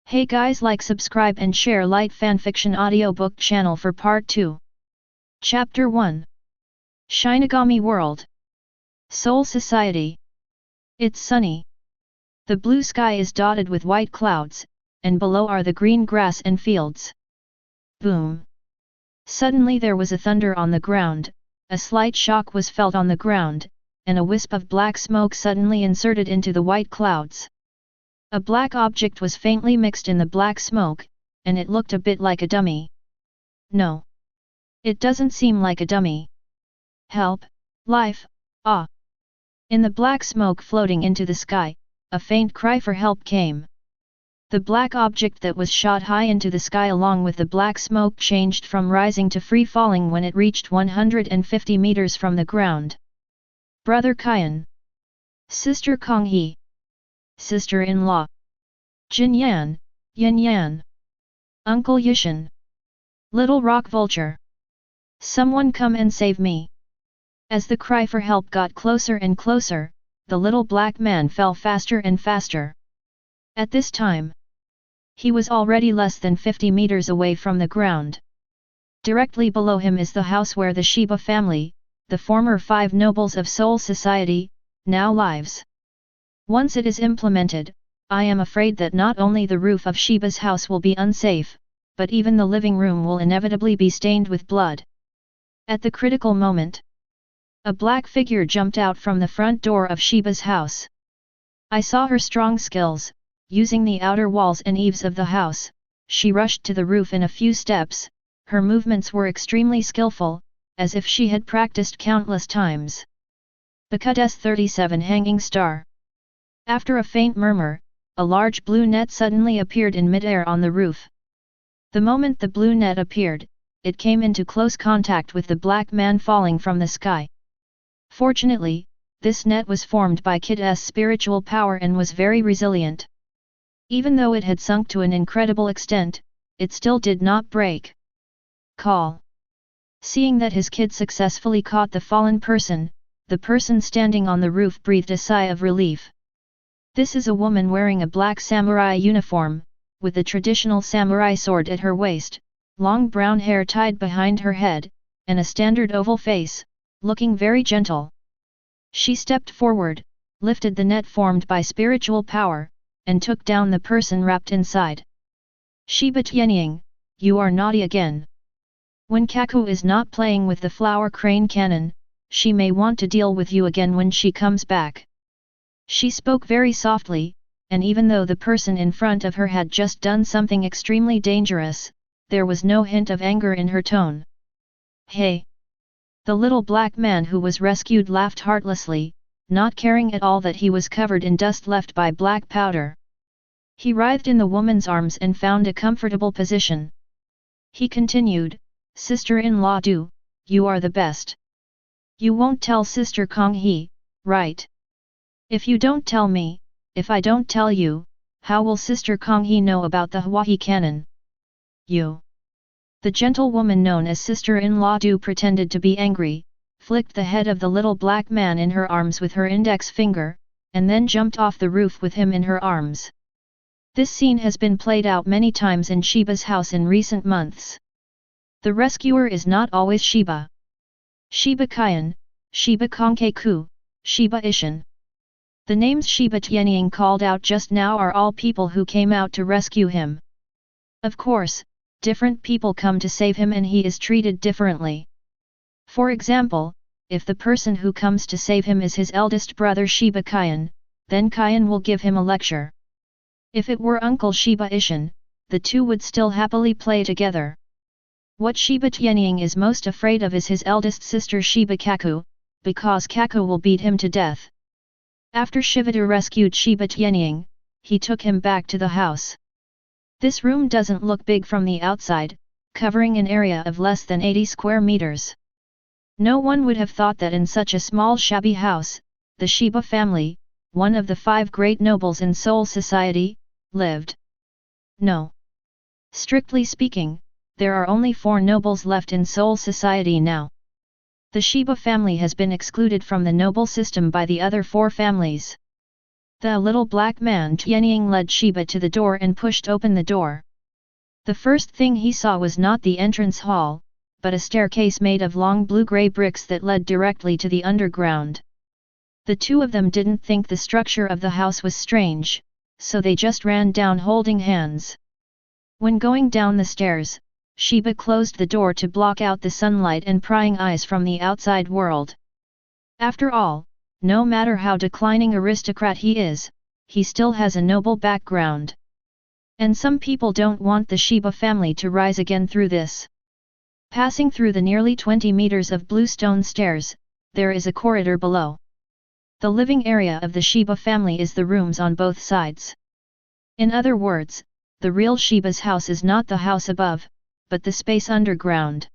Hey guys, like, subscribe and share Light Fanfiction audiobook channel for part 2. Chapter 1. Shinigami World. Soul Society. It's sunny. The blue sky is dotted with white clouds, and below are the green grass and fields. Boom. Suddenly there was a thunder on the ground, a slight shock was felt on the ground, and a wisp of black smoke suddenly inserted into the white clouds. A black object was faintly mixed in the black smoke, and it looked a bit like a dummy. No. It doesn't seem like a dummy. Help, life, ah! In the black smoke floating into the sky, a faint cry for help came. The black object that was shot high into the sky along with the black smoke changed from rising to free falling when it reached 150 meters from the ground. Brother Kaien. Sister Konghe. Sister-in-law. Jin Yan, Yin Yan. Uncle Yishin. Little rock vulture. Someone come and save me. As the cry for help got closer and closer, the little black man fell faster and faster. At this time, he was already less than 50 meters away from the ground. Directly below him is the house where the Shiba family, the former 5 nobles of Soul Society, now lives. Once it is implemented, I am afraid that not only the roof of Shiba's house will be unsafe, but even the living room will inevitably be stained with blood. At the critical moment, a black figure jumped out from the front door of Shiba's house. I saw her strong skills. Using the outer walls and eaves of the house, she rushed to the roof in a few steps. Her movements were extremely skillful, as if she had practiced countless times. Bakut 37 Hanging Star. After a faint murmur, a large blue net suddenly appeared in midair on the roof. The moment the blue net appeared, it came into close contact with the black man falling from the sky. Fortunately, this net was formed by Kid's spiritual power and was very resilient. Even though it had sunk to an incredible extent, it still did not break. Call. Seeing that his kid successfully caught the fallen person, the person standing on the roof breathed a sigh of relief. This is a woman wearing a black samurai uniform, with the traditional samurai sword at her waist, long brown hair tied behind her head, and a standard oval face, looking very gentle. She stepped forward, lifted the net formed by spiritual power, and took down the person wrapped inside. Shiba Tianying, you are naughty again. When Kaku is not playing with the flower crane cannon, she may want to deal with you again when she comes back. She spoke very softly, and even though the person in front of her had just done something extremely dangerous, there was no hint of anger in her tone. Hey! The little black man who was rescued laughed heartlessly, not caring at all that he was covered in dust left by black powder. He writhed in the woman's arms and found a comfortable position. He continued, Sister-in-law Du, you are the best. You won't tell Sister Konghe, right? If you don't tell me, if I don't tell you, how will Sister Konghe know about the Hawaii cannon? You. The gentle woman known as Sister-in-law Du pretended to be angry, flicked the head of the little black man in her arms with her index finger, and then jumped off the roof with him in her arms. This scene has been played out many times in Shiba's house in recent months. The rescuer is not always Shiba. Shiba Kaien, Shiba Kongzu, Shiba Ishin. The names Shiba Tianying called out just now are all people who came out to rescue him. Of course, different people come to save him and he is treated differently. For example, if the person who comes to save him is his eldest brother Shiba Kaien, then Kaien will give him a lecture. If it were Uncle Shiba Ishin, the two would still happily play together. What Shiba Tianying is most afraid of is his eldest sister Shiba Kaku, because Kaku will beat him to death. After Shivata rescued Shiba Tianying, he took him back to the house. This room doesn't look big from the outside, covering an area of less than 80 square meters. No one would have thought that in such a small shabby house, the Shiba family, one of the 5 great nobles in Soul Society, lived. No. Strictly speaking, there are only 4 nobles left in Soul Society now. The Shiba family has been excluded from the noble system by the other 4 families. The little black man Tianying led Shiba to the door and pushed open the door. The first thing he saw was not the entrance hall, but a staircase made of long blue-grey bricks that led directly to the underground. The two of them didn't think the structure of the house was strange, so they just ran down holding hands. When going down the stairs, Shiba closed the door to block out the sunlight and prying eyes from the outside world. After all, no matter how declining aristocrat he is, he still has a noble background. And some people don't want the Shiba family to rise again through this. Passing through the nearly 20 meters of blue stone stairs, there is a corridor below. The living area of the Shiba family is the rooms on both sides. In other words, the real Shiba's house is not the house above, but the space underground.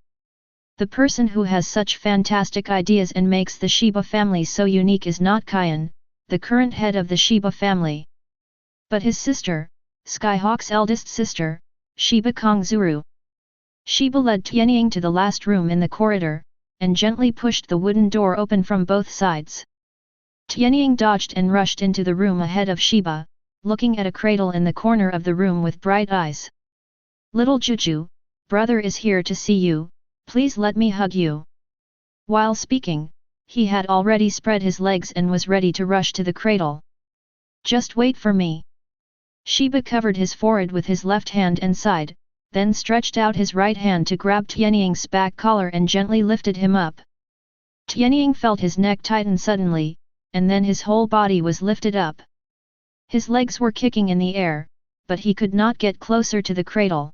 The person who has such fantastic ideas and makes the Shiba family so unique is not Kaien, the current head of the Shiba family, but his sister, Skyhawk's eldest sister, Shiba Kongzuru. Shiba led Tianying to the last room in the corridor, and gently pushed the wooden door open from both sides. Tianying dodged and rushed into the room ahead of Shiba, looking at a cradle in the corner of the room with bright eyes. "Little Juju, brother is here to see you, please let me hug you." While speaking, he had already spread his legs and was ready to rush to the cradle. "Just wait for me." Shiba covered his forehead with his left hand and sighed, then stretched out his right hand to grab Tianying's back collar and gently lifted him up. Tianying felt his neck tighten suddenly, and then his whole body was lifted up. His legs were kicking in the air, but he could not get closer to the cradle.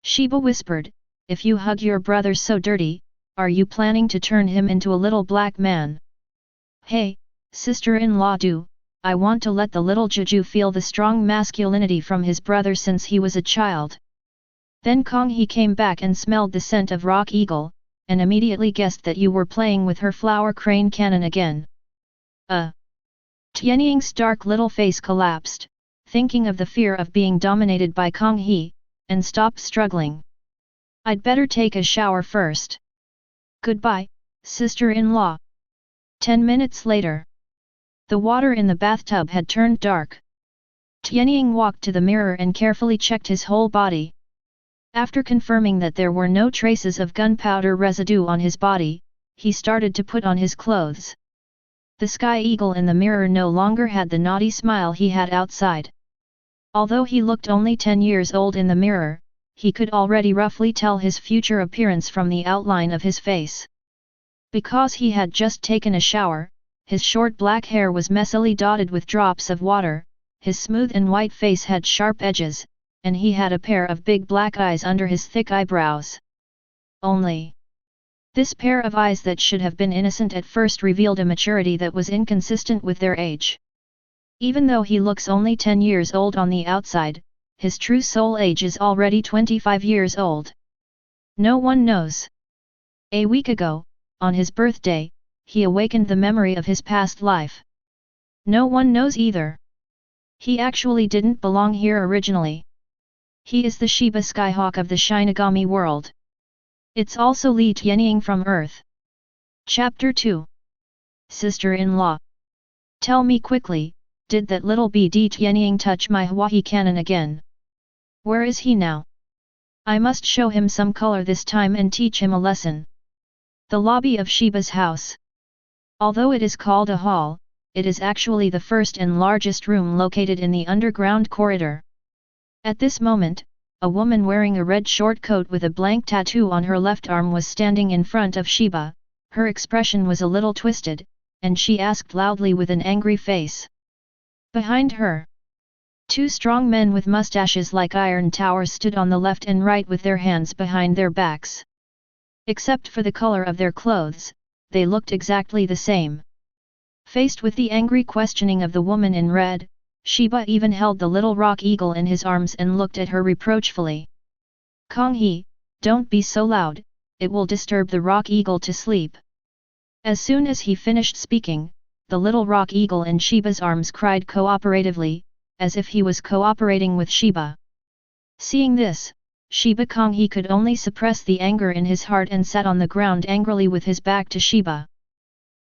Shiba whispered, "If you hug your brother so dirty, are you planning to turn him into a little black man?" "Hey, sister-in-law, I want to let the little Juju feel the strong masculinity from his brother since he was a child." Then Kong-hee came back and smelled the scent of Rock Eagle, and immediately guessed that you were playing with her flower crane cannon again. Tianying's dark little face collapsed, thinking of the fear of being dominated by Kong-hee, and stopped struggling. "I'd better take a shower first. Goodbye, sister-in-law." 10 minutes later. The water in the bathtub had turned dark. Tianying walked to the mirror and carefully checked his whole body. After confirming that there were no traces of gunpowder residue on his body, he started to put on his clothes. The sky eagle in the mirror no longer had the naughty smile he had outside. Although he looked only 10 years old in the mirror, he could already roughly tell his future appearance from the outline of his face. Because he had just taken a shower, his short black hair was messily dotted with drops of water, his smooth and white face had sharp edges, and he had a pair of big black eyes under his thick eyebrows. Only this pair of eyes that should have been innocent at first revealed a maturity that was inconsistent with their age. Even though he looks only 10 years old on the outside, his true soul age is already 25 years old. No one knows. A week ago, on his birthday, he awakened the memory of his past life. No one knows either. He actually didn't belong here originally. He is the Shiba Skyhawk of the Shinigami world. It's also Li Tianying from Earth. Chapter 2. Sister-in-law. Tell me quickly, did that little BD Tianying touch my Hawaii cannon again? Where is he now? I must show him some color this time and teach him a lesson. The lobby of Shiba's house. Although it is called a hall, it is actually the first and largest room located in the underground corridor. At this moment, a woman wearing a red short coat with a blank tattoo on her left arm was standing in front of Shiba. Her expression was a little twisted, and she asked loudly with an angry face. Behind her, 2 strong men with mustaches like iron towers stood on the left and right with their hands behind their backs. Except for the color of their clothes, they looked exactly the same. Faced with the angry questioning of the woman in red, Shiba even held the little rock eagle in his arms and looked at her reproachfully. Kong-hee, don't be so loud, it will disturb the rock eagle to sleep. As soon as he finished speaking, the little rock eagle in Shiba's arms cried cooperatively, as if he was cooperating with Shiba. Seeing this, Shiba Kong-hee could only suppress the anger in his heart and sat on the ground angrily with his back to Shiba.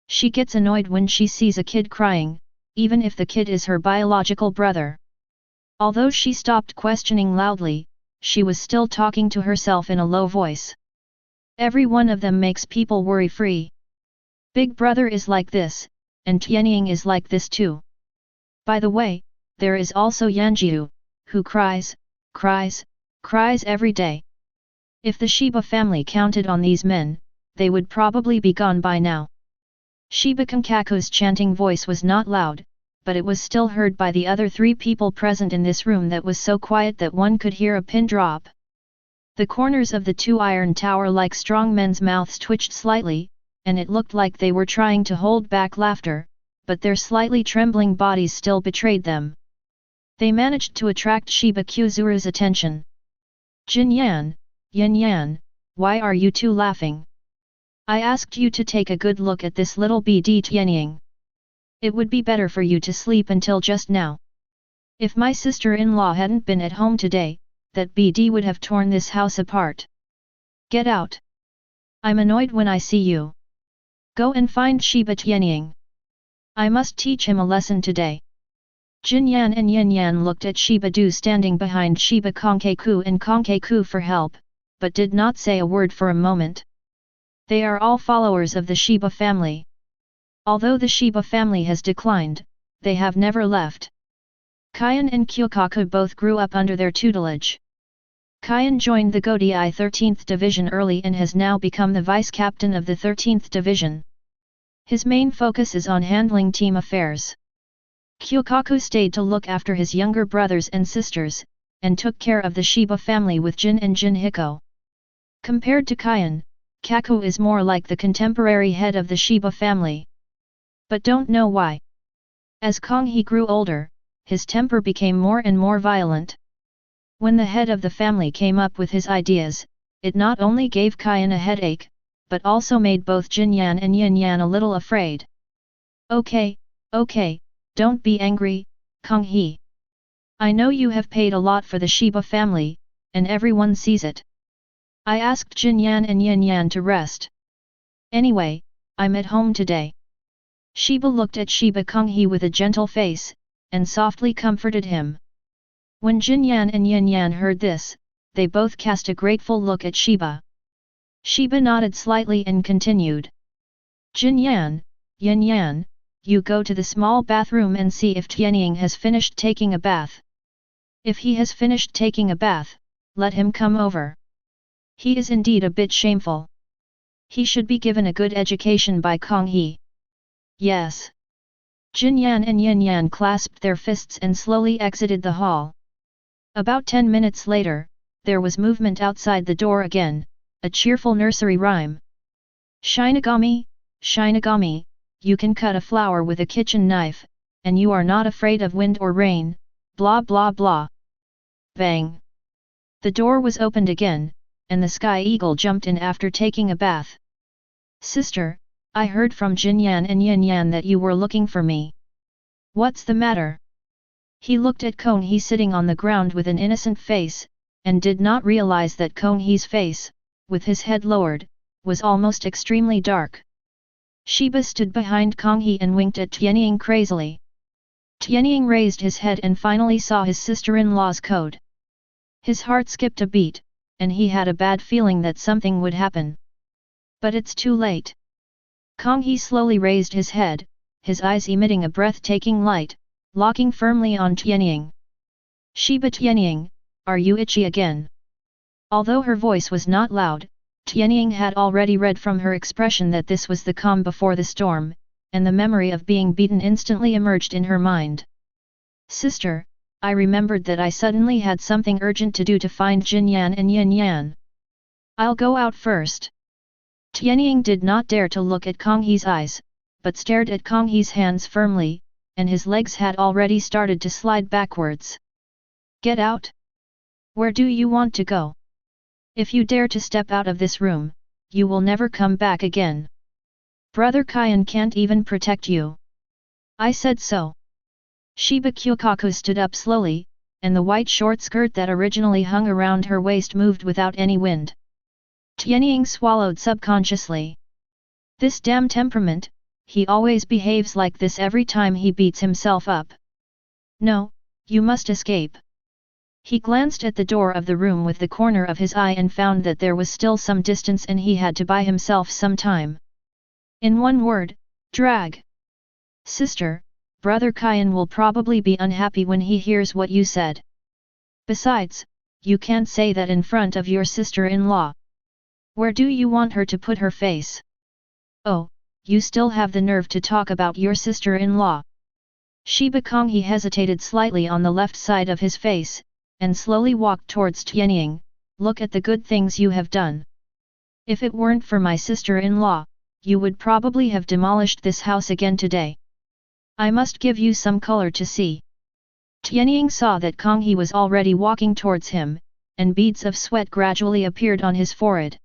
She gets annoyed when she sees a kid crying, even if the kid is her biological brother. Although she stopped questioning loudly, she was still talking to herself in a low voice. Every one of them makes people worry-free. Big brother is like this, and Tianying is like this too. By the way, there is also Yanjiu, who cries every day. If the Shiba family counted on these men, they would probably be gone by now. Shiba Kongzuru's chanting voice was not loud, but it was still heard by the other 3 people present in this room that was so quiet that one could hear a pin drop. The corners of the 2 iron tower-like strong men's mouths twitched slightly, and it looked like they were trying to hold back laughter, but their slightly trembling bodies still betrayed them. They managed to attract Shiba Kongzuru's attention. Jin Yan, Yin Yan, why are you 2 laughing? I asked you to take a good look at this little BD Tianying. It would be better for you to sleep until just now. If my sister-in-law hadn't been at home today, that BD would have torn this house apart. Get out. I'm annoyed when I see you. Go and find Shiba Tianying. I must teach him a lesson today. Jin Yan and Yin Yan looked at Shiba Du standing behind Shiba Kongzuru and Kongzuru for help, but did not say a word for a moment. They are all followers of the Shiba family. Although the Shiba family has declined, they have never left. Kaien and Kyokaku both grew up under their tutelage. Kaien joined the Godei 13th Division early and has now become the vice-captain of the 13th Division. His main focus is on handling team affairs. Kyokaku stayed to look after his younger brothers and sisters, and took care of the Shiba family with Jin and Jin Hiko. Compared to Kaien, Kaku is more like the contemporary head of the Shiba family. But don't know why. As Konghe grew older, his temper became more and more violent. When the head of the family came up with his ideas, it not only gave Kaien a headache, but also made both Jin Yan and Yin Yan a little afraid. Okay, don't be angry, Konghe. I know you have paid a lot for the Shiba family, and everyone sees it. I asked Jin Yan and Yin Yan to rest. Anyway, I'm at home today. Shiba looked at Shiba Konghe with a gentle face, and softly comforted him. When Jin Yan and Yin Yan heard this, they both cast a grateful look at Shiba. Shiba nodded slightly and continued. Jin Yan, Yin Yan, you go to the small bathroom and see if Tianying has finished taking a bath. If he has finished taking a bath, let him come over. He is indeed a bit shameful. He should be given a good education by Konghe. Yes. Jin Yan and Yin Yan clasped their fists and slowly exited the hall. About 10 minutes later, there was movement outside the door again, a cheerful nursery rhyme. Shinigami, Shinigami, you can cut a flower with a kitchen knife, and you are not afraid of wind or rain, blah blah blah. Bang! The door was opened again, and the Sky Eagle jumped in after taking a bath. Sister, I heard from Jin Yan and Yin Yan that you were looking for me. What's the matter? He looked at Konghe sitting on the ground with an innocent face, and did not realize that Konghe's face, with his head lowered, was almost extremely dark. Shiba stood behind Konghe and winked at Tianying crazily. Tianying raised his head and finally saw his sister-in-law's code. His heart skipped a beat, and he had a bad feeling that something would happen. But it's too late. Konghe slowly raised his head, his eyes emitting a breathtaking light, locking firmly on Tianying. Shiba Tianying, are you itchy again? Although her voice was not loud, Tianying had already read from her expression that this was the calm before the storm, and the memory of being beaten instantly emerged in her mind. Sister, I remembered that I suddenly had something urgent to do to find Jin Yan and Yin Yan. I'll go out first. Tianying did not dare to look at Konghe's eyes, but stared at Konghe's hands firmly, and his legs had already started to slide backwards. Get out? Where do you want to go? If you dare to step out of this room, you will never come back again. Brother Kaien can't even protect you. I said so. Shiba Kyokaku stood up slowly, and the white short skirt that originally hung around her waist moved without any wind. Tianying swallowed subconsciously. This damn temperament, he always behaves like this every time he beats himself up. No, you must escape. He glanced at the door of the room with the corner of his eye and found that there was still some distance and he had to buy himself some time. In one word, drag. Sister, Brother Kaien will probably be unhappy when he hears what you said. Besides, you can't say that in front of your sister-in-law. Where do you want her to put her face? Oh, you still have the nerve to talk about your sister-in-law. Shiba Kongzuru hesitated slightly on the left side of his face, and slowly walked towards Tianying. Look at the good things you have done. If it weren't for my sister-in-law, you would probably have demolished this house again today. I must give you some color to see. Tianying saw that Kongzuru was already walking towards him, and beads of sweat gradually appeared on his forehead.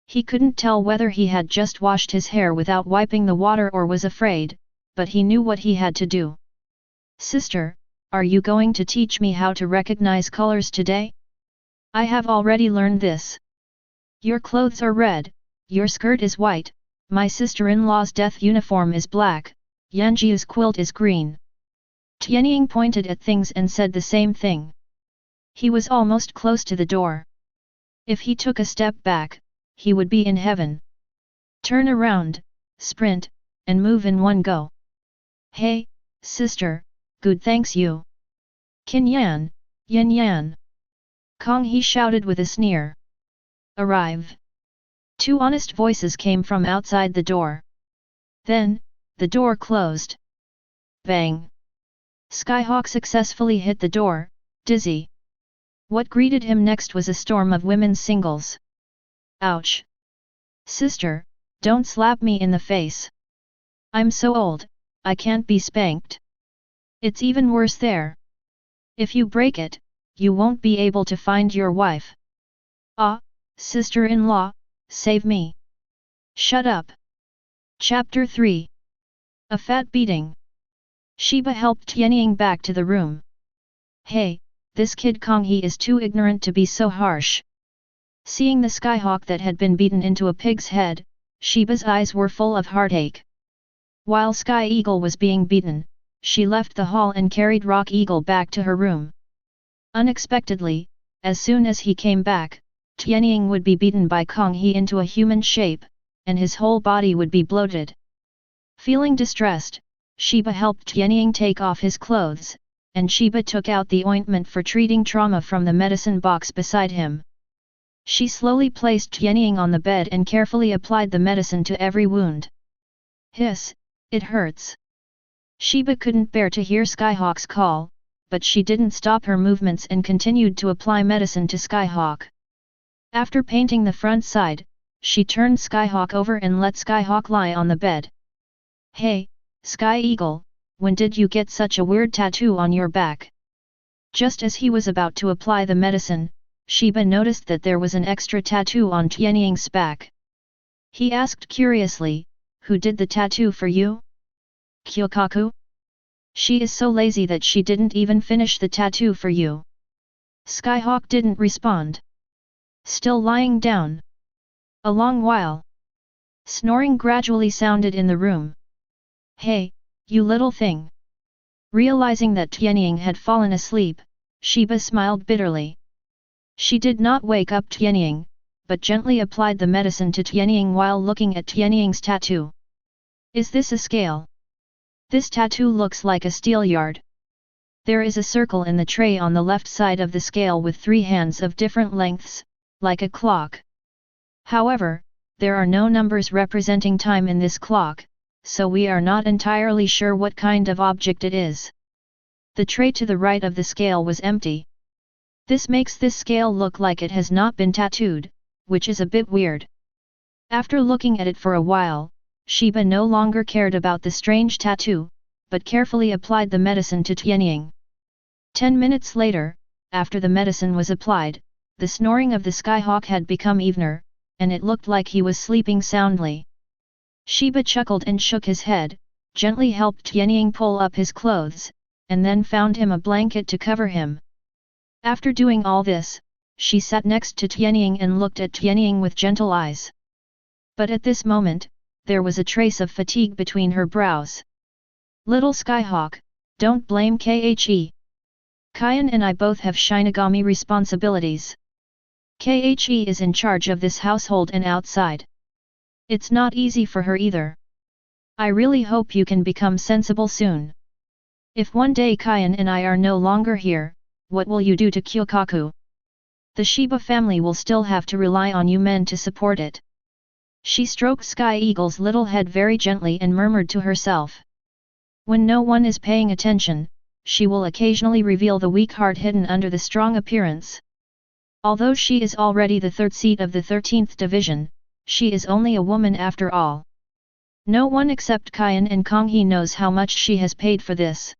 He couldn't tell whether he had just washed his hair without wiping the water or was afraid, but he knew what he had to do. Sister, are you going to teach me how to recognize colors today? I have already learned this. Your clothes are red, your skirt is white, my sister-in-law's death uniform is black, Yanji's quilt is green. Tianying pointed at things and said the same thing. He was almost close to the door. If he took a step back, he would be in heaven. Turn around, sprint, and move in one go. Hey, sister, good thanks you. Kin Yan, Yin Yan. Kongzuru shouted with a sneer. Arrive. Two honest voices came from outside the door. Then, the door closed. Bang. Skyhawk successfully hit the door, dizzy. What greeted him next was a storm of women's singles. Ouch! Sister, don't slap me in the face. I'm so old, I can't be spanked. It's even worse there. If you break it, you won't be able to find your wife. Ah, sister-in-law, save me. Shut up. Chapter 3. A fat beating. Shiba helped Tianying back to the room. Hey, this kid Kongzuru is too ignorant to be so harsh. Seeing the skyhawk that had been beaten into a pig's head, Shiba's eyes were full of heartache. While Sky Eagle was being beaten, she left the hall and carried Rock Eagle back to her room. Unexpectedly, as soon as he came back, Tianying would be beaten by Kongzuru into a human shape, and his whole body would be bloated. Feeling distressed, Shiba helped Tianying take off his clothes, and Shiba took out the ointment for treating trauma from the medicine box beside him. She slowly placed Tianying on the bed and carefully applied the medicine to every wound. Hiss, it hurts. Shiba couldn't bear to hear Skyhawk's call, but she didn't stop her movements and continued to apply medicine to Skyhawk. After painting the front side, she turned Skyhawk over and let Skyhawk lie on the bed. Hey, Sky Eagle, when did you get such a weird tattoo on your back? Just as he was about to apply the medicine, Shiba noticed that there was an extra tattoo on Tianying's back. He asked curiously, who did the tattoo for you? Kyokaku? She is so lazy that she didn't even finish the tattoo for you. Skyhawk didn't respond. Still lying down. A long while. Snoring gradually sounded in the room. Hey, you little thing. Realizing that Tianying had fallen asleep, Shiba smiled bitterly. She did not wake up Tianying, but gently applied the medicine to Tianying while looking at Tianying's tattoo. Is this a scale? This tattoo looks like a steelyard. There is a circle in the tray on the left side of the scale with 3 hands of different lengths, like a clock. However, there are no numbers representing time in this clock, so we are not entirely sure what kind of object it is. The tray to the right of the scale was empty. This makes this scale look like it has not been tattooed, which is a bit weird. After looking at it for a while, Shiba no longer cared about the strange tattoo, but carefully applied the medicine to Tianying. 10 minutes later, after the medicine was applied, the snoring of the skyhawk had become evener, and it looked like he was sleeping soundly. Shiba chuckled and shook his head, gently helped Tianying pull up his clothes, and then found him a blanket to cover him. After doing all this, she sat next to Tianying and looked at Tianying with gentle eyes. But at this moment, there was a trace of fatigue between her brows. Little Skyhawk, don't blame Khe. Kaien and I both have Shinigami responsibilities. Khe is in charge of this household and outside. It's not easy for her either. I really hope you can become sensible soon. If one day Kaien and I are no longer here, what will you do to Kyokaku? The Shiba family will still have to rely on you men to support it. She stroked Sky Eagle's little head very gently and murmured to herself. When no one is paying attention, she will occasionally reveal the weak heart hidden under the strong appearance. Although she is already the third seat of the 13th division, she is only a woman after all. No one except Kaien and Konghe knows how much she has paid for this.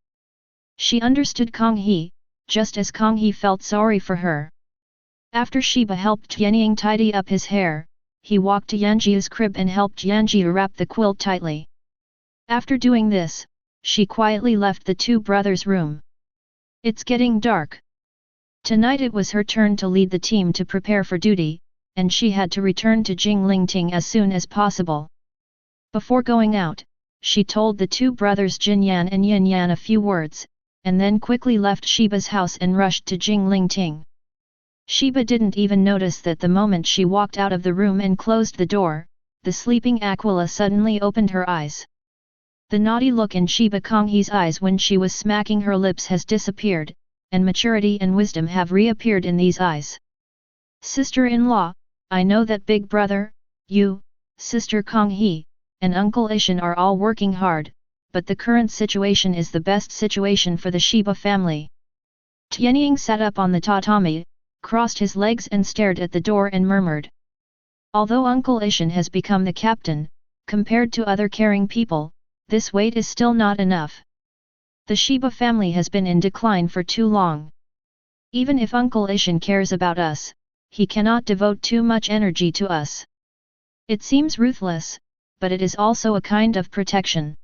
She understood Konghe, just as Konghe felt sorry for her. After Shiba helped Tianying tidy up his hair, he walked to Yanjiu's crib and helped Yanjiu wrap the quilt tightly. After doing this, she quietly left the two brothers' room. It's getting dark. Tonight it was her turn to lead the team to prepare for duty, and she had to return to Jinglingting as soon as possible. Before going out, she told the two brothers Jin Yan and Yin Yan a few words, and then quickly left Shiba's house and rushed to Jinglingting. Shiba didn't even notice that the moment she walked out of the room and closed the door, the sleeping Aquila suddenly opened her eyes. The naughty look in Shiba Konghe's eyes when she was smacking her lips has disappeared, and maturity and wisdom have reappeared in these eyes. Sister-in-law, I know that big brother, you, Sister Konghe, and Uncle Ishin are all working hard, but the current situation is the best situation for the Shiba family. Tianying sat up on the tatami, crossed his legs and stared at the door and murmured. Although Uncle Ishin has become the captain, compared to other caring people, this weight is still not enough. The Shiba family has been in decline for too long. Even if Uncle Ishin cares about us, he cannot devote too much energy to us. It seems ruthless, but it is also a kind of protection.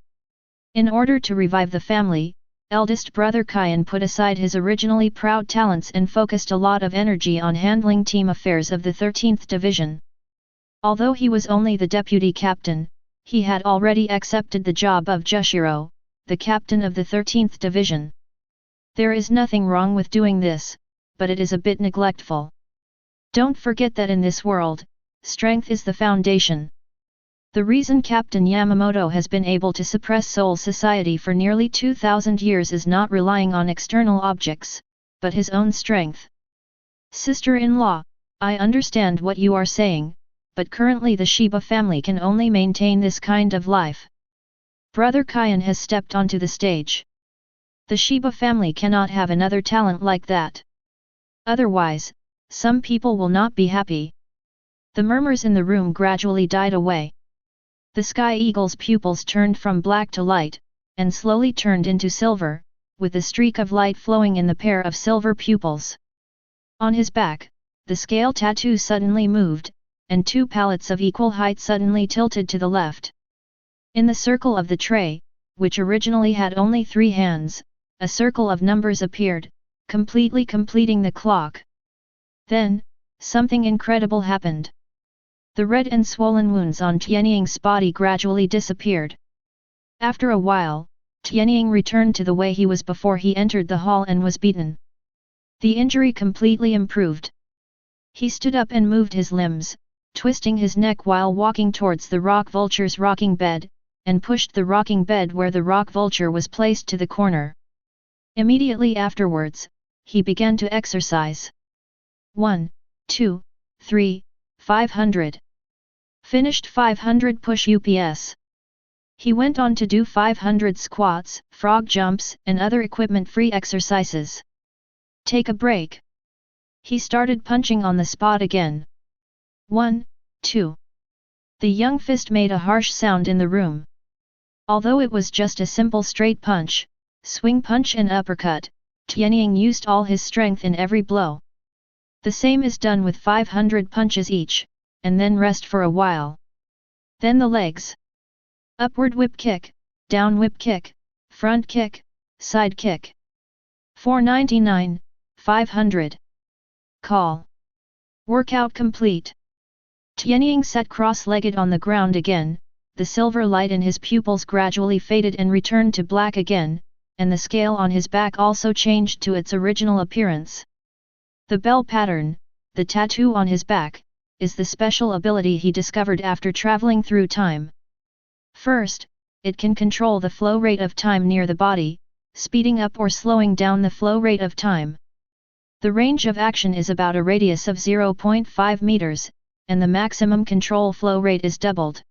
In order to revive the family, eldest brother Kaien put aside his originally proud talents and focused a lot of energy on handling team affairs of the 13th division. Although he was only the deputy captain, he had already accepted the job of Jushiro, the captain of the 13th division. There is nothing wrong with doing this, but it is a bit neglectful. Don't forget that in this world, strength is the foundation. The reason Captain Yamamoto has been able to suppress Soul Society for nearly 2,000 years is not relying on external objects, but his own strength. Sister-in-law, I understand what you are saying, but currently the Shiba family can only maintain this kind of life. Brother Kaien has stepped onto the stage. The Shiba family cannot have another talent like that. Otherwise, some people will not be happy. The murmurs in the room gradually died away. The Sky Eagle's pupils turned from black to light, and slowly turned into silver, with a streak of light flowing in the pair of silver pupils. On his back, the scale tattoo suddenly moved, and two pallets of equal height suddenly tilted to the left. In the circle of the tray, which originally had only 3 hands, a circle of numbers appeared, completely completing the clock. Then, something incredible happened. The red and swollen wounds on Tianying's body gradually disappeared. After a while, Tianying returned to the way he was before he entered the hall and was beaten. The injury completely improved. He stood up and moved his limbs, twisting his neck while walking towards the rock vulture's rocking bed, and pushed the rocking bed where the rock vulture was placed to the corner. Immediately afterwards, he began to exercise. 1, 2, 3, 500. Finished 500 push ups. He went on to do 500 squats, frog jumps, and other equipment-free exercises. Take a break. He started punching on the spot again. 1, 2. The young fist made a harsh sound in the room. Although it was just a simple straight punch, swing punch and uppercut, Tianying used all his strength in every blow. The same is done with 500 punches each, and then rest for a while. Then the legs. Upward whip kick, down whip kick, front kick, side kick. 499, 500. Call. Workout complete. Tianying sat cross-legged on the ground again, the silver light in his pupils gradually faded and returned to black again, and the scale on his back also changed to its original appearance. The bell pattern, the tattoo on his back, is the special ability he discovered after traveling through time. First, it can control the flow rate of time near the body, speeding up or slowing down the flow rate of time. The range of action is about a radius of 0.5 meters, and the maximum control flow rate is doubled.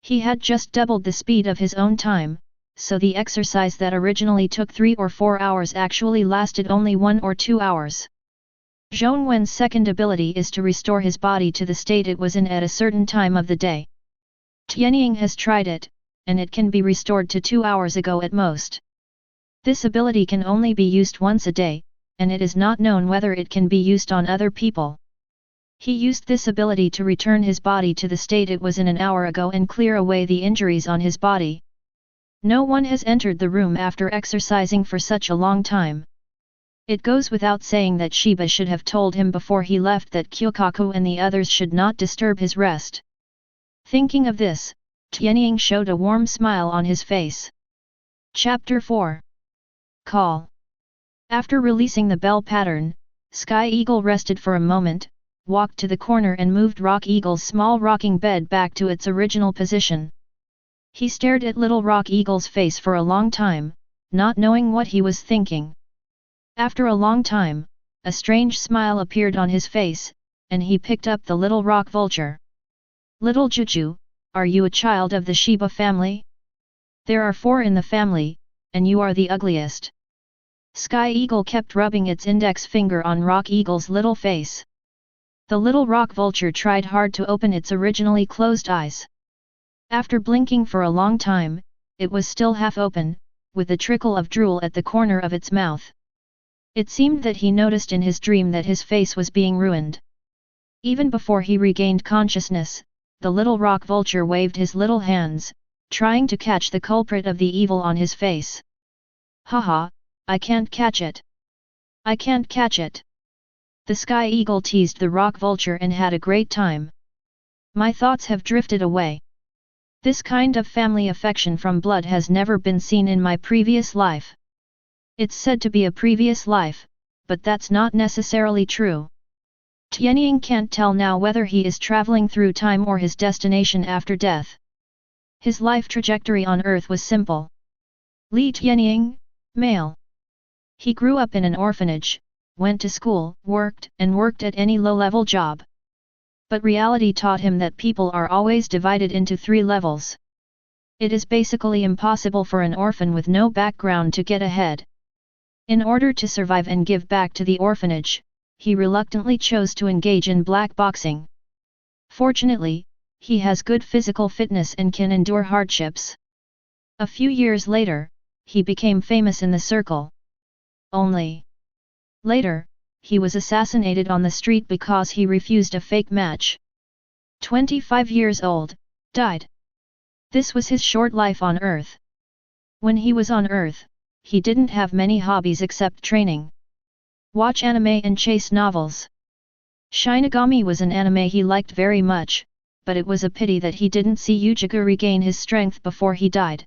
He had just doubled the speed of his own time, so the exercise that originally took 3 or 4 hours actually lasted only 1 or 2 hours. Zhongwen's second ability is to restore his body to the state it was in at a certain time of the day. Tianying has tried it, and it can be restored to 2 hours ago at most. This ability can only be used once a day, and it is not known whether it can be used on other people. He used this ability to return his body to the state it was in an hour ago and clear away the injuries on his body. No one has entered the room after exercising for such a long time. It goes without saying that Shiba should have told him before he left that Kyokaku and the others should not disturb his rest. Thinking of this, Tianying showed a warm smile on his face. Chapter 4. Call. After releasing the bell pattern, Sky Eagle rested for a moment, walked to the corner and moved Rock Eagle's small rocking bed back to its original position. He stared at little Rock Eagle's face for a long time, not knowing what he was thinking. After a long time, a strange smile appeared on his face, and he picked up the little rock vulture. Little Juju, are you a child of the Shiba family? There are 4 in the family, and you are the ugliest. Sky Eagle kept rubbing its index finger on Rock Eagle's little face. The little rock vulture tried hard to open its originally closed eyes. After blinking for a long time, it was still half open, with a trickle of drool at the corner of its mouth. It seemed that he noticed in his dream that his face was being ruined. Even before he regained consciousness, the little rock vulture waved his little hands, trying to catch the culprit of the evil on his face. Haha, I can't catch it. I can't catch it. The Sky Eagle teased the rock vulture and had a great time. My thoughts have drifted away. This kind of family affection from blood has never been seen in my previous life. It's said to be a previous life, but that's not necessarily true. Tianying can't tell now whether he is traveling through time or his destination after death. His life trajectory on Earth was simple. Li Tianying, male. He grew up in an orphanage, went to school, worked at any low-level job. But reality taught him that people are always divided into 3 levels. It is basically impossible for an orphan with no background to get ahead. In order to survive and give back to the orphanage, he reluctantly chose to engage in black boxing. Fortunately, he has good physical fitness and can endure hardships. A few years later, he became famous in the circle. Only later, he was assassinated on the street because he refused a fake match. 25 years old, died. This was his short life on Earth. When he was on Earth, he didn't have many hobbies except training. Watch anime and chase novels. Shinigami was an anime he liked very much, but it was a pity that he didn't see Yujiga regain his strength before he died.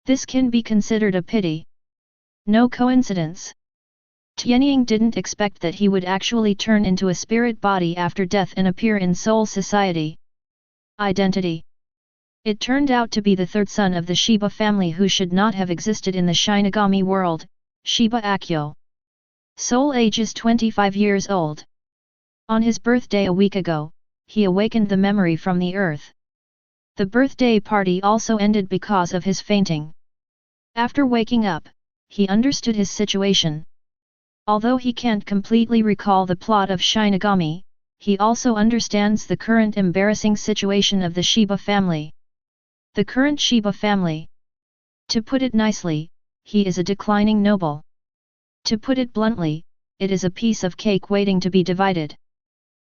This can be considered a pity. No coincidence. Tianying didn't expect that he would actually turn into a spirit body after death and appear in Soul Society. Identity. It turned out to be the 3rd son of the Shiba family who should not have existed in the Shinigami world, Shiba Akyo. Soul age is 25 years old. On his birthday a week ago, he awakened the memory from the earth. The birthday party also ended because of his fainting. After waking up, he understood his situation. Although he can't completely recall the plot of Shinigami, he also understands the current embarrassing situation of the Shiba family. The current Shiba family. To put it nicely, he is a declining noble. To put it bluntly, it is a piece of cake waiting to be divided.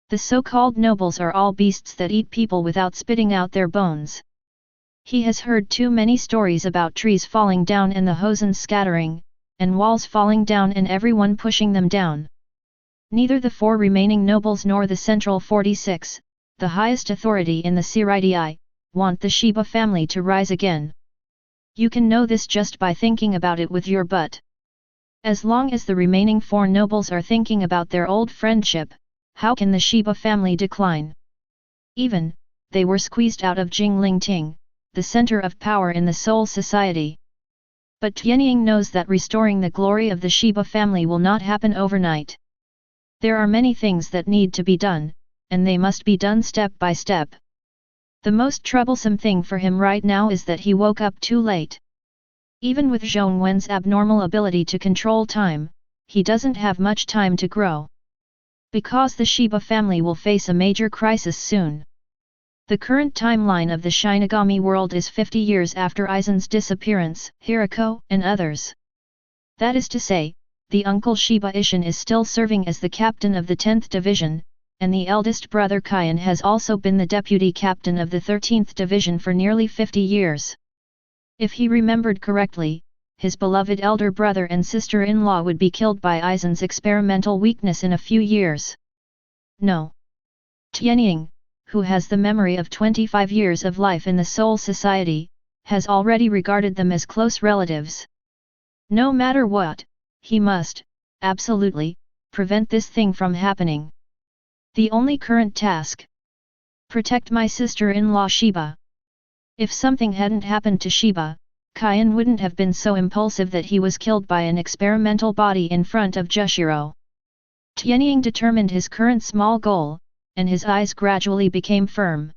The so-called nobles are all beasts that eat people without spitting out their bones. He has heard too many stories about trees falling down and the hosen scattering, and walls falling down and everyone pushing them down. Neither the 4 remaining nobles nor the Central 46, the highest authority in the Siridii, want the Shiba family to rise again. You can know this just by thinking about it with your butt. As long as the remaining 4 nobles are thinking about their old friendship, how can the Shiba family decline? Even, they were squeezed out of Jinglingting, the center of power in the Soul Society. But Tianying knows that restoring the glory of the Shiba family will not happen overnight. There are many things that need to be done, and they must be done step by step. The most troublesome thing for him right now is that he woke up too late. Even with Zhongwen's abnormal ability to control time, he doesn't have much time to grow. Because the Shiba family will face a major crisis soon. The current timeline of the Shinigami world is 50 years after Aizen's disappearance, Hirako and others. That is to say, the uncle Shiba Ishin is still serving as the captain of the 10th Division, and the eldest brother Kaien has also been the deputy captain of the 13th Division for nearly 50 years. If he remembered correctly, his beloved elder brother and sister-in-law would be killed by Aizen's experimental weakness in a few years. No. Tianying, who has the memory of 25 years of life in the Soul Society, has already regarded them as close relatives. No matter what, he must, absolutely, prevent this thing from happening. The only current task: protect my sister-in-law Shiba. If something hadn't happened to Shiba, Kaien wouldn't have been so impulsive that he was killed by an experimental body in front of Jushiro. Tianying determined his current small goal, and his eyes gradually became firm.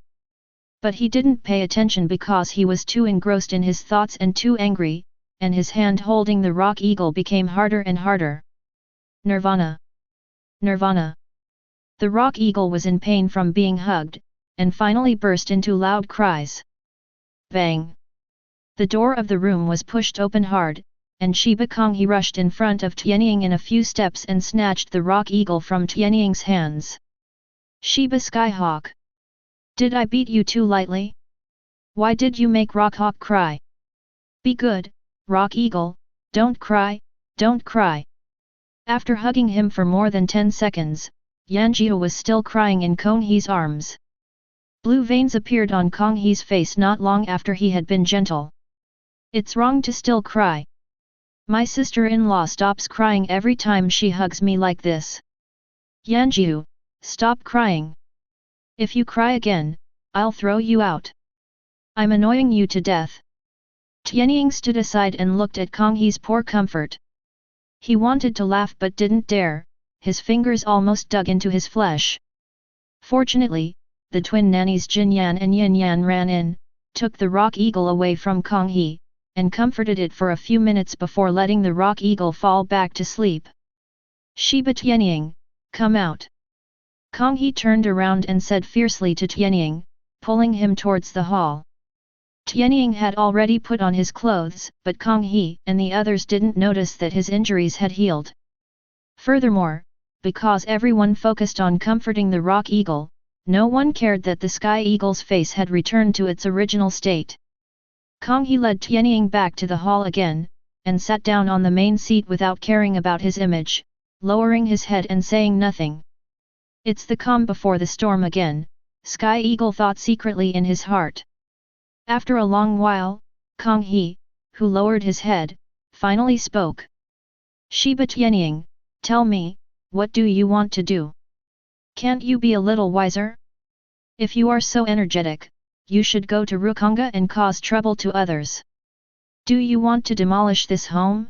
But he didn't pay attention because he was too engrossed in his thoughts and too angry, and his hand holding the Rock Eagle became harder and harder. Nirvana! Nirvana! The Rock Eagle was in pain from being hugged, and finally burst into loud cries. Bang! The door of the room was pushed open hard, and Shiba Kongzuru rushed in front of Tianying in a few steps and snatched the Rock Eagle from Tianying's hands. Shiba Skyhawk! Did I beat you too lightly? Why did you make Rockhawk cry? Be good, Rock Eagle, don't cry, don't cry. After hugging him for more than 10 seconds, Yanjiu was still crying in Konghee's arms. Blue veins appeared on Konghee's face not long after he had been gentle. It's wrong to still cry. My sister-in-law stops crying every time she hugs me like this. Yanjiu, stop crying. If you cry again, I'll throw you out. I'm annoying you to death. Tianying stood aside and looked at Konghee's poor comfort. He wanted to laugh but didn't dare, his fingers almost dug into his flesh. Fortunately, the twin nannies Jin Yan and Yin Yan ran in, took the Rock Eagle away from Kongzuru, and comforted it for a few minutes before letting the Rock Eagle fall back to sleep. Shiba Tianying, come out. Kongzuru turned around and said fiercely to Tianying, pulling him towards the hall. Tianying had already put on his clothes, but Kongzuru and the others didn't notice that his injuries had healed. Furthermore, because everyone focused on comforting the Rock Eagle, no one cared that the Sky Eagle's face had returned to its original state. Kongzuru led Tianying back to the hall again, and sat down on the main seat without caring about his image, lowering his head and saying nothing. It's the calm before the storm again, Sky Eagle thought secretly in his heart. After a long while, Kongzuru, who lowered his head, finally spoke. Shiba Tianying, tell me, what do you want to do? Can't you be a little wiser? If you are so energetic, you should go to Rukonga and cause trouble to others. Do you want to demolish this home?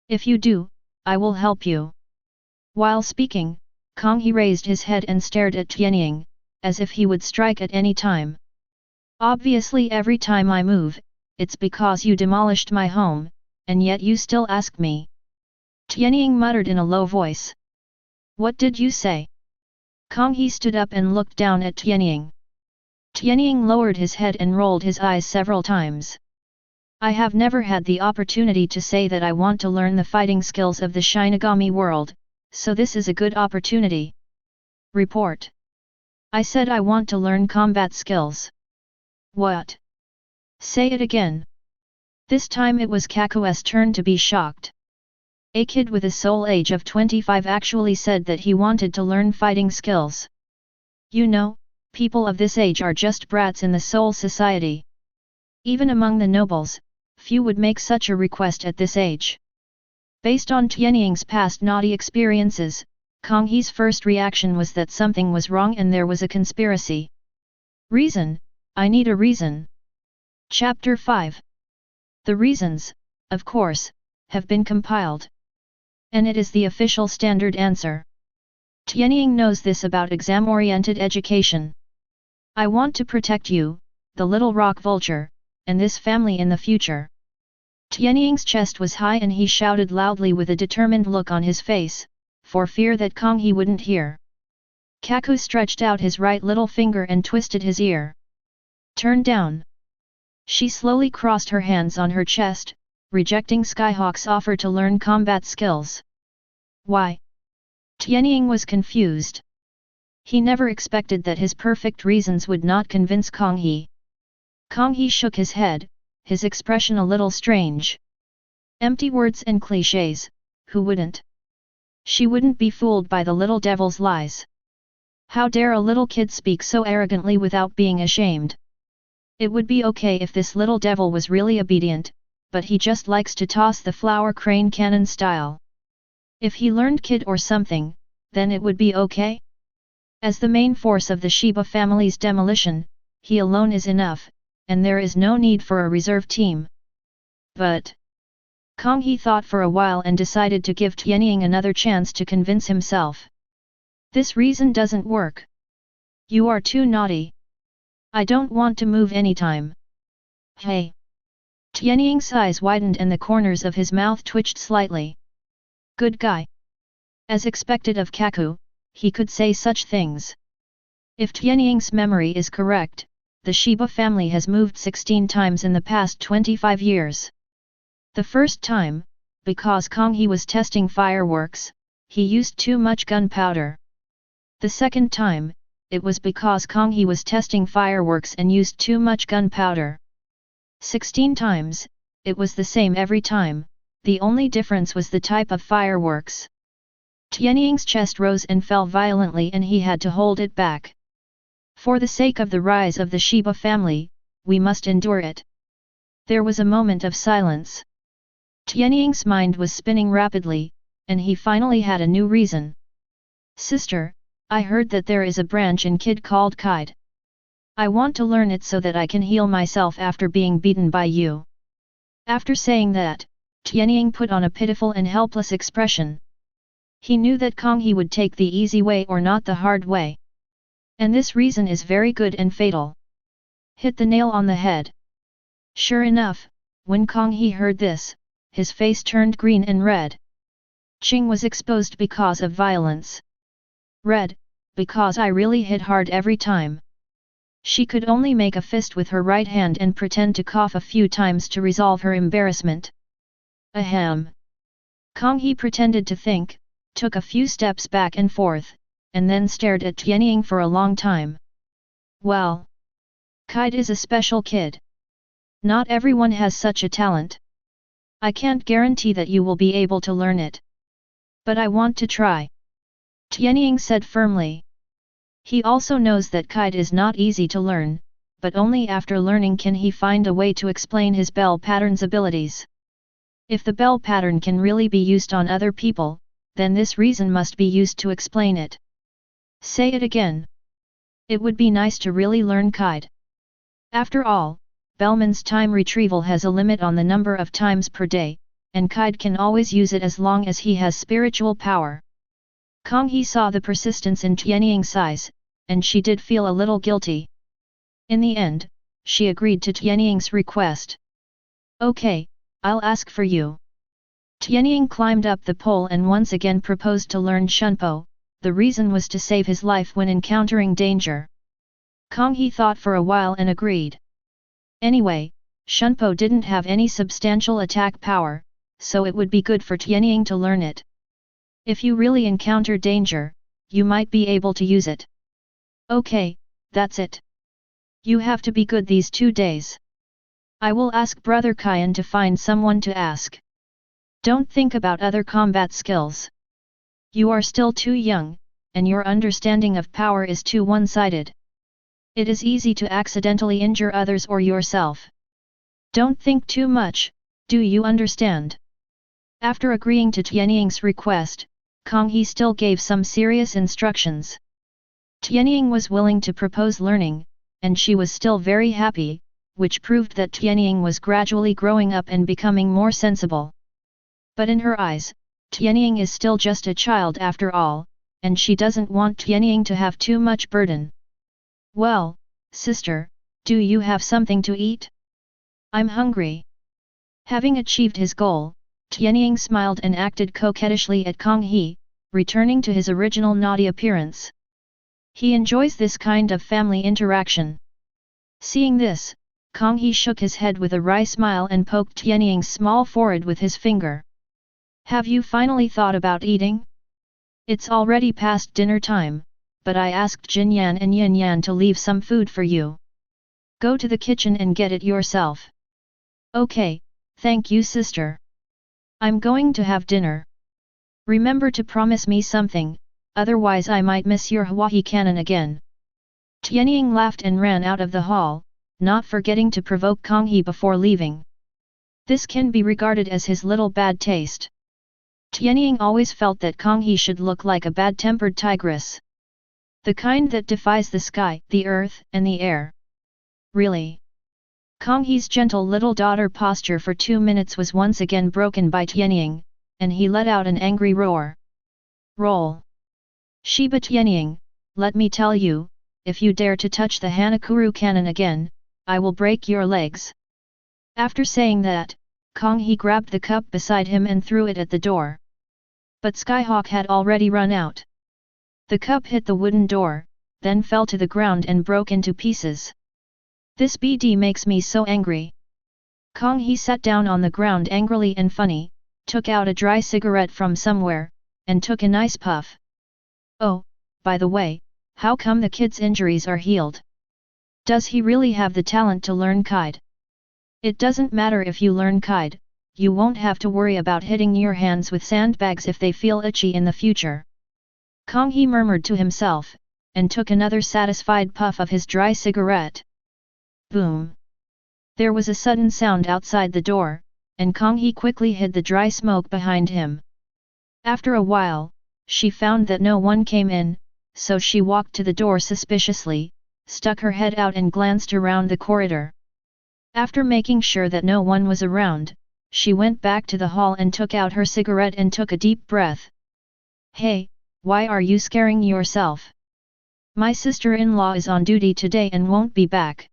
If you do, I will help you. While speaking, Kongzuru raised his head and stared at Tianying, as if he would strike at any time. Obviously every time I move, it's because you demolished my home, and yet you still ask me. Tianying muttered in a low voice. What did you say? Kongzuru stood up and looked down at Tianying. Tianying lowered his head and rolled his eyes several times. I have never had the opportunity to say that I want to learn the fighting skills of the Shinigami world, so this is a good opportunity. Report. I said I want to learn combat skills. What? Say it again. This time it was Kaku's turn to be shocked. A kid with a soul age of 25 actually said that he wanted to learn fighting skills. You know, People of this age are just brats in the soul society. Even among the nobles, few would make such a request at this age. Based on Tianying's past naughty experiences, Kong He's first reaction was that something was wrong and there was a conspiracy. Reason, I need a reason. Chapter 5. The reasons, of course, have been compiled. And it is the official standard answer. Tianying knows this about exam-oriented education. I want to protect you, the little rock vulture, and this family in the future. Tianying's chest was high and he shouted loudly with a determined look on his face, for fear that Kong He wouldn't hear. Kaku stretched out his right little finger and twisted his ear. Turn down. She slowly crossed her hands on her chest, rejecting Skyhawk's offer to learn combat skills. Why? Tianying was confused. He never expected that his perfect reasons would not convince Kong He. Kong He shook his head, his expression a little strange. Empty words and clichés, who wouldn't? She wouldn't be fooled by the little devil's lies. How dare a little kid speak so arrogantly without being ashamed? It would be okay if this little devil was really obedient, but he just likes to toss the flower crane cannon style. If he learned kid or something, then it would be okay? As the main force of the Shiba family's demolition, he alone is enough, and there is no need for a reserve team. But Kong He thought for a while and decided to give Tianying another chance to convince himself. This reason doesn't work. You are too naughty. I don't want to move anytime. Hey! Tianying's eyes widened and the corners of his mouth twitched slightly. Good guy. As expected of Kaku, he could say such things. If Tianying's memory is correct, the Shiba family has moved 16 times in the past 25 years. The first time, because Kong He was testing fireworks, he used too much gunpowder. The second time, it was because Kong He was testing fireworks and used too much gunpowder. 16 times, it was the same every time, the only difference was the type of fireworks. Tianying's chest rose and fell violently and he had to hold it back. For the sake of the rise of the Shiba family, we must endure it. There was a moment of silence. Tianying's mind was spinning rapidly, and he finally had a new reason. Sister, I heard that there is a branch in Kid called Kaid. I want to learn it so that I can heal myself after being beaten by you. After saying that, Tianying put on a pitiful and helpless expression. He knew that Kong He would take the easy way or not the hard way. And this reason is very good and fatal. Hit the nail on the head. Sure enough, when Kong He heard this, his face turned green and red. Qing was exposed because of violence. Red, because I really hit hard every time. She could only make a fist with her right hand and pretend to cough a few times to resolve her embarrassment. Ahem. Kong He pretended to think, took a few steps back and forth, and then stared at Tianying for a long time. Well, Kaid is a special kid. Not everyone has such a talent. I can't guarantee that you will be able to learn it. But I want to try. Tianying said firmly. He also knows that Kaid is not easy to learn, but only after learning can he find a way to explain his bell pattern's abilities. If the bell pattern can really be used on other people, then this reason must be used to explain it. Say it again. It would be nice to really learn Kaid. After all, Bellman's time retrieval has a limit on the number of times per day, and Kaid can always use it as long as he has spiritual power. Kong He saw the persistence in Tianying's eyes, and she did feel a little guilty. In the end, she agreed to Tianying's request. Okay, I'll ask for you. Tianying climbed up the pole and once again proposed to learn Shunpo. The reason was to save his life when encountering danger. Kong He thought for a while and agreed. Anyway, Shunpo didn't have any substantial attack power, so it would be good for Tianying to learn it. If you really encounter danger, you might be able to use it. Okay, that's it. You have to be good these 2 days. I will ask Brother Kaien to find someone to ask. Don't think about other combat skills. You are still too young, and your understanding of power is too one-sided. It is easy to accidentally injure others or yourself. Don't think too much, do you understand? After agreeing to Tianying's request, Kong He still gave some serious instructions. Tianying was willing to propose learning, and she was still very happy, which proved that Tianying was gradually growing up and becoming more sensible. But in her eyes, Tianying is still just a child after all, and she doesn't want Tianying to have too much burden. Well, sister, do you have something to eat? I'm hungry. Having achieved his goal, Tianying smiled and acted coquettishly at Kong He, returning to his original naughty appearance. He enjoys this kind of family interaction. Seeing this, Kong He shook his head with a wry smile and poked Tianying's small forehead with his finger. Have you finally thought about eating? It's already past dinner time, but I asked Jin Yan and Yin Yan to leave some food for you. Go to the kitchen and get it yourself. Okay, thank you sister. I'm going to have dinner. Remember to promise me something, otherwise I might miss your Hawaii cannon again. Tianying laughed and ran out of the hall, not forgetting to provoke Kong He before leaving. This can be regarded as his little bad taste. Tianying always felt that Kong He should look like a bad-tempered tigress. The kind that defies the sky, the earth, and the air. Really? Kong He's gentle little daughter posture for 2 minutes was once again broken by Tianying, and he let out an angry roar. Roll! Shiba Tianying, let me tell you, if you dare to touch the Hanakuru cannon again, I will break your legs. After saying that, Kong He grabbed the cup beside him and threw it at the door. But Skyhawk had already run out. The cup hit the wooden door, then fell to the ground and broke into pieces. This BD makes me so angry. Kong He sat down on the ground angrily and funny, took out a dry cigarette from somewhere, and took a nice puff. Oh, by the way, how come the kid's injuries are healed? Does he really have the talent to learn kite? It doesn't matter if you learn kite, you won't have to worry about hitting your hands with sandbags if they feel itchy in the future. Kong He murmured to himself, and took another satisfied puff of his dry cigarette. Boom! There was a sudden sound outside the door, and Kong He quickly hid the dry smoke behind him. After a while, she found that no one came in, so she walked to the door suspiciously, stuck her head out and glanced around the corridor. After making sure that no one was around, she went back to the hall and took out her cigarette and took a deep breath. Hey, why are you scaring yourself? My sister-in-law is on duty today and won't be back.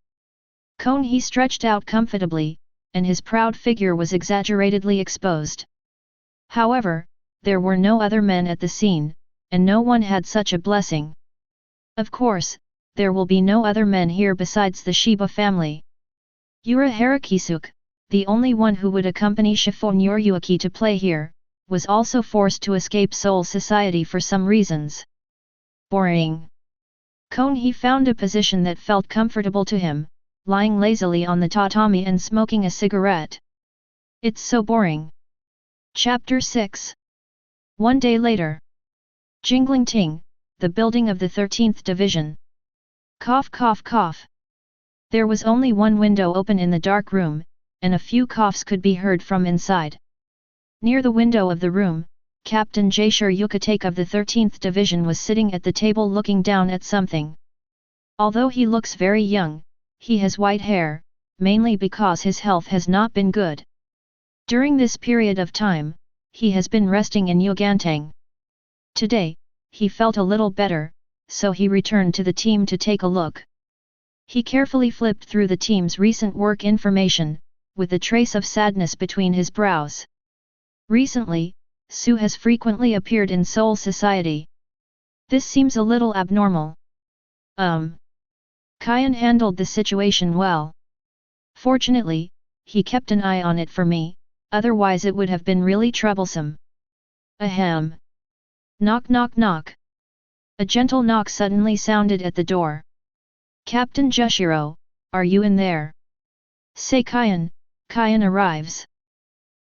Kong He stretched out comfortably, and his proud figure was exaggeratedly exposed. However, there were no other men at the scene, and no one had such a blessing. Of course, there will be no other men here besides the Shiba family. Yura Harakisuk, the only one who would accompany Shifon Yoryuki to play here, was also forced to escape Soul Society for some reasons. Boring. Kong He found a position that felt comfortable to him, lying lazily on the tatami and smoking a cigarette. It's so boring. Chapter 6. One day later. Jinglingting, the building of the 13th Division. Cough cough cough. There was only one window open in the dark room, and a few coughs could be heard from inside. Near the window of the room, Captain Jaishur Yukatek of the 13th Division was sitting at the table looking down at something. Although he looks very young, he has white hair, mainly because his health has not been good. During this period of time, he has been resting in Yugantang. Today, he felt a little better, so he returned to the team to take a look. He carefully flipped through the team's recent work information, with a trace of sadness between his brows. Recently, Su has frequently appeared in Soul Society. This seems a little abnormal. Kaien handled the situation well. Fortunately, he kept an eye on it for me, otherwise it would have been really troublesome. Ahem. Knock knock knock. A gentle knock suddenly sounded at the door. Captain Jushiro, are you in there? Say Kaien, Kaien arrives.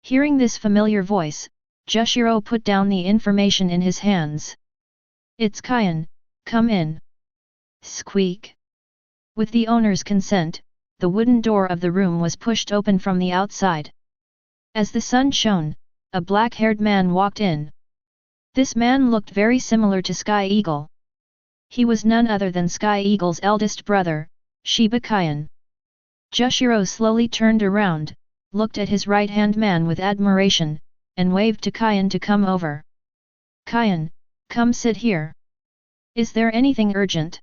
Hearing this familiar voice, Jushiro put down the information in his hands. It's Kaien, come in. Squeak. With the owner's consent, the wooden door of the room was pushed open from the outside. As the sun shone, a black-haired man walked in. This man looked very similar to Sky Eagle. He was none other than Sky Eagle's eldest brother, Shiba Kaien. Jushiro slowly turned around, looked at his right-hand man with admiration, and waved to Kaien to come over. "Kaien, come sit here. Is there anything urgent?"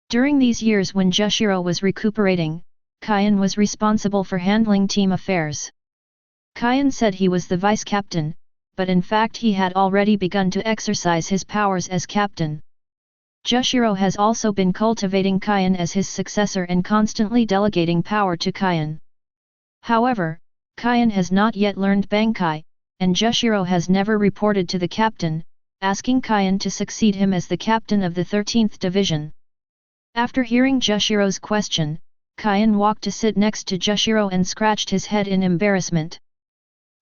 During these years when Jushiro was recuperating, Kaien was responsible for handling team affairs. Kaien said he was the vice-captain, but in fact he had already begun to exercise his powers as captain. Jushiro has also been cultivating Kaien as his successor and constantly delegating power to Kaien. However, Kaien has not yet learned Bankai, and Jushiro has never reported to the captain, asking Kaien to succeed him as the captain of the 13th Division. After hearing Jushiro's question, Kaien walked to sit next to Jushiro and scratched his head in embarrassment.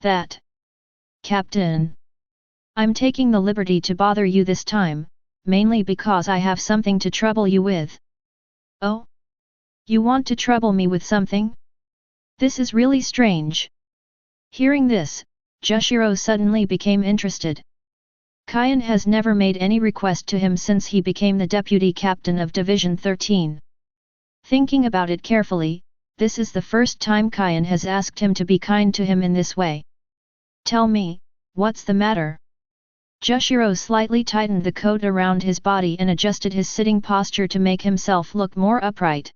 "That, Captain. I'm taking the liberty to bother you this time, mainly because I have something to trouble you with." "Oh? You want to trouble me with something? This is really strange." Hearing this, Jushiro suddenly became interested. Kaien has never made any request to him since he became the deputy captain of Division 13. Thinking about it carefully, this is the first time Kaien has asked him to be kind to him in this way. "Tell me, what's the matter?" Jushiro slightly tightened the coat around his body and adjusted his sitting posture to make himself look more upright.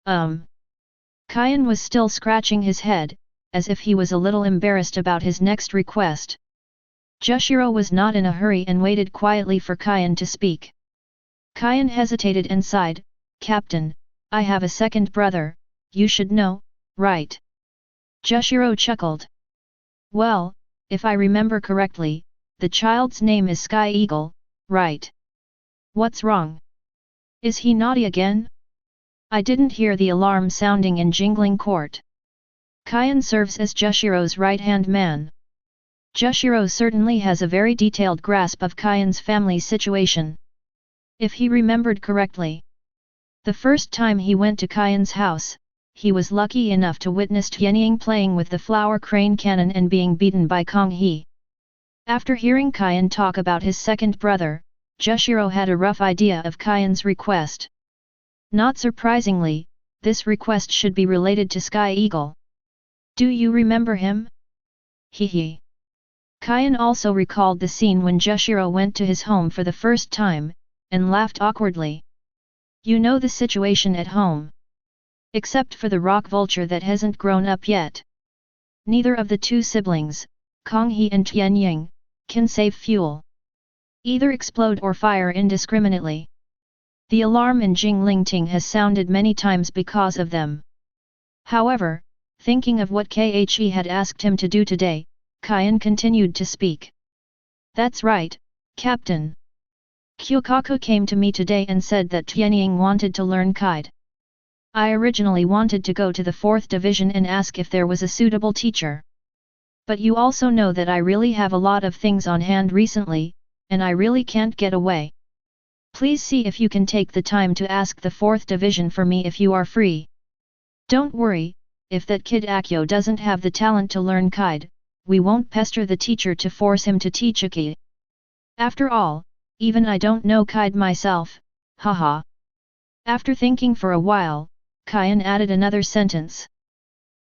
Kaien was still scratching his head, as if he was a little embarrassed about his next request. Jushiro was not in a hurry and waited quietly for Kaien to speak. Kaien hesitated and sighed, "Captain, I have a second brother, you should know, right?" Jushiro chuckled. "Well, if I remember correctly, the child's name is Sky Eagle, right? What's wrong? Is he naughty again?" "I didn't hear the alarm sounding in Jingling Court." Kaien serves as Jushiro's right-hand man. Jushiro certainly has a very detailed grasp of Kaien's family situation. If he remembered correctly, the first time he went to Kaien's house, he was lucky enough to witness Tianying playing with the flower crane cannon and being beaten by Kong He. After hearing Kaien talk about his second brother, Jushiro had a rough idea of Kaien's request. Not surprisingly, this request should be related to Sky Eagle. "Do you remember him?" Hee. Kaien also recalled the scene when Jushiro went to his home for the first time, and laughed awkwardly. "You know the situation at home. Except for the rock vulture that hasn't grown up yet. Neither of the two siblings, Kong He and Tianying, can save fuel. Either explode or fire indiscriminately. The alarm in Jinglingting has sounded many times because of them." However, thinking of what Khe had asked him to do today, Kaien continued to speak. "That's right, Captain. Kyukaku came to me today and said that Tianying wanted to learn kite. I originally wanted to go to the 4th Division and ask if there was a suitable teacher. But you also know that I really have a lot of things on hand recently, and I really can't get away. Please see if you can take the time to ask the 4th Division for me if you are free. Don't worry, if that kid Akio doesn't have the talent to learn kite, we won't pester the teacher to force him to teach Aki. After all, even I don't know kite myself, haha." After thinking for a while, Kaien added another sentence.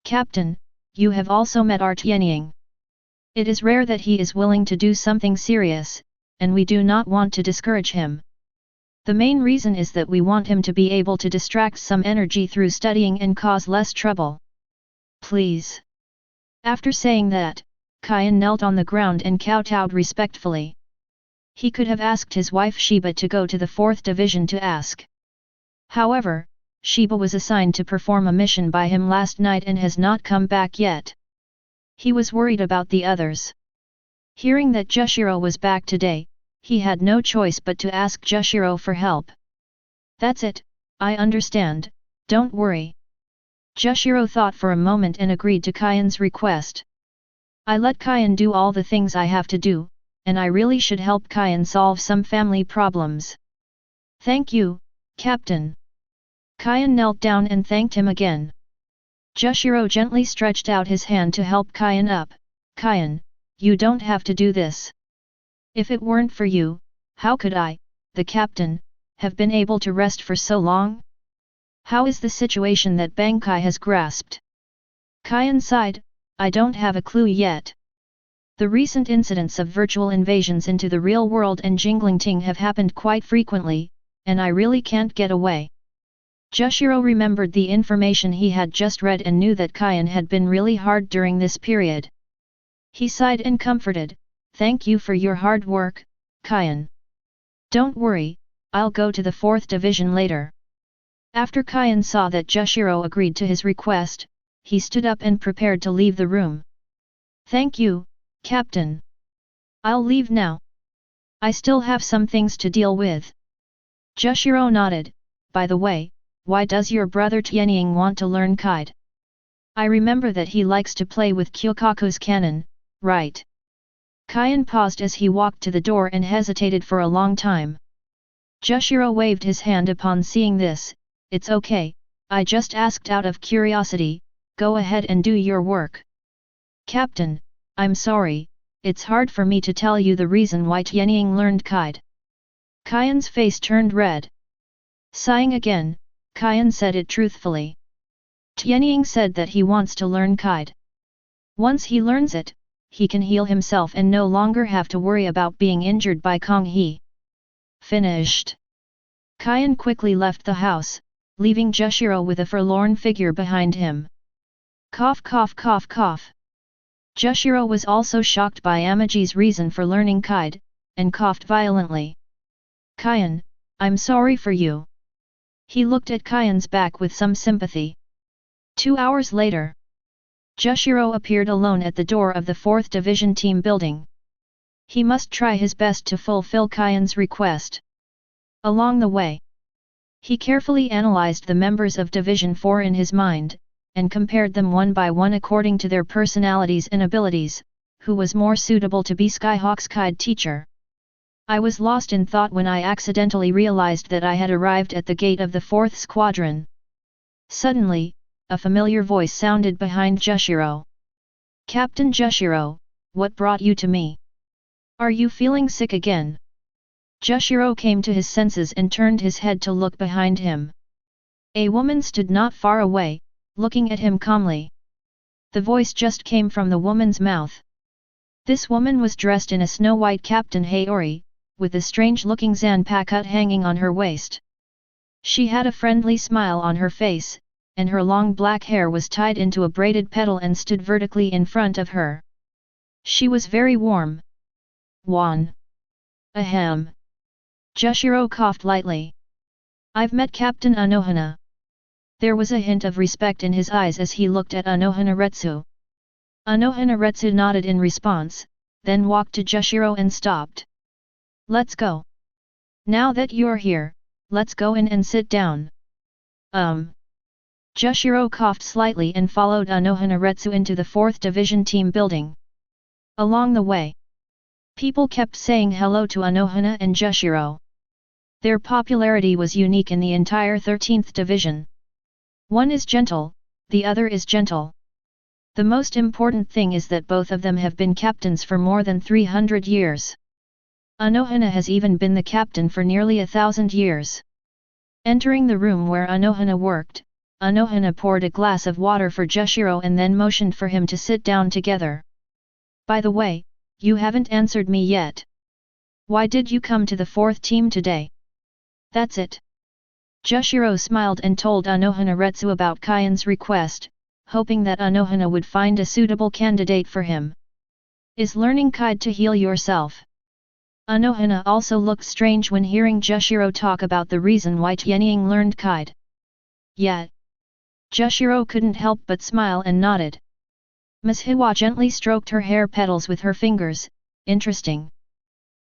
"Captain, you have also met our Tianying. It is rare that he is willing to do something serious, and we do not want to discourage him. The main reason is that we want him to be able to distract some energy through studying and cause less trouble. Please." After saying that, Kaien knelt on the ground and kowtowed respectfully. He could have asked his wife Shiba to go to the 4th Division to ask. However, Shiba was assigned to perform a mission by him last night and has not come back yet. He was worried about the others. Hearing that Jushiro was back today, he had no choice but to ask Jushiro for help. "That's it, I understand, don't worry." Jushiro thought for a moment and agreed to Kaien's request. "I let Kaien do all the things I have to do, and I really should help Kaien solve some family problems. Thank you, Captain." Kaien knelt down and thanked him again. Jushiro gently stretched out his hand to help Kaien up. Kaien, you don't have to do this. If it weren't for you, how could I, the captain, have been able to rest for so long? How is the situation that Bankai has grasped? Kaien sighed, I don't have a clue yet. The recent incidents of virtual invasions into the real world and Jinglingting have happened quite frequently, and I really can't get away. Jushiro remembered the information he had just read and knew that Kaien had been really hard during this period. He sighed and comforted, thank you for your hard work, Kaien. Don't worry, I'll go to the 4th division later. After Kaien saw that Jushiro agreed to his request, he stood up and prepared to leave the room. Thank you, Captain. I'll leave now. I still have some things to deal with. Jushiro nodded, by the way, why does your brother Tianying want to learn kite? I remember that he likes to play with Kyokaku's cannon, right? Kaien paused as he walked to the door and hesitated for a long time. Jushiro waved his hand upon seeing this, it's okay, I just asked out of curiosity, go ahead and do your work. Captain, I'm sorry, it's hard for me to tell you the reason why Tianying learned kite. Kaien's face turned red. Sighing again, Kaien said it truthfully. Tianying said that he wants to learn kite. Once he learns it, he can heal himself and no longer have to worry about being injured by Kong He. Finished. Kaien quickly left the house, leaving Jushiro with a forlorn figure behind him. Cough cough cough cough. Jushiro was also shocked by Amaji's reason for learning kite, and coughed violently. Kaien, I'm sorry for you. He looked at Kaien's back with some sympathy. 2 hours later, Jushiro appeared alone at the door of the 4th Division team building. He must try his best to fulfill Kaien's request. Along the way, he carefully analyzed the members of Division 4 in his mind, and compared them one by one according to their personalities and abilities, who was more suitable to be Skyhawk's kite teacher. I was lost in thought when I accidentally realized that I had arrived at the gate of the 4th Squadron. Suddenly, a familiar voice sounded behind Jushiro. Captain Jushiro, what brought you to me? Are you feeling sick again? Jushiro came to his senses and turned his head to look behind him. A woman stood not far away, looking at him calmly. The voice just came from the woman's mouth. This woman was dressed in a snow-white Captain Haori, with a strange-looking zanpakut hanging on her waist. She had a friendly smile on her face, and her long black hair was tied into a braided petal and stood vertically in front of her. She was very warm. Wan. Ahem. Jushiro coughed lightly. I've met Captain Anohana. There was a hint of respect in his eyes as he looked at Anohana Retsu. Anohana Retsu nodded in response, then walked to Jushiro and stopped. Let's go. Now that you're here, let's go in and sit down. Jushiro coughed slightly and followed Anohana Retsu into the 4th Division team building. Along the way, people kept saying hello to Anohana and Jushiro. Their popularity was unique in the entire 13th Division. One is gentle, the other is gentle. The most important thing is that both of them have been captains for more than 300 years. Anohana has even been the captain for nearly 1,000 years. Entering the room where Anohana worked, Anohana poured a glass of water for Jushiro and then motioned for him to sit down together. By the way, you haven't answered me yet. Why did you come to the 4th team today? That's it. Jushiro smiled and told Anohana Retsu about Kaien's request, hoping that Anohana would find a suitable candidate for him. Is learning kite to heal yourself? Anohana also looked strange when hearing Jushiro talk about the reason why Tianying learned kite. Yet, Jushiro couldn't help but smile and nodded. Ms. Hiwa gently stroked her hair petals with her fingers, interesting.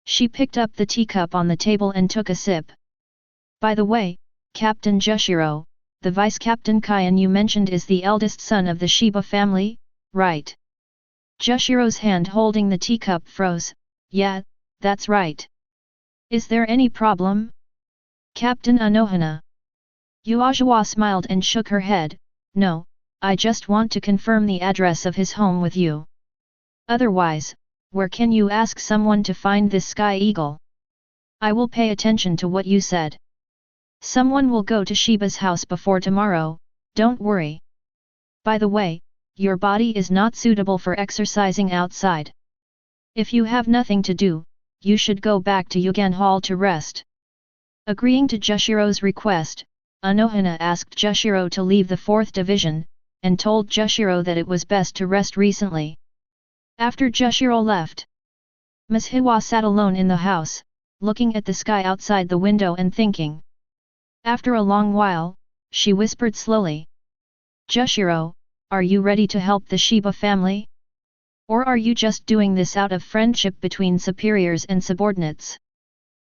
She picked up the teacup on the table and took a sip. By the way, Captain Jushiro, the Vice-Captain Kaien you mentioned is the eldest son of the Shiba family, right? Jushiro's hand holding the teacup froze. Yeah, that's right. Is there any problem? Captain Anohana. Yuajiwa smiled and shook her head, "No, I just want to confirm the address of his home with you. Otherwise, where can you ask someone to find this sky eagle? I will pay attention to what you said. Someone will go to Shiba's house before tomorrow, don't worry. By the way, your body is not suitable for exercising outside. If you have nothing to do, you should go back to Yugen Hall to rest." Agreeing to Jushiro's request, Anohana asked Jushiro to leave the 4th division, and told Jushiro that it was best to rest recently. After Jushiro left, Ms. Hiwa sat alone in the house, looking at the sky outside the window and thinking. After a long while, she whispered slowly, "Jushiro, are you ready to help the Shiba family? Or are you just doing this out of friendship between superiors and subordinates?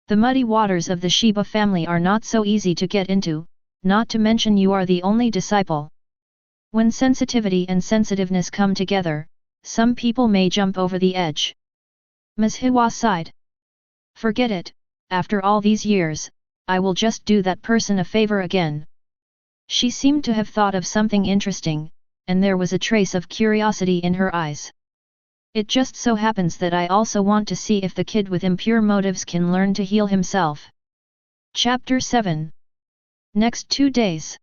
The muddy waters of the Shiba family are not so easy to get into, not to mention you are the only disciple. When sensitivity and sensitiveness come together, some people may jump over the edge." Ms. Hiwa sighed. "Forget it, after all these years, I will just do that person a favor again." She seemed to have thought of something interesting, and there was a trace of curiosity in her eyes. "It just so happens that I also want to see if the kid with impure motives can learn to heal himself." Chapter 7. Next 2 days,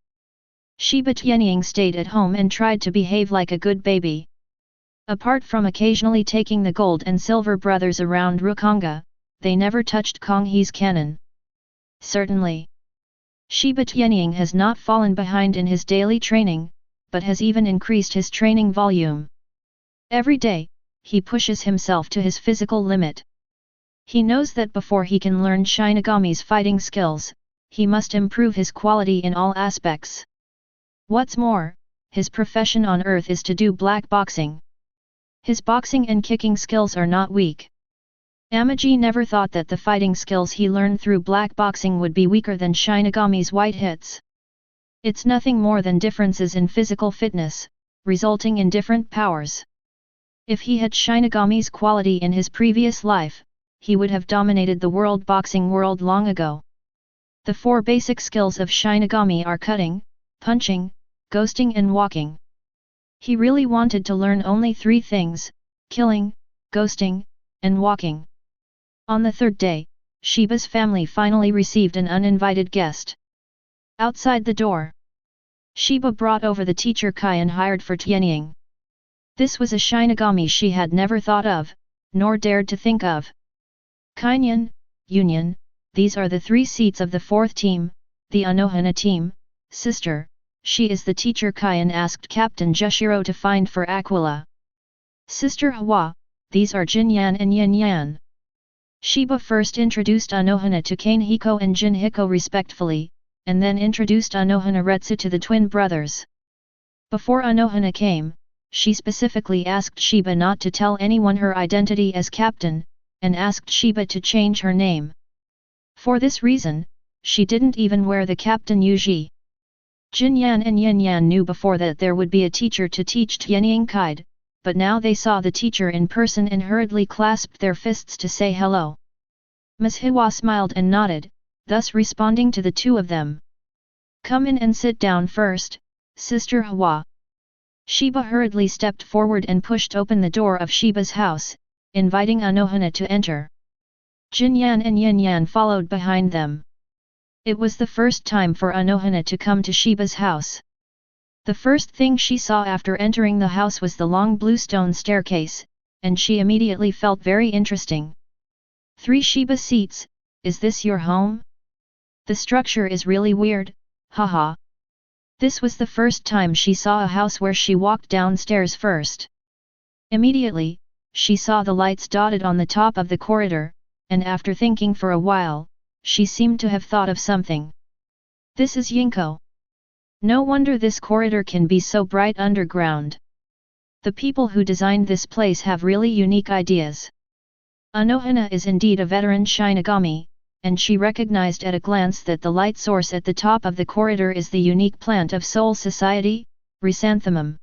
Shiba Tianying stayed at home and tried to behave like a good baby. Apart from occasionally taking the gold and silver brothers around Rukanga, they never touched Konghe's cannon. Certainly, Shiba Tianying has not fallen behind in his daily training, but has even increased his training volume. Every day, he pushes himself to his physical limit. He knows that before he can learn Shinigami's fighting skills, he must improve his quality in all aspects. What's more, his profession on Earth is to do black boxing. His boxing and kicking skills are not weak. Amaji never thought that the fighting skills he learned through black boxing would be weaker than Shinigami's white hits. It's nothing more than differences in physical fitness, resulting in different powers. If he had Shinigami's quality in his previous life, he would have dominated the world boxing world long ago. The 4 basic skills of Shinigami are cutting, punching, ghosting and walking. He really wanted to learn only 3 things: killing, ghosting, and walking. On the 3rd day, Shiba's family finally received an uninvited guest. Outside the door, Shiba brought over the teacher Kaien hired for Tianying. This was a Shinigami she had never thought of, nor dared to think of. Kaien, Union, these are the 3 seats of the 4th team, the Anohana team. Sister, she is the teacher Kaien asked Captain Jushiro to find for Aquila. Sister Hawa, these are Jinyan and Yin-Yan. Shiba first introduced Anohana to Kanehiko and Jinhiko respectfully, and then introduced Anohana Retsu to the twin brothers. Before Anohana came, she specifically asked Shiba not to tell anyone her identity as captain, and asked Shiba to change her name. For this reason, she didn't even wear the captain yuji. Jinyan and Yin-Yan knew before that there would be a teacher to teach Tianying Kaide, but now they saw the teacher in person and hurriedly clasped their fists to say hello. Ms. Hiwa smiled and nodded, thus responding to the 2 of them. "Come in and sit down first, Sister Hawa." Shiba hurriedly stepped forward and pushed open the door of Shiba's house, inviting Anohana to enter. Jinyan and Yin-Yan followed behind them. It was the first time for Anohana to come to Shiba's house. The first thing she saw after entering the house was the long blue stone staircase, and she immediately felt very interesting. 3 Shiba seats, is this your home? The structure is really weird, haha. This was the first time she saw a house where she walked downstairs first. Immediately, she saw the lights dotted on the top of the corridor, and after thinking for a while, she seemed to have thought of something. This is Yinko. No wonder this corridor can be so bright underground. The people who designed this place have really unique ideas. Anohana is indeed a veteran Shinigami, and she recognized at a glance that the light source at the top of the corridor is the unique plant of Soul Society, Chrysanthemum.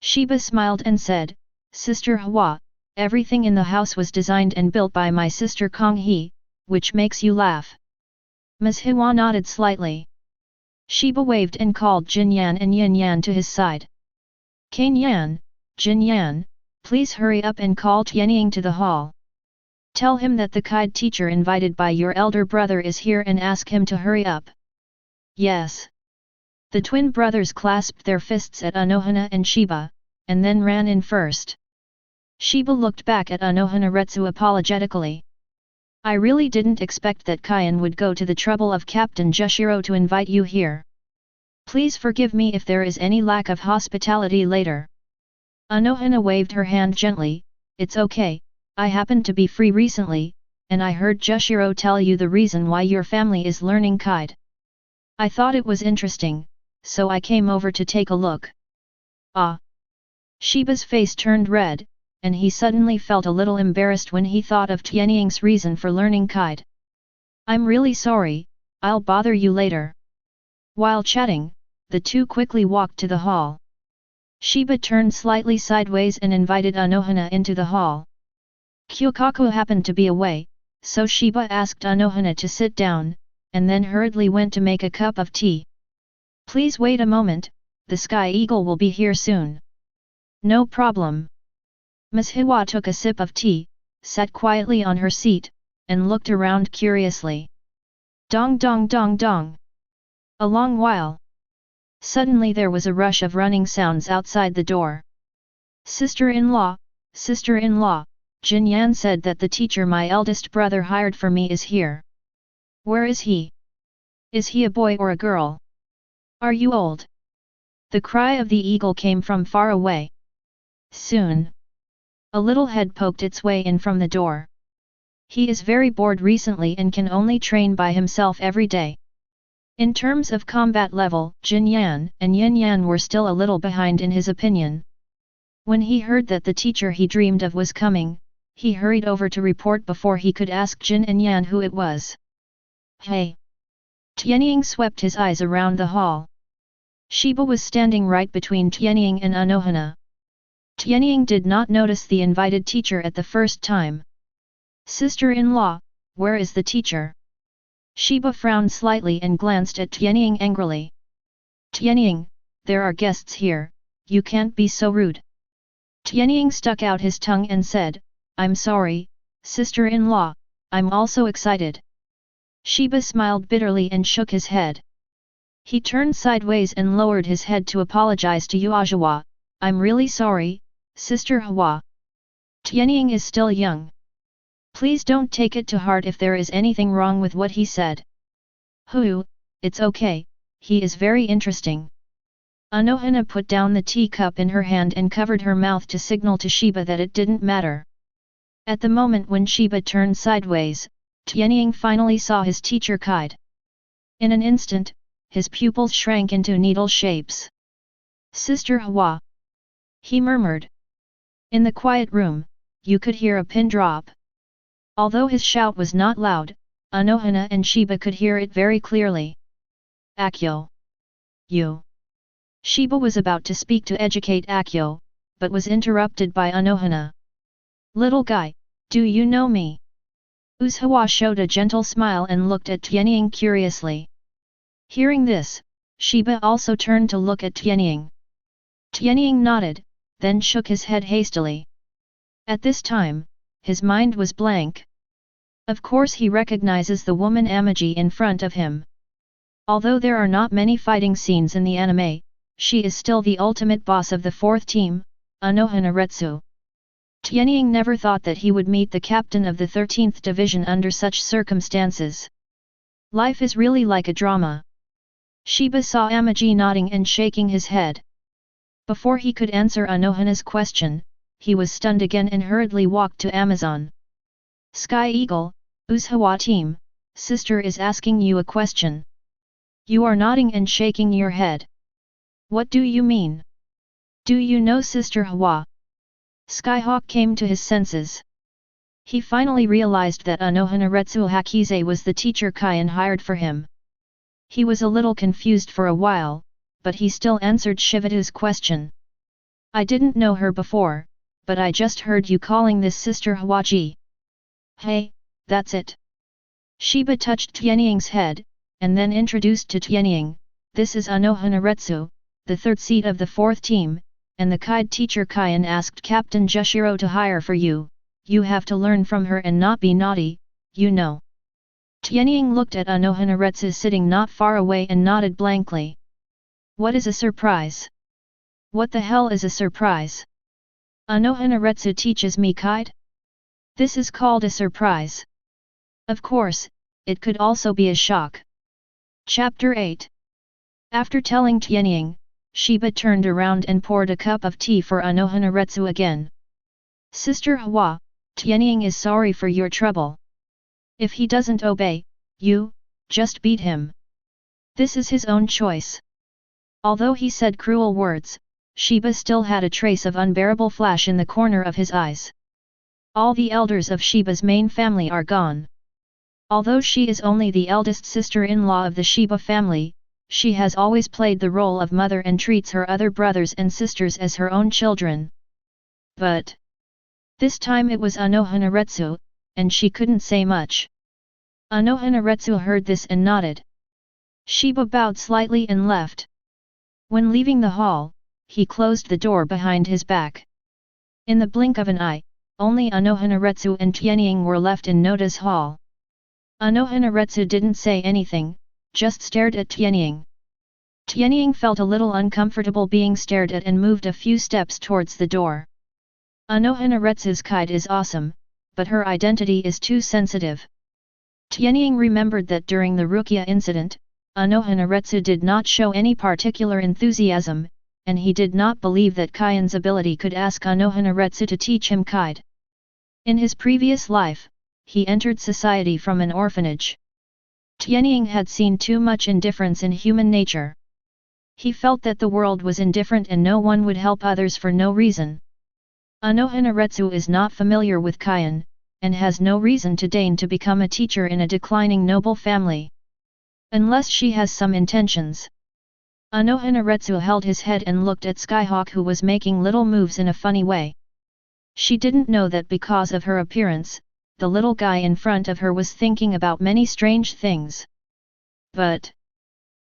Shiba smiled and said, "Sister Hawa, everything in the house was designed and built by my sister Konghe, which makes you laugh." Ms. Hiwa nodded slightly. Shiba waved and called Jin Yan and Yin Yan to his side. Kaien Yan, Jin Yan, please hurry up and call Tianying to the hall. Tell him that the Kaide teacher invited by your elder brother is here and ask him to hurry up. Yes. The twin brothers clasped their fists at Anohana and Shiba, and then ran in first. Shiba looked back at Anohana Retsu apologetically. I really didn't expect that Kaien would go to the trouble of Captain Jushiro to invite you here. Please forgive me if there is any lack of hospitality later. Anohana waved her hand gently. It's okay, I happened to be free recently, and I heard Jushiro tell you the reason why your family is learning Kaide. I thought it was interesting, so I came over to take a look. Ah! Shiba's face turned red, and he suddenly felt a little embarrassed when he thought of Tianying's reason for learning Kaide. I'm really sorry, I'll bother you later. While chatting, the two quickly walked to the hall. Shiba turned slightly sideways and invited Anohana into the hall. Kyokaku happened to be away, so Shiba asked Anohana to sit down, and then hurriedly went to make a cup of tea. Please wait a moment, the Sky Eagle will be here soon. No problem. Ms. Hiwa took a sip of tea, sat quietly on her seat, and looked around curiously. Dong dong dong dong. A long while. Suddenly there was a rush of running sounds outside the door. Sister-in-law, sister-in-law, Jin Yan said that the teacher my eldest brother hired for me is here. Where is he? Is he a boy or a girl? Are you old? The cry of the eagle came from far away. Soon. A little head poked its way in from the door. He is very bored recently and can only train by himself every day. In terms of combat level, Jin Yan and Yin Yan were still a little behind in his opinion. When he heard that the teacher he dreamed of was coming, he hurried over to report before he could ask Jin and Yan who it was. Hey! Tianying swept his eyes around the hall. Shiba was standing right between Tianying and Anohana. Tianying did not notice the invited teacher at the first time. Sister-in-law, where is the teacher? Shiba frowned slightly and glanced at Tianying angrily. Tianying, there are guests here, you can't be so rude. Tianying stuck out his tongue and said, I'm sorry, sister-in-law, I'm also excited. Shiba smiled bitterly and shook his head. He turned sideways and lowered his head to apologize to Yuajiwa. I'm really sorry, Sister Hawa. Tianying is still young. Please don't take it to heart if there is anything wrong with what he said. Hoo, it's okay, he is very interesting. Anohana put down the teacup in her hand and covered her mouth to signal to Shiba that it didn't matter. At the moment when Shiba turned sideways, Tianying finally saw his teacher Kaide. In an instant, his pupils shrank into needle shapes. Sister Hawa. He murmured. In the quiet room, you could hear a pin drop. Although his shout was not loud, Anohana and Shiba could hear it very clearly. Akyo. You. Shiba was about to speak to educate Akyo, but was interrupted by Anohana. Little guy, do you know me? Usse showed a gentle smile and looked at Tianying curiously. Hearing this, Shiba also turned to look at Tianying. Tianying nodded, then shook his head hastily. At this time, his mind was blank. Of course he recognizes the woman Amaji in front of him. Although there are not many fighting scenes in the anime, she is still the ultimate boss of the fourth team, Anohana Retsu. Tianying never thought that he would meet the captain of the 13th division under such circumstances. Life is really like a drama. Shiba saw Amaji nodding and shaking his head. Before he could answer Anohana's question, he was stunned again and hurriedly walked to Amazon. Sky Eagle, Usse team, sister is asking you a question. You are nodding and shaking your head. What do you mean? Do you know Sister Hawa? Skyhawk came to his senses. He finally realized that Anohana Retsu Hakize was the teacher Kaien hired for him. He was a little confused for a while, but he still answered Shivatu's question. I didn't know her before, but I just heard you calling this Sister Hawaji. Hey, that's it. Shiba touched Tianying's head, and then introduced to Tianying, this is Anohanaretsu, the third seat of the fourth team, and the guide teacher Kaien asked Captain Jushiro to hire for you. You have to learn from her and not be naughty, you know. Tianying looked at Anohanaretsu sitting not far away and nodded blankly. What is a surprise? What the hell is a surprise? Anohanaretsu teaches me kite? This is called a surprise. Of course, it could also be a shock. Chapter 8. After telling Tianying, Shiba turned around and poured a cup of tea for Anohanaretsu again. Sister Hwa, Tianying is sorry for your trouble. If he doesn't obey, you, just beat him. This is his own choice. Although he said cruel words, Shiba still had a trace of unbearable flash in the corner of his eyes. All the elders of Shiba's main family are gone. Although she is only the eldest sister-in-law of the Shiba family, she has always played the role of mother and treats her other brothers and sisters as her own children. But this time it was Anohanaretsu, and she couldn't say much. Anohanaretsu heard this and nodded. Shiba bowed slightly and left. When leaving the hall, he closed the door behind his back. In the blink of an eye, only Anohanaretsu and Tianying were left in Noda's hall. Anohanaretsu didn't say anything, just stared at Tianying. Tianying felt a little uncomfortable being stared at and moved a few steps towards the door. Anohanaretsu's kite is awesome, but her identity is too sensitive. Tianying remembered that during the Rukia incident, Anohanaretsu did not show any particular enthusiasm, and he did not believe that Kaien's ability could ask Anohanaretsu to teach him kite. In his previous life, he entered society from an orphanage. Tianying had seen too much indifference in human nature. He felt that the world was indifferent and no one would help others for no reason. Anohanaretsu is not familiar with Kaien, and has no reason to deign to become a teacher in a declining noble family. Unless she has some intentions. Anohanaretsu held his head and looked at Skyhawk, who was making little moves in a funny way. She didn't know that because of her appearance, the little guy in front of her was thinking about many strange things. But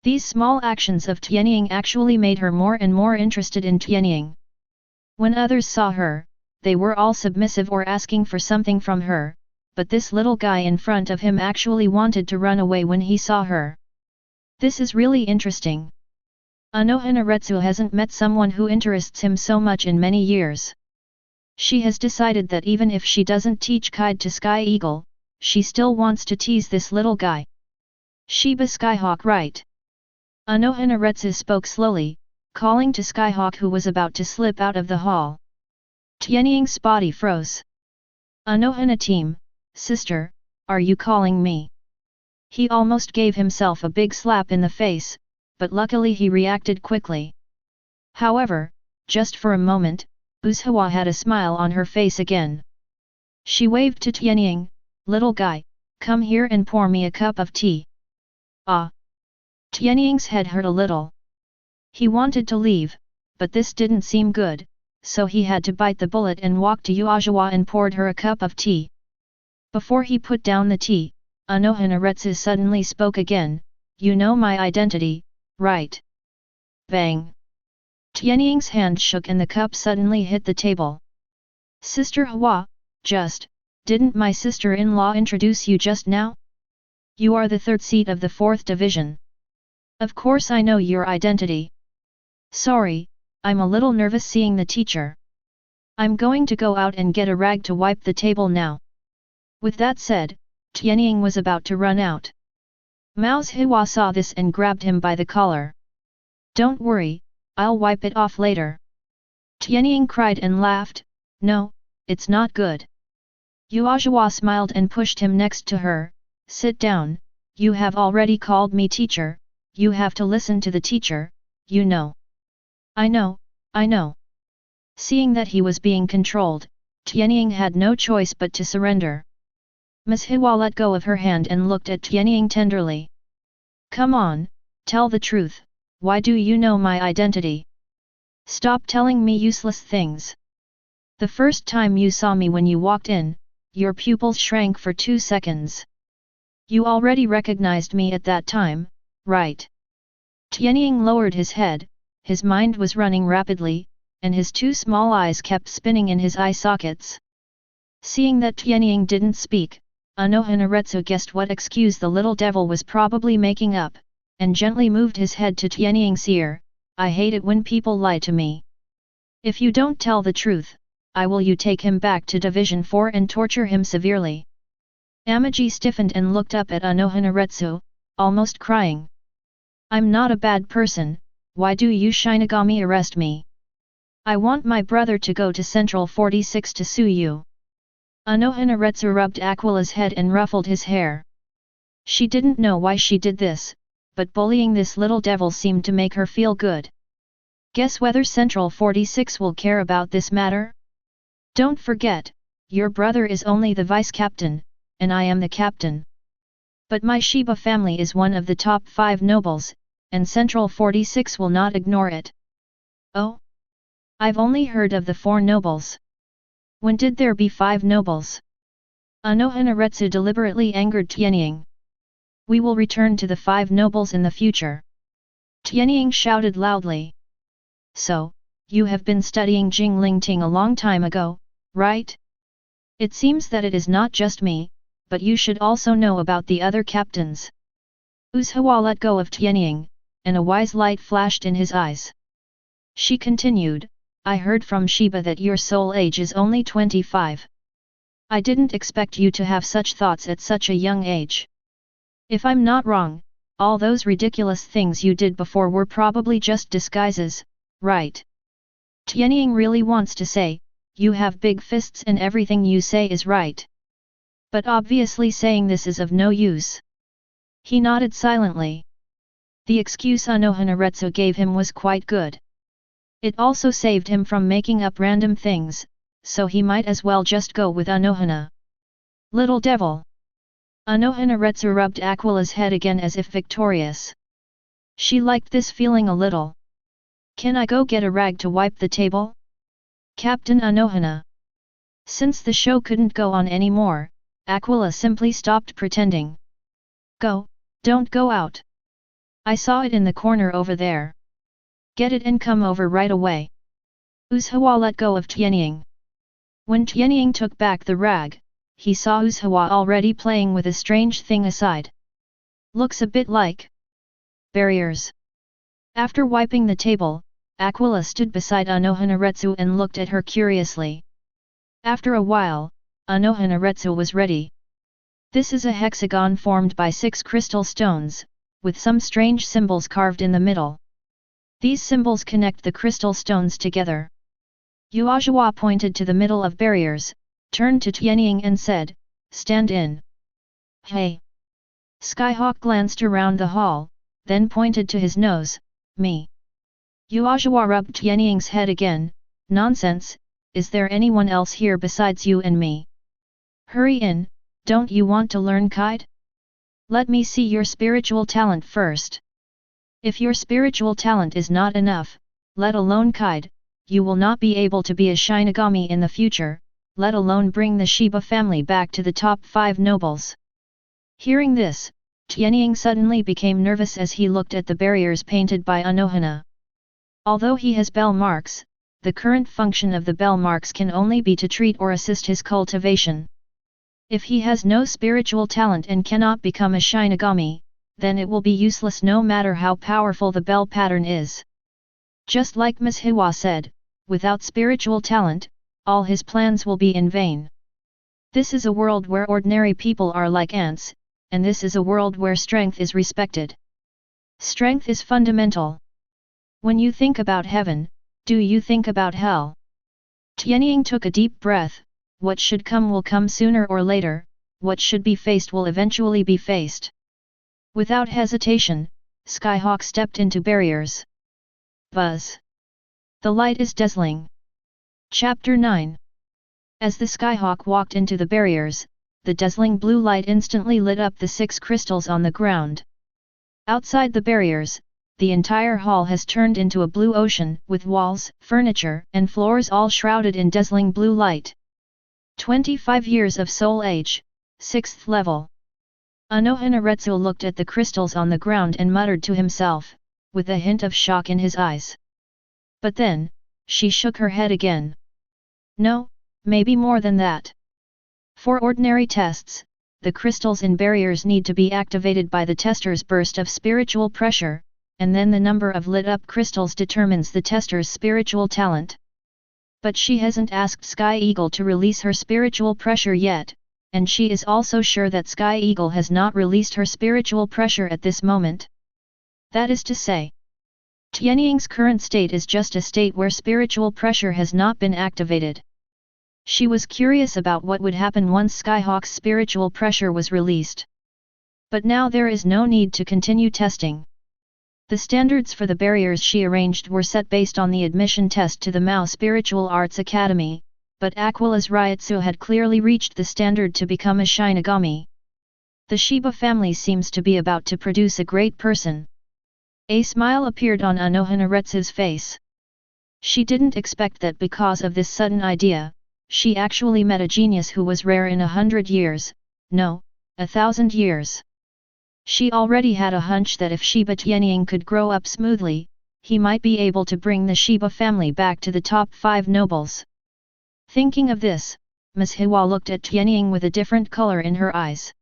these small actions of Tianying actually made her more and more interested in Tianying. When others saw her, they were all submissive or asking for something from her, but this little guy in front of him actually wanted to run away when he saw her. This is really interesting. Anohanaretsu hasn't met someone who interests him so much in many years. She has decided that even if she doesn't teach kite to Sky Eagle, she still wants to tease this little guy. Shiba Skyhawk, right? Anohanaretsu spoke slowly, calling to Skyhawk, who was about to slip out of the hall. Tianying's body froze. Anohana team, sister, are you calling me? He almost gave himself a big slap in the face, but luckily he reacted quickly. However, just for a moment, Uzhawa had a smile on her face again. She waved to Tianying, little guy, come here and pour me a cup of tea. Ah! Tianying's head hurt a little. He wanted to leave, but this didn't seem good, so he had to bite the bullet and walk to Uzhawa and poured her a cup of tea. Before he put down the tea, Anohanaretsu suddenly spoke again, you know my identity, right? Bang! Tianying's hand shook and the cup suddenly hit the table. Sister Hwa, didn't my sister-in-law introduce you just now? You are the third seat of the fourth division. Of course I know your identity. Sorry, I'm a little nervous seeing the teacher. I'm going to go out and get a rag to wipe the table now. With that said, Tianying was about to run out. Mao's Hwa saw this and grabbed him by the collar. Don't worry, I'll wipe it off later. Tianying cried and laughed, no, it's not good. Uzhawa smiled and pushed him next to her, sit down, you have already called me teacher, you have to listen to the teacher, you know. I know, I know. Seeing that he was being controlled, Tianying had no choice but to surrender. Ms. Hwa let go of her hand and looked at Tianying tenderly. Come on, tell the truth, why do you know my identity? Stop telling me useless things. The first time you saw me when you walked in, your pupils shrank for 2 seconds. You already recognized me at that time, right? Tianying lowered his head, his mind was running rapidly, and his two small eyes kept spinning in his eye sockets. Seeing that Tianying didn't speak, Anohanaretsu guessed what excuse the little devil was probably making up, and gently moved his head to Tianying's ear. I hate it when people lie to me. If you don't tell the truth, I will you take him back to Division 4 and torture him severely. Amaji stiffened and looked up at Anohanaretsu, almost crying. I'm not a bad person, why do you Shinigami arrest me? I want my brother to go to Central 46 to sue you. Anohanaretsu rubbed Aquila's head and ruffled his hair. She didn't know why she did this, but bullying this little devil seemed to make her feel good. Guess whether Central 46 will care about this matter? Don't forget, your brother is only the vice-captain, and I am the captain. But my Shiba family is one of the top 5 nobles, and Central 46 will not ignore it. Oh? I've only heard of the 4 nobles. When did there be 5 nobles? Anohanaretsu deliberately angered Tianying. We will return to the 5 nobles in the future. Tianying shouted loudly. So, you have been studying Jinglingting a long time ago, right? It seems that it is not just me, but you should also know about the other captains. Usse let go of Tianying, and a wise light flashed in his eyes. She continued, I heard from Shiba that your soul age is only 25. I didn't expect you to have such thoughts at such a young age. If I'm not wrong, all those ridiculous things you did before were probably just disguises, right? Tianying really wants to say, you have big fists and everything you say is right. But obviously saying this is of no use. He nodded silently. The excuse Anohanaretsu gave him was quite good. It also saved him from making up random things, so he might as well just go with Anohana. Little devil! Anohanaretsu rubbed Aquila's head again as if victorious. She liked this feeling a little. Can I go get a rag to wipe the table? Captain Anohana. Since the show couldn't go on anymore, Aquila simply stopped pretending. Go, don't go out. I saw it in the corner over there. Get it and come over right away. Usse let go of Tianying. When Tianying took back the rag, he saw Usse already playing with a strange thing aside. Looks a bit like barriers. After wiping the table, Aquila stood beside Anohanaretsu and looked at her curiously. After a while, Anohanaretsu was ready. This is a hexagon formed by 6 crystal stones, with some strange symbols carved in the middle. These symbols connect the crystal stones together. Uajua pointed to the middle of barriers, turned to Tianying and said, stand in. Hey! Skyhawk glanced around the hall, then pointed to his nose, me. Uajua rubbed Tianying's head again, nonsense, is there anyone else here besides you and me? Hurry in, don't you want to learn kite? Let me see your spiritual talent first. If your spiritual talent is not enough, let alone kite, you will not be able to be a Shinigami in the future, let alone bring the Shiba family back to the top 5 nobles. Hearing this, Tianying suddenly became nervous as he looked at the barriers painted by Anohana. Although he has bell marks, the current function of the bell marks can only be to treat or assist his cultivation. If he has no spiritual talent and cannot become a Shinigami, then it will be useless no matter how powerful the bell pattern is. Just like Ms. Hiwa said, without spiritual talent, all his plans will be in vain. This is a world where ordinary people are like ants, and this is a world where strength is respected. Strength is fundamental. When you think about heaven, do you think about hell? Tianying took a deep breath, what should come will come sooner or later, what should be faced will eventually be faced. Without hesitation, Skyhawk stepped into barriers. Buzz! The light is dazzling. Chapter 9. As the Skyhawk walked into the barriers, the dazzling blue light instantly lit up the 6 crystals on the ground. Outside the barriers, the entire hall has turned into a blue ocean with walls, furniture, and floors all shrouded in dazzling blue light. 25 years of soul age, 6th level. Anohanaretsu looked at the crystals on the ground and muttered to himself, with a hint of shock in his eyes. But then, she shook her head again. No, maybe more than that. For ordinary tests, the crystals in barriers need to be activated by the tester's burst of spiritual pressure, and then the number of lit-up crystals determines the tester's spiritual talent. But she hasn't asked Sky Eagle to release her spiritual pressure yet, and she is also sure that Sky Eagle has not released her spiritual pressure at this moment. That is to say, Tianying's current state is just a state where spiritual pressure has not been activated. She was curious about what would happen once Skyhawk's spiritual pressure was released. But now there is no need to continue testing. The standards for the barriers she arranged were set based on the admission test to the Mao Spiritual Arts Academy, but Aquila's Ryutsu had clearly reached the standard to become a Shinigami. The Shiba family seems to be about to produce a great person. A smile appeared on Anohanaretsu's face. She didn't expect that because of this sudden idea, she actually met a genius who was rare in 100 years, no, 1,000 years. She already had a hunch that if Shiba Tianying could grow up smoothly, he might be able to bring the Shiba family back to the top 5 nobles. Thinking of this, Ms. Hiwa looked at Tianying with a different color in her eyes.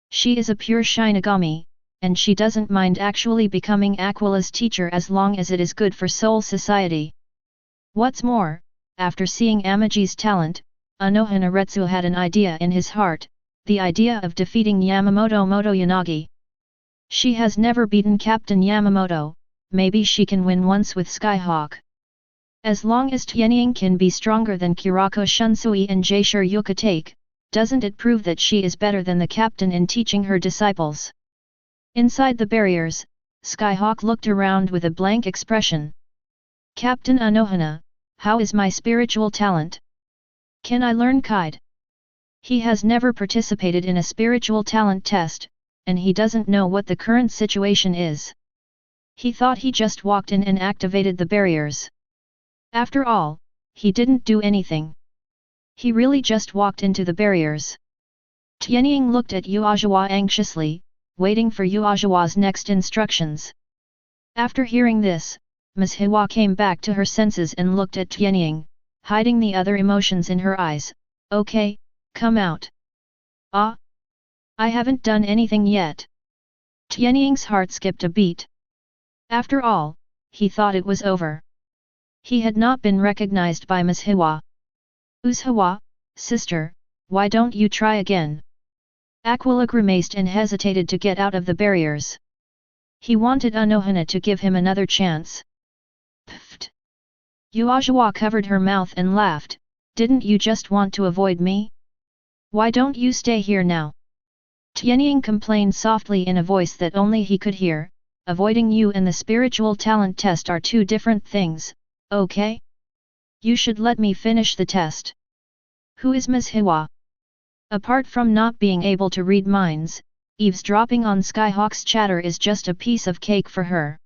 She is a pure Shinigami, and she doesn't mind actually becoming Aquila's teacher as long as it is good for Soul Society. What's more, after seeing Amaji's talent, Anohanaretsu had an idea in his heart, the idea of defeating Yamamoto Motoyanagi. She has never beaten Captain Yamamoto, maybe she can win once with Skyhawk. As long as Tianying can be stronger than Kurako Shunsui and Jaishur Yukatake, doesn't it prove that she is better than the captain in teaching her disciples? Inside the barriers, Skyhawk looked around with a blank expression. Captain Anohana, how is my spiritual talent? Can I learn Kaid? He has never participated in a spiritual talent test, and he doesn't know what the current situation is. He thought he just walked in and activated the barriers. After all, he didn't do anything. He really just walked into the barriers. Tianying looked at Uajawa anxiously, waiting for Uajawa's next instructions. After hearing this, Ms. Hiwa came back to her senses and looked at Tianying, hiding the other emotions in her eyes. Okay, come out. Ah! I haven't done anything yet. Tianying's heart skipped a beat. After all, he thought it was over. He had not been recognized by Ms. Hiwa. Hiwa, sister, why don't you try again? Aquila grimaced and hesitated to get out of the barriers. He wanted Anohana to give him another chance. Pfft! Uajawa covered her mouth and laughed. Didn't you just want to avoid me? Why don't you stay here now? Tianying complained softly in a voice that only he could hear. Avoiding you and the spiritual talent test are two different things, okay? You should let me finish the test. Who is Ms. Hiwa? Apart from not being able to read minds, eavesdropping on Skyhawk's chatter is just a piece of cake for her.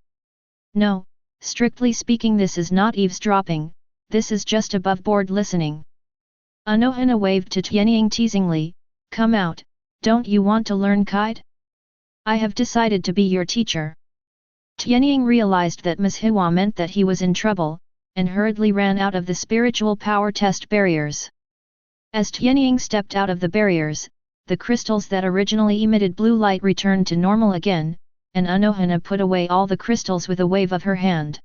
No, strictly speaking this is not eavesdropping, this is just above-board listening. Anohana waved to Tianying teasingly, come out, don't you want to learn Kaid? I have decided to be your teacher. Tianying realized that Ms. Hiwa meant that he was in trouble, and hurriedly ran out of the spiritual power test barriers. As Tianying stepped out of the barriers, the crystals that originally emitted blue light returned to normal again, and Anohana put away all the crystals with a wave of her hand.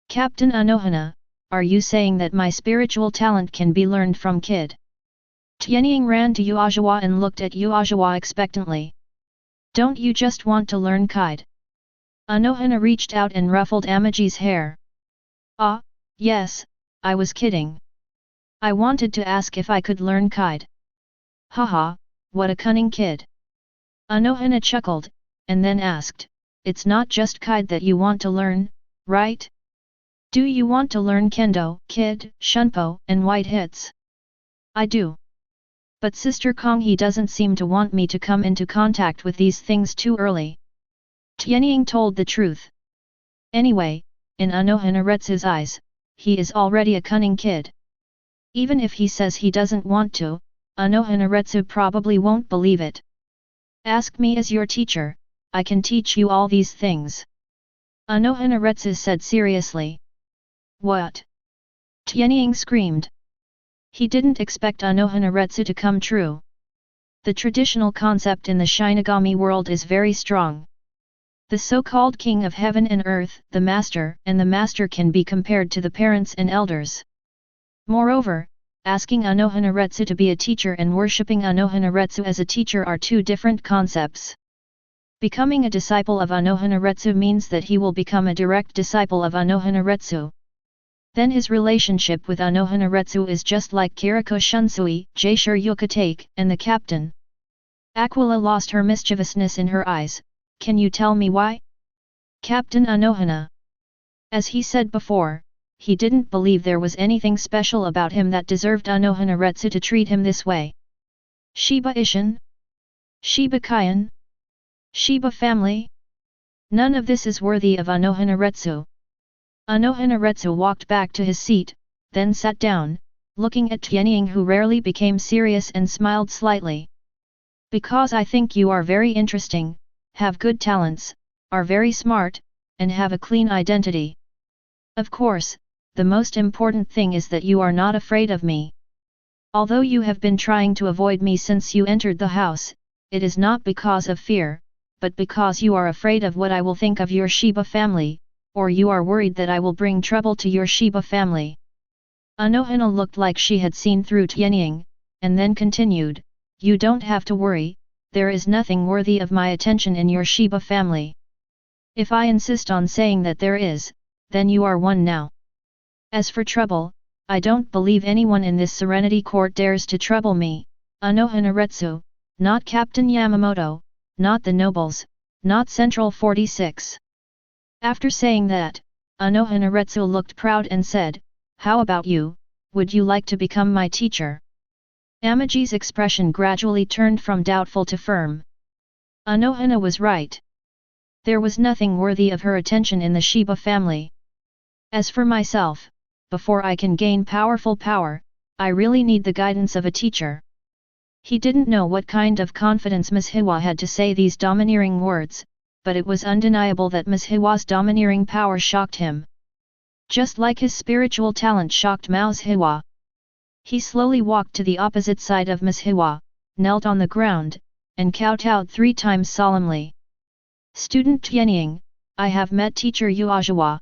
Captain Anohana, are you saying that my spiritual talent can be learned from Kid? Tianying ran to Uajawa and looked at Uajawa expectantly. Don't you just want to learn Kaid? Anohana reached out and ruffled Amaji's hair. Ah, yes, I was kidding. I wanted to ask if I could learn Kaid. Haha, what a cunning kid. Anohana chuckled, and then asked, it's not just Kaid that you want to learn, right? Do you want to learn Kendo, Kid, Shunpo, and White Hits? I do. But Sister Konghe doesn't seem to want me to come into contact with these things too early. Tianying told the truth. Anyway, in Anohanaretsu's eyes, he is already a cunning kid. Even if he says he doesn't want to, Anohanaretsu probably won't believe it. Ask me as your teacher, I can teach you all these things. Anohanaretsu said seriously. What? Tianying screamed. He didn't expect Anohanaretsu to come true. The traditional concept in the Shinigami world is very strong. The so-called king of heaven and earth, the master, and the master can be compared to the parents and elders. Moreover, asking Anohanaretsu to be a teacher and worshipping Anohanaretsu as a teacher are two different concepts. Becoming a disciple of Anohanaretsu means that he will become a direct disciple of Anohanaretsu. Then his relationship with Anohanaretsu is just like Kiriko Shunsui, Jaishur Yukatake, and the captain. Aquila lost her mischievousness in her eyes. Can you tell me why? Captain Anohana. As he said before, he didn't believe there was anything special about him that deserved Anohanaretsu to treat him this way. Shiba Ishin? Shiba Kaien? Shiba family? None of this is worthy of Anohanaretsu. Anohanaretsu walked back to his seat, then sat down, looking at Tianying, who rarely became serious, and smiled slightly. Because I think you are very interesting, have good talents, are very smart, and have a clean identity. Of course, the most important thing is that you are not afraid of me. Although you have been trying to avoid me since you entered the house, it is not because of fear, but because you are afraid of what I will think of your Shiba family, or you are worried that I will bring trouble to your Shiba family. Anohana looked like she had seen through Tianying, and then continued, you don't have to worry, there is nothing worthy of my attention in your Shiba family. If I insist on saying that there is, then you are one now. As for trouble, I don't believe anyone in this Serenity Court dares to trouble me, Anohanaretsu, not Captain Yamamoto, not the nobles, not Central 46. After saying that, Anohanaretsu looked proud and said, how about you, would you like to become my teacher? Amaji's expression gradually turned from doubtful to firm. Anohana was right. There was nothing worthy of her attention in the Shiba family. As for myself, before I can gain powerful power, I really need the guidance of a teacher. He didn't know what kind of confidence Ms. Hiwa had to say these domineering words, but it was undeniable that Ms. Hiwa's domineering power shocked him. Just like his spiritual talent shocked Ms. Hiwa. He slowly walked to the opposite side of Ms. Hiwa, knelt on the ground, and kowtowed 3 times solemnly. Student Tianying, I have met teacher Uajiwa.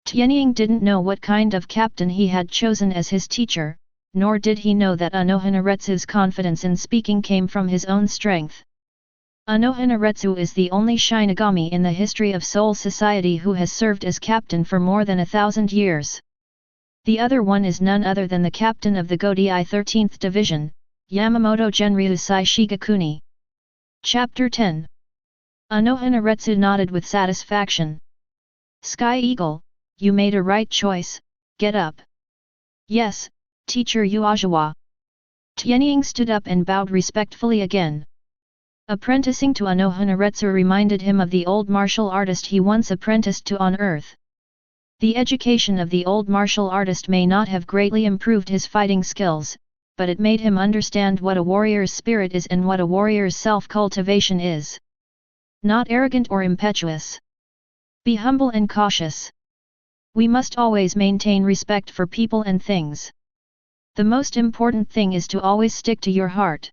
Tianying didn't know what kind of captain he had chosen as his teacher, nor did he know that Anohanaretsu's confidence in speaking came from his own strength. Anohanaretsu is the only Shinigami in the history of Soul Society who has served as captain for more than 1,000 years. The other one is none other than the captain of the Godei 13th Division, Yamamoto Genryusai Shigakuni. Chapter 10. Anohanaretsu nodded with satisfaction. Sky Eagle, you made a right choice, get up. Yes, teacher Uajiwa. Tianying stood up and bowed respectfully again. Apprenticing to Anohanaretsu reminded him of the old martial artist he once apprenticed to on Earth. The education of the old martial artist may not have greatly improved his fighting skills, but it made him understand what a warrior's spirit is and what a warrior's self-cultivation is. Not arrogant or impetuous. Be humble and cautious. We must always maintain respect for people and things. The most important thing is to always stick to your heart.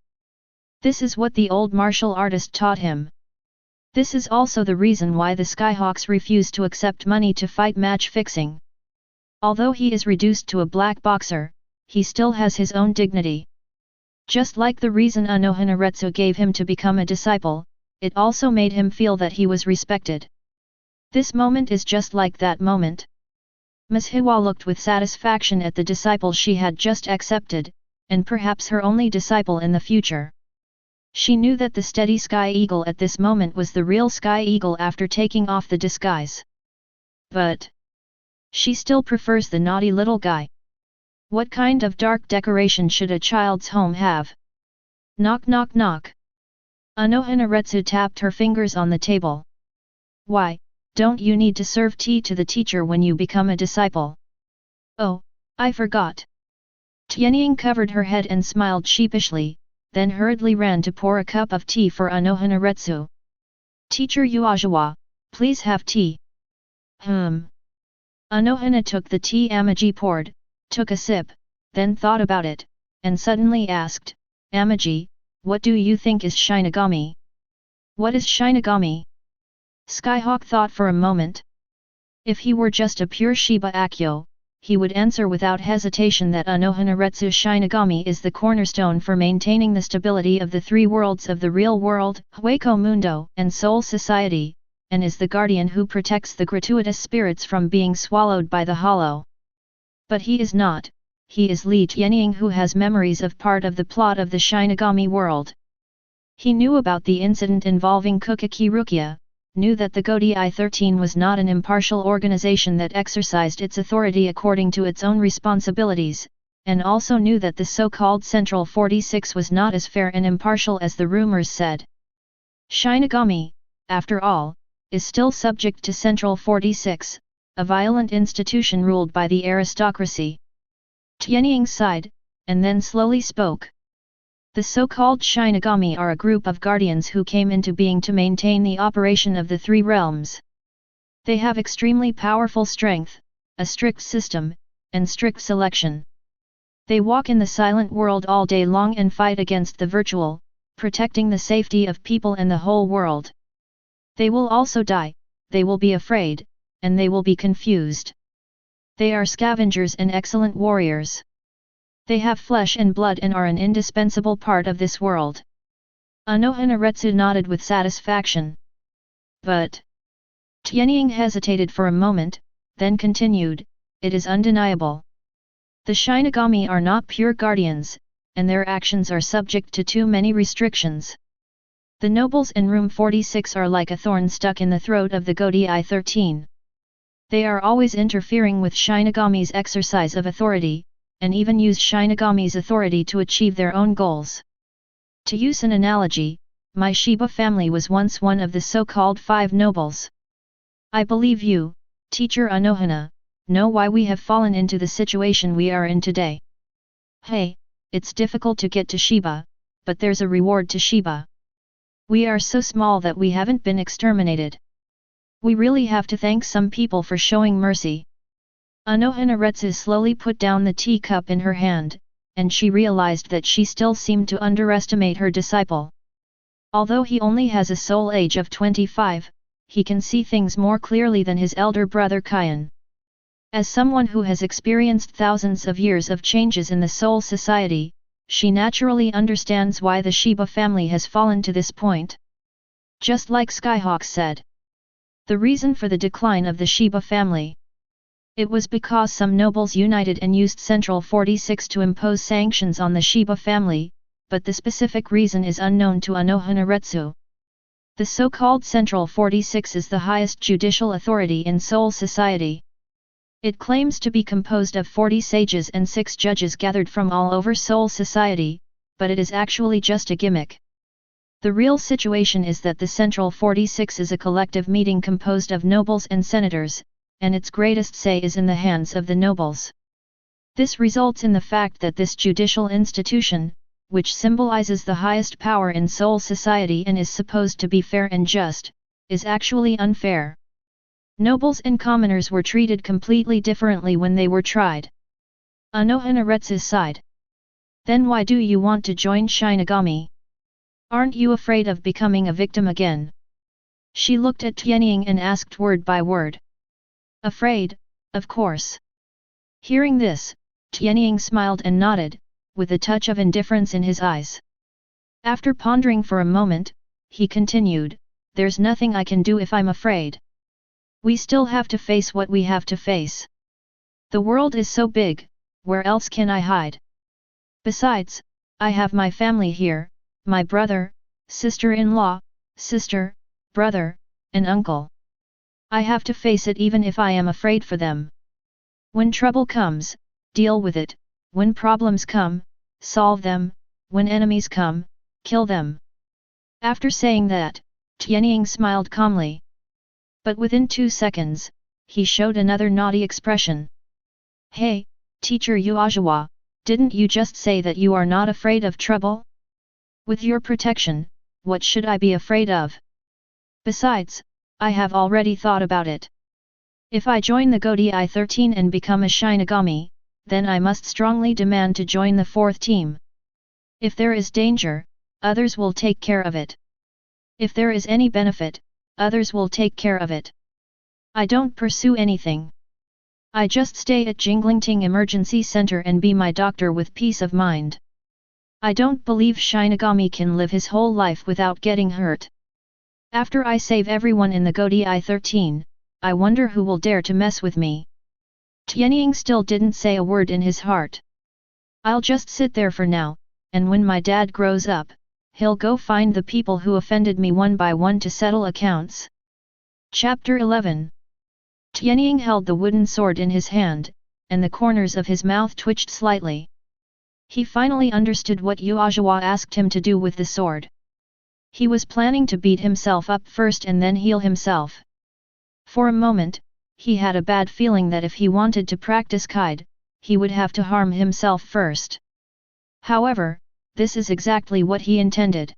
This is what the old martial artist taught him. This is also the reason why the Skyhawks refuse to accept money to fight match fixing. Although he is reduced to a black boxer, he still has his own dignity. Just like the reason Anohanaretsu gave him to become a disciple, it also made him feel that he was respected. This moment is just like that moment. Ms. Hiwa looked with satisfaction at the disciple she had just accepted, and perhaps her only disciple in the future. She knew that the steady Sky Eagle at this moment was the real Sky Eagle after taking off the disguise. But she still prefers the naughty little guy. What kind of dark decoration should a child's home have? Knock knock knock. Anohanaretsu tapped her fingers on the table. Why, don't you need to serve tea to the teacher when you become a disciple? Oh, I forgot. Tianying covered her head and smiled sheepishly, then hurriedly ran to pour a cup of tea for Anohanaretsu. Teacher Uajiwa, please have tea. Anohana took the tea Amaji poured, took a sip, then thought about it, and suddenly asked, Amaji, what do you think is Shinigami? What is Shinigami? Skyhawk thought for a moment. If he were just a pure Shiba Akyo, he would answer without hesitation that Anohanaretsu Shinigami is the cornerstone for maintaining the stability of the three worlds of the real world, Hueco Mundo, and Soul Society, and is the guardian who protects the gratuitous spirits from being swallowed by the hollow. But he is not, he is Li Tianying, who has memories of part of the plot of the Shinigami world. He knew about the incident involving Kukaki Rukia, knew that the Godi I-13 was not an impartial organization that exercised its authority according to its own responsibilities, and also knew that the so-called Central 46 was not as fair and impartial as the rumors said. Shinigami, after all, is still subject to Central 46, a violent institution ruled by the aristocracy. Tianying sighed, and then slowly spoke. The so-called Shinigami are a group of guardians who came into being to maintain the operation of the three realms. They have extremely powerful strength, a strict system, and strict selection. They walk in the silent world all day long and fight against the virtual, protecting the safety of people and the whole world. They will also die, they will be afraid, and they will be confused. They are scavengers and excellent warriors. They have flesh and blood and are an indispensable part of this world. Anohanaretsu nodded with satisfaction. But Tianying hesitated for a moment, then continued, it is undeniable. The Shinigami are not pure guardians, and their actions are subject to too many restrictions. The nobles in room 46 are like a thorn stuck in the throat of the Godi I-13. They are always interfering with Shinigami's exercise of authority, and even use Shinigami's authority to achieve their own goals. To use an analogy, my Shiba family was once one of the so-called 5 nobles. I believe you, teacher Anohana, know why we have fallen into the situation we are in today. Hey, it's difficult to get to Shiba, but there's a reward to Shiba. We are so small that we haven't been exterminated. We really have to thank some people for showing mercy. Anohanaretsu slowly put down the teacup in her hand, and she realized that she still seemed to underestimate her disciple. Although he only has a soul age of 25, he can see things more clearly than his elder brother Kaien. As someone who has experienced thousands of years of changes in the Soul Society, she naturally understands why the Shiba family has fallen to this point. Just like Skyhawk said. The reason for the decline of the Shiba family. It was because some nobles united and used Central 46 to impose sanctions on the Shiba family, but the specific reason is unknown to Anohanaretsu. The so-called Central 46 is the highest judicial authority in Soul Society. It claims to be composed of 40 sages and 6 judges gathered from all over Soul Society, but it is actually just a gimmick. The real situation is that the Central 46 is a collective meeting composed of nobles and senators, and its greatest say is in the hands of the nobles. This results in the fact that this judicial institution, which symbolizes the highest power in Soul Society and is supposed to be fair and just, is actually unfair. Nobles and commoners were treated completely differently when they were tried. Anohanaretsu sighed. Then why do you want to join Shinigami? Aren't you afraid of becoming a victim again? She looked at Tianying and asked word by word. Afraid, of course. Hearing this, Tianying smiled and nodded, with a touch of indifference in his eyes. After pondering for a moment, he continued, there's nothing I can do if I'm afraid. We still have to face what we have to face. The world is so big, where else can I hide? Besides, I have my family here, my brother, sister-in-law, sister, brother, and uncle. I have to face it even if I am afraid for them. When trouble comes, deal with it, when problems come, solve them, when enemies come, kill them. After saying that, Tianying smiled calmly. But within 2 seconds, he showed another naughty expression. Hey, teacher Uajawa, didn't you just say that you are not afraid of trouble? With your protection, what should I be afraid of? Besides, I have already thought about it. If I join the Godai 13 and become a Shinigami, then I must strongly demand to join the 4th team. If there is danger, others will take care of it. If there is any benefit, others will take care of it. I don't pursue anything. I just stay at Jinglingting Emergency Center and be my doctor with peace of mind. I don't believe Shinigami can live his whole life without getting hurt. After I save everyone in the Godai 13, I wonder who will dare to mess with me. Tianying still didn't say a word in his heart. I'll just sit there for now, and when my dad grows up, he'll go find the people who offended me one by one to settle accounts. Chapter 11. Tianying held the wooden sword in his hand, and the corners of his mouth twitched slightly. He finally understood what Uajawa asked him to do with the sword. He was planning to beat himself up first and then heal himself. For a moment, he had a bad feeling that if he wanted to practice Kaide, he would have to harm himself first. However, this is exactly what he intended.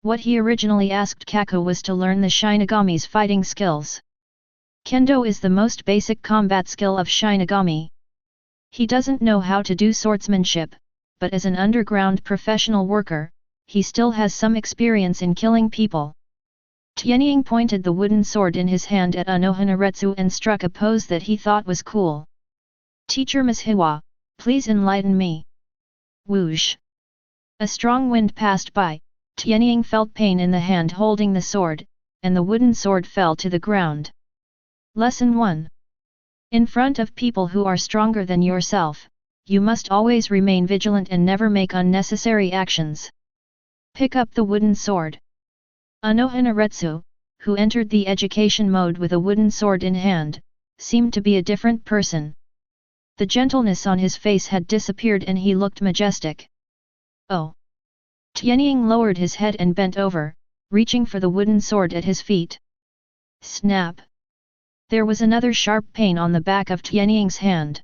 What he originally asked Kaku was to learn the Shinigami's fighting skills. Kendo is the most basic combat skill of Shinigami. He doesn't know how to do swordsmanship, but as an underground professional worker, he still has some experience in killing people. Tianying pointed the wooden sword in his hand at Anohanaretsu and struck a pose that he thought was cool. Teacher Ms. Hiwa, please enlighten me. Whoosh! A strong wind passed by, Tianying felt pain in the hand holding the sword, and the wooden sword fell to the ground. Lesson 1. In front of people who are stronger than yourself, you must always remain vigilant and never make unnecessary actions. Pick up the wooden sword. Anohanaretsu, who entered the education mode with a wooden sword in hand, seemed to be a different person. The gentleness on his face had disappeared and he looked majestic. Oh! Tianying lowered his head and bent over, reaching for the wooden sword at his feet. Snap! There was another sharp pain on the back of Tianying's hand.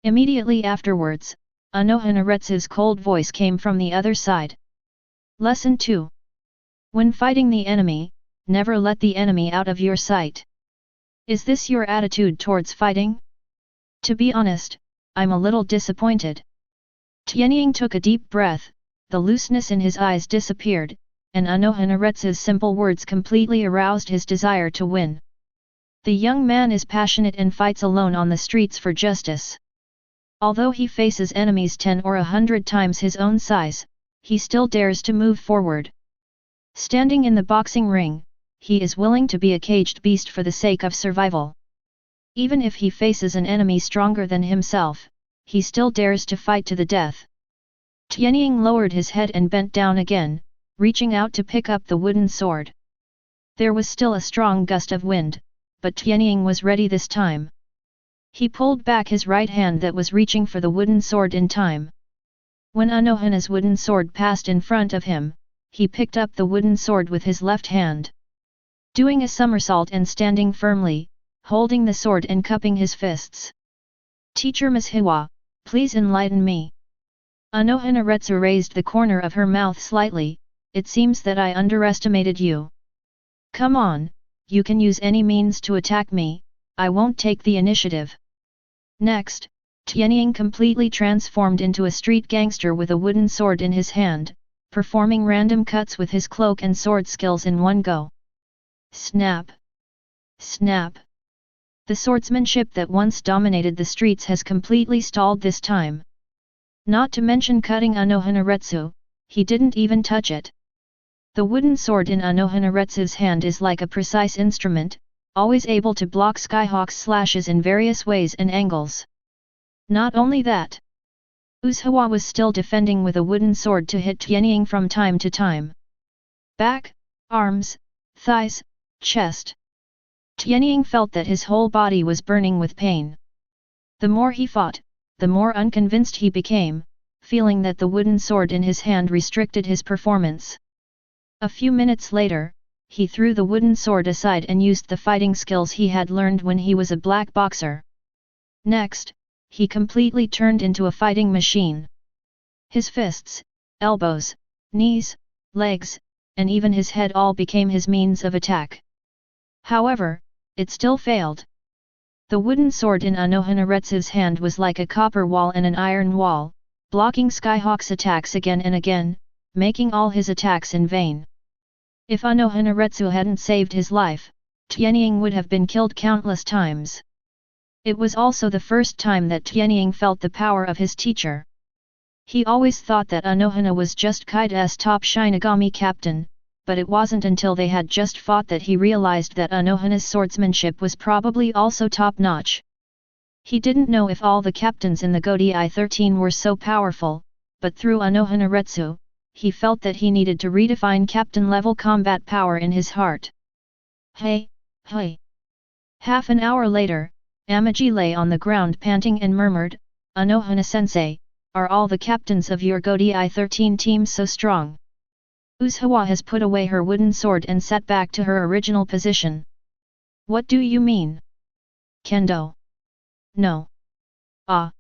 Immediately afterwards, Anohanaretsu's cold voice came from the other side. Lesson 2. When fighting the enemy, never let the enemy out of your sight. Is this your attitude towards fighting? To be honest, I'm a little disappointed. Tianying took a deep breath, the looseness in his eyes disappeared, and Anohanaretsu's simple words completely aroused his desire to win. The young man is passionate and fights alone on the streets for justice. Although he faces enemies 10 or 100 times his own size, he still dares to move forward. Standing in the boxing ring, he is willing to be a caged beast for the sake of survival. Even if he faces an enemy stronger than himself, he still dares to fight to the death. Tianying lowered his head and bent down again, reaching out to pick up the wooden sword. There was still a strong gust of wind, but Tianying was ready this time. He pulled back his right hand that was reaching for the wooden sword in time. When Anohana's wooden sword passed in front of him, he picked up the wooden sword with his left hand. Doing a somersault and standing firmly, holding the sword and cupping his fists. Teacher Ms. Hiwa, please enlighten me. Anohanaretsu raised the corner of her mouth slightly. It seems that I underestimated you. Come on, you can use any means to attack me, I won't take the initiative. Next, Tianying completely transformed into a street gangster with a wooden sword in his hand, performing random cuts with his cloak and sword skills in one go. Snap! Snap! The swordsmanship that once dominated the streets has completely stalled this time. Not to mention cutting Anohanaretsu, he didn't even touch it. The wooden sword in Anohanaretsu's hand is like a precise instrument, always able to block Skyhawk's slashes in various ways and angles. Not only that, Uzawa was still defending with a wooden sword to hit Tianying from time to time. Back, arms, thighs, chest. Tianying felt that his whole body was burning with pain. The more he fought, the more unconvinced he became, feeling that the wooden sword in his hand restricted his performance. A few minutes later, he threw the wooden sword aside and used the fighting skills he had learned when he was a black boxer. Next, he completely turned into a fighting machine. His fists, elbows, knees, legs, and even his head all became his means of attack. However, it still failed. The wooden sword in Anohanaretsu's hand was like a copper wall and an iron wall, blocking Skyhawk's attacks again and again, making all his attacks in vain. If Anohanaretsu hadn't saved his life, Tianying would have been killed countless times. It was also the first time that Tianying felt the power of his teacher. He always thought that Anohana was just Kaide's top Shinigami captain, but it wasn't until they had just fought that he realized that Anohana's swordsmanship was probably also top-notch. He didn't know if all the captains in the Godai 13 were so powerful, but through Anohanaretsu, he felt that he needed to redefine captain-level combat power in his heart. Hey, hey. Half an hour later, Amaji lay on the ground panting and murmured, Anohana-sensei, are all the captains of your Godai 13 team so strong? Usuhawa has put away her wooden sword and sat back to her original position. What do you mean? Kendo. No. Ah.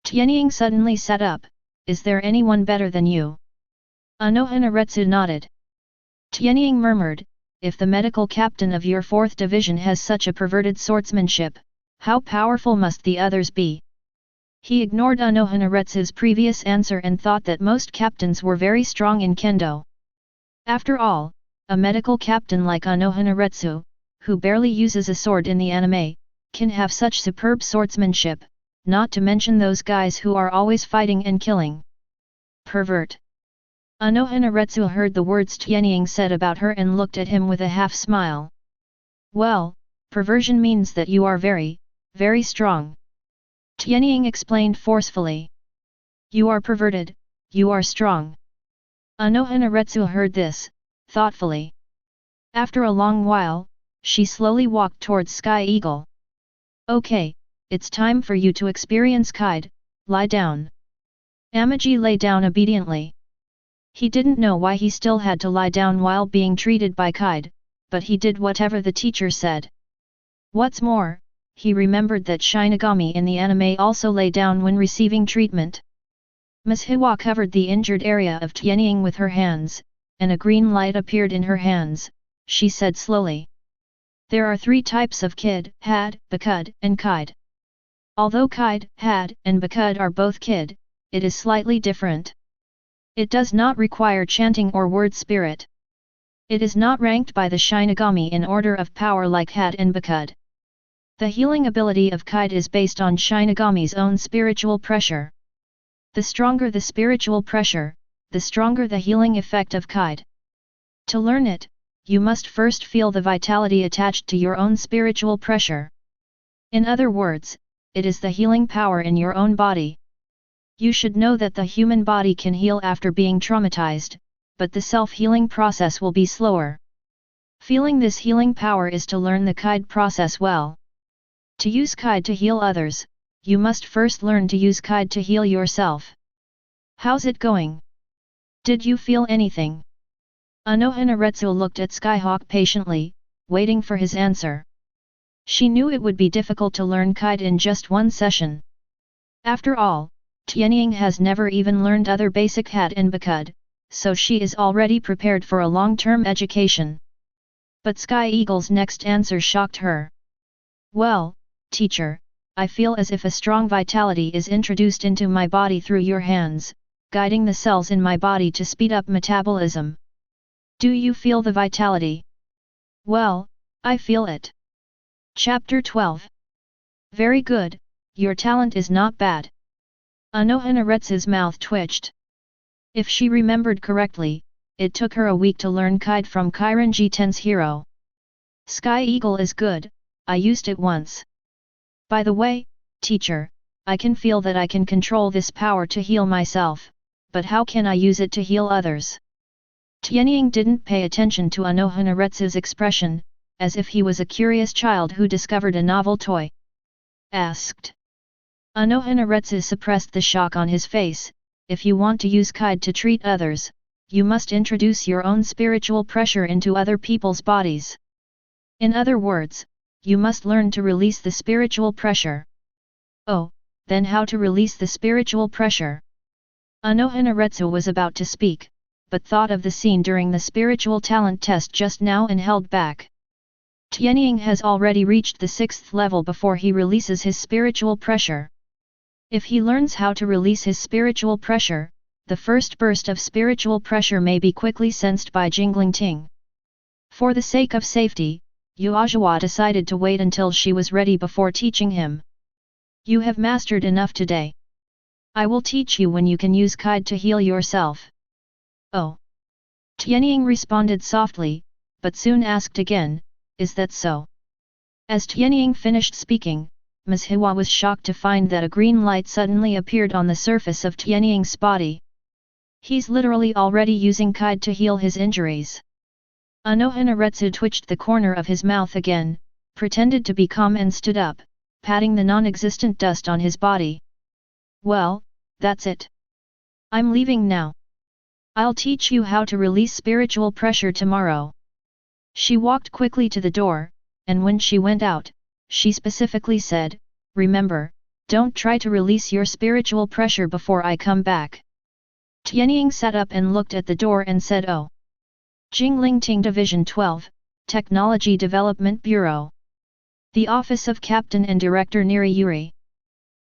Tianying suddenly sat up, is there anyone better than you? Anohanaretsu nodded. Tianying murmured, if the medical captain of your 4th division has such a perverted swordsmanship, how powerful must the others be? He ignored Anohanaretsu's previous answer and thought that most captains were very strong in kendo. After all, a medical captain like Anohanaretsu, who barely uses a sword in the anime, can have such superb swordsmanship, not to mention those guys who are always fighting and killing. Pervert. Anohanaretsu heard the words Tianying said about her and looked at him with a half-smile. Well, perversion means that you are very, very strong. Tianying explained forcefully. You are perverted, you are strong. Anohanaretsu heard this, thoughtfully. After a long while, she slowly walked towards Sky Eagle. Okay, it's time for you to experience Kaide, lie down. Amaji lay down obediently. He didn't know why he still had to lie down while being treated by Kaide, but he did whatever the teacher said. What's more, he remembered that Shinigami in the anime also lay down when receiving treatment. Ms. Hiwa covered the injured area of Tianying with her hands, and a green light appeared in her hands. She said slowly. There are 3 types of kid, had, bakud, and kaide. Although kaide, had, and bakud are both kid, it is slightly different. It does not require chanting or word spirit. It is not ranked by the Shinigami in order of power like had and bakud. The healing ability of kaide is based on Shinigami's own spiritual pressure. The stronger the spiritual pressure, the stronger the healing effect of kaide. To learn it, you must first feel the vitality attached to your own spiritual pressure. In other words, it is the healing power in your own body. You should know that the human body can heal after being traumatized, but the self-healing process will be slower. Feeling this healing power is to learn the kaide process well. To use kaide to heal others, you must first learn to use kaide to heal yourself. How's it going? Did you feel anything? Anohanaretsu looked at Skyhawk patiently, waiting for his answer. She knew it would be difficult to learn kaide in just one session. After all, Tianying has never even learned other basic had and bakud, so she is already prepared for a long-term education. But Sky Eagle's next answer shocked her. Well, teacher, I feel as if a strong vitality is introduced into my body through your hands, guiding the cells in my body to speed up metabolism. Do you feel the vitality? Well, I feel it. Chapter 12. Very good, your talent is not bad. Anohanaretsu's mouth twitched. If she remembered correctly, it took her a week to learn kaide from Kairanji Ten's hero. Sky Eagle is good, I used it once. By the way, teacher, I can feel that I can control this power to heal myself, but how can I use it to heal others? Tianying didn't pay attention to Anohanaretsu's expression, as if he was a curious child who discovered a novel toy. Asked. Anohanaretsu suppressed the shock on his face. If you want to use kaide to treat others, you must introduce your own spiritual pressure into other people's bodies. In other words, you must learn to release the spiritual pressure. Oh, then how to release the spiritual pressure? Anohanaretsu was about to speak, but thought of the scene during the spiritual talent test just now and held back. Tianying has already reached the 6th level before he releases his spiritual pressure. If he learns how to release his spiritual pressure, the first burst of spiritual pressure may be quickly sensed by Jinglingting. For the sake of safety, Uajiwa decided to wait until she was ready before teaching him. You have mastered enough today. I will teach you when you can use Kaid to heal yourself. Oh. Tianying responded softly, but soon asked again, is that so? As Tianying finished speaking, Ms. Hiwa was shocked to find that a green light suddenly appeared on the surface of Tianying's body. He's literally already using Kaid to heal his injuries. Anohanaretsu twitched the corner of his mouth again, pretended to be calm and stood up, patting the non-existent dust on his body. Well, that's it. I'm leaving now. I'll teach you how to release spiritual pressure tomorrow. She walked quickly to the door, and when she went out, she specifically said, remember, don't try to release your spiritual pressure before I come back. Tianying sat up and looked at the door and said oh. Jinglingting Division 12, Technology Development Bureau. The Office of Captain and Director Niri Yuri.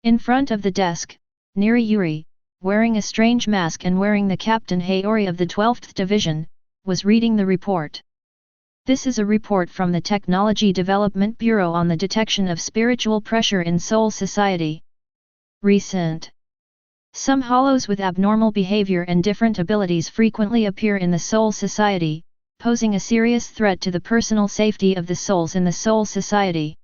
In front of the desk, Niri Yuri, wearing a strange mask and wearing the Captain Hayori of the 12th Division, was reading the report. This is a report from the Technology Development Bureau on the detection of spiritual pressure in Soul Society. Recent. Some hollows with abnormal behavior and different abilities frequently appear in the Soul Society, posing a serious threat to the personal safety of the souls in the Soul Society.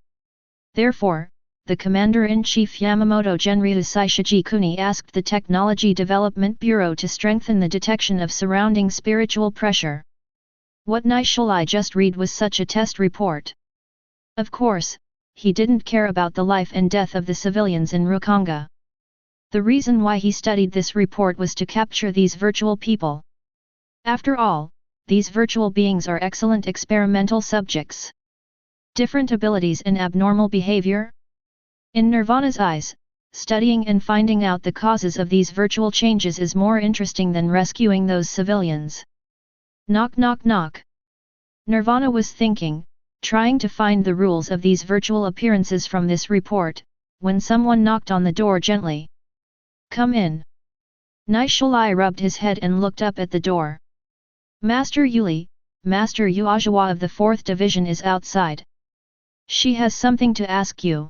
Therefore, the Commander-in-Chief Yamamoto Genryu Saishiji Kuni asked the Technology Development Bureau to strengthen the detection of surrounding spiritual pressure. What shall I just read was such a test report? Of course, he didn't care about the life and death of the civilians in Rukanga. The reason why he studied this report was to capture these virtual people. After all, these virtual beings are excellent experimental subjects. Different abilities and abnormal behavior? In Nirvana's eyes, studying and finding out the causes of these virtual changes is more interesting than rescuing those civilians. Knock knock knock. Nirvana was thinking, trying to find the rules of these virtual appearances from this report, when someone knocked on the door gently. Come in. Nishalai rubbed his head and looked up at the door. Master Yuli, Master Uajiwa of the 4th Division is outside. She has something to ask you.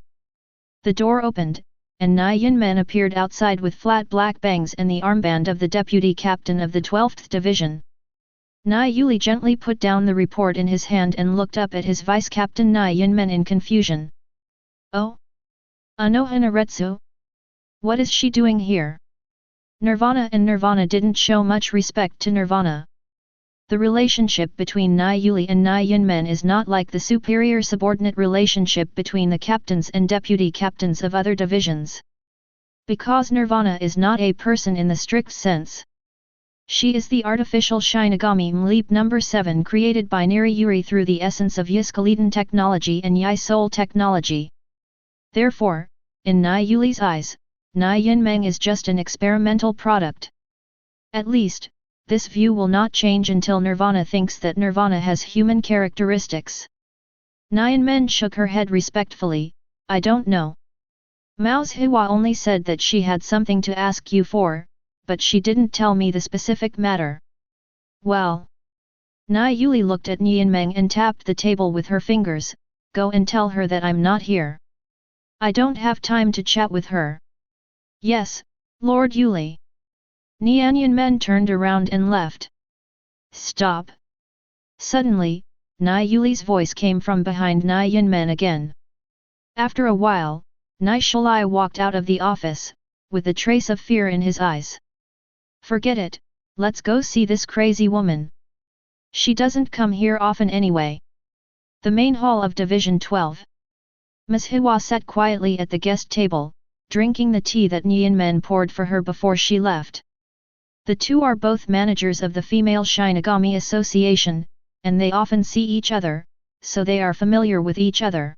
The door opened, and Nai Yunmen appeared outside with flat black bangs and the armband of the deputy captain of the 12th Division. Nai Yuli gently put down the report in his hand and looked up at his vice-captain Nai Yunmen in confusion. Oh? Anohanaretsu? What is she doing here? Nirvana and Nirvana didn't show much respect to Nirvana. The relationship between Nai Yuli and Nai Yunmen is not like the superior-subordinate relationship between the captains and deputy captains of other divisions. Because Nirvana is not a person in the strict sense. She is the artificial Shinigami Mleep No. 7 created by Niri Yuri through the essence of Yiskeleton technology and Yi Soul technology. Therefore, in Nai Yuli's eyes, Nai Yunmeng is just an experimental product. At least, this view will not change until Nirvana thinks that Nirvana has human characteristics. Nai Yunmen shook her head respectfully, I don't know. Mao's Hiwa only said that she had something to ask you for, but she didn't tell me the specific matter. Well. Nai Yuli looked at Nianmeng and tapped the table with her fingers, go and tell her that I'm not here. I don't have time to chat with her. Yes, Lord Yuli. Nian Yunmen turned around and left. Stop. Suddenly, Nai Yuli's voice came from behind Nai Yunmen again. After a while, Nai Shalai walked out of the office, with a trace of fear in his eyes. Forget it, let's go see this crazy woman. She doesn't come here often anyway. The main hall of Division 12. Ms. Hiwa sat quietly at the guest table, drinking the tea that Nianmen poured for her before she left. The two are both managers of the Female Shinigami Association, and they often see each other, so they are familiar with each other.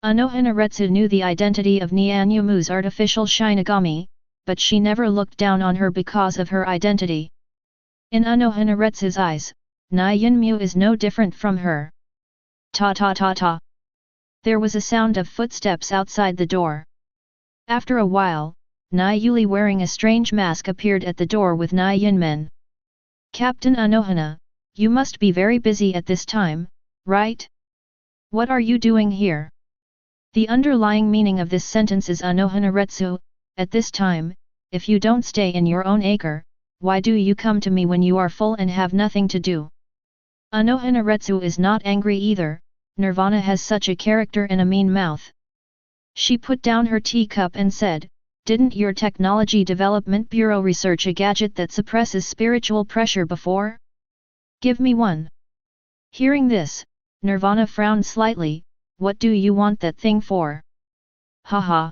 Anohanaretsu knew the identity of Nianyumu's artificial Shinigami, but she never looked down on her because of her identity. In Anohanaretsu's eyes, Nai Yunmu is no different from her. Ta ta ta ta. There was a sound of footsteps outside the door. After a while, Nai Yuli wearing a strange mask appeared at the door with Nai Yinmen. Captain Anohana, you must be very busy at this time, right? What are you doing here? The underlying meaning of this sentence is Anohana Retsu, at this time, if you don't stay in your own acre, why do you come to me when you are full and have nothing to do? Anohana Retsu is not angry either, Nirvana has such a character and a mean mouth. She put down her teacup and said, didn't your Technology Development Bureau research a gadget that suppresses spiritual pressure before? Give me one. Hearing this, Nirvana frowned slightly, what do you want that thing for? Haha.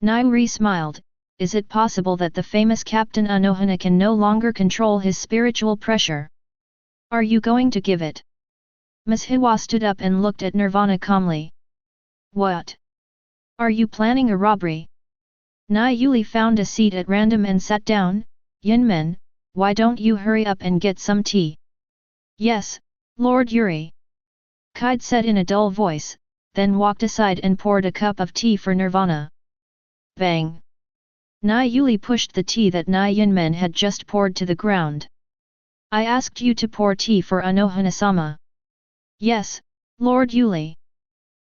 Nairi smiled, is it possible that the famous Captain Anohana can no longer control his spiritual pressure? Are you going to give it? Ms. Hiwa stood up and looked at Nirvana calmly. What? Are you planning a robbery? Nai Yuli found a seat at random and sat down. Yinmen, why don't you hurry up and get some tea? Yes, Lord Yuri. Kaid said in a dull voice, then walked aside and poured a cup of tea for Nirvana. Bang! Nai Yuli pushed the tea that Nai Yinmen had just poured to the ground. I asked you to pour tea for Anohana-sama. Yes, Lord Yuli.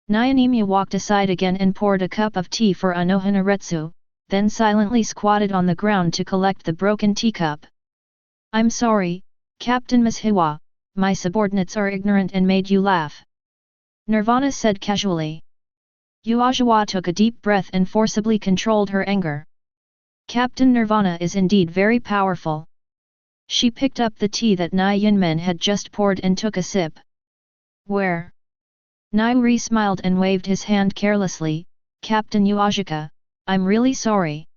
Nyanemiya walked aside again and poured a cup of tea for Anohana Retsu, then silently squatted on the ground to collect the broken teacup. I'm sorry, Captain Ms. Hiwa, my subordinates are ignorant and made you laugh. Nirvana said casually. Uajawa took a deep breath and forcibly controlled her anger. Captain Nirvana is indeed very powerful. She picked up the tea that Nai Yinmen had just poured and took a sip. Where? Nairi smiled and waved his hand carelessly, Captain Uajika, I'm really sorry.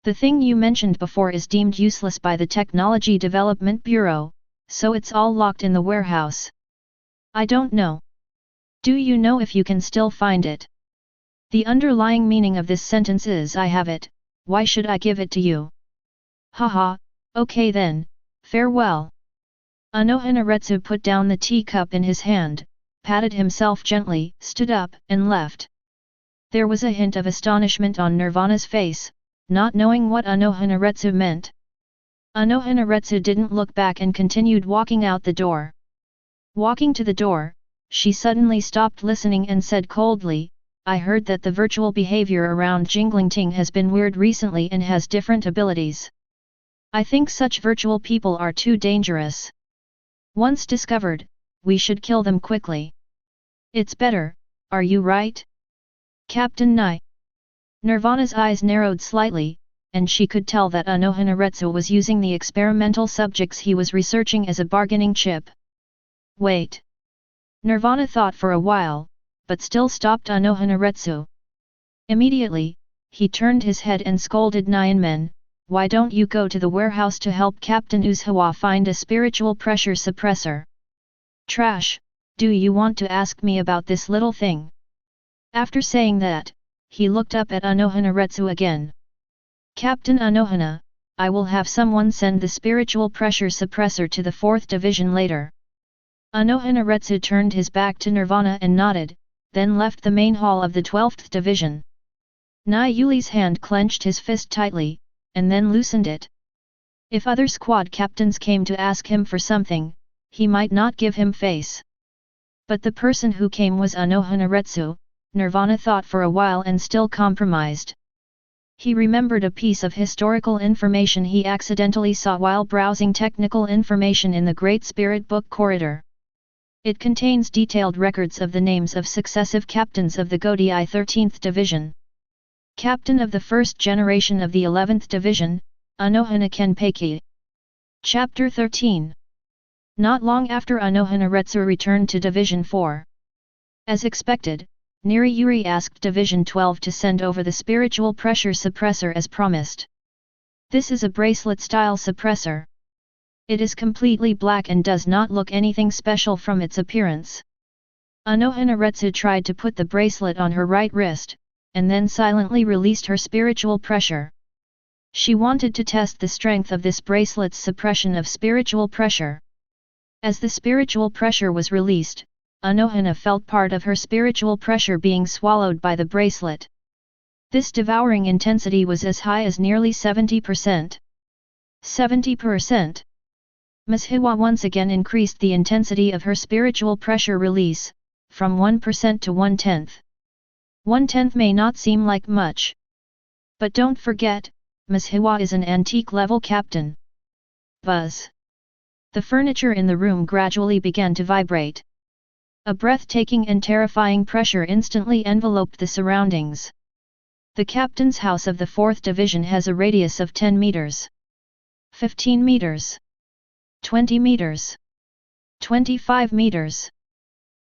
The thing you mentioned before is deemed useless by the Technology Development Bureau, so it's all locked in the warehouse. I don't know. Do you know if you can still find it? The underlying meaning of this sentence is I have it, why should I give it to you? Haha, okay then, farewell. Anohana Retsu put down the teacup in his hand, patted himself gently, stood up, and left. There was a hint of astonishment on Nirvana's face, not knowing what Anohana Retsu meant. Anohana Retsu didn't look back and continued walking out the door. Walking to the door, she suddenly stopped listening and said coldly, I heard that the virtual behavior around Jinglingting has been weird recently and has different abilities. I think such virtual people are too dangerous. Once discovered, we should kill them quickly. It's better, are you right? Captain Nai. Nirvana's eyes narrowed slightly, and she could tell that Anohana Retsu was using the experimental subjects he was researching as a bargaining chip. Wait. Nirvana thought for a while, but still stopped Anohana Retsu. Immediately, he turned his head and scolded Nyanmen, why don't you go to the warehouse to help Captain Uzhawa find a spiritual pressure suppressor? Trash, do you want to ask me about this little thing? After saying that, he looked up at Anohana Retsu again. Captain Anohana, I will have someone send the spiritual pressure suppressor to the 4th Division later. Anohana Retsu turned his back to Nirvana and nodded, then left the main hall of the 12th Division. Nai Yuli's hand clenched his fist tightly, and then loosened it. If other squad captains came to ask him for something, he might not give him face. But the person who came was Anohana Retsu. Nirvana thought for a while and still compromised. He remembered a piece of historical information he accidentally saw while browsing technical information in the Great Spirit Book Corridor. It contains detailed records of the names of successive captains of the Godii 13th Division. Captain of the first generation of the 11th Division, Anohana Kenpeki. Chapter 13. Not long after Anohana Retsu returned to Division 4. As expected, Niri Yuri asked Division 12 to send over the spiritual pressure suppressor as promised. This is a bracelet-style suppressor. It is completely black and does not look anything special from its appearance. Anohana Retsu tried to put the bracelet on her right wrist, and then silently released her spiritual pressure. She wanted to test the strength of this bracelet's suppression of spiritual pressure. As the spiritual pressure was released, Anohana felt part of her spiritual pressure being swallowed by the bracelet. This devouring intensity was as high as nearly 70%. 70%. Ms. Hiwa once again increased the intensity of her spiritual pressure release, from 1% to 1/10. 1/10 may not seem like much. But don't forget, Ms. Hiwa is an antique level captain. Buzz. The furniture in the room gradually began to vibrate. A breathtaking and terrifying pressure instantly enveloped the surroundings. The captain's house of the 4th Division has a radius of 10 meters. 15 meters. 20 meters. 25 meters.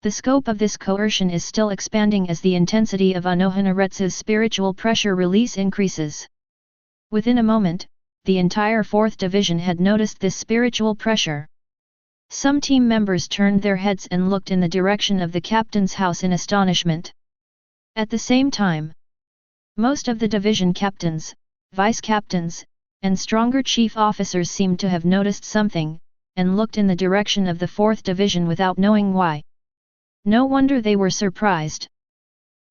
The scope of this coercion is still expanding as the intensity of Anohanaretsu's spiritual pressure release increases. Within a moment, the entire 4th Division had noticed this spiritual pressure. Some team members turned their heads and looked in the direction of the captain's house in astonishment. At the same time, most of the division captains, vice captains, and stronger chief officers seemed to have noticed something, and looked in the direction of the 4th Division without knowing why. No wonder they were surprised.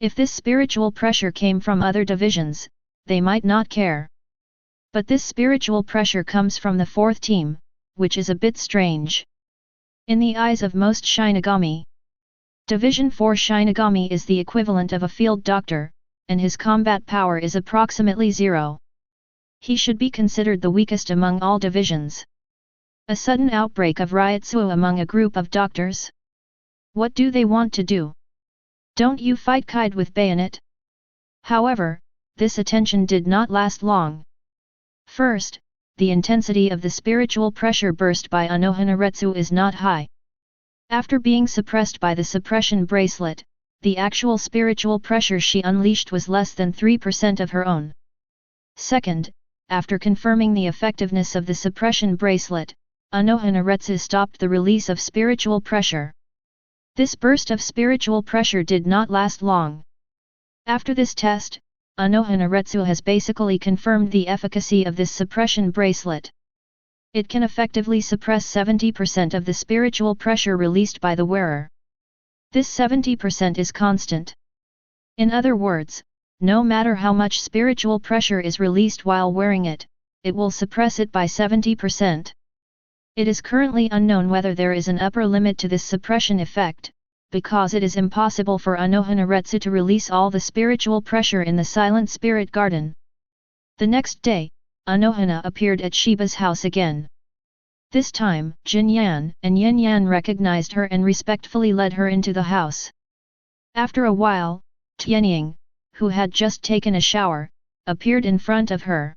If this spiritual pressure came from other divisions, they might not care. But this spiritual pressure comes from the 4th team, which is a bit strange. In the eyes of most Shinigami, Division 4 Shinigami is the equivalent of a field doctor, and his combat power is approximately 0. He should be considered the weakest among all divisions. A sudden outbreak of riotsu among a group of doctors? What do they want to do? Don't you fight Kaid with bayonet? However, this attention did not last long. First, the intensity of the spiritual pressure burst by Anohanaretsu is not high. After being suppressed by the suppression bracelet, the actual spiritual pressure she unleashed was less than 3% of her own. Second, after confirming the effectiveness of the suppression bracelet, Anohanaretsu stopped the release of spiritual pressure. This burst of spiritual pressure did not last long. After this test, Anohanaretsu has basically confirmed the efficacy of this suppression bracelet. It can effectively suppress 70% of the spiritual pressure released by the wearer. This 70% is constant. In other words, no matter how much spiritual pressure is released while wearing it, it will suppress it by 70%. It is currently unknown whether there is an upper limit to this suppression effect, because it is impossible for Anohanaretsu to release all the spiritual pressure in the Silent Spirit Garden. The next day, Anohana appeared at Shiba's house again. This time, Jin Yan and Yin Yan recognized her and respectfully led her into the house. After a while, Tianying, who had just taken a shower, appeared in front of her.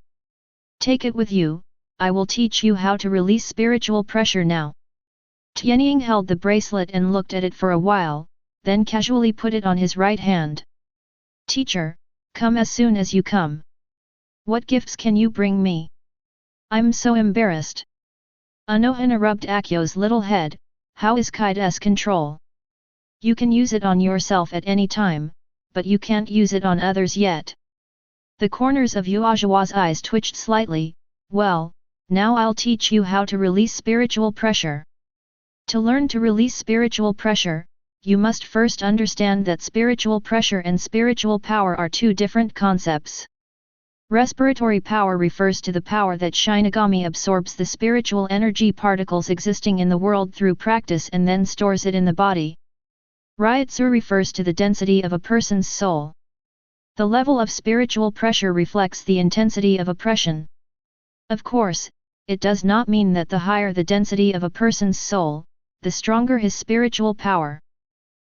"Take it with you, I will teach you how to release spiritual pressure now." Tianying held the bracelet and looked at it for a while, then casually put it on his right hand. "Teacher, come as soon as you come. What gifts can you bring me? I'm so embarrassed." Anohana rubbed Akio's little head. "How is Kaide's control? You can use it on yourself at any time, but you can't use it on others yet." The corners of Uajawa's eyes twitched slightly. "Well, now I'll teach you how to release spiritual pressure." To learn to release spiritual pressure, you must first understand that spiritual pressure and spiritual power are two different concepts. Respiratory power refers to the power that Shinigami absorbs the spiritual energy particles existing in the world through practice and then stores it in the body. Ryutsu refers to the density of a person's soul. The level of spiritual pressure reflects the intensity of oppression. Of course, it does not mean that the higher the density of a person's soul, the stronger his spiritual power.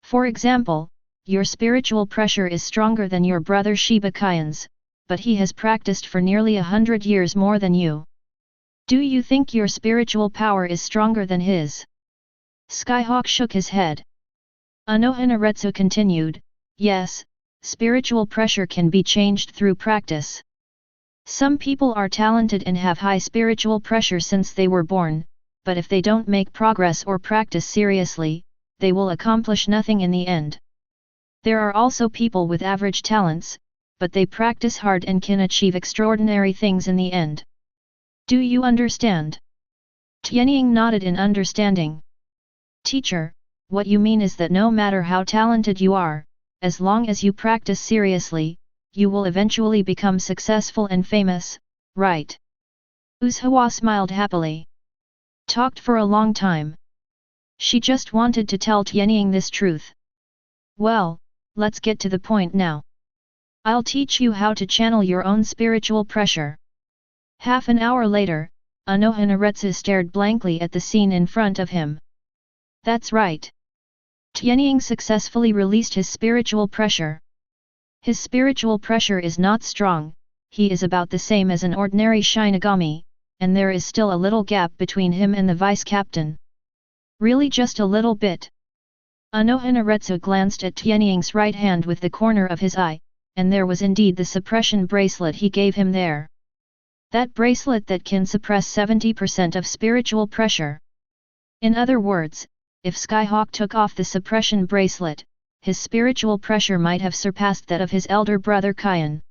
For example, your spiritual pressure is stronger than your brother Shiba Kaien's, but he has practiced for nearly 100 years more than you. Do you think your spiritual power is stronger than his? Skyhawk shook his head. Anohanaretsu continued, "Yes, spiritual pressure can be changed through practice. Some people are talented and have high spiritual pressure since they were born, but if they don't make progress or practice seriously, they will accomplish nothing in the end. There are also people with average talents, but they practice hard and can achieve extraordinary things in the end. Do you understand?" Tianying nodded in understanding. "Teacher, what you mean is that no matter how talented you are, as long as you practice seriously, you will eventually become successful and famous, right? Usse smiled happily. Talked for a long time. She just wanted to tell Tianying this truth. Well, let's get to the point now. I'll teach you how to channel your own spiritual pressure. Half an hour later, Anohanaretsu stared blankly at the scene in front of him. That's right. Tianying successfully released his spiritual pressure. His spiritual pressure is not strong, he is about the same as an ordinary Shinigami, and there is still a little gap between him and the vice-captain. Really just a little bit. Anohanaretsu glanced at Tianying's right hand with the corner of his eye, and there was indeed the suppression bracelet he gave him there. That bracelet that can suppress 70% of spiritual pressure. In other words, if Skyhawk took off the suppression bracelet, his spiritual pressure might have surpassed that of his elder brother Kaien.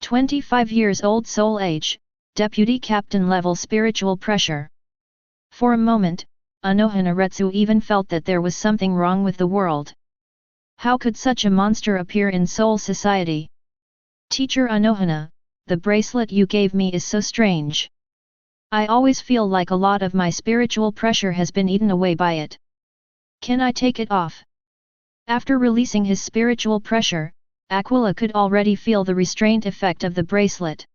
25 years old soul age, deputy captain level spiritual pressure. For a moment, Anohanaretsu even felt that there was something wrong with the world. How could such a monster appear in Soul Society? Teacher Anohana, the bracelet you gave me is so strange. I always feel like a lot of my spiritual pressure has been eaten away by it. Can I take it off? After releasing his spiritual pressure, Aquila could already feel the restraint effect of the bracelet.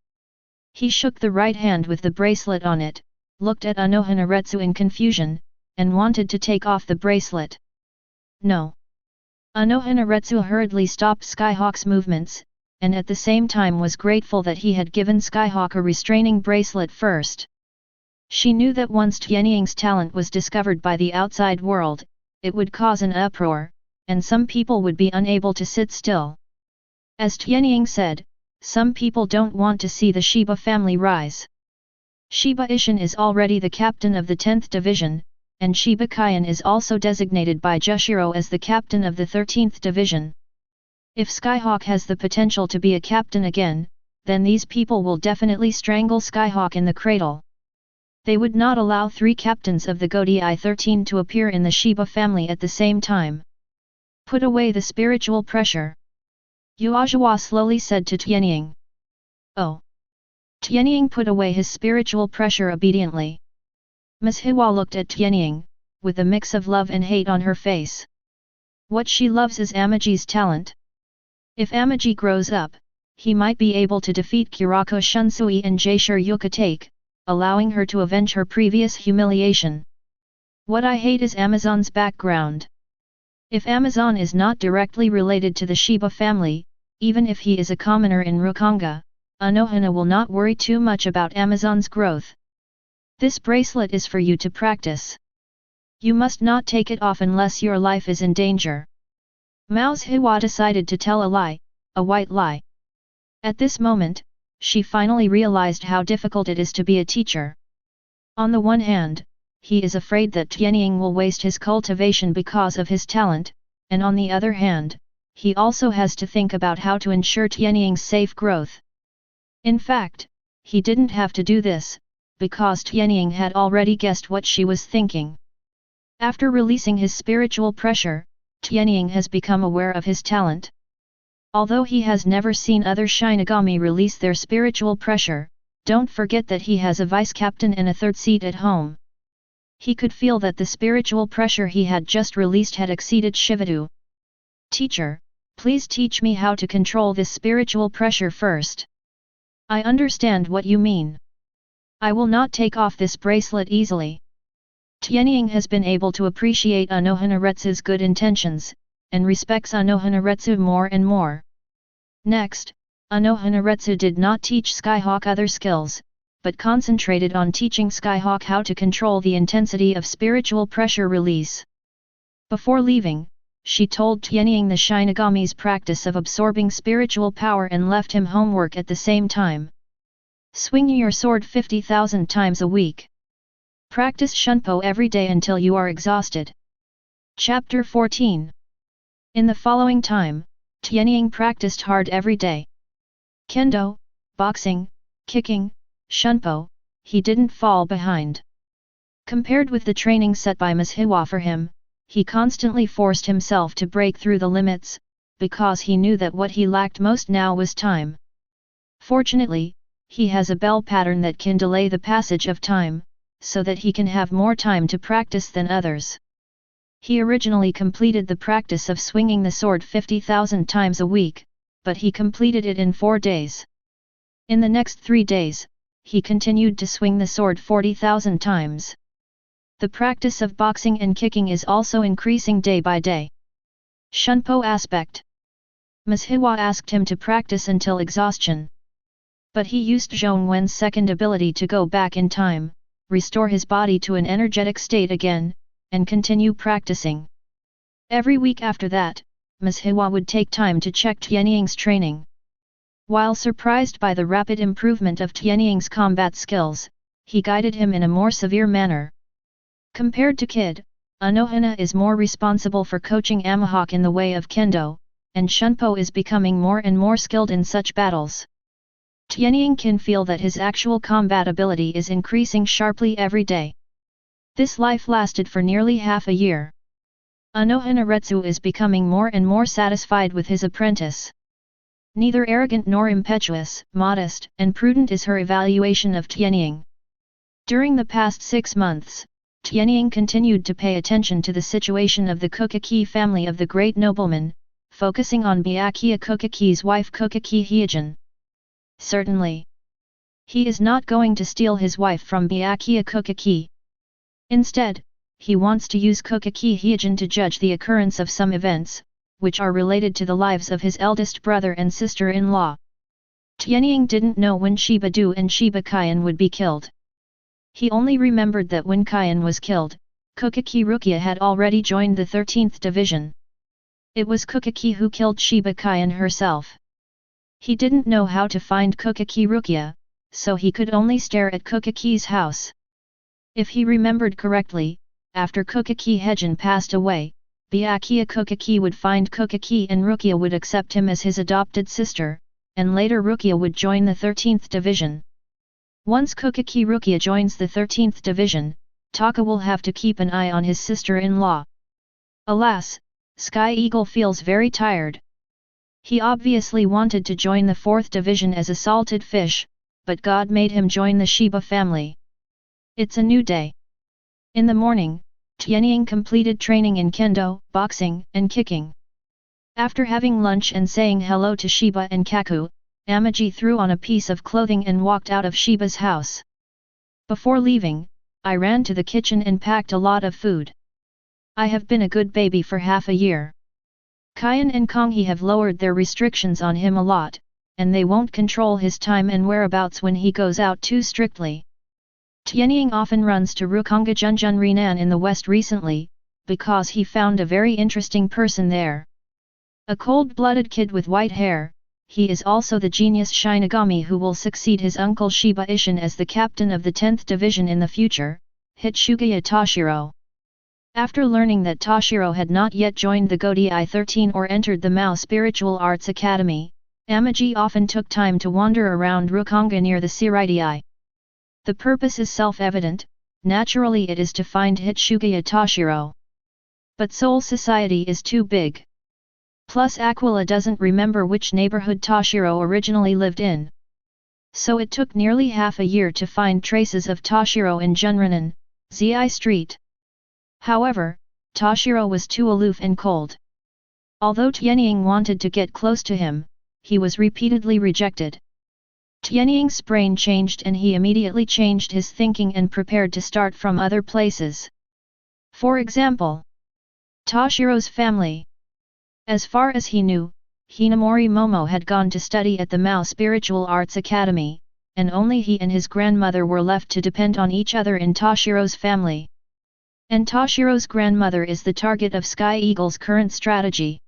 He shook the right hand with the bracelet on it, looked at Anohanaretsu in confusion, and wanted to take off the bracelet. No. Anohanaretsu hurriedly stopped Skyhawk's movements, and at the same time was grateful that he had given Skyhawk a restraining bracelet first. She knew that once Tianying's talent was discovered by the outside world, it would cause an uproar, and some people would be unable to sit still. As Tianying said, some people don't want to see the Shiba family rise. Shiba Ishin is already the captain of the 10th division, and Shiba Kaien is also designated by Jushiro as the captain of the 13th division. If Skyhawk has the potential to be a captain again, then these people will definitely strangle Skyhawk in the cradle. They would not allow 3 captains of the Godei 13 to appear in the Shiba family at the same time. Put away the spiritual pressure. Uajawa slowly said to Tianying. Oh. Tianying put away his spiritual pressure obediently. Ms. Hiwa looked at Tianying, with a mix of love and hate on her face. What she loves is Amaji's talent. If Amaji grows up, he might be able to defeat Kurako Shunsui and Jaishur Yukatake, allowing her to avenge her previous humiliation. What I hate is Amazon's background. If Amazon is not directly related to the Shiba family, even if he is a commoner in Rukanga, Anohana will not worry too much about Amazon's growth. This bracelet is for you to practice. You must not take it off unless your life is in danger. Mao's Hiwa decided to tell a lie, a white lie. At this moment, she finally realized how difficult it is to be a teacher. On the one hand, he is afraid that Tianying will waste his cultivation because of his talent, and on the other hand, he also has to think about how to ensure Tianying's safe growth. In fact, he didn't have to do this, because Tianying had already guessed what she was thinking. After releasing his spiritual pressure, Tianying has become aware of his talent. Although he has never seen other Shinigami release their spiritual pressure, don't forget that he has a vice-captain and a 3rd seat at home. He could feel that the spiritual pressure he had just released had exceeded Shivadu. Teacher, please teach me how to control this spiritual pressure first. I understand what you mean. I will not take off this bracelet easily. Tianying has been able to appreciate Anohanaretsu's good intentions, and respects Anohanaretsu more and more. Next, Anohanaretsu did not teach Skyhawk other skills, but concentrated on teaching Skyhawk how to control the intensity of spiritual pressure release. Before leaving, she told Tianying the Shinigami's practice of absorbing spiritual power and left him homework at the same time. Swing your sword 50,000 times a week. Practice Shunpo every day until you are exhausted. Chapter 14. In the following time, Tianying practiced hard every day. Kendo, boxing, kicking, Shunpo, he didn't fall behind. Compared with the training set by Ms. Hiwa for him, he constantly forced himself to break through the limits, because he knew that what he lacked most now was time. Fortunately, he has a bell pattern that can delay the passage of time, so that he can have more time to practice than others. He originally completed the practice of swinging the sword 50,000 times a week, but he completed it in 4 days. In the next 3 days, he continued to swing the sword 40,000 times. The practice of boxing and kicking is also increasing day by day. Shunpo aspect. Ms. Hiwa asked him to practice until exhaustion. But he used Zhong Wen's second ability to go back in time, restore his body to an energetic state again, and continue practicing. Every week after that, Ms. Hiwa would take time to check Tianying's training. While surprised by the rapid improvement of Tianying's combat skills, he guided him in a more severe manner. Compared to Kid, Anohana is more responsible for coaching Amahawk in the way of Kendo, and Shunpo is becoming more and more skilled in such battles. Tianying can feel that his actual combat ability is increasing sharply every day. This life lasted for nearly half a year. Anohana Retsu is becoming more and more satisfied with his apprentice. Neither arrogant nor impetuous, modest and prudent is her evaluation of Tianying. During the past 6 months, Tianying continued to pay attention to the situation of the Kukaki family of the great nobleman, focusing on Byakuya Kukaki's wife Kukaki Hyejin. Certainly, he is not going to steal his wife from Byakuya Kukaki. Instead, he wants to use Kukaki Hyejin to judge the occurrence of some events, which are related to the lives of his eldest brother and sister-in-law. Tianying didn't know when Shiba Du and Shiba Kaien would be killed. He only remembered that when Kaien was killed, Kukaki Rukia had already joined the 13th Division. It was Kukaki who killed Shiba Kaien herself. He didn't know how to find Kukaki Rukia, so he could only stare at Kukaki's house. If he remembered correctly, after Kukaki Hyejin passed away, Byakuya Kukaki would find Kukaki and Rukia would accept him as his adopted sister, and later Rukia would join the 13th Division. Once Kukaki Rukia joins the 13th Division, Taka will have to keep an eye on his sister-in-law. Alas, Sky Eagle feels very tired. He obviously wanted to join the 4th Division as a salted fish, but God made him join the Shiba family. It's a new day. In the morning, Tianying completed training in kendo, boxing, and kicking. After having lunch and saying hello to Shiba and Kaku, Amaji threw on a piece of clothing and walked out of Shiba's house. Before leaving, I ran to the kitchen and packed a lot of food. I have been a good baby for half a year. Kaien and Konghe have lowered their restrictions on him a lot, and they won't control his time and whereabouts when he goes out too strictly. Tianying often runs to Rukonga Junjun Renan in the west recently, because he found a very interesting person there. A cold-blooded kid with white hair, he is also the genius Shinigami who will succeed his uncle Shiba Ishin as the captain of the 10th Division in the future, Hitsugaya Toshiro. After learning that Toshiro had not yet joined the Godei 13 or entered the Mao Spiritual Arts Academy, Amaji often took time to wander around Rukonga near the Siraidii. The purpose is self-evident, naturally it is to find Hitsugaya Toshiro. But Soul Society is too big. Plus Aquila doesn't remember which neighborhood Toshiro originally lived in. So it took nearly half a year to find traces of Toshiro in Junranan, Zi Street. However, Toshiro was too aloof and cold. Although Tianying wanted to get close to him, he was repeatedly rejected. Tianying's brain changed and he immediately changed his thinking and prepared to start from other places. For example, Toshiro's family. As far as he knew, Hinamori Momo had gone to study at the Mao Spiritual Arts Academy, and only he and his grandmother were left to depend on each other in Toshiro's family. And Toshiro's grandmother is the target of Sky Eagle's current strategy.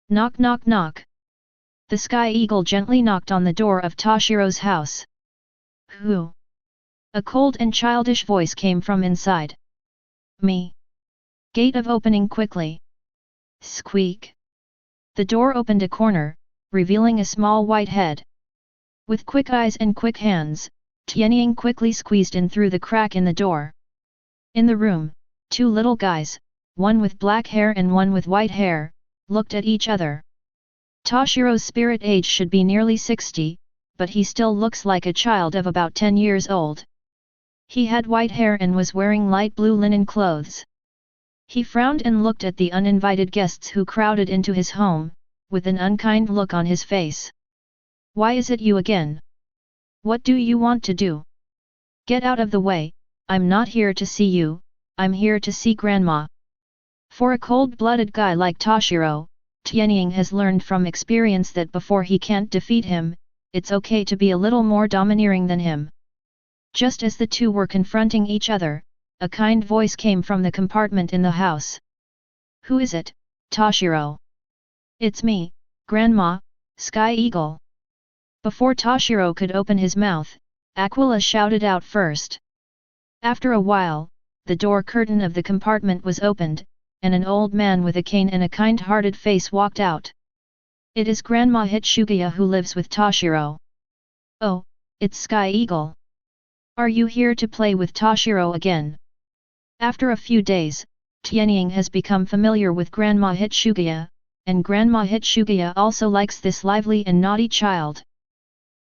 Knock knock knock. The Sky Eagle gently knocked on the door of Toshiro's house. Who? A cold and childish voice came from inside. Me. Gate of opening quickly. Squeak. The door opened a corner, revealing a small white head. With quick eyes and quick hands, Tianying quickly squeezed in through the crack in the door. In the room, two little guys, one with black hair and one with white hair, looked at each other. Toshiro's spirit age should be nearly 60, but he still looks like a child of about 10 years old. He had white hair and was wearing light blue linen clothes. He frowned and looked at the uninvited guests who crowded into his home, with an unkind look on his face. "Why is it you again? What do you want to do? Get out of the way, I'm not here to see you, I'm here to see Grandma." For a cold-blooded guy like Toshiro, Tianying has learned from experience that before he can't defeat him, it's okay to be a little more domineering than him. Just as the two were confronting each other, a kind voice came from the compartment in the house. "Who is it, Toshiro?" "It's me, Grandma, Sky Eagle." Before Toshiro could open his mouth, Aquila shouted out first. After a while, the door curtain of the compartment was opened, and an old man with a cane and a kind-hearted face walked out. "It is Grandma Hitsugaya who lives with Toshiro." "Oh, it's Sky Eagle. Are you here to play with Toshiro again?" After a few days, Tianying has become familiar with Grandma Hitsugaya, and Grandma Hitsugaya also likes this lively and naughty child.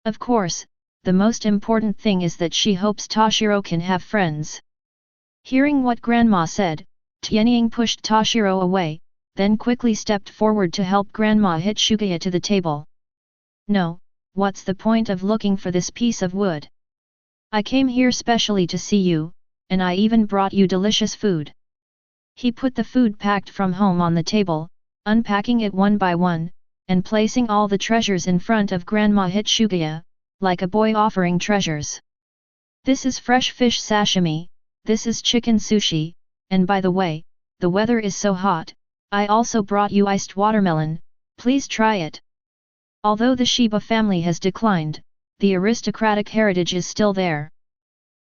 Of course, the most important thing is that she hopes Toshiro can have friends. Hearing what Grandma said, Tianying pushed Toshiro away, then quickly stepped forward to help Grandma Hitsugaya to the table. "No, what's the point of looking for this piece of wood? I came here specially to see you, and I even brought you delicious food." He put the food packed from home on the table, unpacking it one by one, and placing all the treasures in front of Grandma Hitsugaya, like a boy offering treasures. "This is fresh fish sashimi, this is chicken sushi, and by the way, the weather is so hot, I also brought you iced watermelon, please try it." Although the Shiba family has declined, the aristocratic heritage is still there.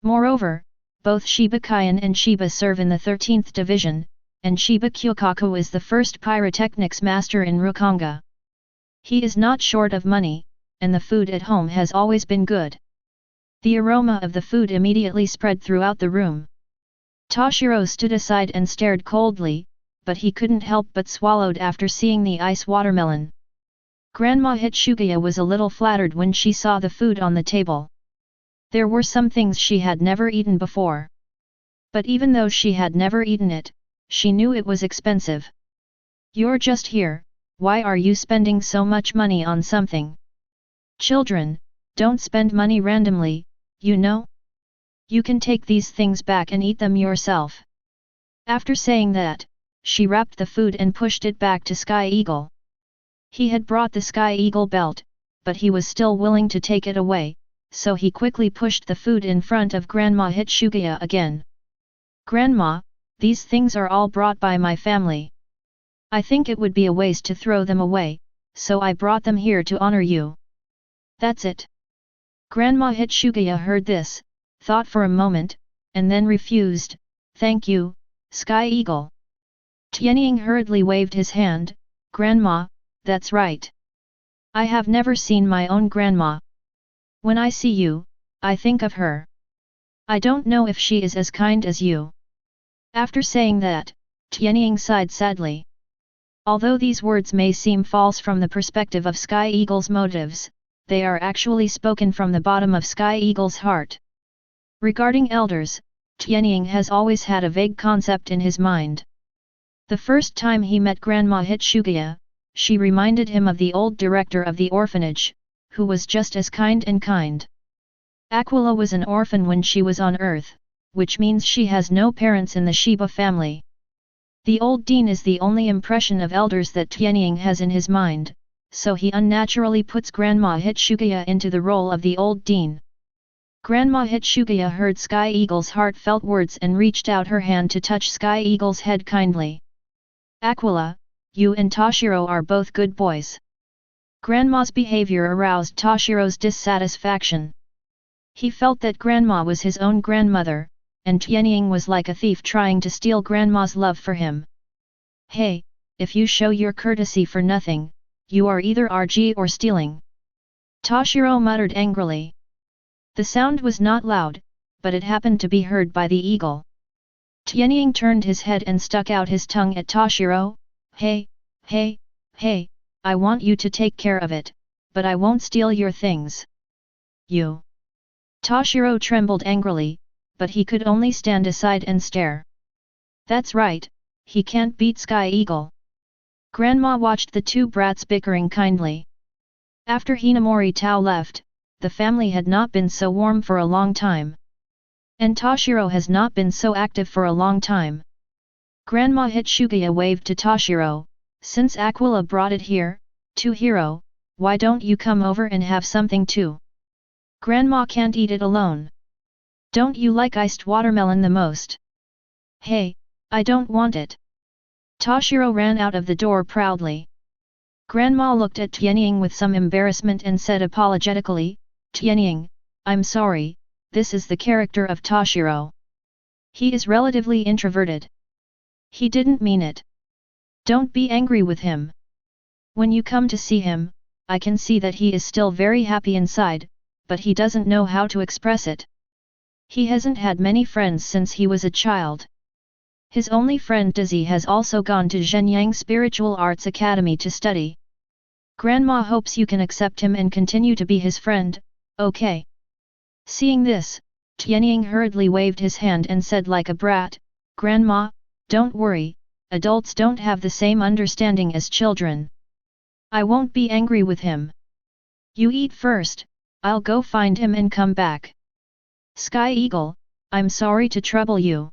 Moreover, both Shiba Kaien and Shiba serve in the 13th division, and Shiba Kyokaku is the first pyrotechnics master in Rukonga. He is not short of money, and the food at home has always been good. The aroma of the food immediately spread throughout the room. Toshiro stood aside and stared coldly, but he couldn't help but swallowed after seeing the ice watermelon. Grandma Hitsugaya was a little flattered when she saw the food on the table. There were some things she had never eaten before. But even though she had never eaten it, she knew it was expensive. "You're just here, why are you spending so much money on something? Children, don't spend money randomly, you know? You can take these things back and eat them yourself." After saying that, she wrapped the food and pushed it back to Sky Eagle. He had brought the Sky Eagle belt, but he was still willing to take it away, so he quickly pushed the food in front of Grandma Hitsugaya again. "Grandma, these things are all brought by my family. I think it would be a waste to throw them away, so I brought them here to honor you." "That's it." Grandma Hitsugaya heard this, thought for a moment, and then refused, "Thank you, Sky Eagle." Tianying hurriedly waved his hand, "Grandma, that's right. I have never seen my own grandma. When I see you, I think of her. I don't know if she is as kind as you." After saying that, Tianying sighed sadly. Although these words may seem false from the perspective of Sky Eagle's motives, they are actually spoken from the bottom of Sky Eagle's heart. Regarding elders, Tianying has always had a vague concept in his mind. The first time he met Grandma Hitsugaya, she reminded him of the old director of the orphanage, who was just as kind and kind. Aquila was an orphan when she was on Earth, which means she has no parents in the Shiba family. The old dean is the only impression of elders that Tianying has in his mind, so he unnaturally puts Grandma Hitsugaya into the role of the old dean. Grandma Hitsugaya heard Sky Eagle's heartfelt words and reached out her hand to touch Sky Eagle's head kindly. "Aquila, you and Toshiro are both good boys." Grandma's behavior aroused Toshiro's dissatisfaction. He felt that Grandma was his own grandmother, and Tianying was like a thief trying to steal Grandma's love for him. "Hey, if you show your courtesy for nothing, you are either RG or stealing," Toshiro muttered angrily. The sound was not loud, but it happened to be heard by the eagle. Tianying turned his head and stuck out his tongue at Toshiro. Hey, hey, hey, I want you to take care of it, but I won't steal your things. You. Toshiro trembled angrily, but he could only stand aside and stare. That's right, he can't beat Sky Eagle. Grandma watched the two brats bickering kindly. After Hinamori Tao left, the family had not been so warm for a long time. And Toshiro has not been so active for a long time. Grandma Hitsugaya waved to Toshiro. Since Aquila brought it here, to Hiro, why don't you come over and have something too? Grandma can't eat it alone. Don't you like iced watermelon the most? Hey, I don't want it. Toshiro ran out of the door proudly. Grandma looked at Tianying with some embarrassment and said apologetically, Tianying, I'm sorry, this is the character of Toshiro. He is relatively introverted. He didn't mean it. Don't be angry with him. When you come to see him, I can see that he is still very happy inside, but he doesn't know how to express it. He hasn't had many friends since he was a child. His only friend Dizzy has also gone to Zhenyang Spiritual Arts Academy to study. Grandma hopes you can accept him and continue to be his friend, okay? Seeing this, Tianying hurriedly waved his hand and said like a brat, Grandma, don't worry, adults don't have the same understanding as children. I won't be angry with him. You eat first, I'll go find him and come back. Sky Eagle, I'm sorry to trouble you.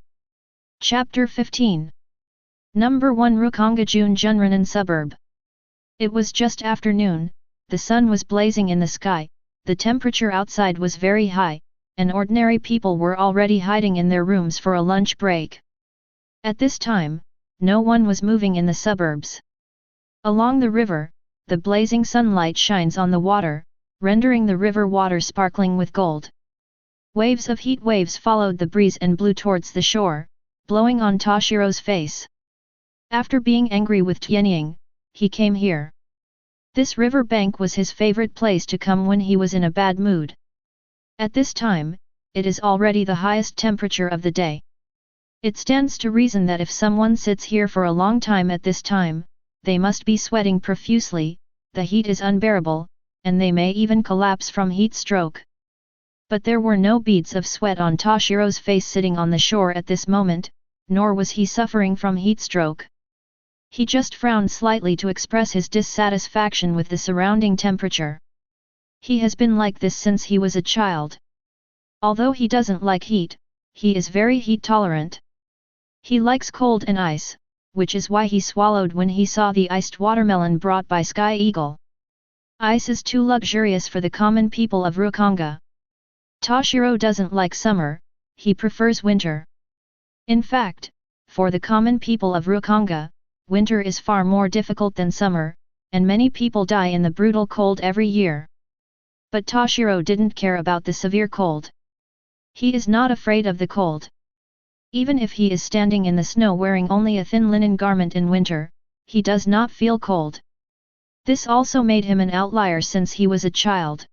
Chapter 15. Number 1 Rukonga Jun Junranan Suburb. It was just afternoon, the sun was blazing in the sky, the temperature outside was very high, and ordinary people were already hiding in their rooms for a lunch break. At this time, no one was moving in the suburbs. Along the river, the blazing sunlight shines on the water, rendering the river water sparkling with gold. Waves of heat waves followed the breeze and blew towards the shore, blowing on Toshiro's face. After being angry with Tianying, he came here. This river bank was his favorite place to come when he was in a bad mood. At this time, it is already the highest temperature of the day. It stands to reason that if someone sits here for a long time at this time, they must be sweating profusely, the heat is unbearable, and they may even collapse from heat stroke. But there were no beads of sweat on Toshiro's face sitting on the shore at this moment, nor was he suffering from heat stroke. He just frowned slightly to express his dissatisfaction with the surrounding temperature. He has been like this since he was a child. Although he doesn't like heat, he is very heat tolerant. He likes cold and ice, which is why he swallowed when he saw the iced watermelon brought by Sky Eagle. Ice is too luxurious for the common people of Rukonga. Toshiro doesn't like summer, he prefers winter. In fact, for the common people of Rukonga, winter is far more difficult than summer, and many people die in the brutal cold every year. But Toshiro didn't care about the severe cold. He is not afraid of the cold. Even if he is standing in the snow wearing only a thin linen garment in winter, he does not feel cold. This also made him an outlier since he was a child.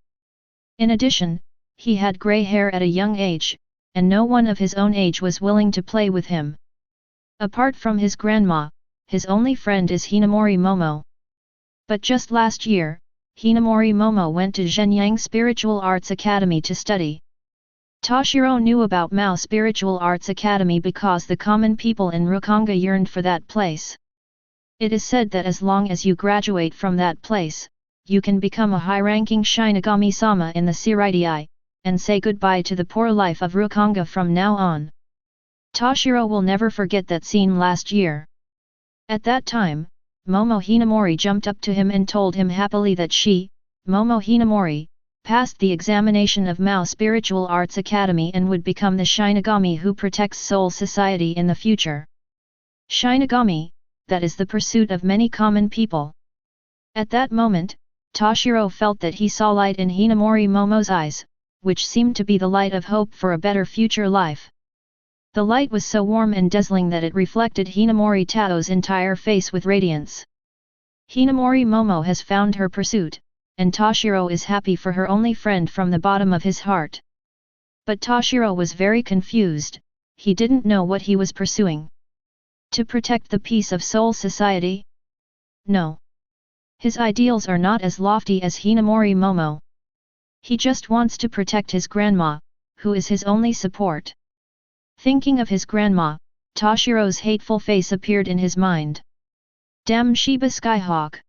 In addition, he had grey hair at a young age, and no one of his own age was willing to play with him. Apart from his grandma, his only friend is Hinamori Momo. But just last year, Hinamori Momo went to Zhenyang Spiritual Arts Academy to study. Toshiro knew about Mao Spiritual Arts Academy because the common people in Rukonga yearned for that place. It is said that as long as you graduate from that place, you can become a high-ranking Shinigami-sama in the Seireitei, and say goodbye to the poor life of Rukonga from now on. Toshiro will never forget that scene last year. At that time, Momo Hinamori jumped up to him and told him happily that she, Momo Hinamori, passed the examination of Mao Spiritual Arts Academy and would become the Shinigami who protects Soul Society in the future. Shinigami, that is the pursuit of many common people. At that moment, Toshiro felt that he saw light in Hinamori Momo's eyes, which seemed to be the light of hope for a better future life. The light was so warm and dazzling that it reflected Hinamori Tao's entire face with radiance. Hinamori Momo has found her pursuit, and Toshiro is happy for her only friend from the bottom of his heart. But Toshiro was very confused, he didn't know what he was pursuing. To protect the peace of Soul Society? No. His ideals are not as lofty as Hinamori Momo. He just wants to protect his grandma, who is his only support. Thinking of his grandma, Toshiro's hateful face appeared in his mind. Damn Shiba Skyhawk!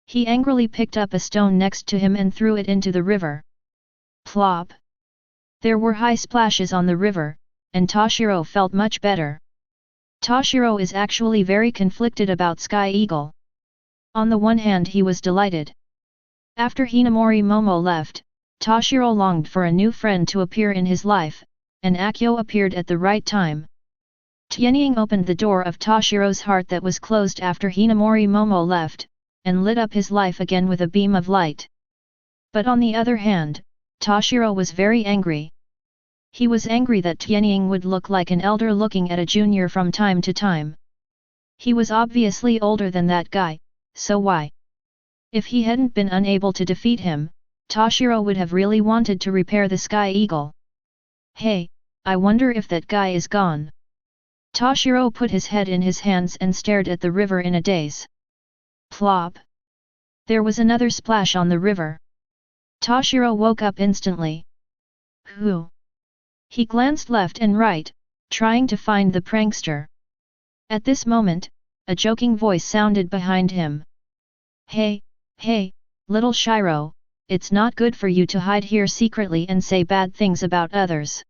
He angrily picked up a stone next to him and threw it into the river. Plop! There were high splashes on the river, and Toshiro felt much better. Toshiro is actually very conflicted about Sky Eagle. On the one hand he was delighted. After Hinamori Momo left, Toshiro longed for a new friend to appear in his life, and Akio appeared at the right time. Tianying opened the door of Toshiro's heart that was closed after Hinamori Momo left, and lit up his life again with a beam of light. But on the other hand, Toshiro was very angry. He was angry that Tianying would look like an elder looking at a junior from time to time. He was obviously older than that guy, so why? If he hadn't been unable to defeat him, Toshiro would have really wanted to repair the Sky Eagle. Hey, I wonder if that guy is gone. Toshiro put his head in his hands and stared at the river in a daze. Plop! There was another splash on the river. Toshiro woke up instantly. Who? He glanced left and right, trying to find the prankster. At this moment, a joking voice sounded behind him. Hey, little Shiro, it's not good for you to hide here secretly and say bad things about others.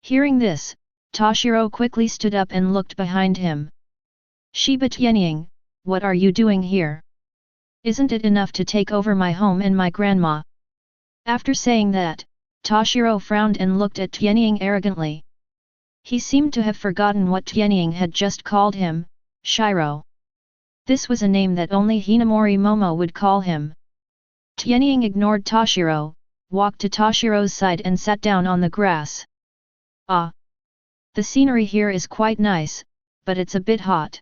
Hearing this, Toshiro quickly stood up and looked behind him. Shiba Tianying, what are you doing here? Isn't it enough to take over my home and my grandma? After saying that, Toshiro frowned and looked at Tianying arrogantly. He seemed to have forgotten what Tianying had just called him, Shiro. This was a name that only Hinamori Momo would call him. Tianying ignored Toshiro, walked to Toshiro's side and sat down on the grass. Ah! The scenery here is quite nice, but it's a bit hot.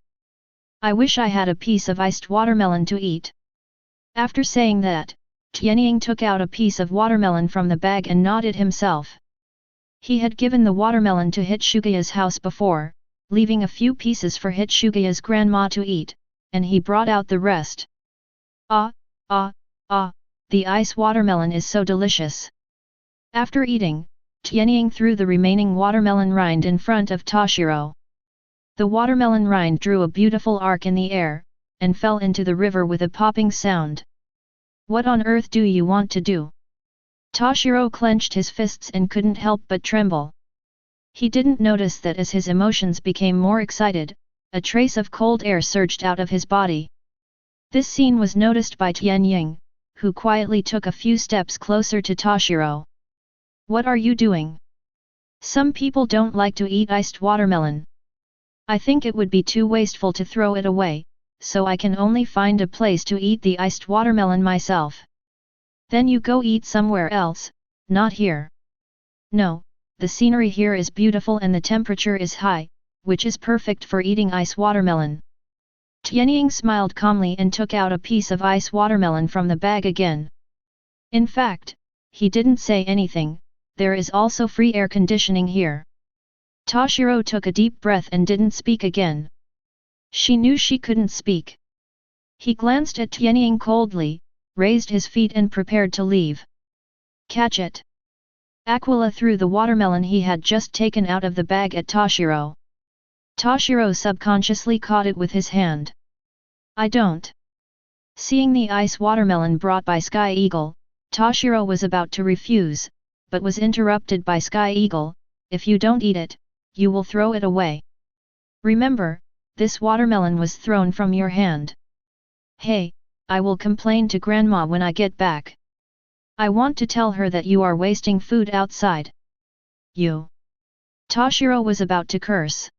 I wish I had a piece of iced watermelon to eat. After saying that, Tianying took out a piece of watermelon from the bag and gnawed it himself. He had given the watermelon to Hitsugaya's house before, leaving a few pieces for Hitsugaya's grandma to eat, and he brought out the rest. Ah, the ice watermelon is so delicious. After eating, Tianying threw the remaining watermelon rind in front of Toshiro. The watermelon rind drew a beautiful arc in the air, and fell into the river with a popping sound. What on earth do you want to do? Toshiro clenched his fists and couldn't help but tremble. He didn't notice that as his emotions became more excited, a trace of cold air surged out of his body. This scene was noticed by Tianying, who quietly took a few steps closer to Toshiro. What are you doing? Some people don't like to eat iced watermelon. I think it would be too wasteful to throw it away, so I can only find a place to eat the iced watermelon myself. Then you go eat somewhere else, not here. No, the scenery here is beautiful and the temperature is high, which is perfect for eating ice watermelon. Tianying smiled calmly and took out a piece of ice watermelon from the bag again. In fact, he didn't say anything, there is also free air conditioning here. Toshiro took a deep breath and didn't speak again. She knew she couldn't speak. He glanced at Tianying coldly, raised his feet and prepared to leave. Catch it! Aquila threw the watermelon he had just taken out of the bag at Toshiro. Toshiro subconsciously caught it with his hand. I don't. Seeing the ice watermelon brought by Sky Eagle, Toshiro was about to refuse, but was interrupted by Sky Eagle. If you don't eat it, you will throw it away. Remember, this watermelon was thrown from your hand. Hey, I will complain to Grandma when I get back. I want to tell her that you are wasting food outside. You. Toshiro was about to curse.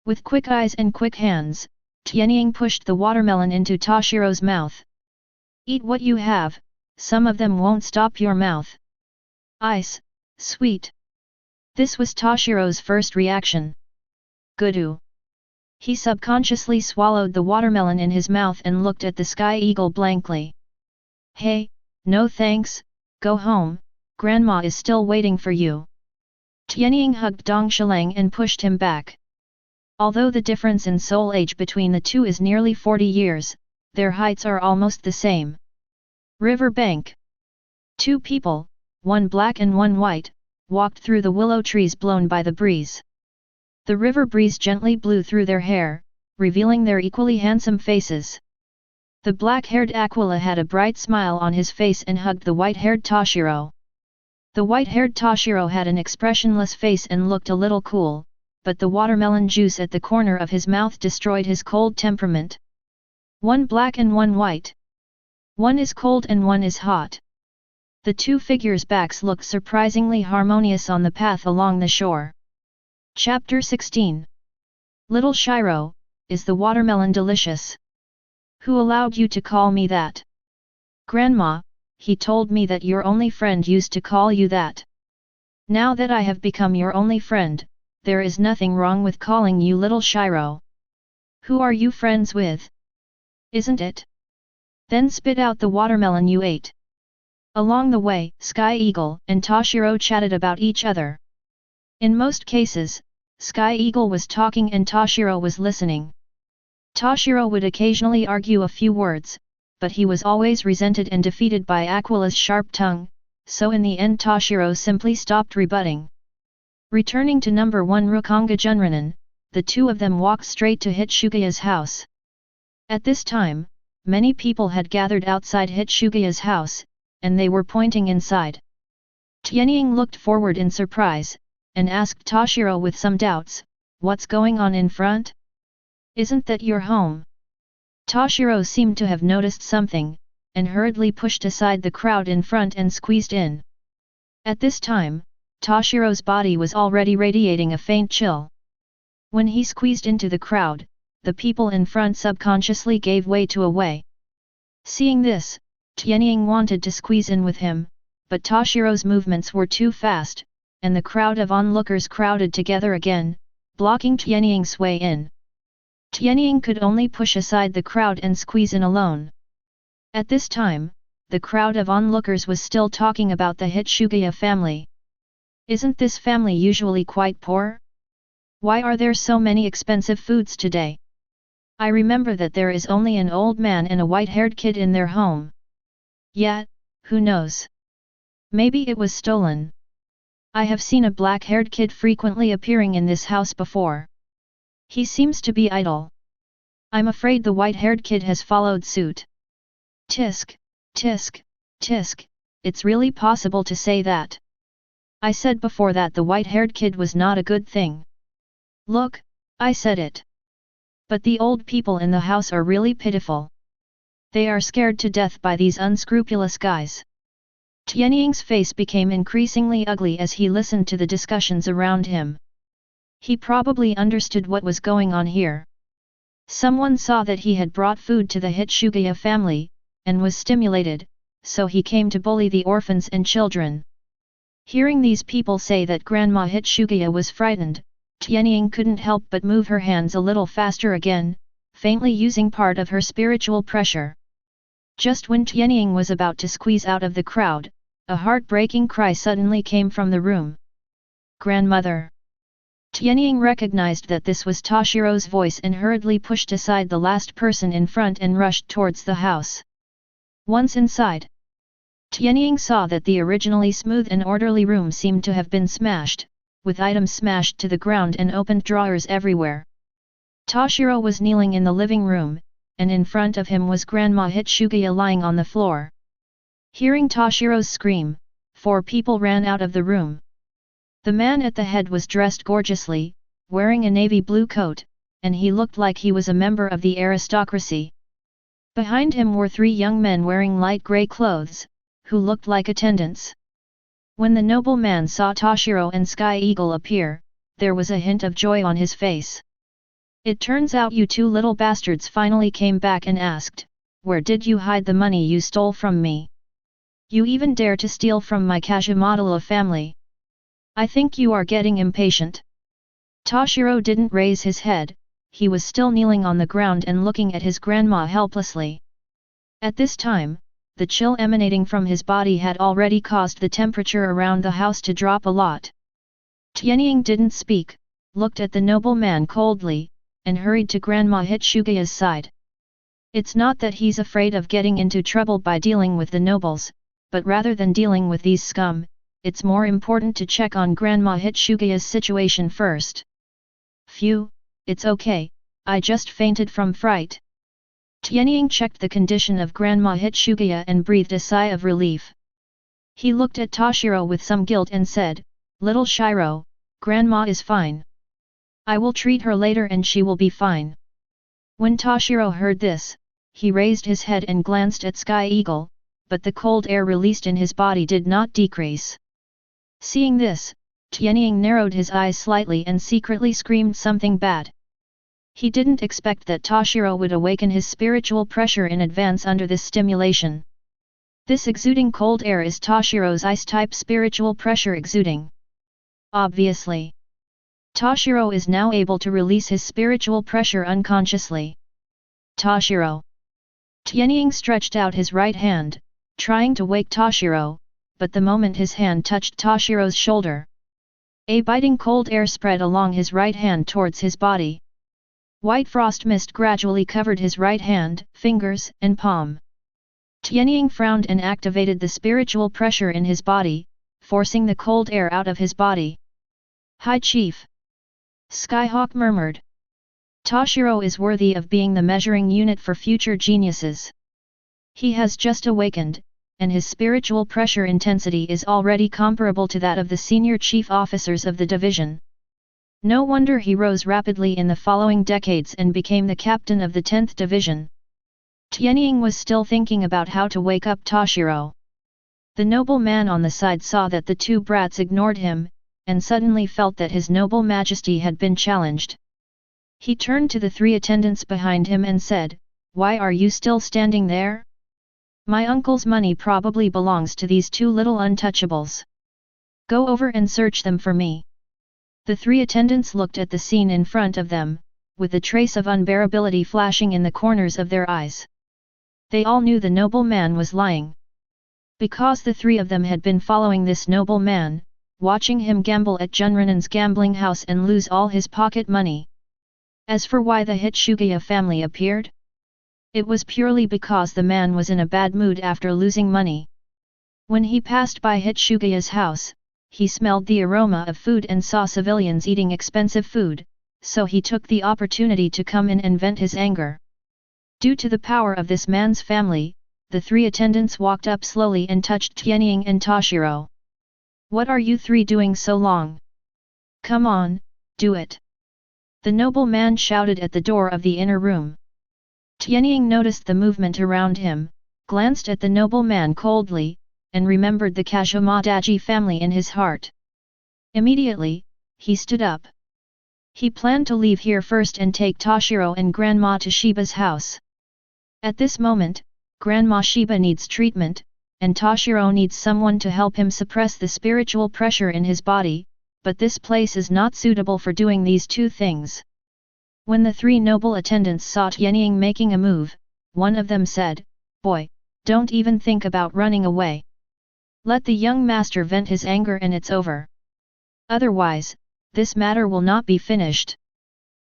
With quick eyes and quick hands, Tianying pushed the watermelon into Toshiro's mouth. Eat what you have, some of them won't stop your mouth. Ice, sweet. This was Toshiro's first reaction. Goodoo. He subconsciously swallowed the watermelon in his mouth and looked at the Sky Eagle blankly. Hey, no thanks, go home, Grandma is still waiting for you. Tianying hugged Dong Shilang and pushed him back. Although the difference in soul age between the two is nearly 40 years, their heights are almost the same. River bank. Two people, one black and one white, walked through the willow trees blown by the breeze. The river breeze gently blew through their hair, revealing their equally handsome faces. The black-haired Aquila had a bright smile on his face and hugged the white-haired Toshiro. The white-haired Toshiro had an expressionless face and looked a little cool, but the watermelon juice at the corner of his mouth destroyed his cold temperament. One black and one white. One is cold and one is hot. The two figures' backs looked surprisingly harmonious on the path along the shore. Chapter 16. Little Shiro, is the watermelon delicious? Who allowed you to call me that? Grandma, he told me that your only friend used to call you that. Now that I have become your only friend, there is nothing wrong with calling you Little Shiro. Who are you friends with? Isn't it? Then spit out the watermelon you ate. Along the way, Sky Eagle and Toshiro chatted about each other. In most cases, Sky Eagle was talking and Toshiro was listening. Toshiro would occasionally argue a few words, but he was always resented and defeated by Aquila's sharp tongue, so in the end Toshiro simply stopped rebutting. Returning to number 1 Rukanga Junranen, the two of them walked straight to Hitsugaya's house. At this time, many people had gathered outside Hitsugaya's house, and they were pointing inside. Tianying looked forward in surprise, and asked Toshiro with some doubts, "What's going on in front? Isn't that your home?" Toshiro seemed to have noticed something, and hurriedly pushed aside the crowd in front and squeezed in. At this time, Toshiro's body was already radiating a faint chill. When he squeezed into the crowd, the people in front subconsciously gave way to a way. Seeing this, Tianying wanted to squeeze in with him, but Toshiro's movements were too fast, and the crowd of onlookers crowded together again, blocking Tianying's way in. Tianying could only push aside the crowd and squeeze in alone. At this time, the crowd of onlookers was still talking about the Hitsugaya family. Isn't this family usually quite poor? Why are there so many expensive foods today? I remember that there is only an old man and a white-haired kid in their home. Yet, who knows? Maybe it was stolen. I have seen a black-haired kid frequently appearing in this house before. He seems to be idle. I'm afraid the white-haired kid has followed suit. Tisk, tisk, tisk, it's really possible to say that. I said before that the white-haired kid was not a good thing. Look, I said it. But the old people in the house are really pitiful. They are scared to death by these unscrupulous guys. Tianying's face became increasingly ugly as he listened to the discussions around him. He probably understood what was going on here. Someone saw that he had brought food to the Hitsugaya family, and was stimulated, so he came to bully the orphans and children. Hearing these people say that Grandma Hitsugaya was frightened, Tianying couldn't help but move her hands a little faster again, faintly using part of her spiritual pressure. Just when Tianying was about to squeeze out of the crowd, a heartbreaking cry suddenly came from the room. Grandmother! Tianying recognized that this was Toshiro's voice and hurriedly pushed aside the last person in front and rushed towards the house. Once inside, Tianying saw that the originally smooth and orderly room seemed to have been smashed, with items smashed to the ground and opened drawers everywhere. Toshiro was kneeling in the living room, and in front of him was Grandma Hitsugaya lying on the floor. Hearing Toshiro's scream, 4 people ran out of the room. The man at the head was dressed gorgeously, wearing a navy blue coat, and he looked like he was a member of the aristocracy. Behind him were 3 young men wearing light grey clothes, who looked like attendants. When the nobleman saw Toshiro and Sky Eagle appear, there was a hint of joy on his face. It turns out you 2 little bastards finally came back and asked, "Where did you hide the money you stole from me? You even dare to steal from my Kajimadala family. I think you are getting impatient." Toshiro didn't raise his head, he was still kneeling on the ground and looking at his grandma helplessly. At this time, the chill emanating from his body had already caused the temperature around the house to drop a lot. Tianying didn't speak, looked at the nobleman coldly, and hurried to Grandma Hitsugaya's side. It's not that he's afraid of getting into trouble by dealing with the nobles, but rather than dealing with these scum, it's more important to check on Grandma Hitsugaya's situation first. Phew, it's okay, I just fainted from fright. Tianying checked the condition of Grandma Hitsugaya and breathed a sigh of relief. He looked at Toshiro with some guilt and said, "Little Shiro, Grandma is fine. I will treat her later and she will be fine." When Toshiro heard this, he raised his head and glanced at Sky Eagle, but the cold air released in his body did not decrease. Seeing this, Tianying narrowed his eyes slightly and secretly screamed something bad. He didn't expect that Toshiro would awaken his spiritual pressure in advance under this stimulation. This exuding cold air is Toshiro's ice-type spiritual pressure exuding. Obviously, Toshiro is now able to release his spiritual pressure unconsciously. Toshiro. Tianying stretched out his right hand, trying to wake Toshiro, but the moment his hand touched Toshiro's shoulder, a biting cold air spread along his right hand towards his body. White frost mist gradually covered his right hand, fingers, and palm. Tianying frowned and activated the spiritual pressure in his body, forcing the cold air out of his body. "Hi Chief!" Skyhawk murmured. "Toshiro is worthy of being the measuring unit for future geniuses. He has just awakened, and his spiritual pressure intensity is already comparable to that of the senior chief officers of the division. No wonder he rose rapidly in the following decades and became the captain of the 10th Division." Tianying was still thinking about how to wake up Toshiro. The noble man on the side saw that the two brats ignored him, and suddenly felt that his noble majesty had been challenged. He turned to the three attendants behind him and said, "Why are you still standing there? My uncle's money probably belongs to these two little untouchables. Go over and search them for me." The three attendants looked at the scene in front of them, with a trace of unbearability flashing in the corners of their eyes. They all knew the noble man was lying. Because the three of them had been following this noble man, watching him gamble at Junrinen's gambling house and lose all his pocket money. As for why the Hitsugaya family appeared, it was purely because the man was in a bad mood after losing money. When he passed by Hitsugaya's house, he smelled the aroma of food and saw civilians eating expensive food, so he took the opportunity to come in and vent his anger. Due to the power of this man's family, the three attendants walked up slowly and touched Tianying and Toshiro. "What are you three doing so long? Come on, do it!" The noble man shouted at the door of the inner room. Tianying noticed the movement around him, glanced at the noble man coldly, and remembered the Kazumadaji family in his heart. Immediately, he stood up. He planned to leave here first and take Toshiro and Grandma to Shiba's house. At this moment, Grandma Shiba needs treatment, and Toshiro needs someone to help him suppress the spiritual pressure in his body, but this place is not suitable for doing these two things. When the three noble attendants saw Tianying making a move, one of them said, "Boy, don't even think about running away. Let the young master vent his anger and it's over. Otherwise, this matter will not be finished.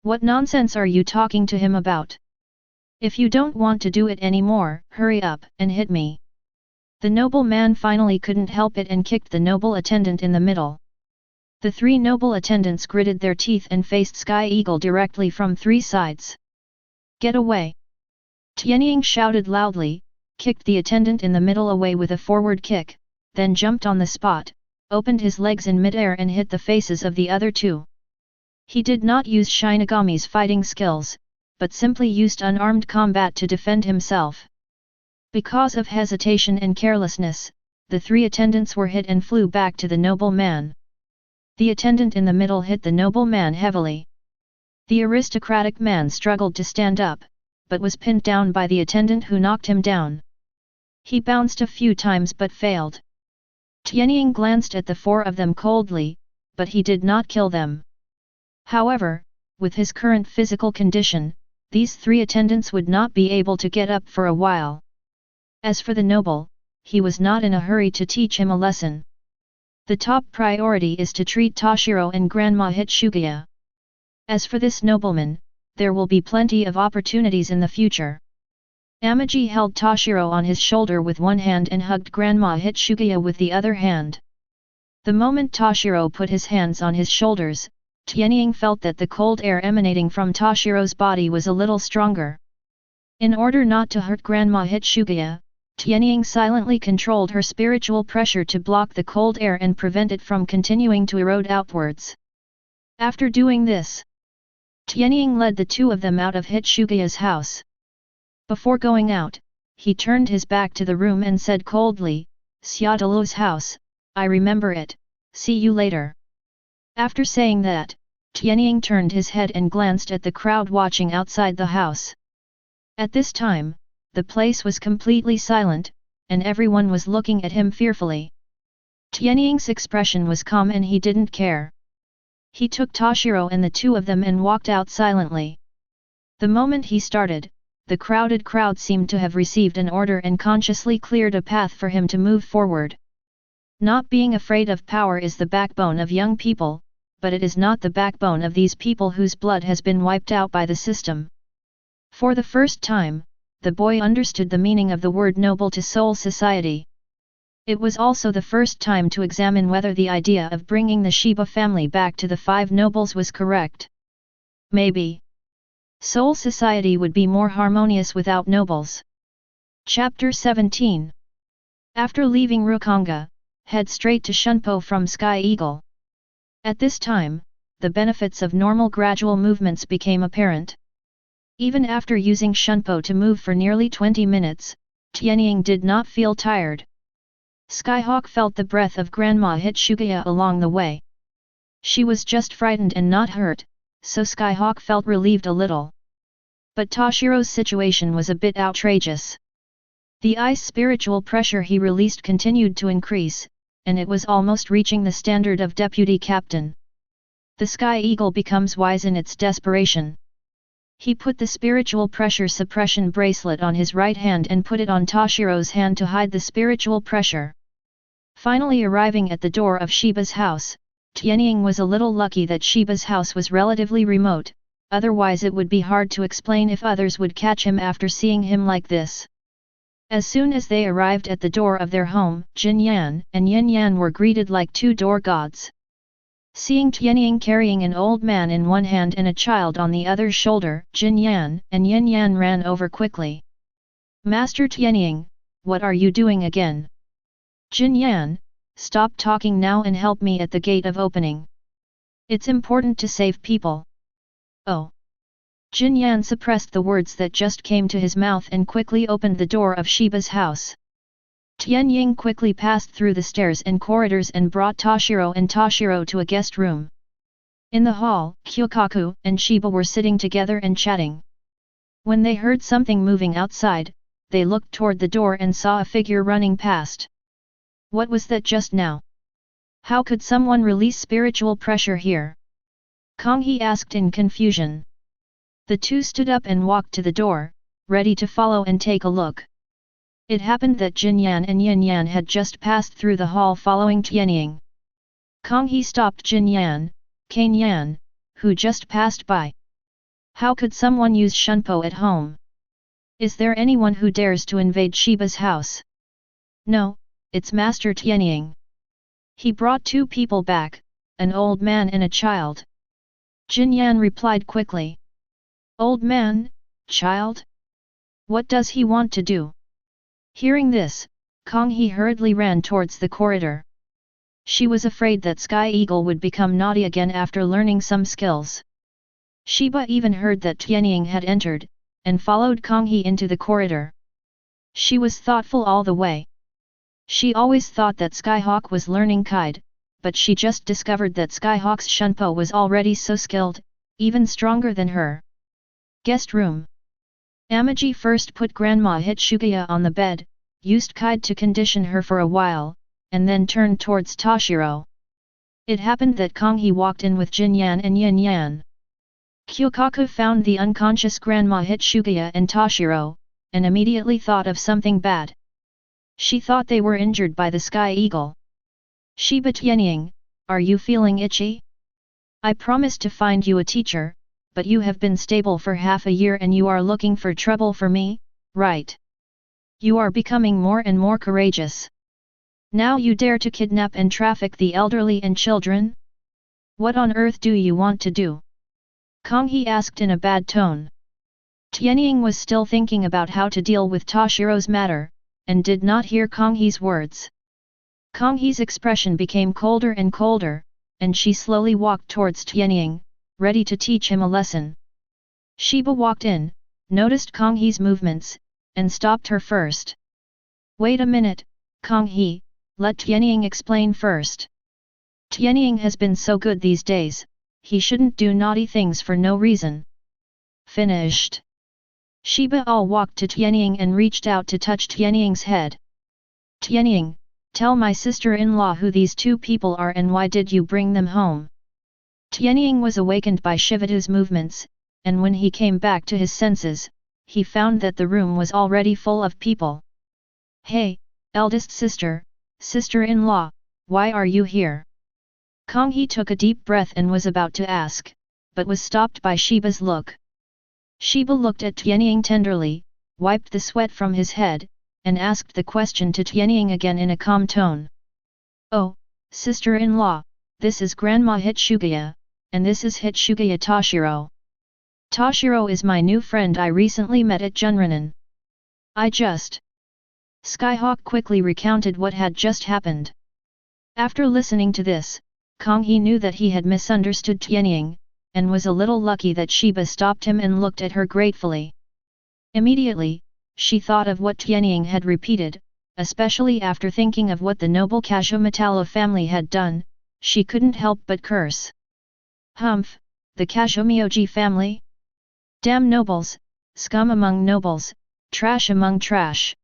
What nonsense are you talking to him about? If you don't want to do it anymore, hurry up and hit me." The noble man finally couldn't help it and kicked the noble attendant in the middle. The three noble attendants gritted their teeth and faced Sky Eagle directly from three sides. "Get away!" Tianying shouted loudly, kicked the attendant in the middle away with a forward kick, then jumped on the spot, opened his legs in midair and hit the faces of the other two. He did not use Shinigami's fighting skills, but simply used unarmed combat to defend himself. Because of hesitation and carelessness, the three attendants were hit and flew back to the noble man. The attendant in the middle hit the noble man heavily. The aristocratic man struggled to stand up, but was pinned down by the attendant who knocked him down. He bounced a few times but failed. Tianying glanced at the four of them coldly, but he did not kill them. However, with his current physical condition, these three attendants would not be able to get up for a while. As for the noble, he was not in a hurry to teach him a lesson. The top priority is to treat Toshiro and Grandma Hitsugaya. As for this nobleman, there will be plenty of opportunities in the future. Amaji held Toshiro on his shoulder with one hand and hugged Grandma Hitsugaya with the other hand. The moment Toshiro put his hands on his shoulders, Tianying felt that the cold air emanating from Toshiro's body was a little stronger. In order not to hurt Grandma Hitsugaya, Tianying silently controlled her spiritual pressure to block the cold air and prevent it from continuing to erode outwards. After doing this, Tianying led the two of them out of Hitsugaya's house. Before going out, he turned his back to the room and said coldly, "Xiaotalo's house, I remember it, see you later." After saying that, Tianying turned his head and glanced at the crowd watching outside the house. At this time, the place was completely silent, and everyone was looking at him fearfully. Tianying's expression was calm and he didn't care. He took Toshiro and the two of them and walked out silently. The moment he started, the crowded crowd seemed to have received an order and consciously cleared a path for him to move forward. Not being afraid of power is the backbone of young people, but it is not the backbone of these people whose blood has been wiped out by the system. For the first time, the boy understood the meaning of the word noble to soul society. It was also the first time to examine whether the idea of bringing the Shiba family back to the five nobles was correct. Maybe soul society would be more harmonious without nobles. Chapter 17. After leaving Rukanga, head straight to Shunpo from Sky Eagle. At this time, the benefits of normal gradual movements became apparent. Even after using Shunpo to move for nearly 20 minutes, Tianying did not feel tired. Skyhawk felt the breath of Grandma Hitsugaya along the way. She was just frightened and not hurt, so Skyhawk felt relieved a little. But Toshiro's situation was a bit outrageous. The ice spiritual pressure he released continued to increase, and it was almost reaching the standard of deputy captain. The Sky Eagle becomes wise in its desperation. He put the spiritual pressure suppression bracelet on his right hand and put it on Toshiro's hand to hide the spiritual pressure. Finally arriving at the door of Shiba's house, Tianying was a little lucky that Shiba's house was relatively remote, otherwise it would be hard to explain if others would catch him after seeing him like this. As soon as they arrived at the door of their home, Jin Yan and Yin Yan were greeted like two door gods. Seeing Tianying carrying an old man in one hand and a child on the other's shoulder, Jin Yan and Yin Yan ran over quickly. "Master Tianying, what are you doing again?" "Jin Yan, stop talking now and help me at the gate of opening. It's important to save people." "Oh." Jin Yan suppressed the words that just came to his mouth and quickly opened the door of Shiba's house. Tianying quickly passed through the stairs and corridors and brought Toshiro to a guest room. In the hall, Kyokaku and Shiba were sitting together and chatting. When they heard something moving outside, they looked toward the door and saw a figure running past. What was that just now? How could someone release spiritual pressure here? Konghe asked in confusion. The two stood up and walked to the door, ready to follow and take a look. It happened that Jin Yan and Yin Yan had just passed through the hall following Tianying. Konghe stopped Jin Yan, Kain Yan, who just passed by. How could someone use Shunpo at home? Is there anyone who dares to invade Shiba's house? No, it's Master Tianying. He brought two people back, an old man and a child. Jin Yan replied quickly. Old man, child? What does he want to do? Hearing this, Konghe hurriedly ran towards the corridor. She was afraid that Sky Eagle would become naughty again after learning some skills. Shiba even heard that Tianying had entered, and followed Konghe into the corridor. She was thoughtful all the way. She always thought that Skyhawk was learning Kaid, but she just discovered that Skyhawk's Shunpo was already so skilled, even stronger than her. Guest room. Amaji first put Grandma Hitsugaya on the bed, used Kaid to condition her for a while, and then turned towards Toshiro. It happened that Konghe walked in with Jin Yan and Yin Yan. Kyokaku found the unconscious Grandma Hitsugaya and Toshiro, and immediately thought of something bad. She thought they were injured by the Sky Eagle. Shiba Tianying, are you feeling itchy? I promised to find you a teacher, but you have been stable for half a year and you are looking for trouble for me, right? You are becoming more and more courageous. Now you dare to kidnap and traffic the elderly and children? What on earth do you want to do? Konghe asked in a bad tone. Tianying was still thinking about how to deal with Toshiro's matter, and did not hear Konghe's words. Konghe's expression became colder and colder, and she slowly walked towards Tianying, ready to teach him a lesson. Shiba walked in, noticed Konghe's movements, and stopped her first. Wait a minute, Konghe, let Tianying explain first. Tianying has been so good these days, he shouldn't do naughty things for no reason. Finished. Shiba all walked to Tianying and reached out to touch Tianying's head. Tianying, tell my sister-in-law who these two people are and why did you bring them home? Tianying was awakened by Shivatu's movements, and when he came back to his senses, he found that the room was already full of people. Hey, eldest sister, sister-in-law, why are you here? Konghe took a deep breath and was about to ask, but was stopped by Shiba's look. Shiba looked at Tianying tenderly, wiped the sweat from his head, and asked the question to Tianying again in a calm tone. Oh, sister-in-law, this is Grandma Hitsugaya, and this is Hitsugaya Toshiro. Toshiro is my new friend I recently met at Junranin. Skyhawk quickly recounted what had just happened. After listening to this, Konghe knew that he had misunderstood Tianying, and was a little lucky that Shiba stopped him and looked at her gratefully. Immediately, she thought of what Tianying had repeated, especially after thinking of what the noble Kazumatala family had done, she couldn't help but curse. Humph, the Kazumioji family? Damn nobles, scum among nobles, trash among trash.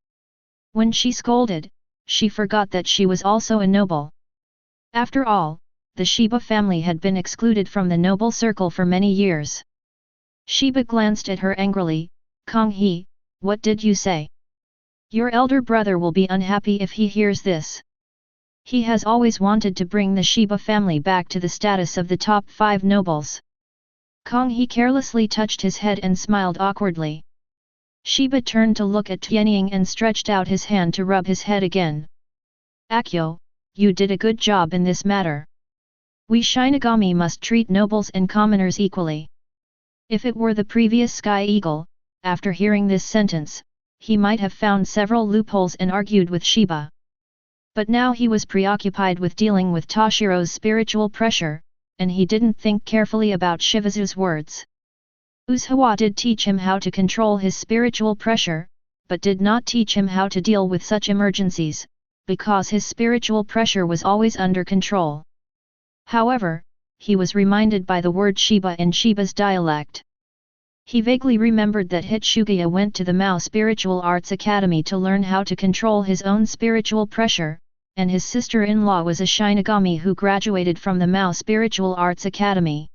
When she scolded, she forgot that she was also a noble. After all, the Shiba family had been excluded from the noble circle for many years. Shiba glanced at her angrily. Konghe, what did you say? Your elder brother will be unhappy if he hears this. He has always wanted to bring the Shiba family back to the status of the top 5 nobles. Konghe carelessly touched his head and smiled awkwardly. Shiba turned to look at Tianying and stretched out his hand to rub his head again. Akyo, you did a good job in this matter. We Shinigami must treat nobles and commoners equally. If it were the previous Sky Eagle, after hearing this sentence, he might have found several loopholes and argued with Shiba. But now he was preoccupied with dealing with Toshiro's spiritual pressure, and he didn't think carefully about Shivazu's words. Usuha did teach him how to control his spiritual pressure, but did not teach him how to deal with such emergencies, because his spiritual pressure was always under control. However, he was reminded by the word Shiba in Shiba's dialect. He vaguely remembered that Hitsugaya went to the Mao Spiritual Arts Academy to learn how to control his own spiritual pressure, and his sister-in-law was a Shinigami who graduated from the Mao Spiritual Arts Academy.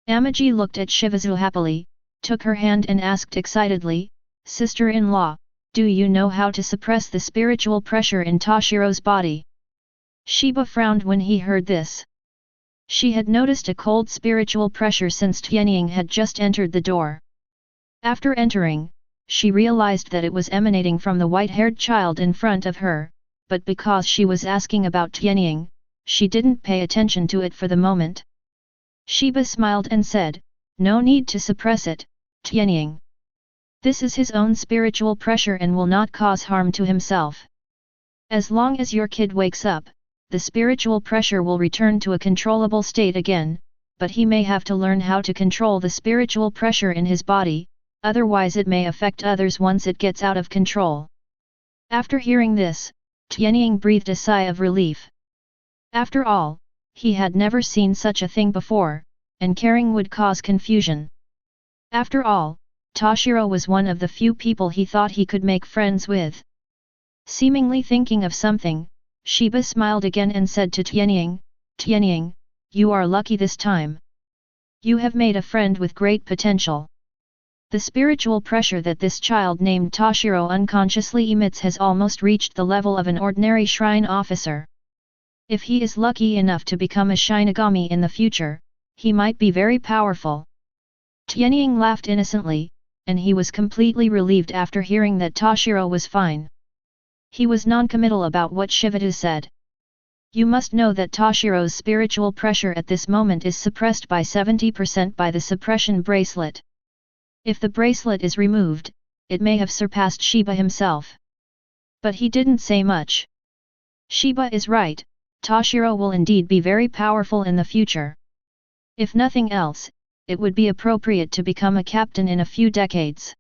Amaji looked at Shivazu happily, took her hand and asked excitedly, Sister-in-law, do you know how to suppress the spiritual pressure in Toshiro's body? Shiba frowned when he heard this. She had noticed a cold spiritual pressure since Tianying had just entered the door. After entering, she realized that it was emanating from the white-haired child in front of her, but because she was asking about Tianying, she didn't pay attention to it for the moment. Shiba smiled and said, no need to suppress it, Tianying. This is his own spiritual pressure and will not cause harm to himself. As long as your kid wakes up, the spiritual pressure will return to a controllable state again, but he may have to learn how to control the spiritual pressure in his body, otherwise it may affect others once it gets out of control. After hearing this, Tianying breathed a sigh of relief. After all, he had never seen such a thing before, and caring would cause confusion. After all, Toshiro was one of the few people he thought he could make friends with. Seemingly thinking of something, Shiba smiled again and said to Tianying, Tianying, you are lucky this time. You have made a friend with great potential. The spiritual pressure that this child named Toshiro unconsciously emits has almost reached the level of an ordinary shrine officer. If he is lucky enough to become a Shinigami in the future, he might be very powerful. Tianying laughed innocently, and he was completely relieved after hearing that Toshiro was fine. He was non-committal about what Shivatu said. You must know that Toshiro's spiritual pressure at this moment is suppressed by 70% by the suppression bracelet. If the bracelet is removed, it may have surpassed Shiba himself. But he didn't say much. Shiba is right, Toshiro will indeed be very powerful in the future. If nothing else, it would be appropriate to become a captain in a few decades.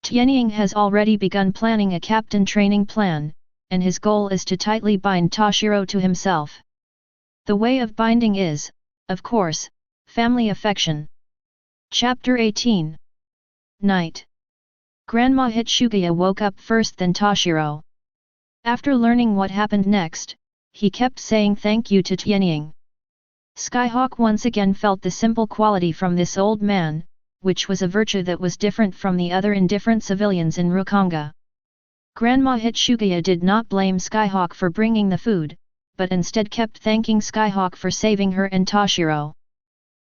Tianying has already begun planning a captain training plan, and his goal is to tightly bind Toshiro to himself. The way of binding is, of course, family affection. Chapter 18. Night. Grandma Hitsugaya woke up first than Toshiro. After learning what happened next, he kept saying thank you to Tianying. Skyhawk once again felt the simple quality from this old man, which was a virtue that was different from the other indifferent civilians in Rukanga. Grandma Hitsugaya did not blame Skyhawk for bringing the food, but instead kept thanking Skyhawk for saving her and Toshiro.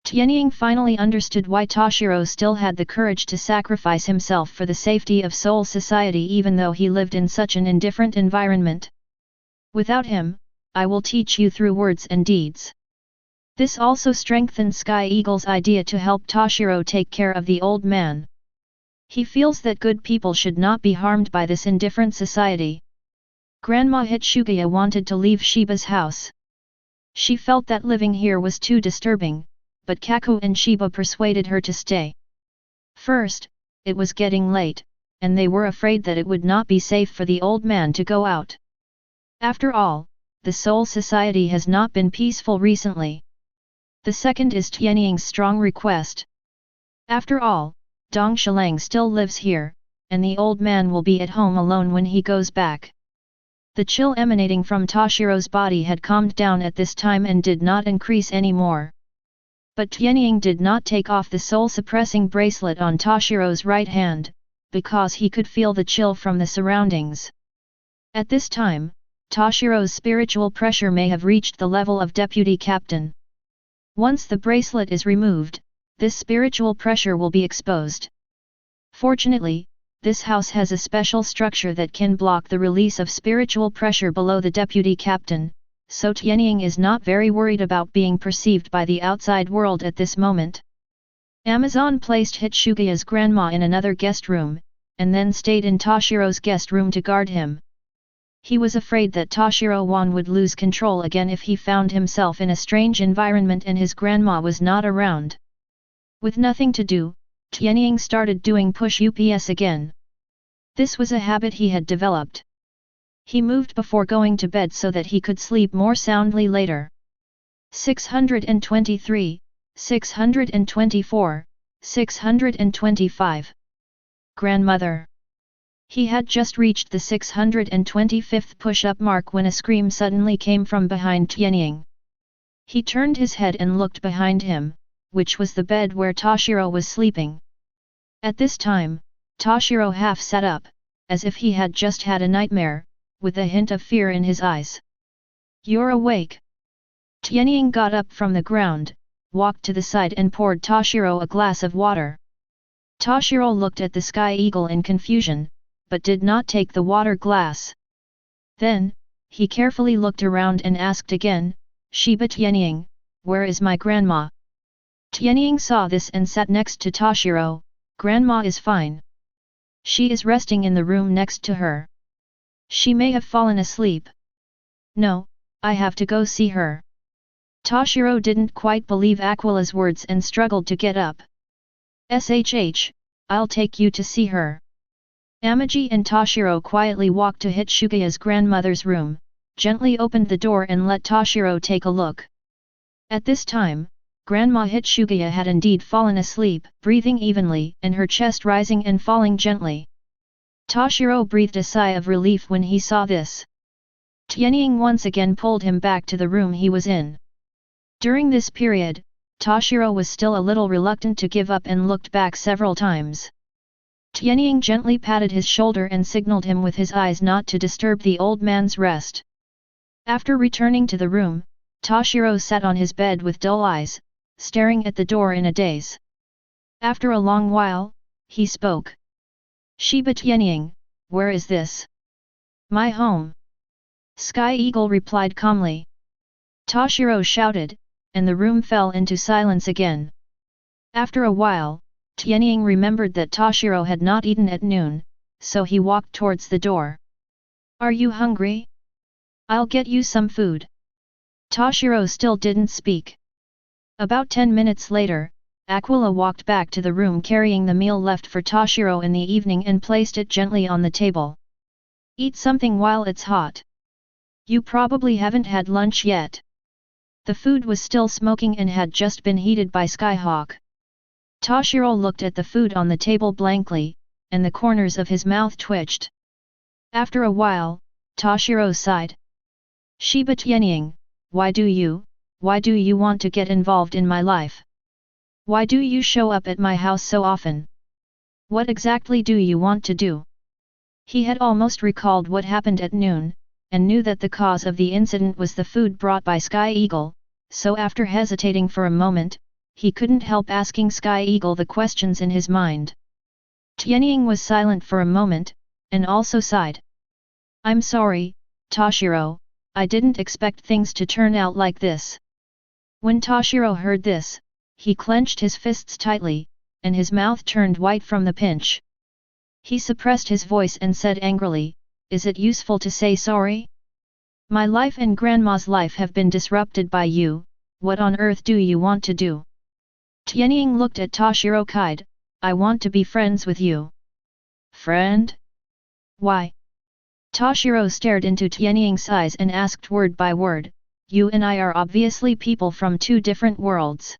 Tianying finally understood why Toshiro still had the courage to sacrifice himself for the safety of Seoul society even though he lived in such an indifferent environment. Without him, I will teach you through words and deeds. This also strengthened Sky Eagle's idea to help Toshiro take care of the old man. He feels that good people should not be harmed by this indifferent society. Grandma Hitsugaya wanted to leave Shiba's house. She felt that living here was too disturbing, but Kaku and Shiba persuaded her to stay. First, it was getting late, and they were afraid that it would not be safe for the old man to go out. After all, the Seoul society has not been peaceful recently. The second is Tianying's strong request. After all, Dong Shilang still lives here, and the old man will be at home alone when he goes back. The chill emanating from Toshiro's body had calmed down at this time and did not increase any more. But Tianying did not take off the soul-suppressing bracelet on Toshiro's right hand, because he could feel the chill from the surroundings. At this time, Toshiro's spiritual pressure may have reached the level of deputy captain. Once the bracelet is removed, this spiritual pressure will be exposed. Fortunately, this house has a special structure that can block the release of spiritual pressure below the deputy captain, so Tianying is not very worried about being perceived by the outside world at this moment. Amazon placed Hitsugaya's grandma in another guest room, and then stayed in Toshiro's guest room to guard him. He was afraid that Toshiro-wan would lose control again if he found himself in a strange environment and his grandma was not around. With nothing to do, Tianying started doing push-ups again. This was a habit he had developed. He moved before going to bed so that he could sleep more soundly later. 623, 624, 625. Grandmother. He had just reached the 625th push-up mark when a scream suddenly came from behind Tianying. He turned his head and looked behind him, which was the bed where Toshiro was sleeping. At this time, Toshiro half sat up, as if he had just had a nightmare, with a hint of fear in his eyes. You're awake. Tianying got up from the ground, walked to the side and poured Toshiro a glass of water. Toshiro looked at the Sky Eagle in confusion, but did not take the water glass. Then, he carefully looked around and asked again, Shiba Tianying, where is my grandma? Tianying saw this and sat next to Toshiro. Grandma is fine. She is resting in the room next to her. She may have fallen asleep. No, I have to go see her. Toshiro didn't quite believe Aquila's words and struggled to get up. SHH, I'll take you to see her. Amaji and Toshiro quietly walked to Hitsugaya's grandmother's room, gently opened the door and let Toshiro take a look. At this time, Grandma Hitsugaya had indeed fallen asleep, breathing evenly and her chest rising and falling gently. Toshiro breathed a sigh of relief when he saw this. Tianying once again pulled him back to the room he was in. During this period, Toshiro was still a little reluctant to give up and looked back several times. Tianying gently patted his shoulder and signaled him with his eyes not to disturb the old man's rest. After returning to the room, Toshiro sat on his bed with dull eyes, staring at the door in a daze. After a long while, he spoke. Shiba Tianying, where is this? My home. Sky Eagle replied calmly. Toshiro shouted, and the room fell into silence again. After a while, Tianying remembered that Toshiro had not eaten at noon, so he walked towards the door. Are you hungry? I'll get you some food. Toshiro still didn't speak. About 10 minutes later, Aquila walked back to the room carrying the meal left for Toshiro in the evening and placed it gently on the table. Eat something while it's hot. You probably haven't had lunch yet. The food was still smoking and had just been heated by Skyhawk. Toshiro looked at the food on the table blankly, and the corners of his mouth twitched. After a while, Toshiro sighed. Shiba Tianying, why do you want to get involved in my life? Why do you show up at my house so often? What exactly do you want to do? He had almost recalled what happened at noon, and knew that the cause of the incident was the food brought by Sky Eagle, so after hesitating for a moment, he couldn't help asking Sky Eagle the questions in his mind. Tianying was silent for a moment, and also sighed. I'm sorry, Toshiro, I didn't expect things to turn out like this. When Toshiro heard this, he clenched his fists tightly, and his mouth turned white from the pinch. He suppressed his voice and said angrily, Is it useful to say sorry? My life and Grandma's life have been disrupted by you, what on earth do you want to do? Tianying looked at Toshiro Kaide, I want to be friends with you. Friend? Why? Toshiro stared into Tianying's eyes and asked word by word, You and I are obviously people from two different worlds.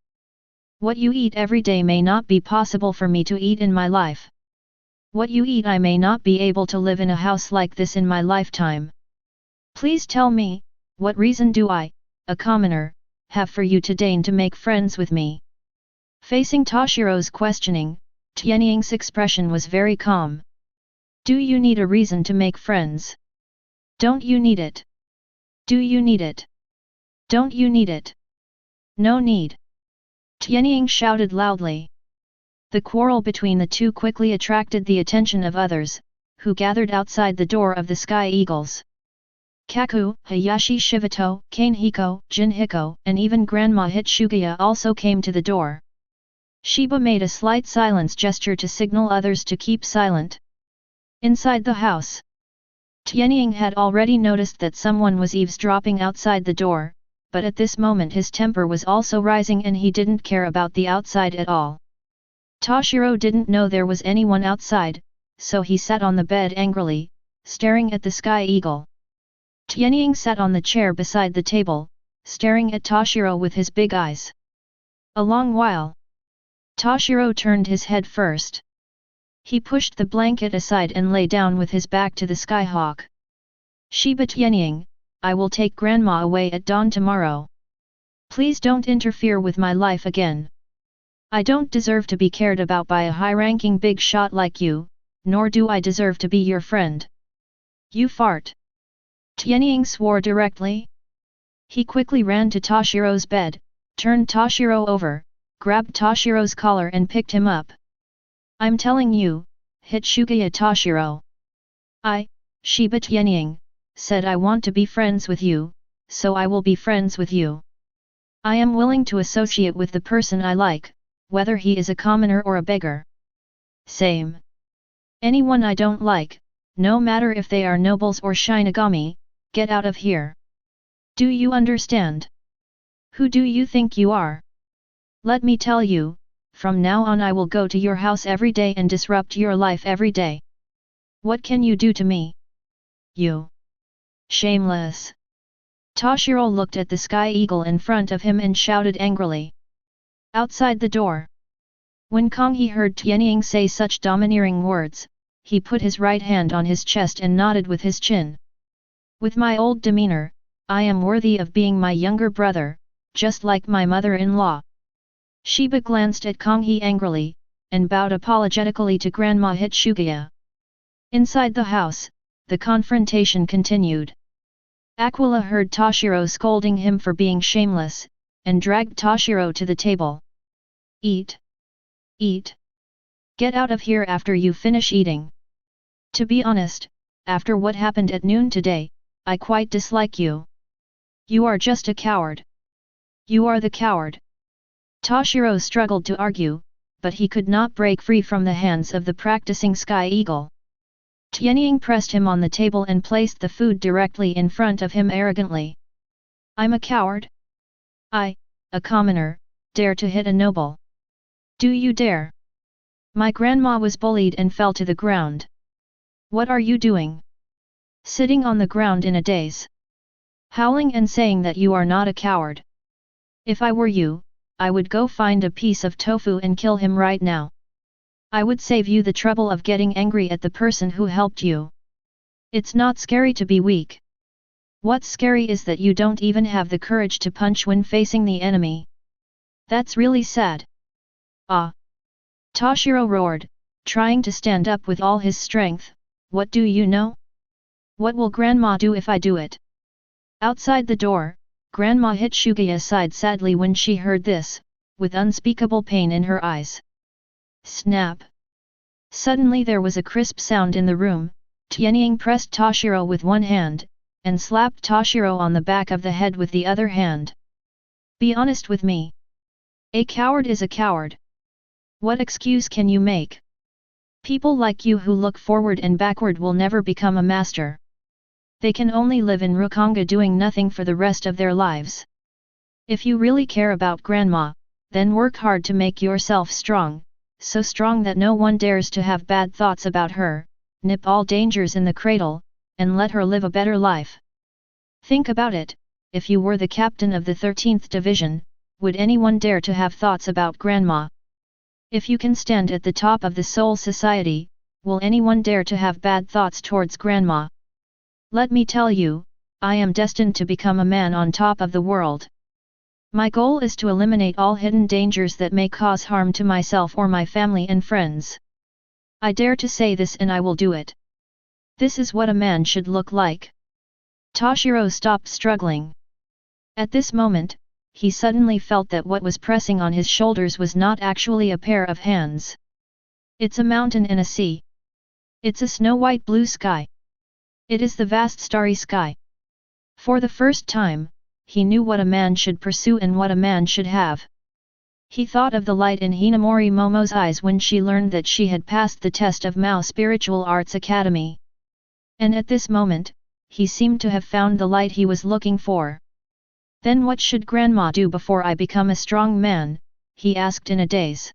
What you eat every day may not be possible for me to eat in my life. What you eat I may not be able to live in a house like this in my lifetime. Please tell me, what reason do I, a commoner, have for you to deign to make friends with me? Facing Toshiro's questioning, Tianying's expression was very calm. Do you need a reason to make friends? Don't you need it? Do you need it? Don't you need it? No need. Tianying shouted loudly. The quarrel between the two quickly attracted the attention of others, who gathered outside the door of the Sky Eagles. Kaku, Hayashi Shivato, Kane Hiko, Jin Hiko, and even Grandma Hitsugaya also came to the door. Shiba made a slight silence gesture to signal others to keep silent. Inside the house, Tianying had already noticed that someone was eavesdropping outside the door, but at this moment his temper was also rising and he didn't care about the outside at all. Toshiro didn't know there was anyone outside, so he sat on the bed angrily, staring at the Sky Eagle. Tianying sat on the chair beside the table, staring at Toshiro with his big eyes. A long while. Toshiro turned his head first. He pushed the blanket aside and lay down with his back to the skyhawk. Shiba Tianying, I will take Grandma away at dawn tomorrow. Please don't interfere with my life again. I don't deserve to be cared about by a high-ranking big shot like you, nor do I deserve to be your friend. You fart. Tianying swore directly. He quickly ran to Toshiro's bed, turned Toshiro over, grabbed Toshiro's collar and picked him up. I'm telling you, Hitsugaya Toshiro. I, Shiba Tianying, said I want to be friends with you, so I will be friends with you. I am willing to associate with the person I like, whether he is a commoner or a beggar. Same. Anyone I don't like, no matter if they are nobles or Shinigami, get out of here. Do you understand? Who do you think you are? Let me tell you, from now on I will go to your house every day and disrupt your life every day. What can you do to me? You. Shameless. Toshiro looked at the Sky Eagle in front of him and shouted angrily. Outside the door. When Konghe heard Tianying say such domineering words, he put his right hand on his chest and nodded with his chin. With my old demeanor, I am worthy of being my younger brother, just like my mother-in-law. Shiba glanced at Konghe angrily, and bowed apologetically to Grandma Hitsugaya. Inside the house, the confrontation continued. Aquila heard Toshiro scolding him for being shameless, and dragged Toshiro to the table. Eat! Eat! Get out of here after you finish eating. To be honest, after what happened at noon today, I quite dislike you. You are just a coward. You are the coward. Toshiro struggled to argue, but he could not break free from the hands of the practicing Sky Eagle. Tianying pressed him on the table and placed the food directly in front of him arrogantly. I'm a coward? I, a commoner, dare to hit a noble. Do you dare? My grandma was bullied and fell to the ground. What are you doing? Sitting on the ground in a daze. Howling and saying that you are not a coward. If I were you, I would go find a piece of tofu and kill him right now. I would save you the trouble of getting angry at the person who helped you. It's not scary to be weak. What's scary is that you don't even have the courage to punch when facing the enemy. That's really sad. Ah! Toshiro roared, trying to stand up with all his strength. What do you know? What will Grandma do if I do it? Outside the door, Grandma hit Shugeya sighed sadly when she heard this, with unspeakable pain in her eyes. Snap! Suddenly there was a crisp sound in the room. Tianying pressed Toshiro with one hand, and slapped Toshiro on the back of the head with the other hand. Be honest with me. A coward is a coward. What excuse can you make? People like you who look forward and backward will never become a master. They can only live in Rukonga doing nothing for the rest of their lives. If you really care about Grandma, then work hard to make yourself strong, so strong that no one dares to have bad thoughts about her, nip all dangers in the cradle, and let her live a better life. Think about it, if you were the captain of the 13th Division, would anyone dare to have thoughts about Grandma? If you can stand at the top of the Soul Society, will anyone dare to have bad thoughts towards Grandma? Let me tell you, I am destined to become a man on top of the world. My goal is to eliminate all hidden dangers that may cause harm to myself or my family and friends. I dare to say this and I will do it. This is what a man should look like. Toshiro stopped struggling. At this moment, he suddenly felt that what was pressing on his shoulders was not actually a pair of hands. It's a mountain and a sea. It's a snow-white blue sky. It is the vast starry sky. For the first time, he knew what a man should pursue and what a man should have. He thought of the light in Hinamori Momo's eyes when she learned that she had passed the test of Mao Spiritual Arts Academy. And at this moment, he seemed to have found the light he was looking for. Then what should Grandma do before I become a strong man? He asked in a daze.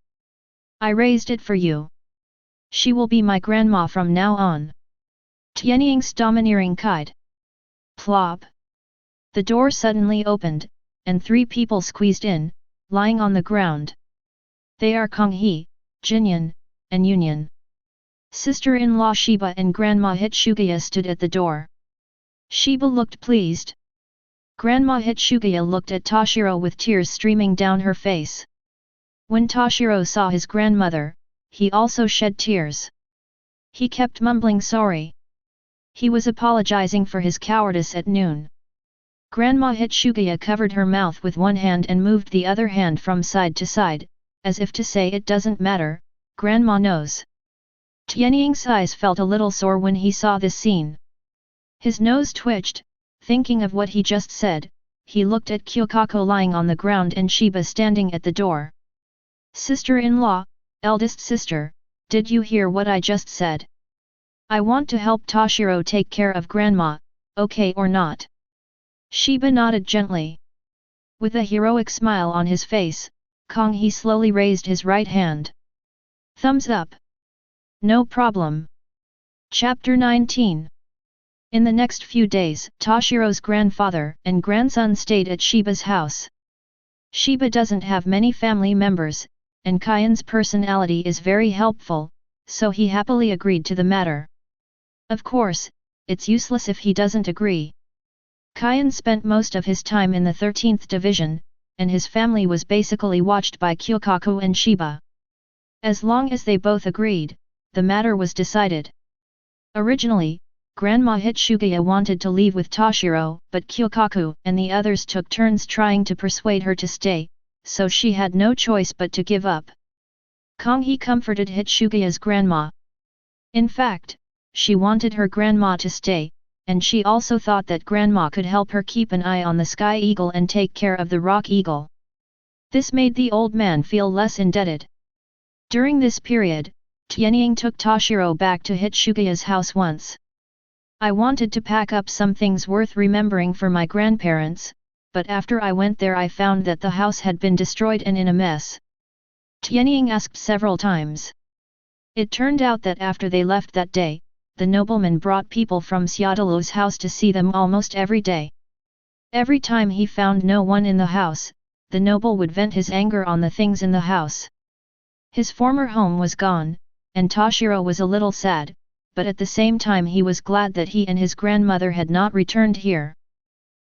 I raised it for you. She will be my grandma from now on. Tianying's domineering kide. Plop! The door suddenly opened, and 3 people squeezed in, lying on the ground. They are Konghe, Jinyan, and Union. Sister-in-law Shiba and Grandma Hitsugaya stood at the door. Shiba looked pleased. Grandma Hitsugaya looked at Toshiro with tears streaming down her face. When Toshiro saw his grandmother, he also shed tears. He kept mumbling sorry. He was apologizing for his cowardice at noon. Grandma Hitsugaya covered her mouth with one hand and moved the other hand from side to side, as if to say it doesn't matter, Grandma knows. Tianying's eyes felt a little sore when he saw this scene. His nose twitched, thinking of what he just said. He looked at Kyokako lying on the ground and Shiba standing at the door. Sister-in-law, eldest sister, did you hear what I just said? I want to help Toshiro take care of Grandma, okay or not? Shiba nodded gently. With a heroic smile on his face, Konghe slowly raised his right hand. Thumbs up. No problem. Chapter 19. In the next few days, Toshiro's grandfather and grandson stayed at Shiba's house. Shiba doesn't have many family members, and Kaien's personality is very helpful, so he happily agreed to the matter. Of course, it's useless if he doesn't agree. Kaien spent most of his time in the 13th Division, and his family was basically watched by Kyokako and Shiba. As long as they both agreed, the matter was decided. Originally, Grandma Hitsugaya wanted to leave with Toshiro, but Kyokaku and the others took turns trying to persuade her to stay, so she had no choice but to give up. Konghi comforted Hitsugaya's grandma. In fact, she wanted her grandma to stay, and she also thought that grandma could help her keep an eye on the Sky Eagle and take care of the Rock Eagle. This made the old man feel less indebted. During this period, Tianying took Toshiro back to Hitsugaya's house once. I wanted to pack up some things worth remembering for my grandparents, but after I went there I found that the house had been destroyed and in a mess. Tianying asked several times. It turned out that after they left that day, the nobleman brought people from Xiaodalo's house to see them almost every day. Every time he found no one in the house, the noble would vent his anger on the things in the house. His former home was gone, and Toshiro was a little sad, but at the same time he was glad that he and his grandmother had not returned here.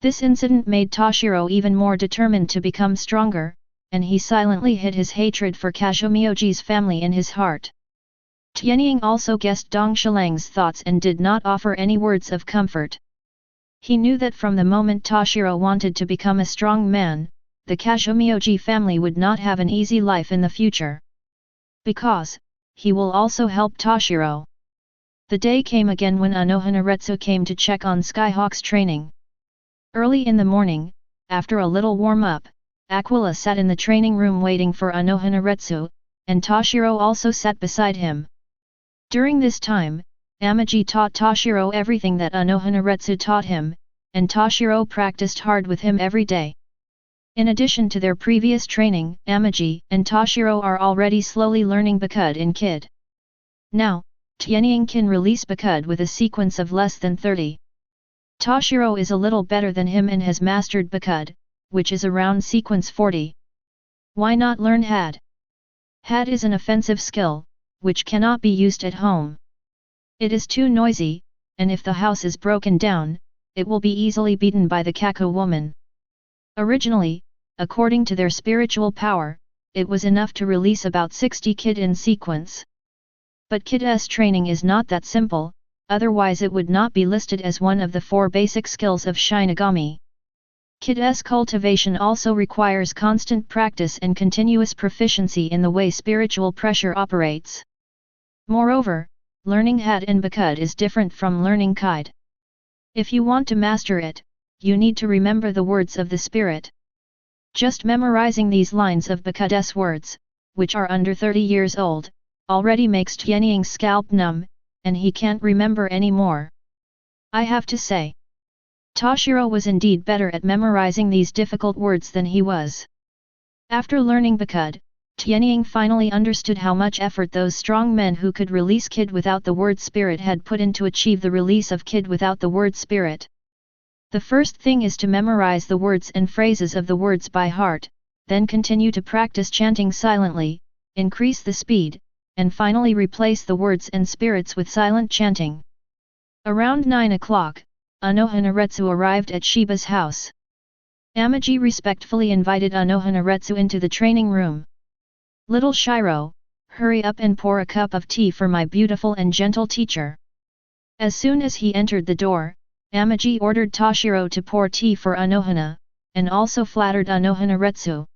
This incident made Toshiro even more determined to become stronger, and he silently hid his hatred for Kazumioji's family in his heart. Tianying also guessed Dong Shilang's thoughts and did not offer any words of comfort. He knew that from the moment Toshiro wanted to become a strong man, the Kazumioji family would not have an easy life in the future. Because, he will also help Toshiro. The day came again when Anohanaretsu came to check on Skyhawk's training. Early in the morning, after a little warm-up, Aquila sat in the training room waiting for Anohanaretsu, and Toshiro also sat beside him. During this time, Amaji taught Toshiro everything that Anohanaretsu taught him, and Toshiro practiced hard with him every day. In addition to their previous training, Amaji and Toshiro are already slowly learning Bakud in Kid. Now, Tianying can release Bakud with a sequence of less than 30. Toshiro is a little better than him and has mastered Bakud, which is around sequence 40. Why not learn Had? Had is an offensive skill, which cannot be used at home. It is too noisy, and if the house is broken down, it will be easily beaten by the Kaku woman. Originally, according to their spiritual power, it was enough to release about 60 Kid in sequence. But Kid's training is not that simple, otherwise it would not be listed as one of the 4 basic skills of Shinigami. Kid's cultivation also requires constant practice and continuous proficiency in the way spiritual pressure operates. Moreover, learning Had and Bakud is different from learning Kide. If you want to master it, you need to remember the words of the spirit. Just memorizing these lines of Bakud's words, which are under 30 years old, already makes Tianying's scalp numb, and he can't remember any more. I have to say, Toshiro was indeed better at memorizing these difficult words than he was. After learning Bakud, Tianying finally understood how much effort those strong men who could release Kid without the word spirit had put in to achieve the release of Kid without the word spirit. The first thing is to memorize the words and phrases of the words by heart, then continue to practice chanting silently, increase the speed, and finally replace the words and spirits with silent chanting. Around 9 o'clock, Anohanaretsu arrived at Shiba's house. Amaji respectfully invited Anohanaretsu into the training room. "Little Shiro, hurry up and pour a cup of tea for my beautiful and gentle teacher." As soon as he entered the door, Amaji ordered Toshiro to pour tea for Anohana, and also flattered Anohanaretsu.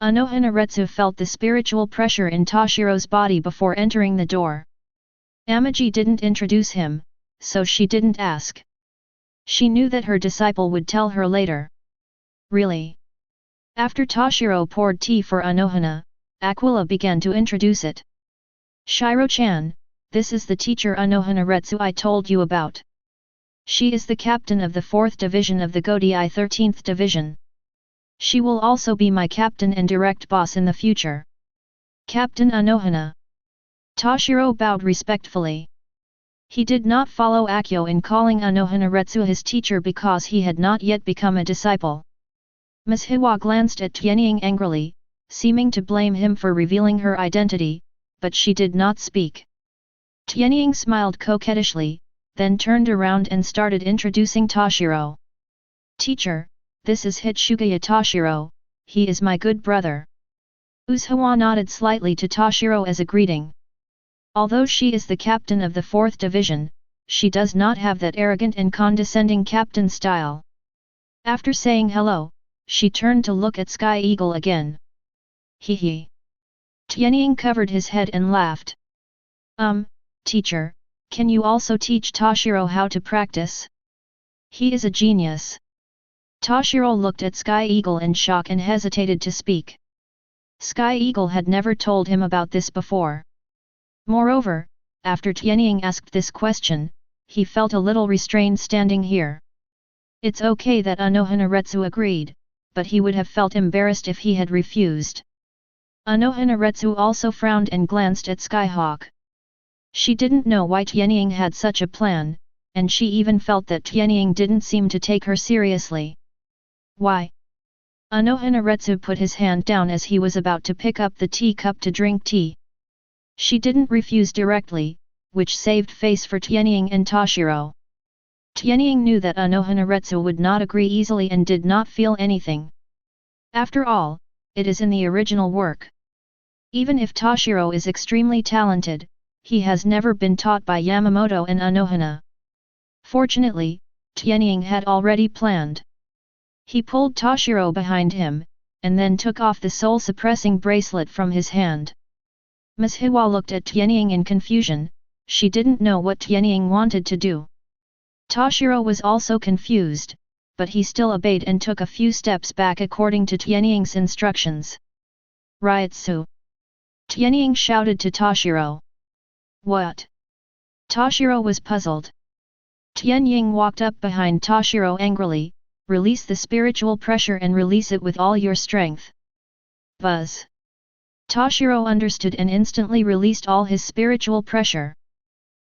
Anohanaretsu felt the spiritual pressure in Toshiro's body before entering the door. Amaji didn't introduce him, so she didn't ask. She knew that her disciple would tell her later. Really? After Toshiro poured tea for Anohana, Aquila began to introduce it. "Shiro-chan, this is the teacher Anohanaretsu I told you about. She is the captain of the 4th Division of the Godai 13th Division. She will also be my captain and direct boss in the future." "Captain Anohana." Toshiro bowed respectfully. He did not follow Akio in calling Anohanaretsu his teacher because he had not yet become a disciple. Ms. Hiwa glanced at Tianying angrily, seeming to blame him for revealing her identity, but she did not speak. Tianying smiled coquettishly, then turned around and started introducing Toshiro. "Teacher, this is Hitsugaya Toshiro, he is my good brother." Usuhawa nodded slightly to Toshiro as a greeting. Although she is the captain of the 4th Division, she does not have that arrogant and condescending captain style. After saying hello, she turned to look at Sky Eagle again. Hee hee. Tianying covered his head and laughed. Teacher, can you also teach Toshiro how to practice? He is a genius. Toshiro looked at Sky Eagle in shock and hesitated to speak. Sky Eagle had never told him about this before. Moreover, after Tianying asked this question, he felt a little restrained standing here. It's okay that Anohanaretsu agreed, but he would have felt embarrassed if he had refused. Anohanaretsu also frowned and glanced at Skyhawk. She didn't know why Tianying had such a plan, and she even felt that Tianying didn't seem to take her seriously. Why? Anohanaretsu put his hand down as he was about to pick up the teacup to drink tea. She didn't refuse directly, which saved face for Tianying and Toshiro. Tianying knew that Anohanaretsu would not agree easily and did not feel anything. After all, it is in the original work. Even if Toshiro is extremely talented, he has never been taught by Yamamoto and Anohana. Fortunately, Tianying had already planned. He pulled Toshiro behind him, and then took off the soul-suppressing bracelet from his hand. Ms. Hiwa looked at Tianying in confusion, she didn't know what Tianying wanted to do. Toshiro was also confused, but he still obeyed and took a few steps back according to Tianying's instructions. Ryutsu! Tianying shouted to Toshiro. What? Toshiro was puzzled. Tianying walked up behind Toshiro angrily, release the spiritual pressure and release it with all your strength. Buzz! Toshiro understood and instantly released all his spiritual pressure.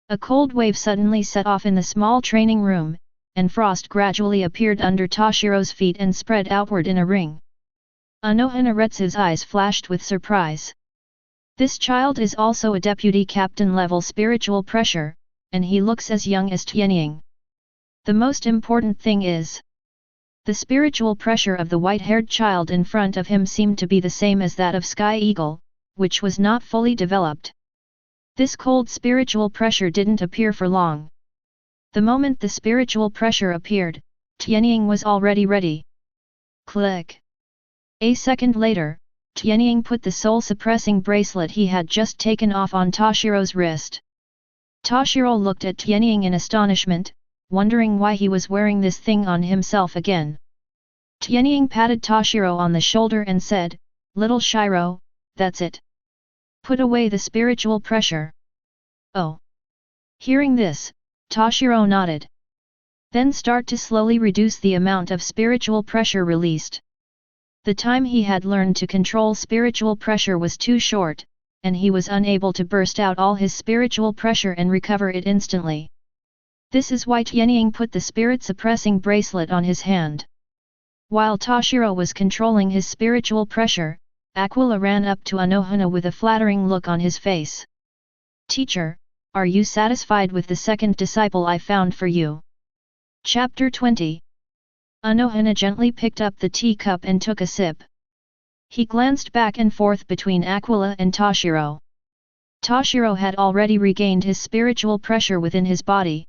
A cold wave suddenly set off in the small training room, and frost gradually appeared under Toshiro's feet and spread outward in a ring. Anohanaretsu's eyes flashed with surprise. This child is also a deputy captain level spiritual pressure, and he looks as young as Tianying. The most important thing is, the spiritual pressure of the white-haired child in front of him seemed to be the same as that of Sky Eagle, which was not fully developed. This cold spiritual pressure didn't appear for long. The moment the spiritual pressure appeared, Tianying was already ready. Click! A second later, Tianying put the soul-suppressing bracelet he had just taken off on Toshiro's wrist. Toshiro looked at Tianying in astonishment, wondering why he was wearing this thing on himself again. Tianying patted Toshiro on the shoulder and said, "Little Shiro, that's it. Put away the spiritual pressure." Oh! Hearing this, Toshiro nodded. Then start to slowly reduce the amount of spiritual pressure released. The time he had learned to control spiritual pressure was too short, and he was unable to burst out all his spiritual pressure and recover it instantly. This is why Tianying put the spirit-suppressing bracelet on his hand. While Toshiro was controlling his spiritual pressure, Aquila ran up to Anohana with a flattering look on his face. "Teacher, are you satisfied with the second disciple I found for you?" Chapter 20. Anohana gently picked up the teacup and took a sip. He glanced back and forth between Aquila and Toshiro. Toshiro had already regained his spiritual pressure within his body.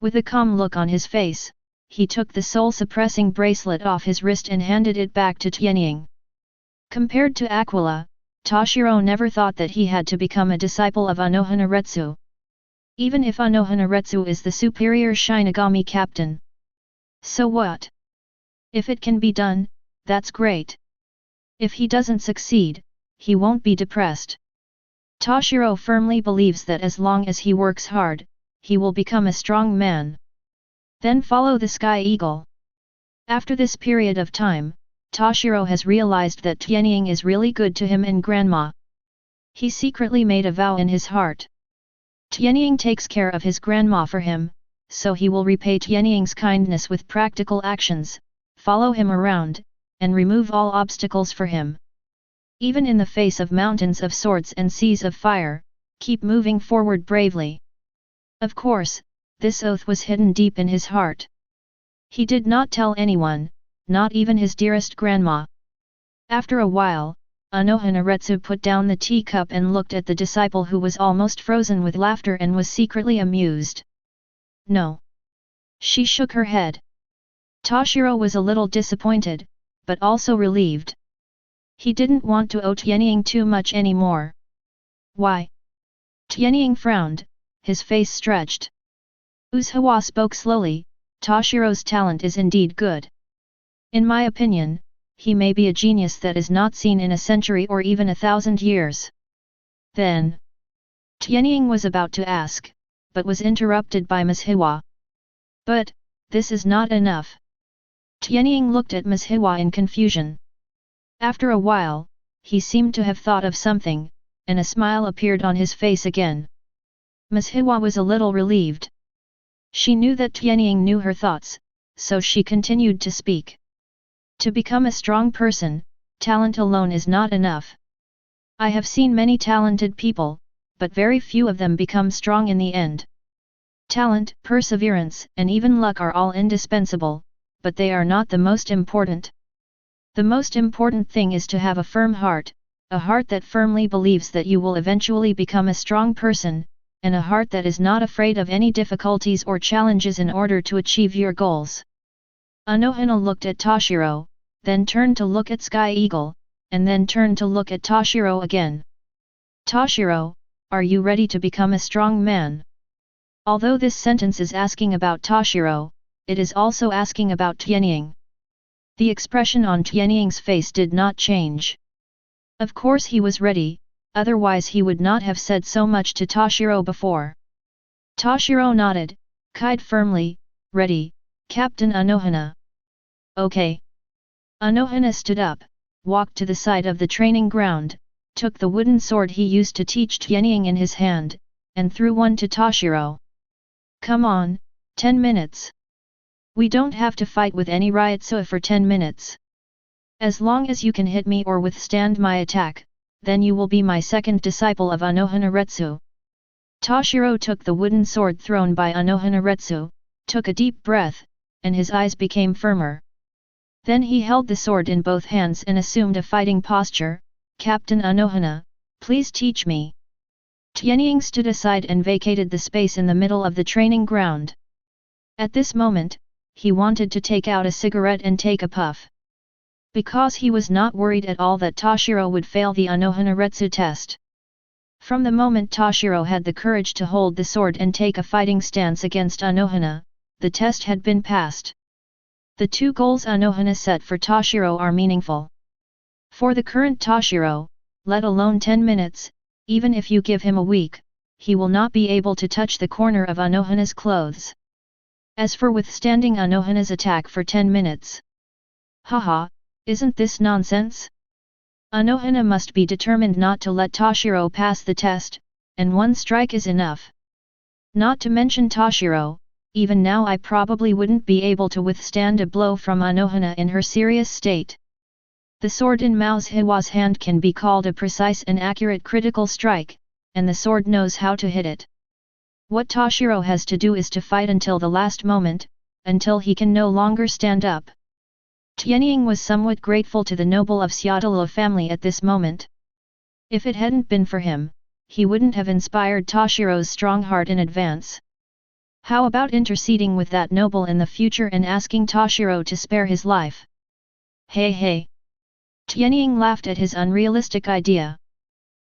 With a calm look on his face, he took the soul-suppressing bracelet off his wrist and handed it back to Tianying. Compared to Aquila, Toshiro never thought that he had to become a disciple of Anohanaretsu. Even if Anohanaretsu is the superior Shinigami captain. So what? If it can be done, that's great. If he doesn't succeed, he won't be depressed. Toshiro firmly believes that as long as he works hard, he will become a strong man. Then follow the Sky Eagle. After this period of time, Toshiro has realized that Tianying is really good to him and grandma. He secretly made a vow in his heart. Tianying takes care of his grandma for him, so he will repay Tianying's kindness with practical actions, follow him around, and remove all obstacles for him. Even in the face of mountains of swords and seas of fire, keep moving forward bravely. Of course, this oath was hidden deep in his heart. He did not tell anyone, not even his dearest grandma. After a while, Anohanaretsu put down the teacup and looked at the disciple who was almost frozen with laughter and was secretly amused. No. She shook her head. Toshiro was a little disappointed, but also relieved. He didn't want to owe Tianying too much anymore. Why? Tianying frowned, his face stretched. Usse spoke slowly, Toshiro's talent is indeed good. In my opinion, he may be a genius that is not seen in a century or even 1,000 years. Then, Tianying was about to ask, but was interrupted by Ms. Hiwa. But, this is not enough. Tianying looked at Ms. Hiwa in confusion. After a while, he seemed to have thought of something, and a smile appeared on his face again. Ms. Hiwa was a little relieved. She knew that Tianying knew her thoughts, so she continued to speak. To become a strong person, talent alone is not enough. I have seen many talented people, but very few of them become strong in the end. Talent, perseverance, and even luck are all indispensable, but they are not the most important. The most important thing is to have a firm heart, a heart that firmly believes that you will eventually become a strong person, and a heart that is not afraid of any difficulties or challenges in order to achieve your goals. Anohana looked at Toshiro, then turned to look at Sky Eagle, and then turned to look at Toshiro again. Toshiro, are you ready to become a strong man? Although this sentence is asking about Toshiro, it is also asking about Tianying. The expression on Tianying's face did not change. Of course he was ready, otherwise he would not have said so much to Toshiro before. Toshiro nodded, cried firmly, ready, Captain Anohana. Okay. Anohana stood up, walked to the side of the training ground, took the wooden sword he used to teach Tianying in his hand, and threw one to Toshiro. Come on, 10 minutes. We don't have to fight with any Ryotsu for 10 minutes. As long as you can hit me or withstand my attack, then you will be my second disciple of Anohana Retsu. Toshiro took the wooden sword thrown by Anohana Retsu, took a deep breath, and his eyes became firmer. Then he held the sword in both hands and assumed a fighting posture. Captain Anohana, please teach me. Tianying stood aside and vacated the space in the middle of the training ground. At this moment, he wanted to take out a cigarette and take a puff. Because he was not worried at all that Toshiro would fail the Anohana Retsu test. From the moment Toshiro had the courage to hold the sword and take a fighting stance against Anohana, the test had been passed. The two goals Anohana set for Toshiro are meaningful. For the current Toshiro, let alone 10 minutes, even if you give him a week, he will not be able to touch the corner of Anohana's clothes. As for withstanding Anohana's attack for 10 minutes. Haha, isn't this nonsense? Anohana must be determined not to let Toshiro pass the test, and one strike is enough. Not to mention Toshiro, even now I probably wouldn't be able to withstand a blow from Anohana in her serious state. The sword in Ms. Hiwa's hand can be called a precise and accurate critical strike, and the sword knows how to hit it. What Toshiro has to do is to fight until the last moment, until he can no longer stand up. Tianying was somewhat grateful to the noble of Seattle family at this moment. If it hadn't been for him, he wouldn't have inspired Toshiro's strong heart in advance. How about interceding with that noble in the future and asking Toshiro to spare his life? Hey hey! Tianying laughed at his unrealistic idea.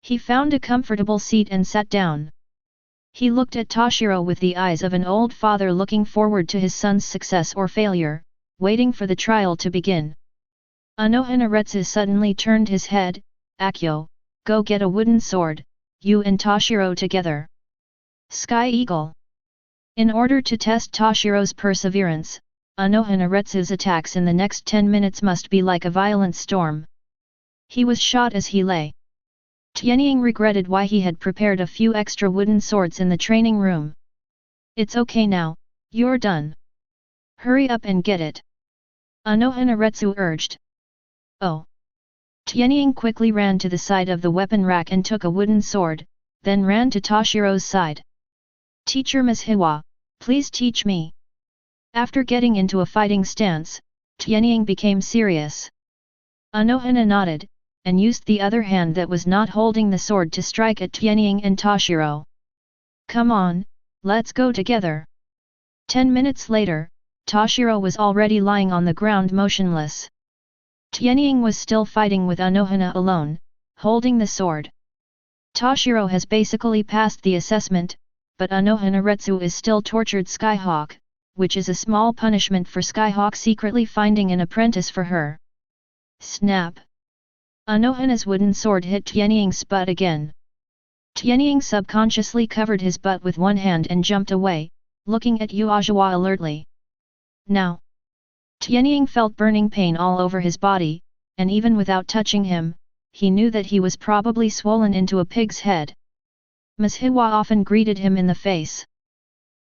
He found a comfortable seat and sat down. He looked at Toshiro with the eyes of an old father looking forward to his son's success or failure, waiting for the trial to begin. Anohana Retsu suddenly turned his head. Akio, go get a wooden sword, you and Toshiro together. Sky Eagle. In order to test Toshiro's perseverance, Anohana Retsu's attacks in the next 10 minutes must be like a violent storm. He was shot as he lay. Tianying regretted why he had prepared a few extra wooden swords in the training room. It's okay now, you're done. Hurry up and get it. Anohana Retsu urged. Oh. Tianying quickly ran to the side of the weapon rack and took a wooden sword, then ran to Toshiro's side. Teacher Ms. Hiwa, please teach me. After getting into a fighting stance, Tianying became serious. Anohana nodded, and used the other hand that was not holding the sword to strike at Tianying and Toshiro. Come on, let's go together. 10 minutes later, Toshiro was already lying on the ground motionless. Tianying was still fighting with Anohana alone, holding the sword. Toshiro has basically passed the assessment, but Anohana Retsu is still tortured Skyhawk, which is a small punishment for Skyhawk secretly finding an apprentice for her. Snap! Anohana's wooden sword hit Tianying's butt again. Tianying subconsciously covered his butt with one hand and jumped away, looking at Uajawa alertly. Now! Tianying felt burning pain all over his body, and even without touching him, he knew that he was probably swollen into a pig's head. Ms. Hiwa often greeted him in the face.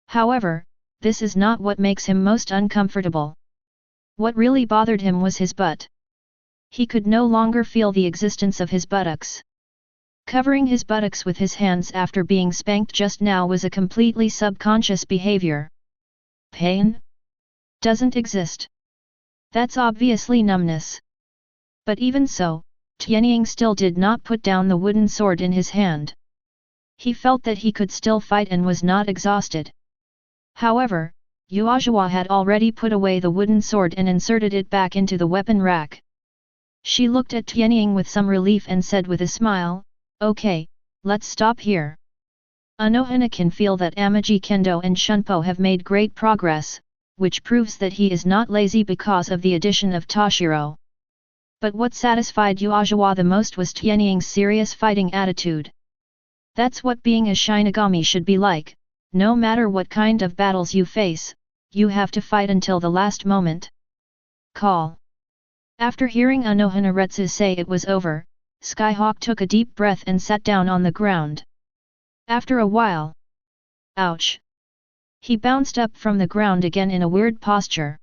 However, this is not what makes him most uncomfortable. What really bothered him was his butt. He could no longer feel the existence of his buttocks. Covering his buttocks with his hands after being spanked just now was a completely subconscious behavior. Pain? Doesn't exist. That's obviously numbness. But even so, Tianying still did not put down the wooden sword in his hand. He felt that he could still fight and was not exhausted. However, Uajawa had already put away the wooden sword and inserted it back into the weapon rack. She looked at Tianying with some relief and said with a smile, "Okay, let's stop here." Anohana can feel that Amaji Kendo and Shunpo have made great progress, which proves that he is not lazy because of the addition of Toshiro. But what satisfied Uajawa the most was Tianying's serious fighting attitude. That's what being a Shinigami should be like. No matter what kind of battles you face, you have to fight until the last moment. Call. After hearing Anohana Retsu say it was over, Skyhawk took a deep breath and sat down on the ground. After a while, ouch! He bounced up from the ground again in a weird posture.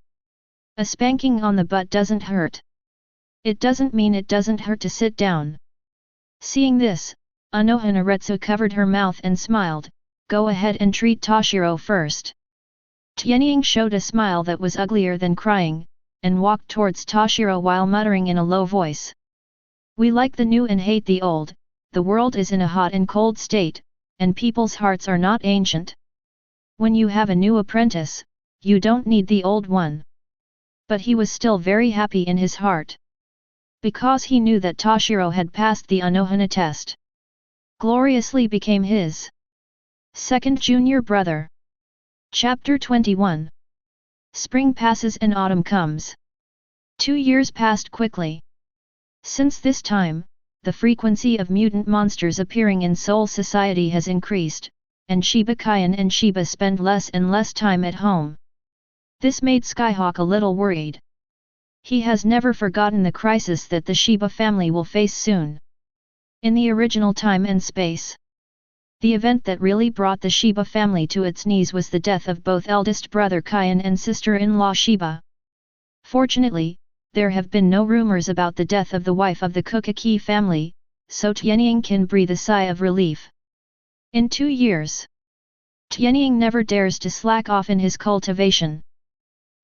A spanking on the butt doesn't hurt. It doesn't mean it doesn't hurt to sit down. Seeing this, Anohana Retsu covered her mouth and smiled. Go ahead and treat Toshiro first. Tianying showed a smile that was uglier than crying, and walked towards Toshiro while muttering in a low voice. We like the new and hate the old, the world is in a hot and cold state, and people's hearts are not ancient. When you have a new apprentice, you don't need the old one. But he was still very happy in his heart. Because he knew that Toshiro had passed the Anohana test. Gloriously became his second junior brother. Chapter 21. Spring passes and autumn comes. 2 years passed quickly. Since this time, the frequency of mutant monsters appearing in Soul Society has increased, and Shiba Kaien and Shiba spend less and less time at home. This made Skyhawk a little worried. He has never forgotten the crisis that the Shiba family will face soon. In the original time and space, the event that really brought the Shiba family to its knees was the death of both eldest brother Kaien and sister-in-law Shiba. Fortunately, there have been no rumors about the death of the wife of the Kukaki family, so Tianying can breathe a sigh of relief. In 2 years, Tianying never dares to slack off in his cultivation.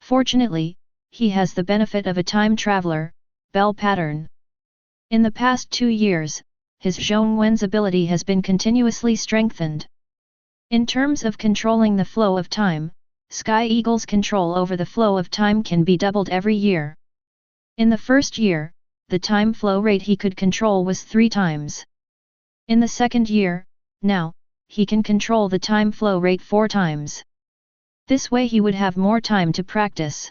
Fortunately, he has the benefit of a time traveler, Bell Pattern. In the past 2 years, his Zhongwen's ability has been continuously strengthened. In terms of controlling the flow of time, Sky Eagle's control over the flow of time can be doubled every year. In the first year, the time flow rate he could control was 3 times. In the second year, now, he can control the time flow rate 4 times. This way he would have more time to practice.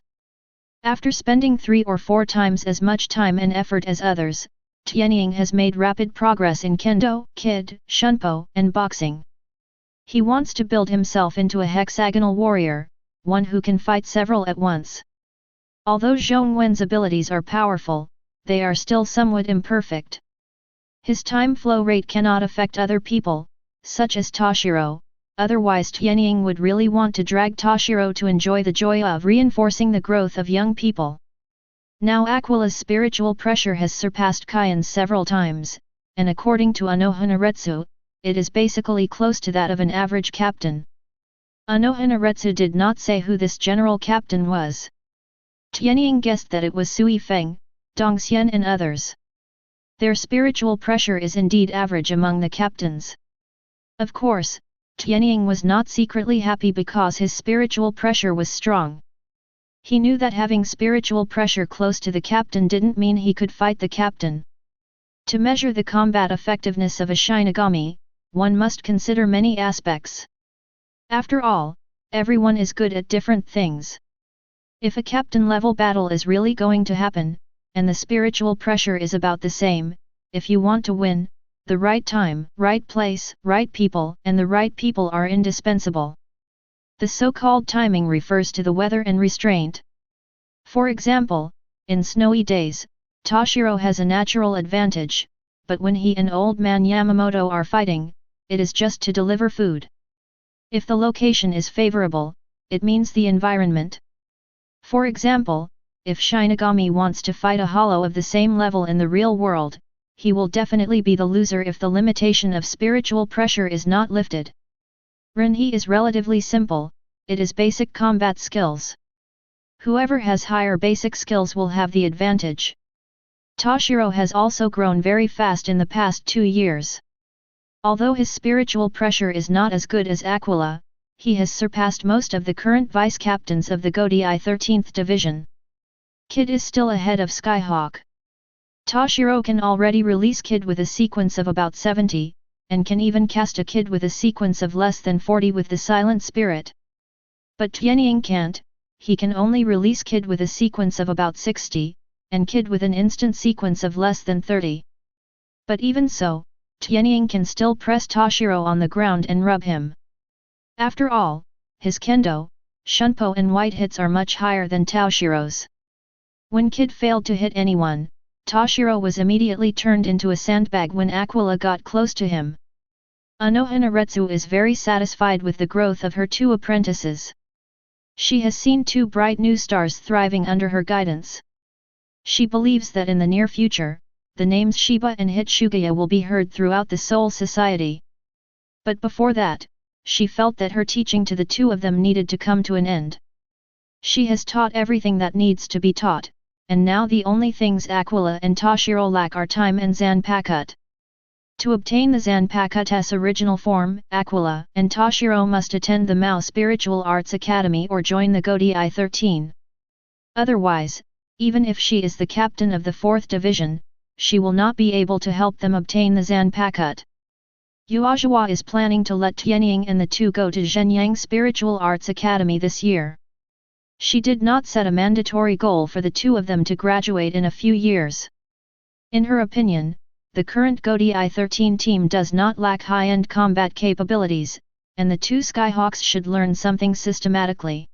After spending 3 or 4 times as much time and effort as others, Tianying has made rapid progress in Kendo, Kid, Shunpo, and boxing. He wants to build himself into a hexagonal warrior, one who can fight several at once. Although Zhongwen's abilities are powerful, they are still somewhat imperfect. His time flow rate cannot affect other people, such as Toshiro, otherwise Tianying would really want to drag Toshiro to enjoy the joy of reinforcing the growth of young people. Now Aquila's spiritual pressure has surpassed Kaien's several times, and according to Anohana Retsu, it is basically close to that of an average captain. Anohana Retsu did not say who this general captain was. Tianying guessed that it was Sui Feng, Dongxian and others. Their spiritual pressure is indeed average among the captains. Of course, Tianying was not secretly happy because his spiritual pressure was strong. He knew that having spiritual pressure close to the captain didn't mean he could fight the captain. To measure the combat effectiveness of a Shinigami, one must consider many aspects. After all, everyone is good at different things. If a captain-level battle is really going to happen, and the spiritual pressure is about the same, if you want to win, the right time, right place, right people, and the right people are indispensable. The so-called timing refers to the weather and restraint. For example, in snowy days, Toshiro has a natural advantage, but when he and old man Yamamoto are fighting, it is just to deliver food. If the location is favorable, it means the environment. For example, if Shinigami wants to fight a hollow of the same level in the real world, he will definitely be the loser if the limitation of spiritual pressure is not lifted. Renhi is relatively simple, it is basic combat skills. Whoever has higher basic skills will have the advantage. Toshiro has also grown very fast in the past 2 years. Although his spiritual pressure is not as good as Aquila, he has surpassed most of the current vice-captains of the Godai 13th Division. Kid is still ahead of Skyhawk. Toshiro can already release Kid with a sequence of about 70, and can even cast a Kid with a sequence of less than 40 with the Silent Spirit. But Tianying can't, he can only release Kid with a sequence of about 60, and Kid with an instant sequence of less than 30. But even so, Tianying can still press Toshiro on the ground and rub him. After all, his kendo, shunpo and white hits are much higher than Toshiro's. When Kid failed to hit anyone, Toshiro was immediately turned into a sandbag when Aquila got close to him. Anohanaretsu is very satisfied with the growth of her 2 apprentices. She has seen 2 bright new stars thriving under her guidance. She believes that in the near future, the names Shiba and Hitsugaya will be heard throughout the Soul Society. But before that, she felt that her teaching to the 2 of them needed to come to an end. She has taught everything that needs to be taught, and now the only things Aquila and Toshiro lack are time and Zanpakut. To obtain the Zanpakut's original form, Aquila and Toshiro must attend the Mao Spiritual Arts Academy or join the Godai 13. Otherwise, even if she is the captain of the 4th Division, she will not be able to help them obtain the Zanpakut. Uajawa is planning to let Tianying and the 2 go to Zhenyang Spiritual Arts Academy this year. She did not set a mandatory goal for the 2 of them to graduate in a few years. In her opinion, the current Godai 13 team does not lack high-end combat capabilities, and the 2 Skyhawks should learn something systematically.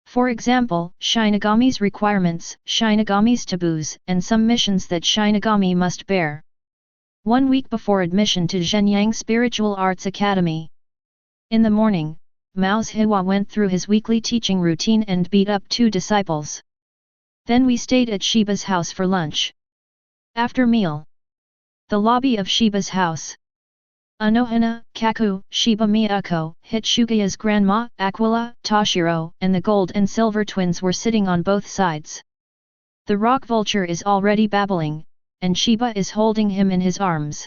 For example, Shinigami's requirements, Shinigami's taboos, and some missions that Shinigami must bear. 1 week before admission to Zhenyang Spiritual Arts Academy. In the morning, Mao's Hiwa went through his weekly teaching routine and beat up 2 disciples. Then we stayed at Shiba's house for lunch. After meal. The lobby of Shiba's house. Anohana, Kaku, Shiba Miyako, Hitsugaya's grandma, Aquila, Toshiro, and the gold and silver twins were sitting on both sides. The rock vulture is already babbling, and Shiba is holding him in his arms.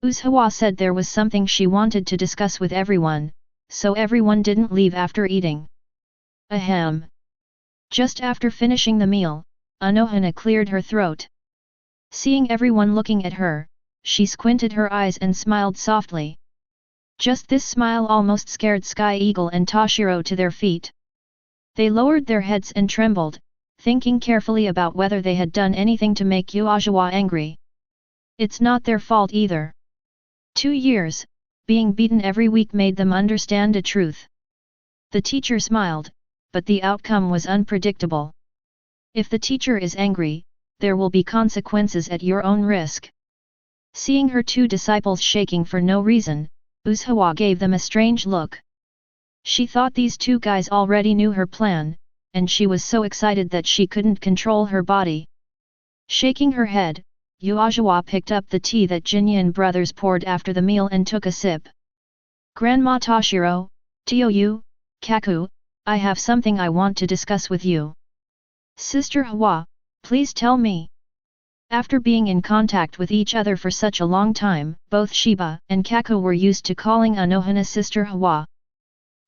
Uzawa said there was something she wanted to discuss with everyone, so everyone didn't leave after eating. Ahem. Just after finishing the meal, Anohana cleared her throat. Seeing everyone looking at her, she squinted her eyes and smiled softly. Just this smile almost scared Sky Eagle and Toshiro to their feet. They lowered their heads and trembled, thinking carefully about whether they had done anything to make Uajawa angry. It's not their fault either. 2 years, being beaten every week made them understand a truth. The teacher smiled, but the outcome was unpredictable. If the teacher is angry, there will be consequences at your own risk. Seeing her 2 disciples shaking for no reason, Uzawa gave them a strange look. She thought these 2 guys already knew her plan, and she was so excited that she couldn't control her body. Shaking her head, Uajawa picked up the tea that Jinyan brothers poured after the meal and took a sip. Grandma Toshiro, Tioyu, Kaku, I have something I want to discuss with you. Sister Hawa, please tell me. After being in contact with each other for such a long time, both Shiba and Kaku were used to calling Anohana sister Hawa.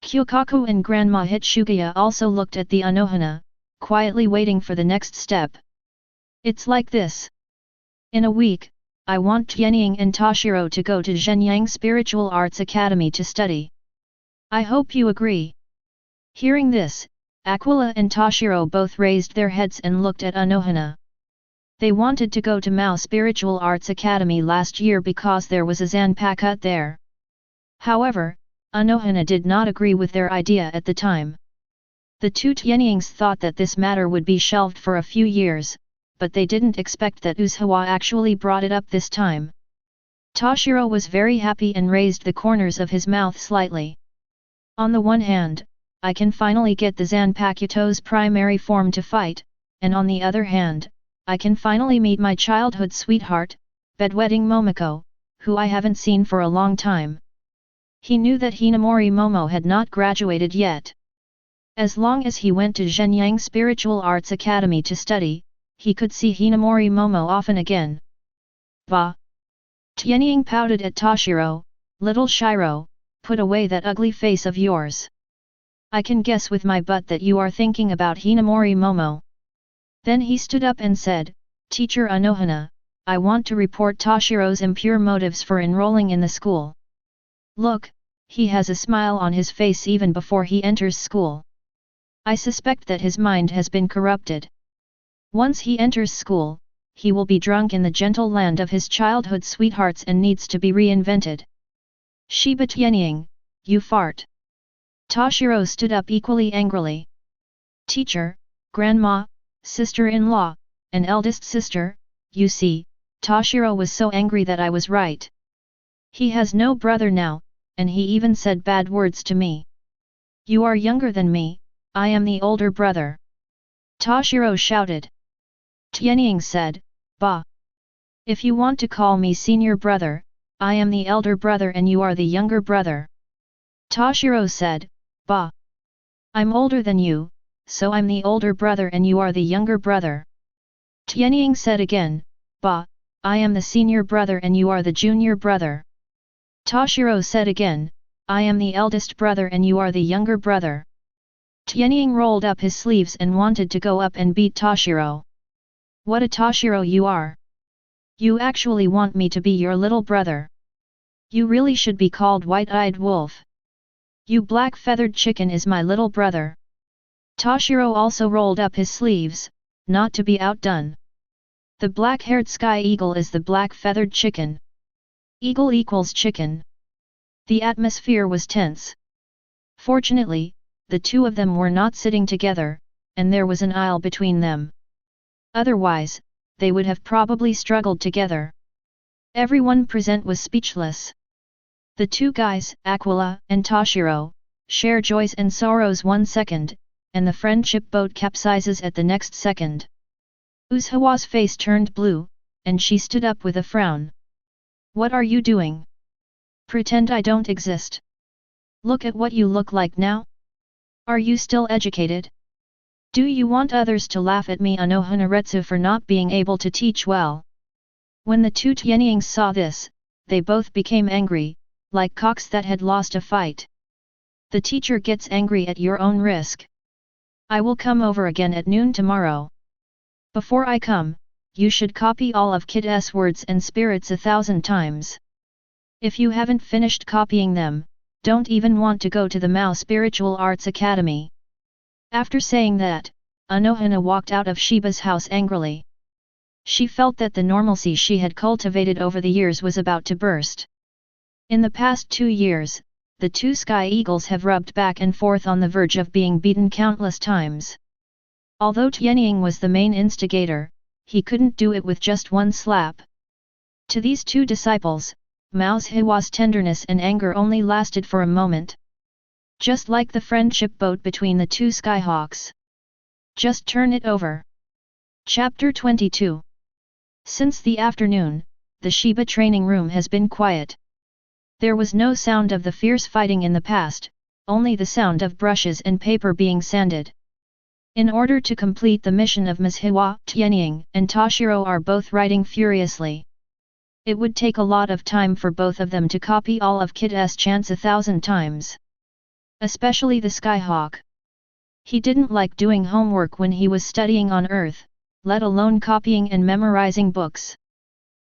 Kyokaku and Grandma Hitsugaya also looked at the Anohana, quietly waiting for the next step. It's like this. In a week, I want Tianying and Toshiro to go to Zhenyang Spiritual Arts Academy to study. I hope you agree. Hearing this, Aquila and Toshiro both raised their heads and looked at Anohana. They wanted to go to Mao Spiritual Arts Academy last year because there was a Zanpakuta there. However, Anohana did not agree with their idea at the time. The two Tianyings thought that this matter would be shelved for a few years, but they didn't expect that Usawa actually brought it up this time. Toshiro was very happy and raised the corners of his mouth slightly. On the one hand, I can finally get the Zanpakuto's primary form to fight, and on the other hand, I can finally meet my childhood sweetheart, bedwetting Momoko, who I haven't seen for a long time. He knew that Hinamori Momo had not graduated yet. As long as he went to Zhenyang Spiritual Arts Academy to study, he could see Hinamori Momo often again. Bah! Tianying pouted at Toshiro, little Shiro, put away that ugly face of yours. I can guess with my butt that you are thinking about Hinamori Momo. Then he stood up and said, Teacher Anohana, I want to report Toshiro's impure motives for enrolling in the school. Look, he has a smile on his face even before he enters school. I suspect that his mind has been corrupted. Once he enters school, he will be drunk in the gentle land of his childhood sweethearts and needs to be reinvented. Shiba Tianying, you fart. Toshiro stood up equally angrily. Teacher, Grandma, sister-in-law, and eldest sister, you see, Toshiro was so angry that I was right. He has no brother now, and he even said bad words to me. You are younger than me, I am the older brother. Toshiro shouted. Tianying said, Bah! If you want to call me senior brother, I am the elder brother and you are the younger brother. Toshiro said, Bah! I'm older than you, so I'm the older brother and you are the younger brother. Tianying said again, Bah! I am the senior brother and you are the junior brother. Toshiro said again, I am the eldest brother and you are the younger brother. Tianying rolled up his sleeves and wanted to go up and beat Toshiro. What a Toshiro you are! You actually want me to be your little brother. You really should be called White-Eyed Wolf. You black-feathered chicken is my little brother. Toshiro also rolled up his sleeves, not to be outdone. The black-haired sky eagle is the black-feathered chicken. Eagle equals chicken. The atmosphere was tense. Fortunately, the two of them were not sitting together, and there was an aisle between them. Otherwise, they would have probably struggled together. Everyone present was speechless. The two guys, Aquila and Toshiro, share joys and sorrows 1 second, and the friendship boat capsizes at the next second. Usawa's face turned blue, and she stood up with a frown. What are you doing? Pretend I don't exist. Look at what you look like now. Are you still educated? Do you want others to laugh at me Anohanaretsu for not being able to teach well? When the two Tianyings saw this, they both became angry, like cocks that had lost a fight. The teacher gets angry at your own risk. I will come over again at noon tomorrow. Before I come, you should copy all of Kid's words and spirits 1,000 times. If you haven't finished copying them, don't even want to go to the Mao Spiritual Arts Academy. After saying that, Anohana walked out of Shiba's house angrily. She felt that the normalcy she had cultivated over the years was about to burst. In the past 2 years, the two Sky Eagles have rubbed back and forth on the verge of being beaten countless times. Although Tianying was the main instigator, he couldn't do it with just one slap. To these two disciples, Mao's Hiwa's tenderness and anger only lasted for a moment. Just like the friendship boat between the two skyhawks. Just turn it over. Chapter 22. Since the afternoon, the Shiba training room has been quiet. There was no sound of the fierce fighting in the past, only the sound of brushes and paper being sanded. In order to complete the mission of Ms. Shiba Tianying and Toshiro are both writing furiously. It would take a lot of time for both of them to copy all of Kid's chants 1,000 times. Especially the Skyhawk. He didn't like doing homework when he was studying on Earth, let alone copying and memorizing books.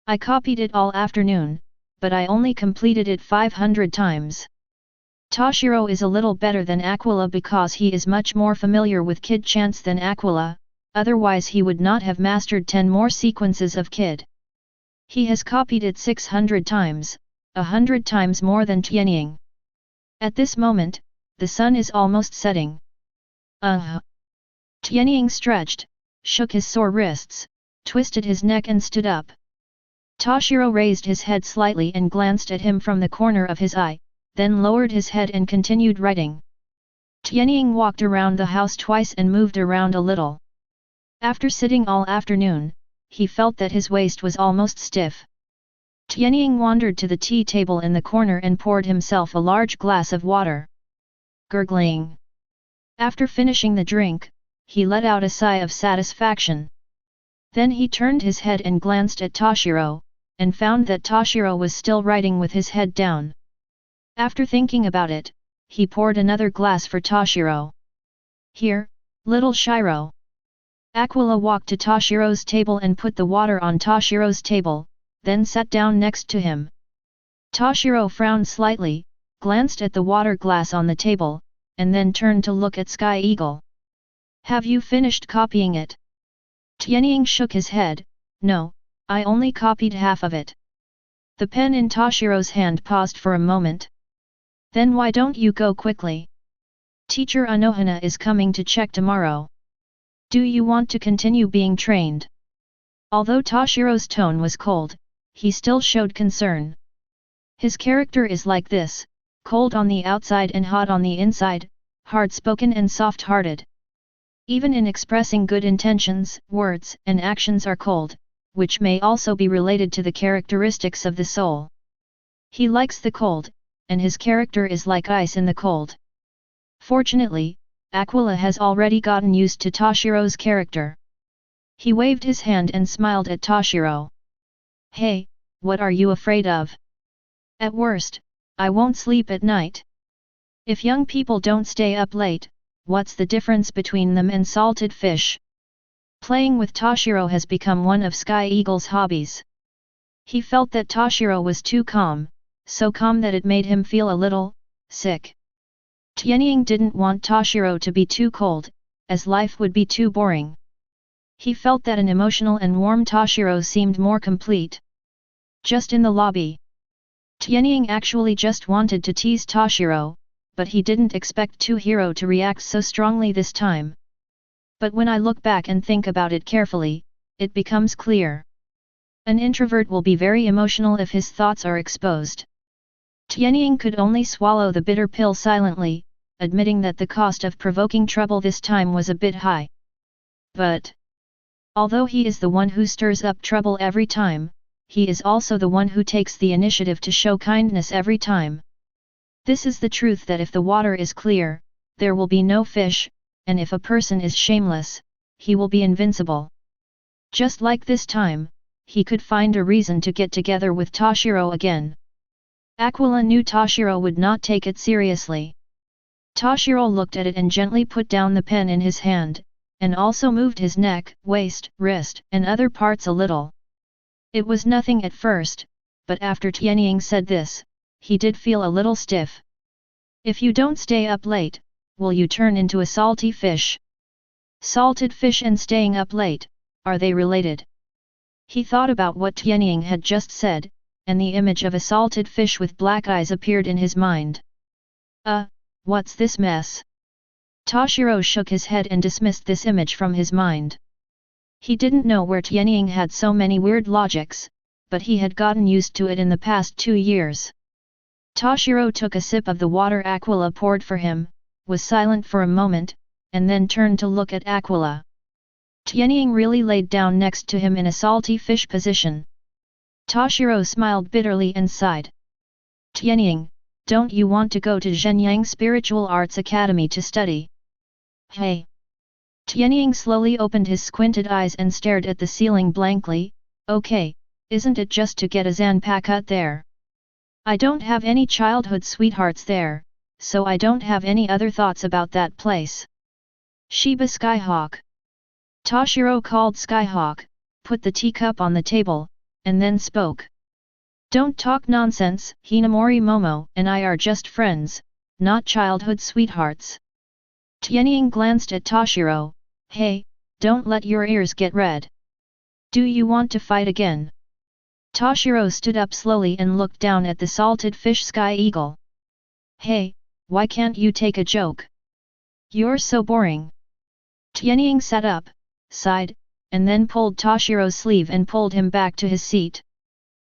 I copied it all afternoon, but I only completed it 500 times. Toshiro is a little better than Aquila because he is much more familiar with Kid chants than Aquila, otherwise he would not have mastered 10 more sequences of Kid. He has copied it 600 times, 100 times more than Tianying. At this moment, the sun is almost setting. Tianying stretched, shook his sore wrists, twisted his neck and stood up. Toshiro raised his head slightly and glanced at him from the corner of his eye, then lowered his head and continued writing. Tianying walked around the house twice and moved around a little. After sitting all afternoon, he felt that his waist was almost stiff. Tianying wandered to the tea table in the corner and poured himself a large glass of water. Gurgling. After finishing the drink, he let out a sigh of satisfaction. Then he turned his head and glanced at Toshiro, and found that Toshiro was still writing with his head down. After thinking about it, he poured another glass for Toshiro. Here, little Shiro. Aquila walked to Toshiro's table and put the water on Toshiro's table, then sat down next to him. Toshiro frowned slightly, glanced at the water glass on the table, and then turned to look at Sky Eagle. Have you finished copying it? Tianying shook his head, no, I only copied half of it. The pen in Toshiro's hand paused for a moment. Then why don't you go quickly? Teacher Anohana is coming to check tomorrow. Do you want to continue being trained? Although Toshiro's tone was cold, he still showed concern. His character is like this, cold on the outside and hot on the inside, hard-spoken and soft-hearted. Even in expressing good intentions, words and actions are cold, which may also be related to the characteristics of the soul. He likes the cold, and his character is like ice in the cold. Fortunately, Aquila has already gotten used to Toshiro's character. He waved his hand and smiled at Toshiro. Hey, what are you afraid of? At worst, I won't sleep at night. If young people don't stay up late, what's the difference between them and salted fish? Playing with Toshiro has become one of Sky Eagle's hobbies. He felt that Toshiro was too calm, so calm that it made him feel a little sick. Tianying didn't want Toshiro to be too cold, as life would be too boring. He felt that an emotional and warm Toshiro seemed more complete. Just in the lobby. Tianying actually just wanted to tease Toshiro, but he didn't expect Toshiro to react so strongly this time. But when I look back and think about it carefully, it becomes clear. An introvert will be very emotional if his thoughts are exposed. Tianying could only swallow the bitter pill silently, admitting that the cost of provoking trouble this time was a bit high. But although he is the one who stirs up trouble every time, he is also the one who takes the initiative to show kindness every time. This is the truth that if the water is clear, there will be no fish, and if a person is shameless, he will be invincible. Just like this time, he could find a reason to get together with Toshiro again. Aquila knew Toshiro would not take it seriously. Toshiro looked at it and gently put down the pen in his hand, and also moved his neck, waist, wrist, and other parts a little. It was nothing at first, but after Tianying said this, he did feel a little stiff. If you don't stay up late, will you turn into a salty fish? Salted fish and staying up late, are they related? He thought about what Tianying had just said, and the image of a salted fish with black eyes appeared in his mind. What's this mess? Toshiro shook his head and dismissed this image from his mind. He didn't know where Tianying had so many weird logics, but he had gotten used to it in the past 2 years. Toshiro took a sip of the water Aquila poured for him, was silent for a moment, and then turned to look at Aquila. Tianying really laid down next to him in a salty fish position. Toshiro smiled bitterly and sighed. Tianying, don't you want to go to Zhenyang Spiritual Arts Academy to study? Hey! Tianying slowly opened his squinted eyes and stared at the ceiling blankly. Okay, isn't it just to get a Zanpakutt there? I don't have any childhood sweethearts there, so I don't have any other thoughts about that place. Shiba Skyhawk. Toshiro called Skyhawk, put the teacup on the table, and then spoke. Don't talk nonsense, Hinamori Momo and I are just friends, not childhood sweethearts. Tianying glanced at Toshiro. Hey, don't let your ears get red. Do you want to fight again? Toshiro stood up slowly and looked down at the salted fish Sky Eagle. Hey, why can't you take a joke? You're so boring. Tianying sat up, sighed, and then pulled Toshiro's sleeve and pulled him back to his seat.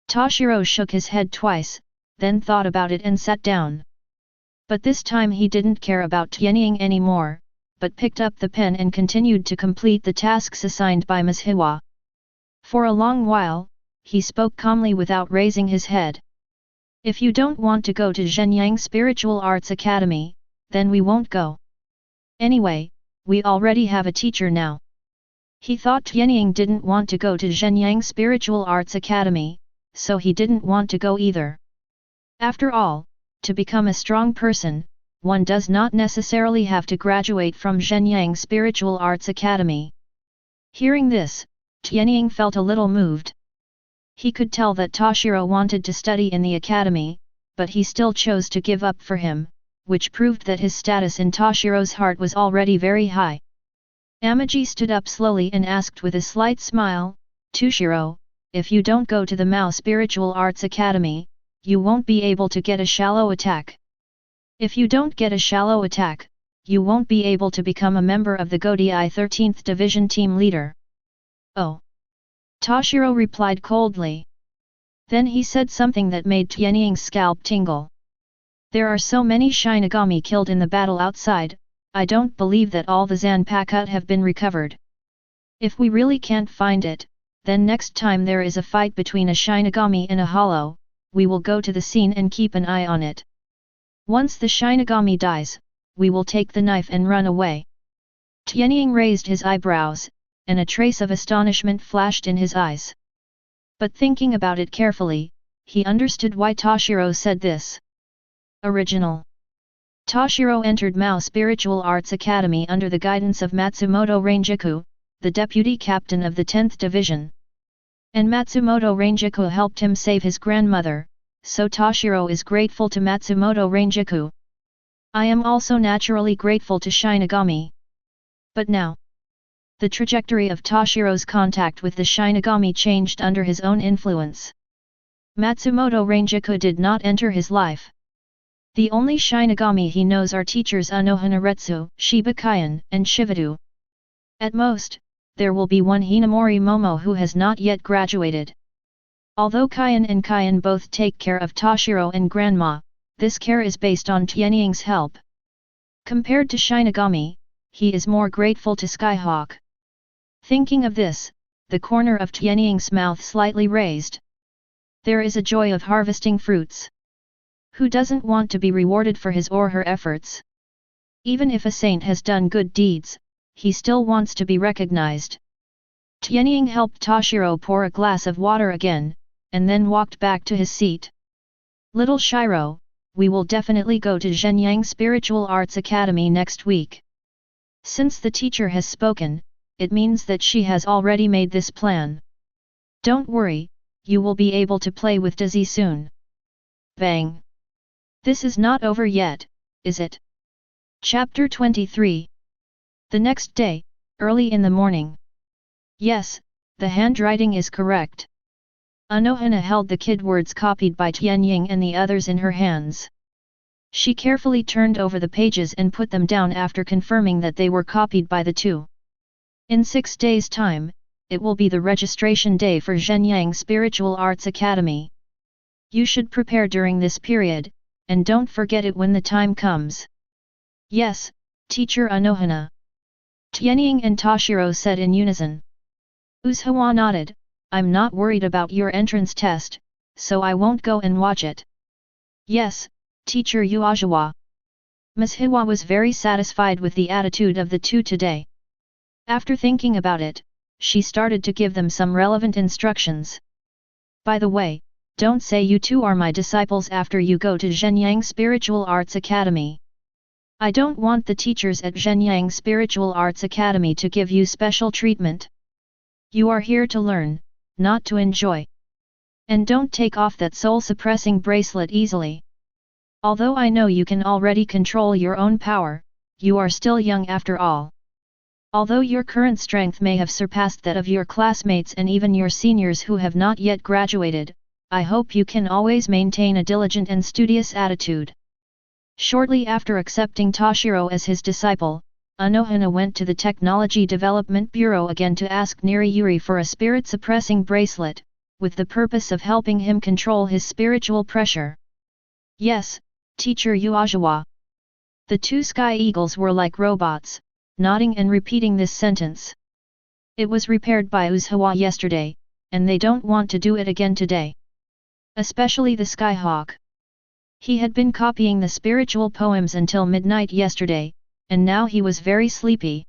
Toshiro shook his head twice, then thought about it and sat down. But this time he didn't care about Tianying anymore, but picked up the pen and continued to complete the tasks assigned by Ms. Hiwa. For a long while, he spoke calmly without raising his head. If you don't want to go to Zhenyang Spiritual Arts Academy, then we won't go. Anyway, we already have a teacher now. He thought Tianying didn't want to go to Zhenyang Spiritual Arts Academy, so he didn't want to go either. After all, to become a strong person, one does not necessarily have to graduate from Zhenyang Spiritual Arts Academy. Hearing this, Tianying felt a little moved. He could tell that Toshiro wanted to study in the academy, but he still chose to give up for him, which proved that his status in Toshiro's heart was already very high. Amaji stood up slowly and asked with a slight smile, Toshiro, if you don't go to the Mao Spiritual Arts Academy, you won't be able to get a shallow attack. If you don't get a shallow attack, you won't be able to become a member of the Godai 13th Division team leader. Oh. Toshiro replied coldly. Then he said something that made Tianying's scalp tingle. There are so many Shinigami killed in the battle outside, I don't believe that all the Zanpakutt have been recovered. If we really can't find it, then next time there is a fight between a Shinigami and a hollow, we will go to the scene and keep an eye on it. Once the Shinigami dies, we will take the knife and run away. Tianying raised his eyebrows, and a trace of astonishment flashed in his eyes. But thinking about it carefully, he understood why Toshiro said this. Original. Toshiro entered Mao Spiritual Arts Academy under the guidance of Matsumoto Rangiku, the deputy captain of the 10th Division. And Matsumoto Rangiku helped him save his grandmother, so Toshiro is grateful to Matsumoto Rangiku. I am also naturally grateful to Shinigami. But now, the trajectory of Toshiro's contact with the Shinigami changed under his own influence. Matsumoto Rangiku did not enter his life. The only Shinigami he knows are teachers Anohanaretsu, Shiba Kaien, and Shivadu. At most, there will be one Hinamori Momo who has not yet graduated. Although Kaien and Kaien both take care of Toshiro and Grandma, this care is based on Tianying's help. Compared to Shinigami, he is more grateful to Skyhawk. Thinking of this, the corner of Tianying's mouth slightly raised. There is a joy of harvesting fruits. Who doesn't want to be rewarded for his or her efforts? Even if a saint has done good deeds, he still wants to be recognized. Tianying helped Toshiro pour a glass of water again, and then walked back to his seat. Little Shiro, we will definitely go to Zhenyang Spiritual Arts Academy next week. Since the teacher has spoken, it means that she has already made this plan. Don't worry, you will be able to play with Dizzy soon. Bang! This is not over yet, is it? Chapter 23. The next day, early in the morning. Yes, the handwriting is correct. Anohana held the kid words copied by Tianying and the others in her hands. She carefully turned over the pages and put them down after confirming that they were copied by the two. In 6 days' time, it will be the registration day for Zhenyang Spiritual Arts Academy. You should prepare during this period, and don't forget it when the time comes. Yes, Teacher Anohana. Tianying and Toshiro said in unison. Uze nodded, I'm not worried about your entrance test, so I won't go and watch it. Yes, Teacher Uajawa. Ms. Hiwa was very satisfied with the attitude of the two today. After thinking about it, she started to give them some relevant instructions. By the way, don't say you two are my disciples after you go to Zhenyang Spiritual Arts Academy. I don't want the teachers at Zhenyang Spiritual Arts Academy to give you special treatment. You are here to learn, not to enjoy. And don't take off that soul-suppressing bracelet easily. Although I know you can already control your own power, you are still young after all. Although your current strength may have surpassed that of your classmates and even your seniors who have not yet graduated, I hope you can always maintain a diligent and studious attitude. Shortly after accepting Toshiro as his disciple, Anohana went to the Technology Development Bureau again to ask Niriyuri for a spirit-suppressing bracelet, with the purpose of helping him control his spiritual pressure. Yes, Teacher Uajawa. The two Sky Eagles were like robots, nodding and repeating this sentence. It was repaired by Uzawa yesterday, and they don't want to do it again today. Especially the Skyhawk. He had been copying the spiritual poems until midnight yesterday, and now he was very sleepy.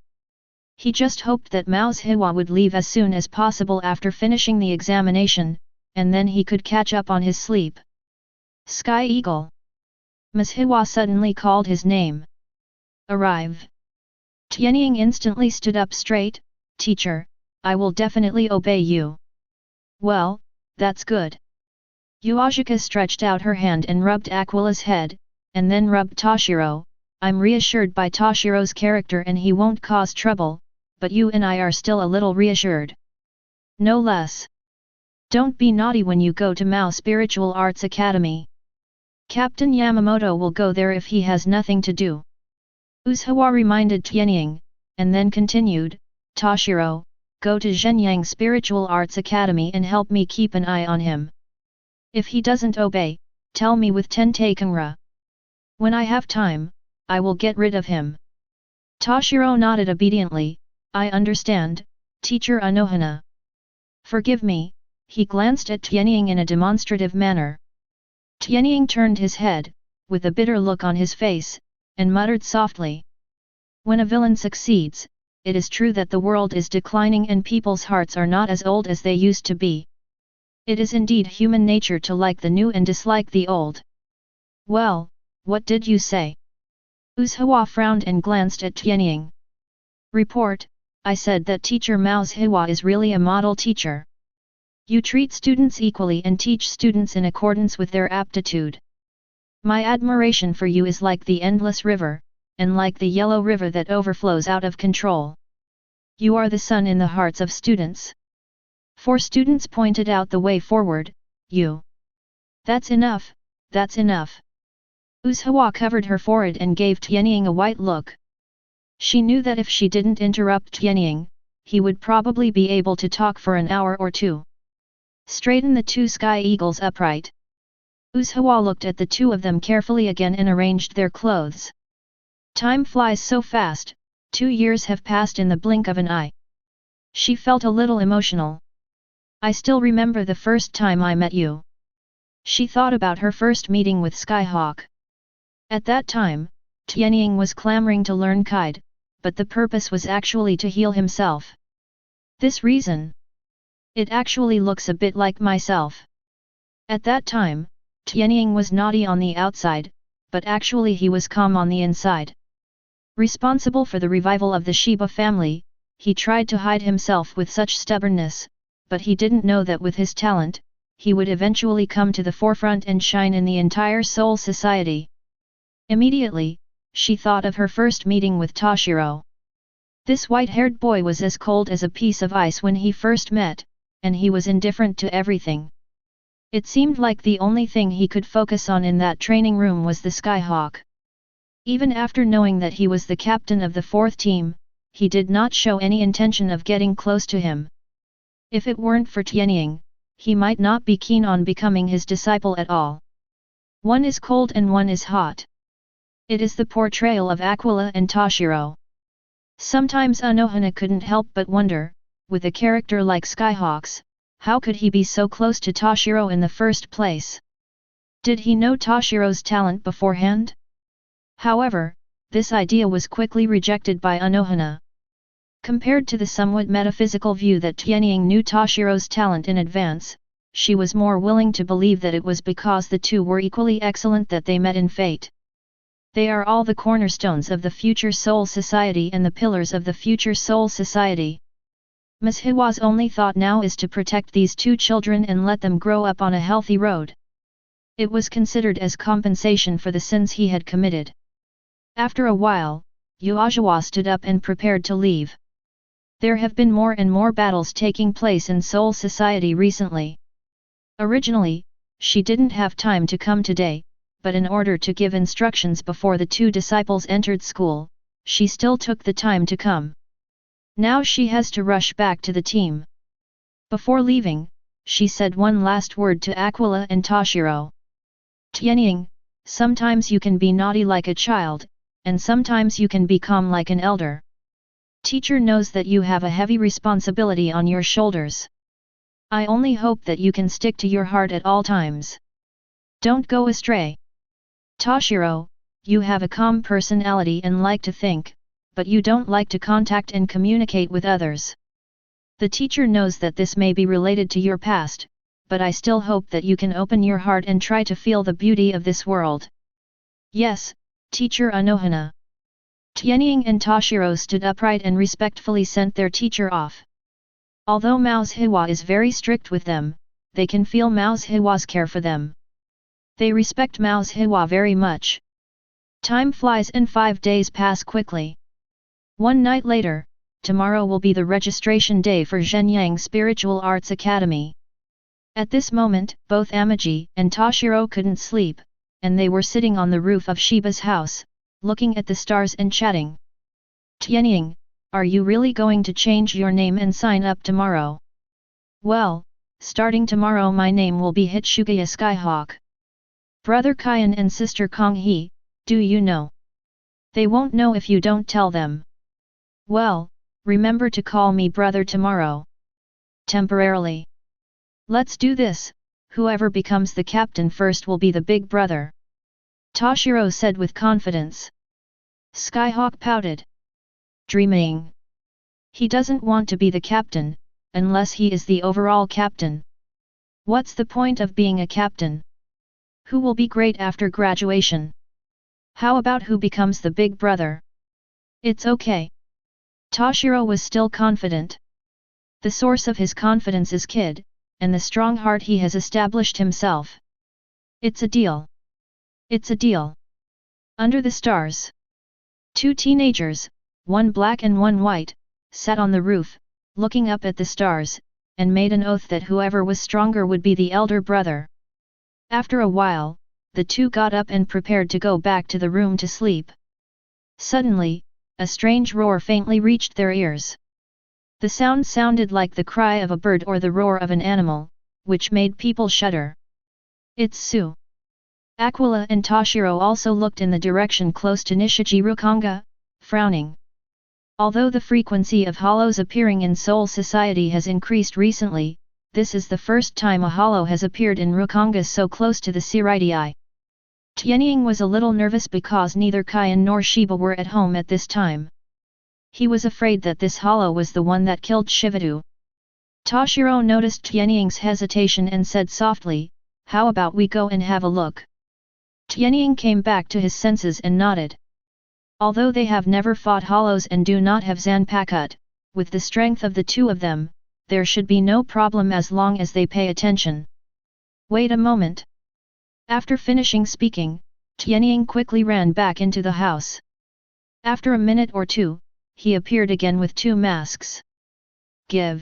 He just hoped that Mao's Hiwa would leave as soon as possible after finishing the examination, and then he could catch up on his sleep. Sky Eagle. Ms. Hiwa suddenly called his name. Arrive. Tianying instantly stood up straight. Teacher, I will definitely obey you. Well, that's good. Uajika stretched out her hand and rubbed Aquila's head, and then rubbed Toshiro. I'm reassured by Toshiro's character and he won't cause trouble, but you and I are still a little reassured. No less. Don't be naughty when you go to Mao Spiritual Arts Academy. Captain Yamamoto will go there if he has nothing to do. Uzawa reminded Tianying, and then continued, Toshiro, go to Zhenyang Spiritual Arts Academy and help me keep an eye on him. If he doesn't obey, tell me with Tentai-kunra. When I have time, I will get rid of him. Toshiro nodded obediently. I understand, Teacher Anohana. Forgive me, he glanced at Tianying in a demonstrative manner. Tianying turned his head, with a bitter look on his face, and muttered softly. When a villain succeeds, it is true that the world is declining and people's hearts are not as old as they used to be. It is indeed human nature to like the new and dislike the old. Well, what did you say? Uzawa frowned and glanced at Tianying. Report, I said that Teacher Mao's Hiwa is really a model teacher. You treat students equally and teach students in accordance with their aptitude. My admiration for you is like the endless river, and like the yellow river that overflows out of control. You are the sun in the hearts of students. 4 students pointed out the way forward. You. That's enough, that's enough. Uzawa covered her forehead and gave Tianying a white look. She knew that if she didn't interrupt Tianying, he would probably be able to talk for an hour or two. Straighten the 2 Sky Eagles upright. Uzawa looked at the 2 of them carefully again and arranged their clothes. Time flies so fast, 2 years have passed in the blink of an eye. She felt a little emotional. I still remember the first time I met you. She thought about her first meeting with Skyhawk. At that time, Tianying was clamoring to learn Kite, but the purpose was actually to heal himself. This reason. It actually looks a bit like myself. At that time, Tianying was naughty on the outside, but actually he was calm on the inside. Responsible for the revival of the Shiba family, he tried to hide himself with such stubbornness, but he didn't know that with his talent, he would eventually come to the forefront and shine in the entire Soul Society. Immediately, she thought of her first meeting with Toshiro. This white-haired boy was as cold as a piece of ice when he first met, and he was indifferent to everything. It seemed like the only thing he could focus on in that training room was the Skyhawk. Even after knowing that he was the captain of the 4th team, he did not show any intention of getting close to him. If it weren't for Tianying, he might not be keen on becoming his disciple at all. One is cold and one is hot. It is the portrayal of Aquila and Toshiro. Sometimes Anohana couldn't help but wonder, with a character like Skyhawk's, how could he be so close to Toshiro in the first place? Did he know Toshiro's talent beforehand? However, this idea was quickly rejected by Anohana. Compared to the somewhat metaphysical view that Tianying knew Toshiro's talent in advance, she was more willing to believe that it was because the two were equally excellent that they met in fate. They are all the cornerstones of the future Soul Society and the pillars of the future Soul Society. Ms. Hiwa's only thought now is to protect these two children and let them grow up on a healthy road. It was considered as compensation for the sins he had committed. After a while, Uajawa stood up and prepared to leave. There have been more and more battles taking place in Soul Society recently. Originally, she didn't have time to come today, but in order to give instructions before the two disciples entered school, she still took the time to come. Now she has to rush back to the team. Before leaving, she said one last word to Aquila and Toshiro. Tianying, sometimes you can be naughty like a child, and sometimes you can be calm like an elder. Teacher knows that you have a heavy responsibility on your shoulders. I only hope that you can stick to your heart at all times. Don't go astray. Toshiro, you have a calm personality and like to think, but you don't like to contact and communicate with others. The teacher knows that this may be related to your past, but I still hope that you can open your heart and try to feel the beauty of this world. Yes, Teacher Anohana. Tianying and Toshiro stood upright and respectfully sent their teacher off. Although Mao's Hiwa is very strict with them, they can feel Mao's Hiwa's care for them. They respect Mao's Hiwa very much. Time flies and 5 days pass quickly. One night later, tomorrow will be the registration day for Zhenyang Spiritual Arts Academy. At this moment, both Amaji and Toshiro couldn't sleep, and they were sitting on the roof of Shiba's house, looking at the stars and chatting. Tianying, are you really going to change your name and sign up tomorrow? Well, starting tomorrow my name will be Hitsugaya Skyhawk. Brother Kaien and sister Konghe, do you know? They won't know if you don't tell them. Well, remember to call me brother tomorrow. Temporarily. Let's do this, whoever becomes the captain first will be the big brother. Toshiro said with confidence. Skyhawk pouted. Dreaming. He doesn't want to be the captain, unless he is the overall captain. What's the point of being a captain? Who will be great after graduation? How about who becomes the big brother? It's okay. Toshiro was still confident. The source of his confidence is Kid, and the strong heart he has established himself. It's a deal. It's a deal. Under the stars. Two teenagers, one black and one white, sat on the roof, looking up at the stars, and made an oath that whoever was stronger would be the elder brother. After a while, the two got up and prepared to go back to the room to sleep. Suddenly, a strange roar faintly reached their ears. The sound sounded like the cry of a bird or the roar of an animal, which made people shudder. It's Su. Aquila and Toshiro also looked in the direction close to Nishiji Rukanga, frowning. Although the frequency of hollows appearing in Soul Society has increased recently, this is the first time a hollow has appeared in Rukanga so close to the Siridii. Tianying was a little nervous because neither Kaien nor Shiba were at home at this time. He was afraid that this hollow was the one that killed Shivadu. Toshiro noticed Tianying's hesitation and said softly, "How about we go and have a look?" Tianying came back to his senses and nodded. Although they have never fought hollows and do not have Zanpakut, with the strength of the two of them, there should be no problem as long as they pay attention. Wait a moment. After finishing speaking, Tianying quickly ran back into the house. After a minute or two, he appeared again with two masks. Give.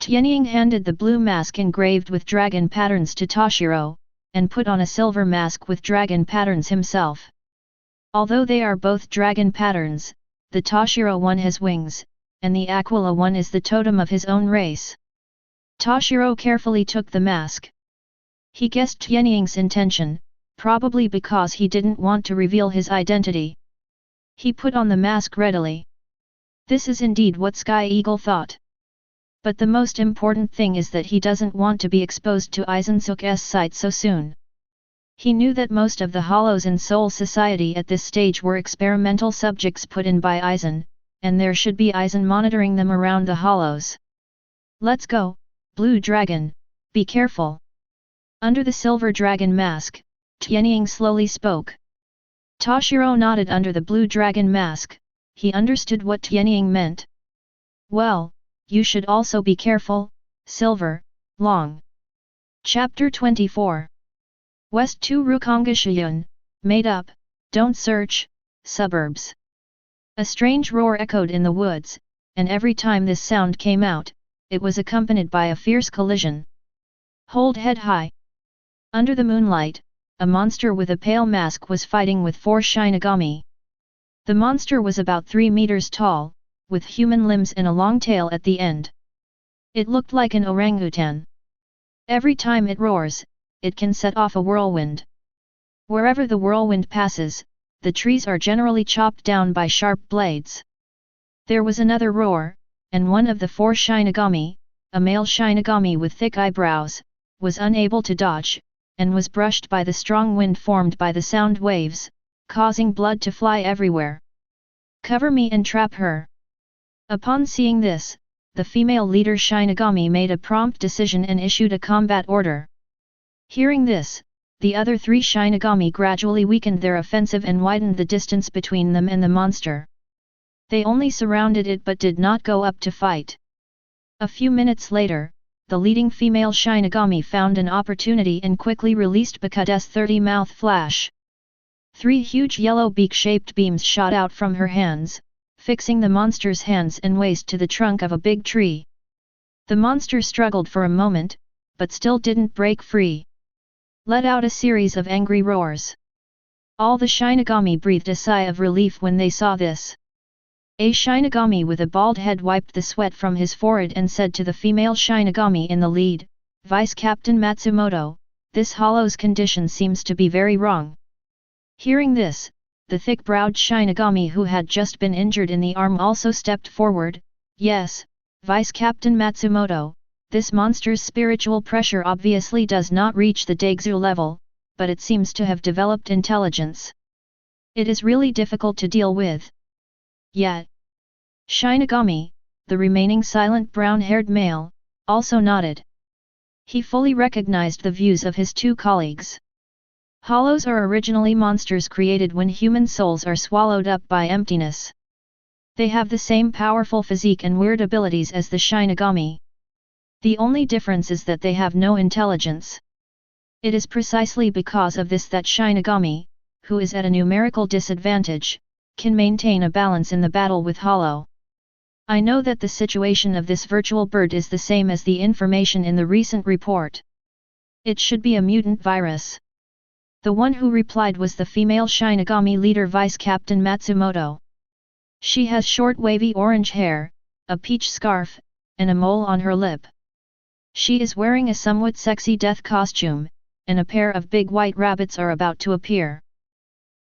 Tianying handed the blue mask engraved with dragon patterns to Toshiro, and put on a silver mask with dragon patterns himself. Although they are both dragon patterns, the Toshiro one has wings, and the Aquila one is the totem of his own race. Toshiro carefully took the mask. He guessed Tianying's intention, probably because he didn't want to reveal his identity. He put on the mask readily. This is indeed what Sky Eagle thought. But the most important thing is that he doesn't want to be exposed to Aizensuke's sight so soon. He knew that most of the hollows in Soul Society at this stage were experimental subjects put in by Aizen, and there should be eyes and monitoring them around the hollows. Let's go, Blue Dragon, be careful. Under the silver dragon mask, Tianying slowly spoke. Toshiro nodded under the blue dragon mask, he understood what Tianying meant. Well, you should also be careful, Silver, Long. Chapter 24. West 2 Rukongashiyun, made up, don't search, suburbs. A strange roar echoed in the woods, and every time this sound came out, it was accompanied by a fierce collision. Hold head high. Under the moonlight, a monster with a pale mask was fighting with 4 Shinigami. The monster was about 3 meters tall, with human limbs and a long tail at the end. It looked like an orangutan. Every time it roars, it can set off a whirlwind. Wherever the whirlwind passes, the trees are generally chopped down by sharp blades. There was another roar, and one of the 4 Shinigami, a male Shinigami with thick eyebrows, was unable to dodge, and was brushed by the strong wind formed by the sound waves, causing blood to fly everywhere. Cover me and trap her. Upon seeing this, the female leader Shinigami made a prompt decision and issued a combat order. Hearing this, the other 3 Shinigami gradually weakened their offensive and widened the distance between them and the monster. They only surrounded it but did not go up to fight. A few minutes later, the leading female Shinigami found an opportunity and quickly released Bakud's 30-mouth flash. 3 huge yellow beak-shaped beams shot out from her hands, fixing the monster's hands and waist to the trunk of a big tree. The monster struggled for a moment, but still didn't break free. Let out a series of angry roars. All the Shinigami breathed a sigh of relief when they saw this. A Shinigami with a bald head wiped the sweat from his forehead and said to the female Shinigami in the lead, Vice Captain Matsumoto, this hollow's condition seems to be very wrong. Hearing this, the thick-browed Shinigami who had just been injured in the arm also stepped forward. Yes, Vice Captain Matsumoto, this monster's spiritual pressure obviously does not reach the Daigzu level, but it seems to have developed intelligence. It is really difficult to deal with. Yet, Shinigami, the remaining silent brown-haired male, also nodded. He fully recognized the views of his 2 colleagues. Hollows are originally monsters created when human souls are swallowed up by emptiness. They have the same powerful physique and weird abilities as the Shinigami. The only difference is that they have no intelligence. It is precisely because of this that Shinigami, who is at a numerical disadvantage, can maintain a balance in the battle with Hollow. I know that the situation of this virtual bird is the same as the information in the recent report. It should be a mutant virus. The one who replied was the female Shinigami leader Vice Captain Matsumoto. She has short wavy orange hair, a peach scarf, and a mole on her lip. She is wearing a somewhat sexy death costume, and a pair of big white rabbits are about to appear.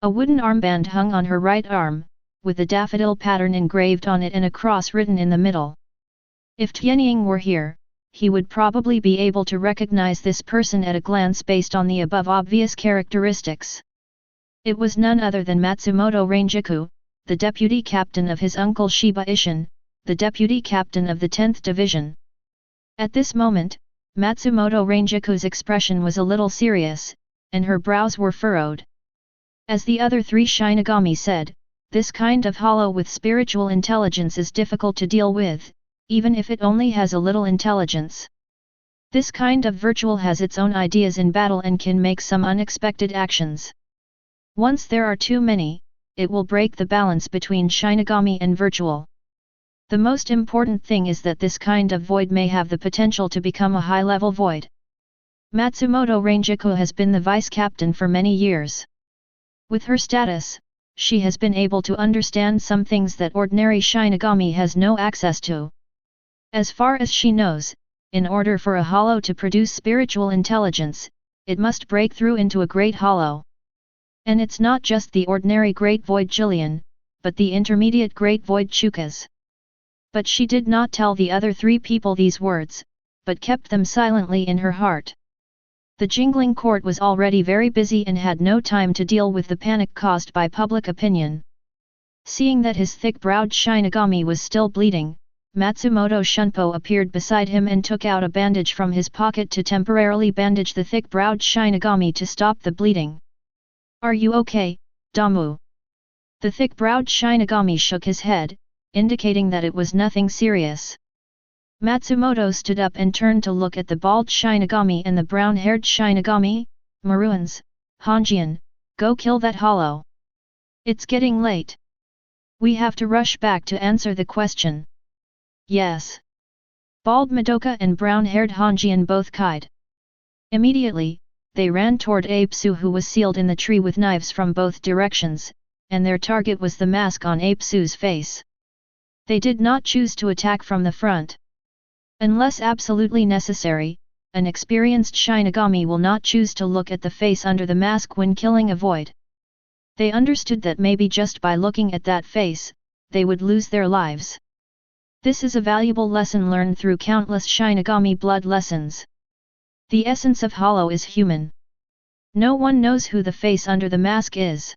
A wooden armband hung on her right arm, with a daffodil pattern engraved on it and a cross written in the middle. If Tianying were here, he would probably be able to recognize this person at a glance based on the above obvious characteristics. It was none other than Matsumoto Rangiku, the deputy captain of his uncle Shiba Ishin, the deputy captain of the 10th Division. At this moment, Matsumoto Rangiku's expression was a little serious, and her brows were furrowed. As the other 3 Shinigami said, this kind of hollow with spiritual intelligence is difficult to deal with, even if it only has a little intelligence. This kind of virtual has its own ideas in battle and can make some unexpected actions. Once there are too many, it will break the balance between Shinigami and virtual. The most important thing is that this kind of void may have the potential to become a high-level void. Matsumoto Rangiku has been the vice captain for many years. With her status, she has been able to understand some things that ordinary Shinigami has no access to. As far as she knows, in order for a hollow to produce spiritual intelligence, it must break through into a great hollow. And it's not just the ordinary Great Void Jillian, but the intermediate Great Void Chukas. But she did not tell the other 3 people these words, but kept them silently in her heart. The jingling court was already very busy and had no time to deal with the panic caused by public opinion. Seeing that his thick-browed Shinigami was still bleeding, Matsumoto Shunpo appeared beside him and took out a bandage from his pocket to temporarily bandage the thick-browed Shinigami to stop the bleeding. "Are you okay, Damu?" The thick-browed Shinigami shook his head, indicating that it was nothing serious. Matsumoto stood up and turned to look at the bald Shinigami and the brown-haired Shinigami. "Maruans, Honjian, go kill that hollow. It's getting late. We have to rush back to answer the question." "Yes." Bald Madoka and brown-haired Honjian both cried. Immediately, they ran toward Apesu, who was sealed in the tree with knives from both directions, and their target was the mask on Apesu's face. They did not choose to attack from the front. Unless absolutely necessary, an experienced Shinigami will not choose to look at the face under the mask when killing a void. They understood that maybe just by looking at that face, they would lose their lives. This is a valuable lesson learned through countless Shinigami blood lessons. The essence of hollow is human. No one knows who the face under the mask is.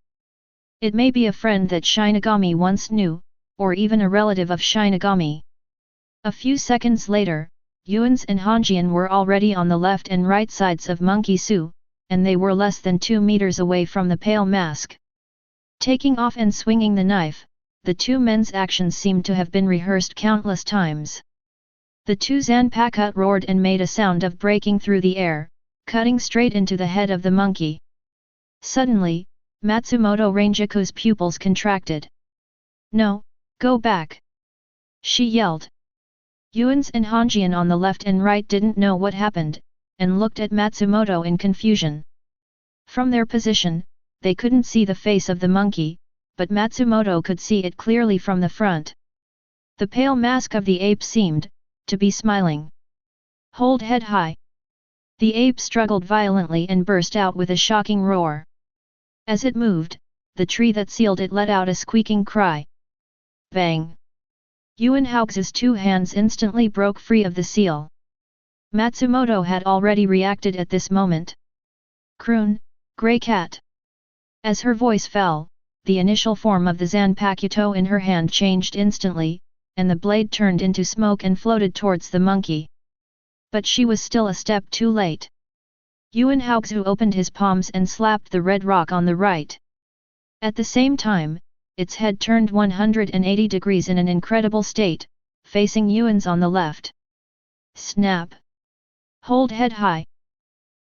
It may be a friend that Shinigami once knew, or even a relative of Shinigami. A few seconds later, Yuans and Honjian were already on the left and right sides of Monkey Su, and they were less than 2 meters away from the pale mask. Taking off and swinging the knife, the two men's actions seemed to have been rehearsed countless times. The two Zanpakuto roared and made a sound of breaking through the air, cutting straight into the head of the monkey. Suddenly, Matsumoto Ranjaku's pupils contracted. "No, go back!" she yelled. Yuans and Honjian on the left and right didn't know what happened, and looked at Matsumoto in confusion. From their position, they couldn't see the face of the monkey, but Matsumoto could see it clearly from the front. The pale mask of the ape seemed to be smiling. "Hold head high!" The ape struggled violently and burst out with a shocking roar. As it moved, the tree that sealed it let out a squeaking cry. Bang! Yuan Haox's two hands instantly broke free of the seal. Matsumoto had already reacted at this moment. "Croon, Grey Cat!" As her voice fell, the initial form of the Zanpakuto in her hand changed instantly, and the blade turned into smoke and floated towards the monkey. But she was still a step too late. Yuan Haoxu opened his palms and slapped the red rock on the right. At the same time, its head turned 180 degrees in an incredible state, facing Yuan's on the left. Snap! Hold head high!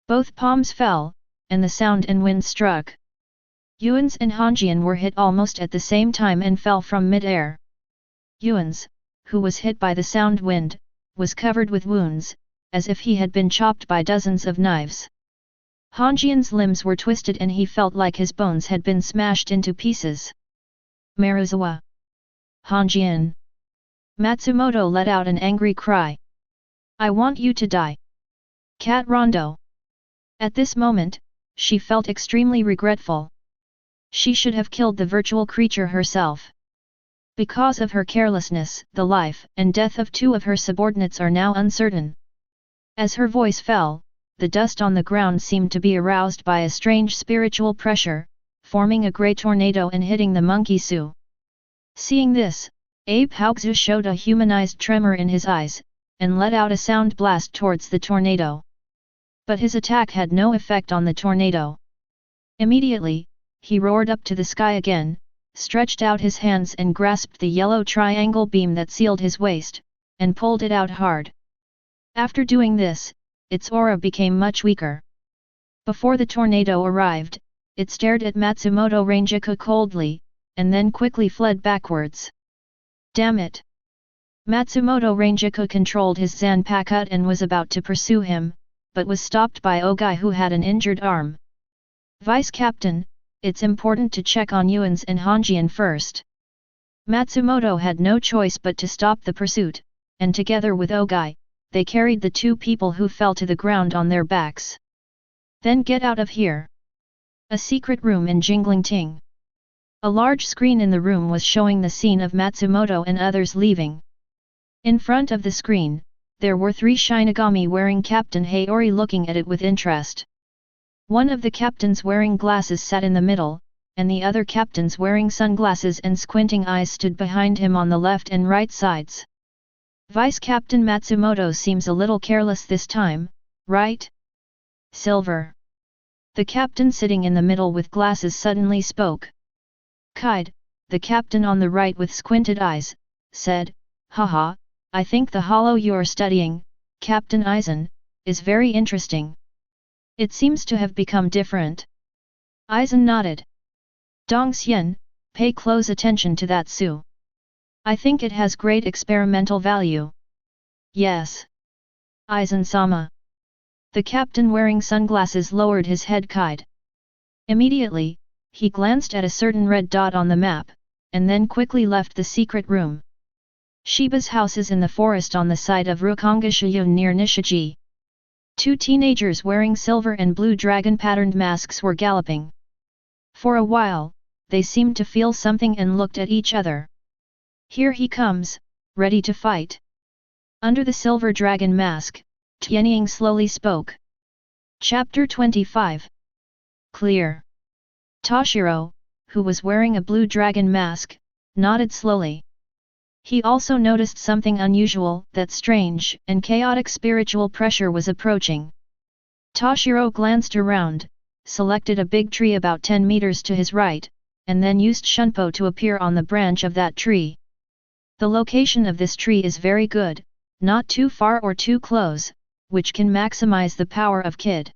Both palms fell, and the sound and wind struck. Yuan's and Honjian were hit almost at the same time and fell from mid-air. Yuan's, who was hit by the sound wind, was covered with wounds, as if he had been chopped by dozens of knives. Honjian's limbs were twisted and he felt like his bones had been smashed into pieces. "Maruzawa! Honjian!" Matsumoto let out an angry cry. "I want you to die! Cat Rondo!" At this moment, she felt extremely regretful. She should have killed the virtual creature herself. Because of her carelessness, the life and death of two of her subordinates are now uncertain. As her voice fell, the dust on the ground seemed to be aroused by a strange spiritual pressure, forming a grey tornado and hitting the monkey Su. Seeing this, Ape Haoxu showed a humanized tremor in his eyes, and let out a sound blast towards the tornado. But his attack had no effect on the tornado. Immediately, he roared up to the sky again, stretched out his hands and grasped the yellow triangle beam that sealed his waist, and pulled it out hard. After doing this, its aura became much weaker. Before the tornado arrived, it stared at Matsumoto Ranjaku coldly, and then quickly fled backwards. Damn it! Matsumoto Ranjaku controlled his Zanpakuto and was about to pursue him, but was stopped by Ogai, who had an injured arm. "Vice Captain, it's important to check on Yuans and Honjian first." Matsumoto had no choice but to stop the pursuit, and together with Ogai, they carried the two people who fell to the ground on their backs. "Then get out of here." A secret room in Jingling Ting. A large screen in the room was showing the scene of Matsumoto and others leaving. In front of the screen, there were 3 Shinigami wearing Captain Hayori looking at it with interest. One of the captains wearing glasses sat in the middle, and the other captains wearing sunglasses and squinting eyes stood behind him on the left and right sides. Vice Captain Matsumoto seems a little careless this time, right? Silver. The captain sitting in the middle with glasses suddenly spoke. Kide, the captain on the right with squinted eyes, said, "Haha, I think the hollow you're studying, Captain Aizen, is very interesting. It seems to have become different." Aizen nodded. "Dongxian, pay close attention to that Su. I think it has great experimental value." "Yes. Aizen-sama." The captain wearing sunglasses lowered his head. Kide. Immediately, he glanced at a certain red dot on the map, and then quickly left the secret room. Shiba's house is in the forest on the side of Rukongashiyun near Nishiji. Two teenagers wearing silver and blue dragon-patterned masks were galloping. For a while, they seemed to feel something and looked at each other. "Here he comes, ready to fight." Under the silver dragon mask, Tianying slowly spoke. Chapter 25. Clear. Toshiro, who was wearing a blue dragon mask, nodded slowly. He also noticed something unusual, that strange and chaotic spiritual pressure was approaching. Toshiro glanced around, selected a big tree about 10 meters to his right, and then used Shunpo to appear on the branch of that tree. The location of this tree is very good, not too far or too close, which can maximize the power of Kid.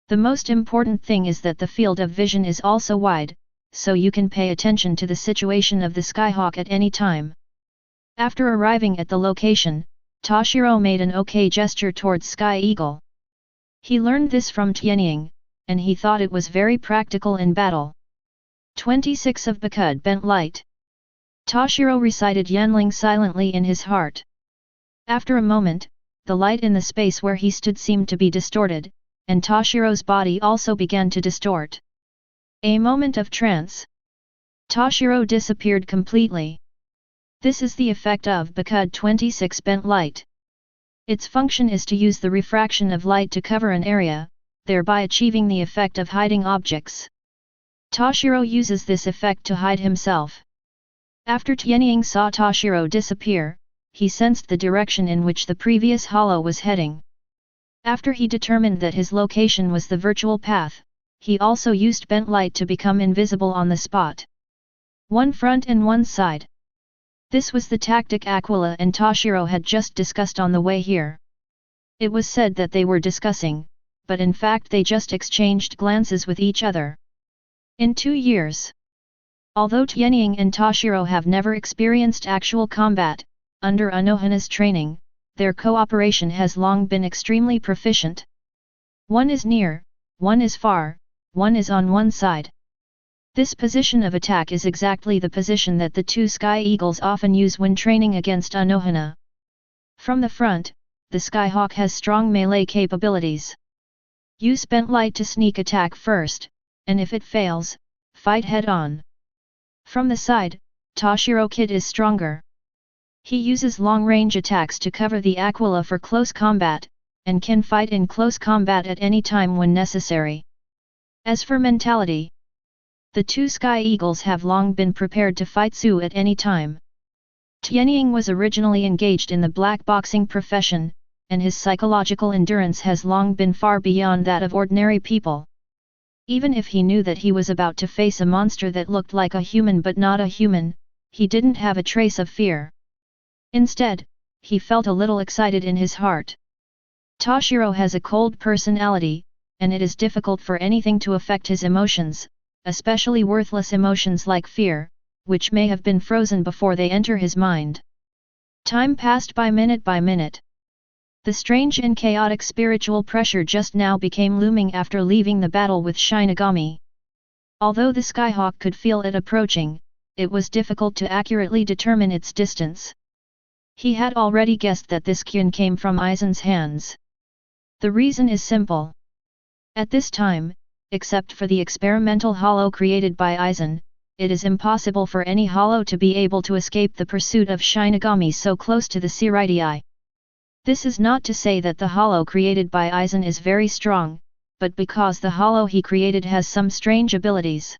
The most important thing is that the field of vision is also wide, so you can pay attention to the situation of the Skyhawk at any time. After arriving at the location, Toshiro made an OK gesture towards Sky Eagle. He learned this from Tianying, and he thought it was very practical in battle. 26 of Bakud Bent Light. Toshiro recited Yanling silently in his heart. After a moment, the light in the space where he stood seemed to be distorted, and Toshiro's body also began to distort. A moment of trance. Toshiro disappeared completely. This is the effect of Bakud 26 Bent Light. Its function is to use the refraction of light to cover an area, thereby achieving the effect of hiding objects. Toshiro uses this effect to hide himself. After Tianying saw Toshiro disappear, he sensed the direction in which the previous hollow was heading. After he determined that his location was the virtual path, he also used bent light to become invisible on the spot. One front and one side. This was the tactic Aquila and Toshiro had just discussed on the way here. It was said that they were discussing, but in fact they just exchanged glances with each other. In 2 years. Although Tianying and Toshiro have never experienced actual combat, under Anohana's training, their cooperation has long been extremely proficient. One is near, one is far, one is on one side. This position of attack is exactly the position that the two Sky Eagles often use when training against Anohana. From the front, the Skyhawk has strong melee capabilities. Use bent light to sneak attack first, and if it fails, fight head-on. From the side, Toshiro Kid is stronger. He uses long-range attacks to cover the Aquila for close combat, and can fight in close combat at any time when necessary. As for mentality, the two Sky Eagles have long been prepared to fight Su at any time. Tianying was originally engaged in the black boxing profession, and his psychological endurance has long been far beyond that of ordinary people. Even if he knew that he was about to face a monster that looked like a human but not a human, he didn't have a trace of fear. Instead, he felt a little excited in his heart. Toshiro has a cold personality, and it is difficult for anything to affect his emotions, especially worthless emotions like fear, which may have been frozen before they enter his mind. Time passed by minute. The strange and chaotic spiritual pressure just now became looming after leaving the battle with Shinigami. Although the Skyhawk could feel it approaching, it was difficult to accurately determine its distance. He had already guessed that this Kyun came from Aizen's hands. The reason is simple. At this time, except for the experimental hollow created by Aizen, it is impossible for any hollow to be able to escape the pursuit of Shinigami so close to the Siritii. This is not to say that the hollow created by Aizen is very strong, but because the hollow he created has some strange abilities.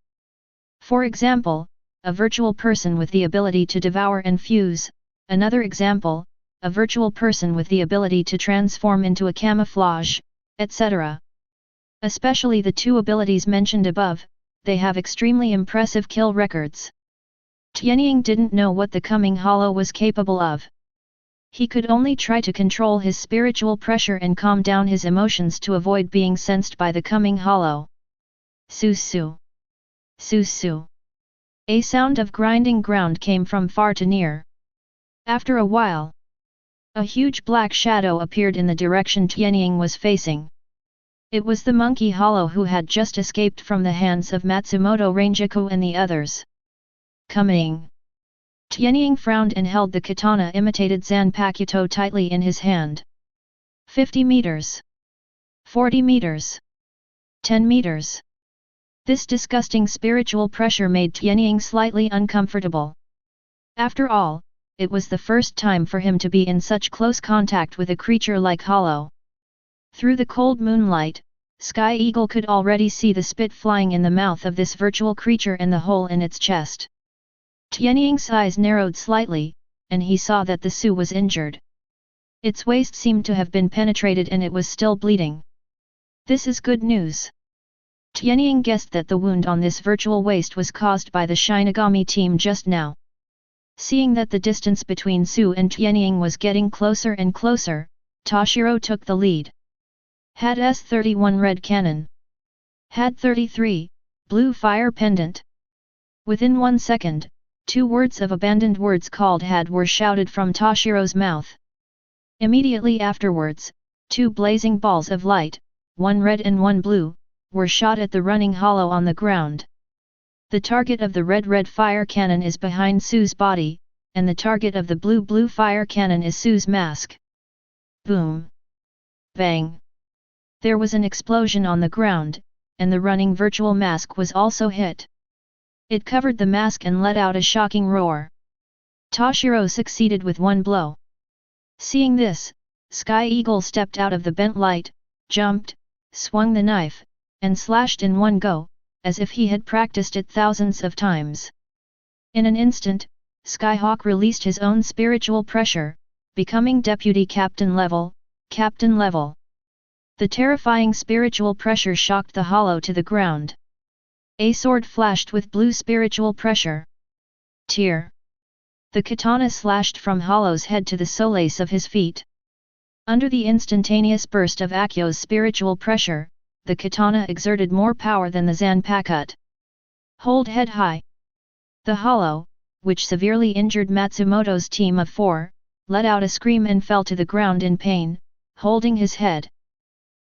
For example, a virtual person with the ability to devour and fuse, another example, a virtual person with the ability to transform into a camouflage, etc. Especially the two abilities mentioned above, they have extremely impressive kill records. Tianying didn't know what the coming hollow was capable of. He could only try to control his spiritual pressure and calm down his emotions to avoid being sensed by the coming hollow. Su-su. Su-su. A sound of grinding ground came from far to near. After a while, a huge black shadow appeared in the direction Tianying was facing. It was the monkey hollow who had just escaped from the hands of Matsumoto Ranjaku and the others. Coming. Tianying frowned and held the katana-imitated Zanpakuto tightly in his hand. 50 meters. 40 meters. 10 meters. This disgusting spiritual pressure made Tianying slightly uncomfortable. After all, it was the first time for him to be in such close contact with a creature like Hollow. Through the cold moonlight, Sky Eagle could already see the spit flying in the mouth of this virtual creature and the hole in its chest. Tianying's eyes narrowed slightly, and he saw that the Su was injured. Its waist seemed to have been penetrated and it was still bleeding. This is good news. Tianying guessed that the wound on this virtual waist was caused by the Shinigami team just now. Seeing that the distance between Su and Tianying was getting closer and closer, Toshiro took the lead. Had S-31 red cannon. Had 33, blue fire pendant. Within 1 second, 2 words of abandoned words called had were shouted from Toshiro's mouth. Immediately afterwards, 2 blazing balls of light, 1 red and 1 blue, were shot at the running hollow on the ground. The target of the red fire cannon is behind Su's body, and the target of the blue fire cannon is Su's mask. Boom! Bang! There was an explosion on the ground, and the running virtual mask was also hit. It covered the mask and let out a shocking roar. Toshiro succeeded with 1 blow. Seeing this, Sky Eagle stepped out of the bent light, jumped, swung the knife, and slashed in one go, as if he had practiced it thousands of times. In an instant, Skyhawk released his own spiritual pressure, becoming deputy captain level. The terrifying spiritual pressure shocked the hollow to the ground. A sword flashed with blue spiritual pressure. Tear. The katana slashed from Hollow's head to the solace of his feet. Under the instantaneous burst of Akio's spiritual pressure, the katana exerted more power than the Zanpakuto. Hold head high. The hollow, which severely injured Matsumoto's team of 4, let out a scream and fell to the ground in pain, holding his head.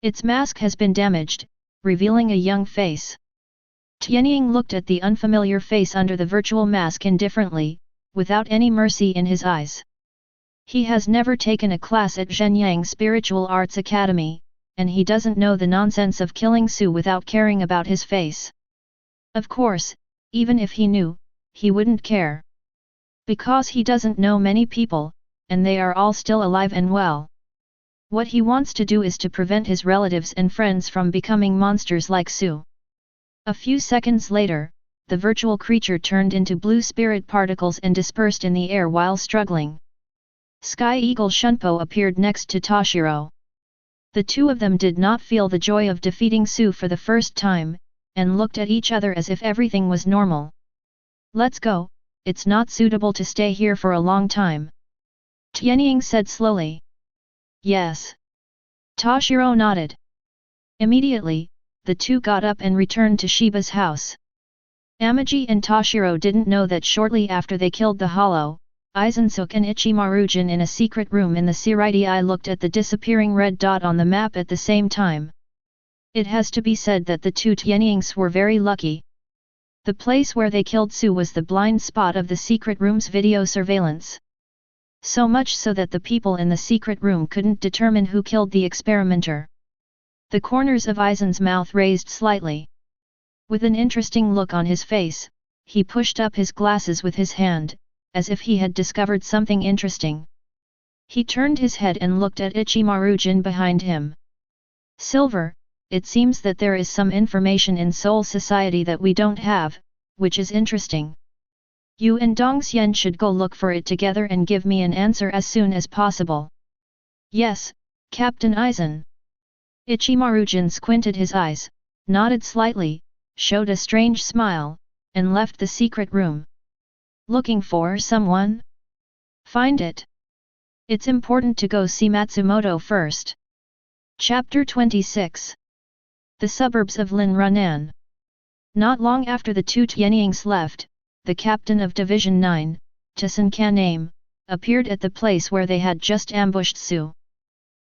Its mask has been damaged, revealing a young face. Tianying looked at the unfamiliar face under the virtual mask indifferently, without any mercy in his eyes. He has never taken a class at Zhenyang Spiritual Arts Academy, and he doesn't know the nonsense of killing Su without caring about his face. Of course, even if he knew, he wouldn't care. Because he doesn't know many people, and they are all still alive and well. What he wants to do is to prevent his relatives and friends from becoming monsters like Su. A few seconds later, the virtual creature turned into blue spirit particles and dispersed in the air while struggling. Sky Eagle Shunpo appeared next to Toshiro. The two of them did not feel the joy of defeating Su for the first time, and looked at each other as if everything was normal. Let's go, it's not suitable to stay here for a long time. Tianying said slowly. Yes. Toshiro nodded. Immediately, the two got up and returned to Shiba's house. Amaji and Toshiro didn't know that shortly after they killed the hollow, Izansuke and Ichimaru-jin in a secret room in the Siraidai looked at the disappearing red dot on the map at the same time. It has to be said that the two Tianyings were very lucky. The place where they killed Su was the blind spot of the secret room's video surveillance. So much so that the people in the secret room couldn't determine who killed the experimenter. The corners of Izan's mouth raised slightly. With an interesting look on his face, he pushed up his glasses with his hand, as if he had discovered something interesting. He turned his head and looked at Ichimaru-jin behind him. Silver, it seems that there is some information in Soul Society that we don't have, which is interesting. You and Dong Xian should go look for it together and give me an answer as soon as possible. Yes, Captain Aizen. Ichimaru-jin squinted his eyes, nodded slightly, showed a strange smile, and left the secret room. Looking for someone? Find it. It's important to go see Matsumoto first. Chapter 26. The suburbs of Linrunan. Not long after the two Tianyings left, the captain of Division 9, Shiba, appeared at the place where they had just ambushed Su.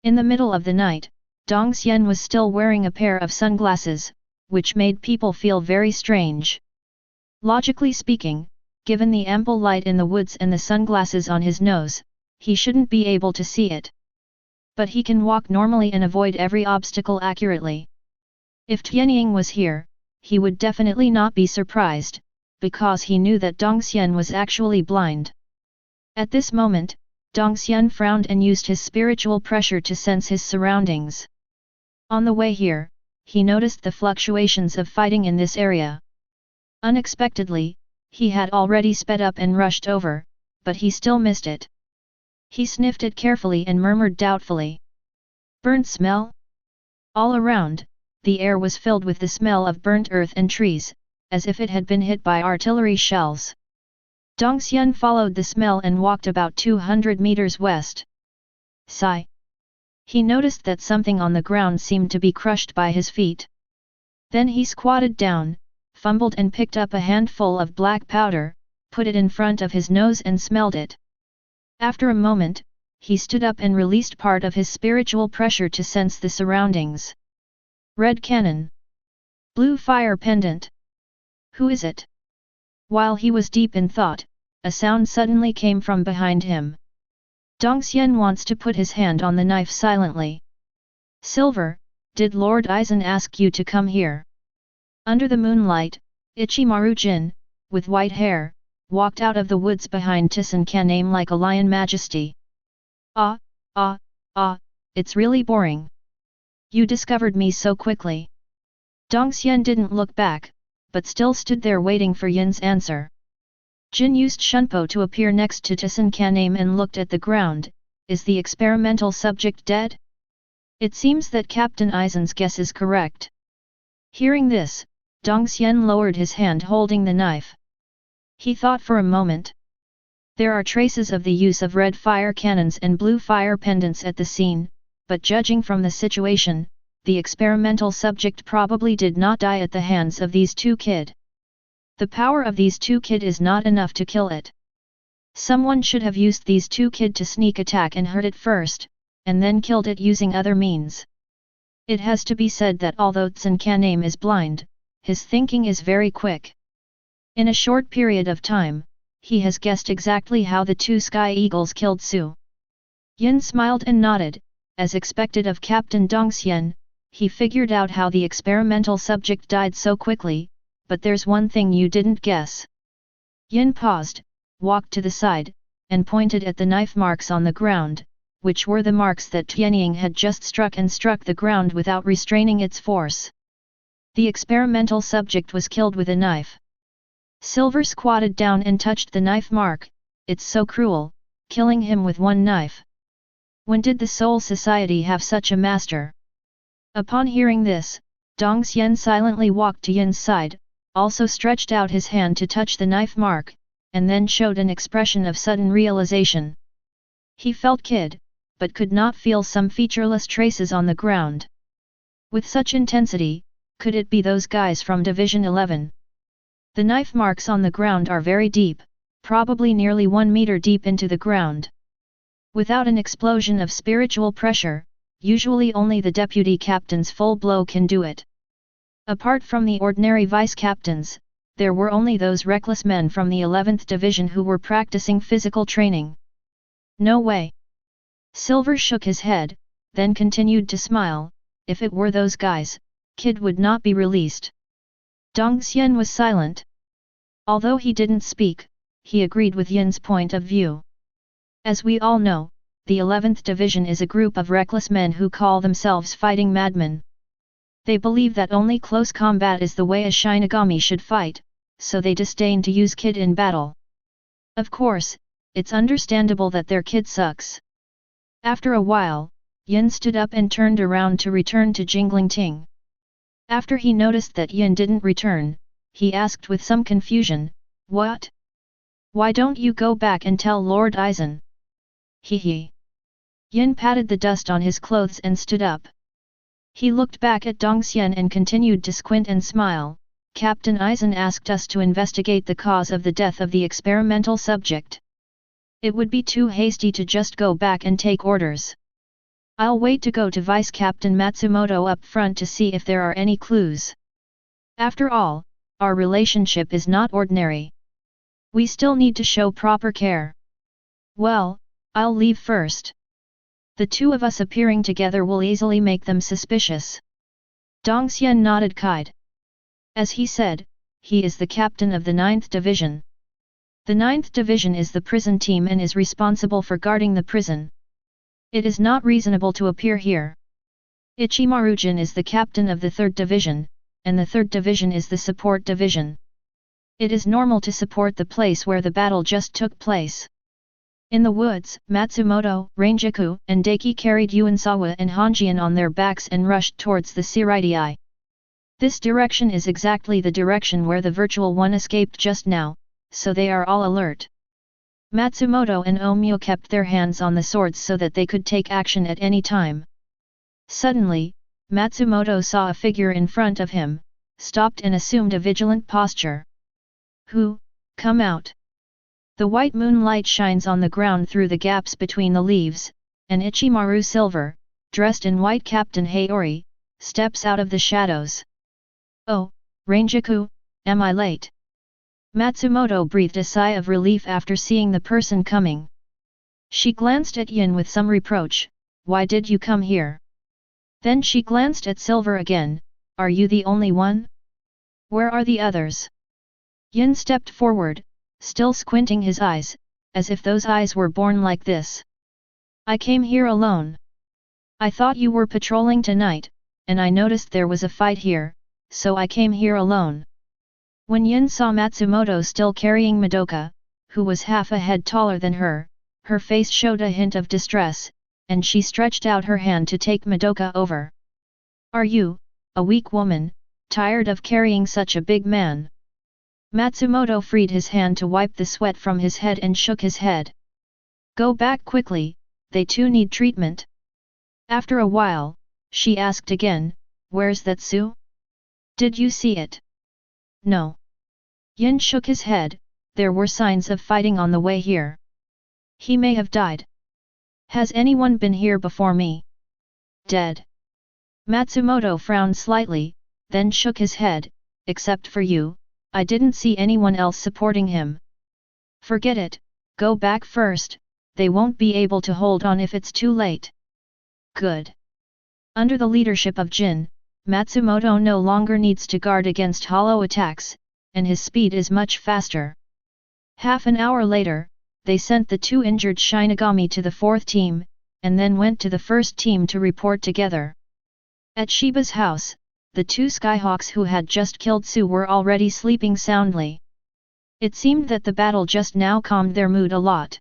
In the middle of the night, Dong Xian was still wearing a pair of sunglasses, which made people feel very strange. Logically speaking, given the ample light in the woods and the sunglasses on his nose, he shouldn't be able to see it. But he can walk normally and avoid every obstacle accurately. If Tianying was here, he would definitely not be surprised, because he knew that Dong Xian was actually blind. At this moment, Dong Xian frowned and used his spiritual pressure to sense his surroundings. On the way here, he noticed the fluctuations of fighting in this area. Unexpectedly, he had already sped up and rushed over, but he still missed it. He sniffed it carefully and murmured doubtfully. Burnt smell? All around, the air was filled with the smell of burnt earth and trees, as if it had been hit by artillery shells. Dong Xian followed the smell and walked about 200 meters west. Sigh. He noticed that something on the ground seemed to be crushed by his feet. Then he squatted down, fumbled and picked up a handful of black powder, put it in front of his nose and smelled it. After a moment, he stood up and released part of his spiritual pressure to sense the surroundings. Red cannon. Blue fire pendant. Who is it? While he was deep in thought, a sound suddenly came from behind him. Dong Xian wants to put his hand on the knife silently. Silver, did Lord Aizen ask you to come here? Under the moonlight, Ichimaru-jin, with white hair, walked out of the woods behind Shiba like a lion majesty. It's really boring. You discovered me so quickly. Dong Xian didn't look back, but still stood there waiting for Yin's answer. Jin used Shunpo to appear next to Shiba and looked at the ground. Is the experimental subject dead? It seems that Captain Aizen's guess is correct. Hearing this, Dong Xian lowered his hand holding the knife. He thought for a moment. There are traces of the use of red fire cannons and blue fire pendants at the scene, but judging from the situation, the experimental subject probably did not die at the hands of these two kid. The power of these two kid is not enough to kill it. Someone should have used these two kid to sneak attack and hurt it first, and then killed it using other means. It has to be said that although Shiba is blind, his thinking is very quick. In a short period of time, he has guessed exactly how the two Sky Eagles killed Su. Yin smiled and nodded. As expected of Captain Dong Xian, he figured out how the experimental subject died so quickly, but there's one thing you didn't guess. Yin paused, walked to the side, and pointed at the knife marks on the ground, which were the marks that Tianying had just struck the ground without restraining its force. The experimental subject was killed with a knife. Silver squatted down and touched the knife mark. It's so cruel, killing him with one knife. When did the Soul Society have such a master? Upon hearing this, Dong Xian silently walked to Yin's side, also stretched out his hand to touch the knife mark, and then showed an expression of sudden realization. He felt kid, but could not feel some featureless traces on the ground. With such intensity, could it be those guys from Division 11? The knife marks on the ground are very deep, probably nearly 1 meter deep into the ground. Without an explosion of spiritual pressure, usually only the deputy captain's full blow can do it. Apart from the ordinary vice-captains, there were only those reckless men from the 11th Division who were practicing physical training. No way. Silver shook his head, then continued to smile. If it were those guys, Kid would not be released. Dong Xian was silent. Although he didn't speak, he agreed with Yin's point of view. As we all know, the 11th Division is a group of reckless men who call themselves fighting madmen. They believe that only close combat is the way a Shinigami should fight, so they disdain to use kid in battle. Of course, it's understandable that their kid sucks. After a while, Yin stood up and turned around to return to Jinglingting. After he noticed that Yin didn't return, he asked with some confusion, "What? Why don't you go back and tell Lord Eisen?" Hee. Yin patted the dust on his clothes and stood up. He looked back at Dongxian and continued to squint and smile. "Captain Eisen asked us to investigate the cause of the death of the experimental subject. It would be too hasty to just go back and take orders. I'll wait to go to Vice Captain Matsumoto up front to see if there are any clues. After all, our relationship is not ordinary. We still need to show proper care. Well, I'll leave first. The two of us appearing together will easily make them suspicious." Dongxian nodded kide. As he said, he is the captain of the 9th Division. The 9th Division is the prison team and is responsible for guarding the prison. It is not reasonable to appear here. Ichimaru-jin is the captain of the 3rd Division, and the 3rd Division is the support division. It is normal to support the place where the battle just took place. In the woods, Matsumoto, Ranjaku, and Daki carried Yuansawa and Hanjian on their backs and rushed towards the Siraidii. This direction is exactly the direction where the virtual one escaped just now, so they are all alert. Matsumoto and Omyo kept their hands on the swords so that they could take action at any time. Suddenly, Matsumoto saw a figure in front of him, stopped and assumed a vigilant posture. "Who? Come out." The white moonlight shines on the ground through the gaps between the leaves, and Ichimaru Silver, dressed in white Captain Hayori, steps out of the shadows. "Oh, Ranjaku, am I late?" Matsumoto breathed a sigh of relief after seeing the person coming. She glanced at Yin with some reproach, "Why did you come here?" Then she glanced at Silver again, "Are you the only one? Where are the others?" Yin stepped forward, still squinting his eyes, as if those eyes were born like this. "I came here alone. I thought you were patrolling tonight, and I noticed there was a fight here, so I came here alone." When Yin saw Matsumoto still carrying Madoka, who was half a head taller than her, her face showed a hint of distress, and she stretched out her hand to take Madoka over. "Are you, a weak woman, tired of carrying such a big man?" Matsumoto freed his hand to wipe the sweat from his head and shook his head. "Go back quickly, they too need treatment." After a while, she asked again, "Where's that Su? Did you see it?" "No." Yin shook his head, "There were signs of fighting on the way here. He may have died." "Has anyone been here before me?" "Dead." Matsumoto frowned slightly, then shook his head, "Except for you, I didn't see anyone else supporting him." "Forget it, go back first, they won't be able to hold on if it's too late." "Good." Under the leadership of Jin, Matsumoto no longer needs to guard against hollow attacks, and his speed is much faster. Half an hour later, they sent the two injured Shinigami to the 4th team, and then went to the 1st team to report together. At Shiba's house, the two Skyhawks who had just killed Su were already sleeping soundly. It seemed that the battle just now calmed their mood a lot.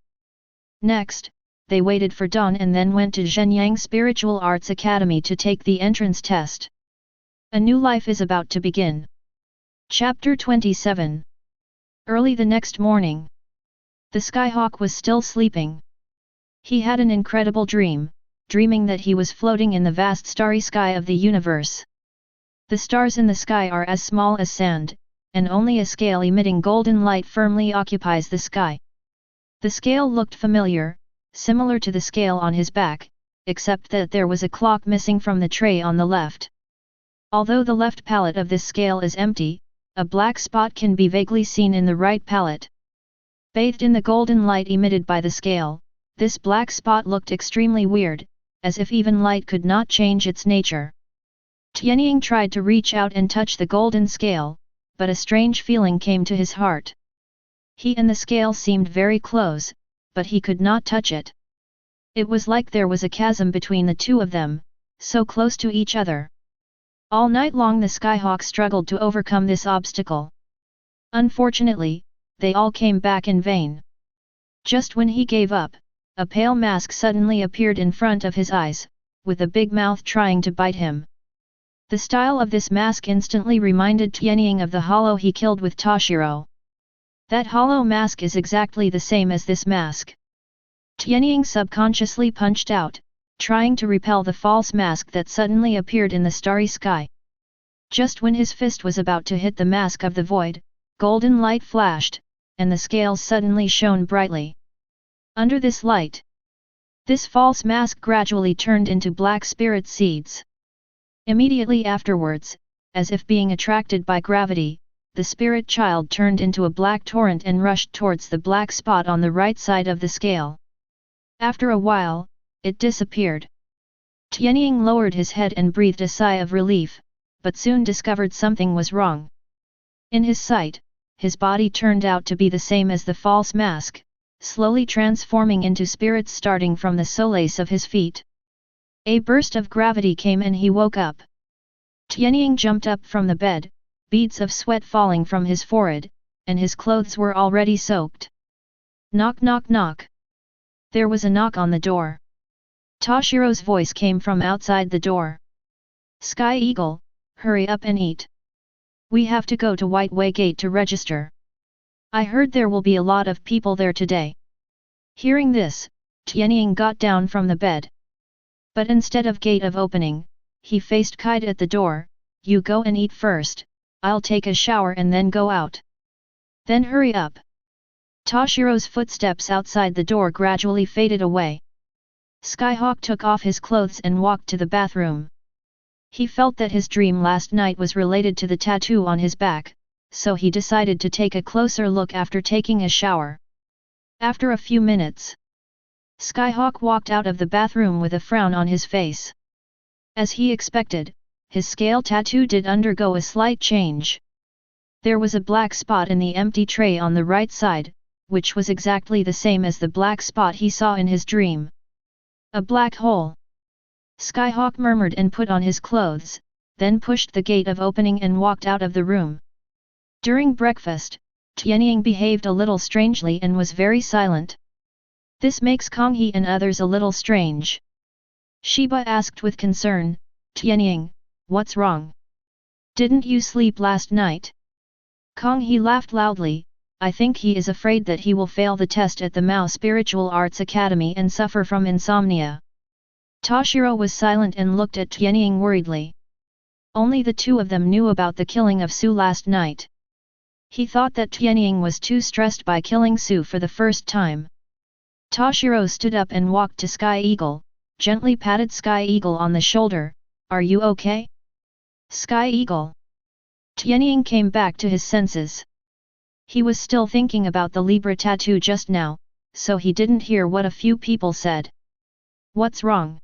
Next, they waited for dawn and then went to Zhenyang Spiritual Arts Academy to take the entrance test. A new life is about to begin. Chapter 27. Early the next morning, the Skyhawk was still sleeping. He had an incredible dream, dreaming that he was floating in the vast starry sky of the universe. The stars in the sky are as small as sand, and only a scale emitting golden light firmly occupies the sky. The scale looked familiar, similar to the scale on his back, except that there was a clock missing from the tray on the left. Although the left palette of this scale is empty, a black spot can be vaguely seen in the right palette. Bathed in the golden light emitted by the scale, this black spot looked extremely weird, as if even light could not change its nature. Tianying tried to reach out and touch the golden scale, but a strange feeling came to his heart. He and the scale seemed very close, but he could not touch it. It was like there was a chasm between the two of them, so close to each other. All night long the Skyhawk struggled to overcome this obstacle. Unfortunately, they all came back in vain. Just when he gave up, a pale mask suddenly appeared in front of his eyes, with a big mouth trying to bite him. The style of this mask instantly reminded Tianying of the hollow he killed with Toshiro. That hollow mask is exactly the same as this mask. Tianying subconsciously punched out, trying to repel the false mask that suddenly appeared in the starry sky. Just when his fist was about to hit the mask of the void, golden light flashed, and the scales suddenly shone brightly. Under this light, this false mask gradually turned into black spirit seeds. Immediately afterwards, as if being attracted by gravity, the spirit child turned into a black torrent and rushed towards the black spot on the right side of the scale. After a while, it disappeared. Tianying lowered his head and breathed a sigh of relief, but soon discovered something was wrong. In his sight, his body turned out to be the same as the false mask, slowly transforming into spirits starting from the soles of his feet. A burst of gravity came and he woke up. Tianying jumped up from the bed, beads of sweat falling from his forehead, and his clothes were already soaked. Knock knock knock. There was a knock on the door. Toshiro's voice came from outside the door. Sky Eagle, hurry up and eat. We have to go to White Way Gate to register. I heard there will be a lot of people there today. Hearing this, Tianying got down from the bed. But instead of gate of opening, he faced Kite at the door. You go and eat first, I'll take a shower and then go out. Then hurry up. Toshiro's footsteps outside the door gradually faded away. Skyhawk took off his clothes and walked to the bathroom. He felt that his dream last night was related to the tattoo on his back, so he decided to take a closer look after taking a shower. After a few minutes, Skyhawk walked out of the bathroom with a frown on his face. As he expected, his scale tattoo did undergo a slight change. There was a black spot in the empty tray on the right side, which was exactly the same as the black spot he saw in his dream. A black hole. Skyhawk murmured and put on his clothes, then pushed the gate of opening and walked out of the room. During breakfast, Tianying behaved a little strangely and was very silent. This makes Konghe and others a little strange. Shiba asked with concern, Tianying, what's wrong? Didn't you sleep last night? Konghe laughed loudly. I think he is afraid that he will fail the test at the Mao Spiritual Arts Academy and suffer from insomnia. Toshiro was silent and looked at Tianying worriedly. Only the two of them knew about the killing of Su last night. He thought that Tianying was too stressed by killing Su for the first time. Toshiro stood up and walked to Sky Eagle, gently patted Sky Eagle on the shoulder. Are you okay? Sky Eagle. Tianying came back to his senses. He was still thinking about the Libra tattoo just now, so he didn't hear what a few people said. What's wrong?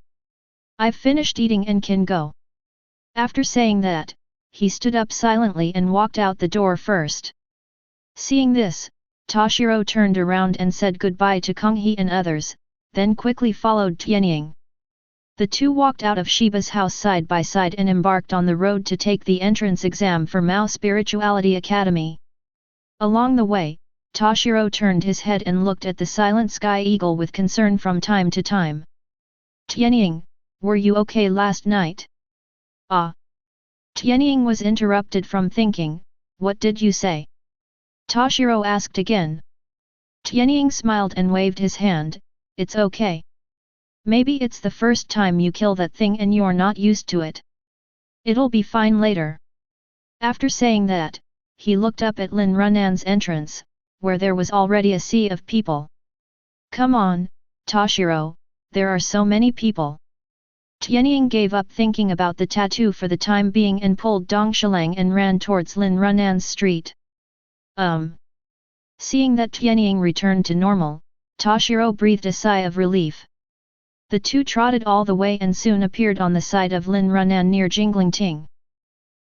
I've finished eating and can go. After saying that, he stood up silently and walked out the door first. Seeing this, Toshiro turned around and said goodbye to Konghe and others, then quickly followed Tianying. The two walked out of Shiba's house side by side and embarked on the road to take the entrance exam for Mao Spirituality Academy. Along the way, Toshiro turned his head and looked at the silent Sky Eagle with concern from time to time. Tianying, were you okay last night? Ah! Tianying was interrupted from thinking, what did you say? Toshiro asked again. Tianying smiled and waved his hand, it's okay. Maybe it's the first time you kill that thing and you're not used to it. It'll be fine later. After saying that, he looked up at Lin Runan's entrance, where there was already a sea of people. Come on, Toshiro, there are so many people. Tianying gave up thinking about the tattoo for the time being and pulled Dongshalang and ran towards Lin Runan's street. Seeing that Tianying returned to normal, Toshiro breathed a sigh of relief. The two trotted all the way and soon appeared on the side of Lin Runan near Jinglingting.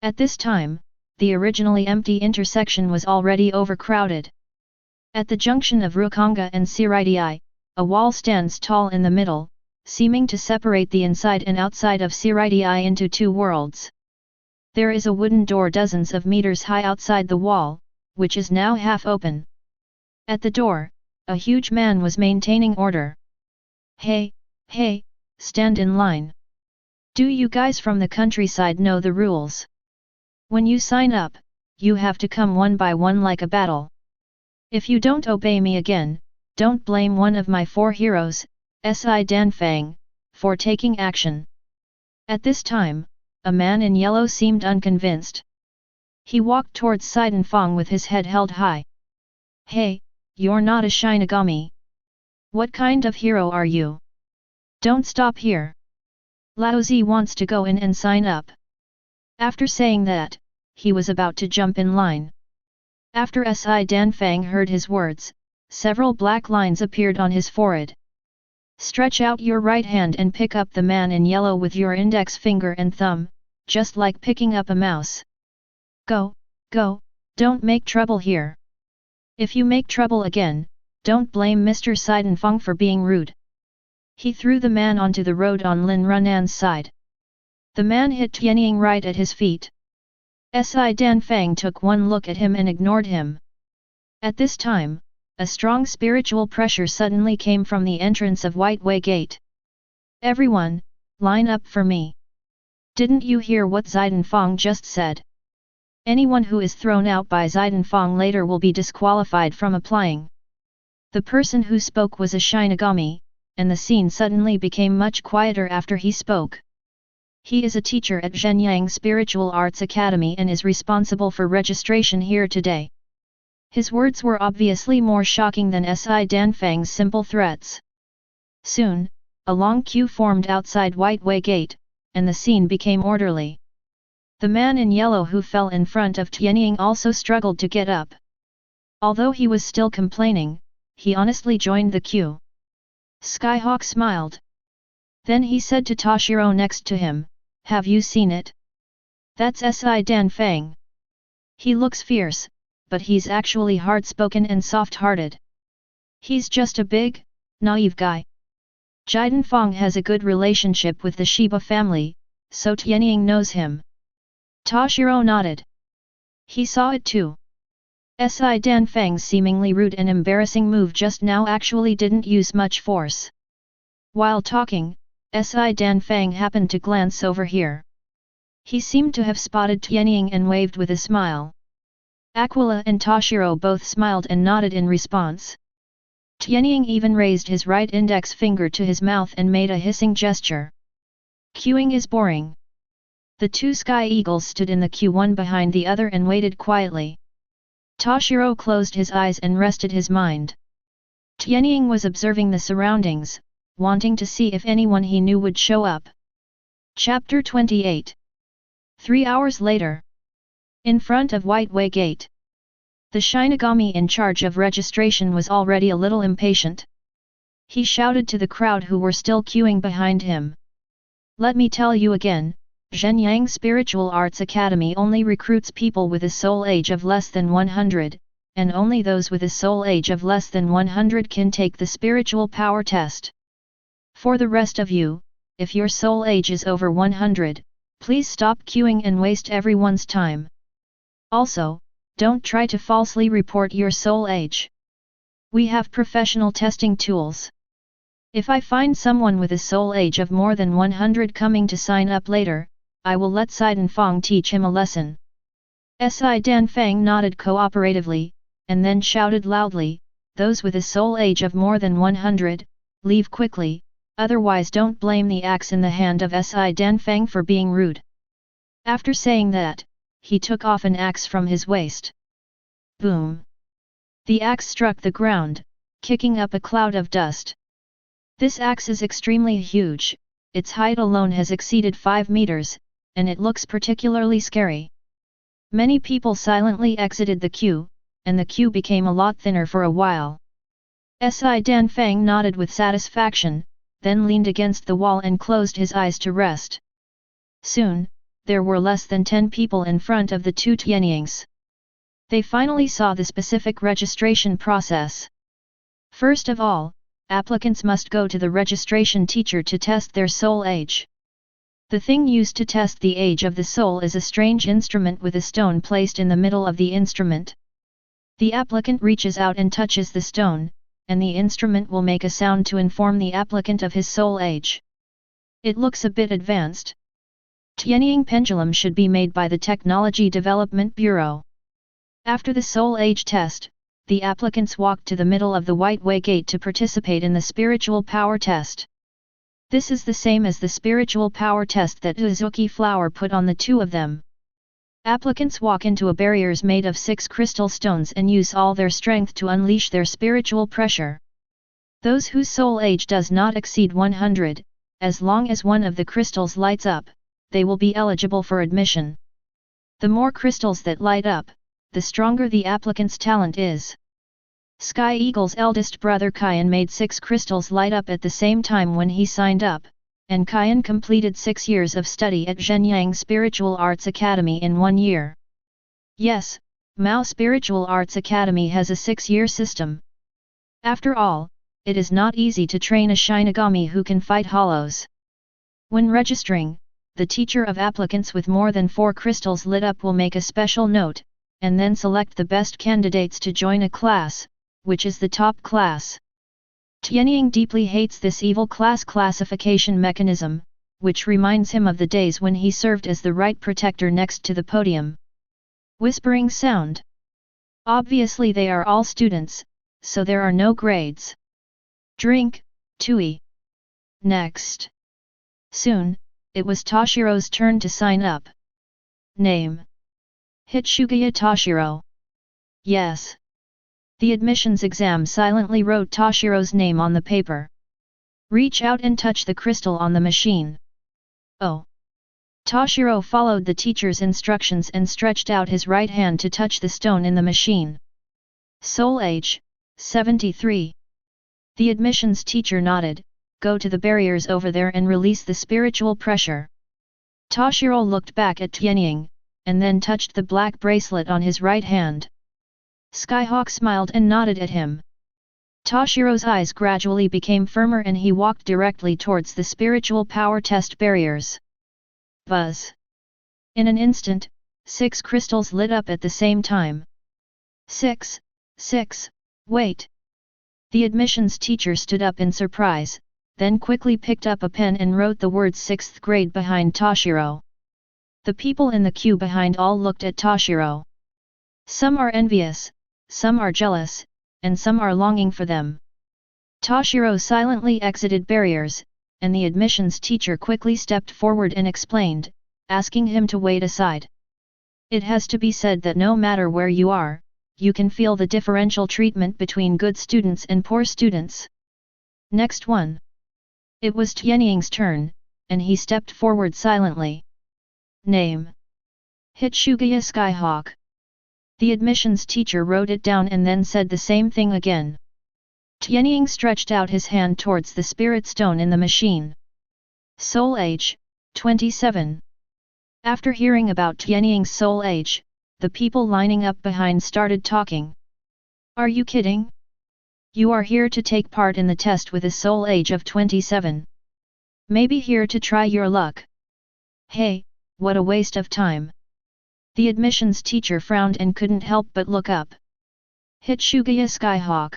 At this time, the originally empty intersection was already overcrowded. At the junction of Rukonga and Siridii, a wall stands tall in the middle, seeming to separate the inside and outside of Siridii into two worlds. There is a wooden door dozens of meters high outside the wall, which is now half open. At the door, a huge man was maintaining order. Hey, hey, stand in line. Do you guys from the countryside know the rules? When you sign up, you have to come one by one like a battle. If you don't obey me again, don't blame one of my 4 heroes, Si Danfang, for taking action. At this time, a man in yellow seemed unconvinced. He walked towards Saidanfang with his head held high. Hey, you're not a Shinigami. What kind of hero are you? Don't stop here. Laozi wants to go in and sign up. After saying that, he was about to jump in line. After Si Danfang heard his words, several black lines appeared on his forehead. Stretch out your right hand and pick up the man in yellow with your index finger and thumb, just like picking up a mouse. Go, go, don't make trouble here. If you make trouble again, don't blame Mr. Saidanfang for being rude. He threw the man onto the road on Lin Runan's side. The man hit Tianying right at his feet. Si Danfang took one look at him and ignored him. At this time, a strong spiritual pressure suddenly came from the entrance of White Way Gate. Everyone, line up for me. Didn't you hear what Saidanfang just said? Anyone who is thrown out by Saidanfang later will be disqualified from applying. The person who spoke was a Shinigami, and the scene suddenly became much quieter after he spoke. He is a teacher at Zhenyang Spiritual Arts Academy and is responsible for registration here today. His words were obviously more shocking than Si Danfang's simple threats. Soon, a long queue formed outside White Way Gate, and the scene became orderly. The man in yellow who fell in front of Tianying also struggled to get up. Although he was still complaining, he honestly joined the queue. Skyhawk smiled. Then he said to Toshiro next to him, have you seen it? That's Si Danfang. He looks fierce, but he's actually hard-spoken and soft-hearted. He's just a big, naive guy. Jidanfang has a good relationship with the Shiba family, so Tianying knows him. Toshiro nodded. He saw it too. Si Danfang's seemingly rude and embarrassing move just now actually didn't use much force. While talking, Si Danfang happened to glance over here. He seemed to have spotted Tianying and waved with a smile. Aquila and Toshiro both smiled and nodded in response. Tianying even raised his right index finger to his mouth and made a hissing gesture. Queuing is boring. The 2 Sky Eagles stood in the queue one behind the other and waited quietly. Toshiro closed his eyes and rested his mind. Tianying was observing the surroundings, wanting to see if anyone he knew would show up. Chapter 28. 3 hours later. In front of White Way Gate. The Shinigami in charge of registration was already a little impatient. He shouted to the crowd who were still queuing behind him. Let me tell you again, Zhenyang Spiritual Arts Academy only recruits people with a soul age of less than 100, and only those with a soul age of less than 100 can take the spiritual power test. For the rest of you, if your soul age is over 100, please stop queuing and waste everyone's time. Also, don't try to falsely report your soul age. We have professional testing tools. If I find someone with a soul age of more than 100 coming to sign up later, I will let Saidanfang teach him a lesson. Si Danfang nodded cooperatively, and then shouted loudly, those with a soul age of more than 100, leave quickly, otherwise don't blame the axe in the hand of Si Danfang for being rude. After saying that, he took off an axe from his waist. Boom! The axe struck the ground, kicking up a cloud of dust. This axe is extremely huge, its height alone has exceeded 5 meters, and it looks particularly scary. Many people silently exited the queue, and the queue became a lot thinner for a while. Si Danfang nodded with satisfaction, then leaned against the wall and closed his eyes to rest. Soon, there were less than 10 people in front of the 2 Tianyings. They finally saw the specific registration process. First of all, applicants must go to the registration teacher to test their soul age. The thing used to test the age of the soul is a strange instrument with a stone placed in the middle of the instrument. The applicant reaches out and touches the stone, and the instrument will make a sound to inform the applicant of his soul age. It looks a bit advanced. Tianying pendulum should be made by the Technology Development Bureau. After the soul age test, the applicants walked to the middle of the White Way Gate to participate in the spiritual power test. This is the same as the spiritual power test that Uzuki Flower put on the two of them. Applicants walk into a barriers made of 6 crystal stones and use all their strength to unleash their spiritual pressure. Those whose soul age does not exceed 100, as long as one of the crystals lights up, they will be eligible for admission. The more crystals that light up, the stronger the applicant's talent is. Sky Eagle's eldest brother Kaien made 6 crystals light up at the same time when he signed up, and Kaien completed 6 years of study at Zhenyang Spiritual Arts Academy in 1 year. Yes, Mao Spiritual Arts Academy has a 6-year system. After all, it is not easy to train a Shinigami who can fight hollows. When registering, the teacher of applicants with more than 4 crystals lit up will make a special note, and then select the best candidates to join a class, which is the top class. Tianying deeply hates this evil class classification mechanism, which reminds him of the days when he served as the right protector next to the podium. Whispering sound. Obviously they are all students, so there are no grades. Drink, Tui. Next. Soon, it was Toshiro's turn to sign up. Name. Hitsugaya Toshiro. Yes. The admissions exam silently wrote Toshiro's name on the paper. Reach out and touch the crystal on the machine. Oh. Toshiro followed the teacher's instructions and stretched out his right hand to touch the stone in the machine. Soul age, 73. The admissions teacher nodded, go to the barriers over there and release the spiritual pressure. Toshiro looked back at Tianying, and then touched the black bracelet on his right hand. Skyhawk smiled and nodded at him. Toshiro's eyes gradually became firmer and he walked directly towards the spiritual power test barriers. Buzz. In an instant, 6 crystals lit up at the same time. 6, wait. The admissions teacher stood up in surprise, then quickly picked up a pen and wrote the words 6th grade behind Toshiro. The people in the queue behind all looked at Toshiro. Some are envious, some are jealous, and some are longing for them. Toshiro silently exited barriers, and the admissions teacher quickly stepped forward and explained, asking him to wait aside. It has to be said that no matter where you are, you can feel the differential treatment between good students and poor students. Next one. It was Tianying's turn, and he stepped forward silently. Name. Hitsugaya Skyhawk. The admissions teacher wrote it down and then said the same thing again. Tianying stretched out his hand towards the spirit stone in the machine. Soul age, 27. After hearing about Tianying's soul age, the people lining up behind started talking. Are you kidding? You are here to take part in the test with a soul age of 27. Maybe here to try your luck. Hey, what a waste of time. The admissions teacher frowned and couldn't help but look up. Hitsugaya Skyhawk.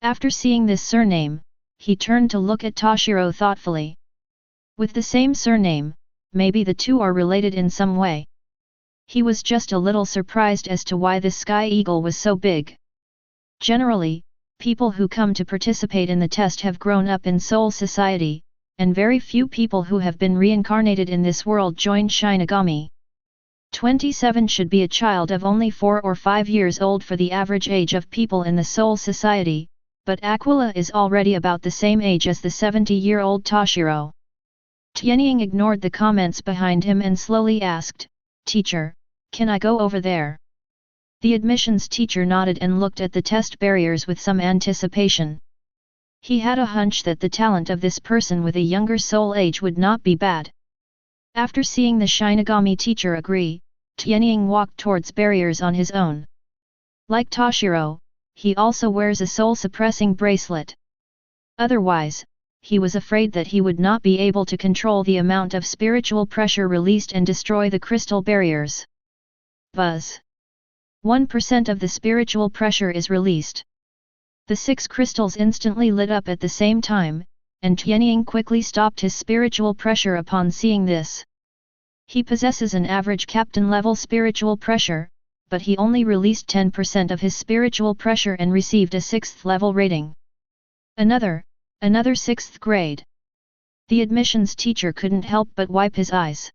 After seeing this surname, he turned to look at Toshiro thoughtfully. With the same surname, maybe the two are related in some way. He was just a little surprised as to why this Sky Eagle was so big. Generally, people who come to participate in the test have grown up in Soul Society, and very few people who have been reincarnated in this world join Shinigami. 27 should be a child of only 4 or 5 years old for the average age of people in the Soul Society, but Aquila is already about the same age as the 70-year-old Toshiro. Tianying ignored the comments behind him and slowly asked, Teacher, can I go over there? The admissions teacher nodded and looked at the test barriers with some anticipation. He had a hunch that the talent of this person with a younger soul age would not be bad. After seeing the Shinigami teacher agree, Tianying walked towards barriers on his own. Like Toshiro, he also wears a soul-suppressing bracelet. Otherwise, he was afraid that he would not be able to control the amount of spiritual pressure released and destroy the crystal barriers. Buzz. 1% of the spiritual pressure is released. The 6 crystals instantly lit up at the same time, and Tianying quickly stopped his spiritual pressure upon seeing this. He possesses an average captain-level spiritual pressure, but he only released 10% of his spiritual pressure and received a 6th level rating. Another 6th grade. The admissions teacher couldn't help but wipe his eyes.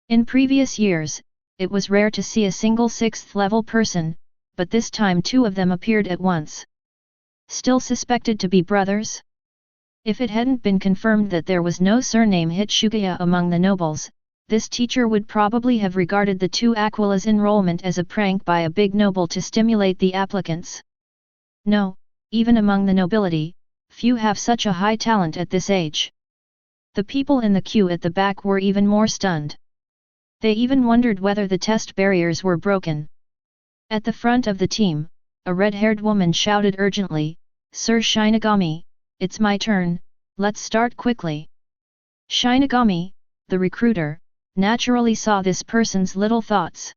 In previous years, it was rare to see a single 6th level person, but this time 2 of them appeared at once. Still suspected to be brothers? If it hadn't been confirmed that there was no surname Hitsugaya among the nobles, this teacher would probably have regarded the 2 Aquila's enrollment as a prank by a big noble to stimulate the applicants. No, even among the nobility, few have such a high talent at this age. The people in the queue at the back were even more stunned. They even wondered whether the test barriers were broken. At the front of the team, a red-haired woman shouted urgently, "Sir Shinigami, it's my turn, let's start quickly." Shinigami, the recruiter, naturally saw this person's little thoughts.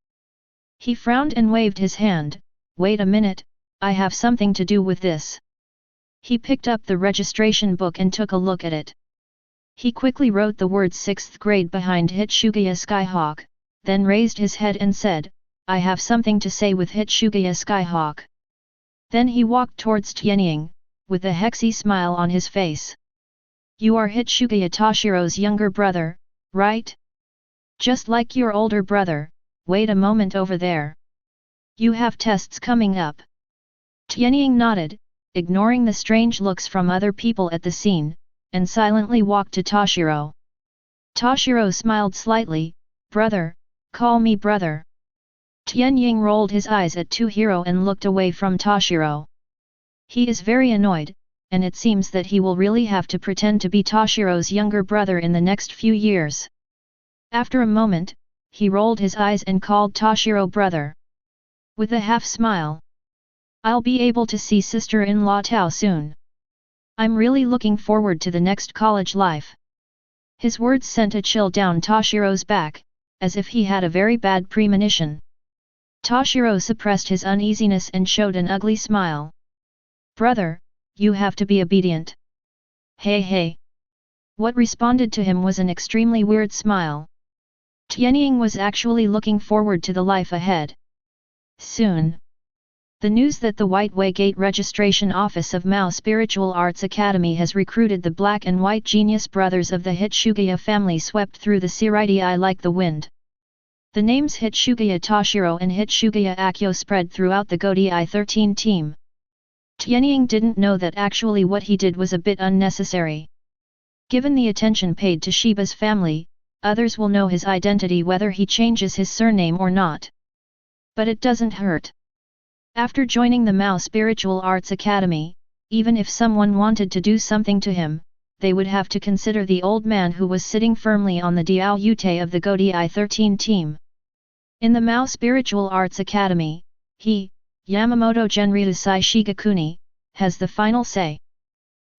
He frowned and waved his hand, "Wait a minute, I have something to do with this." He picked up the registration book and took a look at it. He quickly wrote the words 6th grade behind Hitsugaya Skyhawk, then raised his head and said, "I have something to say with Hitsugaya Skyhawk." Then he walked towards Tianying, with a hexy smile on his face. "You are Hitsugaya Toshiro's younger brother, right? Just like your older brother, wait a moment over there. You have tests coming up." Tianying nodded, ignoring the strange looks from other people at the scene, and silently walked to Toshiro. Toshiro smiled slightly, "Brother, call me brother." Tianying rolled his eyes at Tohiro and looked away from Toshiro. He is very annoyed, and it seems that he will really have to pretend to be Toshiro's younger brother in the next few years. After a moment, he rolled his eyes and called Toshiro brother. With a half-smile. "I'll be able to see sister-in-law Tao soon. I'm really looking forward to the next college life." His words sent a chill down Toshiro's back, as if he had a very bad premonition. Toshiro suppressed his uneasiness and showed an ugly smile. "Brother, you have to be obedient." "Hey hey." What responded to him was an extremely weird smile. Tianying was actually looking forward to the life ahead. Soon. The news that the White Way Gate registration office of Mao Spiritual Arts Academy has recruited the black and white genius brothers of the Hitsugaya family swept through the Siraidii like the wind. The names Hitsugaya Toshiro and Hitsugaya Akio spread throughout the Godii 13 team. Tianying didn't know that actually what he did was a bit unnecessary. Given the attention paid to Shiba's family, others will know his identity whether he changes his surname or not. But it doesn't hurt. After joining the Mao Spiritual Arts Academy, even if someone wanted to do something to him, they would have to consider the old man who was sitting firmly on the Diao Yute of the Godii 13 team. In the Mao Spiritual Arts Academy, he, Yamamoto Genryusai Shigakuni, has the final say.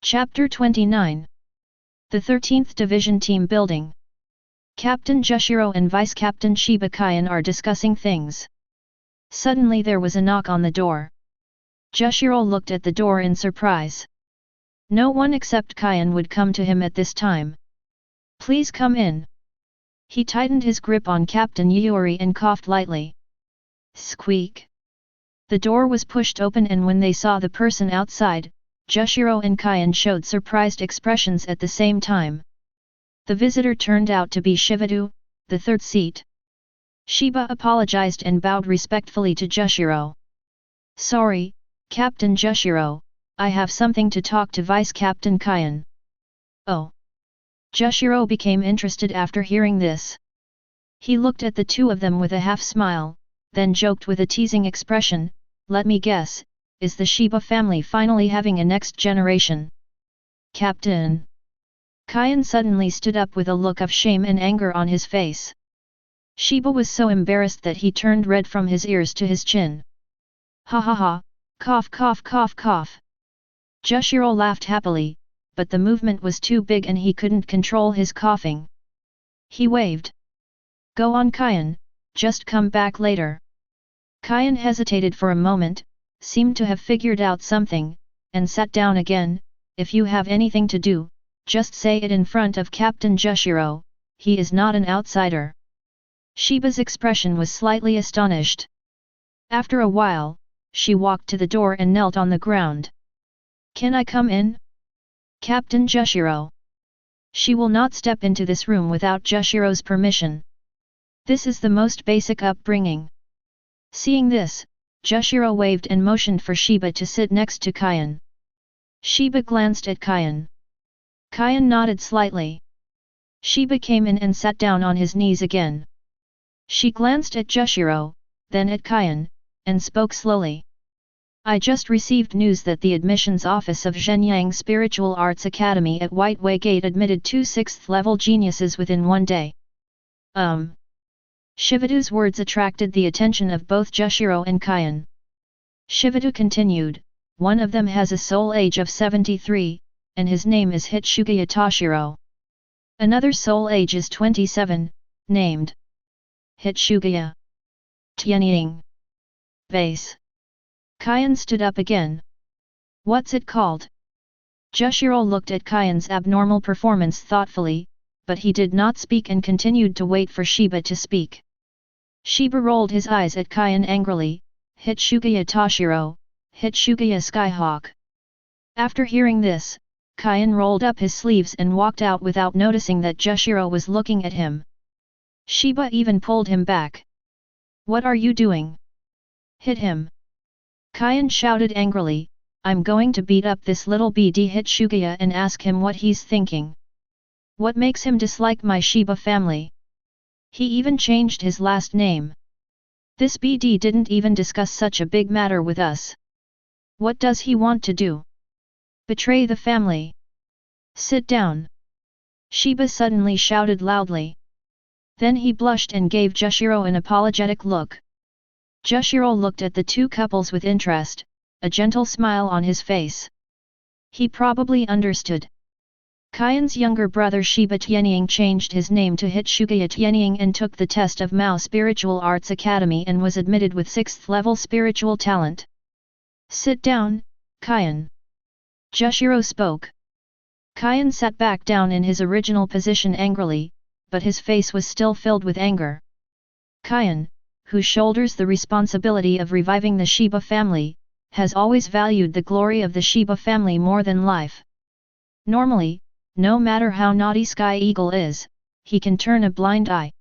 Chapter 29. The 13th Division Team Building. Captain Jushiro and Vice Captain Shiba Kaien are discussing things. Suddenly there was a knock on the door. Jushiro looked at the door in surprise. No one except Kaien would come to him at this time. "Please come in." He tightened his grip on Captain Yuri and coughed lightly. Squeak. The door was pushed open, and when they saw the person outside, Jushiro and Kaien showed surprised expressions at the same time. The visitor turned out to be Shivadu, the third seat. Shiba apologized and bowed respectfully to Jushiro. "Sorry, Captain Jushiro, I have something to talk to Vice Captain Kaien." "Oh." Jushiro became interested after hearing this. He looked at the two of them with a half-smile, then joked with a teasing expression, "Let me guess, is the Shiba family finally having a next generation?" "Captain." Kaien suddenly stood up with a look of shame and anger on his face. Shiba was so embarrassed that he turned red from his ears to his chin. "Ha ha ha, cough cough cough cough." Jushiro laughed happily, but the movement was too big and he couldn't control his coughing. He waved. "Go on Kaien, just come back later." Kaien hesitated for a moment, seemed to have figured out something, and sat down again. If you have anything to do, just say it in front of Captain Jushiro, he is not an outsider. Shiba's expression was slightly astonished. After a while, she walked to the door and knelt on the ground. Can I come in? Captain Jushiro. She will not step into this room without Jushiro's permission. This is the most basic upbringing. Seeing this, Jushiro waved and motioned for Shiba to sit next to Kaien. Shiba glanced at Kaien. Kaien nodded slightly. Shiba came in and sat down on his knees again. She glanced at Jushiro, then at Kaien, and spoke slowly. I just received news that the admissions office of Zhenyang Spiritual Arts Academy at White Way Gate admitted 2 6th-level geniuses within one day. Shivatu's words attracted the attention of both Jushiro and Kaien. Shivatu continued, one of them has a soul age of 73, and his name is Hitsugaya Toshiro. Another soul age is 27, named Hitsugaya Tianying. Base. Kaien stood up again. What's it called? Jushiro looked at Kaien's abnormal performance thoughtfully, but he did not speak and continued to wait for Shiba to speak. Shiba rolled his eyes at Kaien angrily. Hitsugaya Toshiro, Hitsugaya Skyhawk. After hearing this, Kaien rolled up his sleeves and walked out without noticing that Jushiro was looking at him. Shiba even pulled him back. What are you doing? Hit him! Kaien shouted angrily, I'm going to beat up this little BD Hitsugaya and ask him what he's thinking. What makes him dislike my Shiba family? He even changed his last name. This BD didn't even discuss such a big matter with us. What does he want to do? Betray the family. Sit down. Shiba suddenly shouted loudly. Then he blushed and gave Jushiro an apologetic look. Jushiro looked at the two couples with interest, a gentle smile on his face. He probably understood. Kaien's younger brother Shiba Tianying changed his name to Hitsugaya Tianying and took the test of Mao Spiritual Arts Academy and was admitted with 6th level spiritual talent. Sit down, Kaien. Jushiro spoke. Kaien sat back down in his original position angrily, but his face was still filled with anger. Kaien, who shoulders the responsibility of reviving the Shiba family, has always valued the glory of the Shiba family more than life. Normally, no matter how naughty Sky Eagle is, he can turn a blind eye.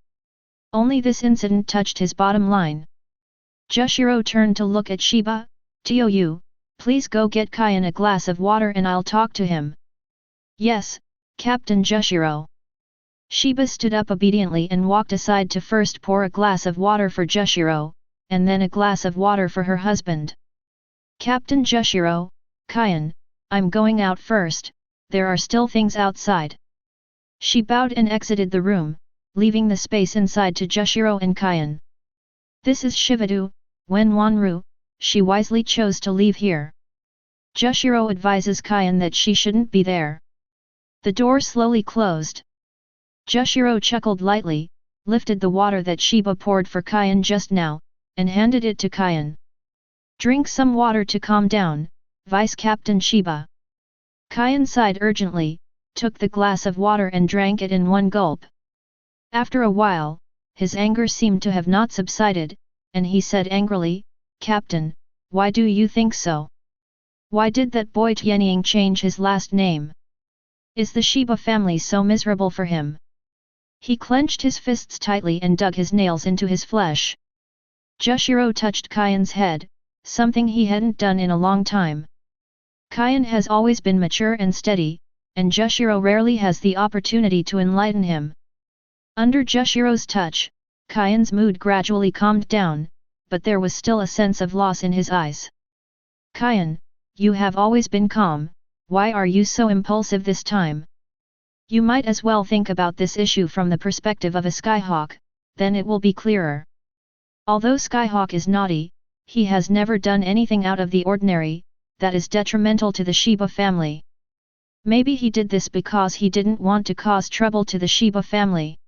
Only this incident touched his bottom line. Jushiro turned to look at Shiba. "Tou, please go get Kaien a glass of water and I'll talk to him." "Yes, Captain Jushiro." Shiba stood up obediently and walked aside to first pour a glass of water for Jushiro, and then a glass of water for her husband. "Captain Jushiro, Kaien, I'm going out first, there are still things outside." She bowed and exited the room, leaving the space inside to Jushiro and Kaien. This is Shivatu, when Wanru, she wisely chose to leave here. Jushiro advises Kaien that she shouldn't be there. The door slowly closed. Jushiro chuckled lightly, lifted the water that Shiba poured for Kaien just now, and handed it to Kaien. "Drink some water to calm down, Vice Captain Shiba." Kaien sighed urgently, took the glass of water and drank it in one gulp. After a while, his anger seemed to have not subsided, and he said angrily, "Captain, why do you think so? Why did that boy Tianying change his last name? Is the Shiba family so miserable for him?" He clenched his fists tightly and dug his nails into his flesh. Jushiro touched Kaien's head, something he hadn't done in a long time. Kaien has always been mature and steady, and Jushiro rarely has the opportunity to enlighten him. Under Jushiro's touch, Kaien's mood gradually calmed down, but there was still a sense of loss in his eyes. "Kaien, you have always been calm, why are you so impulsive this time? You might as well think about this issue from the perspective of a Skyhawk, then it will be clearer. Although Skyhawk is naughty, he has never done anything out of the ordinary that is detrimental to the Shiba family. Maybe he did this because he didn't want to cause trouble to the Shiba family.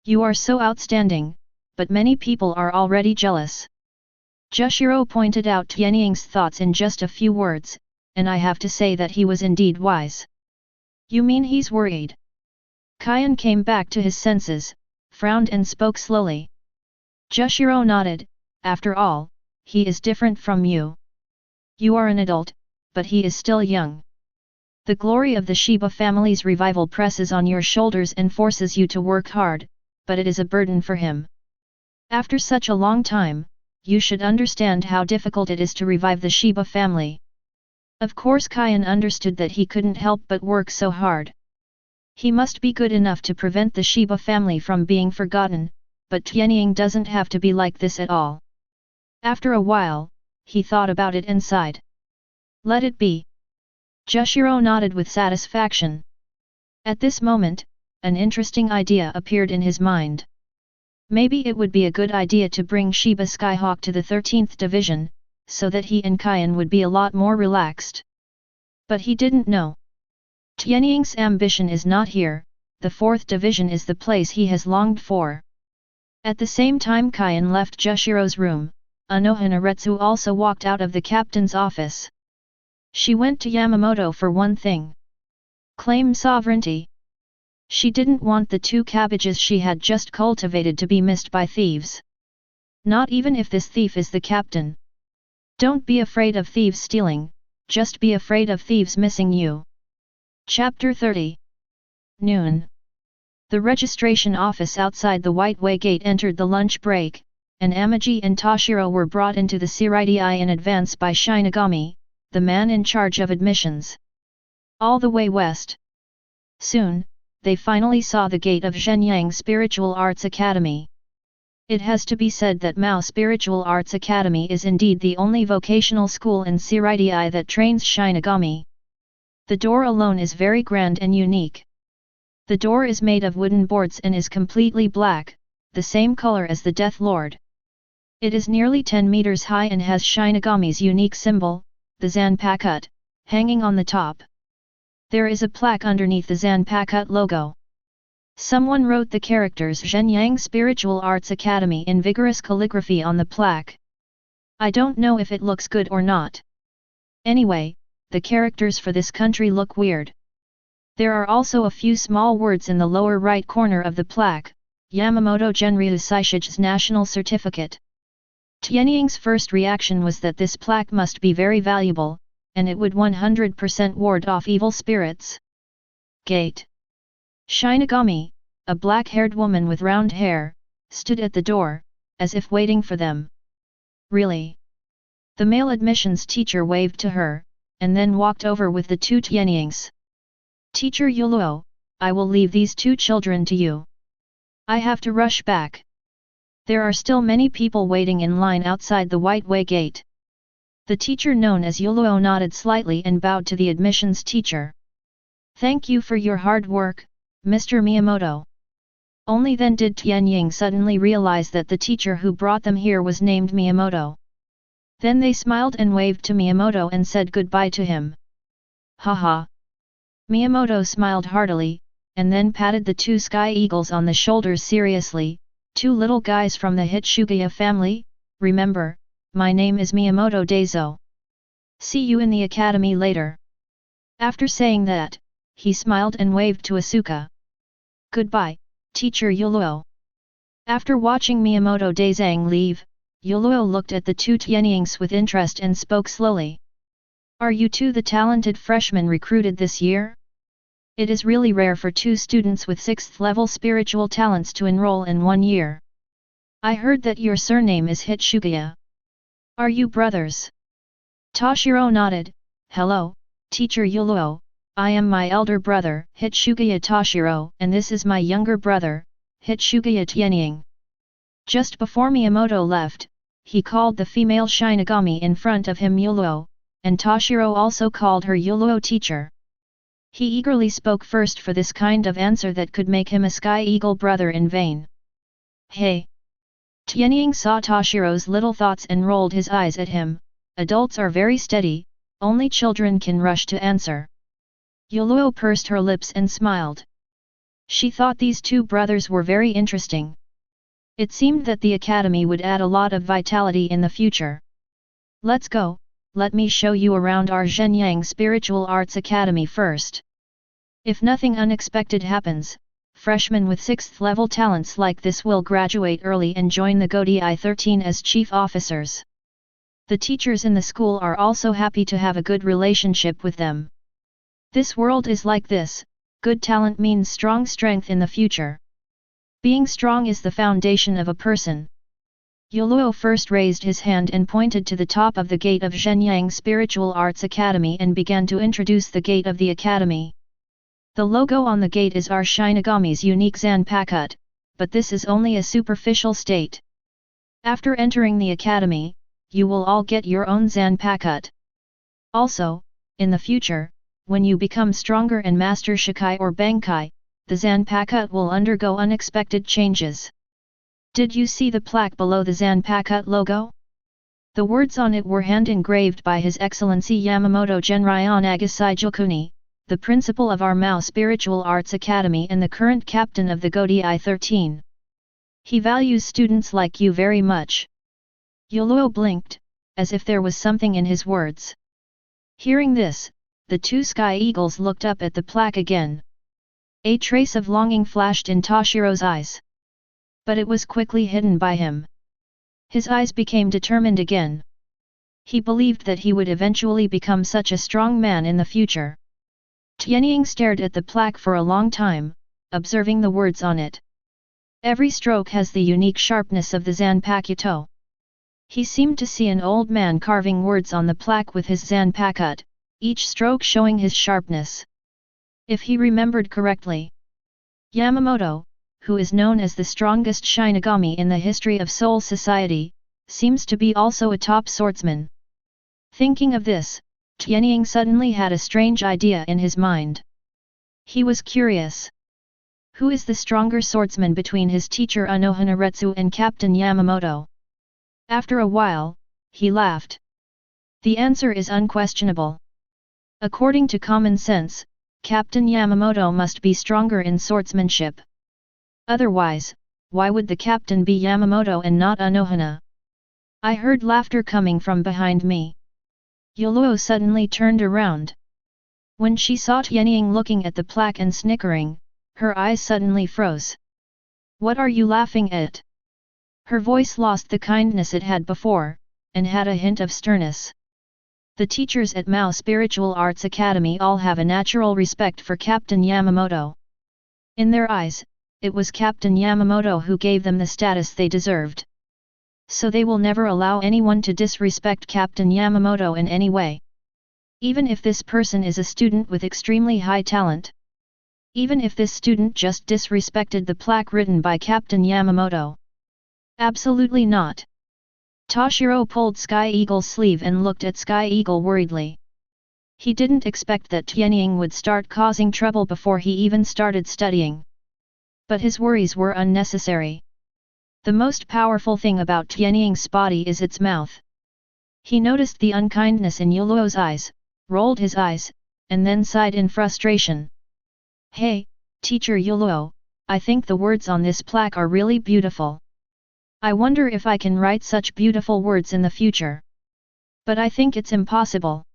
You are so outstanding, but many people are already jealous. Jushiro pointed out Tianying's thoughts in just a few words, and I have to say that he was indeed wise. You mean he's worried? Kaien came back to his senses, frowned and spoke slowly. Jushiro nodded, after all, he is different from you. You are an adult, but he is still young. The glory of the Shiba family's revival presses on your shoulders and forces you to work hard, but it is a burden for him. After such a long time, you should understand how difficult it is to revive the Shiba family. Of course Kaien understood that he couldn't help but work so hard. He must be good enough to prevent the Shiba family from being forgotten, but Tianying doesn't have to be like this at all. After a while, he thought about it and sighed. Let it be. Jushiro nodded with satisfaction. At this moment, an interesting idea appeared in his mind. Maybe it would be a good idea to bring Shiba Skyhawk to the 13th division, so that he and Kaien would be a lot more relaxed. But he didn't know. Tianying's ambition is not here, the 4th division is the place he has longed for. At the same time Kaien left Jushiro's room, Anohanaretsu also walked out of the captain's office. She went to Yamamoto for one thing. Claim sovereignty. She didn't want the 2 cabbages she had just cultivated to be missed by thieves. Not even if this thief is the captain. Don't be afraid of thieves stealing, just be afraid of thieves missing you. Chapter 30. Noon. The registration office outside the White Way Gate entered the lunch break, and Amaji and Toshiro were brought into the Shirai in advance by Shinigami, the man in charge of admissions. All the way west. Soon, they finally saw the gate of Shenyang Spiritual Arts Academy. It has to be said that Mao Spiritual Arts Academy is indeed the only vocational school in Shirai that trains Shinigami. The door alone is very grand and unique. The door is made of wooden boards and is completely black, the same color as the Death Lord. It is nearly 10 meters high and has Shinigami's unique symbol, the Zanpakut, hanging on the top. There is a plaque underneath the Zanpakut logo. Someone wrote the characters Shenyang Spiritual Arts Academy in vigorous calligraphy on the plaque. I don't know if it looks good or not. Anyway, the characters for this country look weird. There are also a few small words in the lower right corner of the plaque, Yamamoto Genryu Saishige's national certificate. Tianying's first reaction was that this plaque must be very valuable, and it would 100% ward off evil spirits. Gate. Shinigami, a black-haired woman with round hair, stood at the door, as if waiting for them. Really? The male admissions teacher waved to her, and then walked over with the 2 Tianyings. Teacher Yuluo, I will leave these 2 children to you. I have to rush back. There are still many people waiting in line outside the White Way Gate. The teacher known as Yuluo nodded slightly and bowed to the admissions teacher. Thank you for your hard work, Mr. Miyamoto. Only then did Tianying suddenly realize that the teacher who brought them here was named Miyamoto. Then they smiled and waved to Miyamoto and said goodbye to him. Haha. Miyamoto smiled heartily, and then patted the 2 sky eagles on the shoulders seriously. 2 little guys from the Hitsugaya family, remember, my name is Miyamoto Daizo. See you in the academy later. After saying that, he smiled and waved to Asuka. Goodbye, Teacher Yuluo. After watching Miyamoto Daizang leave, Yuluo looked at the 2 Tianyings with interest and spoke slowly. Are you 2 the talented freshmen recruited this year? It is really rare for 2 students with 6th level spiritual talents to enroll in 1 year. I heard that your surname is Hitsugaya. Are you brothers? Toshiro nodded. Hello, Teacher Yuluo, I am my elder brother, Hitsugaya Toshiro, and this is my younger brother, Hitsugaya Tianying. Just before Miyamoto left, he called the female Shinigami in front of him Yuluo, and Toshiro also called her Yuluo teacher. He eagerly spoke first for this kind of answer that could make him a Sky Eagle brother in vain. Hey! Tianying saw Toshiro's little thoughts and rolled his eyes at him. Adults are very steady, only children can rush to answer. Yuluo pursed her lips and smiled. She thought these 2 brothers were very interesting. It seemed that the academy would add a lot of vitality in the future. Let's go, let me show you around our Zhenyang Spiritual Arts Academy first. If nothing unexpected happens, freshmen with 6th level talents like this will graduate early and join the Godi 13 as chief officers. The teachers in the school are also happy to have a good relationship with them. This world is like this, good talent means strong strength in the future. Being strong is the foundation of a person. Yuluo first raised his hand and pointed to the top of the gate of Zhenyang Spiritual Arts Academy and began to introduce the gate of the academy. The logo on the gate is our Shinigami's unique Zanpakuto, but this is only a superficial state. After entering the academy, you will all get your own Zanpakuto. Also, in the future, when you become stronger and master Shikai or Bankai, the Zanpakuto will undergo unexpected changes. Did you see the plaque below the Zanpakuto logo? The words on it were hand-engraved by His Excellency Yamamoto Genryon Agasai Jokuni, the principal of our Mao Spiritual Arts Academy and the current captain of the Godi 13. He values students like you very much. Yuluo blinked, as if there was something in his words. Hearing this, the two sky eagles looked up at the plaque again. A trace of longing flashed in Toshiro's eyes. But it was quickly hidden by him. His eyes became determined again. He believed that he would eventually become such a strong man in the future. Tianying stared at the plaque for a long time, observing the words on it. Every stroke has the unique sharpness of the Zanpakuto. He seemed to see an old man carving words on the plaque with his Zanpakuto, each stroke showing his sharpness. If he remembered correctly, Yamamoto, who is known as the strongest Shinigami in the history of Soul Society, seems to be also a top swordsman. Thinking of this, Tianying suddenly had a strange idea in his mind. He was curious. Who is the stronger swordsman between his teacher Anohanaretsu and Captain Yamamoto? After a while, he laughed. The answer is unquestionable. According to common sense, Captain Yamamoto must be stronger in swordsmanship. Otherwise, why would the captain be Yamamoto and not Anohana? I heard laughter coming from behind me. Yuluo suddenly turned around. When she saw Tianying looking at the plaque and snickering, her eyes suddenly froze. What are you laughing at? Her voice lost the kindness it had before, and had a hint of sternness. The teachers at Mao Spiritual Arts Academy all have a natural respect for Captain Yamamoto. In their eyes, it was Captain Yamamoto who gave them the status they deserved. So they will never allow anyone to disrespect Captain Yamamoto in any way. Even if this person is a student with extremely high talent. Even if this student just disrespected the plaque written by Captain Yamamoto. Absolutely not. Toshiro pulled Sky Eagle's sleeve and looked at Sky Eagle worriedly. He didn't expect that Tianying would start causing trouble before he even started studying. But his worries were unnecessary. The most powerful thing about Tianying's body is its mouth. He noticed the unkindness in Yuluo's eyes, rolled his eyes, and then sighed in frustration. Hey, Teacher Yuluo, I think the words on this plaque are really beautiful. I wonder if I can write such beautiful words in the future. But I think it's impossible.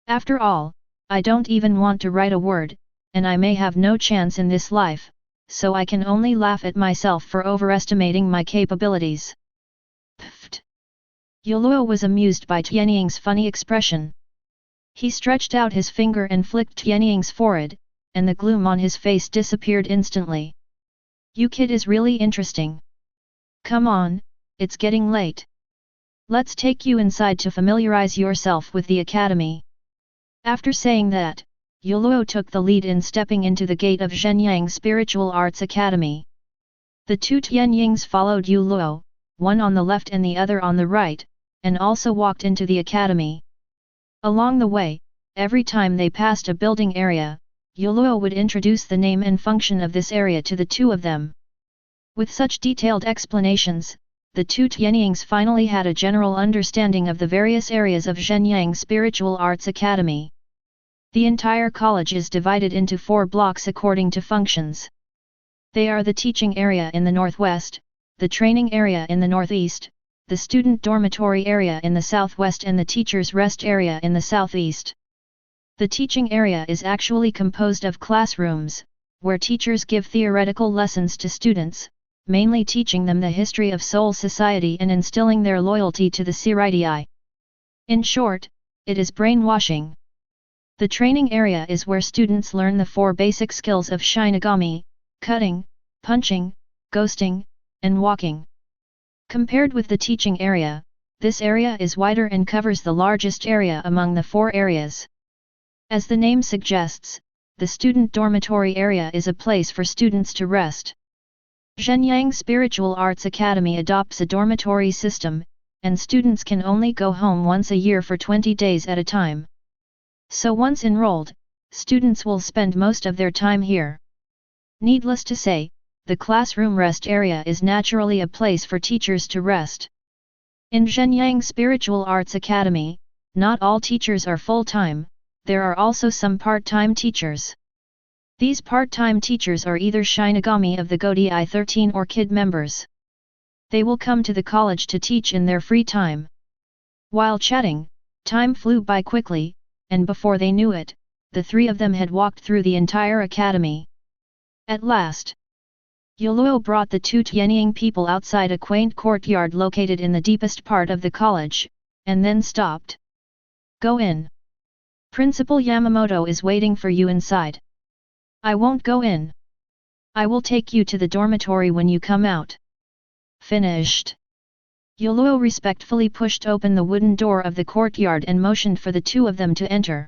After all, I don't even want to write a word, and I may have no chance in this life, so I can only laugh at myself for overestimating my capabilities. Pfft! Yuluo was amused by Tianying's funny expression. He stretched out his finger and flicked Tianying's forehead, and the gloom on his face disappeared instantly. You kid is really interesting. Come on, it's getting late. Let's take you inside to familiarize yourself with the academy. After saying that, Yuluo took the lead in stepping into the gate of Zhenyang Spiritual Arts Academy. The two Tianyings followed Yuluo, one on the left and the other on the right, and also walked into the academy. Along the way, every time they passed a building area, Yuluo would introduce the name and function of this area to the two of them. With such detailed explanations, the two Tianyings finally had a general understanding of the various areas of Zhenyang Spiritual Arts Academy. The entire college is divided into 4 blocks according to functions. They are the teaching area in the northwest, the training area in the northeast, the student dormitory area in the southwest and the teacher's rest area in the southeast. The teaching area is actually composed of classrooms, where teachers give theoretical lessons to students, mainly teaching them the history of Seoul society and instilling their loyalty to the Shirai. In short, it is brainwashing. The training area is where students learn the 4 basic skills of Shinigami: cutting, punching, ghosting, and walking. Compared with the teaching area, this area is wider and covers the largest area among the 4 areas. As the name suggests, the student dormitory area is a place for students to rest. Shenyang Spiritual Arts Academy adopts a dormitory system, and students can only go home once a year for 20 days at a time. So once enrolled, students will spend most of their time here. Needless to say, the classroom rest area is naturally a place for teachers to rest. In Shenyang Spiritual Arts Academy, not all teachers are full-time, there are also some part-time teachers. These part-time teachers are either Shinigami of the Godei 13 or Kid members. They will come to the college to teach in their free time. While chatting, time flew by quickly, and before they knew it, the 3 of them had walked through the entire academy. At last, Yuluo brought the 2 Tianying people outside a quaint courtyard located in the deepest part of the college, and then stopped. Go in. Principal Yamamoto is waiting for you inside. I won't go in. I will take you to the dormitory when you come out. Finished. Yuluo respectfully pushed open the wooden door of the courtyard and motioned for the 2 of them to enter.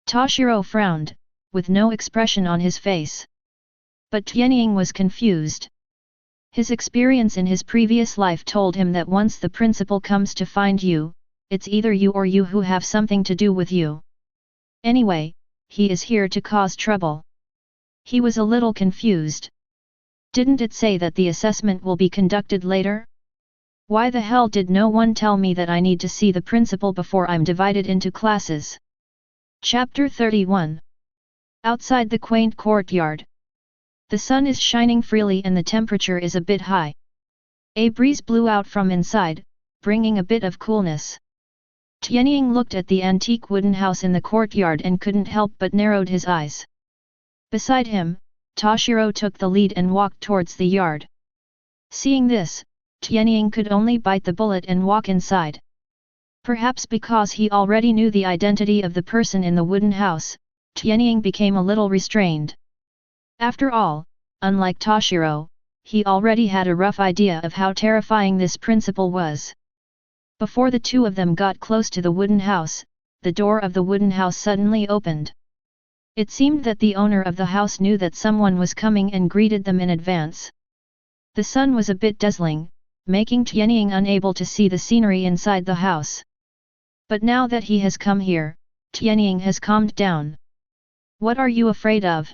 Toshiro frowned, with no expression on his face. But Tianying was confused. His experience in his previous life told him that once the principal comes to find you, it's either you or you who have something to do with you. Anyway, he is here to cause trouble. He was a little confused. Didn't it say that the assessment will be conducted later? Why the hell did no one tell me that I need to see the principal before I'm divided into classes? Chapter 31. Outside the quaint courtyard. The sun is shining freely and the temperature is a bit high. A breeze blew out from inside, bringing a bit of coolness. Tianying looked at the antique wooden house in the courtyard and couldn't help but narrowed his eyes. Beside him, Toshiro took the lead and walked towards the yard. Seeing this, Tianying could only bite the bullet and walk inside. Perhaps because he already knew the identity of the person in the wooden house, Tianying became a little restrained. After all, unlike Toshiro, he already had a rough idea of how terrifying this principal was. Before the 2 of them got close to the wooden house, the door of the wooden house suddenly opened. It seemed that the owner of the house knew that someone was coming and greeted them in advance. The sun was a bit dazzling, making Tianying unable to see the scenery inside the house. But now that he has come here, Tianying has calmed down. What are you afraid of?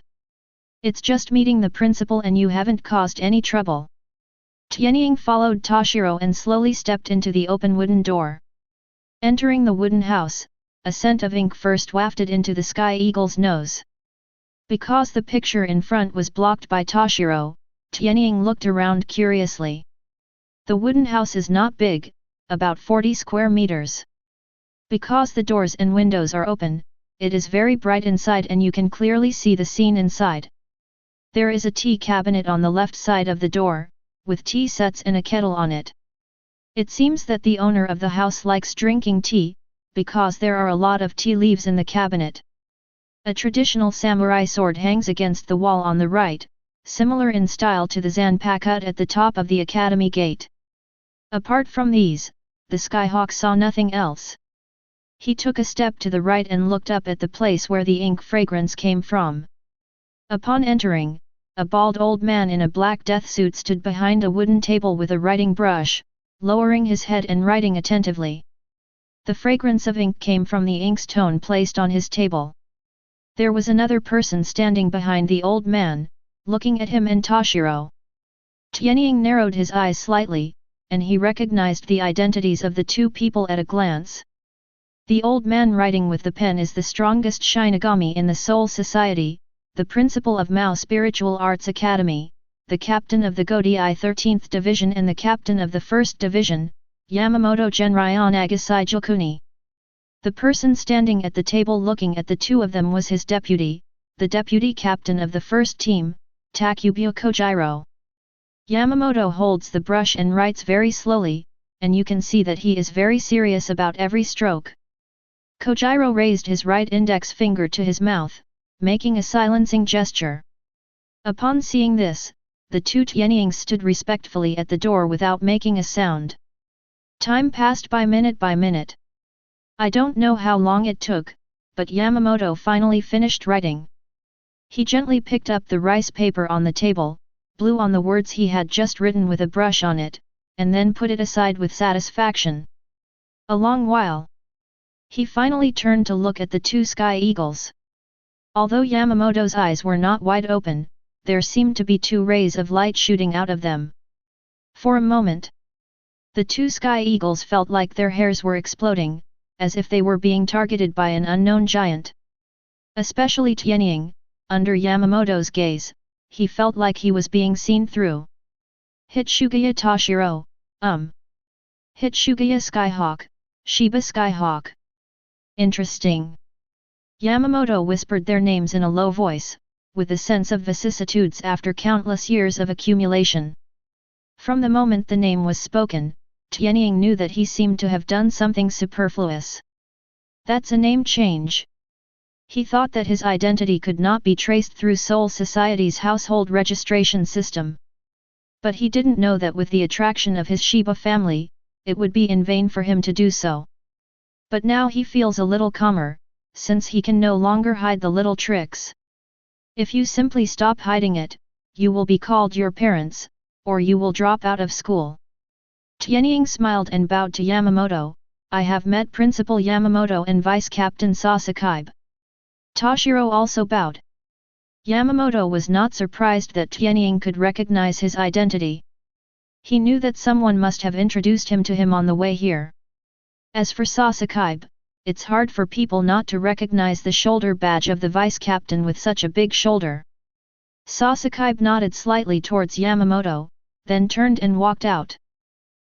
It's just meeting the principal and you haven't caused any trouble. Tianying followed Toshiro and slowly stepped into the open wooden door. Entering the wooden house, a scent of ink first wafted into the sky eagle's nose. Because the picture in front was blocked by Toshiro, Tianying looked around curiously. The wooden house is not big, about 40 square meters. Because the doors and windows are open, it is very bright inside and you can clearly see the scene inside. There is a tea cabinet on the left side of the door, with tea sets and a kettle on it. It seems that the owner of the house likes drinking tea, because there are a lot of tea leaves in the cabinet. A traditional samurai sword hangs against the wall on the right, similar in style to the zanpakut at the top of the academy gate. Apart from these, the skyhawk saw nothing else. He took a step to the right and looked up at the place where the ink fragrance came from. Upon entering, a bald old man in a black death suit stood behind a wooden table with a writing brush, lowering his head and writing attentively. The fragrance of ink came from the inkstone placed on his table. There was another person standing behind the old man, looking at him and Toshiro. Tianying narrowed his eyes slightly, and he recognized the identities of the 2 people at a glance. The old man writing with the pen is the strongest Shinigami in the Seoul society, the principal of Mao Spiritual Arts Academy, the captain of the Godei 13th Division and the captain of the 1st Division, Yamamoto Genryon Agasai Jokuni. The person standing at the table looking at the two of them was his deputy, the deputy captain of the first team, Takubio Kojiro. Yamamoto holds the brush and writes very slowly, and you can see that he is very serious about every stroke. Kojiro raised his right index finger to his mouth, making a silencing gesture. Upon seeing this, the two Tianying stood respectfully at the door without making a sound. Time passed by minute by minute. I don't know how long it took, but Yamamoto finally finished writing. He gently picked up the rice paper on the table, blew on the words he had just written with a brush on it, and then put it aside with satisfaction. A long while. He finally turned to look at the two sky eagles. Although Yamamoto's eyes were not wide open, there seemed to be two rays of light shooting out of them. For a moment, the two sky eagles felt like their hairs were exploding, as if they were being targeted by an unknown giant. Especially Tianying, under Yamamoto's gaze, he felt like he was being seen through. Hitsugaya Toshiro, Hitsugaya Skyhawk, Shiba Skyhawk. Interesting. Yamamoto whispered their names in a low voice, with a sense of vicissitudes after countless years of accumulation. From the moment the name was spoken, Tianying knew that he seemed to have done something superfluous. That's a name change. He thought that his identity could not be traced through Seoul Society's household registration system. But he didn't know that with the attraction of his Shiba family, it would be in vain for him to do so. But now he feels a little calmer, since he can no longer hide the little tricks. If you simply stop hiding it, you will be called your parents, or you will drop out of school. Tianying smiled and bowed to Yamamoto. I have met Principal Yamamoto and Vice Captain Sasakaibe. Toshiro also bowed. Yamamoto was not surprised that Tianying could recognize his identity. He knew that someone must have introduced him to him on the way here. As for Sasakaibe, it's hard for people not to recognize the shoulder badge of the vice captain with such a big shoulder. Sasakaibe nodded slightly towards Yamamoto, then turned and walked out.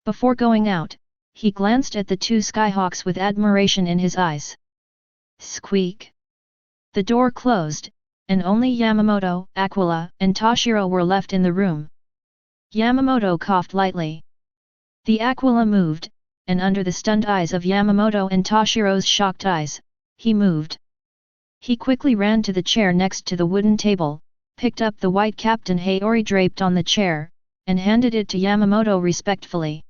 Before going out, he glanced at the two skyhawks with admiration in his eyes. Squeak! The door closed, and only Yamamoto, Aquila, and Toshiro were left in the room. Yamamoto coughed lightly. The Aquila moved, and under the stunned eyes of Yamamoto and Toshiro's shocked eyes, he moved. He quickly ran to the chair next to the wooden table, picked up the white Captain Hayori draped on the chair, and handed it to Yamamoto respectfully.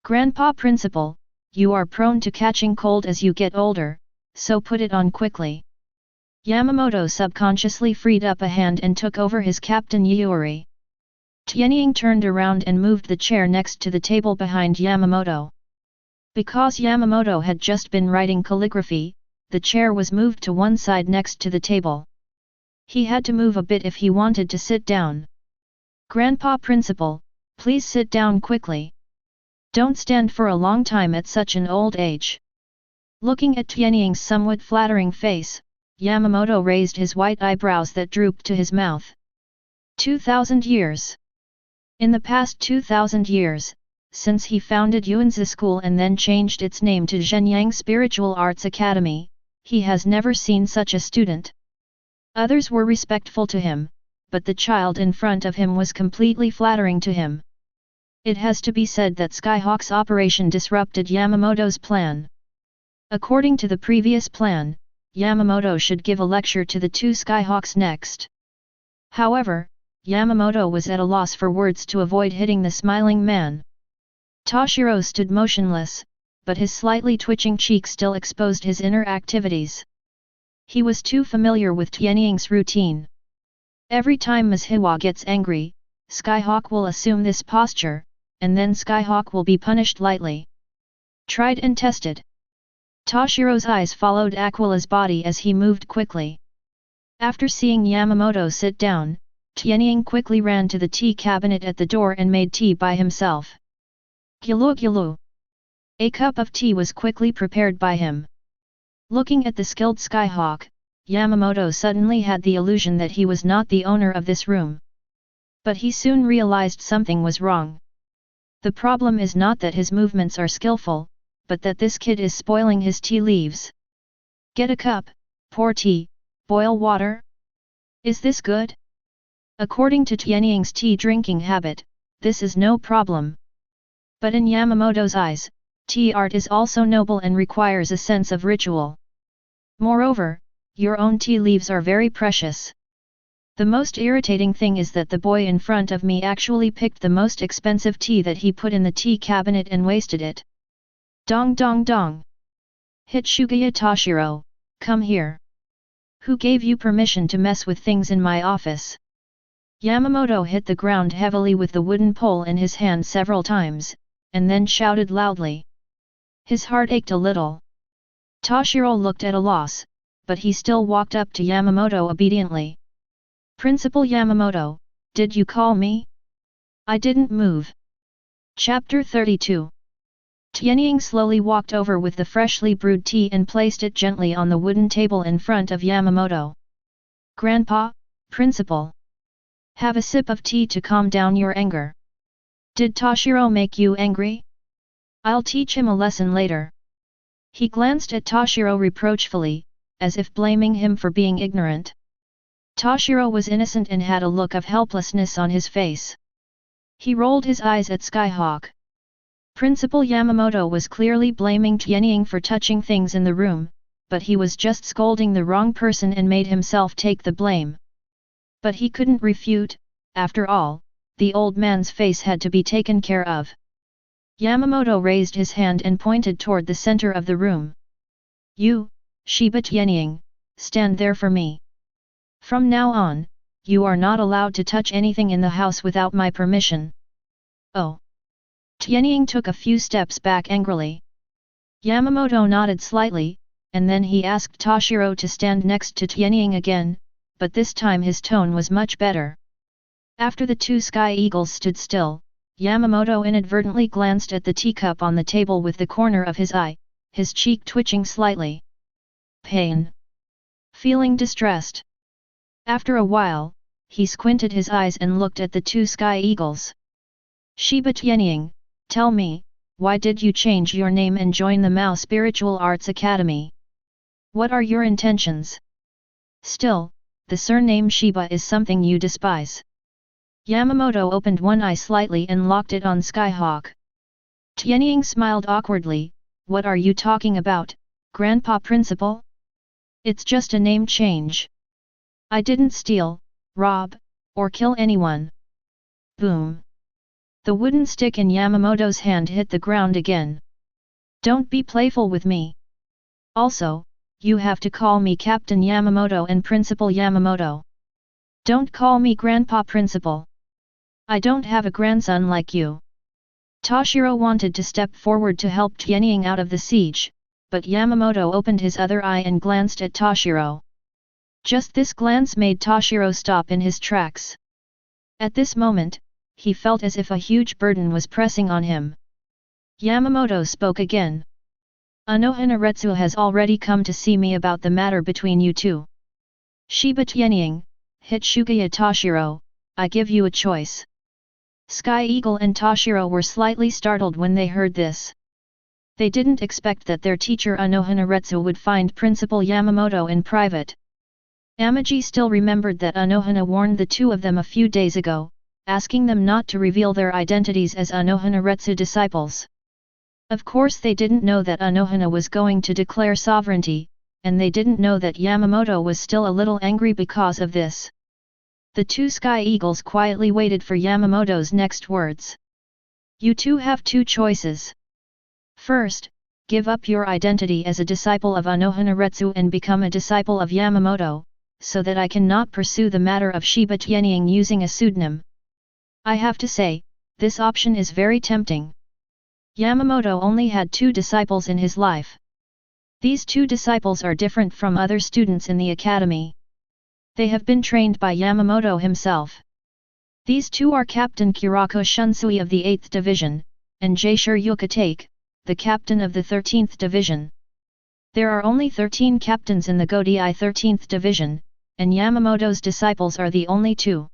Grandpa Principal, you are prone to catching cold as you get older, so put it on quickly. Yamamoto subconsciously freed up a hand and took over his Captain Yuri. Tianying turned around and moved the chair next to the table behind Yamamoto. Because Yamamoto had just been writing calligraphy, the chair was moved to one side next to the table. He had to move a bit if he wanted to sit down. Grandpa Principal, please sit down quickly. Don't stand for a long time at such an old age. Looking at Tianying's somewhat flattering face, Yamamoto raised his white eyebrows that drooped to his mouth. 2,000 years. In the past 2,000 years, since he founded Yuanzi School and then changed its name to Zhenyang Spiritual Arts Academy, he has never seen such a student. Others were respectful to him, but the child in front of him was completely flattering to him. It has to be said that Skyhawk's operation disrupted Yamamoto's plan. According to the previous plan, Yamamoto should give a lecture to the two Skyhawks next. However, Yamamoto was at a loss for words to avoid hitting the smiling man. Toshiro stood motionless, but his slightly twitching cheek still exposed his inner activities. He was too familiar with Tianying's routine. Every time Ms. Hiwa gets angry, Skyhawk will assume this posture, and then Skyhawk will be punished lightly. Tried and tested. Toshiro's eyes followed Aquila's body as he moved quickly. After seeing Yamamoto sit down, Tianying quickly ran to the tea cabinet at the door and made tea by himself. Gulu gulu. A cup of tea was quickly prepared by him. Looking at the skilled Skyhawk, Yamamoto suddenly had the illusion that he was not the owner of this room. But he soon realized something was wrong. The problem is not that his movements are skillful, but that this kid is spoiling his tea leaves. Get a cup, pour tea, boil water? Is this good? According to Tianying's tea drinking habit, this is no problem. But in Yamamoto's eyes, tea art is also noble and requires a sense of ritual. Moreover, your own tea leaves are very precious. The most irritating thing is that the boy in front of me actually picked the most expensive tea that he put in the tea cabinet and wasted it. Dong dong dong! Hitsugaya Toshiro, come here. Who gave you permission to mess with things in my office? Yamamoto hit the ground heavily with the wooden pole in his hand several times, and then shouted loudly. His heart ached a little. Toshiro looked at a loss, but he still walked up to Yamamoto obediently. Principal Yamamoto, did you call me? I didn't move. Chapter 32. Tianying slowly walked over with the freshly brewed tea and placed it gently on the wooden table in front of Yamamoto. Grandpa, Principal. Have a sip of tea to calm down your anger. Did Toshiro make you angry? I'll teach him a lesson later. He glanced at Toshiro reproachfully, as if blaming him for being ignorant. Toshiro was innocent and had a look of helplessness on his face. He rolled his eyes at Skyhawk. Principal Yamamoto was clearly blaming Tianying for touching things in the room, but he was just scolding the wrong person and made himself take the blame. But he couldn't refute, after all, the old man's face had to be taken care of. Yamamoto raised his hand and pointed toward the center of the room. You, Shiba Tianying, stand there for me. From now on, you are not allowed to touch anything in the house without my permission. Oh! Tianying took a few steps back angrily. Yamamoto nodded slightly, and then he asked Toshiro to stand next to Tianying again, but this time his tone was much better. After the two sky eagles stood still, Yamamoto inadvertently glanced at the teacup on the table with the corner of his eye, his cheek twitching slightly. Pain. Feeling distressed. After a while, he squinted his eyes and looked at the two sky eagles. Shiba Tianying, tell me, why did you change your name and join the Mao Spiritual Arts Academy? What are your intentions? Still, the surname Shiba is something you despise. Yamamoto opened one eye slightly and locked it on Skyhawk. Tianying smiled awkwardly. What are you talking about, Grandpa Principal? It's just a name change. I didn't steal, rob, or kill anyone. Boom. The wooden stick in Yamamoto's hand hit the ground again. Don't be playful with me. Also, you have to call me Captain Yamamoto and Principal Yamamoto. Don't call me Grandpa Principal. I don't have a grandson like you. Toshiro wanted to step forward to help Tianying out of the siege, but Yamamoto opened his other eye and glanced at Toshiro. Just this glance made Toshiro stop in his tracks. At this moment, he felt as if a huge burden was pressing on him. Yamamoto spoke again. Anohanaretsu has already come to see me about the matter between you two. Shiba Tianying, Hitsugaya Toshiro, I give you a choice. Sky Eagle and Toshiro were slightly startled when they heard this. They didn't expect that their teacher Anohanaretsu would find Principal Yamamoto in private. Amaji still remembered that Anohana warned the two of them a few days ago, asking them not to reveal their identities as Anohanaretsu disciples. Of course they didn't know that Anohana was going to declare sovereignty, and they didn't know that Yamamoto was still a little angry because of this. The two sky eagles quietly waited for Yamamoto's next words. You two have two choices. First, give up your identity as a disciple of Anohanaretsu and become a disciple of Yamamoto, so that I cannot pursue the matter of Shiba Tianying using a pseudonym. I have to say, this option is very tempting. Yamamoto only had two disciples in his life. These two disciples are different from other students in the academy. They have been trained by Yamamoto himself. These two are Captain Kirako Shunsui of the 8th Division, and Jaishur Yukatake, the captain of the 13th Division. There are only 13 captains in the Godai 13th Division, and Yamamoto's disciples are the only two.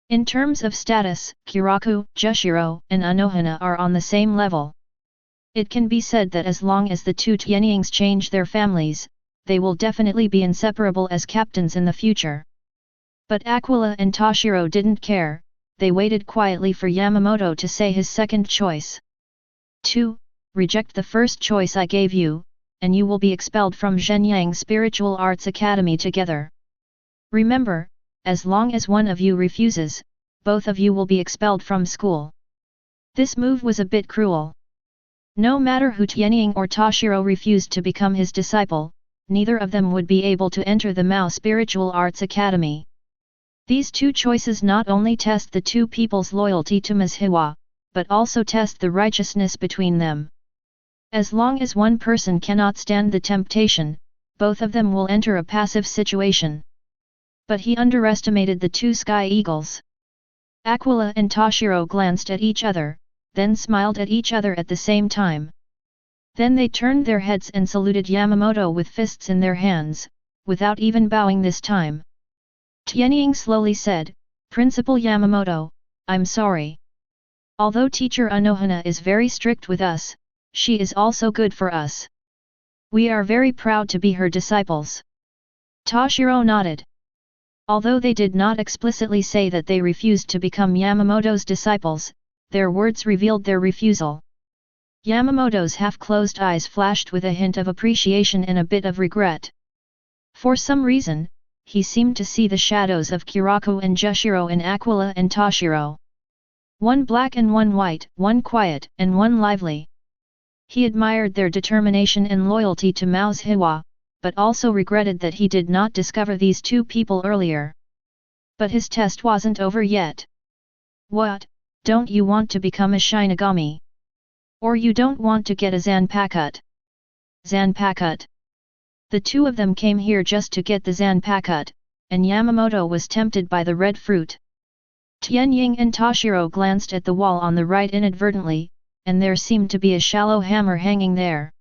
In terms of status, Kiraku, Jushiro, and Anohana are on the same level. It can be said that as long as the two Tianyings change their families, they will definitely be inseparable as captains in the future. But Aquila and Toshiro didn't care, they waited quietly for Yamamoto to say his second choice. 2. Reject the first choice I gave you, and you will be expelled from Zhenyang Spiritual Arts Academy together. Remember, as long as one of you refuses, both of you will be expelled from school. This move was a bit cruel. No matter who Tianying or Toshiro refused to become his disciple, neither of them would be able to enter the Mao Spiritual Arts Academy. These two choices not only test the two people's loyalty to Ms. Hiwa, but also test the righteousness between them. As long as one person cannot stand the temptation, both of them will enter a passive situation. But he underestimated the two Sky Eagles. Aquila and Toshiro glanced at each other, then smiled at each other at the same time. Then they turned their heads and saluted Yamamoto with fists in their hands, without even bowing this time. Tianying slowly said, "Principal Yamamoto, I'm sorry. Although teacher Anohana is very strict with us, she is also good for us. We are very proud to be her disciples." Toshiro nodded. Although they did not explicitly say that they refused to become Yamamoto's disciples, their words revealed their refusal. Yamamoto's half-closed eyes flashed with a hint of appreciation and a bit of regret. For some reason, he seemed to see the shadows of Kiraku and Jushiro in Aquila and Toshiro. One black and one white, one quiet and one lively. He admired their determination and loyalty to Mao's Hiwa, but also regretted that he did not discover these two people earlier. But his test wasn't over yet. "What, don't you want to become a Shinigami? Or you don't want to get a Zanpakuto?" Zanpakuto. The two of them came here just to get the Zanpakuto, and Yamamoto was tempted by the red fruit. Tianying and Toshiro glanced at the wall on the right inadvertently, and there seemed to be a shallow hammer hanging there.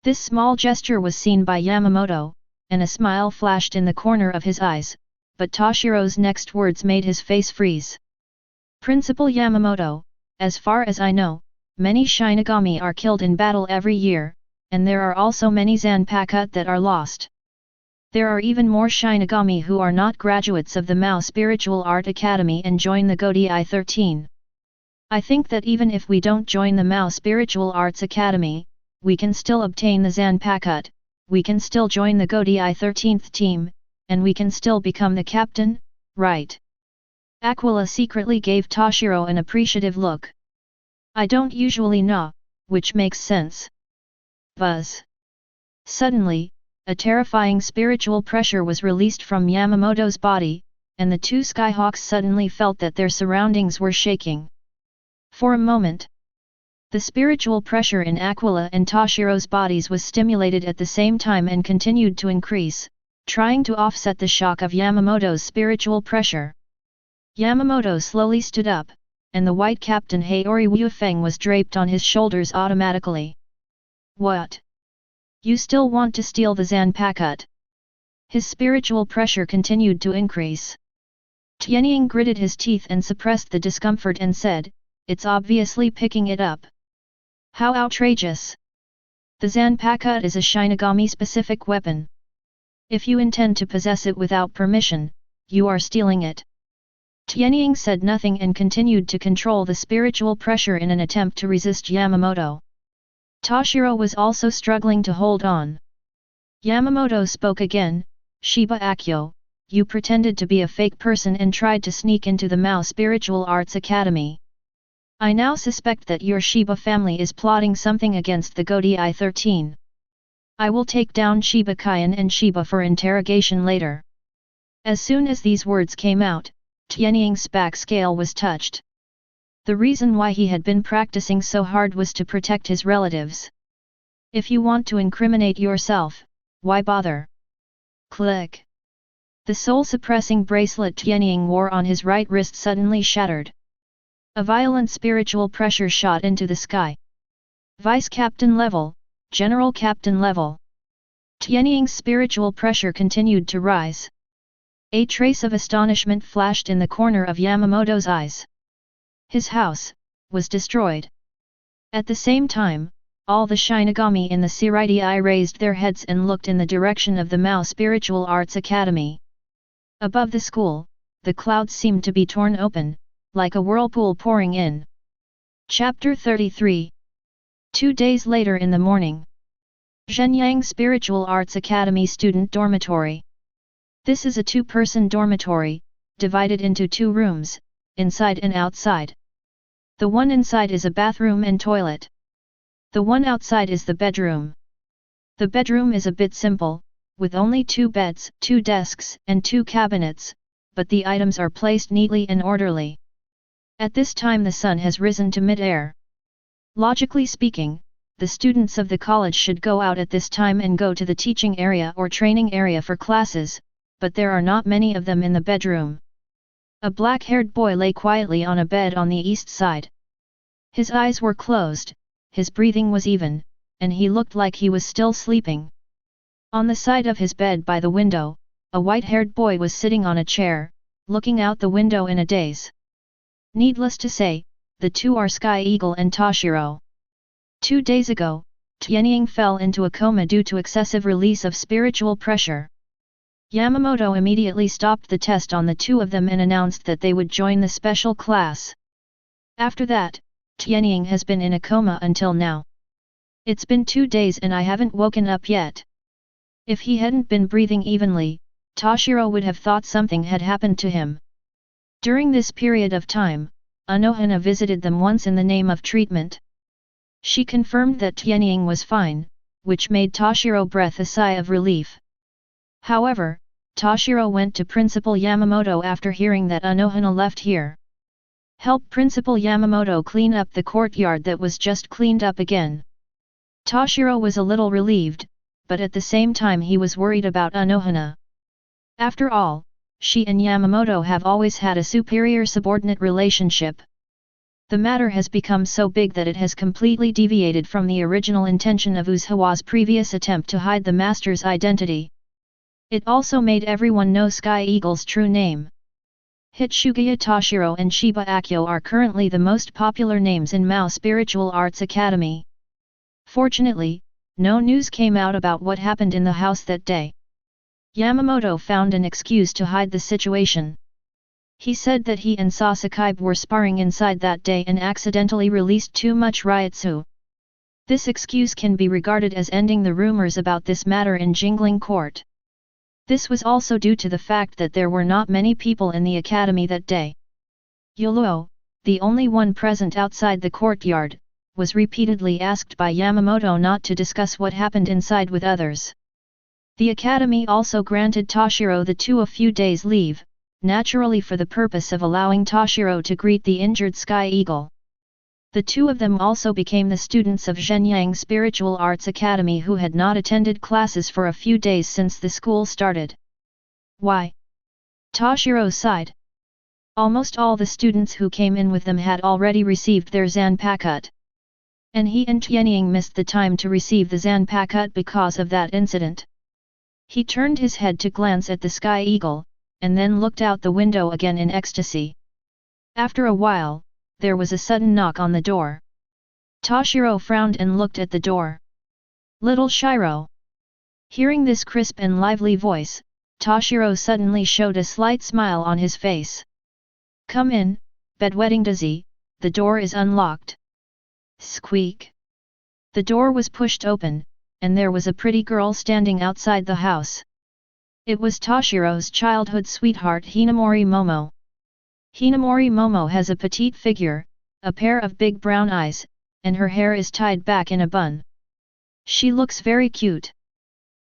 This small gesture was seen by Yamamoto, and a smile flashed in the corner of his eyes, but Toshiro's next words made his face freeze. "Principal Yamamoto, as far as I know, many Shinigami are killed in battle every year, and there are also many Zanpakuto that are lost. There are even more Shinigami who are not graduates of the Mao Spiritual Art Academy and join the Godai 13. I think that even if we don't join the Mao Spiritual Arts Academy, we can still obtain the Zanpakuto, we can still join the Godai 13th team, and we can still become the captain, right?" Aquila secretly gave Toshiro an appreciative look. "I don't usually know, which makes sense." Buzz. Suddenly, a terrifying spiritual pressure was released from Yamamoto's body, and the two Skyhawks suddenly felt that their surroundings were shaking. For a moment, the spiritual pressure in Aquila and Toshiro's bodies was stimulated at the same time and continued to increase, trying to offset the shock of Yamamoto's spiritual pressure. Yamamoto slowly stood up, and the white captain Haori Wufeng was draped on his shoulders automatically. "What? You still want to steal the Zanpakuto?" His spiritual pressure continued to increase. Tianying gritted his teeth and suppressed the discomfort and said, "It's obviously picking it up. How outrageous! The Zanpakuto is a Shinigami-specific weapon. If you intend to possess it without permission, you are stealing it." Tianying said nothing and continued to control the spiritual pressure in an attempt to resist Yamamoto. Toshiro was also struggling to hold on. Yamamoto spoke again, "Shiba Akyo, you pretended to be a fake person and tried to sneak into the Mao Spiritual Arts Academy. I now suspect that your Shiba family is plotting something against the Godai 13. I will take down Shiba Kaien and Shiba for interrogation later." As soon as these words came out, Tianying's back scale was touched. The reason why he had been practicing so hard was to protect his relatives. If you want to incriminate yourself, why bother? Click. The soul-suppressing bracelet Tianying wore on his right wrist suddenly shattered. A violent spiritual pressure shot into the sky. Vice Captain level, General Captain level. Tianying's spiritual pressure continued to rise. A trace of astonishment flashed in the corner of Yamamoto's eyes. His house was destroyed. At the same time, all the Shinigami in the Seireii raised their heads and looked in the direction of the Mao Spiritual Arts Academy. Above the school, the clouds seemed to be torn open, like a whirlpool pouring in. Chapter 33. 2 days later in the morning. Shenyang Spiritual Arts Academy Student Dormitory. This is a two-person dormitory, divided into 2 rooms, inside and outside. The one inside is a bathroom and toilet. The one outside is the bedroom. The bedroom is a bit simple, with only 2 beds, 2 desks, and 2 cabinets, but the items are placed neatly and orderly. At this time the sun has risen to mid-air. Logically speaking, the students of the college should go out at this time and go to the teaching area or training area for classes, but there are not many of them in the bedroom. A black-haired boy lay quietly on a bed on the east side. His eyes were closed, his breathing was even, and he looked like he was still sleeping. On the side of his bed by the window, a white-haired boy was sitting on a chair, looking out the window in a daze. Needless to say, the 2 are Sky Eagle and Toshiro. 2 days ago, Tianying fell into a coma due to excessive release of spiritual pressure. Yamamoto immediately stopped the test on the 2 of them and announced that they would join the special class. After that, Tianying has been in a coma until now. It's been 2 days and I haven't woken up yet. If he hadn't been breathing evenly, Toshiro would have thought something had happened to him. During this period of time, Anohana visited them once in the name of treatment. She confirmed that Tianying was fine, which made Toshiro breathe a sigh of relief. However, Toshiro went to Principal Yamamoto after hearing that Anohana left here. Help Principal Yamamoto clean up the courtyard that was just cleaned up again. Toshiro was a little relieved, but at the same time he was worried about Anohana. After all, she and Yamamoto have always had a superior-subordinate relationship. The matter has become so big that it has completely deviated from the original intention of Uzawa's previous attempt to hide the master's identity. It also made everyone know Sky Eagle's true name. Hitsugaya Toshiro and Shiba Akio are currently the most popular names in Mao Spiritual Arts Academy. Fortunately, no news came out about what happened in the house that day. Yamamoto found an excuse to hide the situation. He said that he and Sasaki were sparring inside that day and accidentally released too much ryotsu. This excuse can be regarded as ending the rumors about this matter in Jingling Court. This was also due to the fact that there were not many people in the academy that day. Yuluo, the only one present outside the courtyard, was repeatedly asked by Yamamoto not to discuss what happened inside with others. The academy also granted Toshiro the 2 a few days leave, naturally for the purpose of allowing Toshiro to greet the injured Sky Eagle. The 2 of them also became the students of Shenyang Spiritual Arts Academy who had not attended classes for a few days since the school started. Why? Toshiro sighed. Almost all the students who came in with them had already received their Zanpakuto. And he and Tianying missed the time to receive the Zanpakuto because of that incident. He turned his head to glance at the Sky Eagle, and then looked out the window again in ecstasy. After a while, there was a sudden knock on the door. Toshiro frowned and looked at the door. Little Shiro. Hearing this crisp and lively voice, Toshiro suddenly showed a slight smile on his face. Come in, bedwetting Daisy, the door is unlocked. Squeak. The door was pushed open, and there was a pretty girl standing outside the house. It was Toshiro's childhood sweetheart Hinamori Momo. Hinamori Momo has a petite figure, a pair of big brown eyes, and her hair is tied back in a bun. She looks very cute.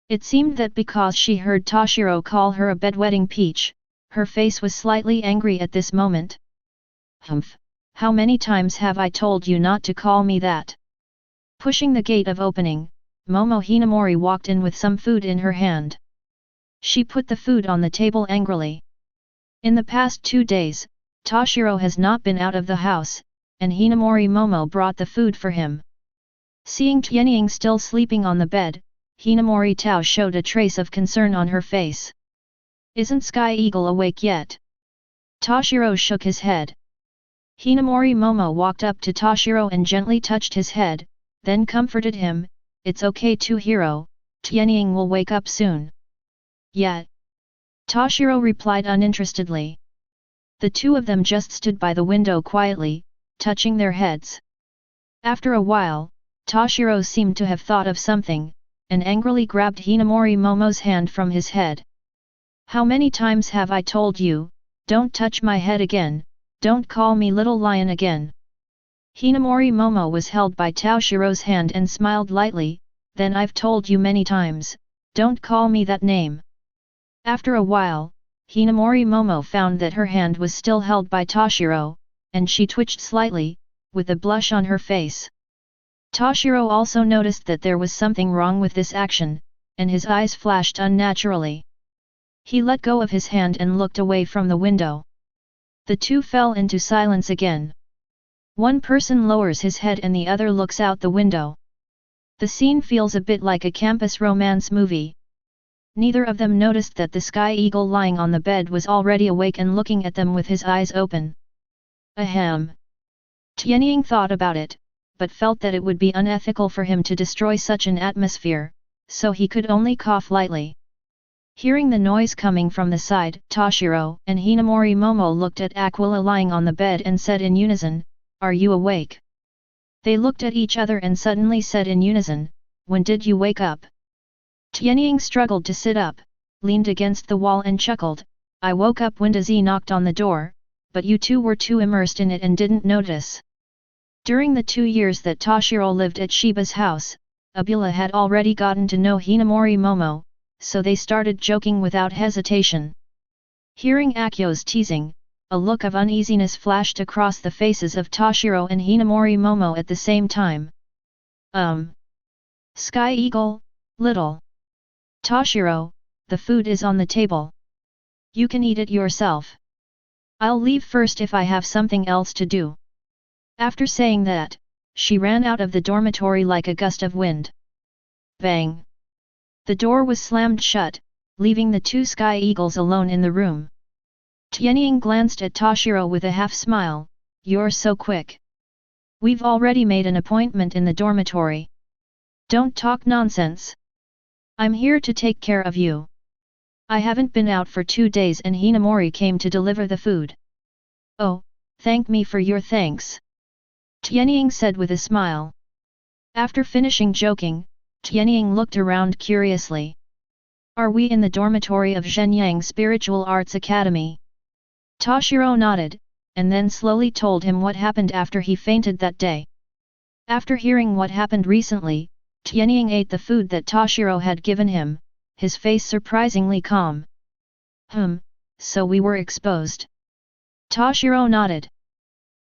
It seemed that because she heard Toshiro call her a bedwetting peach, her face was slightly angry at this moment. Humph, how many times have I told you not to call me that? Pushing the gate of opening, Momo Hinamori walked in with some food in her hand. She put the food on the table angrily. In the past 2 days, Toshiro has not been out of the house, and Hinamori Momo brought the food for him. Seeing Tianying still sleeping on the bed, Hinamori Tao showed a trace of concern on her face. Isn't Sky Eagle awake yet? Toshiro shook his head. Hinamori Momo walked up to Toshiro and gently touched his head, then comforted him, "It's okay too, hero, Tianying will wake up soon." "Yet?" Toshiro replied uninterestedly. The two of them just stood by the window quietly, touching their heads. After a while, Toshiro seemed to have thought of something, and angrily grabbed Hinamori Momo's hand from his head. "How many times have I told you, don't touch my head again, don't call me little lion again?" Hinamori Momo was held by Toshiro's hand and smiled lightly, "Then I've told you many times, don't call me that name." After a while, Hinamori Momo found that her hand was still held by Toshiro, and she twitched slightly, with a blush on her face. Toshiro also noticed that there was something wrong with this action, and his eyes flashed unnaturally. He let go of his hand and looked away from the window. The two fell into silence again. One person lowers his head and the other looks out the window. The scene feels a bit like a campus romance movie. Neither of them noticed that the Sky Eagle lying on the bed was already awake and looking at them with his eyes open. Ahem. Tianying thought about it, but felt that it would be unethical for him to destroy such an atmosphere, so he could only cough lightly. Hearing the noise coming from the side, Toshiro and Hinamori Momo looked at Aquila lying on the bed and said in unison, "Are you awake?" They looked at each other and suddenly said in unison, "When did you wake up?" Tianying struggled to sit up, leaned against the wall and chuckled, "I woke up when Daisy knocked on the door, but you two were too immersed in it and didn't notice." During the 2 years that Toshiro lived at Shiba's house, Abula had already gotten to know Hinamori Momo, so they started joking without hesitation. Hearing Akio's teasing, a look of uneasiness flashed across the faces of Toshiro and Hinamori Momo at the same time. Sky Eagle, little. Toshiro, the food is on the table. You can eat it yourself. I'll leave first if I have something else to do." After saying that, she ran out of the dormitory like a gust of wind. Bang! The door was slammed shut, leaving the two Sky Eagles alone in the room. Tianying glanced at Toshiro with a half-smile, "You're so quick. We've already made an appointment in the dormitory. Don't talk nonsense. I'm here to take care of you. I haven't been out for 2 days and Hinamori came to deliver the food." "Oh, thank me for your thanks," Tianying said with a smile. After finishing joking, Tianying looked around curiously. "Are we in the dormitory of Zhenyang Spiritual Arts Academy?" Toshiro nodded, and then slowly told him what happened after he fainted that day. After hearing what happened recently, Tianying ate the food that Toshiro had given him, his face surprisingly calm. So we were exposed." Toshiro nodded.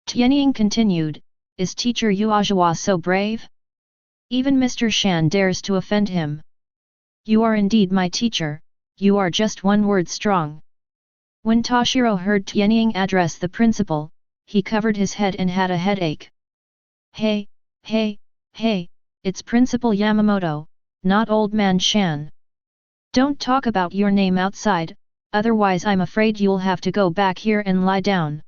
Tianying continued, "Is teacher Uajawa so brave? Even Mr. Shan dares to offend him. You are indeed my teacher, you are just one word strong." When Toshiro heard Tianying address the principal, he covered his head and had a headache. Hey, it's Principal Yamamoto, not Old Man Shan. Don't talk about your name outside, otherwise I'm afraid you'll have to go back here and lie down.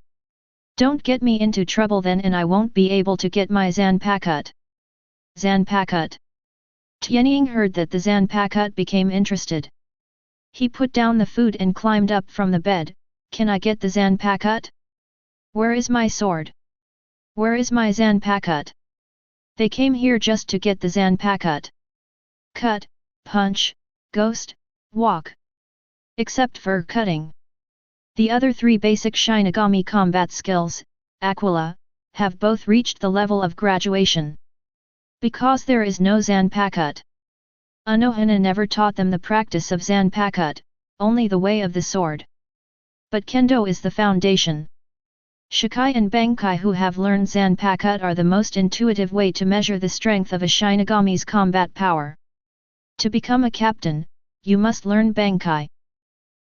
Don't get me into trouble then and I won't be able to get my Zanpakut." Zanpakut. Tianying heard that the Zanpakut became interested. He put down the food and climbed up from the bed, "Can I get the Zanpakut? Where is my sword? Where is my Zanpakut? They came here just to get the Zanpakut. Cut, punch, ghost, walk. Except for cutting. The other 3 basic Shinigami combat skills, Aquila, have both reached the level of graduation. Because there is no Zanpakut. Anohana never taught them the practice of Zanpakut, only the way of the sword. But Kendo is the foundation. Shikai and Bankai who have learned Zanpakut are the most intuitive way to measure the strength of a Shinigami's combat power. To become a captain, you must learn Bankai.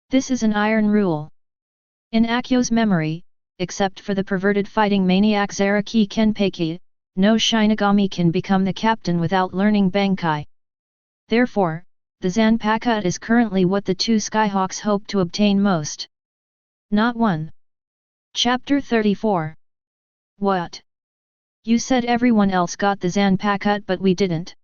This is an iron rule. In Akio's memory, except for the perverted fighting maniac Zaraki Kenpeki, no Shinigami can become the captain without learning Bankai. Therefore, the Zanpakuto is currently what the two Skyhawks hope to obtain most. Not 1. Chapter 34. What? You said everyone else got the Zanpakuto but we didn't.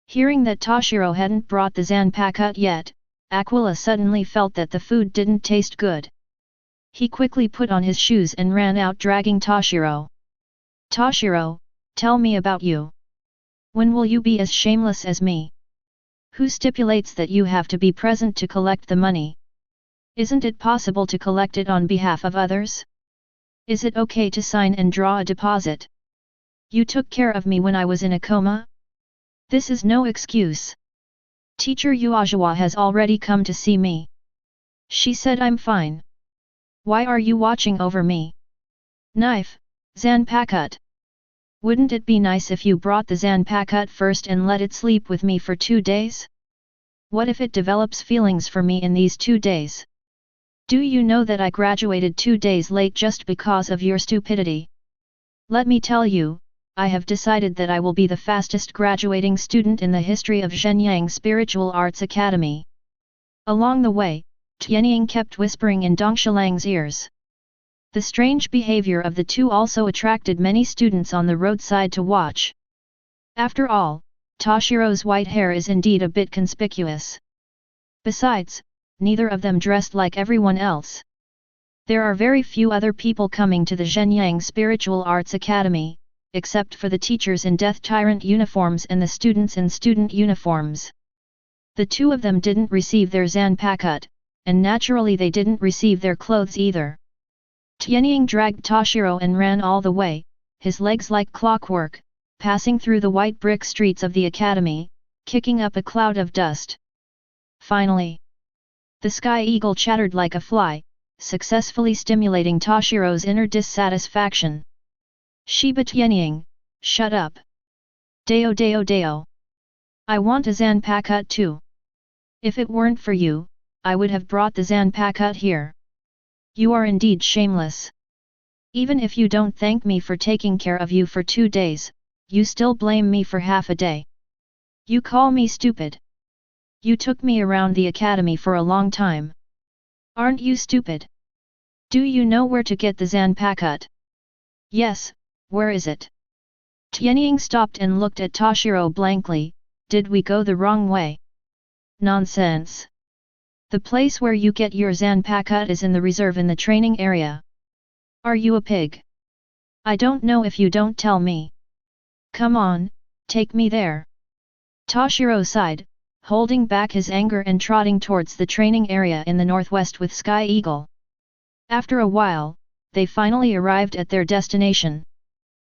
Hearing that Toshiro hadn't brought the Zanpakuto yet, Aquila suddenly felt that the food didn't taste good. He quickly put on his shoes and ran out dragging Toshiro. Toshiro, tell me about you. When will you be as shameless as me? Who stipulates that you have to be present to collect the money? Isn't it possible to collect it on behalf of others? Is it okay to sign and draw a deposit? You took care of me when I was in a coma? This is no excuse. Teacher Uazawa has already come to see me. She said I'm fine. Why are you watching over me? Knife, Zanpakuto. Wouldn't it be nice if you brought the Zanpakuto first and let it sleep with me for 2 days? What if it develops feelings for me in these 2 days? Do you know that I graduated 2 days late just because of your stupidity? Let me tell you, I have decided that I will be the fastest graduating student in the history of Shenyang Spiritual Arts Academy. Along the way, Tianying kept whispering in Dongshalang's ears. The strange behavior of the two also attracted many students on the roadside to watch. After all, Toshiro's white hair is indeed a bit conspicuous. Besides, neither of them dressed like everyone else. There are very few other people coming to the Shenyang Spiritual Arts Academy, except for the teachers in Death Tyrant uniforms and the students in student uniforms. The two of them didn't receive their Zanpakuto, and naturally they didn't receive their clothes either. Tianying dragged Toshiro and ran all the way, his legs like clockwork, passing through the white brick streets of the academy, kicking up a cloud of dust. Finally, the Sky Eagle chattered like a fly, successfully stimulating Toshiro's inner dissatisfaction. Shiba Tianying, shut up. Deo deo deo. I want a Zanpakuto too. If it weren't for you, I would have brought the Zanpakuto here. You are indeed shameless. Even if you don't thank me for taking care of you for 2 days, you still blame me for half a day. You call me stupid. You took me around the academy for a long time. Aren't you stupid? Do you know where to get the Zanpakuto? Yes, where is it? Tianying stopped and looked at Toshiro blankly. Did we go the wrong way? Nonsense. The place where you get your Zanpakuto is in the reserve in the training area. Are you a pig? I don't know if you don't tell me. Come on, take me there. Toshiro sighed, holding back his anger and trotting towards the training area in the northwest with Sky Eagle. After a while, they finally arrived at their destination.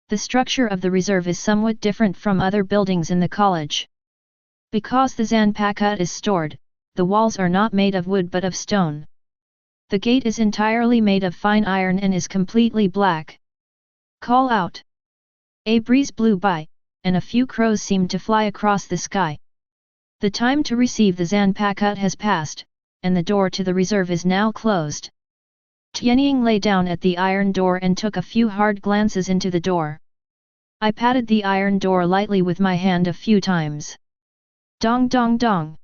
The structure of the reserve is somewhat different from other buildings in the college. Because the Zanpakuto is stored, the walls are not made of wood but of stone. The gate is entirely made of fine iron and is completely black. Call out. A breeze blew by, and a few crows seemed to fly across the sky. The time to receive the Zanpakuto has passed, and the door to the reserve is now closed. Tianying lay down at the iron door and took a few hard glances into the door. I patted the iron door lightly with my hand a few times. Dong dong dong.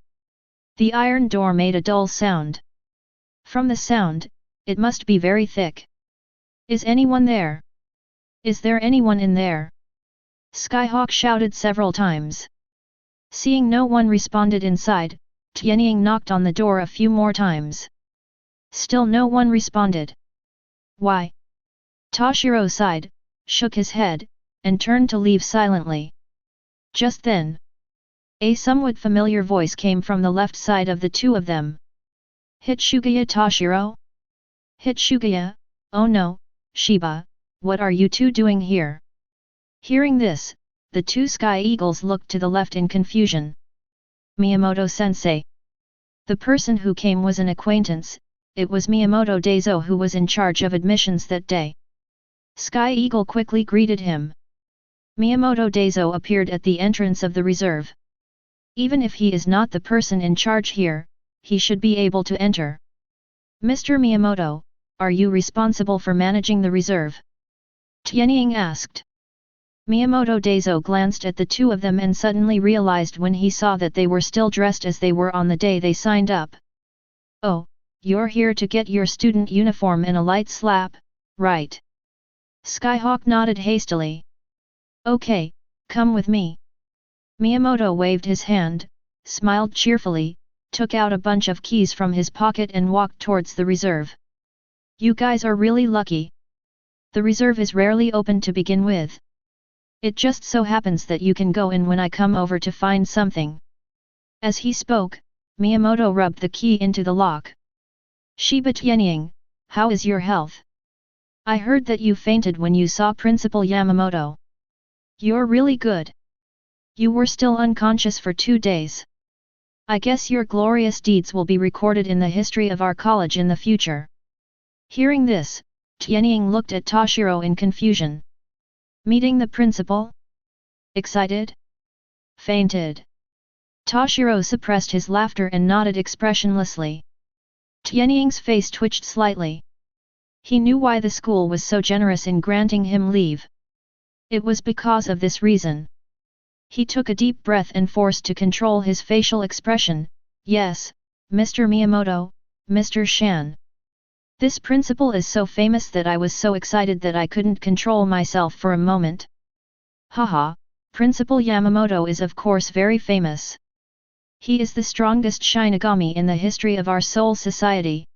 The iron door made a dull sound. From the sound, it must be very thick. Is anyone there? Is there anyone in there? Skyhawk shouted several times. Seeing no one responded inside, Tianying knocked on the door a few more times. Still no one responded. Why? Toshiro sighed, shook his head, and turned to leave silently. Just then, a somewhat familiar voice came from the left side of the two of them. Hitsugaya Toshiro? Hitsugaya, oh no, Shiba, what are you two doing here? Hearing this, the two Sky Eagles looked to the left in confusion. Miyamoto-sensei. The person who came was an acquaintance, it was Miyamoto Daizo who was in charge of admissions that day. Sky Eagle quickly greeted him. Miyamoto Daizo appeared at the entrance of the reserve. Even if he is not the person in charge here, he should be able to enter. Mr. Miyamoto, are you responsible for managing the reserve? Tianying asked. Miyamoto Daizo glanced at the two of them and suddenly realized when he saw that they were still dressed as they were on the day they signed up. "Oh, you're here to get your student uniform and a light slap, right?" Skyhawk nodded hastily. "Okay, come with me." Miyamoto waved his hand, smiled cheerfully, took out a bunch of keys from his pocket and walked towards the reserve. "You guys are really lucky. The reserve is rarely open to begin with. It just so happens that you can go in when I come over to find something." As he spoke, Miyamoto rubbed the key into the lock. "Shiba Tianying, how is your health? I heard that you fainted when you saw Principal Yamamoto. You're really good. You were still unconscious for 2 days. I guess your glorious deeds will be recorded in the history of our college in the future." Hearing this, Tianying looked at Toshiro in confusion. "Meeting the principal? Excited? Fainted?" Toshiro suppressed his laughter and nodded expressionlessly. Tianying's face twitched slightly. He knew why the school was so generous in granting him leave. It was because of this reason. He took a deep breath and forced to control his facial expression. "Yes, Mr. Miyamoto, Mr. Shan. This principal is so famous that I was so excited that I couldn't control myself for a moment." "Haha, Principal Yamamoto is of course very famous. He is the strongest Shinigami in the history of our Soul Society."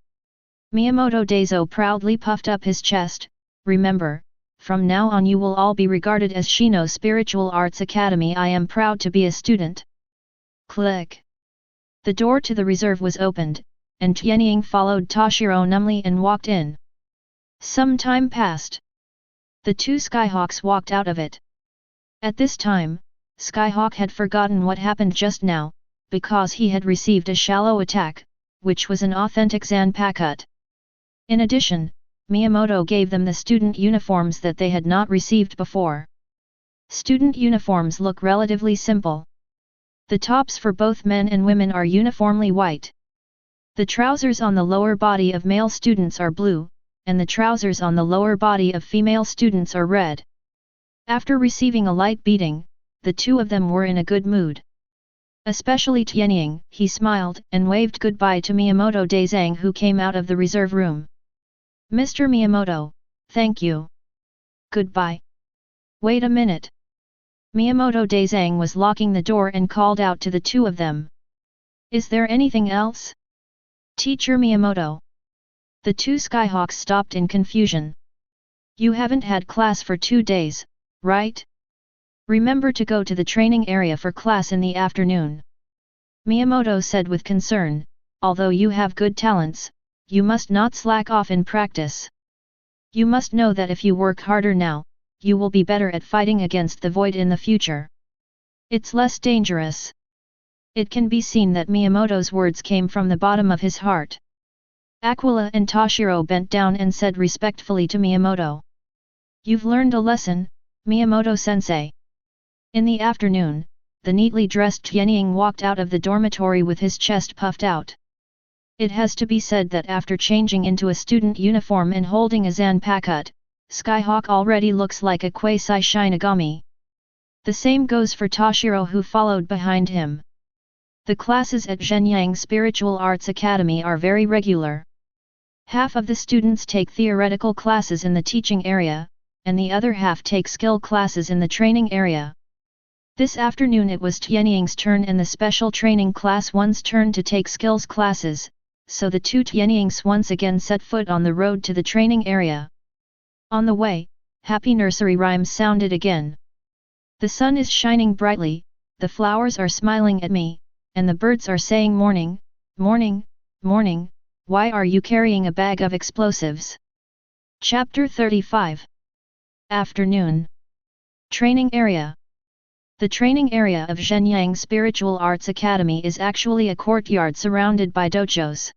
Miyamoto Daizo proudly puffed up his chest. "Remember, from now on you will all be regarded as Shino Spiritual Arts Academy. I am proud to be a student." Click. The door to the reserve was opened, and Tianying followed Toshiro numbly and walked in. Some time passed. The two Skyhawks walked out of it. At this time, Skyhawk had forgotten what happened just now, because he had received a shallow attack, which was an authentic Zanpakuto. In addition, Miyamoto gave them the student uniforms that they had not received before. Student uniforms look relatively simple. The tops for both men and women are uniformly white. The trousers on the lower body of male students are blue, and the trousers on the lower body of female students are red. After receiving a light beating, the two of them were in a good mood. Especially Tianying, he smiled and waved goodbye to Miyamoto Daizang who came out of the reserve room. "Mr. Miyamoto, thank you. Goodbye." "Wait a minute." Miyamoto Daizang was locking the door and called out to the two of them. "Is there anything else?" "Teacher Miyamoto." The two Skyhawks stopped in confusion. "You haven't had class for 2 days, right? Remember to go to the training area for class in the afternoon." Miyamoto said with concern, "Although you have good talents, you must not slack off in practice. You must know that if you work harder now, you will be better at fighting against the void in the future. It's less dangerous." It can be seen that Miyamoto's words came from the bottom of his heart. Aquila and Toshiro bent down and said respectfully to Miyamoto. "You've learned a lesson, Miyamoto-sensei." In the afternoon, the neatly dressed Tianying walked out of the dormitory with his chest puffed out. It has to be said that after changing into a student uniform and holding a Zanpakuto, Skyhawk already looks like a quasi-Shinigami. The same goes for Toshiro who followed behind him. The classes at Zhenyang Spiritual Arts Academy are very regular. Half of the students take theoretical classes in the teaching area, and the other half take skill classes in the training area. This afternoon it was Tianying's turn and the special training class 1's turn to take skills classes, so the two Tianyings once again set foot on the road to the training area. On the way, happy nursery rhymes sounded again. The sun is shining brightly, the flowers are smiling at me, and the birds are saying morning, morning, morning, why are you carrying a bag of explosives? Chapter 35. Afternoon. Training Area. The training area of Zhenyang Spiritual Arts Academy is actually a courtyard surrounded by dojos.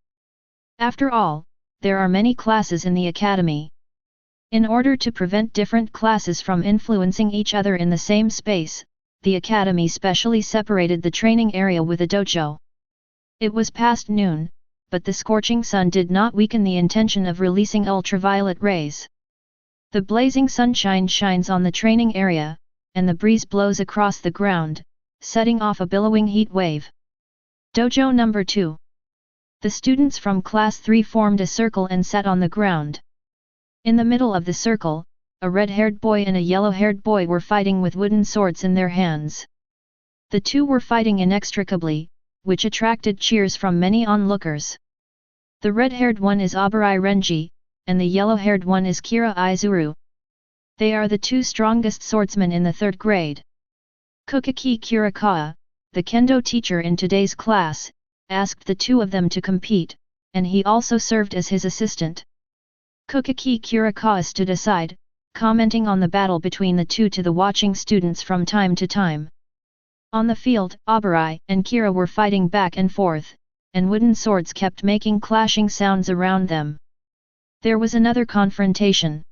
After all, there are many classes in the academy. In order to prevent different classes from influencing each other in the same space, the academy specially separated the training area with a dojo. It was past noon, but the scorching sun did not weaken the intention of releasing ultraviolet rays. The blazing sunshine shines on the training area, and the breeze blows across the ground, setting off a billowing heat wave. Dojo number 2. The students from class 3 formed a circle and sat on the ground. In the middle of the circle, a red-haired boy and a yellow-haired boy were fighting with wooden swords in their hands. The two were fighting inextricably, which attracted cheers from many onlookers. The red-haired one is Abarai Renji, and the yellow-haired one is Kira Izuru. They are the two strongest swordsmen in the 3rd grade. Kukaki Kurikawa, the kendo teacher in today's class, asked the two of them to compete, and he also served as his assistant. Kukaki Kurikawa stood aside, commenting on the battle between the two to the watching students from time to time. On the field, Abarai and Kira were fighting back and forth, and wooden swords kept making clashing sounds around them. There was another confrontation.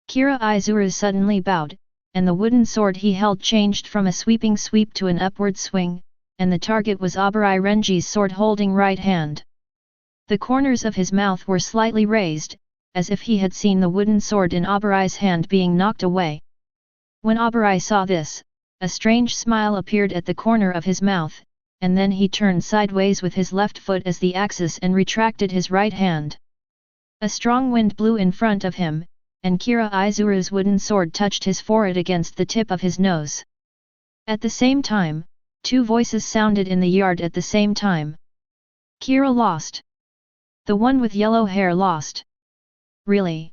Kira Izuru suddenly bowed, and the wooden sword he held changed from a sweeping sweep to an upward swing, and the target was Abarai Renji's sword-holding right hand. The corners of his mouth were slightly raised, as if he had seen the wooden sword in Abarai's hand being knocked away. When Abarai saw this, a strange smile appeared at the corner of his mouth, and then he turned sideways with his left foot as the axis and retracted his right hand. A strong wind blew in front of him, and Kira Izuru's wooden sword touched his forehead against the tip of his nose. At the same time, two voices sounded in the yard at the same time. Kira lost. The one with yellow hair lost. Really?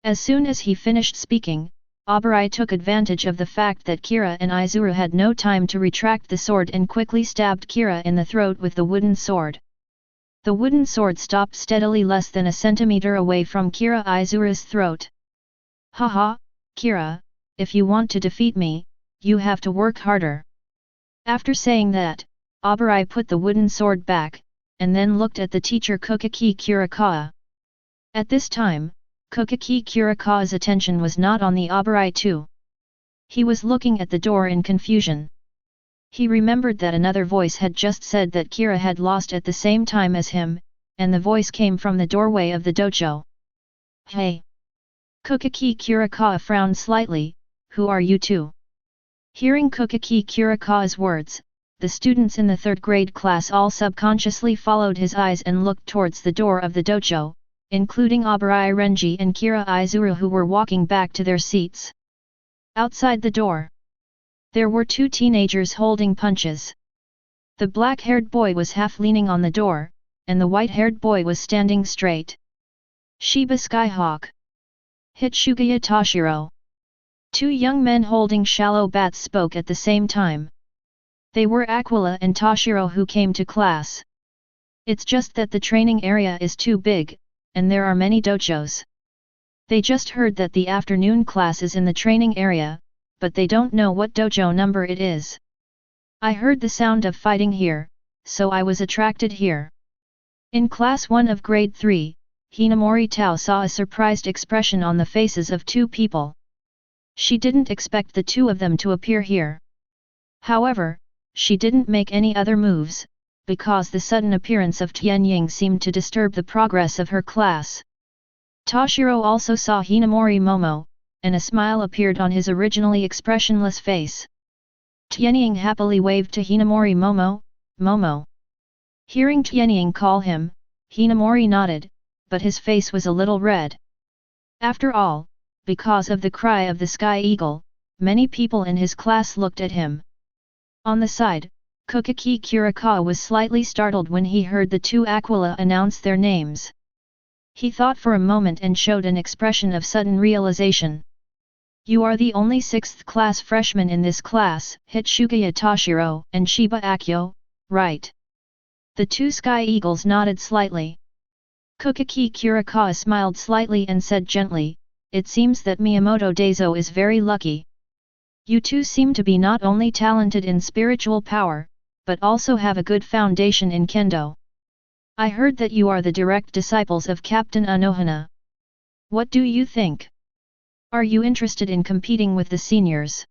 As soon as he finished speaking, Abarai took advantage of the fact that Kira and Izuru had no time to retract the sword and quickly stabbed Kira in the throat with the wooden sword. The wooden sword stopped steadily less than a centimeter away from Kira Izuru's throat. Haha, Kira, if you want to defeat me, you have to work harder. After saying that, Abarai put the wooden sword back, and then looked at the teacher Kukaki Kurikawa. At this time, Kukaki Kurikawa's attention was not on the Abarai too. He was looking at the door in confusion. He remembered that another voice had just said that Kira had lost at the same time as him, and the voice came from the doorway of the dojo. Hey! Kukaki Kurikawa frowned slightly, who are you two? Hearing Kukaki Kurikawa's words, the students in the 3rd grade class all subconsciously followed his eyes and looked towards the door of the dojo, including Abarai Renji and Kira Izuru who were walking back to their seats. Outside the door, there were two teenagers holding punches. The black-haired boy was half leaning on the door, and the white-haired boy was standing straight. Shiba Skyhawk. Hitsugaya Toshiro. Two young men holding shallow bats spoke at the same time. They were Aquila and Toshiro who came to class. It's just that the training area is too big, and there are many dojos. They just heard that the afternoon class is in the training area, but they don't know what dojo number it is. I heard the sound of fighting here, so I was attracted here. In class 1 of grade 3, Hinamori Tao saw a surprised expression on the faces of two people. She didn't expect the two of them to appear here. However, she didn't make any other moves, because the sudden appearance of Tianying seemed to disturb the progress of her class. Toshiro also saw Hinamori Momo, and a smile appeared on his originally expressionless face. Tianying happily waved to Hinamori Momo, Momo. Hearing Tianying call him, Hinamori nodded, but his face was a little red. After all, because of the cry of the Sky Eagle, many people in his class looked at him. On the side, Kukaki Kurikawa was slightly startled when he heard the two Aquila announce their names. He thought for a moment and showed an expression of sudden realization. You are the only 6th class freshman in this class, Hitsugaya Toshiro and Shiba Akio, right? The two Sky Eagles nodded slightly. Kukaki Kurikawa smiled slightly and said gently, it seems that Miyamoto Daizo is very lucky. You two seem to be not only talented in spiritual power, but also have a good foundation in kendo. I heard that you are the direct disciples of Captain Anohana. What do you think? Are you interested in competing with the seniors?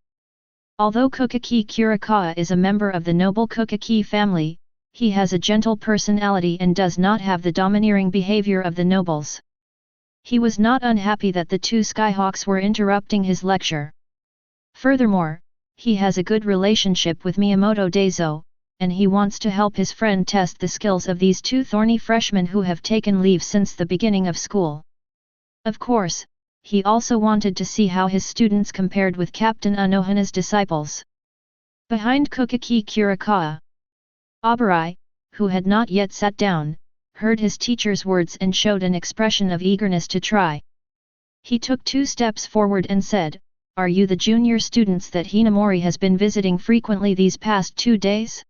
Although Kukaki Kurikawa is a member of the noble Kukaki family, he has a gentle personality and does not have the domineering behavior of the nobles. He was not unhappy that the two Skyhawks were interrupting his lecture. Furthermore, he has a good relationship with Miyamoto Daizo, and he wants to help his friend test the skills of these two thorny freshmen who have taken leave since the beginning of school. Of course, he also wanted to see how his students compared with Captain Anohana's disciples. Behind Kokaki Kurikawa, Abarai, who had not yet sat down, heard his teacher's words and showed an expression of eagerness to try. He took 2 steps forward and said, "Are you the junior students that Hinamori has been visiting frequently these past 2 days?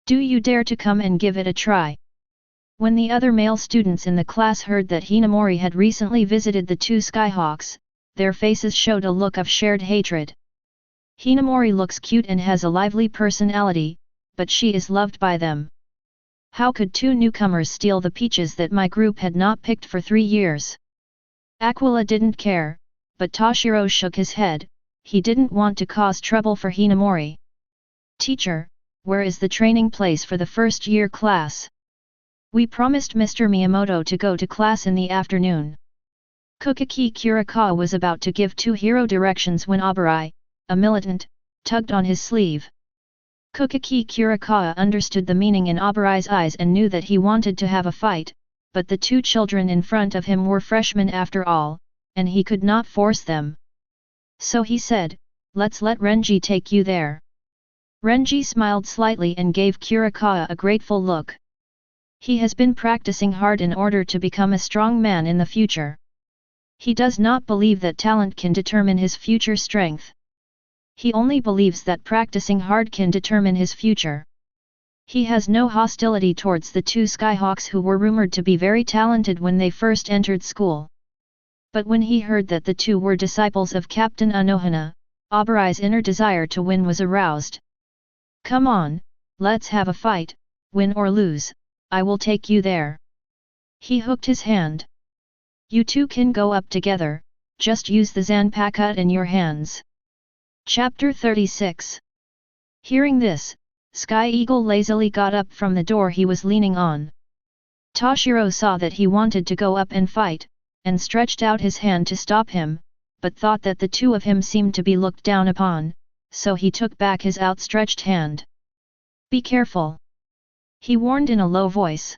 Do you dare to come and give it a try?" When the other male students in the class heard that Hinamori had recently visited the 2 Skyhawks, their faces showed a look of shared hatred. Hinamori looks cute and has a lively personality, but she is loved by them. How could 2 newcomers steal the peaches that my group had not picked for 3 years? Aquila didn't care, but Toshiro shook his head. He didn't want to cause trouble for Hinamori. "Teacher, where is the training place for the first-year class? We promised Mr. Miyamoto to go to class in the afternoon." Kokaki Kurikawa was about to give 2 hero directions when Abarai, a militant, tugged on his sleeve. Kokaki Kurikawa understood the meaning in Abarai's eyes and knew that he wanted to have a fight, but the 2 children in front of him were freshmen after all, and he could not force them. So he said, "Let's let Renji take you there." Renji smiled slightly and gave Kurikawa a grateful look. He has been practicing hard in order to become a strong man in the future. He does not believe that talent can determine his future strength. He only believes that practicing hard can determine his future. He has no hostility towards the 2 Skyhawks who were rumored to be very talented when they first entered school. But when he heard that the 2 were disciples of Captain Anohana, Abarai's inner desire to win was aroused. "Come on, let's have a fight, win or lose, I will take you there." He hooked his hand. "You 2 can go up together, just use the Zanpakuta in your hands." Chapter 36. Hearing this, Sky Eagle lazily got up from the door he was leaning on. Toshiro saw that he wanted to go up and fight, and stretched out his hand to stop him, but thought that the 2 of him seemed to be looked down upon, so he took back his outstretched hand. "Be careful," he warned in a low voice.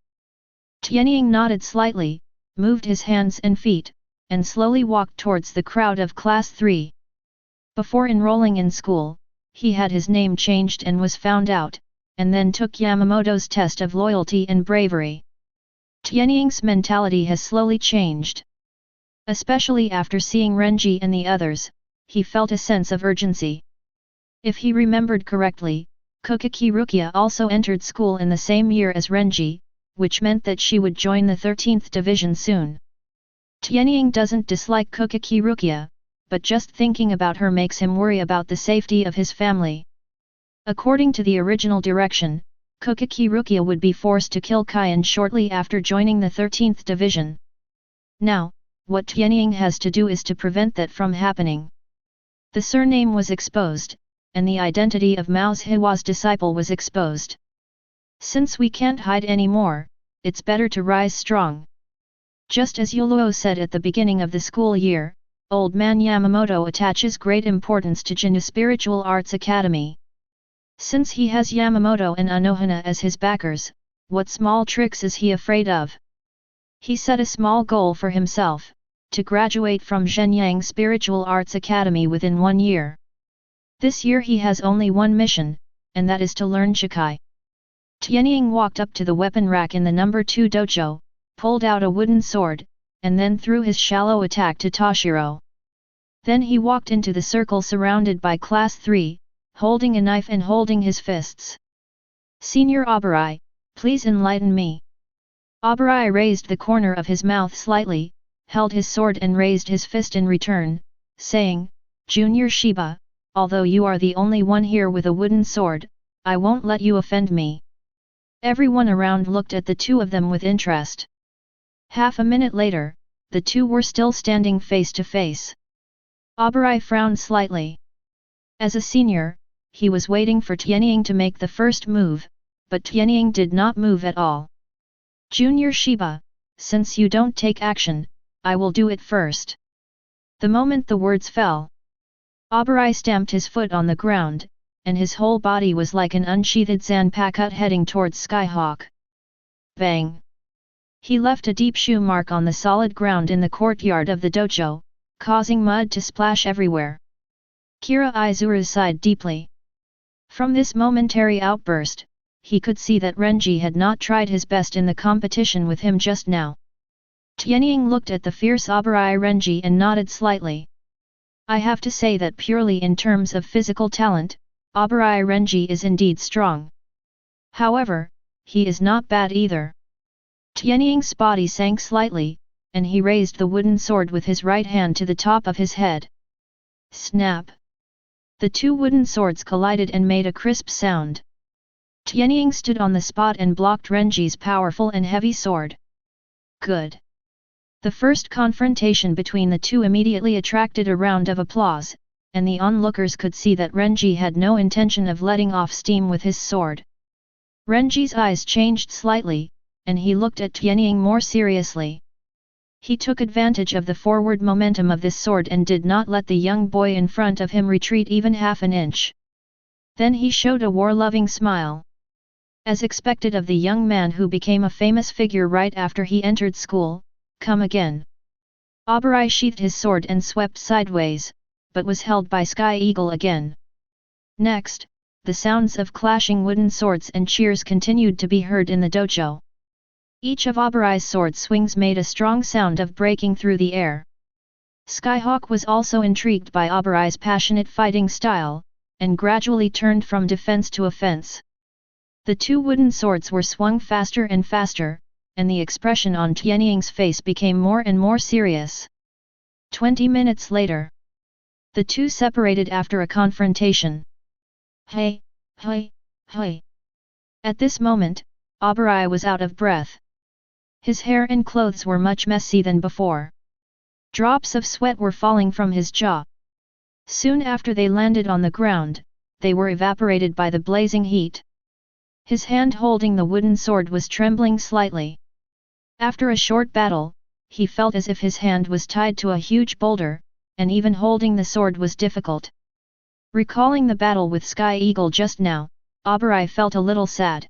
Tianying nodded slightly, moved his hands and feet, and slowly walked towards the crowd of Class 3. Before enrolling in school, he had his name changed and was found out, and then took Yamamoto's test of loyalty and bravery. Tianying's mentality has slowly changed. Especially after seeing Renji and the others, he felt a sense of urgency. If he remembered correctly, Kokaki Rukia also entered school in the same year as Renji, which meant that she would join the 13th division soon. Tianying doesn't dislike Kokaki Rukia, but just thinking about her makes him worry about the safety of his family. According to the original direction, Kokaki Rukia would be forced to kill Kaien shortly after joining the 13th division. Now, what Tianying has to do is to prevent that from happening. The surname was exposed, and the identity of Mao Zedong's disciple was exposed. Since we can't hide anymore, it's better to rise strong. Just as Yuluo said at the beginning of the school year, Old Man Yamamoto attaches great importance to Jinnu Spiritual Arts Academy. Since he has Yamamoto and Anohana as his backers, what small tricks is he afraid of? He set a small goal for himself, to graduate from Zhenyang Spiritual Arts Academy within 1 year. This year he has only one mission, and that is to learn Shikai. Tianying walked up to the weapon rack in the number 2 dojo, pulled out a wooden sword, and then threw his shallow attack to Toshiro. Then he walked into the circle surrounded by Class 3, holding a knife and holding his fists. "Senior Abarai, please enlighten me." Abarai raised the corner of his mouth slightly, held his sword and raised his fist in return, saying, "Junior Shiba, although you are the only one here with a wooden sword, I won't let you offend me." Everyone around looked at the 2 of them with interest. Half a minute later, the 2 were still standing face to face. Abarai frowned slightly. As a senior, he was waiting for Tianying to make the first move, but Tianying did not move at all. "Junior Shiba, since you don't take action, I will do it first." The moment the words fell, Abarai stamped his foot on the ground, and his whole body was like an unsheathed zanpakutte heading towards Skyhawk. Bang! He left a deep shoe mark on the solid ground in the courtyard of the dojo, causing mud to splash everywhere. Kira Izuru sighed deeply. From this momentary outburst, he could see that Renji had not tried his best in the competition with him just now. Tianying looked at the fierce Abarai Renji and nodded slightly. I have to say that purely in terms of physical talent, Abarai Renji is indeed strong. However, he is not bad either. Tianying's body sank slightly, and he raised the wooden sword with his right hand to the top of his head. Snap! The two wooden swords collided and made a crisp sound. Tianying stood on the spot and blocked Renji's powerful and heavy sword. Good! The first confrontation between the two immediately attracted a round of applause, and the onlookers could see that Renji had no intention of letting off steam with his sword. Renji's eyes changed slightly, and he looked at Tianying more seriously. He took advantage of the forward momentum of this sword and did not let the young boy in front of him retreat even half an inch. Then he showed a war-loving smile. As expected of the young man who became a famous figure right after he entered school, come again. Abarai sheathed his sword and swept sideways, but was held by Sky Eagle again. Next, the sounds of clashing wooden swords and cheers continued to be heard in the dojo. Each of Abarai's sword swings made a strong sound of breaking through the air. Skyhawk was also intrigued by Abarai's passionate fighting style, and gradually turned from defense to offense. The two wooden swords were swung faster and faster, and the expression on Tianying's face became more and more serious. 20 minutes later, the two separated after a confrontation. Hey, hey, hey! At this moment, Abarai was out of breath. His hair and clothes were much messy than before. Drops of sweat were falling from his jaw. Soon after they landed on the ground, they were evaporated by the blazing heat. His hand holding the wooden sword was trembling slightly. After a short battle, he felt as if his hand was tied to a huge boulder, and even holding the sword was difficult. Recalling the battle with Sky Eagle just now, Abarai felt a little sad.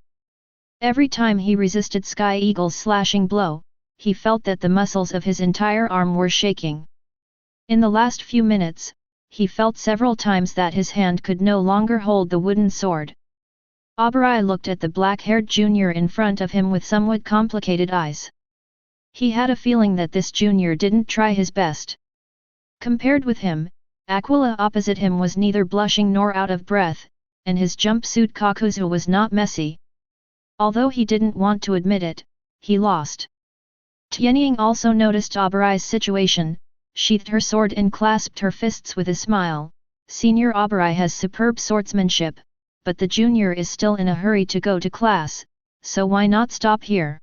Every time he resisted Sky Eagle's slashing blow, he felt that the muscles of his entire arm were shaking. In the last few minutes, he felt several times that his hand could no longer hold the wooden sword. Abarai looked at the black-haired junior in front of him with somewhat complicated eyes. He had a feeling that this junior didn't try his best. Compared with him, Aquila opposite him was neither blushing nor out of breath, and his jumpsuit kakuzu was not messy. Although he didn't want to admit it, he lost. Tianying also noticed Abarai's situation, sheathed her sword and clasped her fists with a smile. Senior Abarai has superb swordsmanship, but the junior is still in a hurry to go to class, so why not stop here?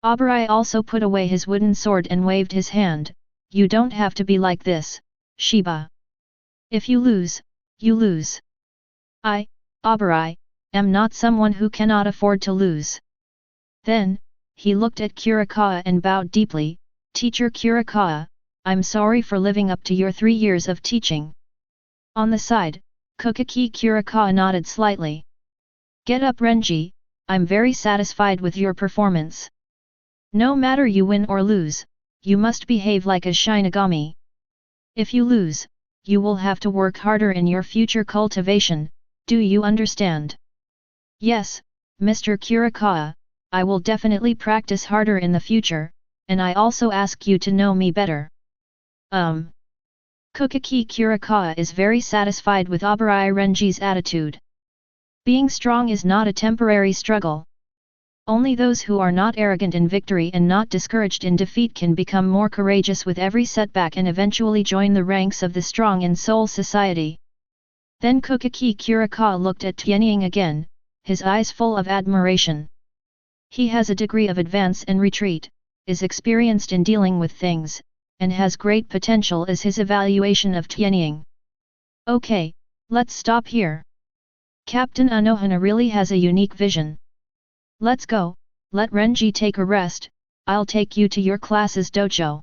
Abarai also put away his wooden sword and waved his hand. You don't have to be like this, Shiba. If you lose, you lose. I, Abarai, am not someone who cannot afford to lose. Then, he looked at Kurikawa and bowed deeply. Teacher Kurikawa, I'm sorry for living up to your 3 years of teaching. On the side, Kokaki Kurikawa nodded slightly. Get up Renji, I'm very satisfied with your performance. No matter you win or lose, you must behave like a Shinigami. If you lose, you will have to work harder in your future cultivation, do you understand? Yes, Mr. Kurikawa, I will definitely practice harder in the future, and I also ask you to know me better. Kokaki Kurikawa is very satisfied with Abarai Renji's attitude. Being strong is not a temporary struggle. Only those who are not arrogant in victory and not discouraged in defeat can become more courageous with every setback and eventually join the ranks of the strong in Seoul society. Then Kokaki Kurikawa looked at Tianying again, his eyes full of admiration. He has a degree of advance and retreat, is experienced in dealing with things, and has great potential as his evaluation of Tianying. Okay, let's stop here. Captain Anohana really has a unique vision. Let's go, let Renji take a rest, I'll take you to your class's dojo.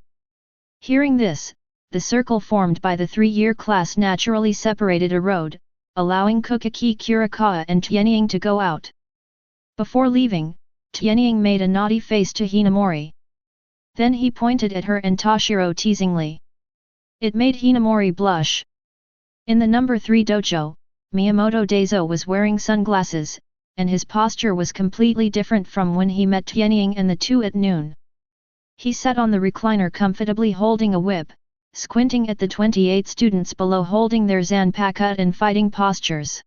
Hearing this, the circle formed by the 3-year class naturally separated a road, allowing Kokaki Kurikawa and Tianying to go out. Before leaving, Tianying made a naughty face to Hinamori. Then he pointed at her and Toshiro teasingly. It made Hinamori blush. In the number 3 dojo, Miyamoto Daizo was wearing sunglasses, and his posture was completely different from when he met Tianying and the two at noon. He sat on the recliner comfortably holding a whip, squinting at the 28 students below holding their zanpakuto and fighting postures.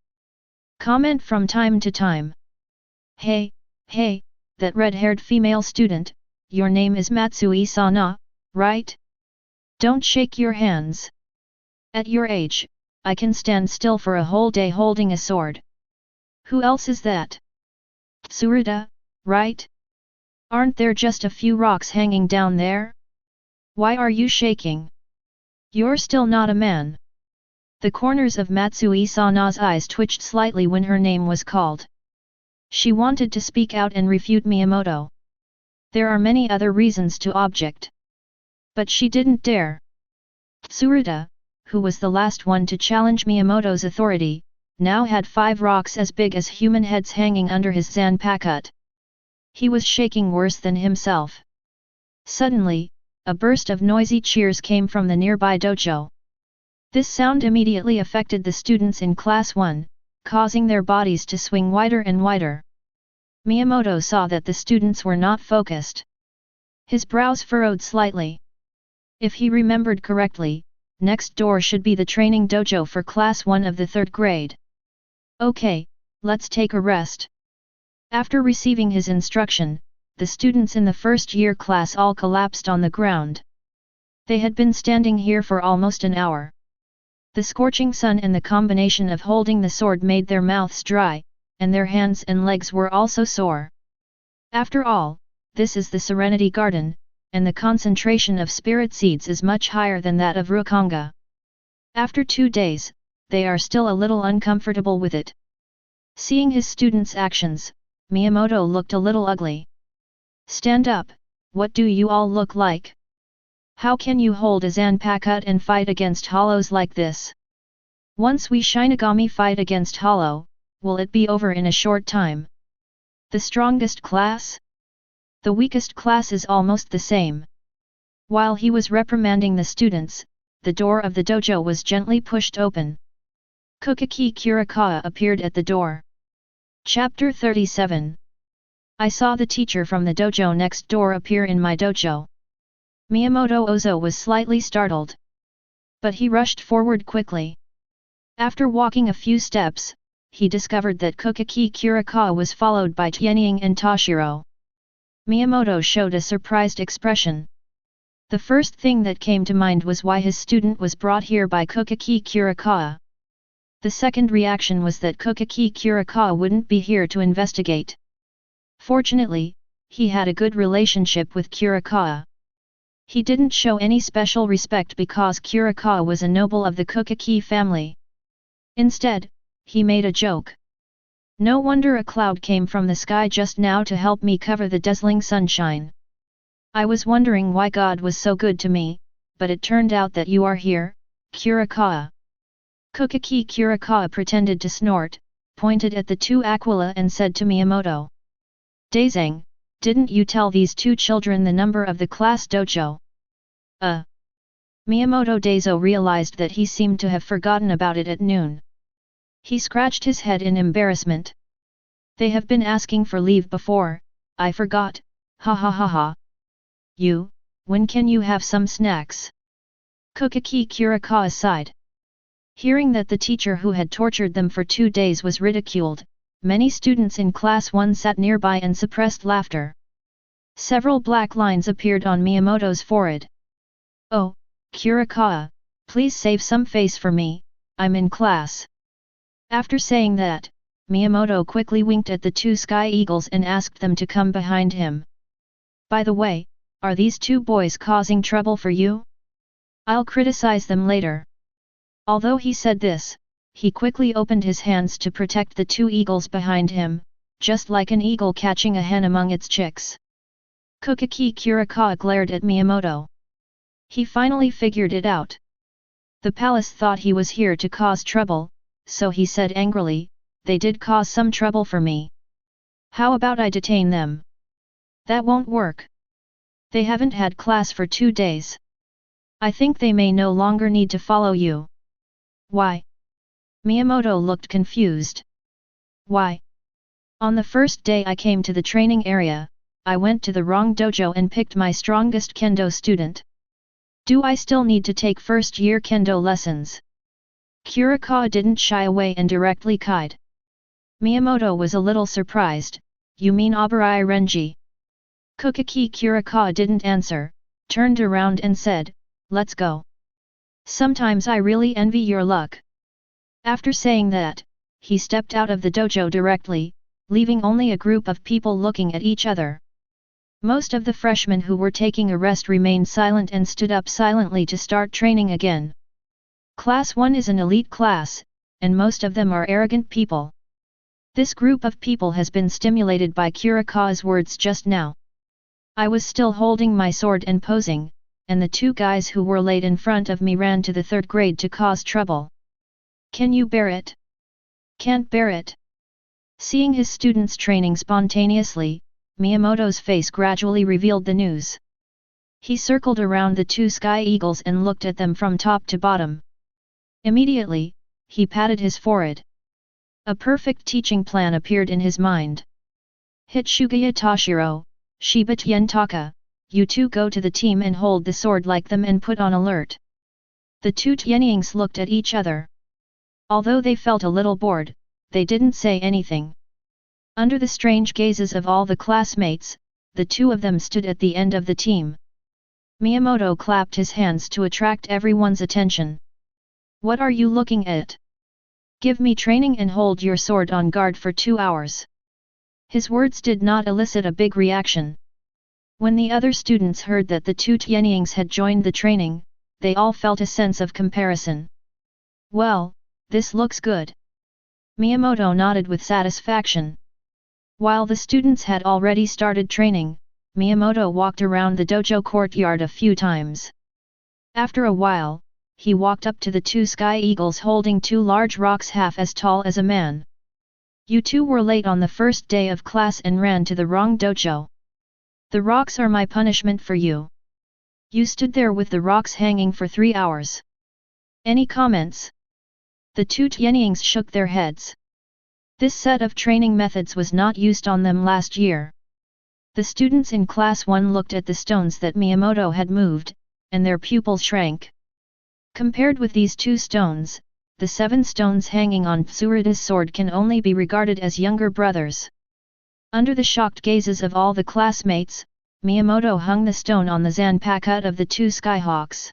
Comment from time to time. Hey, that red-haired female student, your name is Matsui-sana, right? Don't shake your hands. At your age, I can stand still for a whole day holding a sword. Who else is that? Tsuruta, right? Aren't there just a few rocks hanging down there? Why are you shaking? You're still not a man. The corners of Matsui-sana's eyes twitched slightly when her name was called. She wanted to speak out and refute Miyamoto. There are many other reasons to object. But she didn't dare. Tsuruta, who was the last one to challenge Miyamoto's authority, now had 5 rocks as big as human heads hanging under his zanpakuto. He was shaking worse than himself. Suddenly, a burst of noisy cheers came from the nearby dojo. This sound immediately affected the students in Class 1, causing their bodies to swing wider and wider. Miyamoto saw that the students were not focused. His brows furrowed slightly. If he remembered correctly, next door should be the training dojo for Class 1 of the 3rd grade. Okay, let's take a rest. After receiving his instruction, the students in the first-year class all collapsed on the ground. They had been standing here for almost an hour. The scorching sun and the combination of holding the sword made their mouths dry, and their hands and legs were also sore. After all, this is the Serenity Garden, and the concentration of spirit seeds is much higher than that of Rukanga. After 2 days, they are still a little uncomfortable with it. Seeing his students' actions, Miyamoto looked a little ugly. Stand up, what do you all look like? How can you hold a zanpakuto and fight against hollows like this? Once we Shinigami fight against hollow, will it be over in a short time? The strongest class? The weakest class is almost the same. While he was reprimanding the students, the door of the dojo was gently pushed open. Kokaki Kurikawa appeared at the door. Chapter 37. I saw the teacher from the dojo next door appear in my dojo. Miyamoto Ozo was slightly startled. But he rushed forward quickly. After walking a few steps, he discovered that Kokaki Kurikawa was followed by Tianying and Toshiro. Miyamoto showed a surprised expression. The first thing that came to mind was why his student was brought here by Kokaki Kurikawa. The second reaction was that Kokaki Kurikawa wouldn't be here to investigate. Fortunately, he had a good relationship with Kurikawa. He didn't show any special respect because Kurikawa was a noble of the Kokaki family. Instead, he made a joke. No wonder a cloud came from the sky just now to help me cover the dazzling sunshine. I was wondering why God was so good to me, but it turned out that you are here, Kurikawa. Kokaki Kurikawa pretended to snort, pointed at the 2 Aquila and said to Miyamoto. Daizang, didn't you tell these 2 children the number of the class dojo? Miyamoto Daizo realized that he seemed to have forgotten about it at noon. He scratched his head in embarrassment. They have been asking for leave before, I forgot, ha ha ha ha. When can you have some snacks? Kokaki Kurikawa sighed. Hearing that the teacher who had tortured them for 2 days was ridiculed, many students in Class 1 sat nearby and suppressed laughter. Several black lines appeared on Miyamoto's forehead. Oh, Kurikawa, please save some face for me, I'm in class. After saying that, Miyamoto quickly winked at the 2 sky eagles and asked them to come behind him. By the way, are these 2 boys causing trouble for you? I'll criticize them later. Although he said this, he quickly opened his hands to protect the 2 eagles behind him, just like an eagle catching a hen among its chicks. Kokaki Kurikawa glared at Miyamoto. He finally figured it out. The palace thought he was here to cause trouble, so he said angrily, "They did cause some trouble for me. How about I detain them?" "That won't work. They haven't had class for 2 days. I think they may no longer need to follow you." "Why?" Miyamoto looked confused. "Why? On the first day I came to the training area, I went to the wrong dojo and picked my strongest kendo student. Do I still need to take first-year kendo lessons?" Kurikawa didn't shy away and directly kaied. Miyamoto was a little surprised. "You mean Abarai Renji?" Kukiki Kurikawa didn't answer, turned around and said, "Let's go. Sometimes I really envy your luck." After saying that, he stepped out of the dojo directly, leaving only a group of people looking at each other. Most of the freshmen who were taking a rest remained silent and stood up silently to start training again. Class 1 is an elite class, and most of them are arrogant people. This group of people has been stimulated by Kurikawa's words just now. I was still holding my sword and posing, and the 2 guys who were late in front of me ran to the 3rd grade to cause trouble. Can you bear it? Can't bear it. Seeing his students training spontaneously, Miyamoto's face gradually revealed the news. He circled around the 2 sky eagles and looked at them from top to bottom. Immediately, he patted his forehead. A perfect teaching plan appeared in his mind. "Hitsugaya Toshiro, Shiba Tianying, you 2 go to the team and hold the sword like them and put on alert." The 2 Tianyings looked at each other. Although they felt a little bored, they didn't say anything. Under the strange gazes of all the classmates, the 2 of them stood at the end of the team. Miyamoto clapped his hands to attract everyone's attention. "What are you looking at? Give me training and hold your sword on guard for 2 hours." His words did not elicit a big reaction. When the other students heard that the 2 Tianyings had joined the training, they all felt a sense of comparison. "Well, this looks good." Miyamoto nodded with satisfaction. While the students had already started training, Miyamoto walked around the dojo courtyard a few times. After a while, he walked up to the 2 sky eagles holding 2 large rocks half as tall as a man. "You 2 were late on the first day of class and ran to the wrong dojo. The rocks are my punishment for you. You stood there with the rocks hanging for 3 hours. Any comments?" The 2 Tianyings shook their heads. This set of training methods was not used on them last year. The students in Class 1 looked at the stones that Miyamoto had moved, and their pupils shrank. Compared with these 2 stones, the 7 stones hanging on Tsurada's sword can only be regarded as younger brothers. Under the shocked gazes of all the classmates, Miyamoto hung the stone on the zanpakut of the 2 skyhawks.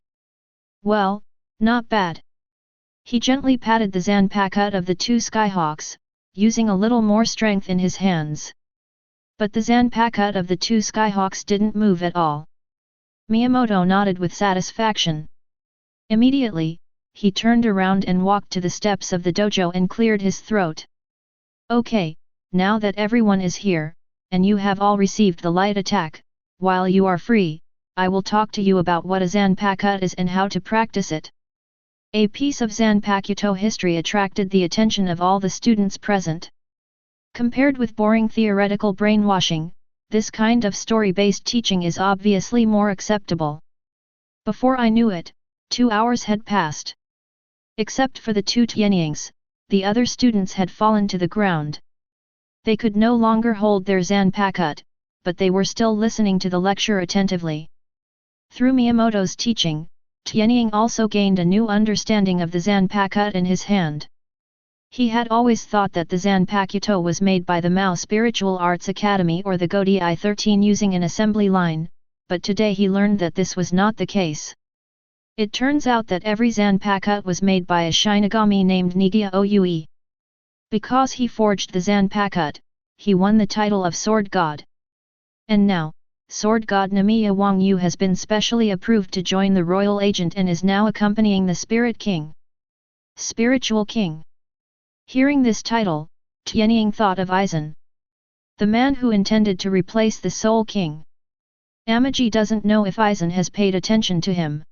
"Well, not bad." He gently patted the zanpakut of the 2 skyhawks, using a little more strength in his hands. But the zanpakut of the 2 skyhawks didn't move at all. Miyamoto nodded with satisfaction. Immediately, he turned around and walked to the steps of the dojo and cleared his throat. "Okay, now that everyone is here, and you have all received the light attack, while you are free, I will talk to you about what a zanpakut is and how to practice it." A piece of zanpakuto history attracted the attention of all the students present. Compared with boring theoretical brainwashing, this kind of story-based teaching is obviously more acceptable. Before I knew it, 2 hours had passed. Except for the 2 Tianyings, the other students had fallen to the ground. They could no longer hold their zanpakut, but they were still listening to the lecture attentively. Through Miyamoto's teaching, Tianying also gained a new understanding of the zanpakut in his hand. He had always thought that the zanpakuto was made by the Mao Spiritual Arts Academy or the Godi 13 using an assembly line, but today he learned that this was not the case. It turns out that every zanpakut was made by a Shinigami named Nigia Oue. Because he forged the zanpakut, he won the title of Sword God. And now, Sword God Namiya Wang Yu has been specially approved to join the royal agent and is now accompanying the Spirit King. Spiritual King. Hearing this title, Tianying thought of Aizen, the man who intended to replace the Soul King. Amaji doesn't know if Aizen has paid attention to him.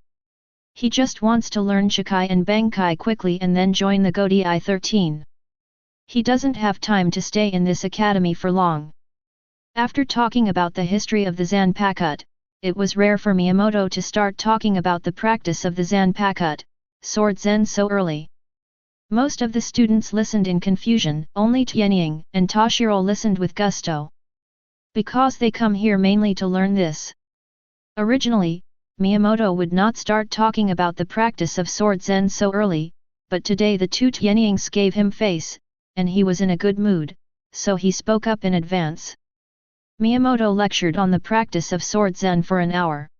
He just wants to learn Shikai and Bankai quickly and then join the Godai 13. He doesn't have time to stay in this academy for long. After talking about the history of the Zanpakuto, it was rare for Miyamoto to start talking about the practice of the Zanpakuto, sword Zen, so early. Most of the students listened in confusion, only Tianying and Toshiro listened with gusto. Because they come here mainly to learn this. Originally, Miyamoto would not start talking about the practice of sword Zen so early, but today the two Tianyings gave him face, and he was in a good mood, so he spoke up in advance. Miyamoto lectured on the practice of sword Zen for an hour.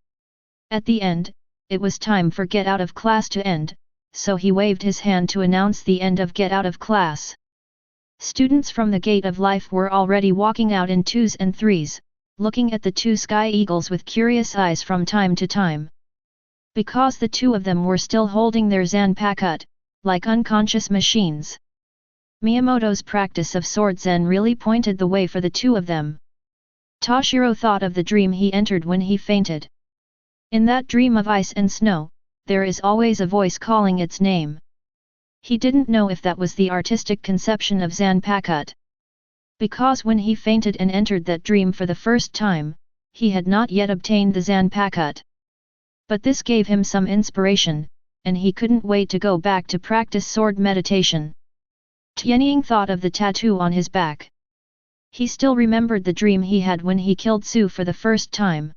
At the end, it was time for get out of class to end, so he waved his hand to announce the end of get out of class. Students from the Gate of Life were already walking out in twos and threes, looking at the two sky eagles with curious eyes from time to time. Because the two of them were still holding their Zanpakuto, like unconscious machines. Miyamoto's practice of sword Zen really pointed the way for the two of them. Toshiro thought of the dream he entered when he fainted. In that dream of ice and snow, there is always a voice calling its name. He didn't know if that was the artistic conception of Zanpakuto. Because when he fainted and entered that dream for the first time, he had not yet obtained the Zanpakuto. But this gave him some inspiration, and he couldn't wait to go back to practice sword meditation. Tianying thought of the tattoo on his back. He still remembered the dream he had when he killed Su for the first time.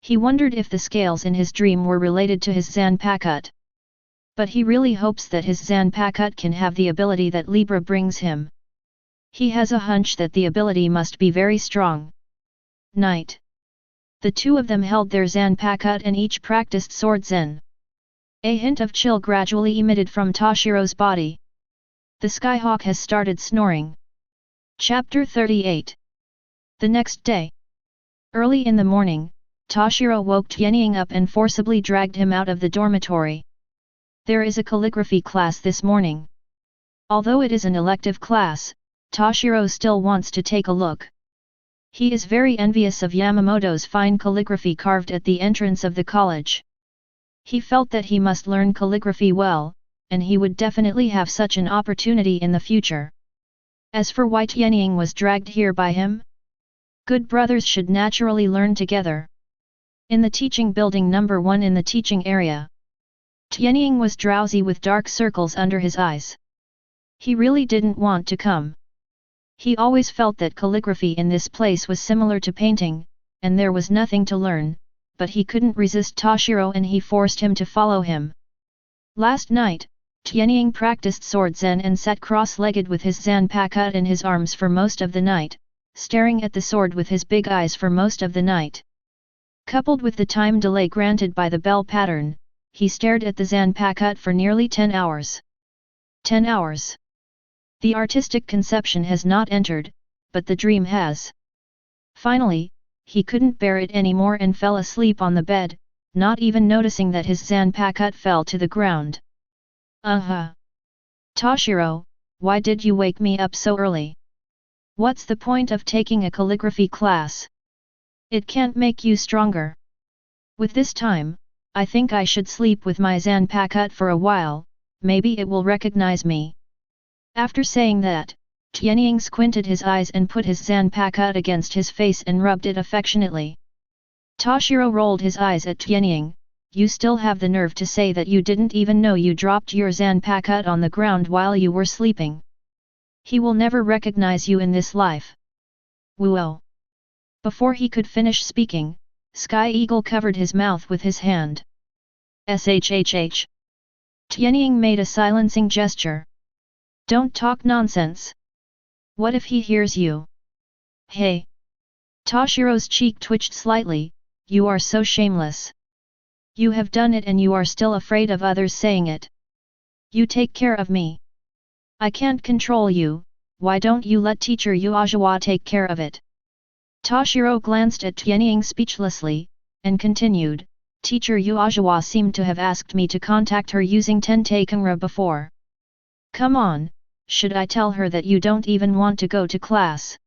He wondered if the scales in his dream were related to his Zanpakuto. But he really hopes that his Zanpakuto can have the ability that Libra brings him. He has a hunch that the ability must be very strong. Night. The two of them held their Zanpakuto and each practiced sword Zen. A hint of chill gradually emitted from Toshiro's body. The skyhawk has started snoring. Chapter 38. The next day. Early in the morning, Toshiro woke Tianying up and forcibly dragged him out of the dormitory. There is a calligraphy class this morning. Although it is an elective class, Toshiro still wants to take a look. He is very envious of Yamamoto's fine calligraphy carved at the entrance of the college. He felt that he must learn calligraphy well, and he would definitely have such an opportunity in the future. As for why Tianying was dragged here by him? Good brothers should naturally learn together. In the teaching building number 1 in the teaching area. Tianying was drowsy with dark circles under his eyes. He really didn't want to come. He always felt that calligraphy in this place was similar to painting, and there was nothing to learn, but he couldn't resist Toshiro and he forced him to follow him. Last night, Tianying practiced sword Zen and sat cross-legged with his Zanpakuto in his arms for most of the night, staring at the sword with his big eyes for most of the night. Coupled with the time delay granted by the bell pattern, he stared at the Zanpakuto for nearly 10 hours. 10 hours. The artistic conception has not entered, but the dream has. Finally, he couldn't bear it anymore and fell asleep on the bed, not even noticing that his Zanpakuto fell to the ground. Toshiro, why did you wake me up so early? What's the point of taking a calligraphy class? It can't make you stronger. With this time, I think I should sleep with my Zanpakuto for a while, maybe it will recognize me. After saying that, Tianying squinted his eyes and put his Zanpakuto against his face and rubbed it affectionately. Toshiro rolled his eyes at Tianying. You still have the nerve to say that you didn't even know you dropped your Zanpakuto on the ground while you were sleeping. He will never recognize you in this life. Whoa! Before he could finish speaking, Sky Eagle covered his mouth with his hand. Shhh. Tianying made a silencing gesture. Don't talk nonsense. What if he hears you? Hey! Toshiro's cheek twitched slightly, you are so shameless. You have done it and you are still afraid of others saying it. You take care of me. I can't control you, why don't you let teacher Uajawa take care of it? Toshiro glanced at Tianying speechlessly, and continued, Teacher Uajawa seemed to have asked me to contact her using Tentakenra before. Come on, should I tell her that you don't even want to go to class?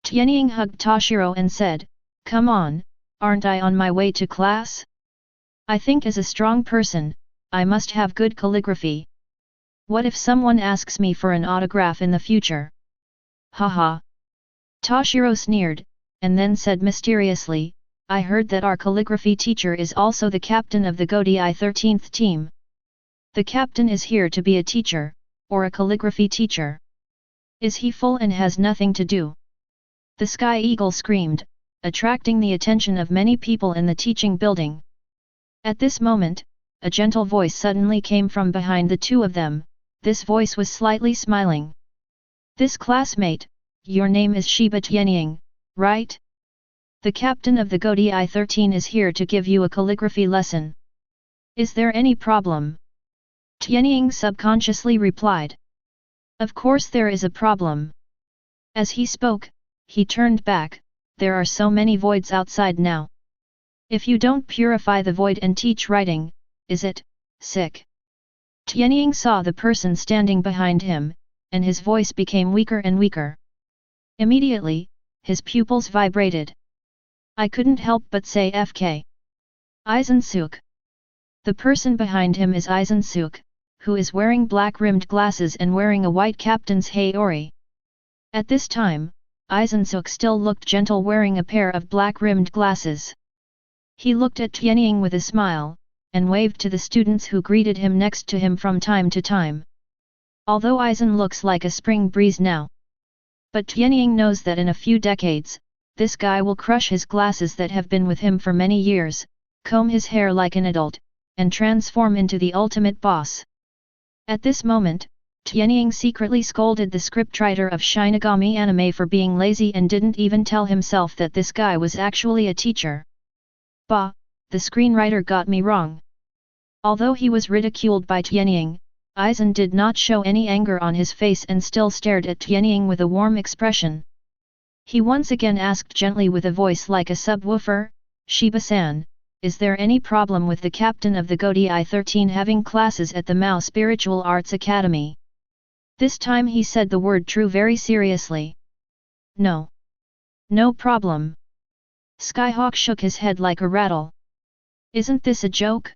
Tianying hugged Toshiro and said, Come on, aren't I on my way to class? I think as a strong person, I must have good calligraphy. What if someone asks me for an autograph in the future? Haha. Toshiro sneered, and then said mysteriously, I heard that our calligraphy teacher is also the captain of the Godai 13th team. The captain is here to be a teacher, or a calligraphy teacher. Is he full and has nothing to do? The Sky Eagle screamed, attracting the attention of many people in the teaching building. At this moment, a gentle voice suddenly came from behind the two of them. This voice was slightly smiling. This classmate, your name is Shiba Tianying, right? The captain of the Godai 13 is here to give you a calligraphy lesson. Is there any problem? Tianying subconsciously replied. Of course there is a problem. As he spoke, he turned back, there are so many voids outside now. If you don't purify the void and teach writing, is it sick? Tianying saw the person standing behind him, and his voice became weaker and weaker. Immediately, his pupils vibrated. I couldn't help but say FK. Aizen-suk. The person behind him is Aizen-suk, who is wearing black-rimmed glasses and wearing a white captain's haori. At this time, Aizen-suk still looked gentle wearing a pair of black-rimmed glasses. He looked at Tianying with a smile, and waved to the students who greeted him next to him from time to time. Although Aizen looks like a spring breeze now. But Tianying knows that in a few decades, this guy will crush his glasses that have been with him for many years, comb his hair like an adult, and transform into the ultimate boss. At this moment, Tianying secretly scolded the scriptwriter of Shinigami anime for being lazy and didn't even tell himself that this guy was actually a teacher. Bah, the screenwriter got me wrong. Although he was ridiculed by Tianying, Aizen did not show any anger on his face and still stared at Tianying with a warm expression. He once again asked gently with a voice like a subwoofer, Shiba-san, is there any problem with the captain of the Godai 13 having classes at the Mao Spiritual Arts Academy? This time he said the word true very seriously. No. No problem. Skyhawk shook his head like a rattle. Isn't this a joke?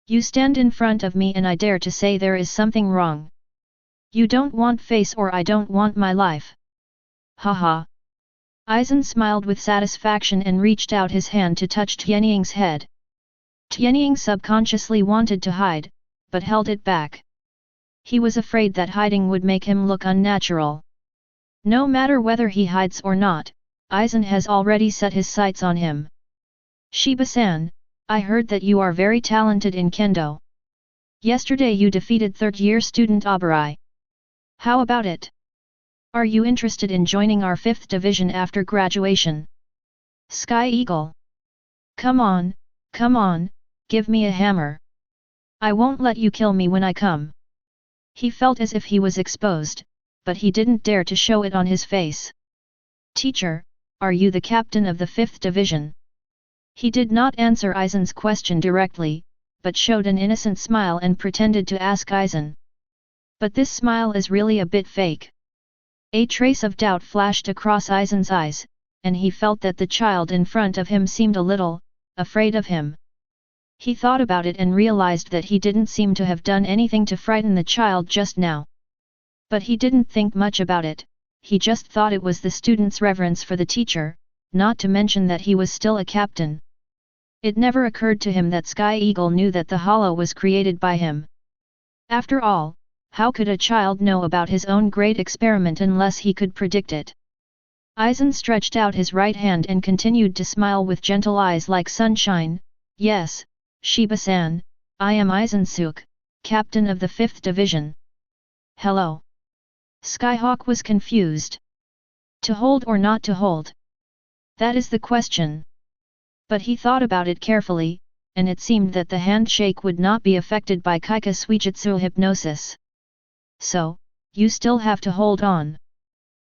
You stand in front of me and I dare to say there is something wrong. You don't want face or I don't want my life. Haha. Aizen smiled with satisfaction and reached out his hand to touch Tianying's head. Tianying subconsciously wanted to hide, but held it back. He was afraid that hiding would make him look unnatural. No matter whether he hides or not, Aizen has already set his sights on him. Shiba-san, I heard that you are very talented in kendo. Yesterday you defeated third-year student Abarai. How about it? Are you interested in joining our 5th division after graduation? Sky Eagle. Come on, give me a hammer. I won't let you kill me when I come. He felt as if he was exposed, but he didn't dare to show it on his face. Teacher, are you the captain of the 5th division? He did not answer Aizen's question directly, but showed an innocent smile and pretended to ask Aizen. But this smile is really a bit fake. A trace of doubt flashed across Aizen's eyes, and he felt that the child in front of him seemed a little afraid of him. He thought about it and realized that he didn't seem to have done anything to frighten the child just now. But he didn't think much about it, he just thought it was the student's reverence for the teacher, not to mention that he was still a captain. It never occurred to him that Sky Eagle knew that the hollow was created by him. After all, how could a child know about his own great experiment unless he could predict it? Aizen stretched out his right hand and continued to smile with gentle eyes like sunshine. Yes, Shiba-san, I am Aizen-suk, captain of the 5th division. Hello. Skyhawk was confused. To hold or not to hold? That is the question. But he thought about it carefully, and it seemed that the handshake would not be affected by Kaika Suijutsu hypnosis. So, you still have to hold on.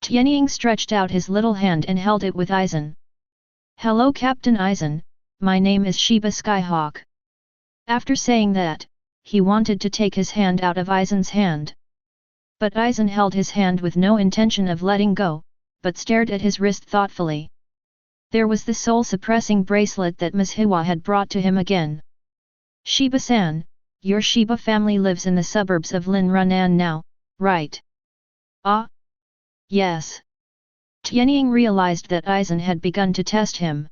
Tianying stretched out his little hand and held it with Aizen. Hello Captain Aizen, my name is Shiba Skyhawk. After saying that, he wanted to take his hand out of Aizen's hand. But Aizen held his hand with no intention of letting go, but stared at his wrist thoughtfully. There was the soul-suppressing bracelet that Ms. Hiwa had brought to him again. Shiba-san, your Shiba family lives in the suburbs of Linrunan now, right? Ah? Yes. Tianying realized that Aizen had begun to test him.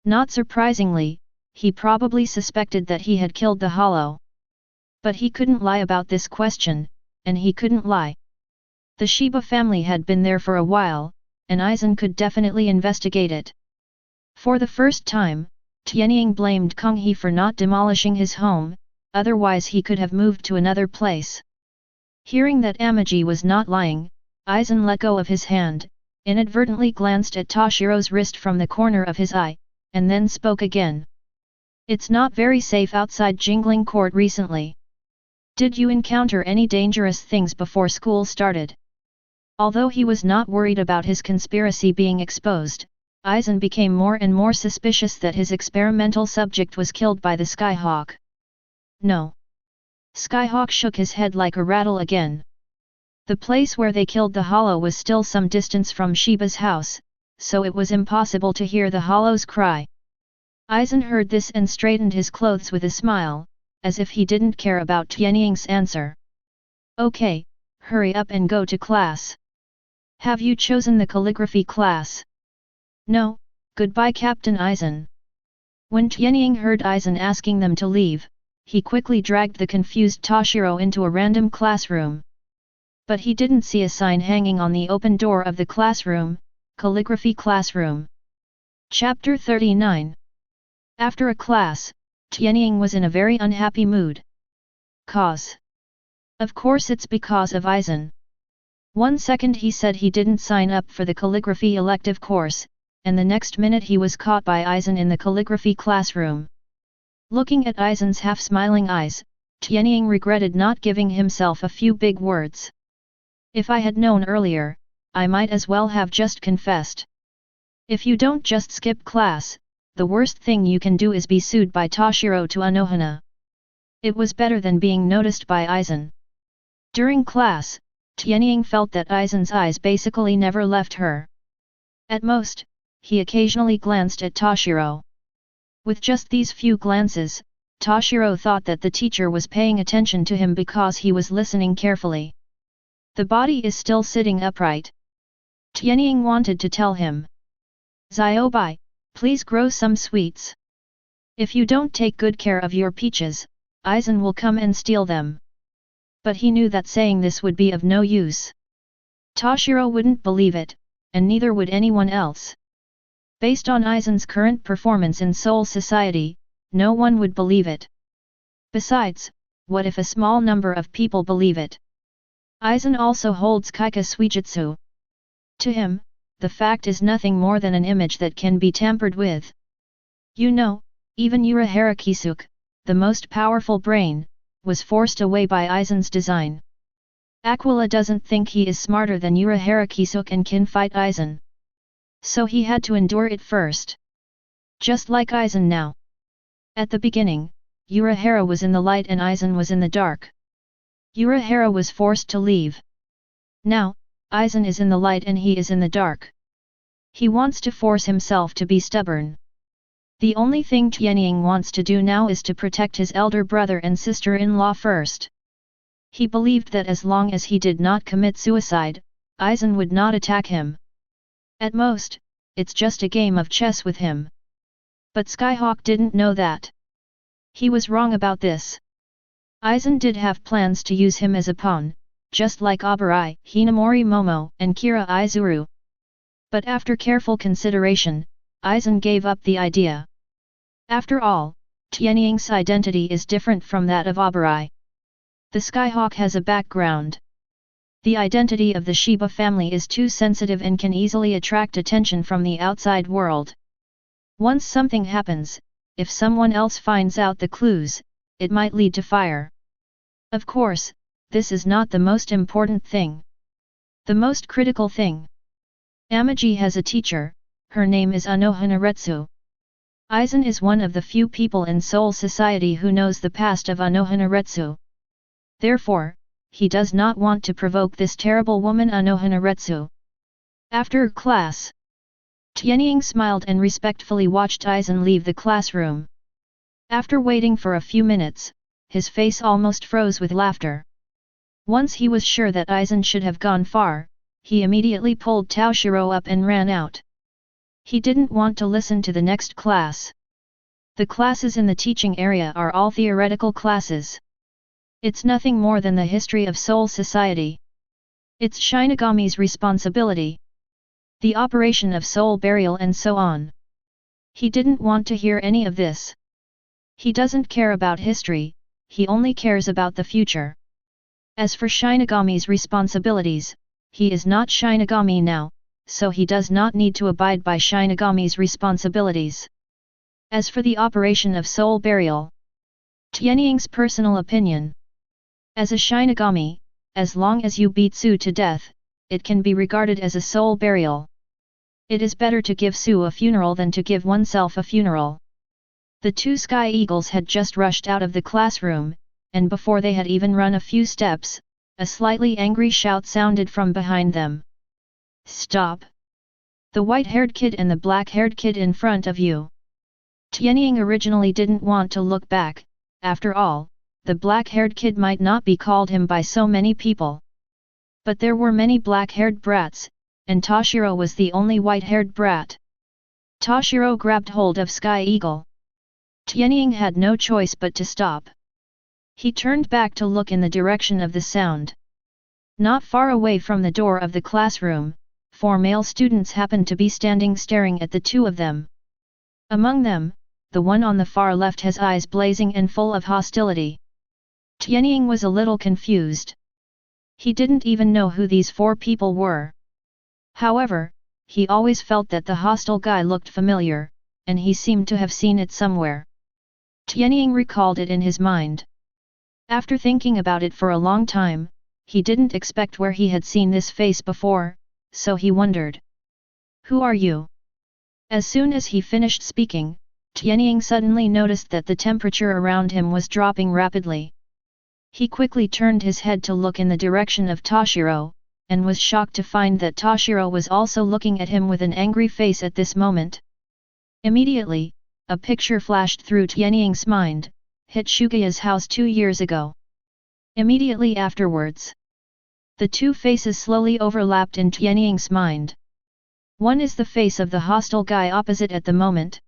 Not surprisingly, he probably suspected that he had killed the hollow. But he couldn't lie about this question, and he couldn't lie. The Shiba family had been there for a while, and Aizen could definitely investigate it. For the first time, Tianying blamed Konghe for not demolishing his home, otherwise he could have moved to another place. Hearing that Amaji was not lying, Aizen let go of his hand, inadvertently glanced at Toshiro's wrist from the corner of his eye, and then spoke again. It's not very safe outside Jingling Court recently. Did you encounter any dangerous things before school started? Although he was not worried about his conspiracy being exposed, Aizen became more and more suspicious that his experimental subject was killed by the Skyhawk. No. Skyhawk shook his head like a rattle again. The place where they killed the hollow was still some distance from Shiba's house, so it was impossible to hear the hollow's cry. Aizen heard this and straightened his clothes with a smile, as if he didn't care about Tianying's answer. Okay, hurry up and go to class. Have you chosen the calligraphy class? No, goodbye Captain Aizen. When Tianying heard Aizen asking them to leave, he quickly dragged the confused Toshiro into a random classroom. But he didn't see a sign hanging on the open door of the classroom, calligraphy classroom. Chapter 39. After a class, Tianying was in a very unhappy mood. Cause? Of course it's because of Aizen. 1 second he said he didn't sign up for the calligraphy elective course, and the next minute he was caught by Aizen in the calligraphy classroom. Looking at Aizen's half-smiling eyes, Tianying regretted not giving himself a few big words. If I had known earlier, I might as well have just confessed. If you don't just skip class, the worst thing you can do is be sued by Toshiro to Anohana. It was better than being noticed by Aizen. During class, Tianying felt that Aizen's eyes basically never left her. At most, he occasionally glanced at Toshiro. With just these few glances, Toshiro thought that the teacher was paying attention to him because he was listening carefully. The body is still sitting upright. Tianying wanted to tell him. Ziobai, please grow some sweets. If you don't take good care of your peaches, Aizen will come and steal them. But he knew that saying this would be of no use. Toshiro wouldn't believe it, and neither would anyone else. Based on Aizen's current performance in Soul Society, no one would believe it. Besides, what if a small number of people believe it? Aizen also holds Kaika Suijutsu. To him, the fact is nothing more than an image that can be tampered with. You know, even Urahara Kisuke, the most powerful brain, was forced away by Aizen's design. Aquila doesn't think he is smarter than Urahara Kisuke and can fight Aizen. So he had to endure it first. Just like Aizen now. At the beginning, Urahara was in the light and Aizen was in the dark. Urahara was forced to leave. Now, Aizen is in the light and he is in the dark. He wants to force himself to be stubborn. The only thing Tianying wants to do now is to protect his elder brother and sister-in-law first. He believed that as long as he did not commit suicide, Aizen would not attack him. At most, it's just a game of chess with him. But Skyhawk didn't know that. He was wrong about this. Aizen did have plans to use him as a pawn, just like Aburai, Hinamori Momo, and Kira Izuru. But after careful consideration, Aizen gave up the idea. After all, Tianying's identity is different from that of Aburai. The Skyhawk has a background. The identity of the Shiba family is too sensitive and can easily attract attention from the outside world. Once something happens, if someone else finds out the clues, it might lead to fire. Of course, this is not the most important thing. The most critical thing. Amaji has a teacher, her name is Anohana Retsu. Aizen is one of the few people in Soul Society who knows the past of Anohana Retsu. Therefore, he does not want to provoke this terrible woman Anohana Retsu. After class, Tianying smiled and respectfully watched Aizen leave the classroom. After waiting for a few minutes, his face almost froze with laughter. Once he was sure that Aizen should have gone far, he immediately pulled Toshiro up and ran out. He didn't want to listen to the next class. The classes in the teaching area are all theoretical classes. It's nothing more than the history of Soul Society. It's Shinigami's responsibility. The operation of soul burial and so on. He didn't want to hear any of this. He doesn't care about history, he only cares about the future. As for Shinigami's responsibilities, he is not Shinigami now, so he does not need to abide by Shinigami's responsibilities. As for the operation of soul burial, Tianying's personal opinion. As a Shinigami, as long as you beat Su to death, it can be regarded as a soul burial. It is better to give Su a funeral than to give oneself a funeral. The two Sky Eagles had just rushed out of the classroom, and before they had even run a few steps, a slightly angry shout sounded from behind them. Stop! The white-haired kid and the black-haired kid in front of you. Tianying originally didn't want to look back, after all, the black-haired kid might not be called him by so many people. But there were many black-haired brats, and Toshiro was the only white-haired brat. Toshiro grabbed hold of Sky Eagle. Tianying had no choice but to stop. He turned back to look in the direction of the sound. Not far away from the door of the classroom, 4 male students happened to be standing staring at the two of them. Among them, the one on the far left has eyes blazing and full of hostility. Tianying was a little confused. He didn't even know who these 4 people were. However, he always felt that the hostile guy looked familiar, and he seemed to have seen it somewhere. Tianying recalled it in his mind. After thinking about it for a long time, he didn't expect where he had seen this face before, so he wondered. Who are you? As soon as he finished speaking, Tianying suddenly noticed that the temperature around him was dropping rapidly. He quickly turned his head to look in the direction of Toshiro, and was shocked to find that Toshiro was also looking at him with an angry face at this moment. Immediately, a picture flashed through Tianying's mind, Hitsugaya's house 2 years ago. Immediately afterwards, the two faces slowly overlapped in Tianying's mind. One is the face of the hostile guy opposite at the moment.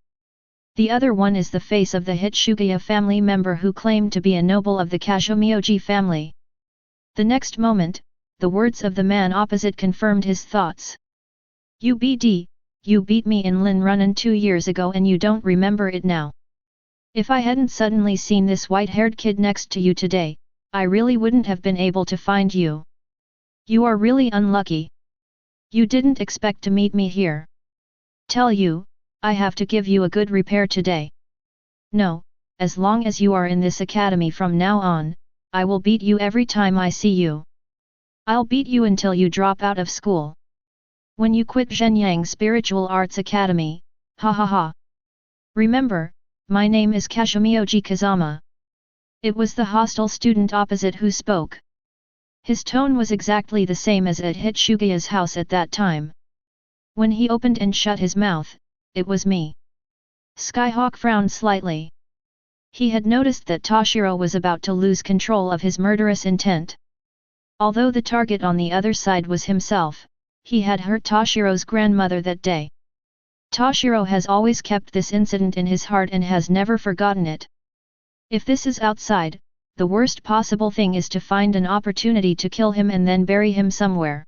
The other one is the face of the Hitsugaya family member who claimed to be a noble of the Kazumioji family. The next moment, the words of the man opposite confirmed his thoughts. UBD, you beat me in Lin Runan 2 years ago and you don't remember it now. If I hadn't suddenly seen this white-haired kid next to you today, I really wouldn't have been able to find you. You are really unlucky. You didn't expect to meet me here. Tell you, I have to give you a good repair today. No, as long as you are in this academy from now on, I will beat you every time I see you. I'll beat you until you drop out of school. When you quit Zhenyang Spiritual Arts Academy, ha ha ha. Remember, my name is Kazumioji Kazama. It was the hostile student opposite who spoke. His tone was exactly the same as at Hitsugaya's house at that time. When he opened and shut his mouth, it was me. Skyhawk frowned slightly. He had noticed that Toshiro was about to lose control of his murderous intent. Although the target on the other side was himself, he had hurt Toshiro's grandmother that day. Toshiro has always kept this incident in his heart and has never forgotten it. If this is outside, the worst possible thing is to find an opportunity to kill him and then bury him somewhere.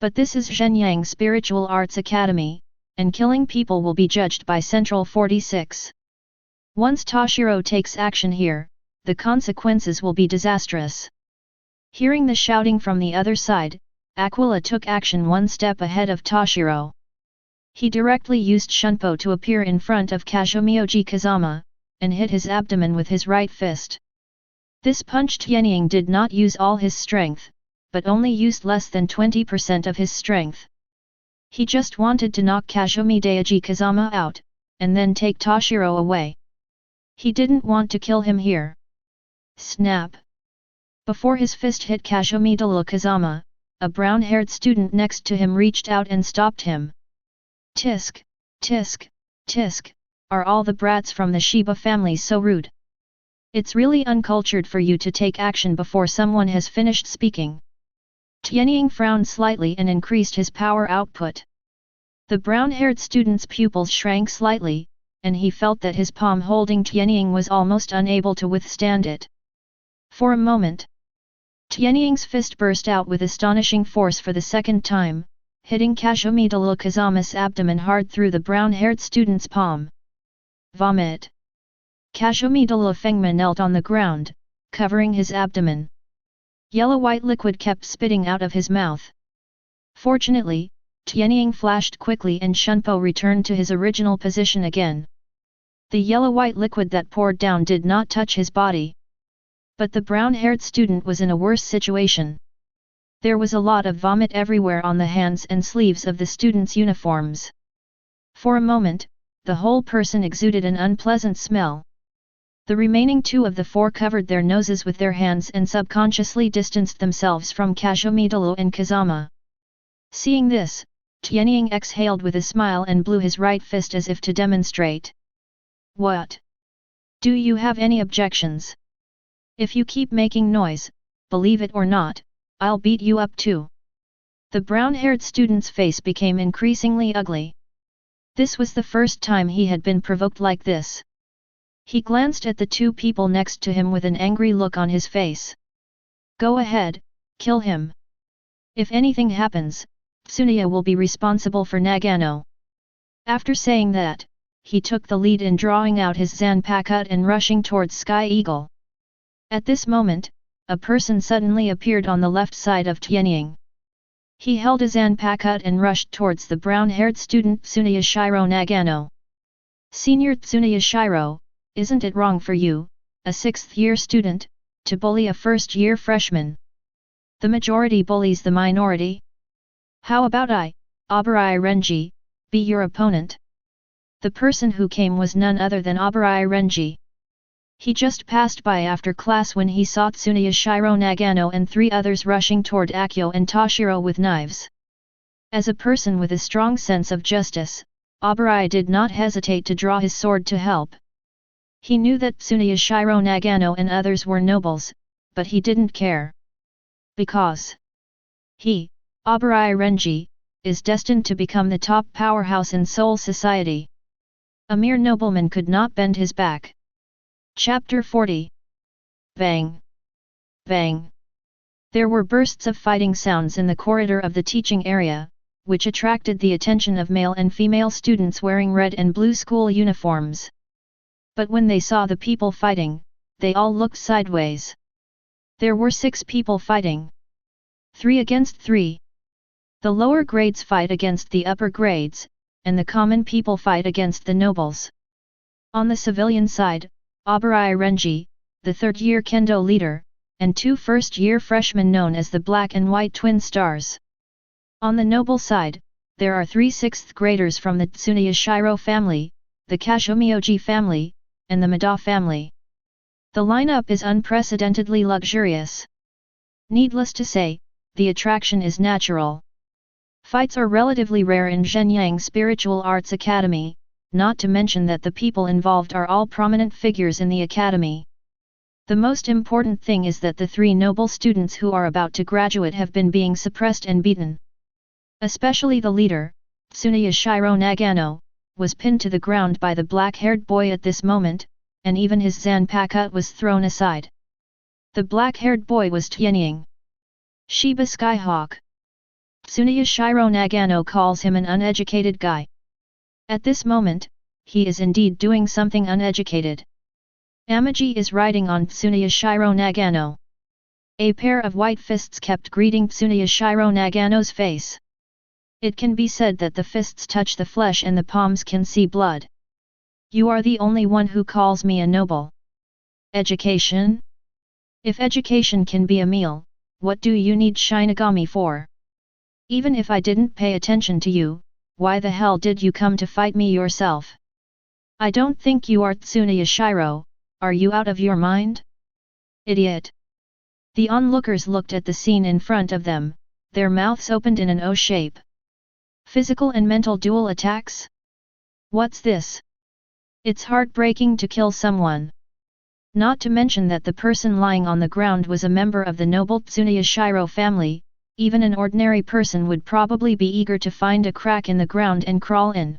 But this is Zhenyang Spiritual Arts Academy, and killing people will be judged by Central 46. Once Toshiro takes action here, the consequences will be disastrous. Hearing the shouting from the other side, Aquila took action one step ahead of Toshiro. He directly used Shunpo to appear in front of Kazumioji Kazama, and hit his abdomen with his right fist. This punch Tianying did not use all his strength, but only used less than 20% of his strength. He just wanted to knock Kazumioji Kazama out, and then take Toshiro away. He didn't want to kill him here. Snap! Before his fist hit Kazumioji Kazama, a brown-haired student next to him reached out and stopped him. Tisk, tisk, tisk, Are all the brats from the Shiba family so rude? It's really uncultured for you to take action before someone has finished speaking. Tianying frowned slightly and increased his power output. The brown-haired student's pupils shrank slightly, and he felt that his palm holding Tianying was almost unable to withstand it. For a moment, Tianying's fist burst out with astonishing force for the second time, hitting Kashomidala Kazama's abdomen hard through the brown-haired student's palm. Vomit! Kashomidala Fengma knelt on the ground, covering his abdomen. Yellow-white liquid kept spitting out of his mouth. Fortunately, Tianying flashed quickly and Shunpo returned to his original position again. The yellow-white liquid that poured down did not touch his body. But the brown-haired student was in a worse situation. There was a lot of vomit everywhere on the hands and sleeves of the students' uniforms. For a moment, the whole person exuded an unpleasant smell. The remaining two of the four covered their noses with their hands and subconsciously distanced themselves from Kashomidala and Kazama. Seeing this, Tianying exhaled with a smile and blew his right fist as if to demonstrate. What? Do you have any objections? If you keep making noise, believe it or not, I'll beat you up too. The brown-haired student's face became increasingly ugly. This was the first time he had been provoked like this. He glanced at the two people next to him with an angry look on his face. Go ahead, kill him. If anything happens, Tsuneya will be responsible for Nagano. After saying that, he took the lead in drawing out his Zanpakuto and rushing towards Sky Eagle. At this moment, a person suddenly appeared on the left side of Tianying. He held a Zanpakuto and rushed towards the brown-haired student Tsuneya Shiro Nagano. Senior Tsuneya Shiro, isn't it wrong for you, a 6th-year student, to bully a first-year freshman? The majority bullies the minority. How about I, Abarai Renji, be your opponent? The person who came was none other than Abarai Renji. He just passed by after class when he saw Tsuneya Shiro Nagano and 3 others rushing toward Akio and Toshiro with knives. As a person with a strong sense of justice, Abarai did not hesitate to draw his sword to help. He knew that Tsuneya Shiro Nagano and others were nobles, but he didn't care. Because he, Abarai Renji, is destined to become the top powerhouse in Seoul society. A mere nobleman could not bend his back. Chapter 40. Bang! Bang! There were bursts of fighting sounds in the corridor of the teaching area, which attracted the attention of male and female students wearing red and blue school uniforms. But when they saw the people fighting, they all looked sideways. There were 6 people fighting. 3 against 3. The lower grades fight against the upper grades, and the common people fight against the nobles. On the civilian side, Abarai Renji, the 3rd-year kendo leader, and 2 first-year freshmen known as the Black and White Twin Stars. On the noble side, there are 3 6th graders from the Tsuneya Shiro family, the Kashomioji family, and the Mada family. The lineup is unprecedentedly luxurious. Needless to say, the attraction is natural. Fights are relatively rare in Zhenyang Spiritual Arts Academy, not to mention that the people involved are all prominent figures in the academy. The most important thing is that the 3 noble students who are about to graduate have been being suppressed and beaten. Especially the leader, Tsuneya Shiro Nagano, was pinned to the ground by the black-haired boy at this moment, and even his Zanpakuto was thrown aside. The black-haired boy was Tianying. Shiba Skyhawk. Tsuneya Shiro Nagano calls him an uneducated guy. At this moment, he is indeed doing something uneducated. Amaji is riding on Tsuneya Shiro Nagano. A pair of white fists kept greeting Tsuneya Shiro Nagano's face. It can be said that the fists touch the flesh and the palms can see blood. You are the only one who calls me a noble. Education? If education can be a meal, what do you need Shinigami for? Even if I didn't pay attention to you, why the hell did you come to fight me yourself? I don't think you are Tsuneya Shiro, are you out of your mind? Idiot! The onlookers looked at the scene in front of them, their mouths opened in an O shape. Physical and mental dual attacks? What's this? It's heartbreaking to kill someone. Not to mention that the person lying on the ground was a member of the noble Tsuneyashiro family. Even an ordinary person would probably be eager to find a crack in the ground and crawl in.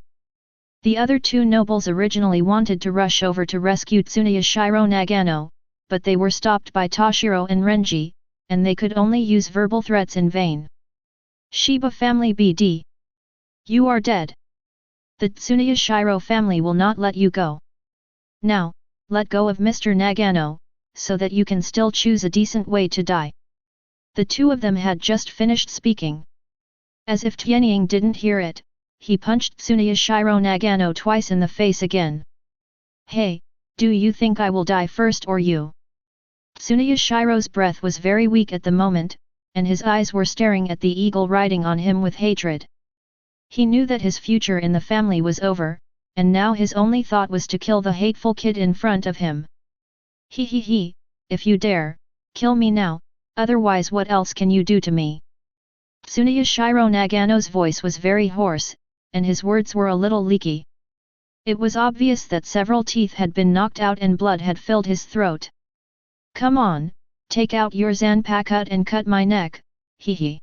The other two nobles originally wanted to rush over to rescue Tsuneyashiro Nagano, but they were stopped by Toshiro and Renji, and they could only use verbal threats in vain. Shiba family BD. You are dead. The Tsuneyashiro family will not let you go. Now, let go of Mr. Nagano, so that you can still choose a decent way to die. The two of them had just finished speaking. As if Tianying didn't hear it, he punched Tsuneyashiro Nagano twice in the face again. Hey, do you think I will die first or you? Tsuneyashiro's breath was very weak at the moment, and his eyes were staring at the eagle riding on him with hatred. He knew that his future in the family was over, and now his only thought was to kill the hateful kid in front of him. He, if you dare, kill me now, otherwise what else can you do to me? Tsuneyashiro Nagano's voice was very hoarse, and his words were a little leaky. It was obvious that several teeth had been knocked out and blood had filled his throat. Come on, take out your zanpakuto and cut my neck, he.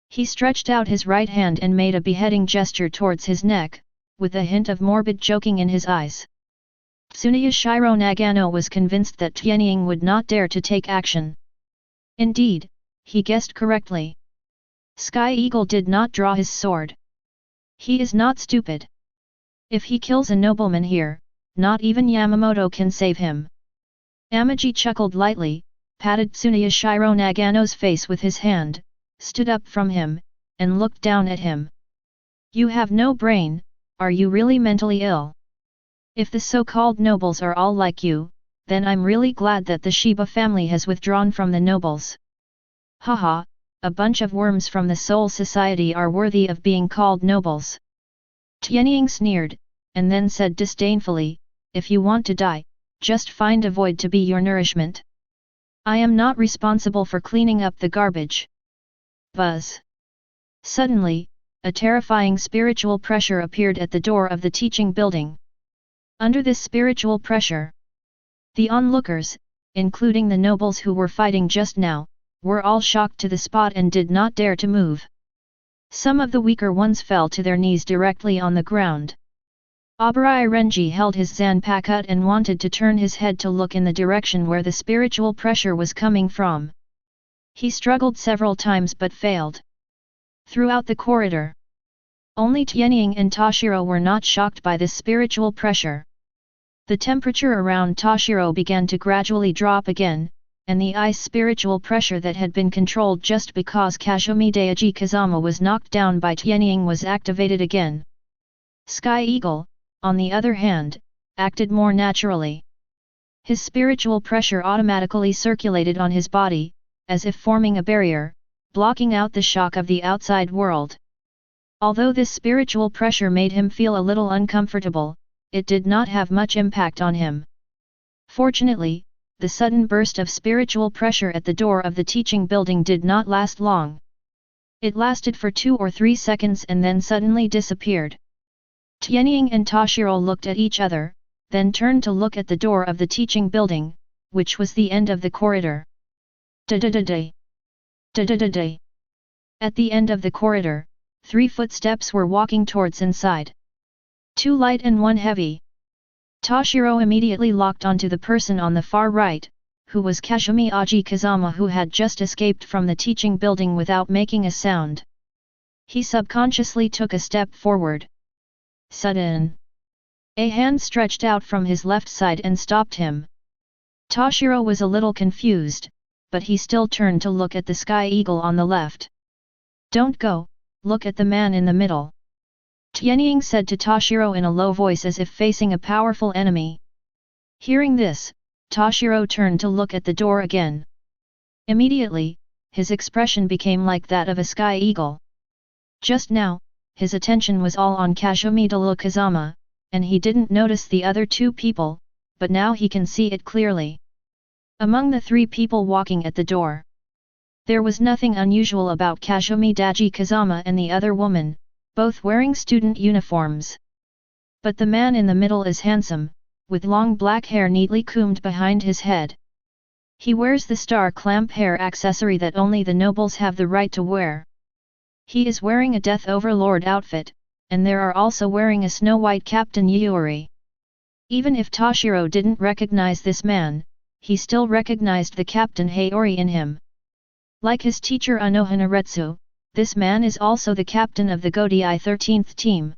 He stretched out his right hand and made a beheading gesture towards his neck, with a hint of morbid joking in his eyes. Tsuneyashiro Nagano was convinced that Tianying would not dare to take action. Indeed, he guessed correctly. Sky Eagle did not draw his sword. He is not stupid. If he kills a nobleman here, not even Yamamoto can save him. Amaji chuckled lightly, patted Tsuneyashiro Nagano's face with his hand, stood up from him, and looked down at him. You have no brain, are you really mentally ill? If the so-called nobles are all like you, then I'm really glad that the Shiba family has withdrawn from the nobles. Haha, a bunch of worms from the Soul Society are worthy of being called nobles. Tianying sneered, and then said disdainfully, if you want to die, just find a void to be your nourishment. I am not responsible for cleaning up the garbage. Buzz. Suddenly, a terrifying spiritual pressure appeared at the door of the teaching building. Under this spiritual pressure, the onlookers, including the nobles who were fighting just now, were all shocked to the spot and did not dare to move. Some of the weaker ones fell to their knees directly on the ground. Abarai Renji held his zanpakuto and wanted to turn his head to look in the direction where the spiritual pressure was coming from. He struggled several times but failed. Throughout the corridor, only Tianying and Toshiro were not shocked by this spiritual pressure. The temperature around Toshiro began to gradually drop again, and the ice spiritual pressure that had been controlled just because Kazumi Daiji Kazama was knocked down by Tianying was activated again. Sky Eagle, on the other hand, acted more naturally. His spiritual pressure automatically circulated on his body, as if forming a barrier, blocking out the shock of the outside world. Although this spiritual pressure made him feel a little uncomfortable, it did not have much impact on him. Fortunately, the sudden burst of spiritual pressure at the door of the teaching building did not last long. It lasted for 2 or 3 seconds and then suddenly disappeared. Tianying and Toshiro looked at each other, then turned to look at the door of the teaching building, which was the end of the corridor. Da-da-da-day. Da-da-da-day. At the end of the corridor, 3 footsteps were walking towards inside. 2 light and 1 heavy. Toshiro immediately locked onto the person on the far right, who was Kazumi Aji Kazama, who had just escaped from the teaching building without making a sound. He subconsciously took a step forward. Sudden. A hand stretched out from his left side and stopped him. Toshiro was a little confused, but he still turned to look at the Sky Eagle on the left. Don't go, look at the man in the middle. Tianying said to Toshiro in a low voice as if facing a powerful enemy. Hearing this, Toshiro turned to look at the door again. Immediately, his expression became like that of a Sky Eagle. Just now, his attention was all on Kazumi Kazama, and he didn't notice the other 2 people, but now he can see it clearly. Among the 3 people walking at the door, there was nothing unusual about Kazumi Daiji Kazama and the other woman, both wearing student uniforms. But the man in the middle is handsome, with long black hair neatly combed behind his head. He wears the star clamp hair accessory that only the nobles have the right to wear. He is wearing a Death Overlord outfit, and there are also wearing a Snow White Captain Yuri. Even if Toshiro didn't recognize this man, he still recognized the Captain Hayori in him. Like his teacher Anohanaretsu, this man is also the captain of the Godei 13th team.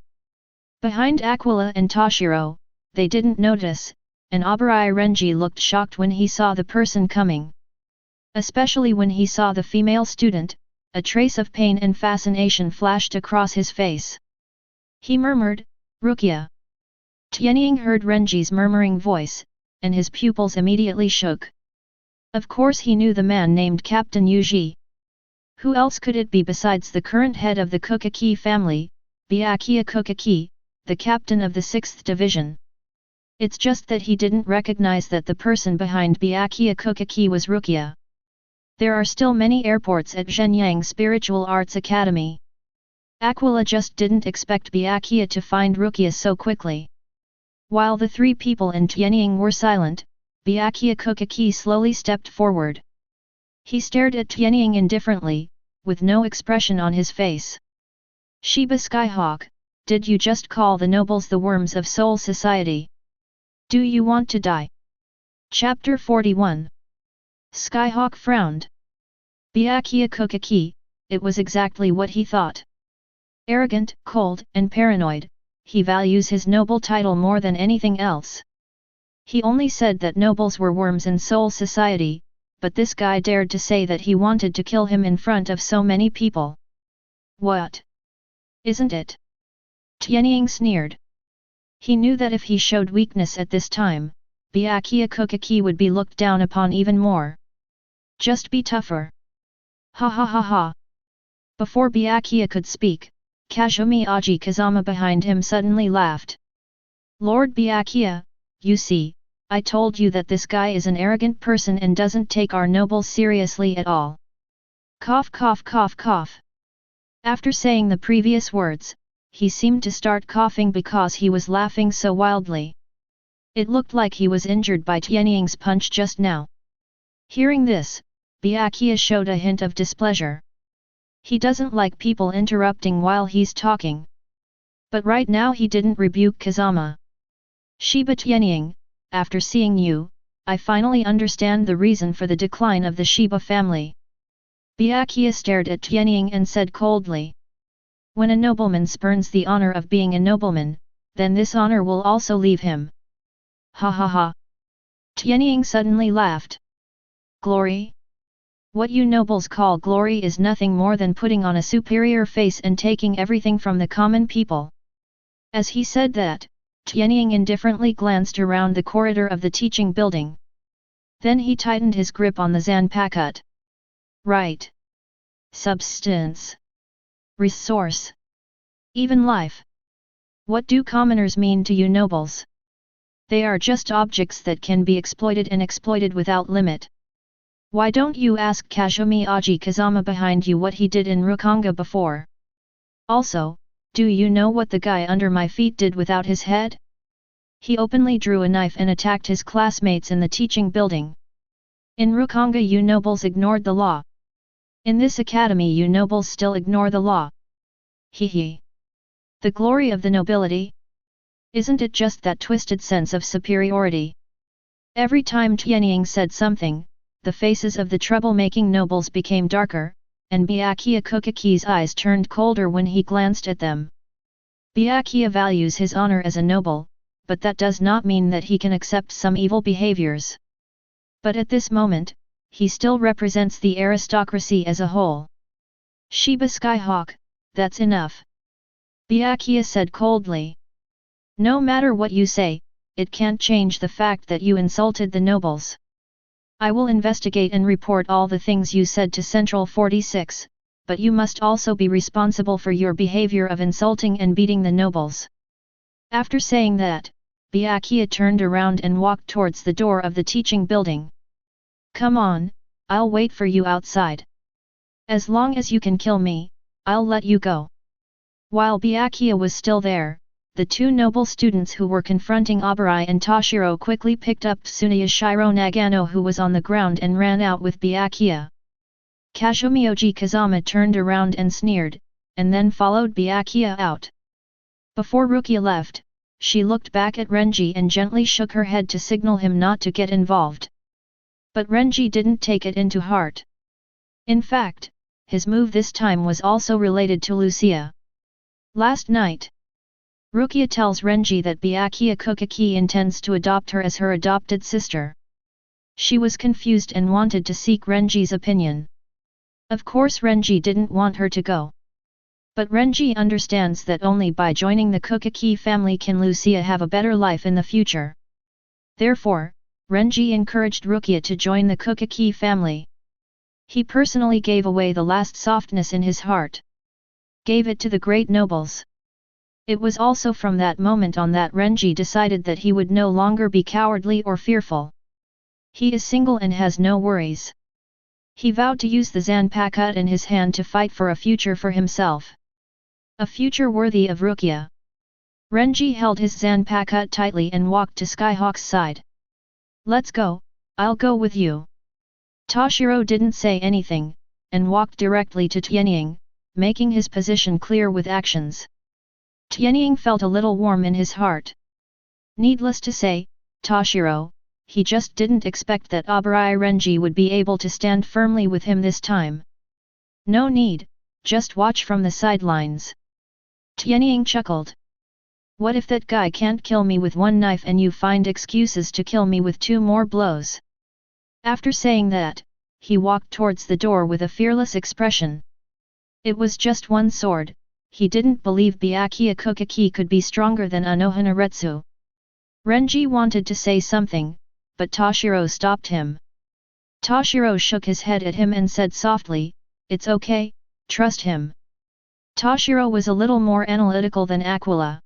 Behind Aquila and Toshiro, they didn't notice, and Abarai Renji looked shocked when he saw the person coming. Especially when he saw the female student, a trace of pain and fascination flashed across his face. He murmured, "Rukia." Tianying heard Renji's murmuring voice, and his pupils immediately shook. Of course he knew the man named Captain Yuji. Who else could it be besides the current head of the Kokaki family, Byakuya Kokaki, the captain of the 6th division? It's just that he didn't recognize that the person behind Byakuya Kokaki was Rukia. There are still many airports at Zhenyang Spiritual Arts Academy. Aquila just didn't expect Byakuya to find Rukia so quickly. While the three people in Tianying were silent, Byakuya Kokaki slowly stepped forward. He stared at Tianying indifferently, with no expression on his face. "Shiba Skyhawk, did you just call the nobles the worms of Soul Society? Do you want to die?" Chapter 41. Skyhawk frowned. Byakuya Kokaki, it was exactly what he thought. Arrogant, cold, and paranoid, he values his noble title more than anything else. He only said that nobles were worms in Soul Society, but this guy dared to say that he wanted to kill him in front of so many people. What? Isn't it? Tianying sneered. He knew that if he showed weakness at this time, Byakuya Kokaki would be looked down upon even more. Just be tougher. Ha ha ha ha. Before Byakuya could speak, Kazumi Aji Kazama behind him suddenly laughed. "Lord Byakuya, you see, I told you that this guy is an arrogant person and doesn't take our nobles seriously at all." Cough cough cough cough. After saying the previous words, he seemed to start coughing because he was laughing so wildly. It looked like he was injured by Tianying's punch just now. Hearing this, Byakuya showed a hint of displeasure. He doesn't like people interrupting while he's talking. But right now he didn't rebuke Kazama. "Shiba Tianying, after seeing you, I finally understand the reason for the decline of the Shiba family." Byakuya stared at Tianying and said coldly. "When a nobleman spurns the honor of being a nobleman, then this honor will also leave him." Ha ha ha. Tianying suddenly laughed. "Glory? What you nobles call glory is nothing more than putting on a superior face and taking everything from the common people." As he said that, Tianying indifferently glanced around the corridor of the teaching building. Then he tightened his grip on the Zanpakut. "Right. Substance. Resource. Even life. What do commoners mean to you nobles? They are just objects that can be exploited and exploited without limit. Why don't you ask Kazumi Aji Kazama behind you what he did in Rukanga before? Also, do you know what the guy under my feet did without his head? He openly drew a knife and attacked his classmates in the teaching building. In Rukanga you nobles ignored the law. In this academy you nobles still ignore the law. Hee hee. The glory of the nobility? Isn't it just that twisted sense of superiority?" Every time Tianying said something, the faces of the troublemaking nobles became darker, and Byakuya Kokaki's eyes turned colder when he glanced at them. Byakuya values his honor as a noble, but that does not mean that he can accept some evil behaviors. But at this moment, he still represents the aristocracy as a whole. "Shiba Skyhawk, that's enough," Byakuya said coldly. "No matter what you say, it can't change the fact that you insulted the nobles. I will investigate and report all the things you said to Central 46, but you must also be responsible for your behavior of insulting and beating the nobles." After saying that, Byakuya turned around and walked towards the door of the teaching building. "Come on, I'll wait for you outside. As long as you can kill me, I'll let you go." While Byakuya was still there, the two noble students who were confronting Abarai and Toshiro quickly picked up Tsuneyashiro Nagano, who was on the ground, and ran out with Byakuya. Kazumioji Kazama turned around and sneered, and then followed Byakuya out. Before Rukia left, she looked back at Renji and gently shook her head to signal him not to get involved. But Renji didn't take it into heart. In fact, his move this time was also related to Lucia. Last night, Rukia tells Renji that Byakuya Kokaki intends to adopt her as her adopted sister. She was confused and wanted to seek Renji's opinion. Of course Renji didn't want her to go. But Renji understands that only by joining the Kokaki family can Lucia have a better life in the future. Therefore, Renji encouraged Rukia to join the Kokaki family. He personally gave away the last softness in his heart. Gave it to the great nobles. It was also from that moment on that Renji decided that he would no longer be cowardly or fearful. He is single and has no worries. He vowed to use the Zanpakuto in his hand to fight for a future for himself. A future worthy of Rukia. Renji held his Zanpakuto tightly and walked to Skyhawk's side. "Let's go, I'll go with you." Toshiro didn't say anything, and walked directly to Tianying, making his position clear with actions. Tianying felt a little warm in his heart. Needless to say, Toshiro, he just didn't expect that Abarai Renji would be able to stand firmly with him this time. "No need, just watch from the sidelines." Tianying chuckled. "What if that guy can't kill me with one knife and you find excuses to kill me with 2 more blows?" After saying that, he walked towards the door with a fearless expression. It was just one sword. He didn't believe Byakuya Kokaki could be stronger than Anohanaretsu. Renji wanted to say something, but Toshiro stopped him. Toshiro shook his head at him and said softly, "It's okay, trust him." Toshiro was a little more analytical than Aquila.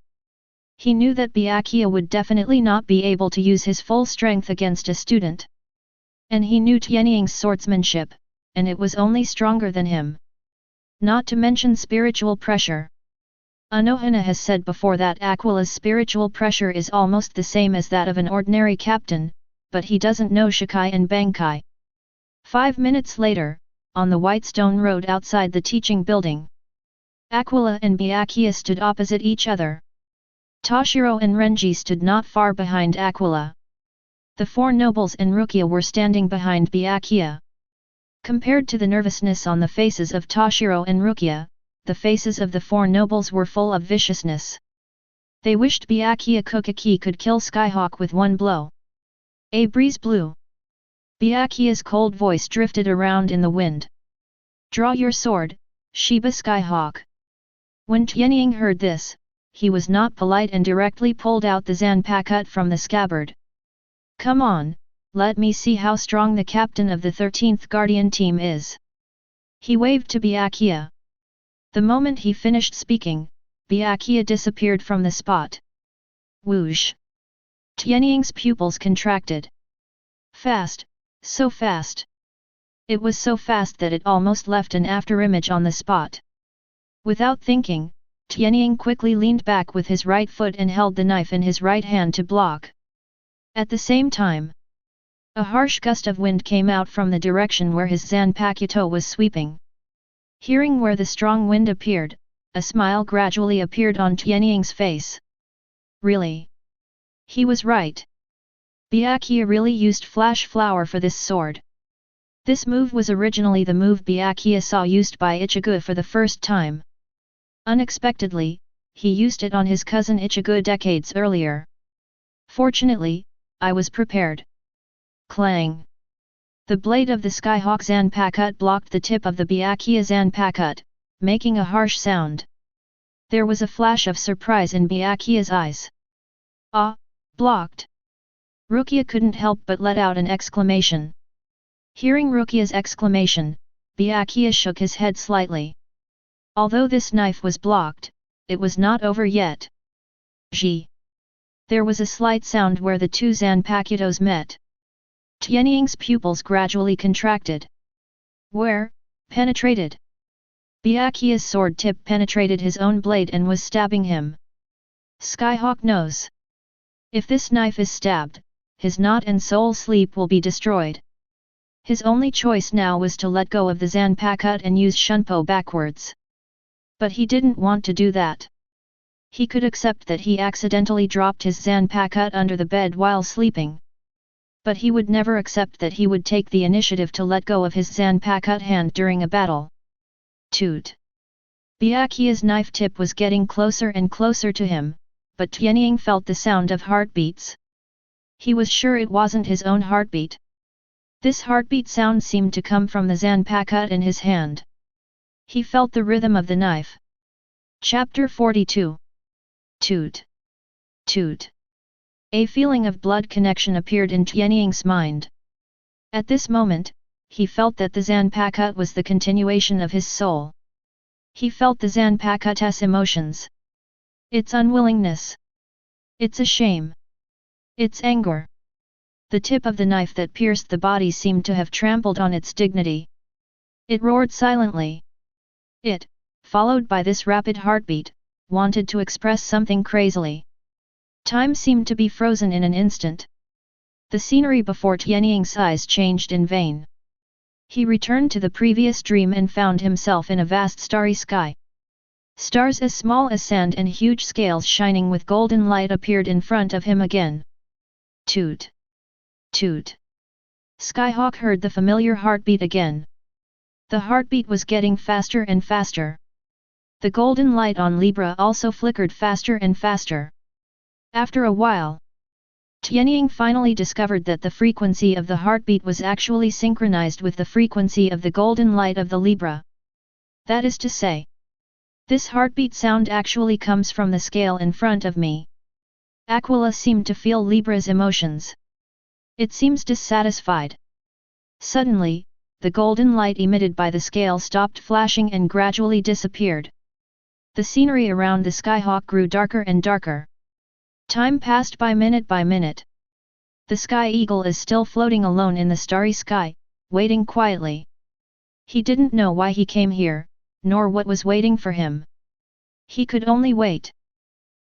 He knew that Byakuya would definitely not be able to use his full strength against a student. And he knew Tianying's swordsmanship, and it was only stronger than him. Not to mention spiritual pressure. Anohana has said before that Aquila's spiritual pressure is almost the same as that of an ordinary captain, but he doesn't know Shikai and Bankai. 5 minutes later, on the white stone road outside the teaching building, Aquila and Byakuya stood opposite each other. Toshiro and Renji stood not far behind Aquila. The 4 nobles and Rukia were standing behind Byakuya. Compared to the nervousness on the faces of Toshiro and Rukia, the faces of the 4 nobles were full of viciousness. They wished Byakuya Kokaki could kill Skyhawk with one blow. A breeze blew. Byakuya's cold voice drifted around in the wind. "Draw your sword, Shiba Skyhawk." When Tianying heard this, he was not polite and directly pulled out the Zanpakuto from the scabbard. "Come on, let me see how strong the captain of the 13th Guardian team is." He waved to Byakuya. The moment he finished speaking, Byakuya disappeared from the spot. Whoosh! Tianying's pupils contracted. Fast, so fast. It was so fast that it almost left an afterimage on the spot. Without thinking, Tianying quickly leaned back with his right foot and held the knife in his right hand to block. At the same time, a harsh gust of wind came out from the direction where his Zanpakuto was sweeping. Hearing where the strong wind appeared, a smile gradually appeared on Tianying's face. Really? He was right. Byakuya really used flash flower for this sword. This move was originally the move Byakuya saw used by Ichigo for the first time. Unexpectedly, he used it on his cousin Ichigo decades earlier. Fortunately, I was prepared. Clang! The blade of the Skyhawk Zanpakuto blocked the tip of the Byakuya Zanpakuto, making a harsh sound. There was a flash of surprise in Byakuya's eyes. "Ah, blocked!" Rukia couldn't help but let out an exclamation. Hearing Rukia's exclamation, Byakuya shook his head slightly. Although this knife was blocked, it was not over yet. Zhi! There was a slight sound where the 2 Zanpakutos met. Tianying's pupils gradually contracted. Where? Penetrated. Byakuya's sword tip penetrated his own blade and was stabbing him. Skyhawk knows. If this knife is stabbed, his knot and soul sleep will be destroyed. His only choice now was to let go of the Zanpakuto and use Shunpo backwards. But he didn't want to do that. He could accept that he accidentally dropped his Zanpakuto under the bed while sleeping. But he would never accept that he would take the initiative to let go of his Zanpakuto hand during a battle. Toot! Byakuya's knife tip was getting closer and closer to him, but Tianying felt the sound of heartbeats. He was sure it wasn't his own heartbeat. This heartbeat sound seemed to come from the Zanpakuto in his hand. He felt the rhythm of the knife. Chapter 42. Toot! Toot! A feeling of blood connection appeared in Tianying's mind. At this moment, he felt that the Zanpakuto was the continuation of his soul. He felt the Zanpakuto's emotions. Its unwillingness. Its shame. Its anger. The tip of the knife that pierced the body seemed to have trampled on its dignity. It roared silently. It, followed by this rapid heartbeat, wanted to express something crazily. Time seemed to be frozen in an instant. The scenery before Tianying's eyes changed in vain. He returned to the previous dream and found himself in a vast starry sky. Stars as small as sand and huge scales shining with golden light appeared in front of him again. Toot! Toot! Skyhawk heard the familiar heartbeat again. The heartbeat was getting faster and faster. The golden light on Libra also flickered faster and faster. After a while, Tianying finally discovered that the frequency of the heartbeat was actually synchronized with the frequency of the golden light of the Libra. That is to say, this heartbeat sound actually comes from the scale in front of me. Aquila seemed to feel Libra's emotions. It seems dissatisfied. Suddenly, the golden light emitted by the scale stopped flashing and gradually disappeared. The scenery around the Skyhawk grew darker and darker. Time passed by minute. The Sky Eagle is still floating alone in the starry sky, waiting quietly. He didn't know why he came here, nor what was waiting for him. He could only wait.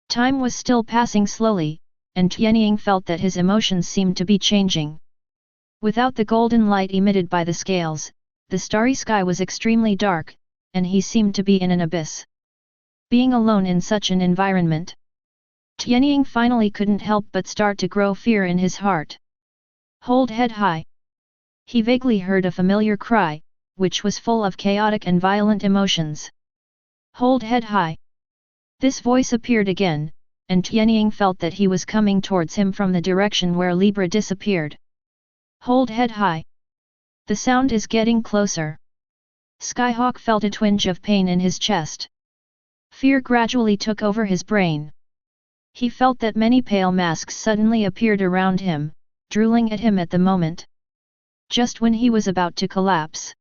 Time was still passing slowly, and Tianying felt that his emotions seemed to be changing. Without the golden light emitted by the scales, the starry sky was extremely dark, and he seemed to be in an abyss. Being alone in such an environment, Tianying finally couldn't help but start to grow fear in his heart. Hold head high. He vaguely heard a familiar cry, which was full of chaotic and violent emotions. Hold head high. This voice appeared again, and Tianying felt that he was coming towards him from the direction where Libra disappeared. Hold head high. The sound is getting closer. Skyhawk felt a twinge of pain in his chest. Fear gradually took over his brain. He felt that many pale masks suddenly appeared around him, drooling at him at the moment. Just when he was about to collapse,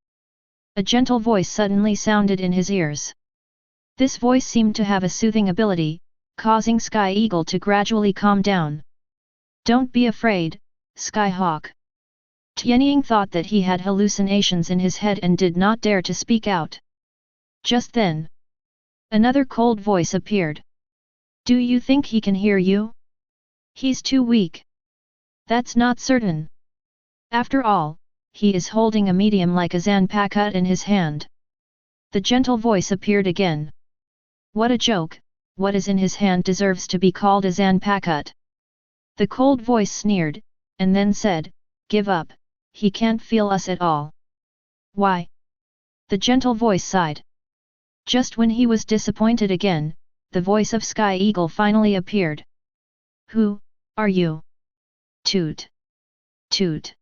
a gentle voice suddenly sounded in his ears. This voice seemed to have a soothing ability, causing Sky Eagle to gradually calm down. Don't be afraid, Skyhawk. Tianying thought that he had hallucinations in his head and did not dare to speak out. Just then, another cold voice appeared. Do you think he can hear you? He's too weak. That's not certain. After all, he is holding a medium like a Zanpakuto in his hand. The gentle voice appeared again. What a joke, what is in his hand deserves to be called a Zanpakuto. The cold voice sneered, and then said, give up, he can't feel us at all. Why? The gentle voice sighed. Just when he was disappointed again, the voice of Sky Eagle finally appeared. Who are you? Toot! Toot!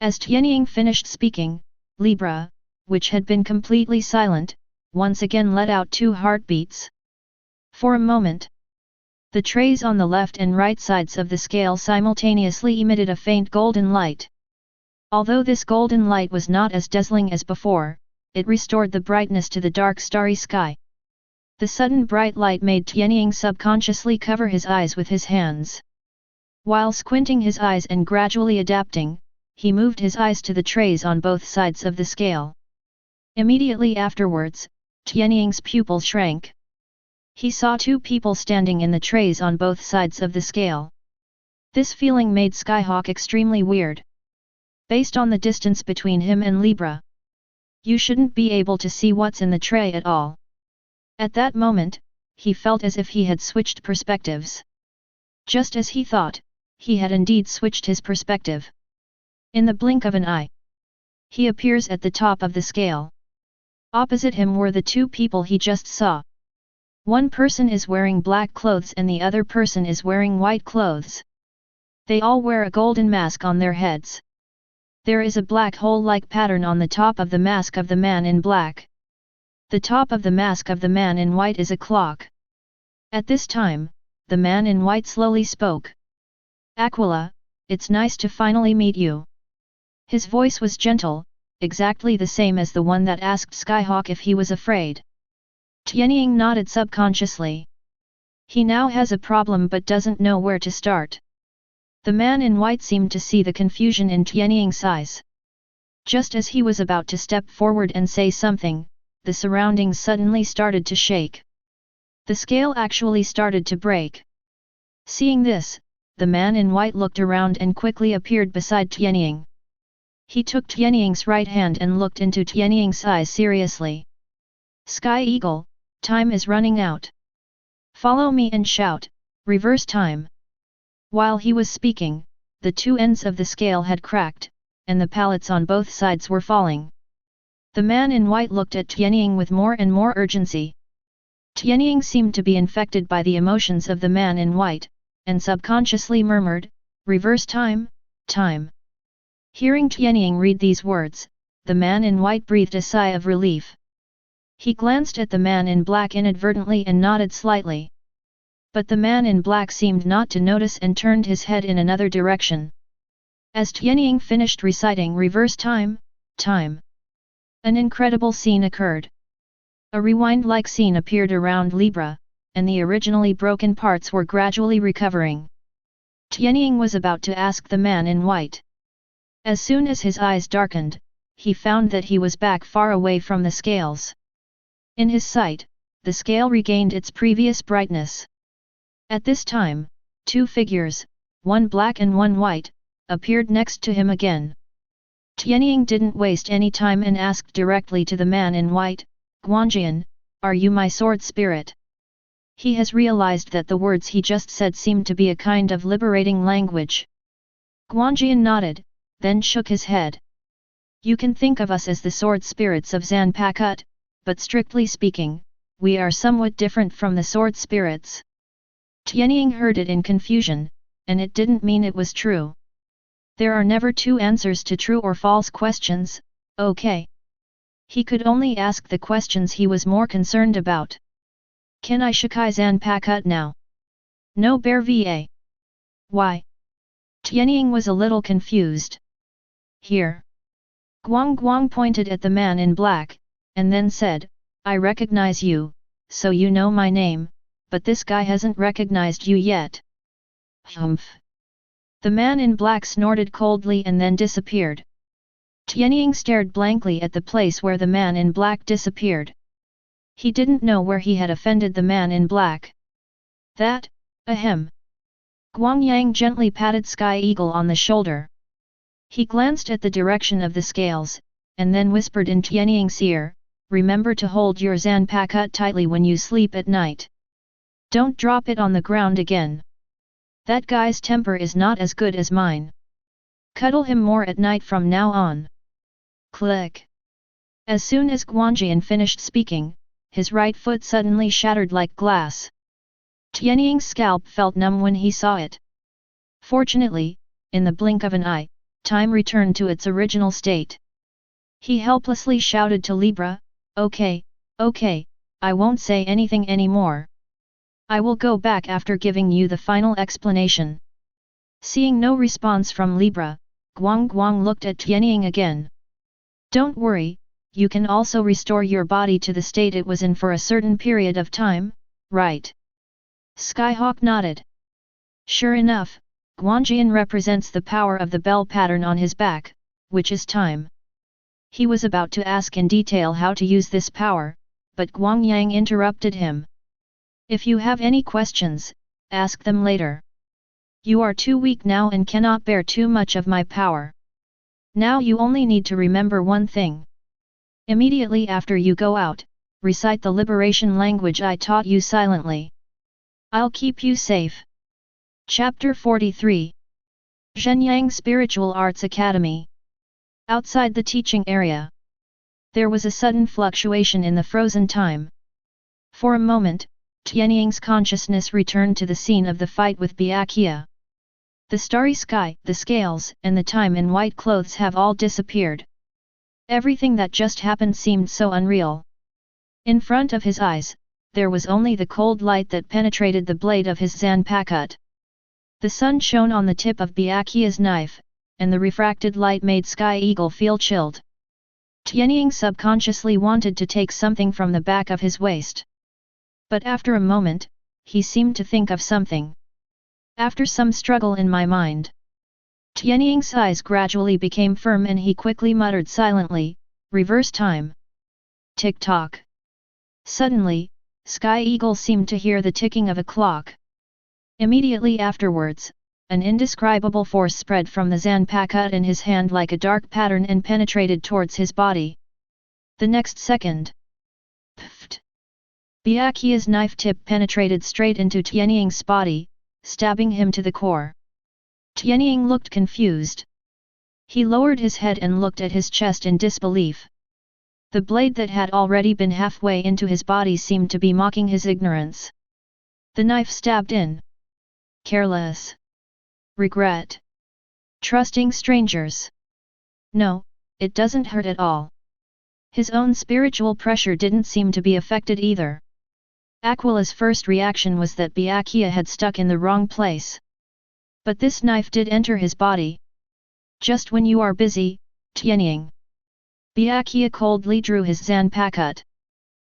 As Tianying finished speaking, Libra, which had been completely silent, once again let out 2 heartbeats. For a moment, the trays on the left and right sides of the scale simultaneously emitted a faint golden light. Although this golden light was not as dazzling as before, it restored the brightness to the dark starry sky. The sudden bright light made Tianying subconsciously cover his eyes with his hands. While squinting his eyes and gradually adapting, he moved his eyes to the trays on both sides of the scale. Immediately afterwards, Tianying's pupil shrank. He saw two people standing in the trays on both sides of the scale. This feeling made Skyhawk extremely weird. Based on the distance between him and Libra, you shouldn't be able to see what's in the tray at all. At that moment, he felt as if he had switched perspectives. Just as he thought, he had indeed switched his perspective. In the blink of an eye, he appears at the top of the scale. Opposite him were the two people he just saw. One person is wearing black clothes and the other person is wearing white clothes. They all wear a golden mask on their heads. There is a black hole-like pattern on the top of the mask of the man in black. The top of the mask of the man in white is a clock. At this time, the man in white slowly spoke. "Aquila, it's nice to finally meet you." His voice was gentle, exactly the same as the one that asked Skyhawk if he was afraid. Tianying nodded subconsciously. He now has a problem but doesn't know where to start. The man in white seemed to see the confusion in Tianying's eyes. Just as he was about to step forward and say something, the surroundings suddenly started to shake. The scale actually started to break. Seeing this, the man in white looked around and quickly appeared beside Tianying. He took Tianying's right hand and looked into Tianying's eyes seriously. "Sky Eagle, time is running out. Follow me and shout, reverse time." While he was speaking, the two ends of the scale had cracked, and the pallets on both sides were falling. The man in white looked at Tianying with more and more urgency. Tianying seemed to be infected by the emotions of the man in white, and subconsciously murmured, "Reverse time, time." Hearing Tianying read these words, the man in white breathed a sigh of relief. He glanced at the man in black inadvertently and nodded slightly. But the man in black seemed not to notice and turned his head in another direction. As Tianying finished reciting reverse time, time, an incredible scene occurred. A rewind-like scene appeared around Libra, and the originally broken parts were gradually recovering. Tianying was about to ask the man in white. As soon as his eyes darkened, he found that he was back far away from the scales. In his sight, the scale regained its previous brightness. At this time, two figures, one black and one white, appeared next to him again. Tianying didn't waste any time and asked directly to the man in white, "Guanjian, are you my sword spirit?" He has realized that the words he just said seemed to be a kind of liberating language. Guanjian nodded, then shook his head. "You can think of us as the sword spirits of Zanpakut, but strictly speaking, we are somewhat different from the sword spirits." Tianying heard it in confusion, and it didn't mean it was true. There are never two answers to true or false questions, okay? He could only ask the questions he was more concerned about. "Can I Shikai Zanpakut now?" "No bear va. Why?" Tianying was a little confused. "Here." Guang Guang pointed at the man in black, and then said, "I recognize you, so you know my name, but this guy hasn't recognized you yet." "Humph." The man in black snorted coldly and then disappeared. Tianying stared blankly at the place where the man in black disappeared. He didn't know where he had offended the man in black. "That, ahem." Guangyang gently patted Sky Eagle on the shoulder. He glanced at the direction of the scales, and then whispered in Tianying's ear, "Remember to hold your Zanpakut tightly when you sleep at night. Don't drop it on the ground again. That guy's temper is not as good as mine. Cuddle him more at night from now on." Click. As soon as Guanjian finished speaking, his right foot suddenly shattered like glass. Tianying's scalp felt numb when he saw it. Fortunately, in the blink of an eye, time returned to its original state. He helplessly shouted to Libra, "Okay, okay, I won't say anything anymore. I will go back after giving you the final explanation." Seeing no response from Libra, Guang Guang looked at Tianying again. "Don't worry, you can also restore your body to the state it was in for a certain period of time, right?" Skyhawk nodded. Sure enough, Guanjian represents the power of the bell pattern on his back, which is time. He was about to ask in detail how to use this power, but Guangyang interrupted him. If you have any questions, ask them later. You are too weak now and cannot bear too much of my power. Now you only need to remember one thing. Immediately after you go out, recite the liberation language I taught you silently. I'll keep you safe. Chapter 43. Zhenyang Spiritual Arts Academy. Outside the teaching area, there was a sudden fluctuation in the frozen time. For a moment, Tianying's consciousness returned to the scene of the fight with Byakuya. The starry sky, the scales, and the time in white clothes have all disappeared. Everything that just happened seemed so unreal. In front of his eyes, there was only the cold light that penetrated the blade of his zanpakut. The sun shone on the tip of Byakuya's knife, and the refracted light made Sky Eagle feel chilled. Tianying subconsciously wanted to take something from the back of his waist. But after a moment, he seemed to think of something. After some struggle in my mind. Tianying's eyes gradually became firm and he quickly muttered silently, "Reverse time." Tick-tock. Suddenly, Sky Eagle seemed to hear the ticking of a clock. Immediately afterwards, an indescribable force spread from the zanpakut in his hand like a dark pattern and penetrated towards his body. The next second, pfft! Byakuya's knife tip penetrated straight into Tianying's body, stabbing him to the core. Tianying looked confused. He lowered his head and looked at his chest in disbelief. The blade that had already been halfway into his body seemed to be mocking his ignorance. The knife stabbed in. Careless. Regret. Trusting strangers. No, it doesn't hurt at all. His own spiritual pressure didn't seem to be affected either. Aquila's first reaction was that Byakuya had stuck in the wrong place. But this knife did enter his body. Just when you are busy, Tianying. Byakuya coldly drew his zanpakut.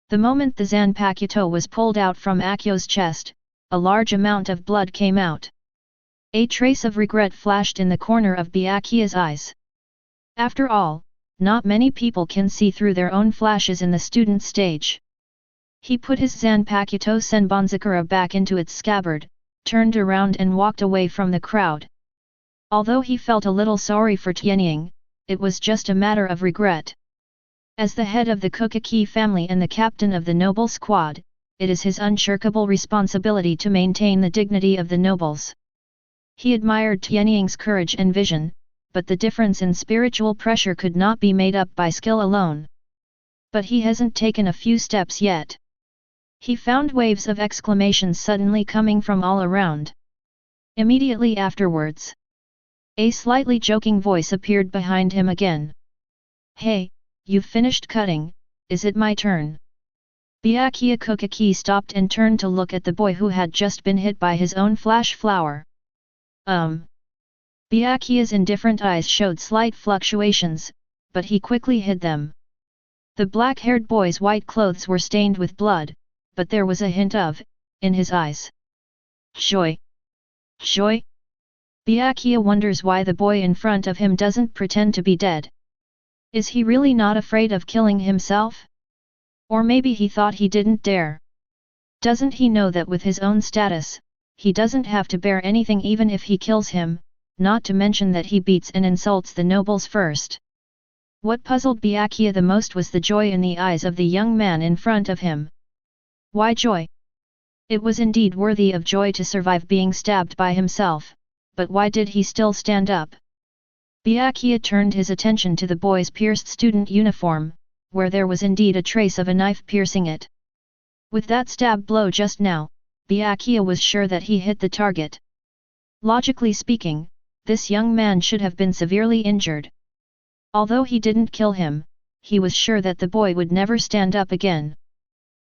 The moment the zanpakuto was pulled out from Akio's chest, a large amount of blood came out. A trace of regret flashed in the corner of Byakuya's eyes. After all, not many people can see through their own flashes in the student stage. He put his zanpakuto senbonzakura back into its scabbard, turned around and walked away from the crowd. Although he felt a little sorry for Tianying, it was just a matter of regret. As the head of the Kokaki family and the captain of the noble squad, it is his unshirkable responsibility to maintain the dignity of the nobles. He admired Tianying's courage and vision, but the difference in spiritual pressure could not be made up by skill alone. But he hasn't taken a few steps yet. He found waves of exclamations suddenly coming from all around. Immediately afterwards, a slightly joking voice appeared behind him again. "Hey, you've finished cutting, is it my turn?" Byakuya Kokaki stopped and turned to look at the boy who had just been hit by his own flash flower. Byakuya's indifferent eyes showed slight fluctuations, but he quickly hid them. The black-haired boy's white clothes were stained with blood, but there was a hint of, in his eyes. Joy. Joy? Byakuya wonders why the boy in front of him doesn't pretend to be dead. Is he really not afraid of killing himself? Or maybe he thought he didn't dare. Doesn't he know that with his own status, he doesn't have to bear anything even if he kills him, not to mention that he beats and insults the nobles first. What puzzled Byakuya the most was the joy in the eyes of the young man in front of him. Why joy? It was indeed worthy of joy to survive being stabbed by himself, but why did he still stand up? Byakuya turned his attention to the boy's pierced student uniform, where there was indeed a trace of a knife piercing it. With that stab blow just now, Byakuya was sure that he hit the target. Logically speaking, this young man should have been severely injured. Although he didn't kill him, he was sure that the boy would never stand up again.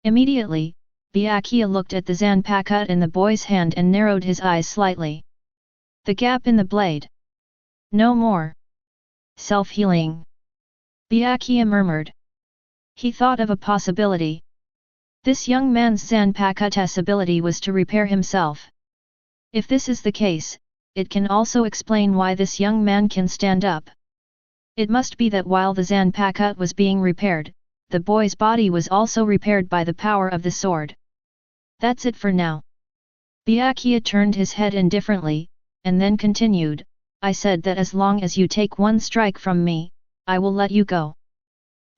Immediately, Byakuya looked at the zanpakut in the boy's hand and narrowed his eyes slightly. The gap in the blade. No more. Self-healing. Byakuya murmured. He thought of a possibility. This young man's zanpakut's ability was to repair himself. If this is the case, it can also explain why this young man can stand up. It must be that while the zanpakut was being repaired, the boy's body was also repaired by the power of the sword. That's it for now. Byakuya turned his head indifferently, and then continued, I said that as long as you take one strike from me, I will let you go.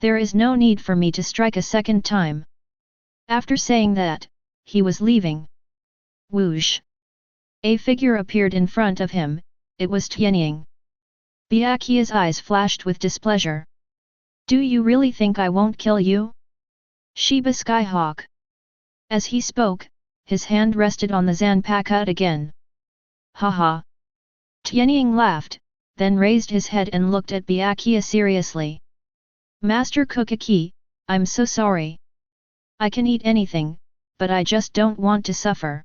There is no need for me to strike a second time. After saying that, he was leaving. Whoosh! A figure appeared in front of him, it was Tianying. Byakuya's eyes flashed with displeasure. Do you really think I won't kill you? Shiba Skyhawk. As he spoke, his hand rested on the Zanpakuto again. Haha. Tianying laughed, then raised his head and looked at Byakuya seriously. Master Kokaki, I'm so sorry. I can eat anything, but I just don't want to suffer.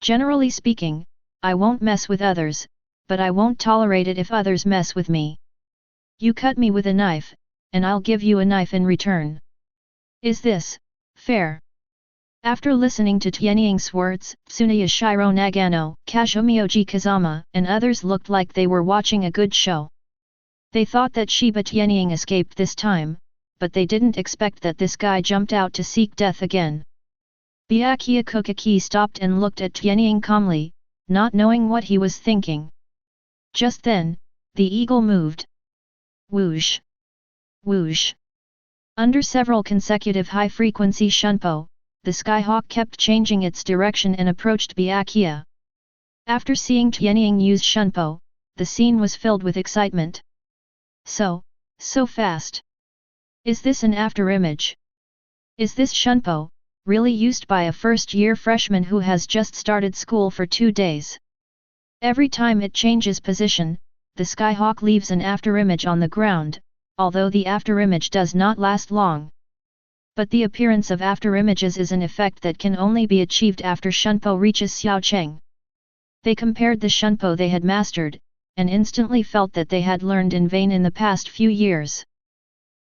Generally speaking, I won't mess with others, but I won't tolerate it if others mess with me. You cut me with a knife, and I'll give you a knife in return. Is this fair? After listening to Tianying's words, Tsuneyashiro Nagano, Kazumioji Kazama, and others looked like they were watching a good show. They thought that Shiba Tianying escaped this time, but they didn't expect that this guy jumped out to seek death again. Byakuya Kokaki stopped and looked at Tianying calmly, not knowing what he was thinking. Just then, the eagle moved. Whoosh! Whoosh! Under several consecutive high-frequency shunpo, the skyhawk kept changing its direction and approached Byakuya. After seeing Tianying use shunpo, the scene was filled with excitement. So fast. Is this an afterimage? Is this shunpo really used by a first-year freshman who has just started school for 2 days? Every time it changes position, the skyhawk leaves an afterimage on the ground, although the afterimage does not last long. But the appearance of afterimages is an effect that can only be achieved after shunpo reaches Xiaocheng. They compared the shunpo they had mastered, and instantly felt that they had learned in vain in the past few years.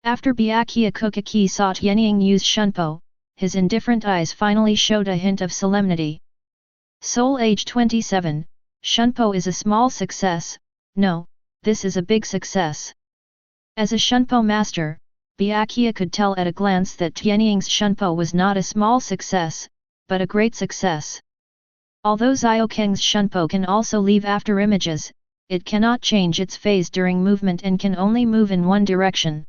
After Byakuya Kokaki saw Tianying use shunpo, his indifferent eyes finally showed a hint of solemnity. Soul age 27, shunpo is a small success, no, this is a big success. As a shunpo master, Byakuya could tell at a glance that Tianying's shunpo was not a small success, but a great success. Although Xiaocheng's shunpo can also leave afterimages, it cannot change its phase during movement and can only move in one direction.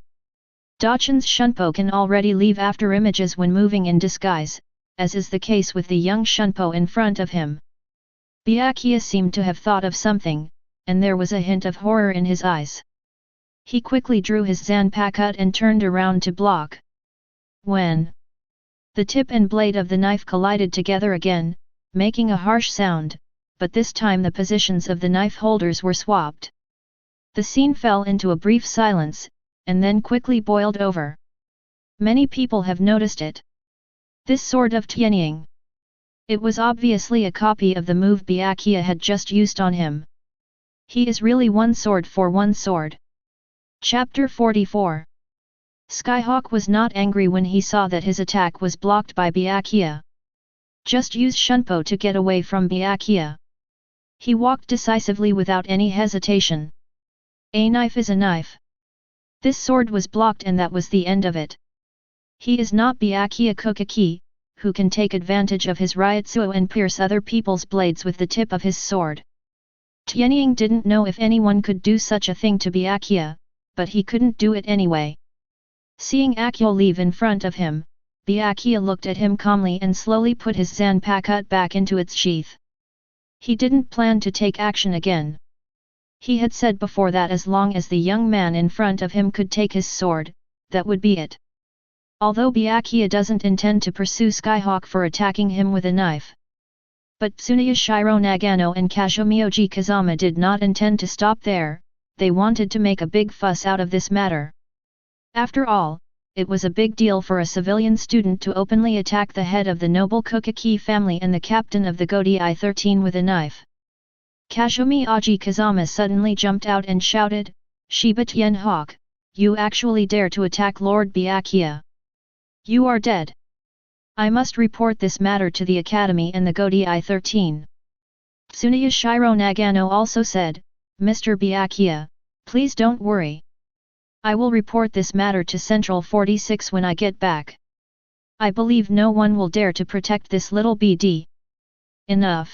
Dachen's shunpo can already leave afterimages when moving in disguise, as is the case with the young shunpo in front of him. Byakuya seemed to have thought of something, and there was a hint of horror in his eyes. He quickly drew his Zanpakuto and turned around to block. When the tip and blade of the knife collided together again, making a harsh sound, but this time the positions of the knife holders were swapped. The scene fell into a brief silence, and then quickly boiled over. Many people have noticed it. This sword of Tianying. It was obviously a copy of the move Byakuya had just used on him. He is really one sword for one sword. Chapter 44. Skyhawk was not angry when he saw that his attack was blocked by Byakuya. Just use shunpo to get away from Byakuya. He walked decisively without any hesitation. A knife is a knife. This sword was blocked and that was the end of it. He is not Byakuya Kokaki, who can take advantage of his Ryutsuo and pierce other people's blades with the tip of his sword. Tianying didn't know if anyone could do such a thing to Byakuya, but he couldn't do it anyway. Seeing Akio leave in front of him, Byakuya looked at him calmly and slowly put his Zanpakuto back into its sheath. He didn't plan to take action again. He had said before that as long as the young man in front of him could take his sword, that would be it. Although Byakuya doesn't intend to pursue Skyhawk for attacking him with a knife. But Tsuneyashiro Nagano and Kazumioji Kazama did not intend to stop there, they wanted to make a big fuss out of this matter. After all, it was a big deal for a civilian student to openly attack the head of the noble Kokaki family and the captain of the Godai 13 with a knife. Kazumioji Kazama suddenly jumped out and shouted, Shiba Tianying, you actually dare to attack Lord Byakuya. You are dead. I must report this matter to the academy and the Godai 13. Tsuneyashiro Nagano also said, Mr. Byakuya, please don't worry. I will report this matter to Central 46 when I get back. I believe no one will dare to protect this little BD. Enough!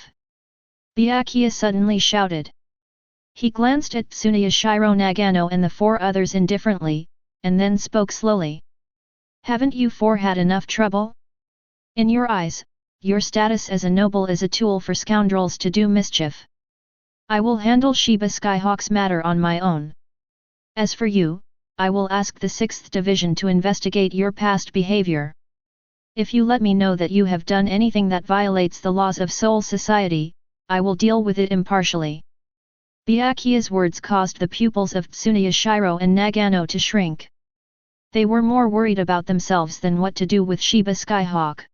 Byakuya suddenly shouted. He glanced at Tsunoya Shiro Nagano and the four others indifferently, and then spoke slowly. Haven't you four had enough trouble? In your eyes, your status as a noble is a tool for scoundrels to do mischief. I will handle Shiba Skyhawk's matter on my own. As for you, I will ask the 6th Division to investigate your past behavior. If you let me know that you have done anything that violates the laws of Soul Society, I will deal with it impartially. Byakuya's words caused the pupils of Tsunoya Shiro and Nagano to shrink. They were more worried about themselves than what to do with Shiba Skyhawk.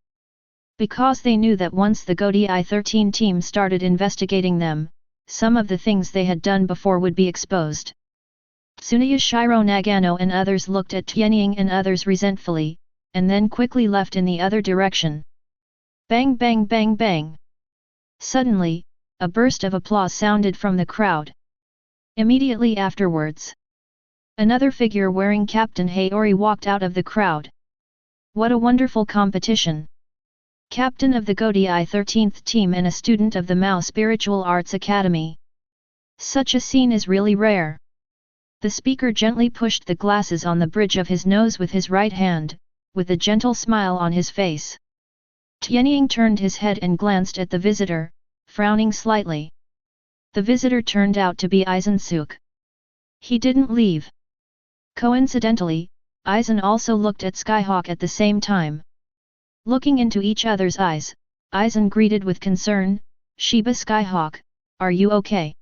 Because they knew that once the Godai 13 team started investigating them, some of the things they had done before would be exposed. Tsunoya Shiro Nagano and others looked at Tianying and others resentfully, and then quickly left in the other direction. Bang bang bang bang! Suddenly, a burst of applause sounded from the crowd. Immediately afterwards, another figure wearing Captain Hayori walked out of the crowd. What a wonderful competition! Captain of the Godai 13th team and a student of the Mao Spiritual Arts Academy. Such a scene is really rare. The speaker gently pushed the glasses on the bridge of his nose with his right hand, with a gentle smile on his face. Tianying turned his head and glanced at the visitor, frowning slightly. The visitor turned out to be Aizen-suk. He didn't leave. Coincidentally, Aizen also looked at Skyhawk at the same time. Looking into each other's eyes, Aizen greeted with concern, Shiba Skyhawk, are you okay?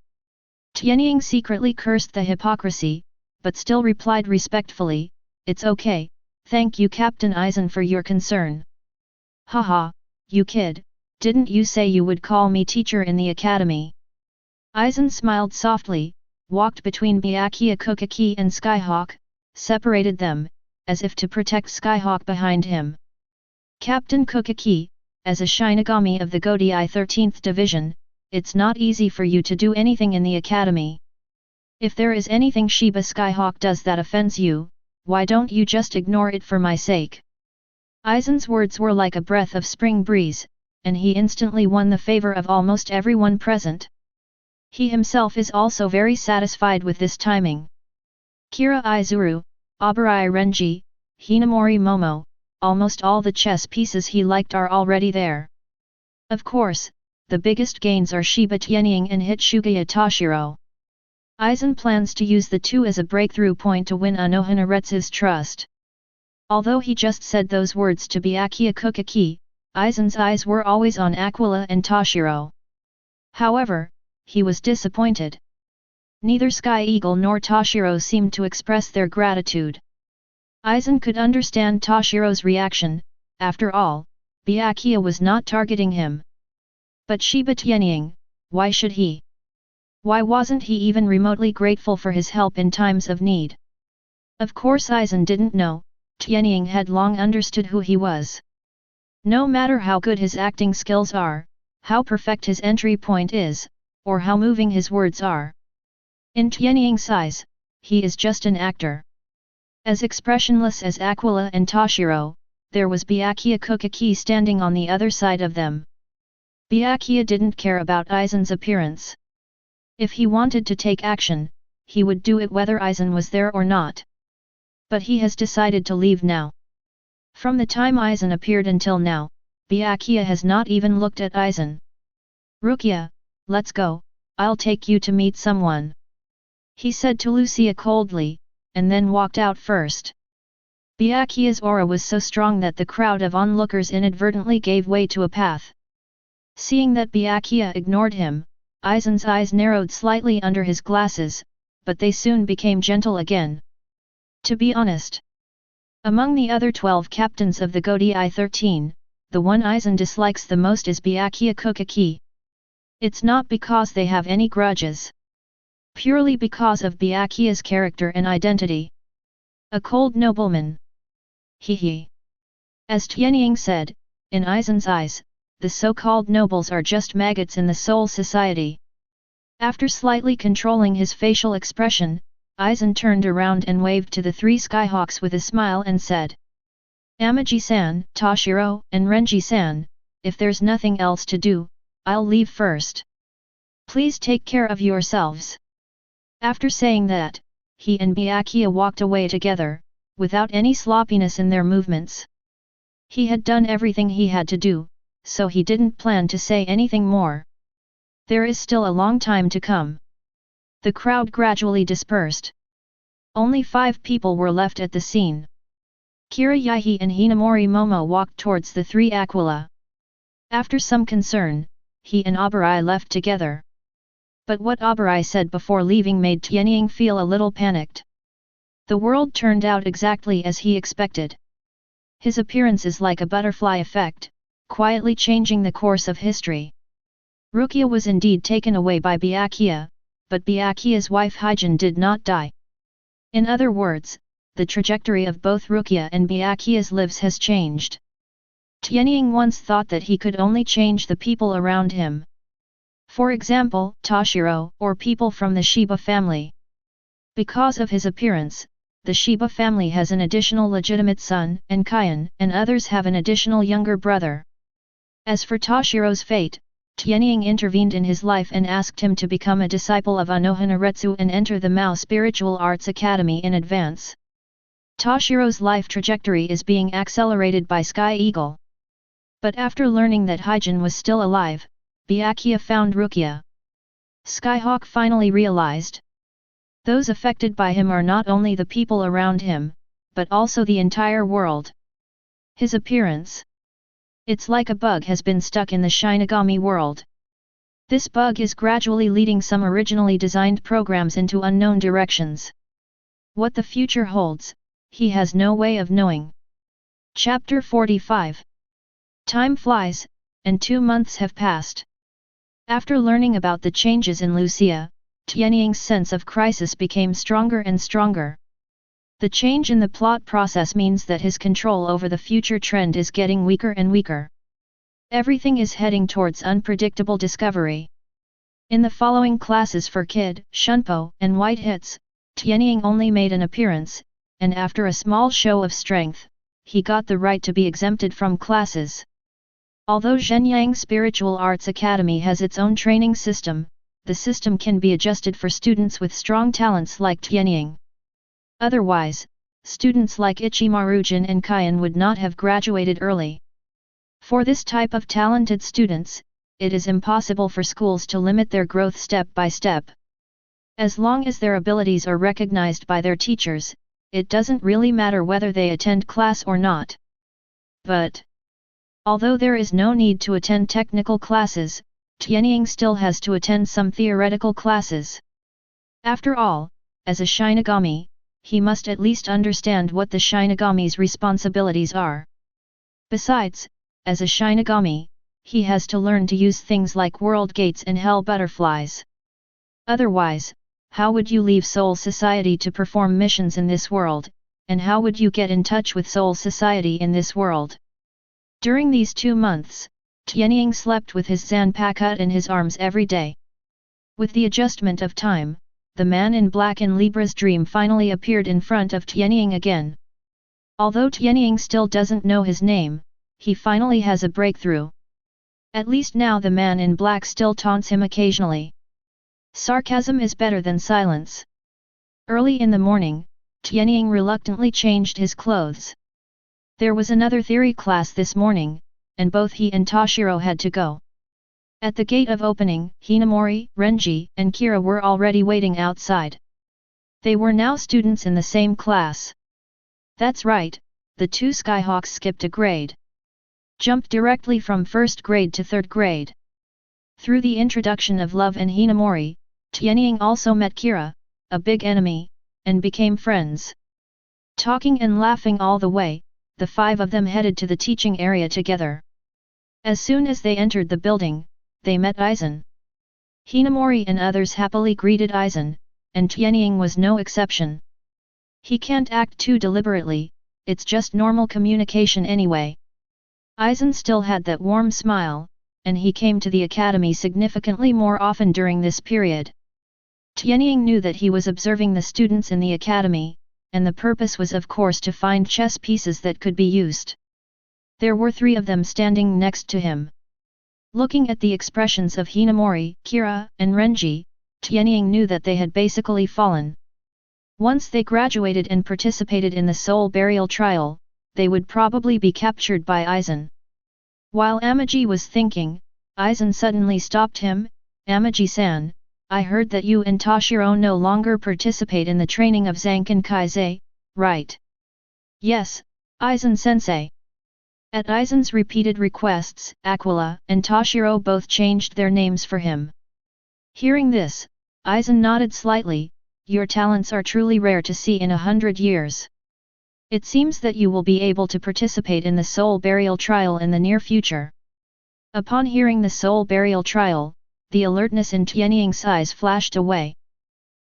Tianying secretly cursed the hypocrisy, but still replied respectfully, it's okay, thank you Captain Aizen for your concern. Haha, you kid, didn't you say you would call me teacher in the academy? Aizen smiled softly, walked between Byakuya Kokaki and Skyhawk, separated them, as if to protect Skyhawk behind him. Captain Kokaki, as a Shinigami of the Godai 13th Division, it's not easy for you to do anything in the academy. If there is anything Shiba Skyhawk does that offends you, why don't you just ignore it for my sake? Aizen's words were like a breath of spring breeze, and he instantly won the favor of almost everyone present. He himself is also very satisfied with this timing. Kira Izuru, Abarai Renji, Hinamori Momo, almost all the chess pieces he liked are already there. Of course, the biggest gains are Shiba Tianying and Hitsugaya Toshiro. Aizen plans to use the two as a breakthrough point to win Anohanaretsu's trust. Although he just said those words to Byakuya Kokaki, Aizen's eyes were always on Aquila and Toshiro. However, he was disappointed. Neither Sky Eagle nor Toshiro seemed to express their gratitude. Aizen could understand Toshiro's reaction, after all, Byakuya was not targeting him. But Shiba Tianying, why should he? Why wasn't he even remotely grateful for his help in times of need? Of course Aizen didn't know, Tianying had long understood who he was. No matter how good his acting skills are, how perfect his entry point is, or how moving his words are. In Tianying's eyes, he is just an actor. As expressionless as Aquila and Toshiro, there was Byakuya Kokaki standing on the other side of them. Byakuya didn't care about Aizen's appearance. If he wanted to take action, he would do it whether Aizen was there or not. But he has decided to leave now. From the time Aizen appeared until now, Byakuya has not even looked at Aizen. Rukia, let's go, I'll take you to meet someone. He said to Lucia coldly, and then walked out first. Byakuya's aura was so strong that the crowd of onlookers inadvertently gave way to a path. Seeing that Byakuya ignored him, Aizen's eyes narrowed slightly under his glasses, but they soon became gentle again. To be honest, among the other 12 captains of the Godai 13, the one Aizen dislikes the most is Byakuya Kokaki. It's not because they have any grudges. Purely because of Byakuya's character and identity. A cold nobleman. Hee. As Tianying said, in Aizen's eyes, the so-called nobles are just maggots in the Soul Society. After slightly controlling his facial expression, Aizen turned around and waved to the three Skyhawks with a smile and said, Amaji-san, Toshiro, and Renji-san, if there's nothing else to do, I'll leave first. Please take care of yourselves. After saying that, he and Byakuya walked away together, without any sloppiness in their movements. He had done everything he had to do, so he didn't plan to say anything more. There is still a long time to come. The crowd gradually dispersed. Only 5 people were left at the scene. Kira Yahi and Hinamori Momo walked towards the 3 Aquila. After some concern, he and Abarai left together. But what Abarai said before leaving made Tianying feel a little panicked. The world turned out exactly as he expected. His appearance is like a butterfly effect, quietly changing the course of history. Rukia was indeed taken away by Byakuya, but Byakuya's wife Hyjin did not die. In other words, the trajectory of both Rukia and Byakuya's lives has changed. Tianying once thought that he could only change the people around him. For example, Toshiro, or people from the Shiba family. Because of his appearance, the Shiba family has an additional legitimate son, and Kaien and others have an additional younger brother. As for Toshiro's fate, Tianying intervened in his life and asked him to become a disciple of Anohanaretsu and enter the Mao Spiritual Arts Academy in advance. Toshiro's life trajectory is being accelerated by Sky Eagle. But after learning that Hyjin was still alive, Byakuya found Rukia. Skyhawk finally realized. Those affected by him are not only the people around him, but also the entire world. His appearance. It's like a bug has been stuck in the Shinigami world. This bug is gradually leading some originally designed programs into unknown directions. What the future holds, he has no way of knowing. Chapter 45. Time flies, and 2 months have passed. After learning about the changes in Lucia, Tianying's sense of crisis became stronger and stronger. The change in the plot process means that his control over the future trend is getting weaker and weaker. Everything is heading towards unpredictable discovery. In the following classes for Kid, Shunpo, and White Hits, Tianying only made an appearance, and after a small show of strength, he got the right to be exempted from classes. Although Zhenyang Spiritual Arts Academy has its own training system, the system can be adjusted for students with strong talents like Tianying. Otherwise, students like Ichimarujin and Kaien would not have graduated early. For this type of talented students, it is impossible for schools to limit their growth step by step. As long as their abilities are recognized by their teachers, it doesn't really matter whether they attend class or not. But, although there is no need to attend technical classes, Tianying still has to attend some theoretical classes. After all, as a Shinigami, he must at least understand what the Shinigami's responsibilities are. Besides, as a Shinigami, he has to learn to use things like world gates and hell butterflies. Otherwise, how would you leave Soul Society to perform missions in this world, and how would you get in touch with Soul Society in this world? During these 2 months, Tianying slept with his Zanpakuto in his arms every day. With the adjustment of time, the man in black in Libra's dream finally appeared in front of Tianying again. Although Tianying still doesn't know his name, he finally has a breakthrough. At least now the man in black still taunts him occasionally. Sarcasm is better than silence. Early in the morning, Tianying reluctantly changed his clothes. There was another theory class this morning, and both he and Toshiro had to go. At the gate of opening, Hinamori, Renji, and Kira were already waiting outside. They were now students in the same class. That's right, the 2 Skyhawks skipped a grade. Jumped directly from 1st grade to 3rd grade. Through the introduction of Love and Hinamori, Tianying also met Kira, a big enemy, and became friends. Talking and laughing all the way, the 5 of them headed to the teaching area together. As soon as they entered the building, they met Aizen. Hinamori and others happily greeted Aizen, and Tianying was no exception. He can't act too deliberately, it's just normal communication anyway. Aizen still had that warm smile, and he came to the academy significantly more often during this period. Tianying knew that he was observing the students in the academy, and the purpose was of course to find chess pieces that could be used. There were 3 of them standing next to him. Looking at the expressions of Hinamori, Kira, and Renji, Tianying knew that they had basically fallen. Once they graduated and participated in the soul burial trial, they would probably be captured by Aizen. While Amaji was thinking, Aizen suddenly stopped him. Amaji-san, I heard that you and Toshiro no longer participate in the training of Zankan Kaizei, right? Yes, Aizen-sensei. At Aizen's repeated requests, Aquila and Toshiro both changed their names for him. Hearing this, Aizen nodded slightly. Your talents are truly rare to see in 100 years. It seems that you will be able to participate in the soul burial trial in the near future. Upon hearing the soul burial trial, the alertness in Tianying's eyes flashed away.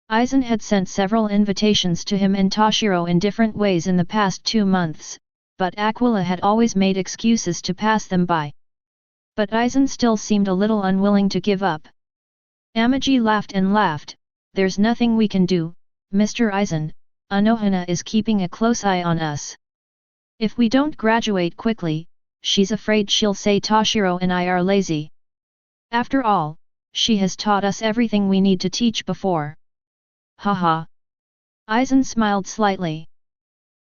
Aizen had sent several invitations to him and Toshiro in different ways in the past 2 months, but Aquila had always made excuses to pass them by. But Aizen still seemed a little unwilling to give up. Amaji laughed and laughed. There's nothing we can do, Mr. Aizen. Anohana is keeping a close eye on us. If we don't graduate quickly, she's afraid she'll say Toshiro and I are lazy. After all, she has taught us everything we need to teach before. Haha. Aizen smiled slightly.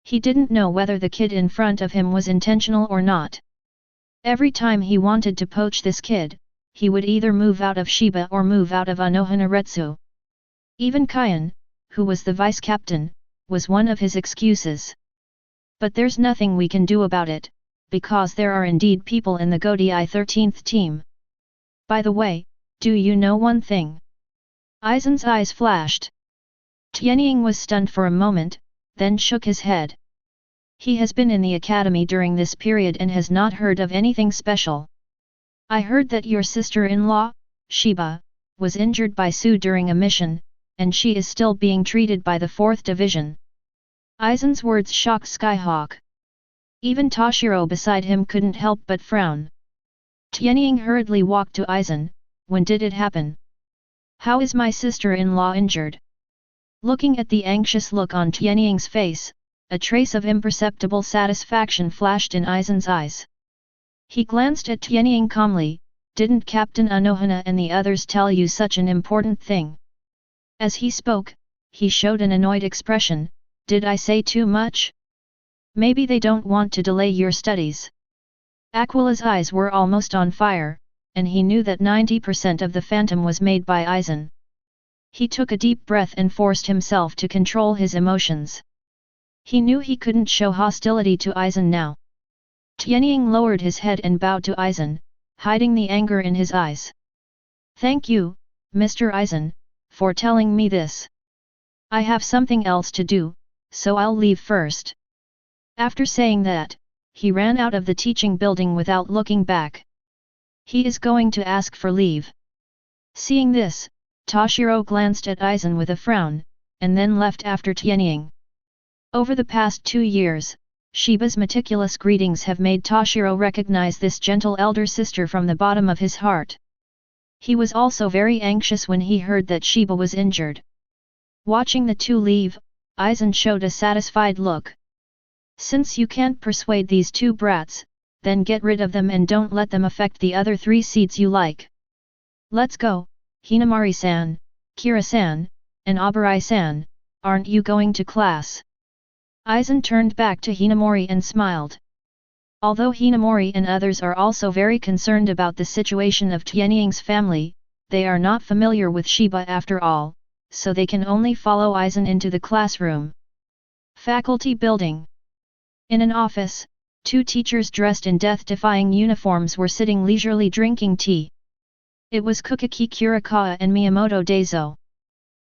He didn't know whether the kid in front of him was intentional or not. Every time he wanted to poach this kid, he would either move out of Shiba or move out of Anohana Retsu. Even Kaien, who was the vice-captain, was one of his excuses. But there's nothing we can do about it, because there are indeed people in the Godai 13th team. By the way, do you know one thing? Aizen's eyes flashed. Tianying was stunned for a moment, then shook his head. He has been in the academy during this period and has not heard of anything special. I heard that your sister-in-law, Shiba, was injured by Su during a mission, and she is still being treated by the 4th Division. Aizen's words shocked Skyhawk. Even Toshiro beside him couldn't help but frown. Tianying hurriedly walked to Aizen. When did it happen? How is my sister-in-law injured? Looking at the anxious look on Tianying's face, a trace of imperceptible satisfaction flashed in Aizen's eyes. He glanced at Tianying calmly. Didn't Captain Anohana and the others tell you such an important thing? As he spoke, he showed an annoyed expression. Did I say too much? Maybe they don't want to delay your studies. Aquila's eyes were almost on fire, and he knew that 90% of the phantom was made by Aizen. He took a deep breath and forced himself to control his emotions. He knew he couldn't show hostility to Aizen now. Tianying lowered his head and bowed to Aizen, hiding the anger in his eyes. Thank you, Mr. Aizen, for telling me this. I have something else to do, so I'll leave first. After saying that, he ran out of the teaching building without looking back. He is going to ask for leave. Seeing this, Toshiro glanced at Aizen with a frown, and then left after Tianying. Over the past 2 years, Shiba's meticulous greetings have made Toshiro recognize this gentle elder sister from the bottom of his heart. He was also very anxious when he heard that Shiba was injured. Watching the 2 leave, Aizen showed a satisfied look. Since you can't persuade these 2 brats, then get rid of them and don't let them affect the other 3 seats you like. Let's go, Hinamari-san, Kira-san, and Abarai-san, aren't you going to class? Aizen turned back to Hinamori and smiled. Although Hinamori and others are also very concerned about the situation of Tianying's family, they are not familiar with Shiba after all, so they can only follow Aizen into the classroom. Faculty building. In an office, 2 teachers dressed in death-defying uniforms were sitting leisurely drinking tea. It was Kukaki Kurikawa and Miyamoto Daizo.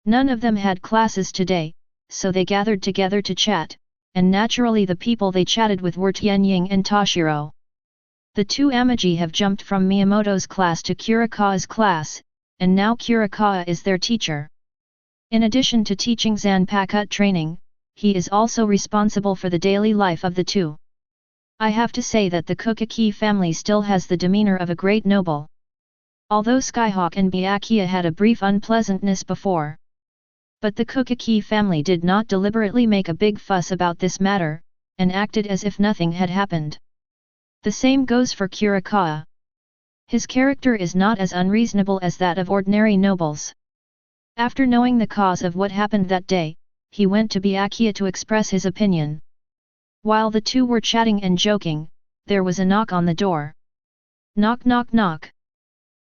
None of them had classes today, so they gathered together to chat, and naturally the people they chatted with were Tianying and Toshiro. The 2 Amaji have jumped from Miyamoto's class to Kurikawa's class, and now Kurikawa is their teacher. In addition to teaching Zanpakuto training, he is also responsible for the daily life of the 2. I have to say that the Kukaki family still has the demeanor of a great noble. Although Skyhawk and Byakuya had a brief unpleasantness before. But the Kukaki family did not deliberately make a big fuss about this matter, and acted as if nothing had happened. The same goes for Kurikawa. His character is not as unreasonable as that of ordinary nobles. After knowing the cause of what happened that day, he went to Byakuya to express his opinion. While the two were chatting and joking, there was a knock on the door. Knock knock knock.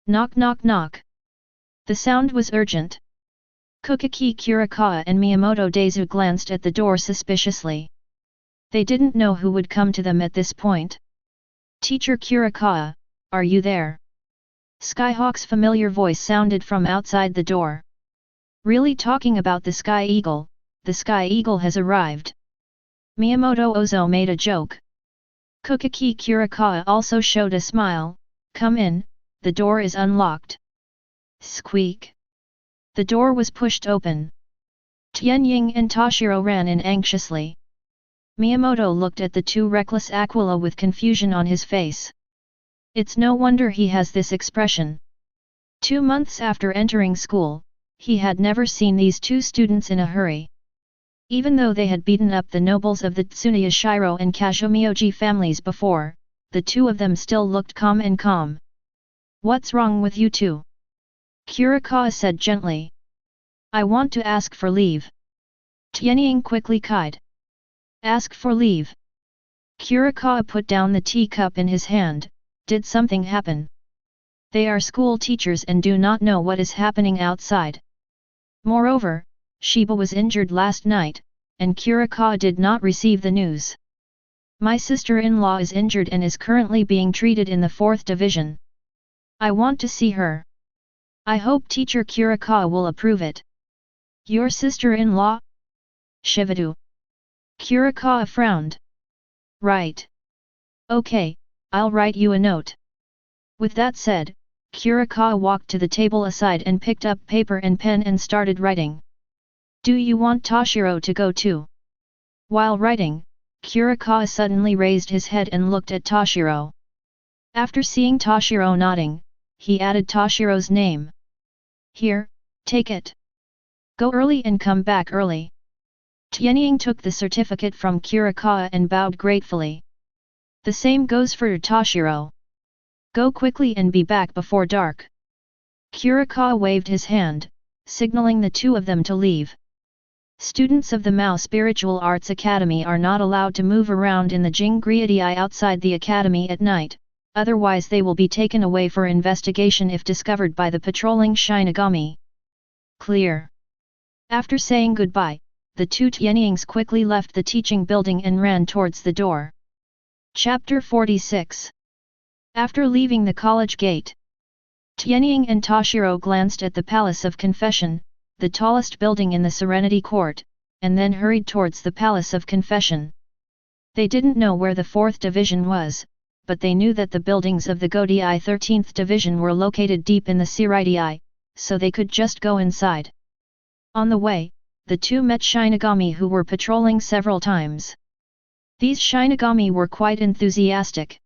Knock knock knock. The sound was urgent. Kukaki Kurikawa and Miyamoto Daizu glanced at the door suspiciously. They didn't know who would come to them at this point. Teacher Kurikawa, are you there? Skyhawk's familiar voice sounded from outside the door. Really talking about the Sky Eagle, the Sky Eagle has arrived. Miyamoto Ozo made a joke. Kukaki Kurikawa also showed a smile. Come in, the door is unlocked. Squeak. The door was pushed open. Tianying and Toshiro ran in anxiously. Miyamoto looked at the two reckless Aquila with confusion on his face. It's no wonder he has this expression. 2 months after entering school, he had never seen these two students in a hurry. Even though they had beaten up the nobles of the Tsuneyashiro and Kazumioji families before, the two of them still looked calm and calm. What's wrong with you two? Kurikawa said gently. I want to ask for leave. Tianying quickly cried. Ask for leave. Kurikawa put down the teacup in his hand. Did something happen? They are school teachers and do not know what is happening outside. Moreover, Shiba was injured last night, and Kurikawa did not receive the news. My sister-in-law is injured and is currently being treated in the 4th division. I want to see her. I hope teacher Kurikawa will approve it. Your sister-in-law? Shivadu. Kurikawa frowned. Right. Okay, I'll write you a note. With that said, Kurikawa walked to the table aside and picked up paper and pen and started writing. Do you want Toshiro to go too? While writing, Kurikawa suddenly raised his head and looked at Toshiro. After seeing Toshiro nodding, he added Toshiro's name. Here, take it. Go early and come back early. Tianying took the certificate from Kurikawa and bowed gratefully. The same goes for Toshiro. Go quickly and be back before dark. Kurikawa waved his hand, signaling the two of them to leave. Students of the Mao Spiritual Arts Academy are not allowed to move around in the Jingriadii outside the academy at night, otherwise they will be taken away for investigation if discovered by the patrolling Shinigami. Clear. After saying goodbye, the two Tianyings quickly left the teaching building and ran towards the door. Chapter 46. After leaving the college gate, Tianying and Toshiro glanced at the Palace of Confession, the tallest building in the Serenity Court, and then hurried towards the Palace of Confession. They didn't know where the 4th Division was, but they knew that the buildings of the Godii 13th Division were located deep in the Siraidii, so they could just go inside. On the way, the two met Shinigami who were patrolling several times. These Shinigami were quite enthusiastic.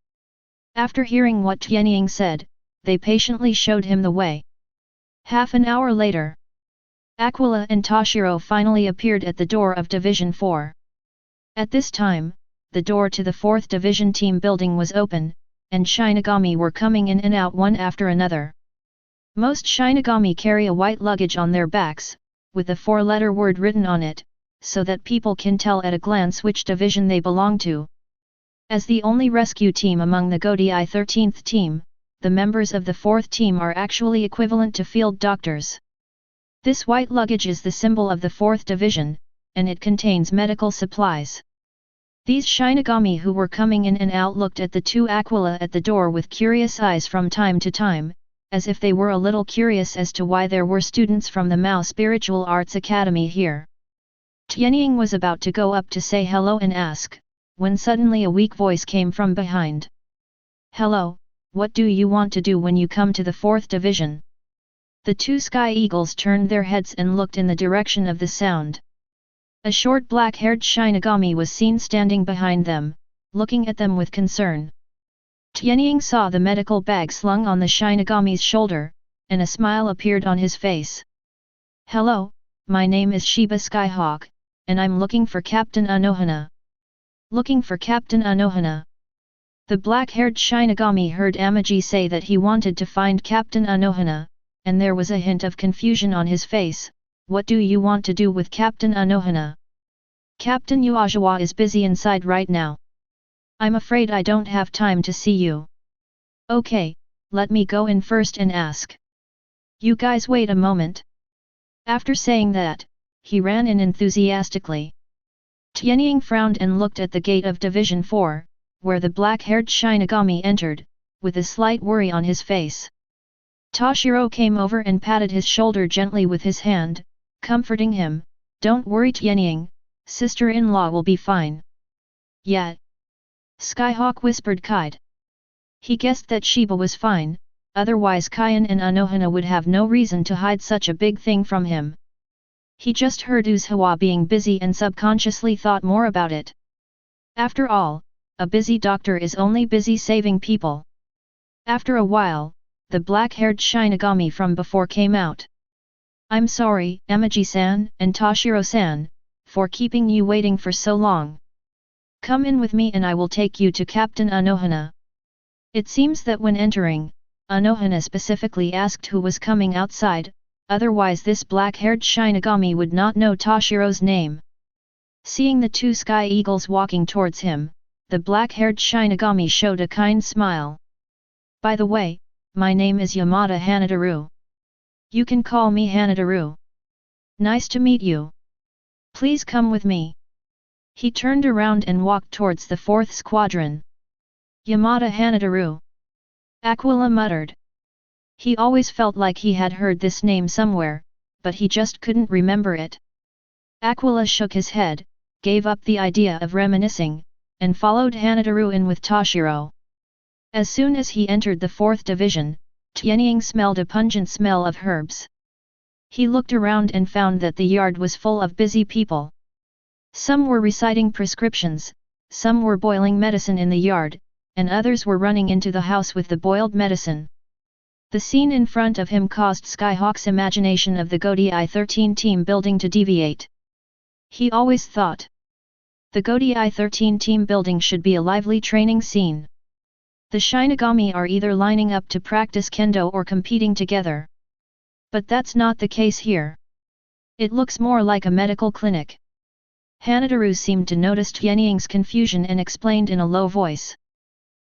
After hearing what Tianying said, they patiently showed him the way. Half an hour later, Aquila and Toshiro finally appeared at the door of Division 4. At this time, the door to the 4th Division team building was open, and Shinigami were coming in and out one after another. Most Shinigami carry a white luggage on their backs, with a 4-letter word written on it, so that people can tell at a glance which division they belong to. As the only rescue team among the Godii 13th team, the members of the 4th team are actually equivalent to field doctors. This white luggage is the symbol of the 4th division, and it contains medical supplies. These Shinigami who were coming in and out looked at the two Aquila at the door with curious eyes from time to time, as if they were a little curious as to why there were students from the Mao Spiritual Arts Academy here. Tianying was about to go up to say hello and ask, when suddenly a weak voice came from behind. Hello, what do you want to do when you come to the 4th division? The two Sky Eagles turned their heads and looked in the direction of the sound. A short black-haired Shinigami was seen standing behind them, looking at them with concern. Tianying saw the medical bag slung on the Shinigami's shoulder, and a smile appeared on his face. Hello, my name is Shiba Skyhawk, and I'm looking for Captain Anohana. Looking for Captain Anohana. The black-haired Shinigami heard Amaji say that he wanted to find Captain Anohana, and there was a hint of confusion on his face. What do you want to do with Captain Anohana? Captain Uajawa is busy inside right now. I'm afraid I don't have time to see you. Okay, let me go in first and ask. You guys wait a moment. After saying that, he ran in enthusiastically. Tianying frowned and looked at the gate of Division 4, where the black-haired Shinigami entered, with a slight worry on his face. Toshiro came over and patted his shoulder gently with his hand, comforting him. Don't worry Tianying, sister-in-law will be fine. Yeah. Skyhawk whispered Kide. He guessed that Shiba was fine, otherwise Kaien and Anohana would have no reason to hide such a big thing from him. He just heard Uzawa being busy and subconsciously thought more about it. After all, a busy doctor is only busy saving people. After a while, the black-haired Shinigami from before came out. I'm sorry, Amaji-san and Toshiro-san, for keeping you waiting for so long. Come in with me and I will take you to Captain Anohana. It seems that when entering, Anohana specifically asked who was coming outside, otherwise this black-haired Shinigami would not know Toshiro's name. Seeing the two sky eagles walking towards him, the black-haired Shinigami showed a kind smile. By the way, my name is Yamada Hanadaru. You can call me Hanadaru. Nice to meet you. Please come with me. He turned around and walked towards the 4th squadron. Yamada Hanadaru. Aquila muttered. He always felt like he had heard this name somewhere, but he just couldn't remember it. Aquila shook his head, gave up the idea of reminiscing, and followed Hanadaru in with Toshiro. As soon as he entered the 4th division, Tianying smelled a pungent smell of herbs. He looked around and found that the yard was full of busy people. Some were reciting prescriptions, some were boiling medicine in the yard, and others were running into the house with the boiled medicine. The scene in front of him caused Skyhawk's imagination of the Godai 13 team building to deviate. He always thought the Godai 13 team building should be a lively training scene. The Shinigami are either lining up to practice kendo or competing together. But that's not the case here. It looks more like a medical clinic. Hanadaru seemed to notice Tianying's confusion and explained in a low voice.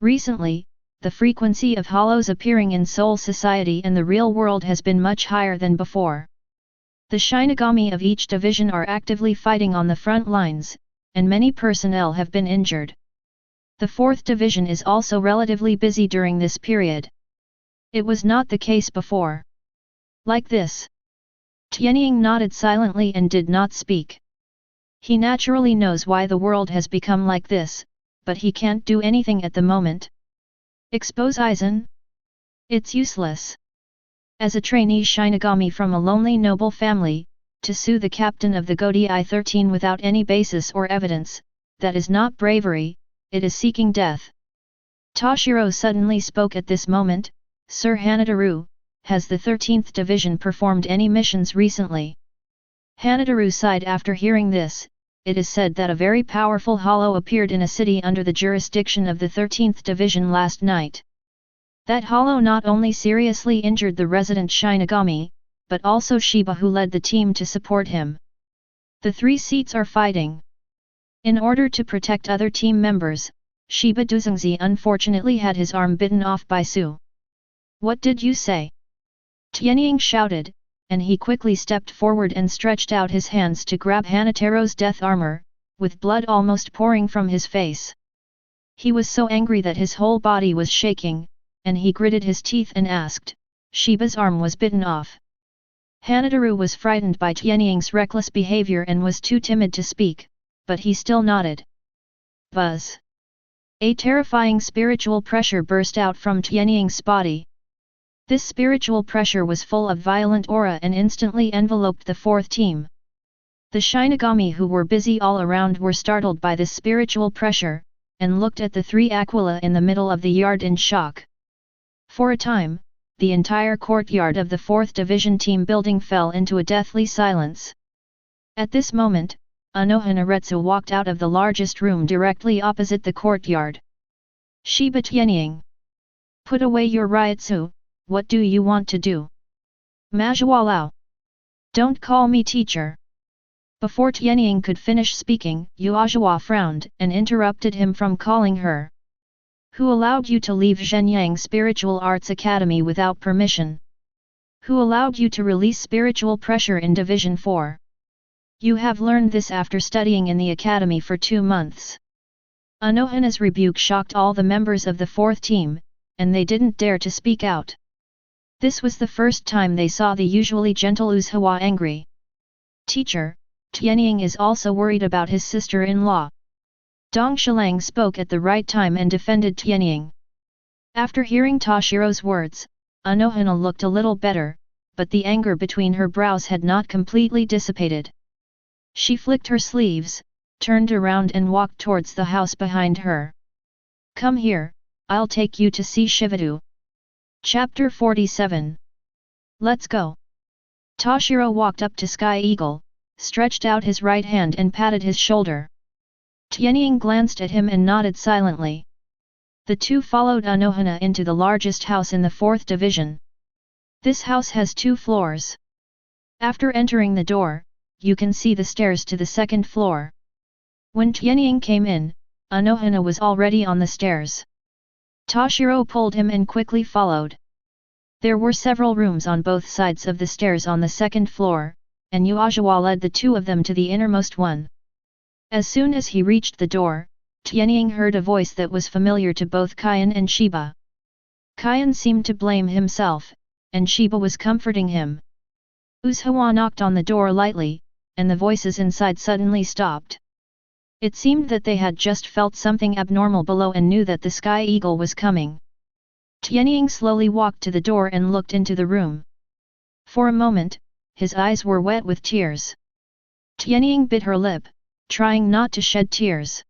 Recently, the frequency of hollows appearing in Soul Society and the real world has been much higher than before. The Shinigami of each division are actively fighting on the front lines, and many personnel have been injured. The 4th division is also relatively busy during this period. It was not the case before. Like this. Tianying nodded silently and did not speak. He naturally knows why the world has become like this, but he can't do anything at the moment. Expose Aizen? It's useless. As a trainee Shinigami from a lonely noble family, to sue the captain of the Godai 13 without any basis or evidence, that is not bravery, it is seeking death. Toshiro suddenly spoke at this moment. Sir Hanadaru, has the 13th division performed any missions recently? Hanadaru sighed after hearing this. It is said that a very powerful hollow appeared in a city under the jurisdiction of the 13th division last night. That hollow not only seriously injured the resident Shinigami, but also Shiba who led the team to support him. The 3 seats are fighting. In order to protect other team members, Shiba Duzengzi unfortunately had his arm bitten off by Su. What did you say? Tianying shouted, and he quickly stepped forward and stretched out his hands to grab Hanatero's death armor, with blood almost pouring from his face. He was so angry that his whole body was shaking, and he gritted his teeth and asked, Shiba's arm was bitten off. Hanadaru was frightened by Tianying's reckless behavior and was too timid to speak, but he still nodded. Buzz! A terrifying spiritual pressure burst out from Tianying's body. This spiritual pressure was full of violent aura and instantly enveloped the 4th team. The Shinigami who were busy all around were startled by this spiritual pressure, and looked at the 3 Aquila in the middle of the yard in shock. For a time, the entire courtyard of the 4th Division team building fell into a deathly silence. At this moment, Anohanaretsu walked out of the largest room directly opposite the courtyard. Shiba Tianying. Put away your ryotsu, what do you want to do? Majualao. Don't call me teacher. Before Tianying could finish speaking, Yuajua frowned and interrupted him from calling her. Who allowed you to leave Zhenyang Spiritual Arts Academy without permission? Who allowed you to release spiritual pressure in Division 4? You have learned this after studying in the academy for 2 months. Anohana's rebuke shocked all the members of the 4th team, and they didn't dare to speak out. This was the first time they saw the usually gentle Uzzhawa angry. Teacher, Tianying is also worried about his sister-in-law. Dong Shilang spoke at the right time and defended Tianying. After hearing Toshiro's words, Anohana looked a little better, but the anger between her brows had not completely dissipated. She flicked her sleeves, turned around and walked towards the house behind her. Come here, I'll take you to see Shivadu. Chapter 47. Let's go. Toshiro walked up to Sky Eagle, stretched out his right hand and patted his shoulder. Tianying glanced at him and nodded silently. The two followed Anohana into the largest house in the 4th Division. This house has 2 floors. After entering the door, you can see the stairs to the 2nd floor. When Tianying came in, Anohana was already on the stairs. Toshiro pulled him and quickly followed. There were several rooms on both sides of the stairs on the 2nd floor, and Yuajawa led the 2 of them to the innermost one. As soon as he reached the door, Tianying heard a voice that was familiar to both Kaien and Shiba. Kaien seemed to blame himself, and Shiba was comforting him. Uzzhawa knocked on the door lightly, and the voices inside suddenly stopped. It seemed that they had just felt something abnormal below and knew that the Sky Eagle was coming. Tianying slowly walked to the door and looked into the room. For a moment, his eyes were wet with tears. Tianying bit her lip, trying not to shed tears.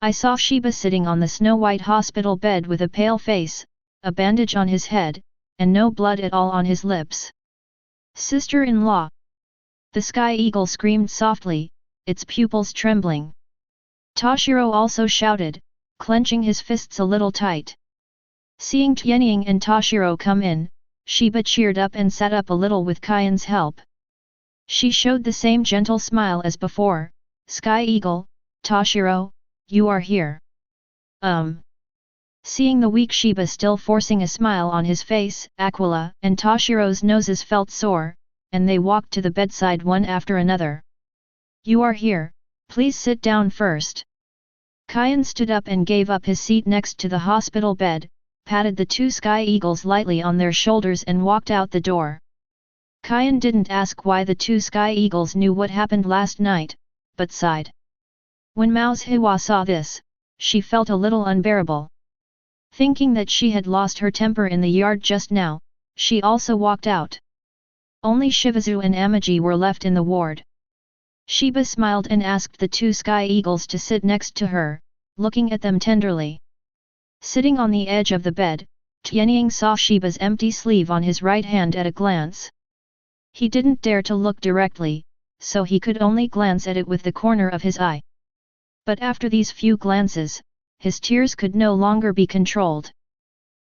I saw Shiba sitting on the snow-white hospital bed with a pale face, a bandage on his head, and no blood at all on his lips. Sister-in-law! The Sky Eagle screamed softly, its pupils trembling. Toshiro also shouted, clenching his fists a little tight. Seeing Tianying and Toshiro come in, Shiba cheered up and sat up a little with Kaien's help. She showed the same gentle smile as before. Sky Eagle, Toshiro, you are here. Seeing the weak Shiba still forcing a smile on his face, Aquila and Toshiro's noses felt sore, and they walked to the bedside one after another. You are here, please sit down first. Kaien stood up and gave up his seat next to the hospital bed, patted the 2 Sky Eagles lightly on their shoulders and walked out the door. Kaien didn't ask why the 2 Sky Eagles knew what happened last night, but sighed. When Mao's saw this, she felt a little unbearable. Thinking that she had lost her temper in the yard just now, she also walked out. Only Shivazu and Amaji were left in the ward. Shiba smiled and asked the 2 Sky Eagles to sit next to her, looking at them tenderly. Sitting on the edge of the bed, Tianying saw Shiba's empty sleeve on his right hand at a glance. He didn't dare to look directly, so he could only glance at it with the corner of his eye. But after these few glances, his tears could no longer be controlled.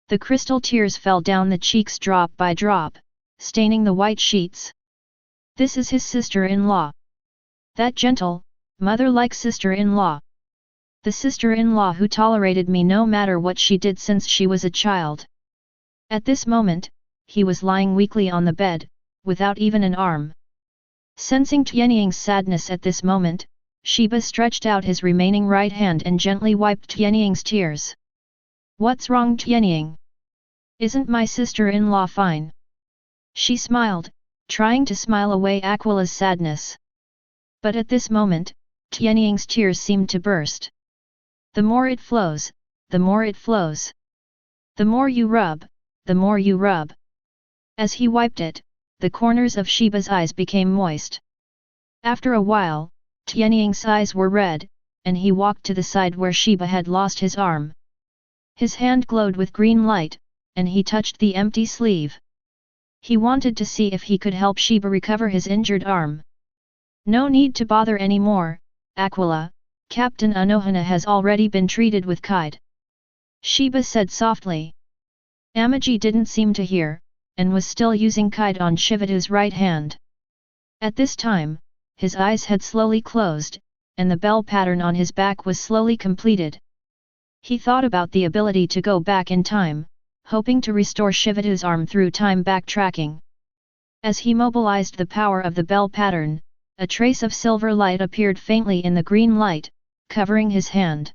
The crystal tears fell down the cheeks drop by drop, staining the white sheets. This is his sister-in-law. That gentle, mother-like sister-in-law. The sister-in-law who tolerated me no matter what she did since she was a child. At this moment, he was lying weakly on the bed, without even an arm. Sensing Tianying's sadness at this moment, Shiba stretched out his remaining right hand and gently wiped Tianying's tears. What's wrong, Tianying? Isn't my sister-in-law fine? She smiled, trying to smile away Aquila's sadness. But at this moment, Tianying's tears seemed to burst. The more it flows, the more it flows. The more you rub, the more you rub. As he wiped it, the corners of Shiba's eyes became moist. After a while, Tianying's eyes were red, and he walked to the side where Shiba had lost his arm. His hand glowed with green light, and he touched the empty sleeve. He wanted to see if he could help Shiba recover his injured arm. No need to bother anymore, Aquila, Captain Anohana has already been treated with Kide. Shiba said softly. Amaji didn't seem to hear, and was still using Kide on Shivatu's right hand. At this time, his eyes had slowly closed, and the bell pattern on his back was slowly completed. He thought about the ability to go back in time, hoping to restore Shivatu's arm through time backtracking. As he mobilized the power of the bell pattern, a trace of silver light appeared faintly in the green light, covering his hand.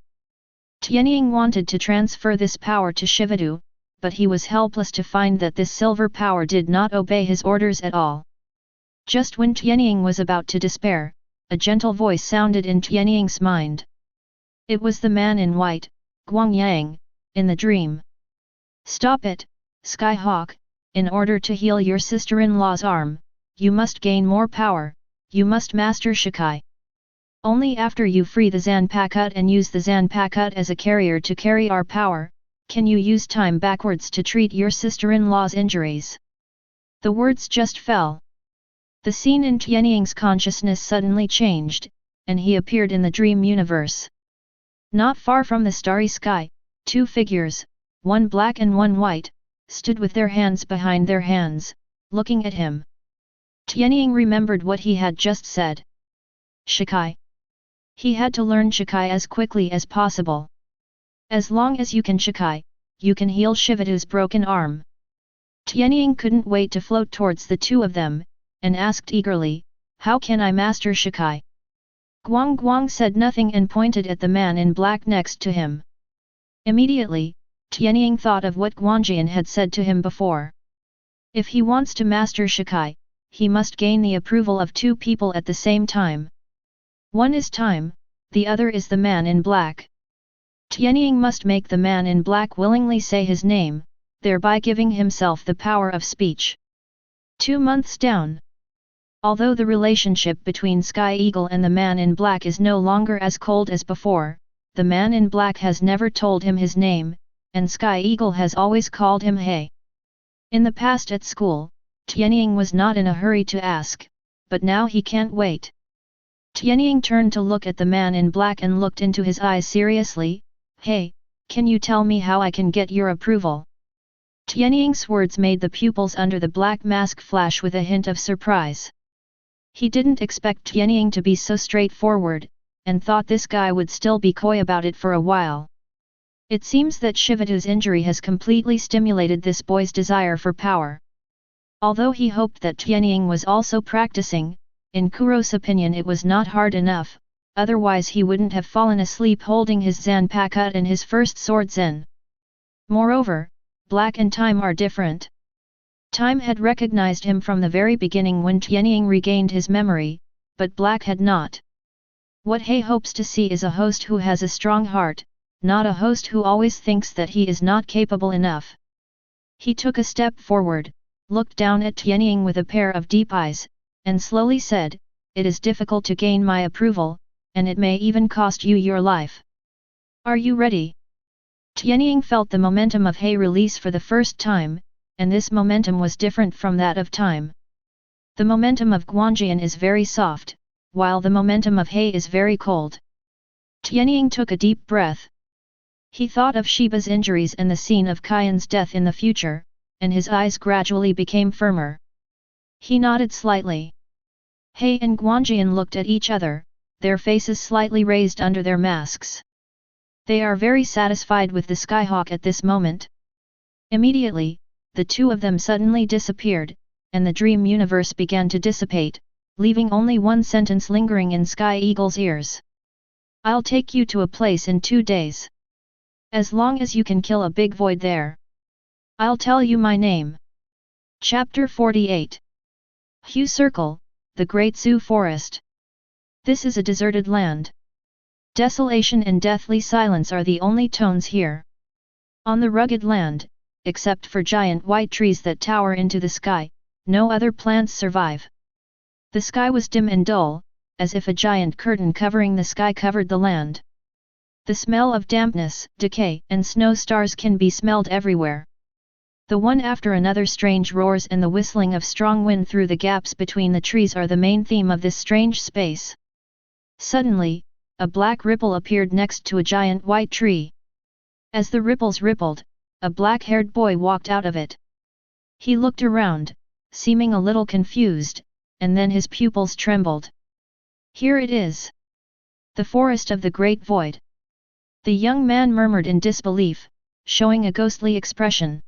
Tianying wanted to transfer this power to Shivatu, but he was helpless to find that this silver power did not obey his orders at all. Just when Tianying was about to despair, a gentle voice sounded in Tianying's mind. It was the man in white, Guangyang, in the dream. Stop it, Skyhawk, in order to heal your sister-in-law's arm, you must gain more power, you must master Shikai. Only after you free the Zanpakut and use the Zanpakut as a carrier to carry our power, can you use time backwards to treat your sister-in-law's injuries. The words just fell. The scene in Tianying's consciousness suddenly changed, and he appeared in the dream universe. Not far from the starry sky, two figures, one black and one white, stood with their hands behind their hands, looking at him. Tianying remembered what he had just said. Shikai. He had to learn Shikai as quickly as possible. As long as you can Shikai, you can heal Shivatu's broken arm. Tianying couldn't wait to float towards the two of them, and asked eagerly, how can I master Shikai? Guang said nothing and pointed at the man in black next to him. Immediately, Tianying thought of what Guangjian had said to him before. If he wants to master Shikai, he must gain the approval of two people at the same time. One is time, the other is the man in black. Tianying must make the man in black willingly say his name, thereby giving himself the power of speech. 2 months down. Although the relationship between Sky Eagle and the man in black is no longer as cold as before, the man in black has never told him his name, and Sky Eagle has always called him Hey. In the past at school, Tianying was not in a hurry to ask, but now he can't wait. Tianying turned to look at the man in black and looked into his eyes seriously. Hey, can you tell me how I can get your approval? Tianying's words made the pupils under the black mask flash with a hint of surprise. He didn't expect Tianying to be so straightforward, and thought this guy would still be coy about it for a while. It seems that Shivatu's injury has completely stimulated this boy's desire for power. Although he hoped that Tianying was also practicing, in Kuro's opinion it was not hard enough, otherwise he wouldn't have fallen asleep holding his Zanpakut and his first sword Zen. Moreover, Black and Time are different. Time had recognized him from the very beginning when Tianying regained his memory, but Black had not. What He hopes to see is a host who has a strong heart, not a host who always thinks that he is not capable enough. He took a step forward, looked down at Tianying with a pair of deep eyes, and slowly said, "It is difficult to gain my approval, and it may even cost you your life. Are you ready?" Tianying felt the momentum of He release for the first time, and this momentum was different from that of Time. The momentum of Guangjian is very soft, while the momentum of He is very cold. Tianying took a deep breath. He thought of Shiba's injuries and the scene of Kaien's death in the future, and his eyes gradually became firmer. He nodded slightly. He and Guangjian looked at each other, their faces slightly raised under their masks. They are very satisfied with the Skyhawk at this moment. Immediately, the two of them suddenly disappeared, and the dream universe began to dissipate, leaving only one sentence lingering in Sky Eagle's ears. "I'll take you to a place in 2 days. As long as you can kill a big void there. I'll tell you my name." Chapter 48. Hue Circle, the Great Zoo Forest. This is a deserted land. Desolation and deathly silence are the only tones here. On the rugged land, except for giant white trees that tower into the sky, no other plants survive. The sky was dim and dull, as if a giant curtain covering the sky covered the land. The smell of dampness, decay, and snow stars can be smelled everywhere. The one after another strange roars and the whistling of strong wind through the gaps between the trees are the main theme of this strange space. Suddenly, a black ripple appeared next to a giant white tree. As the ripples rippled, a black-haired boy walked out of it. He looked around, seeming a little confused, and then his pupils trembled. Here it is! The forest of the Great Void! The young man murmured in disbelief, showing a ghostly expression.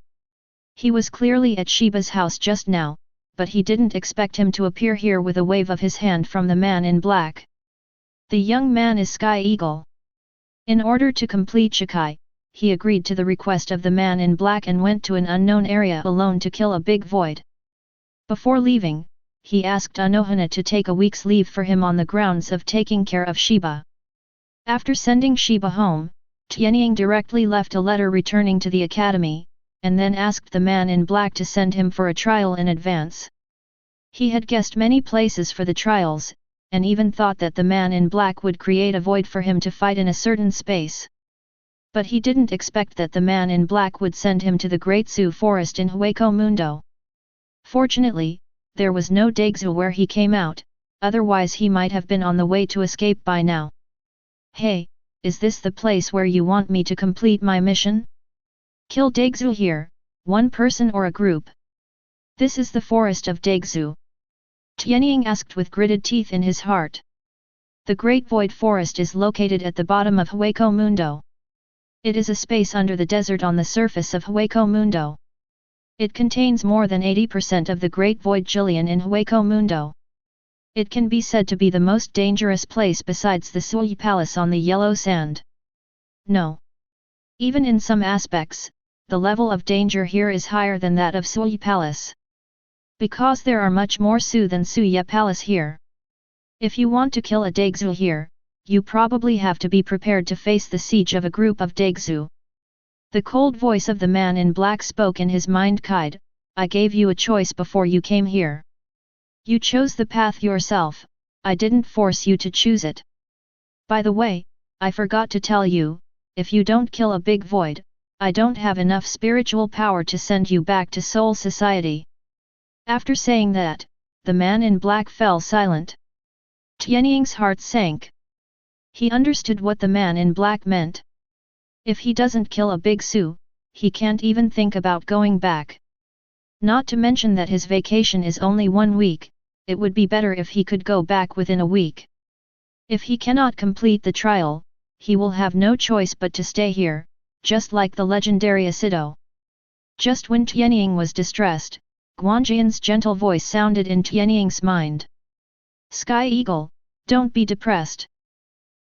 He was clearly at Shiba's house just now, but he didn't expect him to appear here with a wave of his hand from the man in black. The young man is Sky Eagle. In order to complete Shikai, he agreed to the request of the man in black and went to an unknown area alone to kill a big void. Before leaving, he asked Anohana to take a week's leave for him on the grounds of taking care of Shiba. After sending Shiba home, Tianying directly left a letter returning to the academy, and then asked the man in black to send him for a trial in advance. He had guessed many places for the trials, and even thought that the man in black would create a void for him to fight in a certain space. But he didn't expect that the man in black would send him to the Great Zoo Forest in Hueco Mundo. Fortunately, there was no Daegzu where he came out, otherwise he might have been on the way to escape by now. Hey, is this the place where you want me to complete my mission? Kill Daegzu here, one person or a group? This is the forest of Daegzu. Tianying asked with gritted teeth in his heart. The Great Void Forest is located at the bottom of Hueco Mundo. It is a space under the desert on the surface of Hueco Mundo. It contains more than 80% of the Great Void Jillian in Hueco Mundo. It can be said to be the most dangerous place besides the Sui Palace on the yellow sand. No. Even in some aspects, the level of danger here is higher than that of Sui Palace. Because there are much more Su than Suya Palace here. If you want to kill a Daegzu here, you probably have to be prepared to face the siege of a group of Daegzu. The cold voice of the man in black spoke in his mind. Kide, I gave you a choice before you came here. You chose the path yourself, I didn't force you to choose it. By the way, I forgot to tell you, if you don't kill a big void, I don't have enough spiritual power to send you back to Soul Society. After saying that, the man in black fell silent. Tianying's heart sank. He understood what the man in black meant. If he doesn't kill a big Su, he can't even think about going back. Not to mention that his vacation is only 1 week, it would be better if he could go back within a week. If he cannot complete the trial, he will have no choice but to stay here, just like the legendary Asido. Just when Tianying was distressed, Guanjian's gentle voice sounded in Tianying's mind. Sky Eagle, don't be depressed.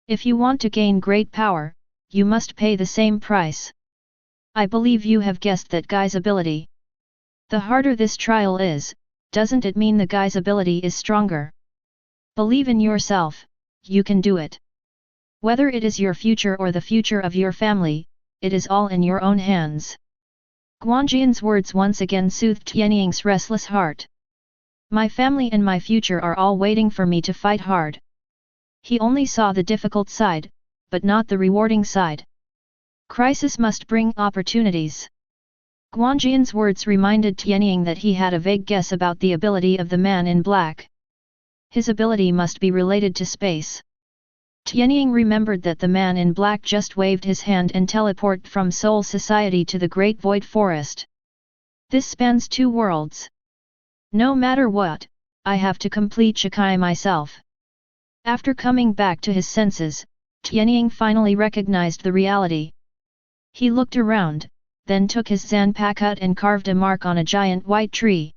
If you want to gain great power, you must pay the same price. I believe you have guessed that guy's ability. The harder this trial is, doesn't it mean the guy's ability is stronger? Believe in yourself, you can do it. Whether it is your future or the future of your family, it is all in your own hands. Guanjian's words once again soothed Tianying's restless heart. My family and my future are all waiting for me to fight hard. He only saw the difficult side, but not the rewarding side. Crisis must bring opportunities. Guanjian's words reminded Tianying that he had a vague guess about the ability of the man in black. His ability must be related to space. Tianying remembered that the man in black just waved his hand and teleported from Soul Society to the Great Void Forest. This spans 2 worlds. No matter what, I have to complete Shikai myself. After coming back to his senses, Tianying finally recognized the reality. He looked around, then took his Zanpakut and carved a mark on a giant white tree.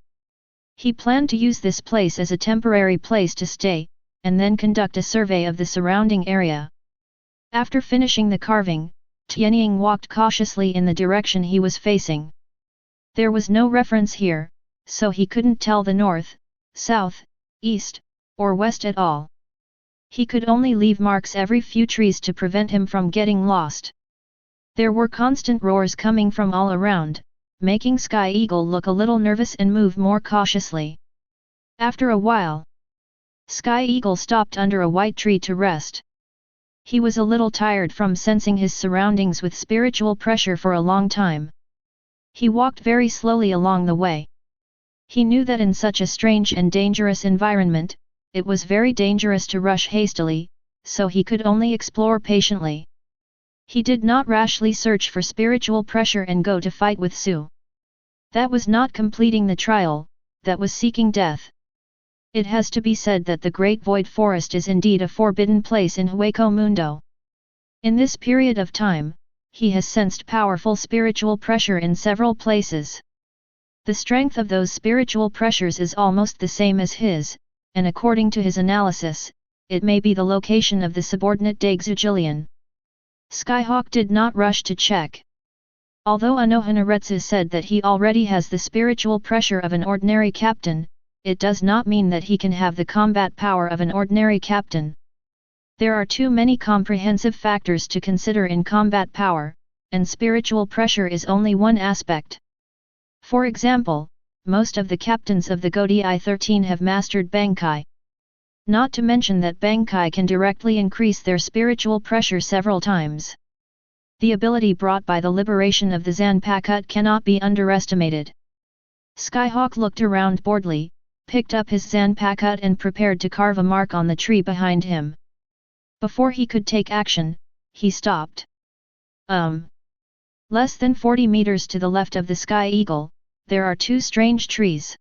He planned to use this place as a temporary place to stay, and then conduct a survey of the surrounding area. After finishing the carving, Tianying walked cautiously in the direction he was facing. There was no reference here, so he couldn't tell the north, south, east, or west at all. He could only leave marks every few trees to prevent him from getting lost. There were constant roars coming from all around, making Sky Eagle look a little nervous and move more cautiously. After a while, Sky Eagle stopped under a white tree to rest. He was a little tired from sensing his surroundings with spiritual pressure for a long time. He walked very slowly along the way. He knew that in such a strange and dangerous environment, it was very dangerous to rush hastily, so he could only explore patiently. He did not rashly search for spiritual pressure and go to fight with Su. That was not completing the trial, that was seeking death. It has to be said that the Great Void Forest is indeed a forbidden place in Hueco Mundo. In this period of time, he has sensed powerful spiritual pressure in several places. The strength of those spiritual pressures is almost the same as his, and according to his analysis, it may be the location of the subordinate Daegzujilian. Skyhawk did not rush to check. Although Anohanaretsu said that he already has the spiritual pressure of an ordinary captain, it does not mean that he can have the combat power of an ordinary captain. There are too many comprehensive factors to consider in combat power, and spiritual pressure is only one aspect. For example, most of the captains of the Godai 13 have mastered Bankai. Not to mention that Bankai can directly increase their spiritual pressure several times. The ability brought by the liberation of the Zanpakut cannot be underestimated. Skyhawk looked around boredly, picked up his Zanpakut and prepared to carve a mark on the tree behind him. Before he could take action, he stopped. Less than 40 meters to the left of the Sky Eagle, there are two strange trees.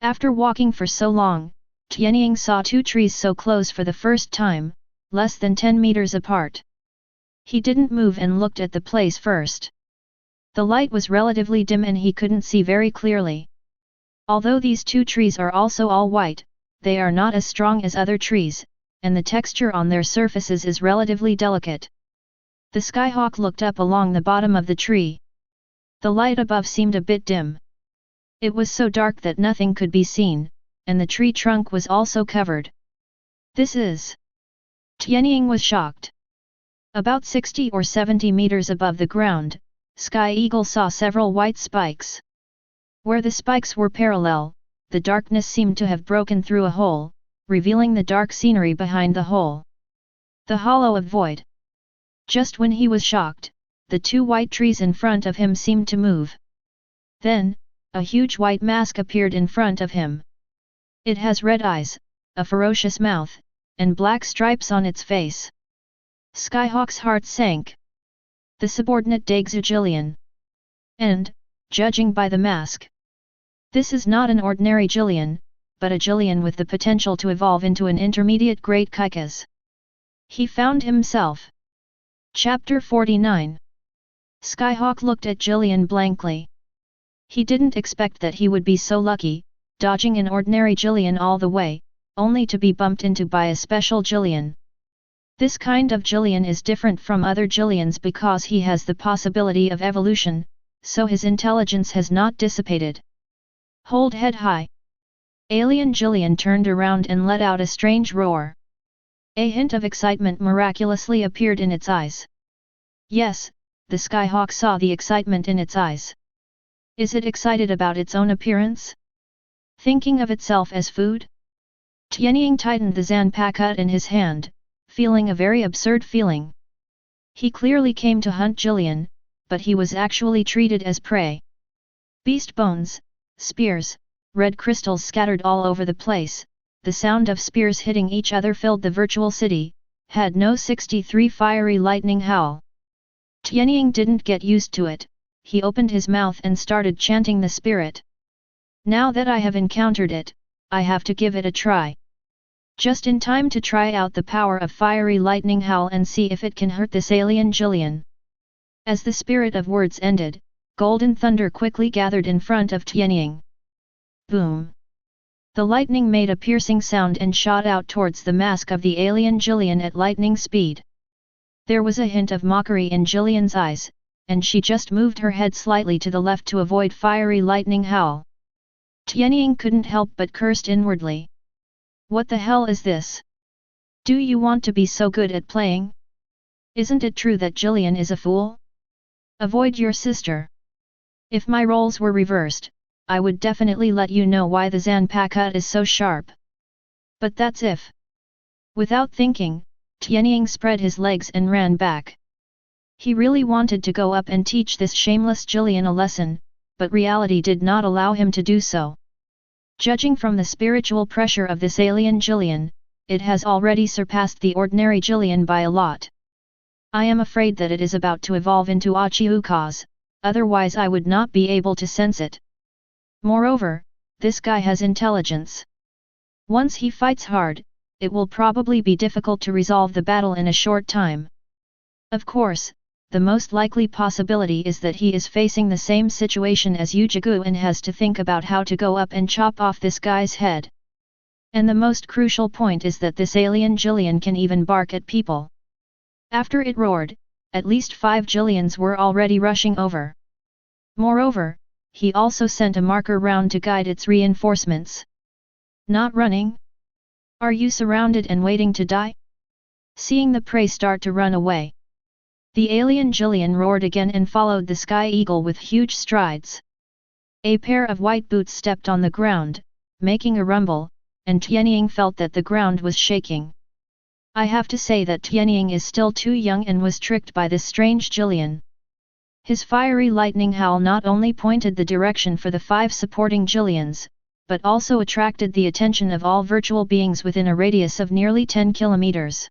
After walking for so long, Tianying saw two trees so close for the first time, less than 10 meters apart. He didn't move and looked at the place first. The light was relatively dim and he couldn't see very clearly. Although these two trees are also all white, they are not as strong as other trees, and the texture on their surfaces is relatively delicate. The Skyhawk looked up along the bottom of the tree. The light above seemed a bit dim. It was so dark that nothing could be seen, and the tree trunk was also covered. This is... Tianying was shocked. About 60 or 70 meters above the ground, Sky Eagle saw several white spikes. Where the spikes were parallel, the darkness seemed to have broken through a hole, revealing the dark scenery behind the hole. The hollow of void. Just when he was shocked, the two white trees in front of him seemed to move. Then, a huge white mask appeared in front of him. It has red eyes, a ferocious mouth, and black stripes on its face. Skyhawk's heart sank. The subordinate Daegzujilian. And, judging by the mask, this is not an ordinary Jillian, but a Jillian with the potential to evolve into an intermediate Great Kaikas. He found himself. Chapter 49. Skyhawk looked at Jillian blankly. He didn't expect that he would be so lucky, dodging an ordinary Jillian all the way, only to be bumped into by a special Jillian. This kind of Jillian is different from other Jillians because he has the possibility of evolution, so his intelligence has not dissipated. Hold head high. Alien Jillian turned around and let out a strange roar. A hint of excitement miraculously appeared in its eyes. Yes, the Skyhawk saw the excitement in its eyes. Is it excited about its own appearance? Thinking of itself as food? Tianying tightened the Zanpakut in his hand, feeling a very absurd feeling. He clearly came to hunt Jillian, but he was actually treated as prey. Beast bones, spears, red crystals scattered all over the place, the sound of spears hitting each other filled the virtual city, had no 63 fiery lightning howl. Tianying didn't get used to it, he opened his mouth and started chanting the spirit. Now that I have encountered it, I have to give it a try. Just in time to try out the power of fiery lightning howl and see if it can hurt this alien Jillian. As the spirit of words ended, golden thunder quickly gathered in front of Tianying. Boom! The lightning made a piercing sound and shot out towards the mask of the alien Jillian at lightning speed. There was a hint of mockery in Jillian's eyes, and she just moved her head slightly to the left to avoid fiery lightning howl. Tianying couldn't help but cursed inwardly. What the hell is this? Do you want to be so good at playing? Isn't it true that Jillian is a fool? Avoid your sister. If my roles were reversed, I would definitely let you know why the Zanpakut is so sharp. But that's if. Without thinking, Tianying spread his legs and ran back. He really wanted to go up and teach this shameless Jillian a lesson, but reality did not allow him to do so. Judging from the spiritual pressure of this alien Jillian, it has already surpassed the ordinary Jillian by a lot. I am afraid that it is about to evolve into Achiuka's, otherwise I would not be able to sense it. Moreover, this guy has intelligence. Once he fights hard, it will probably be difficult to resolve the battle in a short time. Of course, the most likely possibility is that he is facing the same situation as Ujigu and has to think about how to go up and chop off this guy's head. And the most crucial point is that this alien Jillian can even bark at people. After it roared, at least 5 Jillians were already rushing over. Moreover, he also sent a marker round to guide its reinforcements. Not running? Are you surrounded and waiting to die? Seeing the prey start to run away, the alien Jillian roared again and followed the sky eagle with huge strides. A pair of white boots stepped on the ground, making a rumble, and Tianying felt that the ground was shaking. I have to say that Tianying is still too young and was tricked by this strange Jillian. His fiery lightning howl not only pointed the direction for the 5 supporting Jillians, but also attracted the attention of all virtual beings within a radius of nearly 10 kilometers.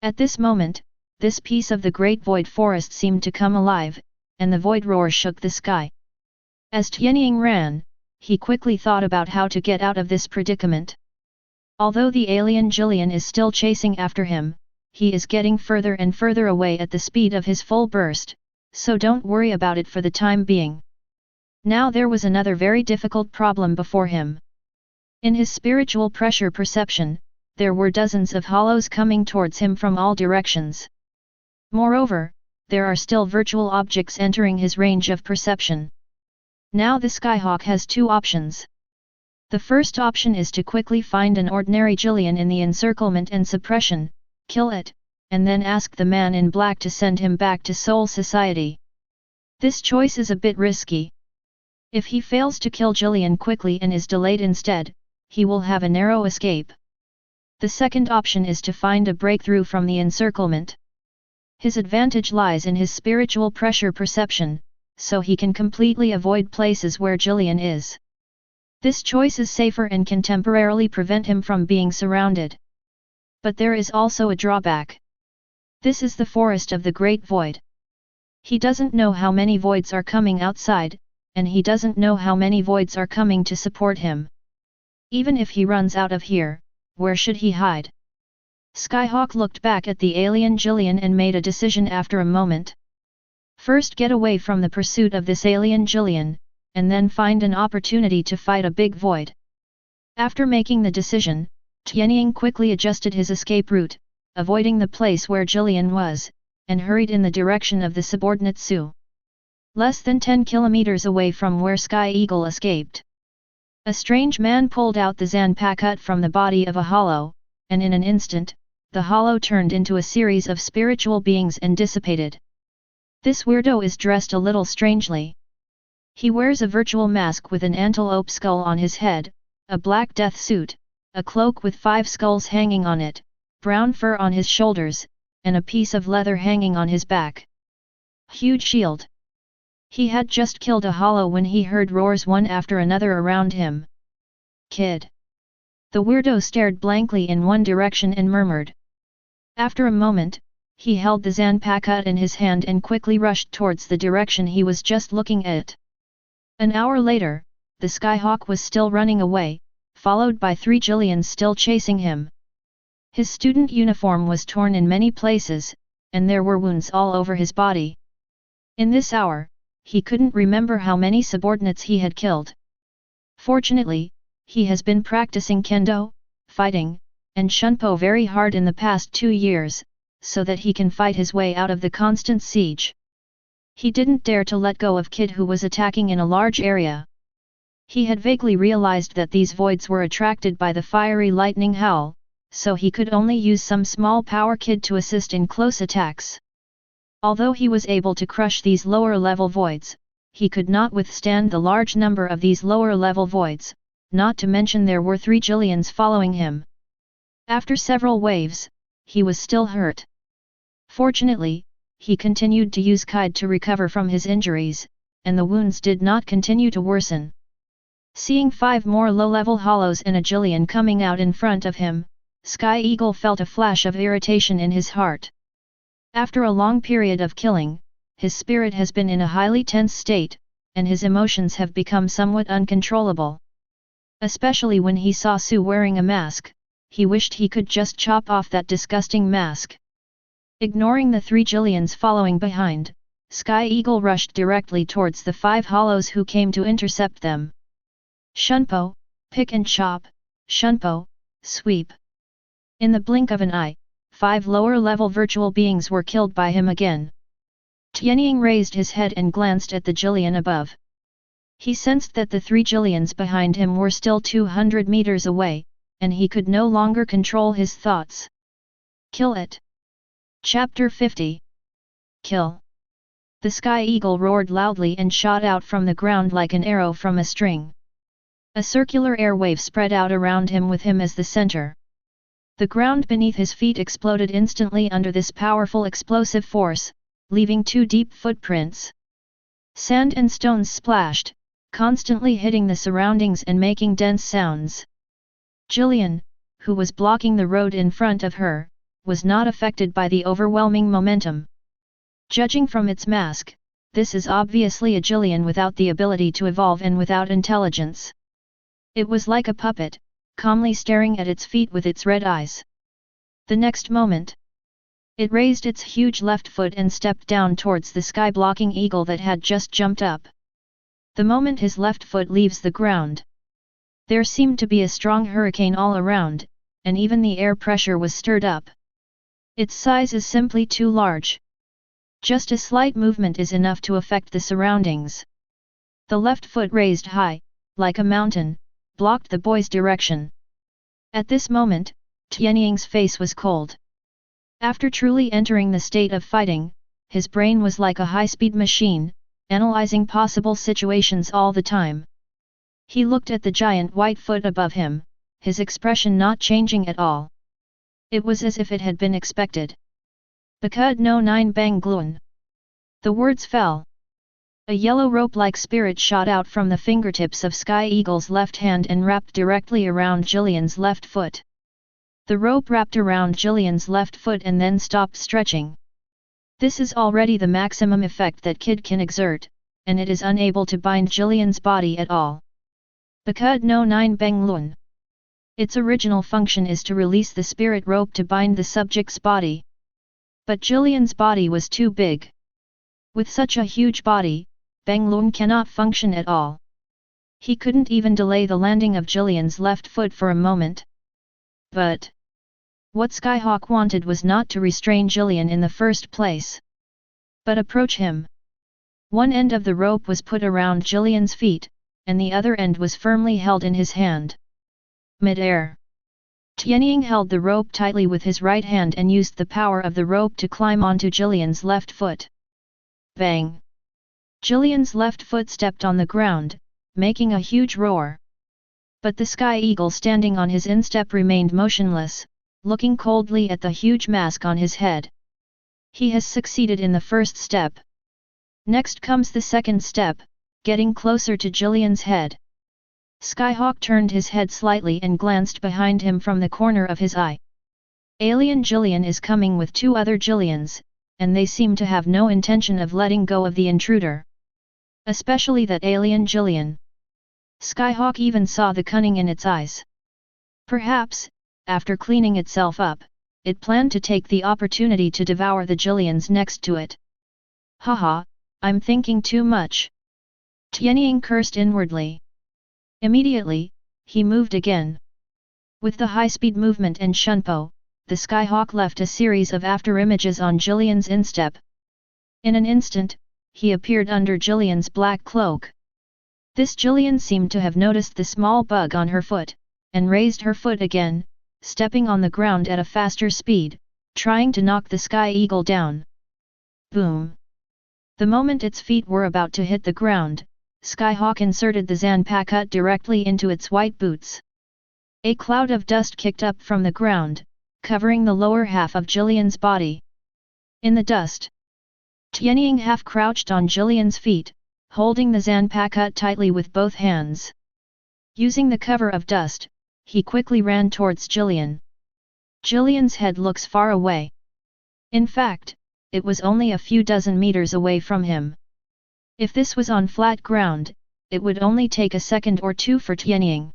At this moment, this piece of the great void forest seemed to come alive, and the void roar shook the sky. As Tianying ran, he quickly thought about how to get out of this predicament. Although the alien Jillian is still chasing after him, he is getting further and further away at the speed of his full burst, so don't worry about it for the time being. Now there was another very difficult problem before him. In his spiritual pressure perception, there were dozens of hollows coming towards him from all directions. Moreover, there are still virtual objects entering his range of perception. Now the Skyhawk has 2 options. The first option is to quickly find an ordinary Jillian in the encirclement and suppression, kill it, and then ask the man in black to send him back to Soul Society. This choice is a bit risky. If he fails to kill Jillian quickly and is delayed instead, he will have a narrow escape. The second option is to find a breakthrough from the encirclement. His advantage lies in his spiritual pressure perception, so he can completely avoid places where Jillian is. This choice is safer and can temporarily prevent him from being surrounded. But there is also a drawback. This is the forest of the Great Void. He doesn't know how many voids are coming outside, and he doesn't know how many voids are coming to support him. Even if he runs out of here, where should he hide? Skyhawk looked back at the alien Jillian and made a decision after a moment. First get away from the pursuit of this alien Jillian, and then find an opportunity to fight a big void. After making the decision, Tianying quickly adjusted his escape route, avoiding the place where Jillian was, and hurried in the direction of the subordinate Su. Less than 10 kilometers away from where Sky Eagle escaped, a strange man pulled out the Zanpakut from the body of a hollow, and in an instant, the hollow turned into a series of spiritual beings and dissipated. This weirdo is dressed a little strangely. He wears a virtual mask with an antelope skull on his head, a black death suit, a cloak with 5 skulls hanging on it, brown fur on his shoulders, and a piece of leather hanging on his back. Huge shield. He had just killed a hollow when he heard roars one after another around him. Kid. The weirdo stared blankly in one direction and murmured. After a moment, he held the Zanpakut in his hand and quickly rushed towards the direction he was just looking at. An hour later, the Skyhawk was still running away, followed by 3 Jillians still chasing him. His student uniform was torn in many places, and there were wounds all over his body. In this hour, he couldn't remember how many subordinates he had killed. Fortunately, he has been practicing kendo, fighting, and shunpo very hard in the past 2 years, so that he can fight his way out of the constant siege. He didn't dare to let go of Kid who was attacking in a large area. He had vaguely realized that these voids were attracted by the fiery lightning howl, so he could only use some small power Kid to assist in close attacks. Although he was able to crush these lower-level voids, he could not withstand the large number of these lower-level voids, not to mention there were 3 Jillians following him. After several waves, he was still hurt. Fortunately, he continued to use Kide to recover from his injuries, and the wounds did not continue to worsen. Seeing 5 more low-level hollows and a Jillian coming out in front of him, Sky Eagle felt a flash of irritation in his heart. After a long period of killing, his spirit has been in a highly tense state, and his emotions have become somewhat uncontrollable. Especially when he saw Sue wearing a mask, he wished he could just chop off that disgusting mask. Ignoring the 3 Jillians following behind, Sky Eagle rushed directly towards the 5 hollows who came to intercept them. Shunpo, pick and chop, Shunpo, sweep. In the blink of an eye, 5 lower-level virtual beings were killed by him again. Tianying raised his head and glanced at the Jillian above. He sensed that the 3 Jillians behind him were still 200 meters away, and he could no longer control his thoughts. Kill it! Chapter 50. Kill! The Sky Eagle roared loudly and shot out from the ground like an arrow from a string. A circular airwave spread out around him with him as the center. The ground beneath his feet exploded instantly under this powerful explosive force, leaving 2 deep footprints. Sand and stones splashed, constantly hitting the surroundings and making dense sounds. Jillian, who was blocking the road in front of her, was not affected by the overwhelming momentum. Judging from its mask, this is obviously a Jillian without the ability to evolve and without intelligence. It was like a puppet, calmly staring at its feet with its red eyes. The next moment, it raised its huge left foot and stepped down towards the sky-blocking eagle that had just jumped up. The moment his left foot leaves the ground, there seemed to be a strong hurricane all around, and even the air pressure was stirred up. Its size is simply too large. Just a slight movement is enough to affect the surroundings. The left foot raised high, like a mountain, blocked the boy's direction. At this moment, Tianying's face was cold. After truly entering the state of fighting, his brain was like a high-speed machine, analyzing possible situations all the time. He looked at the giant white foot above him, his expression not changing at all. It was as if it had been expected. Bakud no 9 bang gluon. The words fell. A yellow rope-like spirit shot out from the fingertips of Sky Eagle's left hand and wrapped directly around Jillian's left foot. The rope wrapped around Jillian's left foot and then stopped stretching. This is already the maximum effect that Kid can exert, and it is unable to bind Jillian's body at all. Bakud no 9 bang luon. Its original function is to release the spirit rope to bind the subject's body. But Jillian's body was too big. With such a huge body, Bang Luon cannot function at all. He couldn't even delay the landing of Jillian's left foot for a moment. But what Skyhawk wanted was not to restrain Jillian in the first place, but approach him. One end of the rope was put around Jillian's feet, and the other end was firmly held in his hand. Mid-air, Tianying held the rope tightly with his right hand and used the power of the rope to climb onto Jillian's left foot. Bang! Jillian's left foot stepped on the ground, making a huge roar. But the Sky Eagle standing on his instep remained motionless, looking coldly at the huge mask on his head. He has succeeded in the first step. Next comes the second step, getting closer to Jillian's head. Skyhawk turned his head slightly and glanced behind him from the corner of his eye. Alien Jillian is coming with 2 other Jillians, and they seem to have no intention of letting go of the intruder. Especially that alien Jillian. Skyhawk even saw the cunning in its eyes. Perhaps, after cleaning itself up, it planned to take the opportunity to devour the Jillians next to it. Haha, I'm thinking too much. Tianying cursed inwardly. Immediately, he moved again. With the high-speed movement and Shunpo, the Skyhawk left a series of afterimages on Jillian's instep. In an instant, he appeared under Jillian's black cloak. This Jillian seemed to have noticed the small bug on her foot, and raised her foot again, stepping on the ground at a faster speed, trying to knock the Sky Eagle down. Boom! The moment its feet were about to hit the ground, Skyhawk inserted the Zanpakut directly into its white boots. A cloud of dust kicked up from the ground, covering the lower half of Jillian's body. In the dust, Tianying half crouched on Jillian's feet, holding the Zanpakut tightly with both hands. Using the cover of dust, he quickly ran towards Jillian. Jillian's head looks far away. In fact, it was only a few dozen meters away from him. If this was on flat ground, it would only take a second or two for Tianying.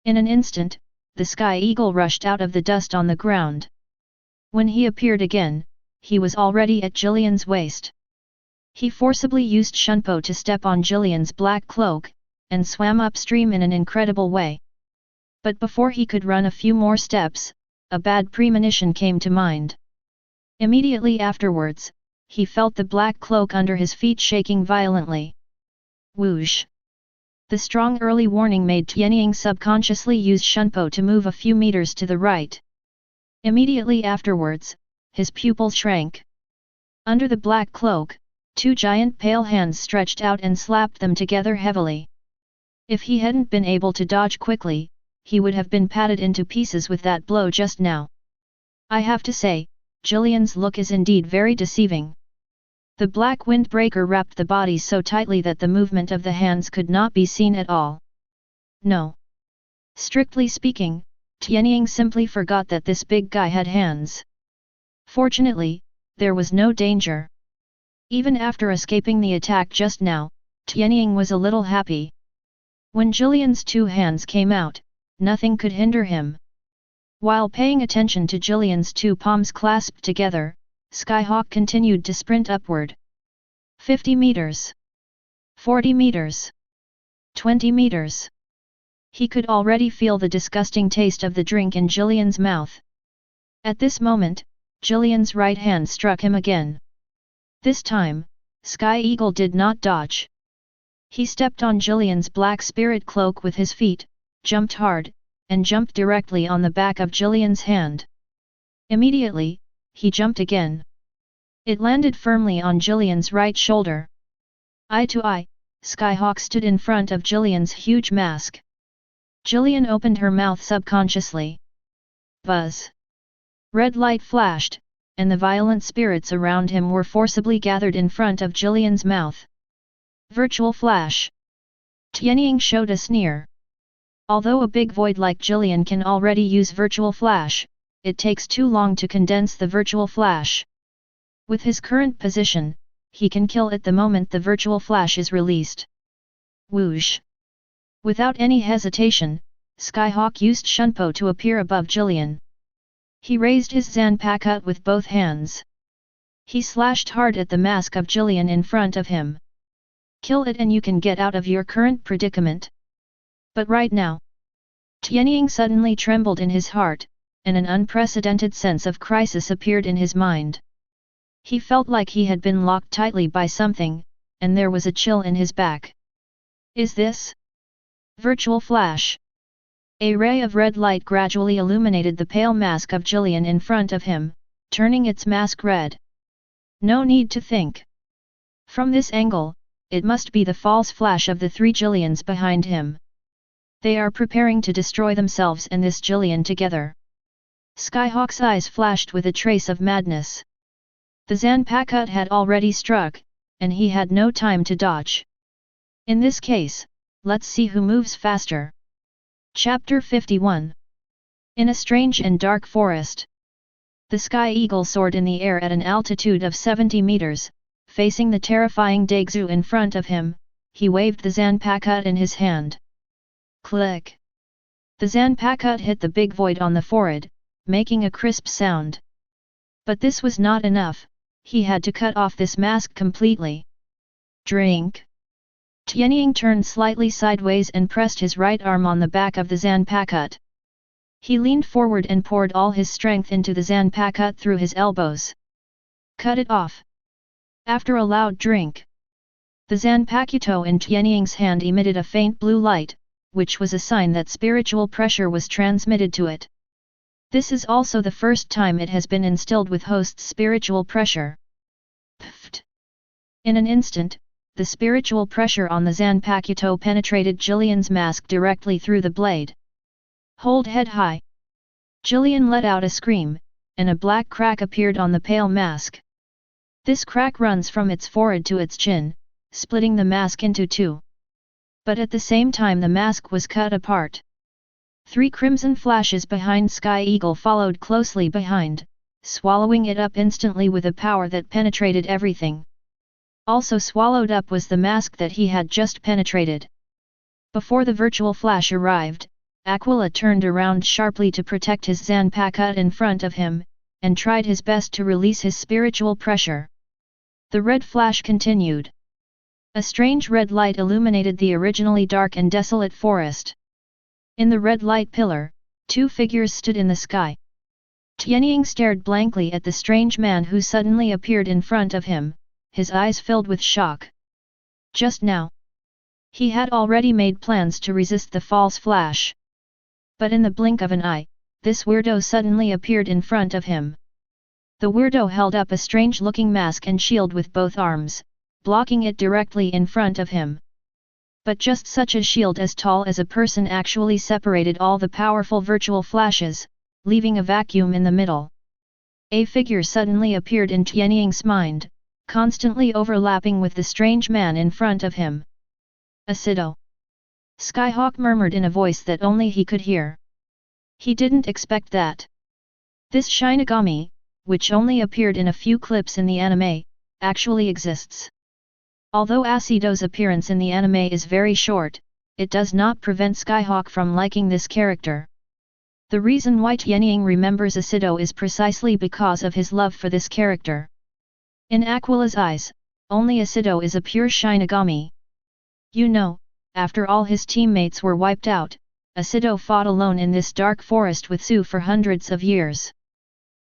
In an instant, the Sky Eagle rushed out of the dust on the ground. When he appeared again, he was already at Jillian's waist. He forcibly used Shunpo to step on Jillian's black cloak, and swam upstream in an incredible way. But before he could run a few more steps, a bad premonition came to mind. Immediately afterwards, he felt the black cloak under his feet shaking violently. Whoosh! The strong early warning made Tianying subconsciously use Shunpo to move a few meters to the right. Immediately afterwards, his pupils shrank. Under the black cloak, two giant pale hands stretched out and slapped them together heavily. If he hadn't been able to dodge quickly, he would have been patted into pieces with that blow just now. I have to say, Jillian's look is indeed very deceiving. The black windbreaker wrapped the body so tightly that the movement of the hands could not be seen at all. No. Strictly speaking, Tianying simply forgot that this big guy had hands. Fortunately, there was no danger. Even after escaping the attack just now, Tianying was a little happy. When Jillian's two hands came out, nothing could hinder him. While paying attention to Jillian's two palms clasped together, Skyhawk continued to sprint upward. 50 meters. 40 meters. 20 meters. He could already feel the disgusting taste of the drink in Jillian's mouth. At this moment, Jillian's right hand struck him again. This time, Sky Eagle did not dodge. He stepped on Jillian's black spirit cloak with his feet, jumped hard, and jumped directly on the back of Jillian's hand. Immediately, he jumped again. It landed firmly on Jillian's right shoulder. Eye to eye, Skyhawk stood in front of Jillian's huge mask. Jillian opened her mouth subconsciously. Buzz! Red light flashed, and the violent spirits around him were forcibly gathered in front of Jillian's mouth. Virtual flash! Tianying showed a sneer. Although a big void like Jillian can already use virtual flash, it takes too long to condense the virtual flash. With his current position, he can kill at the moment the virtual flash is released. Whoosh! Without any hesitation, Skyhawk used Shunpo to appear above Jillian. He raised his Zanpakut with both hands. He slashed hard at the mask of Jillian in front of him. Kill it and you can get out of your current predicament. But right now, Tianying suddenly trembled in his heart, and an unprecedented sense of crisis appeared in his mind. He felt like he had been locked tightly by something, and there was a chill in his back. Is this virtual flash? A ray of red light gradually illuminated the pale mask of Jillian in front of him, turning its mask red. No need to think. From this angle, it must be the false flash of the three Jillians behind him. They are preparing to destroy themselves and this Jillian together. Skyhawk's eyes flashed with a trace of madness. The Zanpakut had already struck, and he had no time to dodge. In this case, let's see who moves faster. Chapter 51. In a strange and dark forest. The Sky Eagle soared in the air at an altitude of 70 meters, facing the terrifying Daegzu in front of him. He waved the Zanpakut in his hand. Click! The Zanpakut hit the big void on the forehead, making a crisp sound. But this was not enough, he had to cut off this mask completely. Drink! Tianying turned slightly sideways and pressed his right arm on the back of the Zanpakut. He leaned forward and poured all his strength into the Zanpakut through his elbows. Cut it off! After a loud drink, the Zanpakuto in Tianying's hand emitted a faint blue light, which was a sign that spiritual pressure was transmitted to it. This is also the first time it has been instilled with host's spiritual pressure. Pfft! In an instant, the spiritual pressure on the Zanpakuto penetrated Jillian's mask directly through the blade. Hold head high! Jillian let out a scream, and a black crack appeared on the pale mask. This crack runs from its forehead to its chin, splitting the mask into two. But at the same time the mask was cut apart. 3 crimson flashes behind Sky Eagle followed closely behind, swallowing it up instantly with a power that penetrated everything. Also swallowed up was the mask that he had just penetrated. Before the virtual flash arrived, Aquila turned around sharply to protect his Zanpakuta in front of him, and tried his best to release his spiritual pressure. The red flash continued. A strange red light illuminated the originally dark and desolate forest. In the red light pillar, 2 figures stood in the sky. Tianying stared blankly at the strange man who suddenly appeared in front of him, his eyes filled with shock. Just now, he had already made plans to resist the false flash. But in the blink of an eye, this weirdo suddenly appeared in front of him. The weirdo held up a strange-looking mask and shield with both arms, blocking it directly in front of him. But just such a shield as tall as a person actually separated all the powerful virtual flashes, leaving a vacuum in the middle. A figure suddenly appeared in Tianying's mind, constantly overlapping with the strange man in front of him. Asido. Skyhawk murmured in a voice that only he could hear. He didn't expect that. This Shinigami, which only appeared in a few clips in the anime, actually exists. Although Asido's appearance in the anime is very short, it does not prevent Skyhawk from liking this character. The reason why Tianying remembers Asido is precisely because of his love for this character. In Aquila's eyes, only Asido is a pure Shinigami. You know, after all his teammates were wiped out, Asido fought alone in this dark forest with Su for hundreds of years.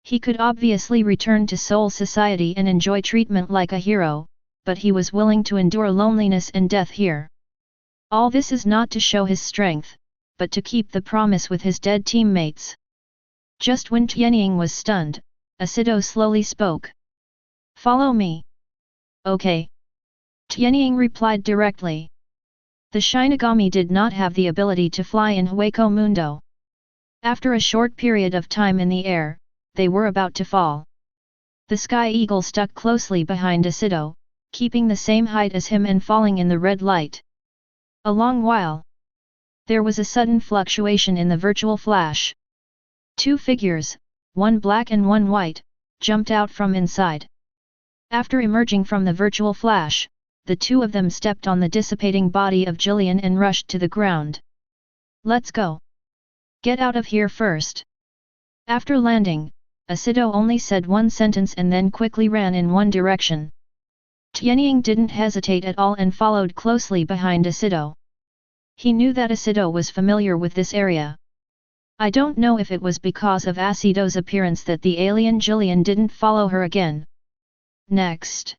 He could obviously return to Soul Society and enjoy treatment like a hero, but he was willing to endure loneliness and death here. All this is not to show his strength, but to keep the promise with his dead teammates. Just when Tianying was stunned, Asido slowly spoke. Follow me. Okay. Tianying replied directly. The Shinigami did not have the ability to fly in Hueco Mundo. After a short period of time in the air, they were about to fall. The Sky Eagle stuck closely behind Asido, keeping the same height as him and falling in the red light. A long while. There was a sudden fluctuation in the virtual flash. 2 figures, one black and one white, jumped out from inside. After emerging from the virtual flash, the 2 of them stepped on the dissipating body of Jillian and rushed to the ground. Let's go. Get out of here first. After landing, Asido only said one sentence and then quickly ran in one direction. Tianying didn't hesitate at all and followed closely behind Asido. He knew that Asido was familiar with this area. I don't know if it was because of Asido's appearance that the alien Jillian didn't follow her again. Next.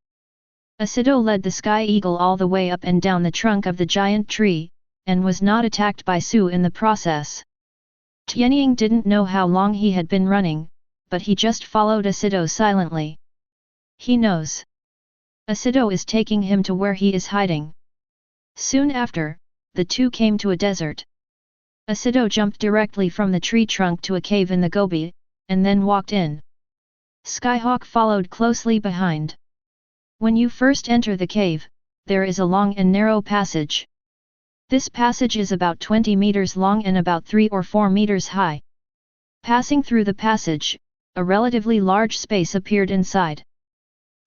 Asido led the Sky Eagle all the way up and down the trunk of the giant tree, and was not attacked by Su in the process. Tianying didn't know how long he had been running, but he just followed Asido silently. He knows. Asido is taking him to where he is hiding. Soon after, the 2 came to a desert. Asido jumped directly from the tree trunk to a cave in the gobi, and then walked in. Skyhawk followed closely behind. When you first enter the cave, there is a long and narrow passage. This passage is about 20 meters long and about 3 or 4 meters high. Passing through the passage, a relatively large space appeared inside.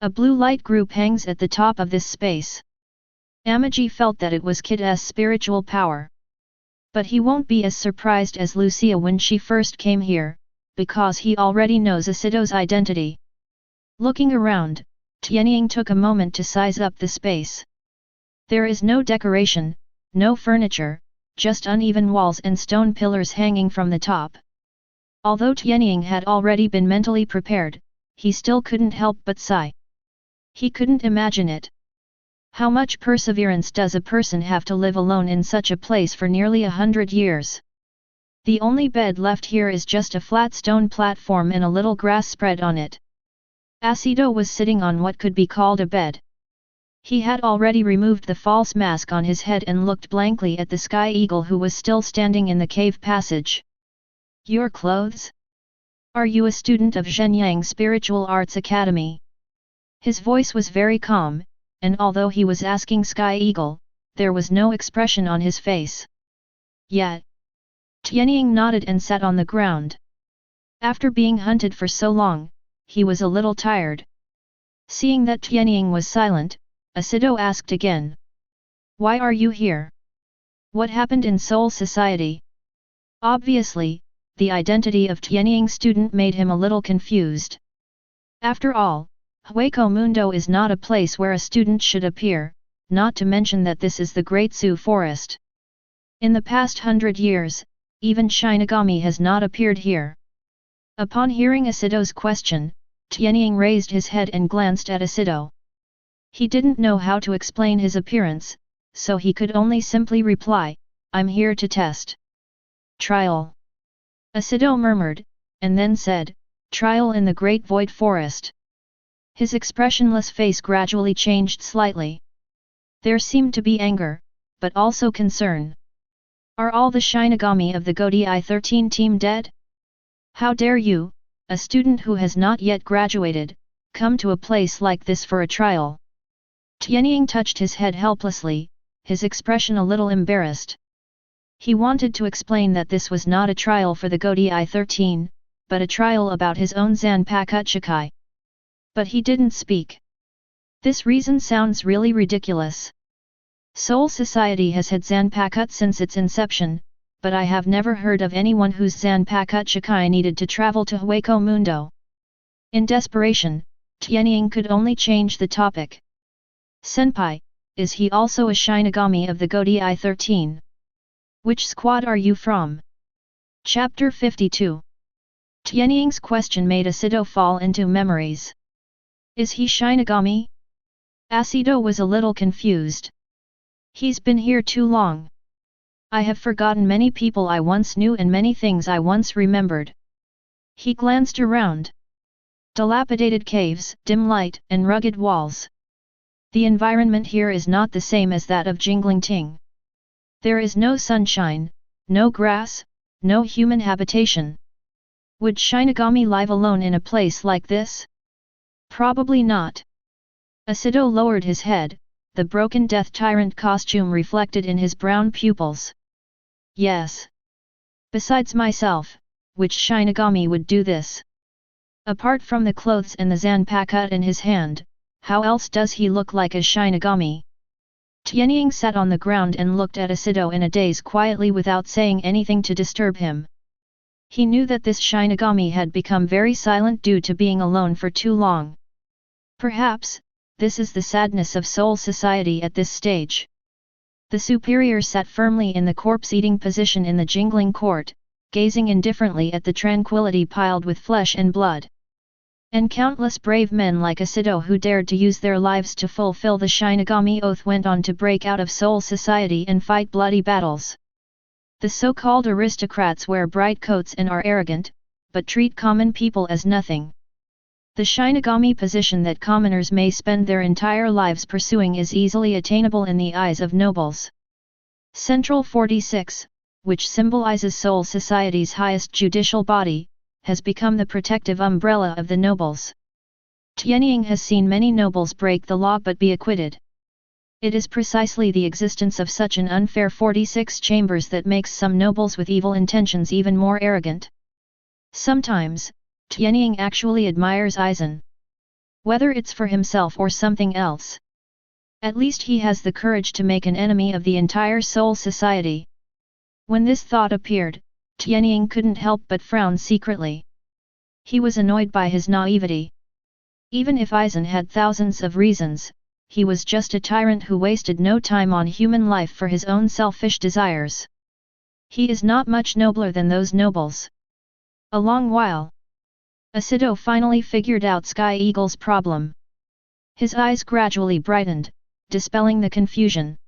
A blue light group hangs at the top of this space. Amagi felt that it was Kid's spiritual power. But he won't be as surprised as Lucia when she first came here, because he already knows Asido's identity. Looking around, Tianying took a moment to size up the space. There is no decoration, no furniture, just uneven walls and stone pillars hanging from the top. Although Tianying had already been mentally prepared, he still couldn't help but sigh. He couldn't imagine it. How much perseverance does a person have to live alone in such a place for nearly 100 years? The only bed left here is just a flat stone platform and a little grass spread on it. Asido was sitting on what could be called a bed. He had already removed the false mask on his head and looked blankly at the Sky Eagle who was still standing in the cave passage. Your clothes? Are you a student of Shenyang Spiritual Arts Academy? His voice was very calm, and although he was asking Sky Eagle, there was no expression on his face. Yet, Tianying nodded and sat on the ground. After being hunted for so long, he was a little tired. Seeing that Tianying was silent, Asido asked again. Why are you here? What happened in Soul Society? Obviously, the identity of Tianying's student made him a little confused. After all, Hueco Mundo is not a place where a student should appear, not to mention that this is the Great Sioux Forest. In the past 100 years, even Shinigami has not appeared here. Upon hearing Asido's question, Tianying raised his head and glanced at Asido. He didn't know how to explain his appearance, so he could only simply reply, I'm here to test. Trial. Asido murmured, and then said, Trial in the Great Void Forest. His expressionless face gradually changed slightly. There seemed to be anger, but also concern. Are all the Shinigami of the Godei 13 team dead? How dare you, a student who has not yet graduated, come to a place like this for a trial? Tianying touched his head helplessly, his expression a little embarrassed. He wanted to explain that this was not a trial for the Godei 13, but a trial about his own Zanpakuchikai. But he didn't speak. This reason sounds really ridiculous. Soul Society has had Zanpakut since its inception, but I have never heard of anyone whose Zanpakuchikai needed to travel to Hueco Mundo. In desperation, Tianying could only change the topic. Senpai, is he also a Shinigami of the Godei 13? Which squad are you from? Chapter 52. Tianying's question made Asido fall into memories. Is he Shinigami? Asido was a little confused. He's been here too long. I have forgotten many people I once knew and many things I once remembered. He glanced around. Dilapidated caves, dim light, and rugged walls. The environment here is not the same as that of Jinglingting. There is no sunshine, no grass, no human habitation. Would Shinigami live alone in a place like this? Probably not. Asido lowered his head, the broken death tyrant costume reflected in his brown pupils. Yes. Besides myself, which Shinigami would do this? Apart from the clothes and the Zanpakut in his hand, how else does he look like a Shinigami? Tianying sat on the ground and looked at Asido in a daze quietly without saying anything to disturb him. He knew that this Shinigami had become very silent due to being alone for too long. Perhaps, this is the sadness of Soul Society at this stage. The superior sat firmly in the corpse-eating position in the jingling court, gazing indifferently at the tranquility piled with flesh and blood. And countless brave men like Asido who dared to use their lives to fulfill the Shinigami oath went on to break out of Soul Society and fight bloody battles. The so-called aristocrats wear bright coats and are arrogant, but treat common people as nothing. The Shinigami position that commoners may spend their entire lives pursuing is easily attainable in the eyes of nobles. Central 46, which symbolizes Soul Society's highest judicial body, has become the protective umbrella of the nobles. Tianying has seen many nobles break the law but be acquitted. It is precisely the existence of such an unfair 46 chambers that makes some nobles with evil intentions even more arrogant. Sometimes, Tianying actually admires Aizen. Whether it's for himself or something else. At least he has the courage to make an enemy of the entire Soul Society. When this thought appeared, Tianying couldn't help but frown secretly. He was annoyed by his naivety. Even if Aizen had thousands of reasons, he was just a tyrant who wasted no time on human life for his own selfish desires. He is not much nobler than those nobles. A long while. Asido finally figured out Sky Eagle's problem. His eyes gradually brightened, dispelling the confusion.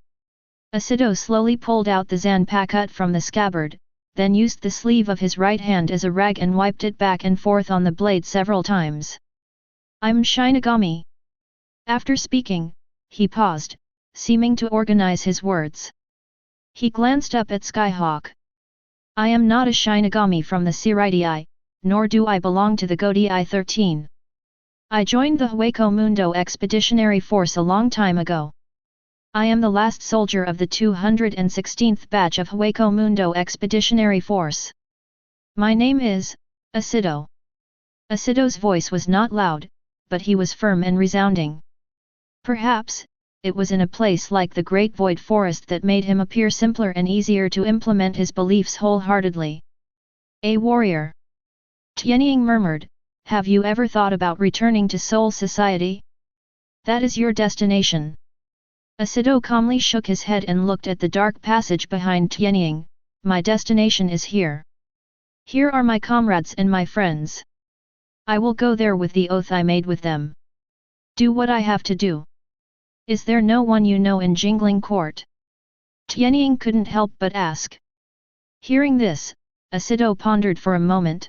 Asido slowly pulled out the Zanpakut from the scabbard, then used the sleeve of his right hand as a rag and wiped it back and forth on the blade several times. I'm Shinigami. After speaking, he paused, seeming to organize his words. He glanced up at Skyhawk. I am not a Shinigami from the Siritii, nor do I belong to the Godei 13. I joined the Hueco Mundo Expeditionary Force a long time ago. I am the last soldier of the 216th batch of Hueco Mundo Expeditionary Force. My name is Asido. Asido's voice was not loud, but he was firm and resounding. Perhaps, it was in a place like the Great Void Forest that made him appear simpler and easier to implement his beliefs wholeheartedly. A warrior. Tianying murmured, have you ever thought about returning to Soul Society? That is your destination. Asido calmly shook his head and looked at the dark passage behind Tianying. My destination is here. Here are my comrades and my friends. I will go there with the oath I made with them. Do what I have to do. Is there no one you know in Jingling Court? Tianying couldn't help but ask. Hearing this, Asido pondered for a moment.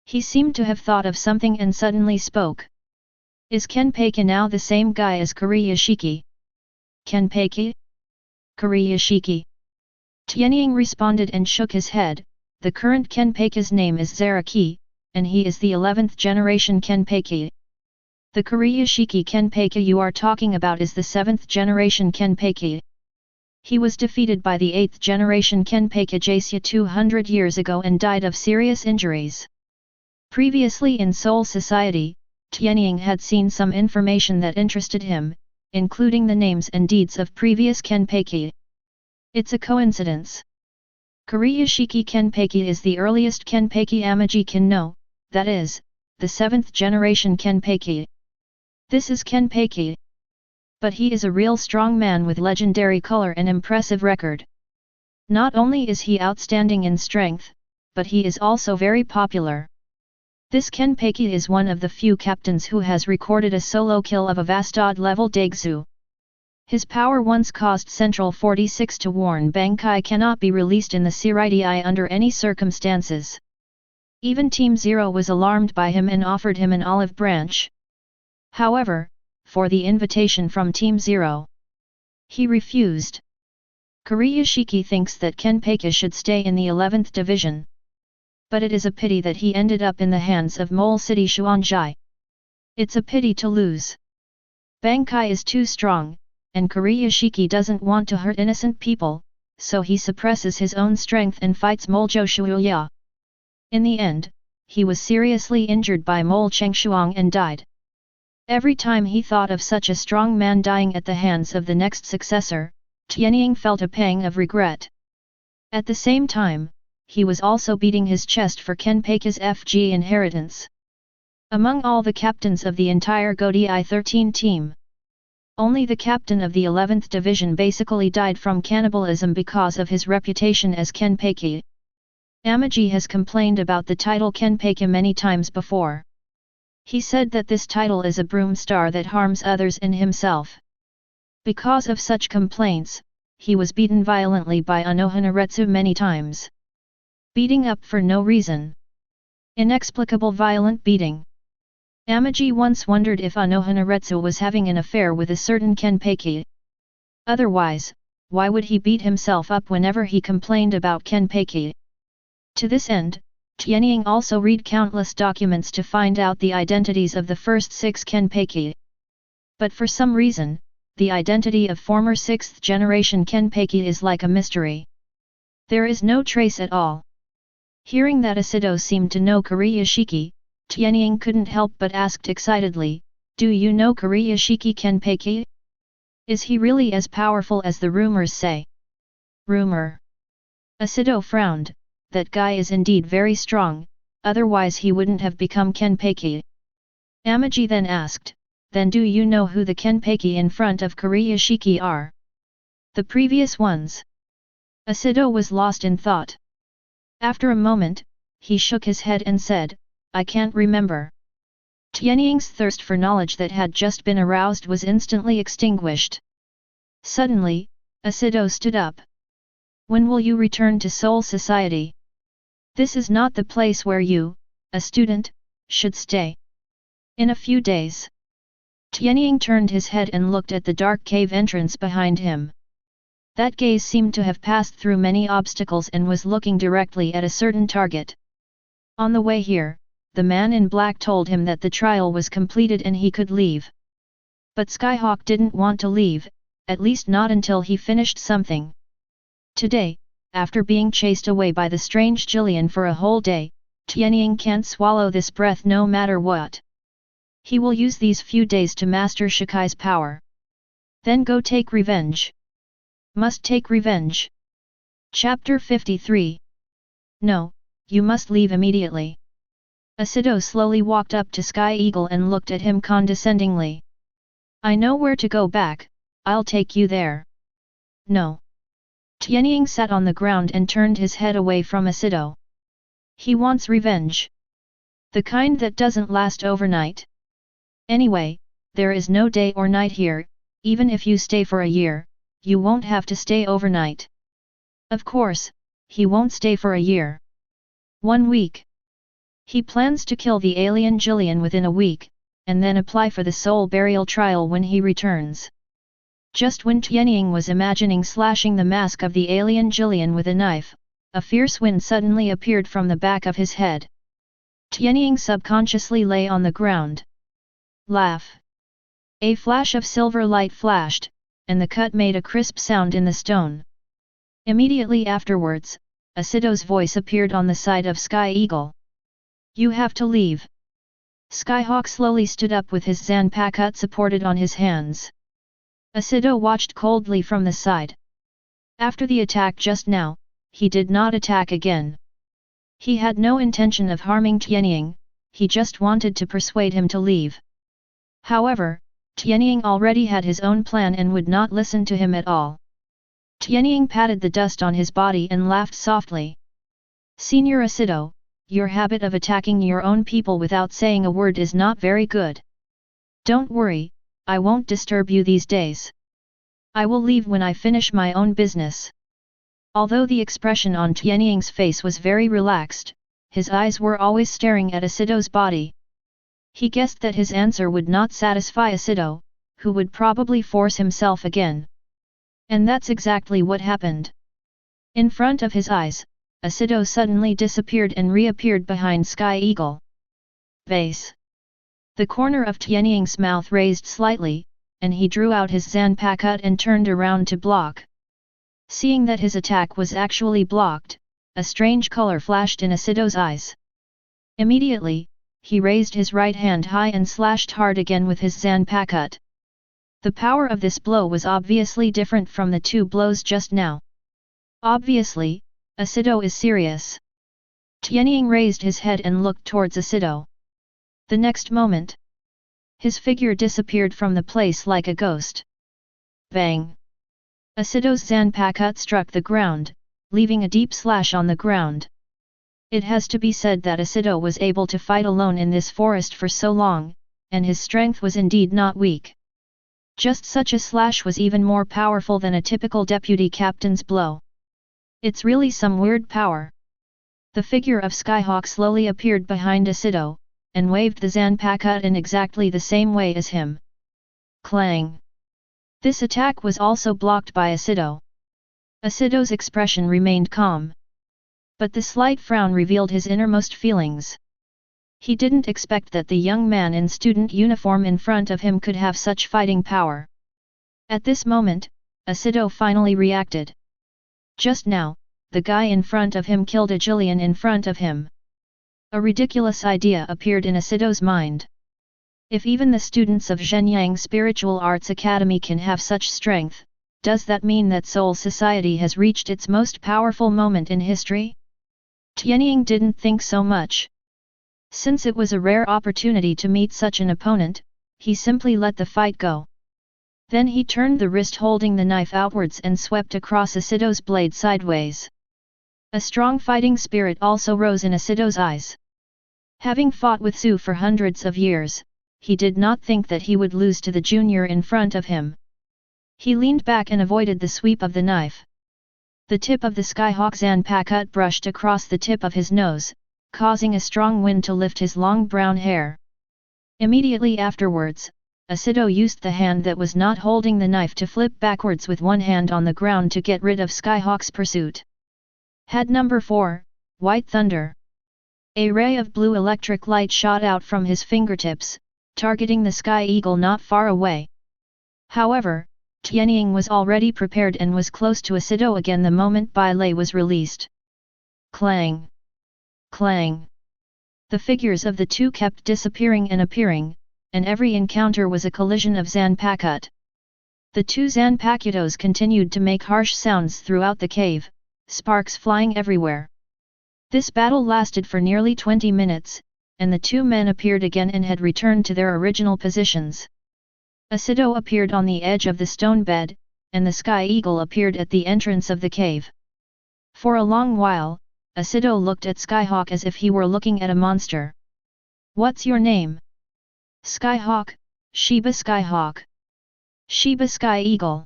He seemed to have thought of something and suddenly spoke. Is Kenpeki now the same guy as Kuriyashiki? Kenpeki? Kuriyashiki? Tianying responded and shook his head. The current Kenpeki's name is Zaraki, and he is the 11th generation Kenpeki. The Kuriyashiki Kenpeki you are talking about is the 7th generation Kenpeki. He was defeated by the 8th generation Kenpeki Jasya 200 years ago and died of serious injuries. Previously in Soul Society, Tianying had seen some information that interested him, including the names and deeds of previous Kenpeki. It's a coincidence. Kuriyashiki Kenpeki is the earliest Kenpeki Amaji can know, that is, the 7th generation Kenpeki. This is Kenpeki. But he is a real strong man with legendary color and impressive record. Not only is he outstanding in strength, but he is also very popular. This Kenpeki is one of the few captains who has recorded a solo kill of a Vastad level Daigzu. His power once caused Central 46 to warn Bankai cannot be released in the Siritii under any circumstances. Even Team Zero was alarmed by him and offered him an olive branch. However, for the invitation from Team Zero, he refused. Kuriyashiki thinks that Kenpeki should stay in the 11th division. But it is a pity that he ended up in the hands of Mole City Xuanzhai. It's a pity to lose. Bankai is too strong, and Kuriyashiki doesn't want to hurt innocent people, so he suppresses his own strength and fights Moljo Shuya. In the end, he was seriously injured by Mole Chengshuang and died. Every time he thought of such a strong man dying at the hands of the next successor, Tianying felt a pang of regret. At the same time, he was also beating his chest for Kenpeki's FG inheritance. Among all the captains of the entire Godii 13 team, only the captain of the 11th division basically died from cannibalism because of his reputation as Kenpeki. Amaji has complained about the title Kenpeki many times before. He said that this title is a broom star that harms others and himself. Because of such complaints, he was beaten violently by Anohanaretsu many times. Beating up for no reason. Inexplicable violent beating. Amaji once wondered if Anohanaretsu was having an affair with a certain Kenpeki. Otherwise, why would he beat himself up whenever he complained about Kenpeki? To this end, Tianying also read countless documents to find out the identities of the first 6 Kenpeki. But for some reason, the identity of former 6th generation Kenpeki is like a mystery. There is no trace at all. Hearing that Asido seemed to know Kuriyashiki, Tianying couldn't help but asked excitedly, do you know Kuriyashiki Kenpeki? Is he really as powerful as the rumors say? Rumor. Asido frowned. That guy is indeed very strong, otherwise he wouldn't have become Kenpeki. Amaji then asked, then do you know who the Kenpeki in front of Kuriyashiki are? The previous ones. Asido was lost in thought. After a moment, he shook his head and said, I can't remember. Tianying's thirst for knowledge that had just been aroused was instantly extinguished. Suddenly, Asido stood up. When will you return to Soul Society? This is not the place where you, a student, should stay. In a few days. Tianying turned his head and looked at the dark cave entrance behind him. That gaze seemed to have passed through many obstacles and was looking directly at a certain target. On the way here, the man in black told him that the trial was completed and he could leave. But Skyhawk didn't want to leave, at least not until he finished something. Today, after being chased away by the strange Jillian for a whole day, Tianying can't swallow this breath no matter what. He will use these few days to master Shikai's power. Then go take revenge. Must take revenge. Chapter 53. No, you must leave immediately. Asido slowly walked up to Sky Eagle and looked at him condescendingly. I know where to go back, I'll take you there. No. Tianying sat on the ground and turned his head away from Asido. He wants revenge. The kind that doesn't last overnight. Anyway, there is no day or night here, even if you stay for a year, you won't have to stay overnight. Of course, he won't stay for a year. 1 week. He plans to kill the alien Jillian within a week, and then apply for the soul burial trial when he returns. Just when Tianying was imagining slashing the mask of the alien Jillian with a knife, a fierce wind suddenly appeared from the back of his head. Tianying subconsciously lay on the ground. Laugh. A flash of silver light flashed, and the cut made a crisp sound in the stone. Immediately afterwards, Asido's voice appeared on the side of Sky Eagle. You have to leave. Skyhawk slowly stood up with his Zanpakuto supported on his hands. Asido watched coldly from the side. After the attack just now, he did not attack again. He had no intention of harming Tianying, he just wanted to persuade him to leave. However, Tianying already had his own plan and would not listen to him at all. Tianying patted the dust on his body and laughed softly. Senior Asido, your habit of attacking your own people without saying a word is not very good. Don't worry, I won't disturb you these days. I will leave when I finish my own business. Although the expression on Tianying's face was very relaxed, his eyes were always staring at Asido's body. He guessed that his answer would not satisfy Asido, who would probably force himself again. And that's exactly what happened. In front of his eyes, Asido suddenly disappeared and reappeared behind Sky Eagle. Base. The corner of Tianying's mouth raised slightly, and he drew out his Zanpakuto and turned around to block. Seeing that his attack was actually blocked, a strange color flashed in Asido's eyes. Immediately, he raised his right hand high and slashed hard again with his Zanpakuto. The power of this blow was obviously different from the 2 blows just now. Obviously, Asido is serious. Tianying raised his head and looked towards Asido. The next moment, his figure disappeared from the place like a ghost. Bang! Asido's Zanpakuto struck the ground, leaving a deep slash on the ground. It has to be said that Asido was able to fight alone in this forest for so long, and his strength was indeed not weak. Just such a slash was even more powerful than a typical deputy captain's blow. It's really some weird power. The figure of Skyhawk slowly appeared behind Asido, and waved the Zanpakuto in exactly the same way as him. Clang! This attack was also blocked by Asido. Asido's expression remained calm. But the slight frown revealed his innermost feelings. He didn't expect that the young man in student uniform in front of him could have such fighting power. At this moment, Asido finally reacted. Just now, the guy in front of him killed a Jillian in front of him. A ridiculous idea appeared in Asido's mind. If even the students of Zhenyang Spiritual Arts Academy can have such strength, does that mean that Soul Society has reached its most powerful moment in history? Tianying didn't think so much. Since it was a rare opportunity to meet such an opponent, he simply let the fight go. Then he turned the wrist holding the knife outwards and swept across Asido's blade sideways. A strong fighting spirit also rose in Asido's eyes. Having fought with Su for hundreds of years, he did not think that he would lose to the junior in front of him. He leaned back and avoided the sweep of the knife. The tip of the Skyhawk Zanpakuto brushed across the tip of his nose, causing a strong wind to lift his long brown hair. Immediately afterwards, Asido used the hand that was not holding the knife to flip backwards with one hand on the ground to get rid of Skyhawk's pursuit. Head number 4, White Thunder. A ray of blue electric light shot out from his fingertips, targeting the sky eagle not far away. However, Tianying was already prepared and was close to usse again the moment Bai Lei was released. Clang! Clang! The figures of the two kept disappearing and appearing, and every encounter was a collision of Zanpakut. The two Zanpakutos continued to make harsh sounds throughout the cave, sparks flying everywhere. This battle lasted for nearly 20 minutes, and the two men appeared again and had returned to their original positions. Usse appeared on the edge of the stone bed, and the sky eagle appeared at the entrance of the cave. For a long while, Usse looked at Skyhawk as if he were looking at a monster. "What's your name?" "Skyhawk, Shiba Skyhawk." "Shiba Sky Eagle."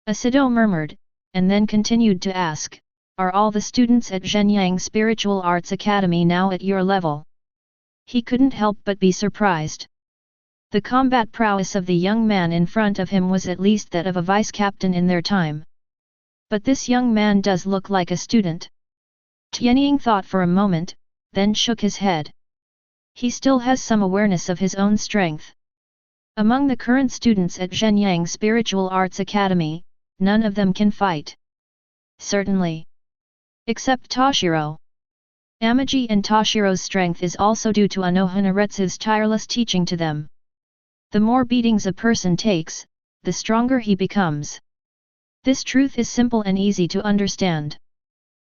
Usse murmured, and then continued to ask, "Are all the students at Zhenyang Spiritual Arts Academy now at your level?" He couldn't help but be surprised. The combat prowess of the young man in front of him was at least that of a vice-captain in their time. But this young man does look like a student. Tianying thought for a moment, then shook his head. He still has some awareness of his own strength. Among the current students at Zhenyang Spiritual Arts Academy, none of them can fight. Certainly. Except Toshiro. Amaji and Toshiro's strength is also due to Anohanaretsu's tireless teaching to them. The more beatings a person takes, the stronger he becomes. This truth is simple and easy to understand.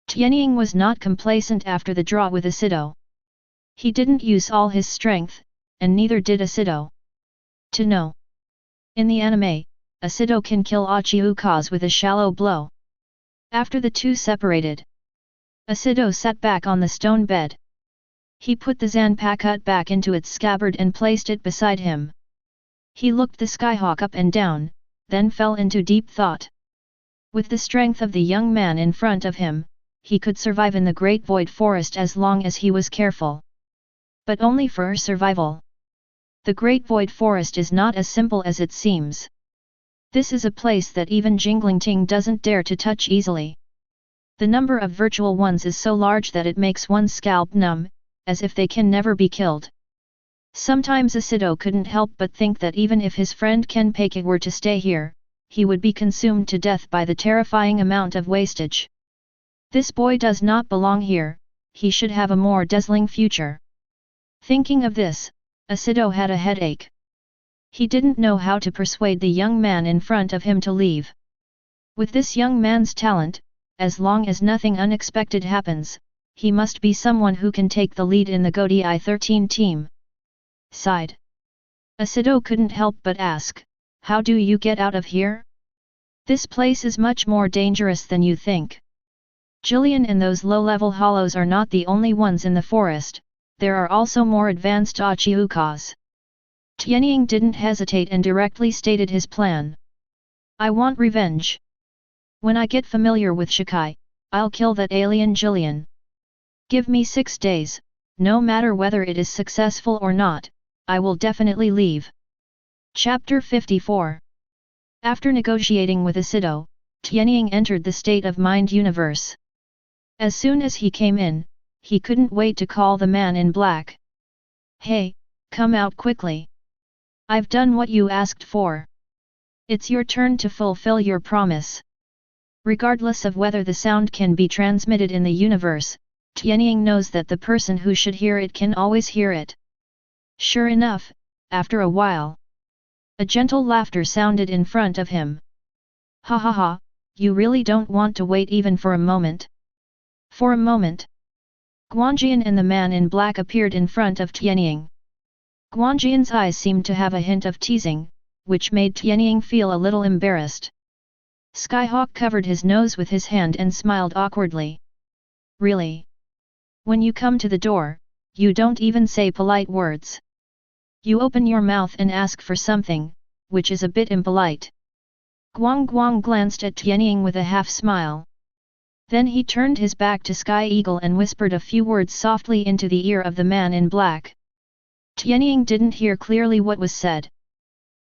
Tianying was not complacent after the draw with usse. He didn't use all his strength, and neither did usse. To know. In the anime, usse can kill Ochiukas with a shallow blow. After the two separated, usse sat back on the stone bed. He put the Zanpakut back into its scabbard and placed it beside him. He looked the Skyhawk up and down, then fell into deep thought. With the strength of the young man in front of him, he could survive in the Great Void Forest as long as he was careful. But only for survival. The Great Void Forest is not as simple as it seems. This is a place that even Jinglingting doesn't dare to touch easily. The number of virtual ones is so large that it makes one's scalp numb, as if they can never be killed. Sometimes usse couldn't help but think that even if his friend Kenpeki were to stay here, he would be consumed to death by the terrifying amount of wastage. This boy does not belong here, he should have a more dazzling future. Thinking of this, usse had a headache. He didn't know how to persuade the young man in front of him to leave. With this young man's talent, as long as nothing unexpected happens, he must be someone who can take the lead in the Godi I-13 team. Sighed. Usse couldn't help but ask, "How do you get out of here? This place is much more dangerous than you think." Jillian and those low-level hollows are not the only ones in the forest, there are also more advanced Ochiukas. Tianying didn't hesitate and directly stated his plan. "I want revenge. When I get familiar with Shikai, I'll kill that alien Jillian. Give me 6 days, no matter whether it is successful or not, I will definitely leave." Chapter 54. After negotiating with usse, Tianying entered the state of mind universe. As soon as he came in, he couldn't wait to call the man in black. "Hey, come out quickly. I've done what you asked for. It's your turn to fulfill your promise." Regardless of whether the sound can be transmitted in the universe, Tianying knows that the person who should hear it can always hear it. Sure enough, after a while, a gentle laughter sounded in front of him. "Ha ha ha, you really don't want to wait even for a moment?" For a moment, Guanjian and the man in black appeared in front of Tianying. Guanjian's eyes seemed to have a hint of teasing, which made Tianying feel a little embarrassed. Skyhawk covered his nose with his hand and smiled awkwardly. "Really? When you come to the door, you don't even say polite words. You open your mouth and ask for something, which is a bit impolite." Guang glanced at Tianying with a half-smile. Then he turned his back to Sky Eagle and whispered a few words softly into the ear of the man in black. Tianying didn't hear clearly what was said.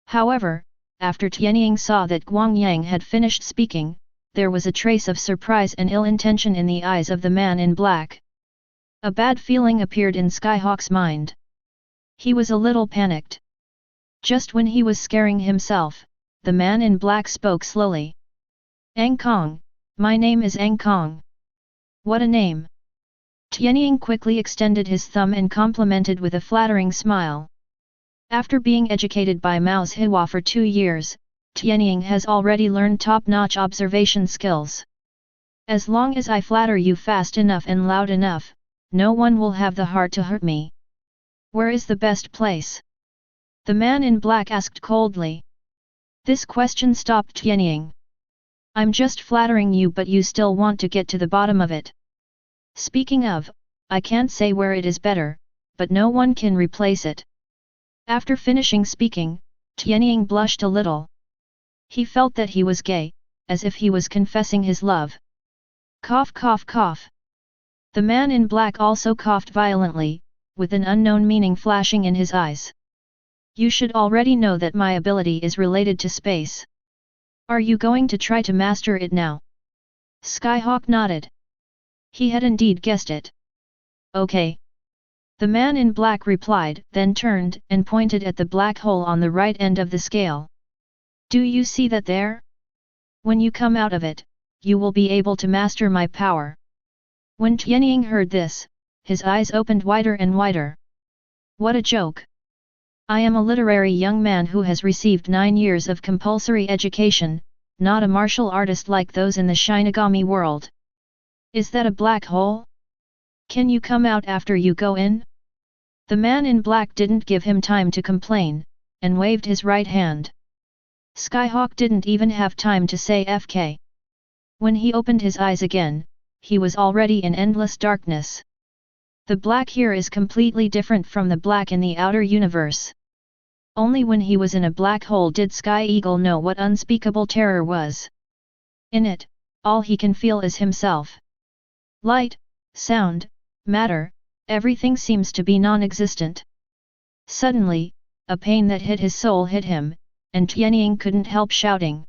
However, after Tianying saw that Guang Yang had finished speaking, there was a trace of surprise and ill intention in the eyes of the man in black. A bad feeling appeared in Skyhawk's mind. He was a little panicked. Just when he was scaring himself, the man in black spoke slowly. Ang Kong, my name is Ang Kong. What a name! Tianying quickly extended his thumb and complimented with a flattering smile. After being educated by Mao's Hua for 2 years, Tianying has already learned top-notch observation skills. As long as I flatter you fast enough and loud enough, no one will have the heart to hurt me. Where is the best place? The man in black asked coldly. This question stopped Tianying. I'm just flattering you, but you still want to get to the bottom of it. Speaking of, I can't say where it is better, but no one can replace it. After finishing speaking, Tianying blushed a little. He felt that he was gay, as if he was confessing his love. Cough cough cough. The man in black also coughed violently, with an unknown meaning flashing in his eyes. You should already know that my ability is related to space. Are you going to try to master it now? Skyhawk nodded. He had indeed guessed it. Okay. The man in black replied, then turned and pointed at the black hole on the right end of the scale. Do you see that there? When you come out of it, you will be able to master my power. When Tianying heard this, his eyes opened wider and wider. What a joke! I am a literary young man who has received 9 years of compulsory education, not a martial artist like those in the Shinigami world. Is that a black hole? Can you come out after you go in? The man in black didn't give him time to complain, and waved his right hand. Skyhawk didn't even have time to say FK. When he opened his eyes again, he was already in endless darkness. The black here is completely different from the black in the outer universe. Only when he was in a black hole did Sky Eagle know what unspeakable terror was. In it, all he can feel is himself. Light, sound, matter, everything seems to be non-existent. Suddenly, a pain that hit his soul hit him, and Tianying couldn't help shouting.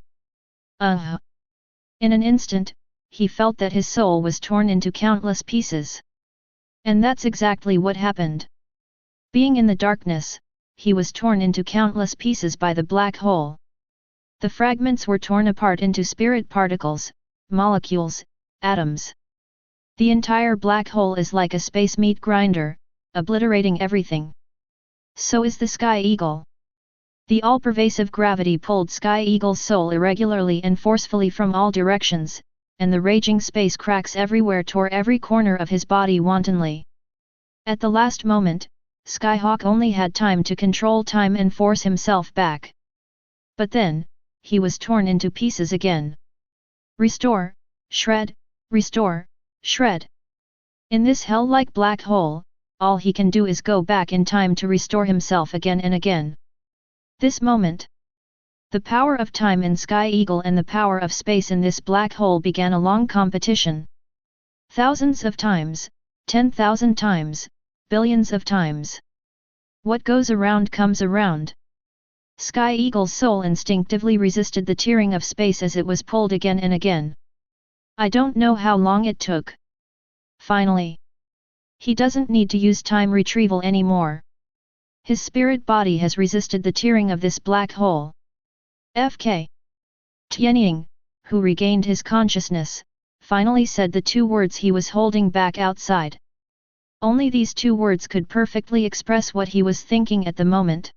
In an instant, he felt that his soul was torn into countless pieces. And that's exactly what happened. Being in the darkness, he was torn into countless pieces by the black hole. The fragments were torn apart into spirit particles, molecules, atoms. The entire black hole is like a space meat grinder, obliterating everything. So is the Sky Eagle. The all-pervasive gravity pulled Sky Eagle's soul irregularly and forcefully from all directions, and the raging space cracks everywhere tore every corner of his body wantonly. At the last moment, Skyhawk only had time to control time and force himself back. But then, he was torn into pieces again. Restore, shred, restore, shred. In this hell-like black hole, all he can do is go back in time to restore himself again and again. This moment, the power of time in Sky Eagle and the power of space in this black hole began a long competition. Thousands of times, 10,000 times, billions of times. What goes around comes around. Sky Eagle's soul instinctively resisted the tearing of space as it was pulled again and again. I don't know how long it took. Finally, he doesn't need to use time retrieval anymore. His spirit body has resisted the tearing of this black hole. FK. Tianying, who regained his consciousness, finally said the 2 words he was holding back outside. Only these 2 words could perfectly express what he was thinking at the moment.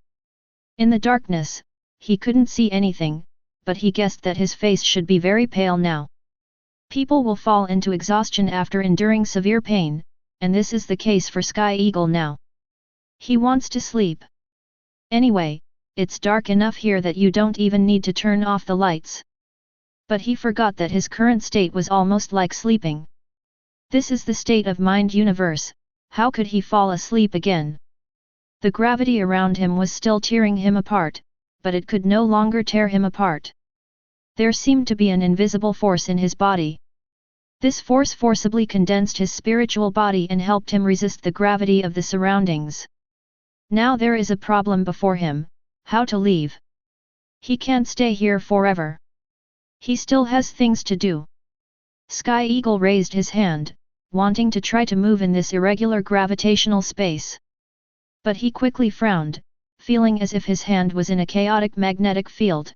In the darkness, he couldn't see anything, but he guessed that his face should be very pale now. People will fall into exhaustion after enduring severe pain, and this is the case for Sky Eagle now. He wants to sleep. Anyway, it's dark enough here that you don't even need to turn off the lights. But he forgot that his current state was almost like sleeping. This is the state of mind universe, how could he fall asleep again? The gravity around him was still tearing him apart, but it could no longer tear him apart. There seemed to be an invisible force in his body. This force forcibly condensed his spiritual body and helped him resist the gravity of the surroundings. Now there is a problem before him, how to leave. He can't stay here forever. He still has things to do. Sky Eagle raised his hand, wanting to try to move in this irregular gravitational space. But he quickly frowned, feeling as if his hand was in a chaotic magnetic field.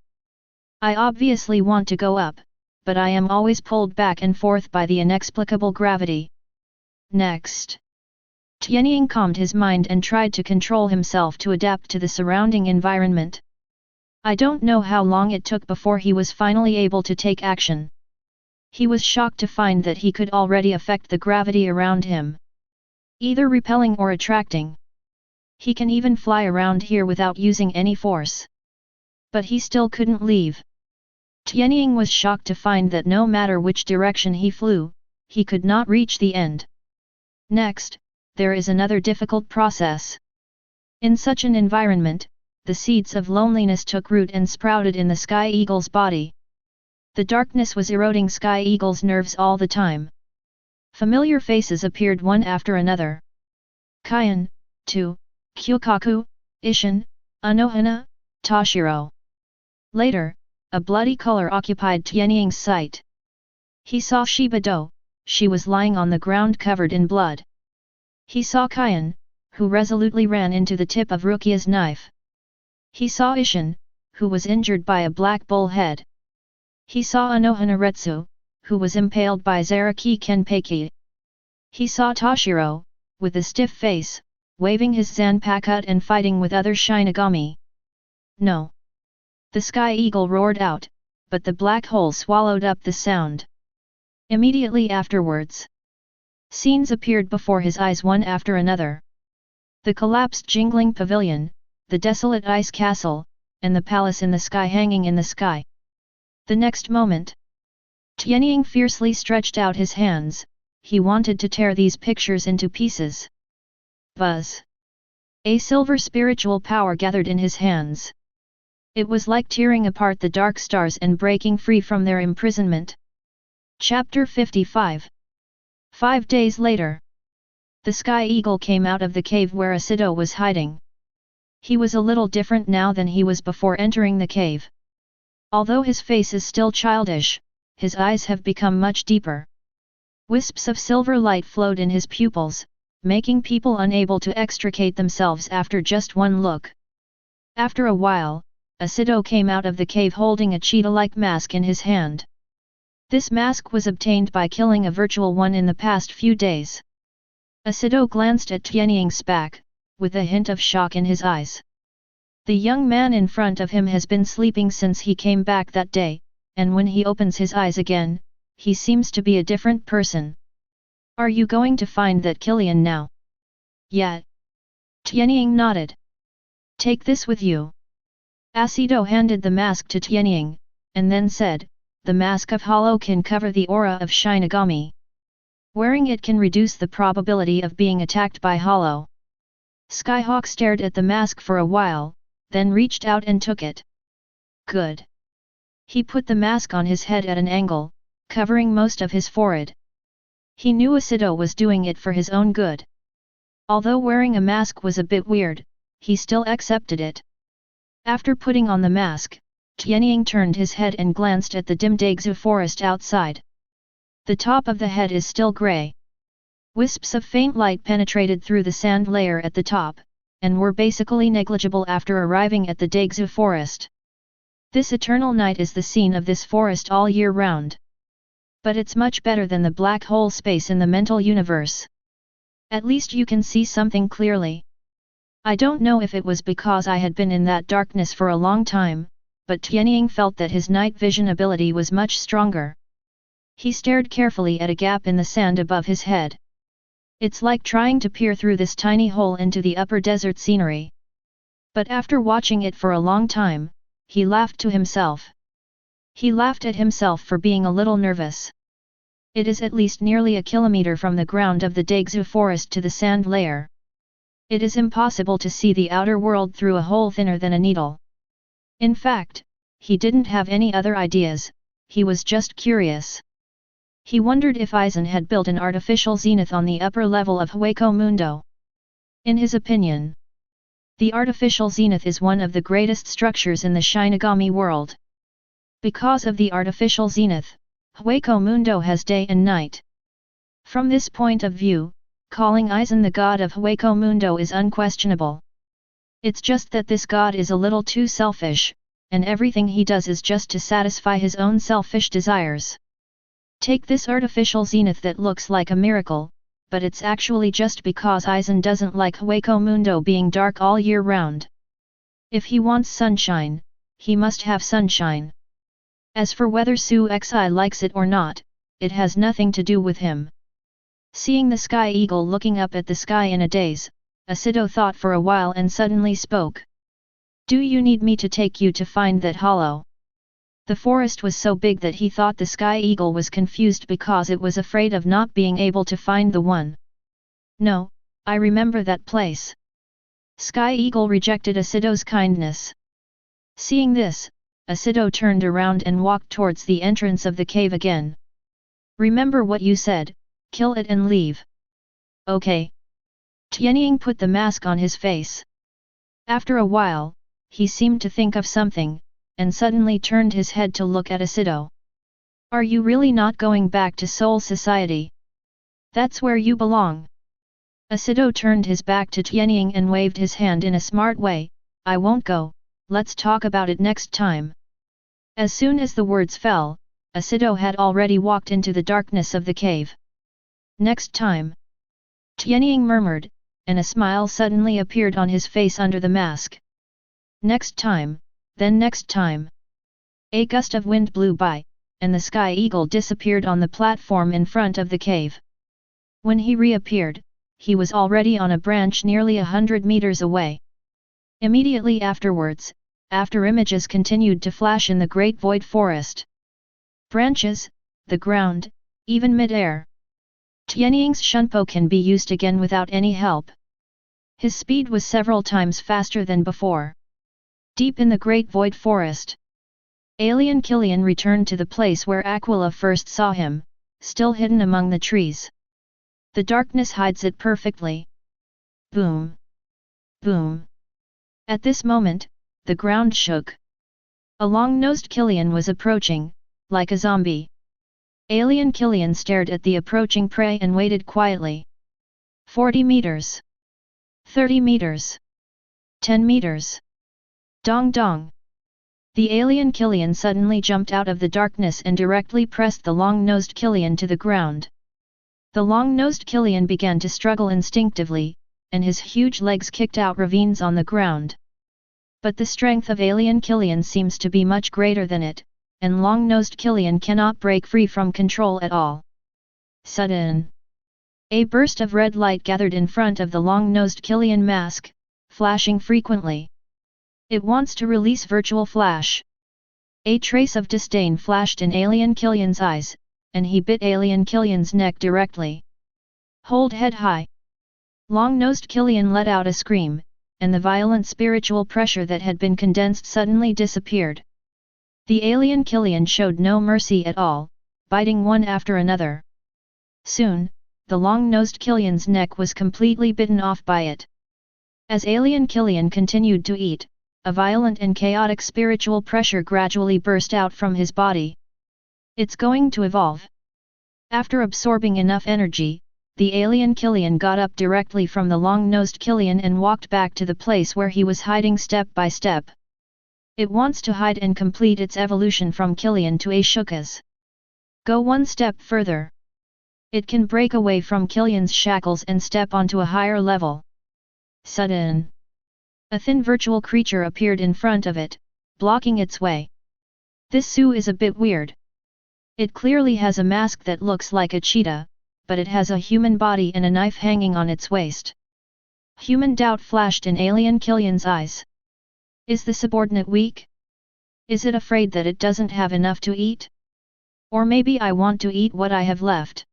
I obviously want to go up, but I am always pulled back and forth by the inexplicable gravity. Next. Tianying calmed his mind and tried to control himself to adapt to the surrounding environment. I don't know how long it took before he was finally able to take action. He was shocked to find that he could already affect the gravity around him, either repelling or attracting. He can even fly around here without using any force. But he still couldn't leave. Tianying was shocked to find that no matter which direction he flew, he could not reach the end. Next, there is another difficult process. In such an environment, the seeds of loneliness took root and sprouted in the Sky Eagle's body. The darkness was eroding Sky Eagle's nerves all the time. Familiar faces appeared one after another. Kaien, Tu, Kyokaku, Ishin, Anohana, Toshiro. Later, a bloody color occupied Tianying's sight. He saw Shiba Do, she was lying on the ground covered in blood. He saw Kaien, who resolutely ran into the tip of Rukia's knife. He saw Ishin, who was injured by a black bull head. He saw Anohana Retsu, who was impaled by Zaraki Kenpeki. He saw Toshiro, with a stiff face, waving his zanpakut and fighting with other Shinigami. No! The Sky Eagle roared out, but the black hole swallowed up the sound. Immediately afterwards, scenes appeared before his eyes one after another. The collapsed jingling pavilion, the desolate ice castle, and the palace in the sky hanging in the sky. The next moment, Tianying fiercely stretched out his hands, he wanted to tear these pictures into pieces. Buzz! A silver spiritual power gathered in his hands. It was like tearing apart the dark stars and breaking free from their imprisonment. Chapter 55. 5 days later. The Sky Eagle came out of the cave where Asido was hiding. He was a little different now than he was before entering the cave. Although his face is still childish, his eyes have become much deeper. Wisps of silver light flowed in his pupils, making people unable to extricate themselves after just one look. After a while, Asido came out of the cave holding a cheetah-like mask in his hand. This mask was obtained by killing a virtual one in the past few days. Asido glanced at Tianying's back, with a hint of shock in his eyes. The young man in front of him has been sleeping since he came back that day, and when he opens his eyes again, he seems to be a different person. Are you going to find that Killian now? Yeah. Tianying nodded. Take this with you. Asido handed the mask to Tianying, and then said, the mask of Hollow can cover the aura of Shinigami. Wearing it can reduce the probability of being attacked by Hollow. Skyhawk stared at the mask for a while, then reached out and took it. Good. He put the mask on his head at an angle, covering most of his forehead. He knew Asido was doing it for his own good. Although wearing a mask was a bit weird, he still accepted it. After putting on the mask, Tianying turned his head and glanced at the dim Daegzu forest outside. The top of the head is still grey. Wisps of faint light penetrated through the sand layer at the top, and were basically negligible after arriving at the Daegzu forest. This eternal night is the scene of this forest all year round. But it's much better than the black hole space in the mental universe. At least you can see something clearly. I don't know if it was because I had been in that darkness for a long time, but Tianying felt that his night vision ability was much stronger. He stared carefully at a gap in the sand above his head. It's like trying to peer through this tiny hole into the upper desert scenery. But after watching it for a long time, he laughed to himself. He laughed at himself for being a little nervous. It is at least nearly a kilometer from the ground of the Daegzu forest to the sand layer. It is impossible to see the outer world through a hole thinner than a needle. In fact, he didn't have any other ideas, he was just curious. He wondered if Aizen had built an artificial zenith on the upper level of Hueco Mundo. In his opinion, the artificial zenith is one of the greatest structures in the Shinigami world. Because of the artificial zenith, Hueco Mundo has day and night. From this point of view, calling Aizen the god of Hueco Mundo is unquestionable. It's just that this god is a little too selfish, and everything he does is just to satisfy his own selfish desires. Take this artificial zenith that looks like a miracle, but it's actually just because Aizen doesn't like Hueco Mundo being dark all year round. If he wants sunshine, he must have sunshine. As for whether Su Xi likes it or not, it has nothing to do with him. Seeing the sky eagle looking up at the sky in a daze, Asido thought for a while and suddenly spoke. Do you need me to take you to find that hollow? The forest was so big that he thought the sky eagle was confused because it was afraid of not being able to find the one. No, I remember that place. Sky Eagle rejected Asido's kindness. Seeing this, Asido turned around and walked towards the entrance of the cave again. Remember what you said, kill it and leave. Okay. Tianying put the mask on his face. After a while, he seemed to think of something, and suddenly turned his head to look at Asido. Are you really not going back to Soul Society? That's where you belong. Asido turned his back to Tianying and waved his hand in a smart way. I won't go, let's talk about it next time. As soon as the words fell, Asido had already walked into the darkness of the cave. Next time. Tianying murmured, and a smile suddenly appeared on his face under the mask. Next time, then next time. A gust of wind blew by, and the sky eagle disappeared on the platform in front of the cave. When he reappeared, he was already on a branch nearly 100 meters away. Immediately afterwards, after images continued to flash in the great void forest. Branches, the ground, even mid-air. Tianying's Shunpo can be used again without any help. His speed was several times faster than before. Deep in the great void forest, Alien Killian returned to the place where Aquila first saw him, still hidden among the trees. The darkness hides it perfectly. Boom! Boom! At this moment, the ground shook. A long-nosed Killian was approaching, like a zombie. Alien Killian stared at the approaching prey and waited quietly. 40 meters. 30 meters. 10 meters. Dong dong. The alien Killian suddenly jumped out of the darkness and directly pressed the long-nosed Killian to the ground. The long-nosed Killian began to struggle instinctively, and his huge legs kicked out ravines on the ground. But the strength of alien Killian seems to be much greater than it, and long-nosed Killian cannot break free from control at all. Sudden! A burst of red light gathered in front of the long-nosed Killian mask, flashing frequently. It wants to release virtual flash. A trace of disdain flashed in Alien Killian's eyes, and he bit Alien Killian's neck directly. Hold head high. Long-nosed Killian let out a scream, and the violent spiritual pressure that had been condensed suddenly disappeared. The alien Killian showed no mercy at all, biting one after another. Soon, the long-nosed Killian's neck was completely bitten off by it. As alien Killian continued to eat, a violent and chaotic spiritual pressure gradually burst out from his body. It's going to evolve. After absorbing enough energy, the alien Killian got up directly from the long-nosed Killian and walked back to the place where he was hiding step by step. It wants to hide and complete its evolution from Killian to Ashoka's. Go one step further. It can break away from Killian's shackles and step onto a higher level. Sudden! A thin virtual creature appeared in front of it, blocking its way. This Su is a bit weird. It clearly has a mask that looks like a cheetah, but it has a human body and a knife hanging on its waist. Human doubt flashed in alien Killian's eyes. Is the subordinate weak? Is it afraid that it doesn't have enough to eat? Or maybe I want to eat what I have left.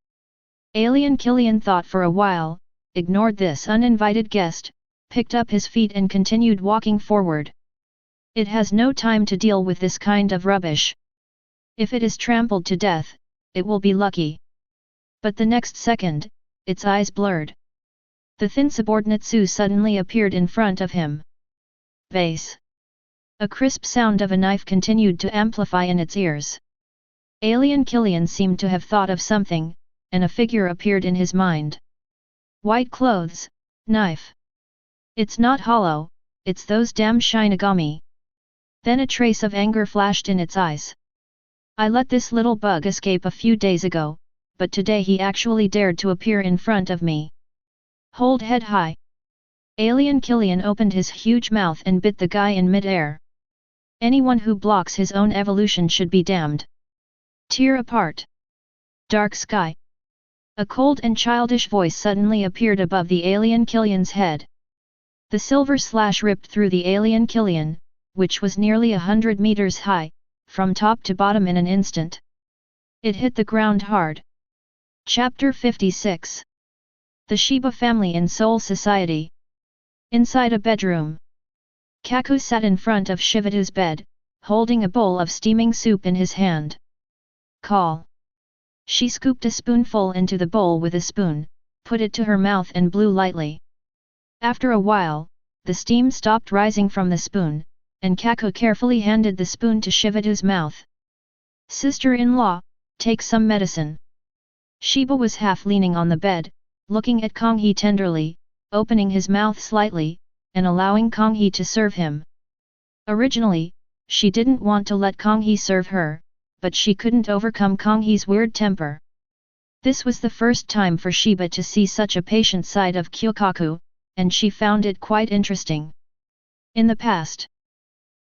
Alien Killian thought for a while, ignored this uninvited guest, picked up his feet and continued walking forward. It has no time to deal with this kind of rubbish. If it is trampled to death, it will be lucky. But the next second, its eyes blurred. The thin subordinate Su suddenly appeared in front of him. Bass. A crisp sound of a knife continued to amplify in its ears. Alien Killian seemed to have thought of something, and a figure appeared in his mind. White clothes, knife. It's not hollow, it's those damn Shinigami. Then a trace of anger flashed in its eyes. I let this little bug escape a few days ago, but today he actually dared to appear in front of me. Hold head high. Alien Killian opened his huge mouth and bit the guy in mid-air. Anyone who blocks his own evolution should be damned. Tear apart. Dark sky. A cold and childish voice suddenly appeared above the alien Killian's head. The silver slash ripped through the alien Killian, which was nearly 100 meters high, from top to bottom in an instant. It hit the ground hard. Chapter 56. The Shiba family in Soul Society. Inside a bedroom. Kaku sat in front of Shivatu's bed, holding a bowl of steaming soup in his hand. Call. She scooped a spoonful into the bowl with a spoon, put it to her mouth and blew lightly. After a while, the steam stopped rising from the spoon, and Kaku carefully handed the spoon to Shivatu's mouth. Sister-in-law, take some medicine. Shiba was half leaning on the bed, looking at Konghe tenderly, opening his mouth slightly, and allowing Konghe to serve him. Originally, she didn't want to let Konghe serve her, but she couldn't overcome Konghe's weird temper. This was the first time for Shiba to see such a patient side of Kyokaku, and she found it quite interesting. In the past,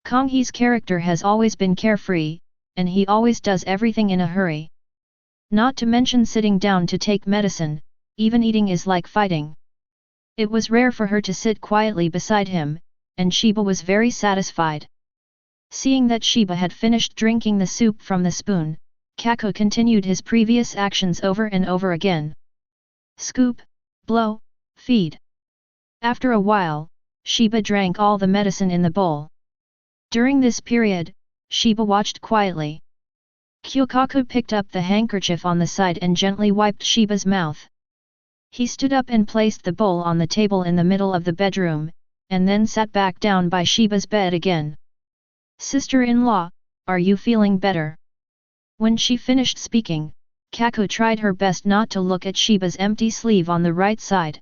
Konghe's character has always been carefree, and he always does everything in a hurry. Not to mention sitting down to take medicine, even eating is like fighting. It was rare for her to sit quietly beside him, and Shiba was very satisfied. Seeing that Shiba had finished drinking the soup from the spoon, Kaku continued his previous actions over and over again. Scoop, blow, feed. After a while, Shiba drank all the medicine in the bowl. During this period, Shiba watched quietly. Kyokaku picked up the handkerchief on the side and gently wiped Shiba's mouth. He stood up and placed the bowl on the table in the middle of the bedroom, and then sat back down by Shiba's bed again. Sister-in-law, are you feeling better? When she finished speaking, Kaku tried her best not to look at Shiba's empty sleeve on the right side.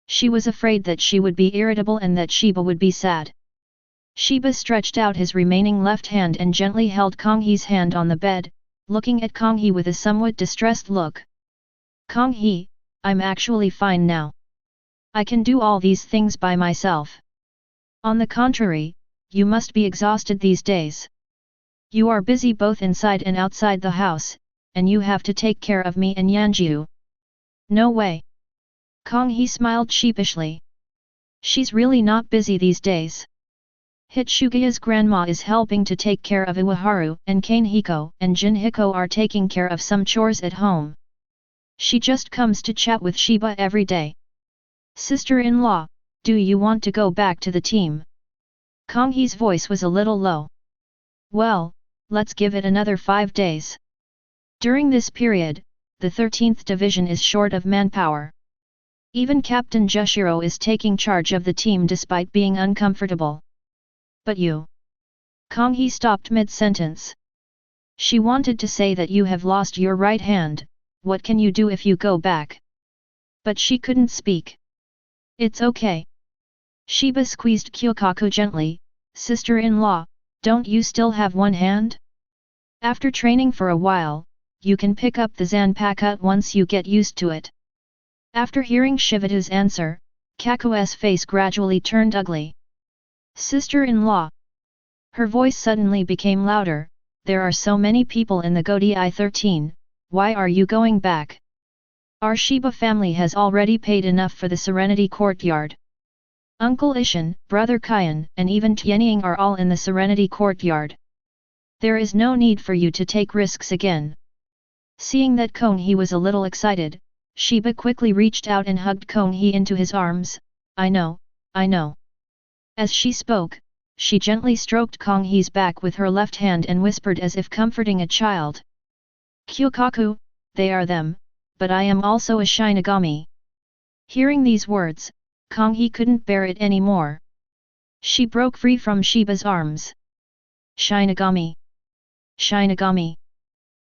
She was afraid that she would be irritable and that Shiba would be sad. Shiba stretched out his remaining left hand and gently held Konghe's hand on the bed, looking at Konghe with a somewhat distressed look. Konghe, I'm actually fine now. I can do all these things by myself. On the contrary, you must be exhausted these days. You are busy both inside and outside the house, and you have to take care of me and Yanjiu. No way. Konghe smiled sheepishly. She's really not busy these days. Hitsugaya's grandma is helping to take care of Iwaharu, and Kanehiko and Jinhiko are taking care of some chores at home. She just comes to chat with Shiba every day. Sister-in-law, do you want to go back to the team? Konghe's voice was a little low. Well, let's give it another 5 days. During this period, the 13th Division is short of manpower. Even Captain Jushiro is taking charge of the team despite being uncomfortable. But you... Konghe stopped mid-sentence. She wanted to say that you have lost your right hand, what can you do if you go back? But she couldn't speak. It's okay. Shiba squeezed Kyokaku gently. Sister-in-law, don't you still have one hand? After training for a while, you can pick up the Zanpakuto once you get used to it. After hearing Shivatu's answer, Kaku's face gradually turned ugly. Sister-in-law. Her voice suddenly became louder. There are so many people in the Godi 13, why are you going back? Our Shiba family has already paid enough for the Serenity Courtyard. Uncle Ishin, Brother Kaien, and even Tianying are all in the Serenity Courtyard. There is no need for you to take risks again. Seeing that Konghe was a little excited, Shiba quickly reached out and hugged Konghe into his arms. I know, I know. As she spoke, she gently stroked Konghe's back with her left hand and whispered as if comforting a child. Kyokaku, they are them, but I am also a Shinigami. Hearing these words, Konghe couldn't bear it anymore. She broke free from Shiba's arms. Shinigami. Shinigami.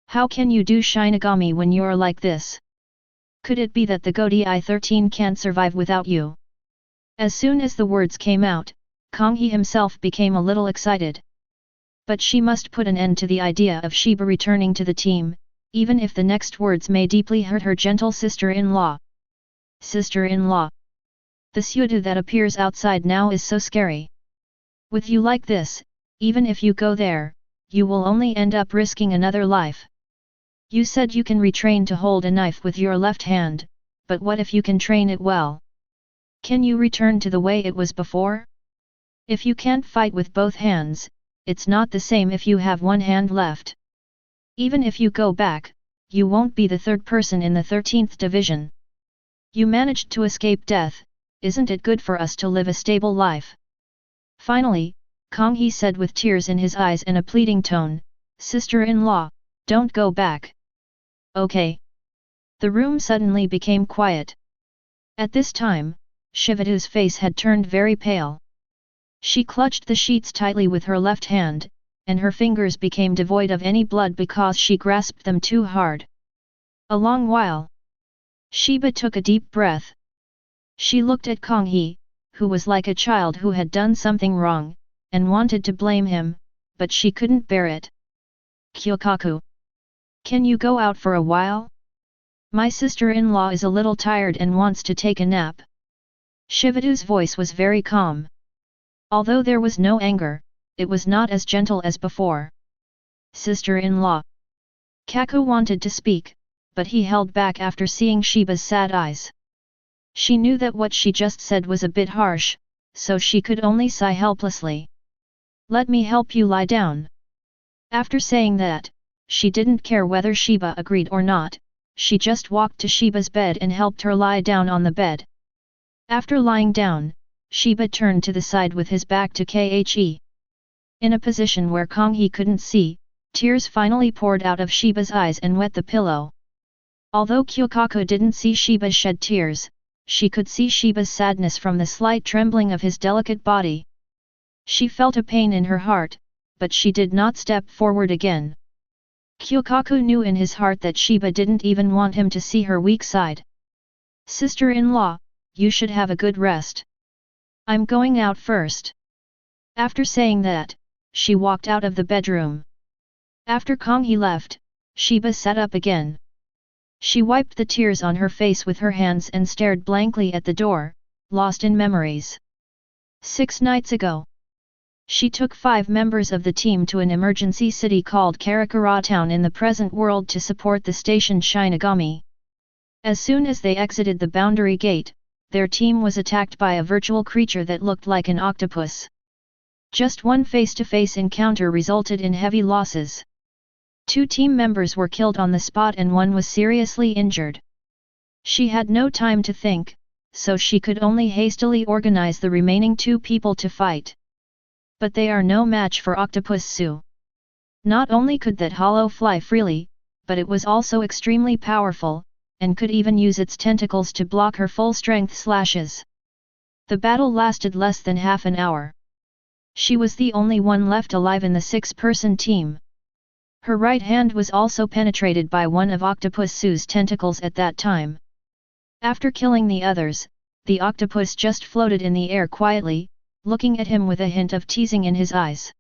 How can you do Shinigami when you're like this? Could it be that the Godi I-13 can't survive without you? As soon as the words came out, Konghe himself became a little excited. But she must put an end to the idea of Shiba returning to the team, even if the next words may deeply hurt her gentle sister-in-law. Sister-in-law. The pseudo that appears outside now is so scary. With you like this, even if you go there, you will only end up risking another life. You said you can retrain to hold a knife with your left hand, but what if you can train it well? Can you return to the way it was before? If you can't fight with both hands, it's not the same if you have one hand left. Even if you go back, you won't be the third person in the 13th division. You managed to escape death, isn't it good for us to live a stable life? Finally, Konghe said with tears in his eyes and a pleading tone, Sister-in-law, don't go back. Okay. The room suddenly became quiet. At this time, Shivatu's face had turned very pale. She clutched the sheets tightly with her left hand, and her fingers became devoid of any blood because she grasped them too hard. A long while. Shiba took a deep breath. She looked at Konghe, who was like a child who had done something wrong, and wanted to blame him, but she couldn't bear it. Kyokaku. Can you go out for a while? My sister-in-law is a little tired and wants to take a nap. Shivatu's voice was very calm. Although there was no anger, it was not as gentle as before. Sister-in-law. Kaku wanted to speak, but he held back after seeing Shiba's sad eyes. She knew that what she just said was a bit harsh, so she could only sigh helplessly. Let me help you lie down. After saying that, she didn't care whether Shiba agreed or not, she just walked to Shiba's bed and helped her lie down on the bed. After lying down, Shiba turned to the side with his back to Khe. In a position where Konghe couldn't see, tears finally poured out of Shiba's eyes and wet the pillow. Although Kyokaku didn't see Shiba shed tears, she could see Shiba's sadness from the slight trembling of his delicate body. She felt a pain in her heart, but she did not step forward again. Kyokaku knew in his heart that Shiba didn't even want him to see her weak side. Sister-in-law, you should have a good rest. I'm going out first. After saying that, she walked out of the bedroom. After Konghe left, Shiba sat up again. She wiped the tears on her face with her hands and stared blankly at the door, lost in memories. 6 nights ago, she took 5 members of the team to an emergency city called Karakura Town in the present world to support the station Shinigami. As soon as they exited the boundary gate, their team was attacked by a virtual creature that looked like an octopus. Just one face-to-face encounter resulted in heavy losses. 2 team members were killed on the spot and 1 was seriously injured. She had no time to think, so she could only hastily organize the remaining 2 people to fight. But they are no match for Octopus Su. Not only could that hollow fly freely, but it was also extremely powerful, and could even use its tentacles to block her full-strength slashes. The battle lasted less than half an hour. She was the only one left alive in the 6-person team. Her right hand was also penetrated by one of Octopus Su's tentacles at that time. After killing the others, the octopus just floated in the air quietly, looking at him with a hint of teasing in his eyes.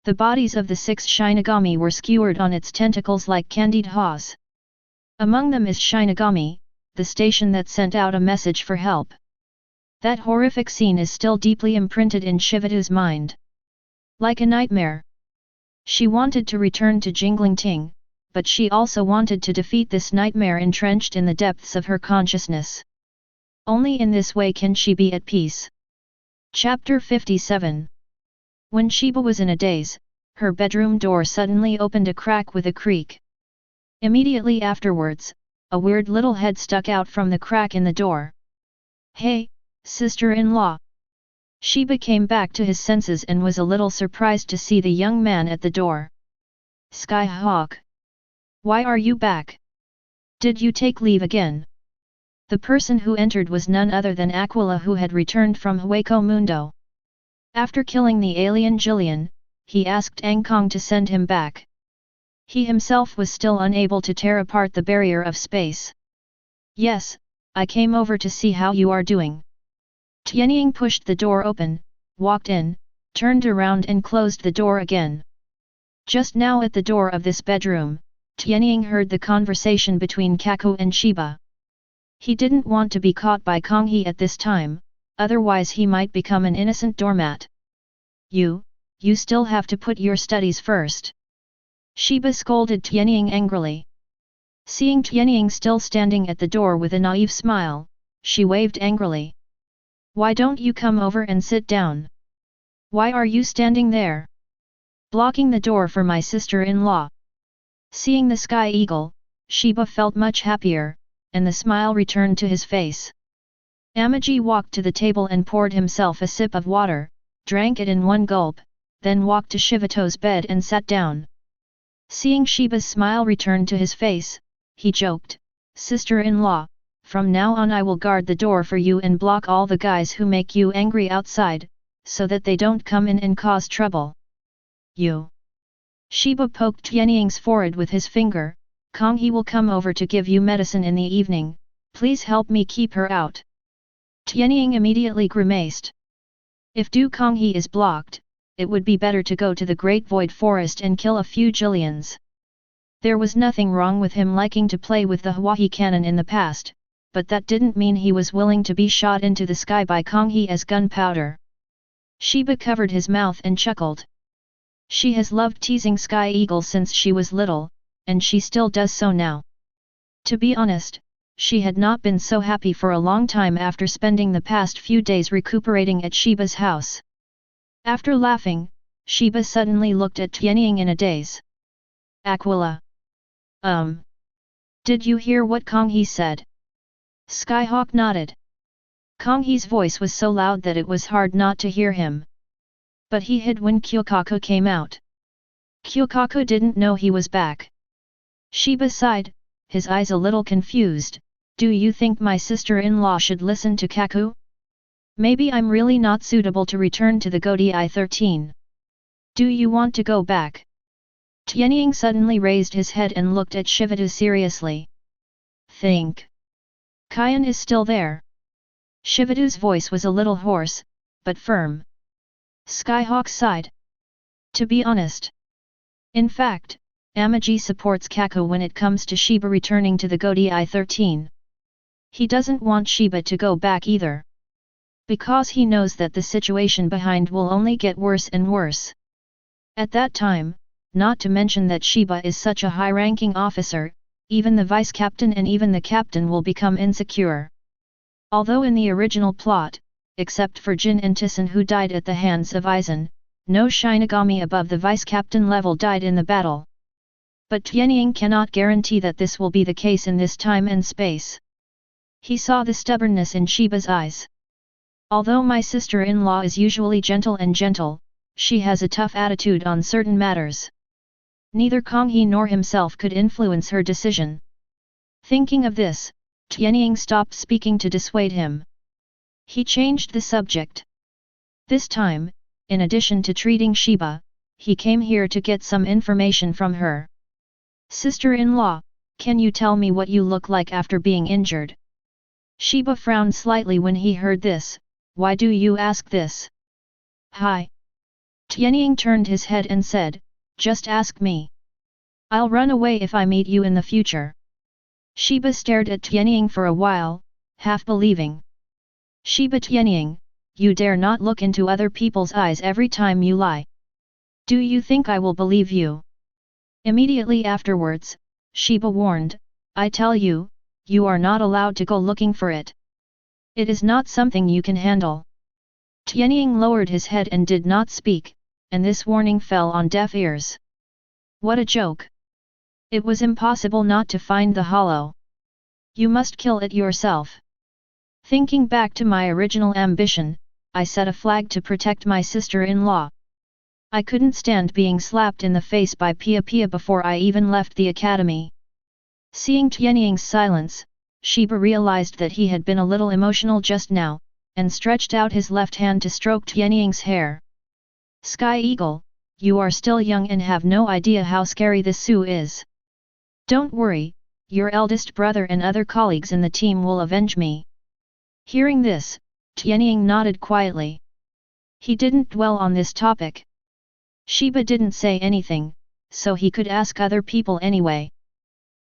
The bodies of the 6 Shinigami were skewered on its tentacles like candied haws. Among them is Shinigami, the station that sent out a message for help. That horrific scene is still deeply imprinted in Shivatu's mind. Like a nightmare. She wanted to return to Jinglingting, but she also wanted to defeat this nightmare entrenched in the depths of her consciousness. Only in this way can she be at peace. Chapter 57. When Shiba was in a daze, her bedroom door suddenly opened a crack with a creak. Immediately afterwards, a weird little head stuck out from the crack in the door. Hey, sister-in-law! Shiba came back to his senses and was a little surprised to see the young man at the door. Skyhawk! Why are you back? Did you take leave again? The person who entered was none other than Aquila, who had returned from Hueco Mundo. After killing the alien Jillian, he asked Angkong to send him back. He himself was still unable to tear apart the barrier of space. Yes, I came over to see how you are doing. Tianying pushed the door open, walked in, turned around and closed the door again. Just now at the door of this bedroom, Tianying heard the conversation between Kaku and Shiba. He didn't want to be caught by Konghe at this time, otherwise he might become an innocent doormat. You still have to put your studies first. Shiba scolded Tianying angrily. Seeing Tianying still standing at the door with a naive smile, she waved angrily. Why don't you come over and sit down? Why are you standing there? Blocking the door for my sister-in-law. Seeing the sky eagle, Shiba felt much happier, and the smile returned to his face. Amaji walked to the table and poured himself a sip of water, drank it in one gulp, then walked to Shivato's bed and sat down. Seeing Shiba's smile return to his face, he joked, "Sister-in-law, from now on I will guard the door for you and block all the guys who make you angry outside, so that they don't come in and cause trouble." You. Shiba poked Tianying's forehead with his finger. Konghe will come over to give you medicine in the evening, please help me keep her out. Tianying immediately grimaced. If Du Konghe is blocked, it would be better to go to the Great Void Forest and kill a few Jillians. There was nothing wrong with him liking to play with the Hawaii cannon in the past, but that didn't mean he was willing to be shot into the sky by Konghe as gunpowder. Shiba covered his mouth and chuckled. She has loved teasing Sky Eagle since she was little, and she still does so now. To be honest, she had not been so happy for a long time after spending the past few days recuperating at Shiba's house. After laughing, Shiba suddenly looked at Tianying in a daze. Aquila. Did you hear what Konghe said? Skyhawk nodded. Konghe's voice was so loud that it was hard not to hear him. But he hid when Kyokaku came out. Kyokaku didn't know he was back. Shiba sighed, his eyes a little confused. Do you think my sister-in-law should listen to Kaku? Maybe I'm really not suitable to return to the Godii 13. Do you want to go back? Tianying suddenly raised his head and looked at Shivatu seriously. Think. Kaien is still there. Shivatu's voice was a little hoarse, but firm. Skyhawk sighed. To be honest. In fact, Amaji supports Kaku when it comes to Shiba returning to the Godii 13. He doesn't want Shiba to go back either. Because he knows that the situation behind will only get worse and worse. At that time, not to mention that Shiba is such a high-ranking officer, even the vice-captain and even the captain will become insecure. Although in the original plot, except for Jin and Tissen who died at the hands of Aizen, no Shinigami above the vice-captain level died in the battle. But Tianying cannot guarantee that this will be the case in this time and space. He saw the stubbornness in Shiba's eyes. Although my sister-in-law is usually gentle, she has a tough attitude on certain matters. Neither Konghe nor himself could influence her decision. Thinking of this, Tianying stopped speaking to dissuade him. He changed the subject. This time, in addition to treating Shiba, he came here to get some information from her. Sister-in-law, can you tell me what you look like after being injured? Shiba frowned slightly when he heard this. Why do you ask this? Hi. Tianying turned his head and said, just ask me. I'll run away if I meet you in the future. Shiba stared at Tianying for a while, half believing. Shiba Tianying, you dare not look into other people's eyes every time you lie. Do you think I will believe you? Immediately afterwards, Shiba warned, I tell you, you are not allowed to go looking for it. It is not something you can handle. Tianying lowered his head and did not speak, and this warning fell on deaf ears. What a joke! It was impossible not to find the hollow. You must kill it yourself. Thinking back to my original ambition, I set a flag to protect my sister-in-law. I couldn't stand being slapped in the face by Pia Pia before I even left the academy. Seeing Tianying's silence, Shiba realized that he had been a little emotional just now, and stretched out his left hand to stroke Tianying's hair. Sky Eagle, you are still young and have no idea how scary this zoo is. Don't worry, your eldest brother and other colleagues in the team will avenge me." Hearing this, Tianying nodded quietly. He didn't dwell on this topic. Shiba didn't say anything, so he could ask other people anyway.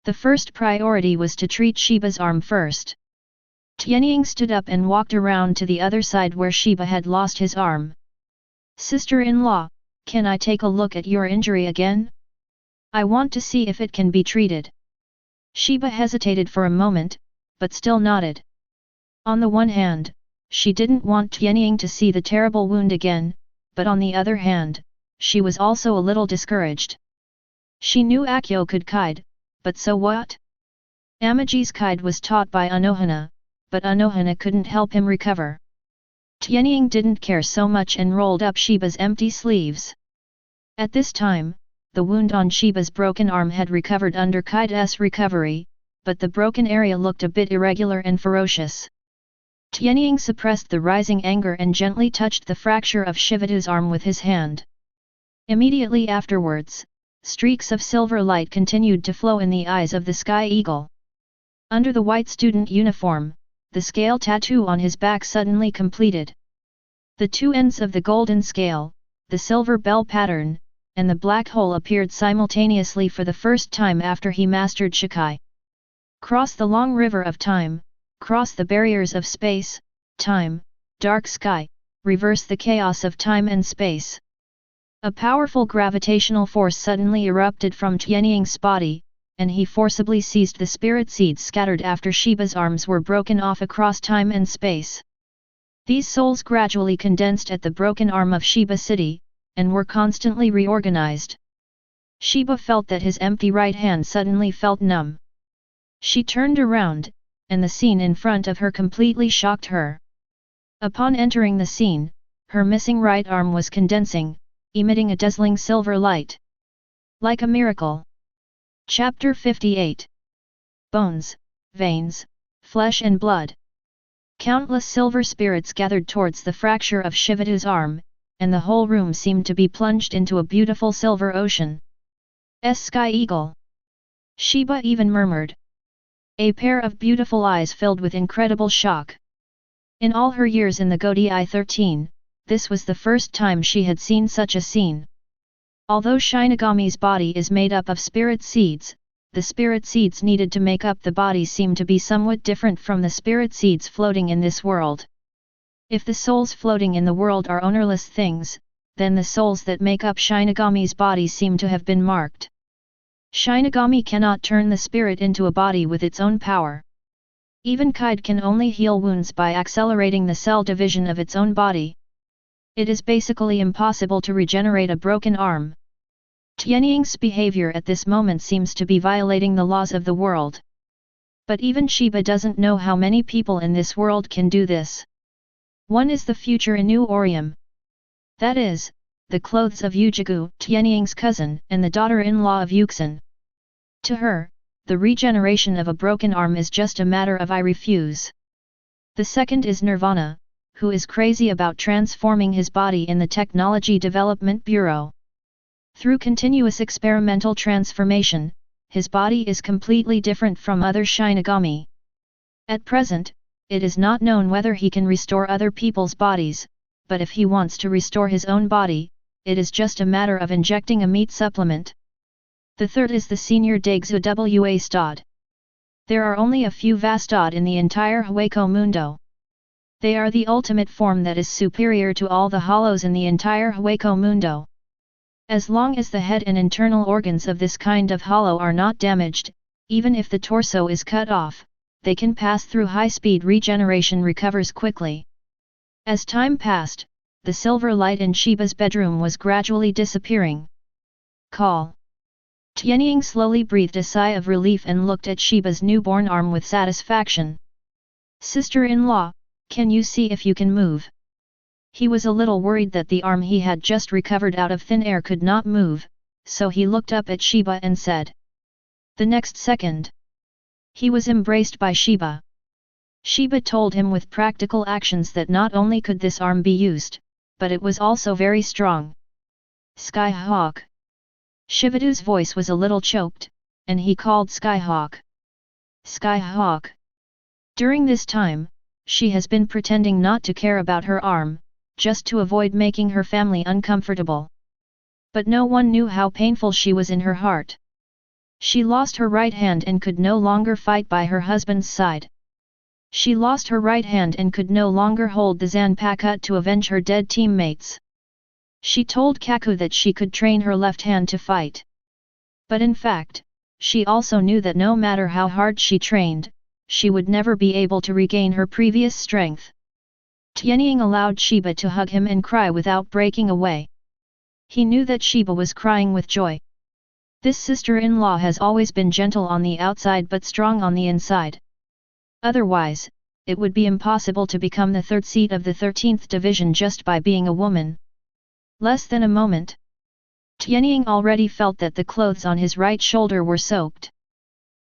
The first priority was to treat Shiba's arm first. Tianying stood up and walked around to the other side where Shiba had lost his arm. "Sister-in-law, can I take a look at your injury again? I want to see if it can be treated." Shiba hesitated for a moment, but still nodded. On the one hand, she didn't want Tianying to see the terrible wound again, but on the other hand, she was also a little discouraged. She knew Akyo could kide, but so what? Amaji's kide was taught by Anohana, but Anohana couldn't help him recover. Tianying didn't care so much and rolled up Shiba's empty sleeves. At this time, the wound on Shiba's broken arm had recovered under Kaide's recovery, but the broken area looked a bit irregular and ferocious. Tianying suppressed the rising anger and gently touched the fracture of Shiva's arm with his hand. Immediately afterwards, streaks of silver light continued to flow in the eyes of the Sky Eagle. Under the white student uniform, the scale tattoo on his back suddenly completed. The two ends of the golden scale, the silver bell pattern, and the black hole appeared simultaneously for the first time after he mastered Shikai. Cross the long river of time, cross the barriers of space, time, dark sky, reverse the chaos of time and space. A powerful gravitational force suddenly erupted from Tianying's body, and he forcibly seized the spirit seeds scattered after Shiba's arms were broken off across time and space. These souls gradually condensed at the broken arm of Shiba City, and were constantly reorganized. Shiba felt that his empty right hand suddenly felt numb. She turned around, and the scene in front of her completely shocked her. Upon entering the scene, her missing right arm was condensing, emitting a dazzling silver light. Like a miracle. Chapter 58. Bones, veins, flesh and blood. Countless silver spirits gathered towards the fracture of Shiva's arm, and the whole room seemed to be plunged into a beautiful silver ocean. Sky Eagle. Shiba even murmured. A pair of beautiful eyes filled with incredible shock. In all her years in the Godii 13, this was the first time she had seen such a scene. Although Shinigami's body is made up of spirit seeds, the spirit seeds needed to make up the body seem to be somewhat different from the spirit seeds floating in this world. If the souls floating in the world are ownerless things, then the souls that make up Shinigami's body seem to have been marked. Shinigami cannot turn the spirit into a body with its own power. Even Kaide can only heal wounds by accelerating the cell division of its own body. It is basically impossible to regenerate a broken arm. Tianying's behavior at this moment seems to be violating the laws of the world. But even Shiba doesn't know how many people in this world can do this. One is the future Inu Orium. That is, the clothes of Ujigu, Tianying's cousin, and the daughter-in-law of Yuxin. To her, the regeneration of a broken arm is just a matter of I refuse. The second is Nirvana, who is crazy about transforming his body in the Technology Development Bureau. Through continuous experimental transformation, his body is completely different from other Shinigami. At present, it is not known whether he can restore other people's bodies, but if he wants to restore his own body, it is just a matter of injecting a meat supplement. The third is the senior Daigzu Wa Stod. There are only a few Vastod in the entire Hueco Mundo. They are the ultimate form that is superior to all the hollows in the entire Hueco Mundo. As long as the head and internal organs of this kind of hollow are not damaged, even if the torso is cut off, they can pass through high-speed regeneration recovers quickly. As time passed, the silver light in Shiba's bedroom was gradually disappearing. Call. Tianying slowly breathed a sigh of relief and looked at Shiba's newborn arm with satisfaction. Sister-in-law, can you see if you can move? He was a little worried that the arm he had just recovered out of thin air could not move, so he looked up at Shiba and said. The next second, he was embraced by Shiba. Shiba told him with practical actions that not only could this arm be used, but it was also very strong. Skyhawk. Shivadu's voice was a little choked, and he called Skyhawk. Skyhawk. During this time, she has been pretending not to care about her arm, just to avoid making her family uncomfortable. But no one knew how painful she was in her heart. She lost her right hand and could no longer fight by her husband's side. She lost her right hand and could no longer hold the Zanpakuto to avenge her dead teammates. She told Kaku that she could train her left hand to fight. But in fact, she also knew that no matter how hard she trained, she would never be able to regain her previous strength. Tianying allowed Shiba to hug him and cry without breaking away. He knew that Shiba was crying with joy. This sister-in-law has always been gentle on the outside but strong on the inside. Otherwise, it would be impossible to become the third seat of the 13th division just by being a woman. Less than a moment. Tianying already felt that the clothes on his right shoulder were soaked.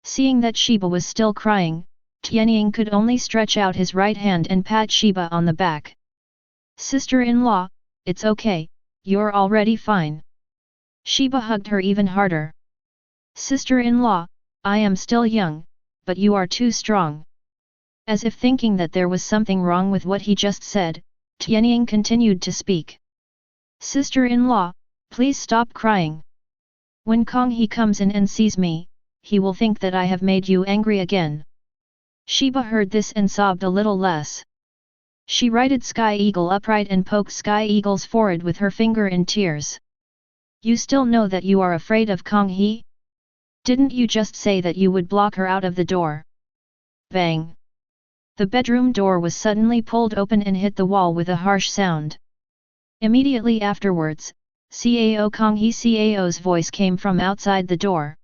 Seeing that Shiba was still crying, Tianying could only stretch out his right hand and pat Shiba on the back. Sister-in-law, it's okay, you're already fine. Shiba hugged her even harder. Sister-in-law, I am still young, but you are too strong. As if thinking that there was something wrong with what he just said, Tianying continued to speak. Sister-in-law, please stop crying. When Konghe comes in and sees me, he will think that I have made you angry again. Shiba heard this and sobbed a little less. She righted Sky Eagle upright and poked Sky Eagle's forehead with her finger in tears. You still know that you are afraid of Konghe? Didn't you just say that you would block her out of the door? Bang! The bedroom door was suddenly pulled open and hit the wall with a harsh sound. Immediately afterwards, Cao Konghe Cao's voice came from outside the door.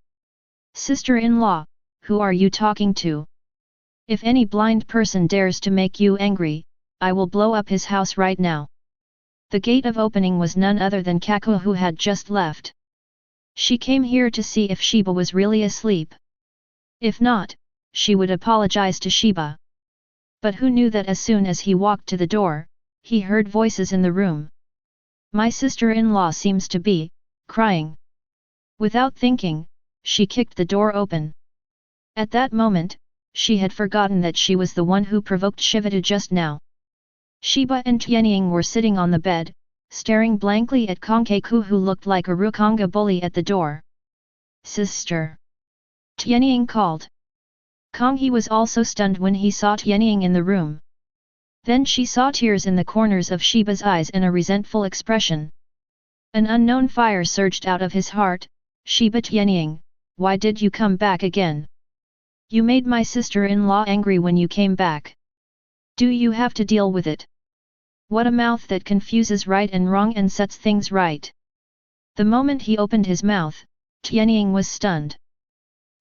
Sister-in-law, who are you talking to? If any blind person dares to make you angry, I will blow up his house right now. The gate of opening was none other than Kaku, who had just left. She came here to see if Shiba was really asleep. If not, she would apologize to Shiba. But who knew that as soon as he walked to the door, he heard voices in the room. My sister-in-law seems to be crying. Without thinking, she kicked the door open. At that moment, she had forgotten that she was the one who provoked Shivatu just now. Shiba and Tianying were sitting on the bed, staring blankly at Kongheku, who looked like a Rukonga bully at the door. Sister! Tianying called. Konghe was also stunned when he saw Tianying in the room. Then she saw tears in the corners of Shiba's eyes and a resentful expression. An unknown fire surged out of his heart. Shiba Tianying, why did you come back again? You made my sister-in-law angry when you came back. Do you have to deal with it? What a mouth that confuses right and wrong and sets things right. The moment he opened his mouth, Tianying was stunned.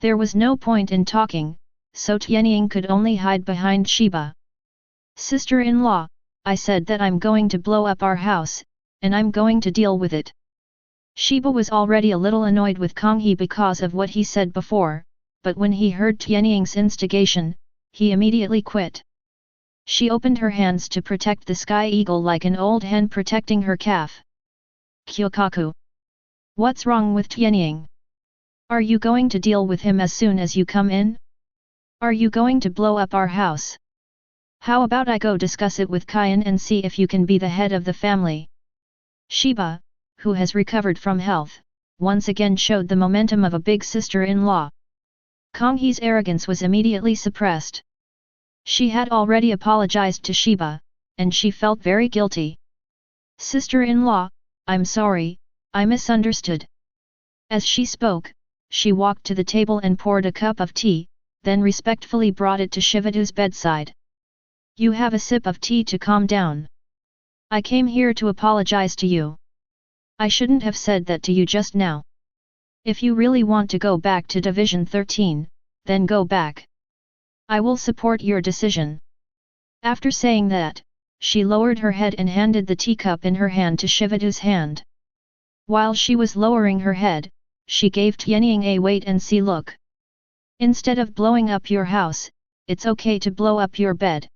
There was no point in talking, so Tianying could only hide behind Shiba. Sister-in-law, I said that I'm going to blow up our house, and I'm going to deal with it. Shiba was already a little annoyed with Konghe because of what he said before, but when he heard Tianying's instigation, he immediately quit. She opened her hands to protect the Sky Eagle like an old hen protecting her calf. Kyokaku. What's wrong with Tianying? Are you going to deal with him as soon as you come in? Are you going to blow up our house? How about I go discuss it with Kaien and see if you can be the head of the family? Shiba, who has recovered from health, once again showed the momentum of a big sister-in-law. Konghe's arrogance was immediately suppressed. She had already apologized to Shiba, and she felt very guilty. Sister-in-law, I'm sorry, I misunderstood. As she spoke, she walked to the table and poured a cup of tea, then respectfully brought it to Shivatu's bedside. You have a sip of tea to calm down. I came here to apologize to you. I shouldn't have said that to you just now. If you really want to go back to Division 13, then go back. I will support your decision. After saying that, she lowered her head and handed the teacup in her hand to Shivatu's hand. While she was lowering her head, she gave Tianying a wait-and-see look. Instead of blowing up your house, it's okay to blow up your bed.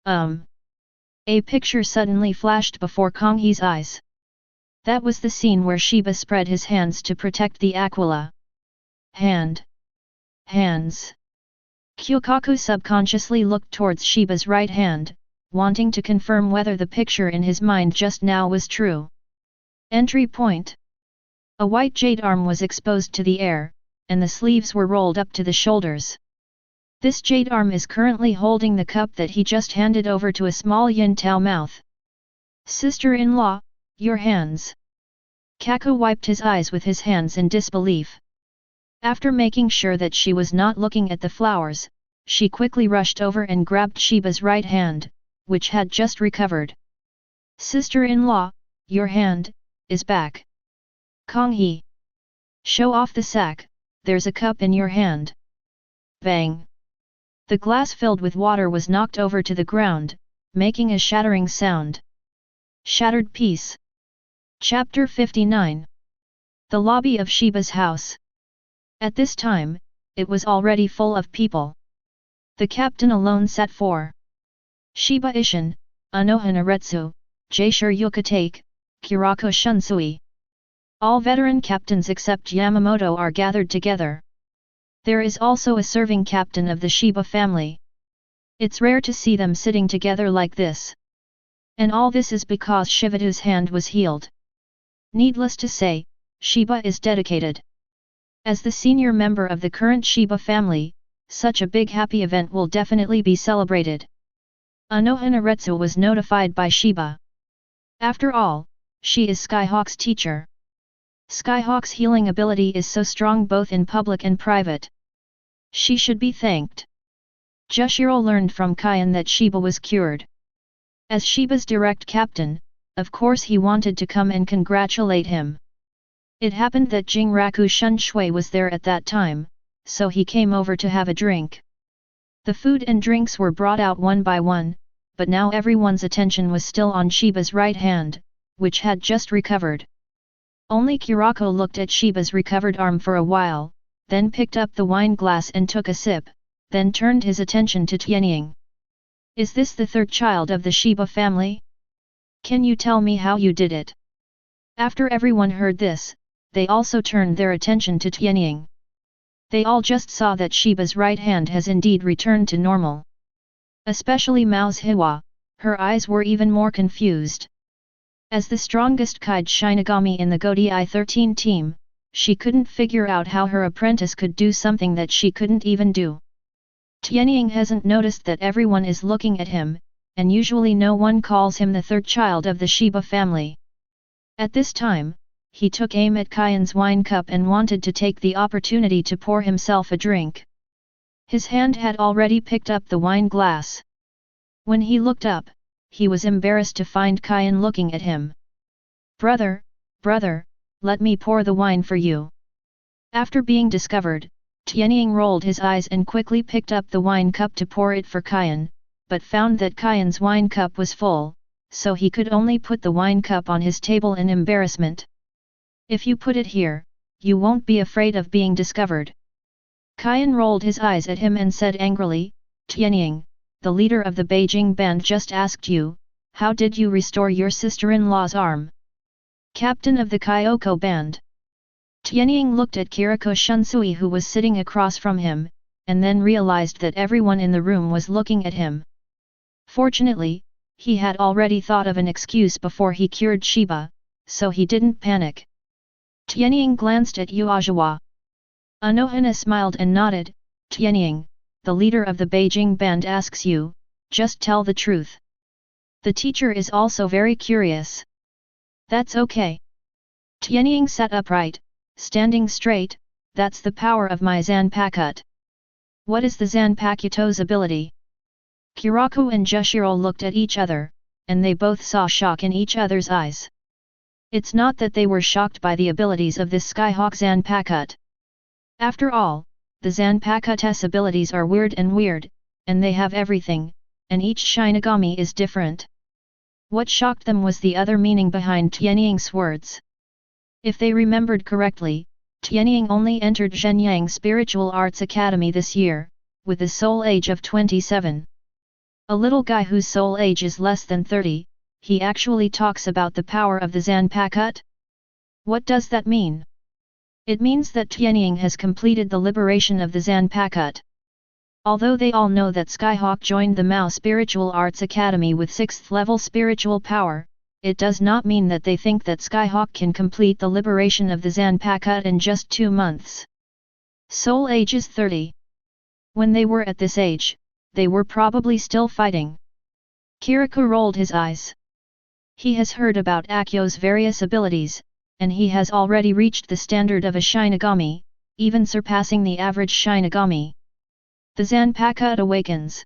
A picture suddenly flashed before Konghe's eyes. That was the scene where Shiba spread his hands to protect the Aquila. Hands. Kyokaku subconsciously looked towards Shiba's right hand, wanting to confirm whether the picture in his mind just now was true. Entry point. A white jade arm was exposed to the air, and the sleeves were rolled up to the shoulders. This jade arm is currently holding the cup that he just handed over to a small yin tao mouth. Sister-in-law, your hands. Kaku wiped his eyes with his hands in disbelief. After making sure that she was not looking at the flowers, she quickly rushed over and grabbed Shiba's right hand, which had just recovered. Sister-in-law, your hand is back. Konghe. Show off the sack, there's a cup in your hand. Bang. The glass filled with water was knocked over to the ground, making a shattering sound. Shattered piece. Chapter 59. The lobby of Shiba's house. At this time, it was already full of people. The captain alone sat for Shiba Ishin, Anoha Naretsu, Jaishur Yukatake, Kurako Shunsui. All veteran captains except Yamamoto are gathered together. There is also a serving captain of the Shiba family. It's rare to see them sitting together like this. And all this is because Shivatu's hand was healed. Needless to say, Shiba is dedicated. As the senior member of the current Shiba family, such a big happy event will definitely be celebrated. Anoha Naretsu was notified by Shiba. After all, she is Skyhawk's teacher. Skyhawk's healing ability is so strong both in public and private. She should be thanked. Jushiro learned from Kaien that Shiba was cured. As Shiba's direct captain, of course he wanted to come and congratulate him. It happened that Jinraku Shunshui was there at that time, so he came over to have a drink. The food and drinks were brought out one by one, but now everyone's attention was still on Shiba's right hand, which had just recovered. Only Kurako looked at Shiba's recovered arm for a while, then picked up the wine glass and took a sip, then turned his attention to Tianying. Is this the third child of the Shiba family? Can you tell me how you did it? After everyone heard this, they also turned their attention to Tianying. They all just saw that Shiba's right hand has indeed returned to normal. Especially Mao's Hiwa, her eyes were even more confused. As the strongest Kaid Shinigami in the Godei 13 team, she couldn't figure out how her apprentice could do something that she couldn't even do. Tianying hasn't noticed that everyone is looking at him, and usually no one calls him the third child of the Shiba family. At this time, he took aim at Kaien's wine cup and wanted to take the opportunity to pour himself a drink. His hand had already picked up the wine glass. When he looked up, he was embarrassed to find Kaien looking at him. Brother, let me pour the wine for you. After being discovered, Tianying rolled his eyes and quickly picked up the wine cup to pour it for Kaien, but found that Kaien's wine cup was full, so he could only put the wine cup on his table in embarrassment. If you put it here, you won't be afraid of being discovered. Kaien rolled his eyes at him and said angrily, Tianying, the leader of the Beijing band just asked you, how did you restore your sister-in-law's arm? Captain of the Kyoko band. Tianying looked at Kurako Shunsui who was sitting across from him, and then realized that everyone in the room was looking at him. Fortunately, he had already thought of an excuse before he cured Shiba, so he didn't panic. Tianying glanced at Uajawa. Anohana smiled and nodded. Tianying, the leader of the Beijing band asks you, just tell the truth. The teacher is also very curious. That's okay. Tianying sat upright, standing straight, that's the power of my Zanpakut. What is the Zanpakuto's ability? Kurako and Jushiro looked at each other, and they both saw shock in each other's eyes. It's not that they were shocked by the abilities of this Skyhawk Zanpakut. After all, the Zanpakut's abilities are weird, and they have everything, and each Shinigami is different. What shocked them was the other meaning behind Tianying's words. If they remembered correctly, Tianying only entered Zhenyang Spiritual Arts Academy this year, with the soul age of 27. A little guy whose soul age is less than 30, he actually talks about the power of the Zanpakut? What does that mean? It means that Tianying has completed the liberation of the Zanpakut. Although they all know that Skyhawk joined the Mao Spiritual Arts Academy with 6th level spiritual power, it does not mean that they think that Skyhawk can complete the liberation of the Zanpakuto in just 2 months. Soul age is 30. When they were at this age, they were probably still fighting. Kirikou rolled his eyes. He has heard about Akio's various abilities, and he has already reached the standard of a Shinigami, even surpassing the average Shinigami. The Zanpakuto awakens.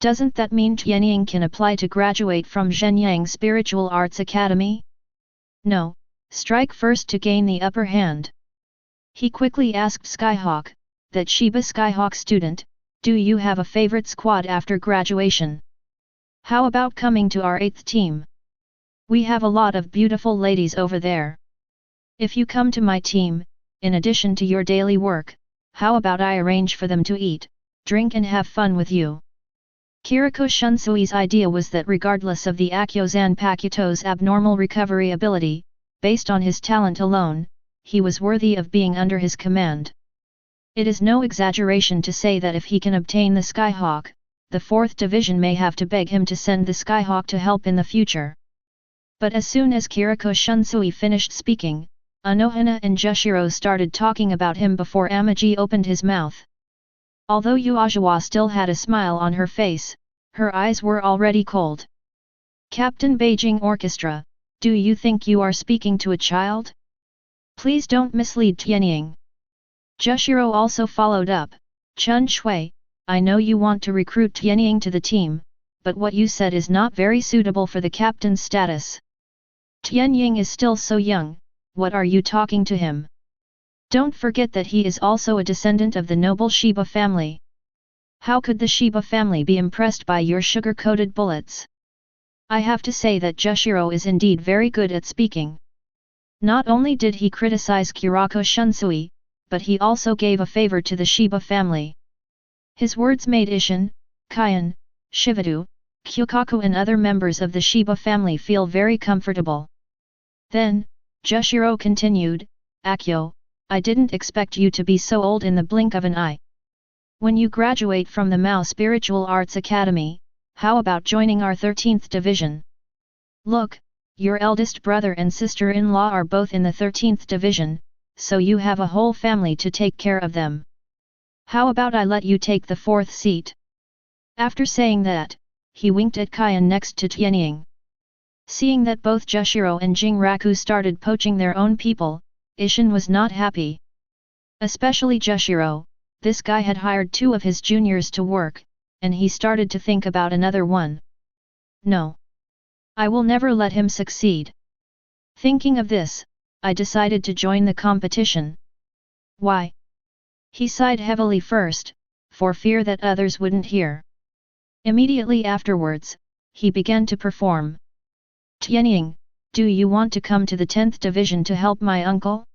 Doesn't that mean Tianying can apply to graduate from Zhenyang Spiritual Arts Academy? No, strike first to gain the upper hand. He quickly asked Skyhawk, that Shiba Skyhawk student, do you have a favorite squad after graduation? How about coming to our 8th team? We have a lot of beautiful ladies over there. If you come to my team, in addition to your daily work, how about I arrange for them to eat, drink and have fun with you? Kirikou Shunsui's idea was that regardless of the Akio Zanpakuto's abnormal recovery ability, based on his talent alone, he was worthy of being under his command. It is no exaggeration to say that if he can obtain the Skyhawk, the 4th division may have to beg him to send the Skyhawk to help in the future. But as soon as Kirikou Shunsui finished speaking, Anohana and Jushiro started talking about him before Amaji opened his mouth. Although Uazawa still had a smile on her face, her eyes were already cold. Captain Beijing Orchestra, do you think you are speaking to a child? Please don't mislead Tianying. Jushiro also followed up, Chun Shui, I know you want to recruit Tianying to the team, but what you said is not very suitable for the captain's status. Tianying is still so young, what are you talking to him? Don't forget that he is also a descendant of the noble Shiba family. How could the Shiba family be impressed by your sugar-coated bullets? I have to say that Jushiro is indeed very good at speaking. Not only did he criticize Kirikou Shunsui, but he also gave a favor to the Shiba family. His words made Ishin, Kaien, Shivatu, Kyukaku and other members of the Shiba family feel very comfortable. Then, Jushiro continued, Akio, I didn't expect you to be so old in the blink of an eye. When you graduate from the Mao Spiritual Arts Academy, how about joining our 13th division? Look, your eldest brother and sister-in-law are both in the 13th division, so you have a whole family to take care of them. How about I let you take the 4th seat? After saying that, he winked at Kaien next to Tianying. Seeing that both Jushiro and Jinraku started poaching their own people, Ishin was not happy. Especially Jushiro, this guy had hired 2 of his juniors to work, and he started to think about another one. No. I will never let him succeed. Thinking of this, I decided to join the competition. Why? He sighed heavily first, for fear that others wouldn't hear. Immediately afterwards, he began to perform. Tianying, do you want to come to the 10th division to help my uncle?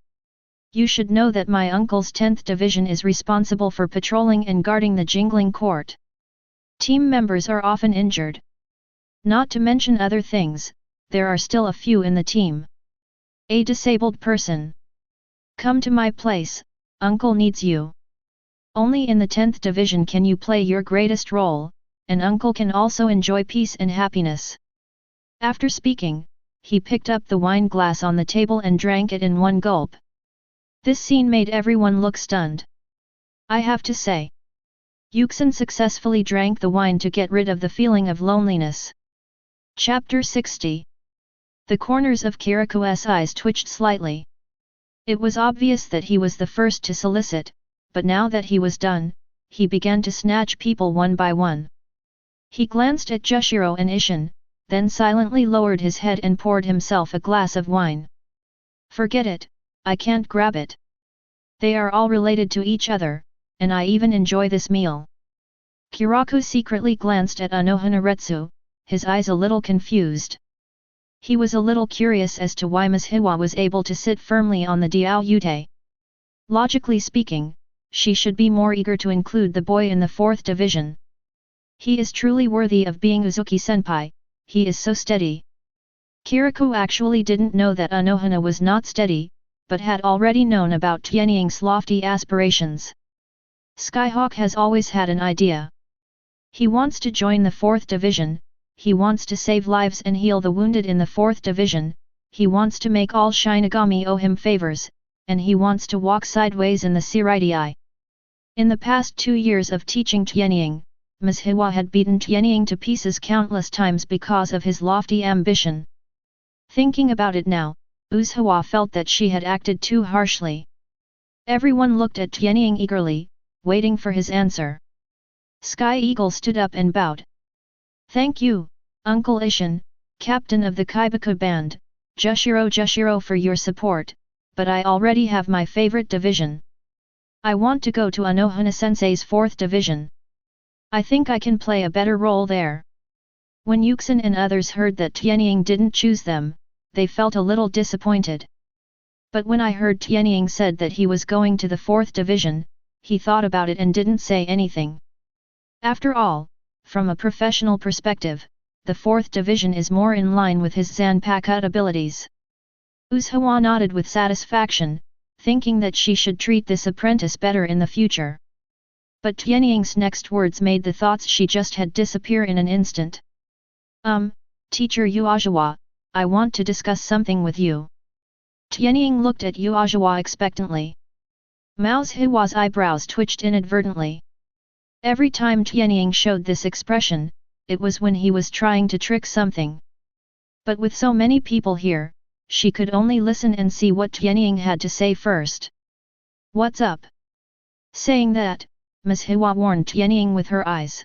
You should know that my uncle's 10th division is responsible for patrolling and guarding the Jingling court. Team members are often injured. Not to mention other things, there are still a few in the team. A disabled person. Come to my place, uncle needs you. Only in the 10th division can you play your greatest role, and uncle can also enjoy peace and happiness. After speaking, he picked up the wine glass on the table and drank it in one gulp. This scene made everyone look stunned. I have to say, Yuxin successfully drank the wine to get rid of the feeling of loneliness. Chapter 60. The corners of Kirikou's eyes twitched slightly. It was obvious that he was the first to solicit, but now that he was done, he began to snatch people one by one. He glanced at Jushiro and Ishin, then silently lowered his head and poured himself a glass of wine. Forget it, I can't grab it. They are all related to each other, and I even enjoy this meal. Kirikou secretly glanced at Anohanaretsu, his eyes a little confused. He was a little curious as to why Ms. Hiwa was able to sit firmly on the Diao Yute. Logically speaking, she should be more eager to include the boy in the 4th division. He is truly worthy of being Uzuki-senpai, he is so steady. Kirikou actually didn't know that Anohana was not steady, but had already known about Tianying's lofty aspirations. Skyhawk has always had an idea. He wants to join the 4th Division, he wants to save lives and heal the wounded in the 4th Division, he wants to make all Shinigami owe him favors, and he wants to walk sideways in the Siritii. In the past 2 years of teaching Tianying, Ms. Hua had beaten Tianying to pieces countless times because of his lofty ambition. Thinking about it now, Hua felt that she had acted too harshly. Everyone looked at Tianying eagerly, waiting for his answer. Sky Eagle stood up and bowed. Thank you, Uncle Ishin, captain of the Kaibaku band, Jushiro for your support, but I already have my favorite division. I want to go to Anohana-sensei's 4th division. I think I can play a better role there. When Yuxin and others heard that Tianying didn't choose them, they felt a little disappointed. But when I heard Tianying said that he was going to the 4th division, he thought about it and didn't say anything. After all, from a professional perspective, the 4th division is more in line with his Zanpakuto abilities. Hua nodded with satisfaction, thinking that she should treat this apprentice better in the future. But Tianying's next words made the thoughts she just had disappear in an instant. Teacher Yuazawa, I want to discuss something with you. Tianying looked at Yuazawa expectantly. Mao's Hua's eyebrows twitched inadvertently. Every time Tianying showed this expression, it was when he was trying to trick something. But with so many people here, she could only listen and see what Tianying had to say first. What's up? Saying that, Ms. Hua warned Tianying with her eyes.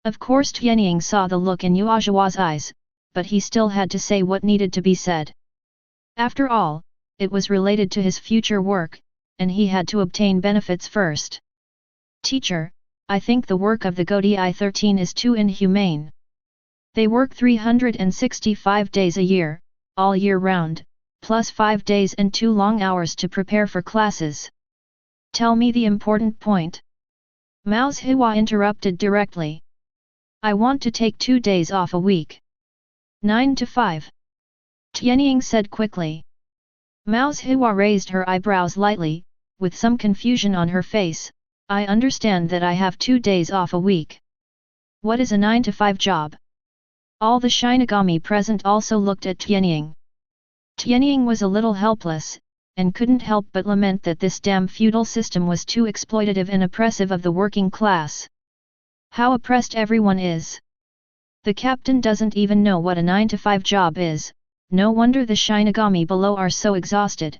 Of course Tianying saw the look in Yuazawa's eyes, but he still had to say what needed to be said. After all, it was related to his future work, and he had to obtain benefits first. Teacher, I think the work of the Godi 13 is too inhumane. They work 365 days a year, all year round, plus 5 days and 2 long hours to prepare for classes. Tell me the important point. Mao's Hua interrupted directly. I want to take 2 days off a week. 9 to 5. Tianying said quickly. Mao's Hua raised her eyebrows lightly, with some confusion on her face. I understand that I have 2 days off a week. What is a 9 to 5 job? All the Shinigami present also looked at Tianying. Tianying was a little helpless, and couldn't help but lament that this damn feudal system was too exploitative and oppressive of the working class. How oppressed everyone is. The captain doesn't even know what a 9 to 5 job is, no wonder the Shinigami below are so exhausted.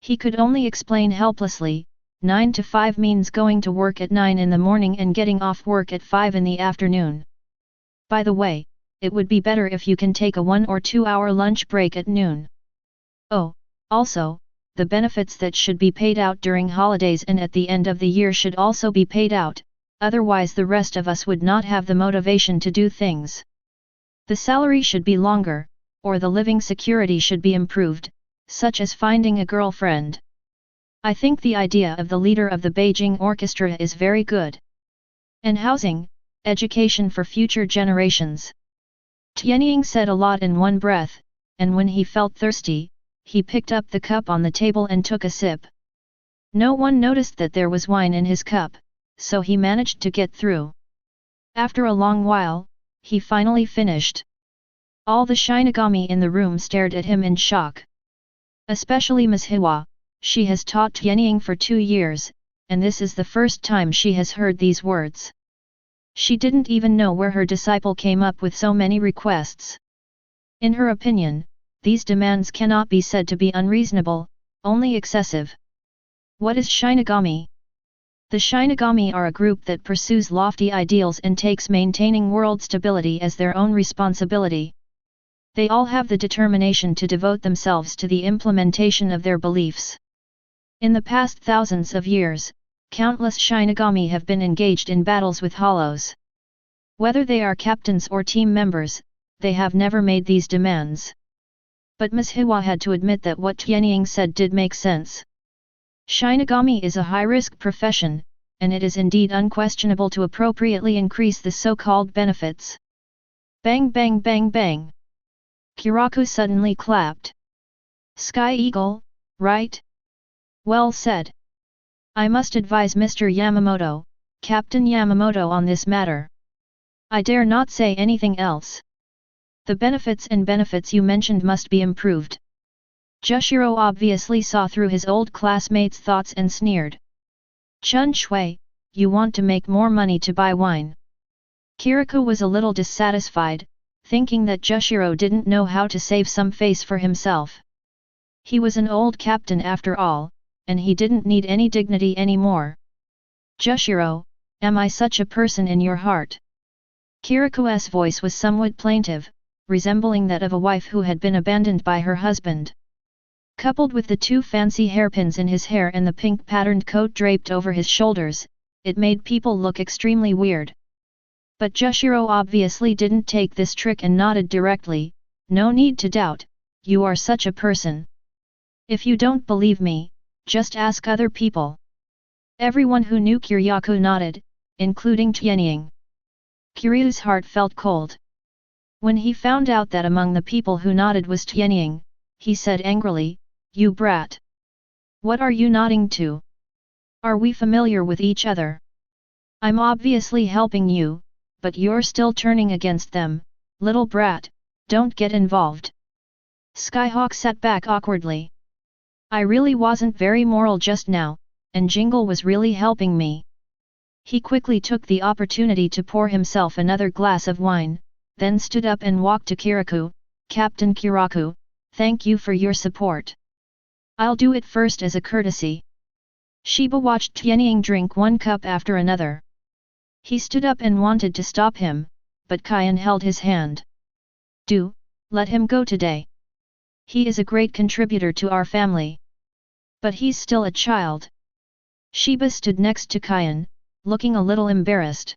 He could only explain helplessly, 9 to 5 means going to work at 9 in the morning and getting off work at 5 in the afternoon. By the way, it would be better if you can take a 1 or 2 hour lunch break at noon. Oh, also, the benefits that should be paid out during holidays and at the end of the year should also be paid out, otherwise the rest of us would not have the motivation to do things. The salary should be longer, or the living security should be improved, such as finding a girlfriend. I think the idea of the leader of the Beijing Orchestra is very good. And housing, education for future generations. Tianying said a lot in one breath, and when he felt thirsty, he picked up the cup on the table and took a sip. No one noticed that there was wine in his cup, so he managed to get through. After a long while, he finally finished. All the Shinigami in the room stared at him in shock. Especially Ms. Hua, she has taught Tianying for 2 years, and this is the first time she has heard these words. She didn't even know where her disciple came up with so many requests. In her opinion, these demands cannot be said to be unreasonable, only excessive. What is Shinigami? The Shinigami are a group that pursues lofty ideals and takes maintaining world stability as their own responsibility. They all have the determination to devote themselves to the implementation of their beliefs. In the past thousands of years, countless Shinigami have been engaged in battles with hollows. Whether they are captains or team members, they have never made these demands. But Ms. Hua had to admit that what Tianying said did make sense. Shinigami is a high-risk profession, and it is indeed unquestionable to appropriately increase the so-called benefits. Bang bang bang bang. Kiraku suddenly clapped. Sky Eagle, right? Well said. I must advise Mr. Yamamoto, Captain Yamamoto on this matter. I dare not say anything else. The benefits you mentioned must be improved. Jushiro obviously saw through his old classmate's thoughts and sneered. Chun Shui, you want to make more money to buy wine. Kiriko was a little dissatisfied, thinking that Jushiro didn't know how to save some face for himself. He was an old captain after all, and he didn't need any dignity anymore. Jushiro, am I such a person in your heart? Kiriko's voice was somewhat plaintive, resembling that of a wife who had been abandoned by her husband. Coupled with the two fancy hairpins in his hair and the pink patterned coat draped over his shoulders, it made people look extremely weird. But Jushiro obviously didn't take this trick and nodded directly, no need to doubt, you are such a person. If you don't believe me, just ask other people. Everyone who knew Kiryaku nodded, including Tianying. Kiryu's heart felt cold. When he found out that among the people who nodded was Tianying, he said angrily, you brat. What are you nodding to? Are we familiar with each other? I'm obviously helping you, but you're still turning against them, little brat, don't get involved. Skyhawk sat back awkwardly. I really wasn't very moral just now, and Jingle was really helping me. He quickly took the opportunity to pour himself another glass of wine, then stood up and walked to Kiraku, Captain Kiraku, thank you for your support. I'll do it first as a courtesy. Shiba watched Tianying drink one cup after another. He stood up and wanted to stop him, but Kaien held his hand. Let him go today. He is a great contributor to our family. But he's still a child. Shiba stood next to Kaien, looking a little embarrassed.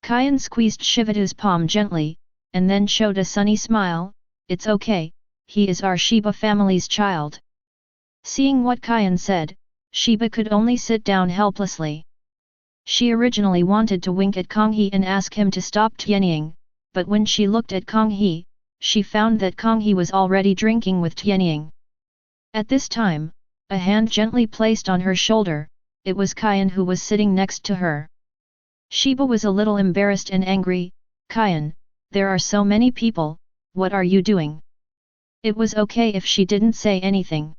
Kaien squeezed Shivatu's palm gently, and then showed a sunny smile, it's okay, he is our Shiba family's child. Seeing what Kaien said, Shiba could only sit down helplessly. She originally wanted to wink at Konghe and ask him to stop Tianying, but when she looked at Konghe, she found that Konghe was already drinking with Tianying. At this time, a hand gently placed on her shoulder, it was Kaien who was sitting next to her. Shiba was a little embarrassed and angry, Kaien, there are so many people, what are you doing? It was okay if she didn't say anything.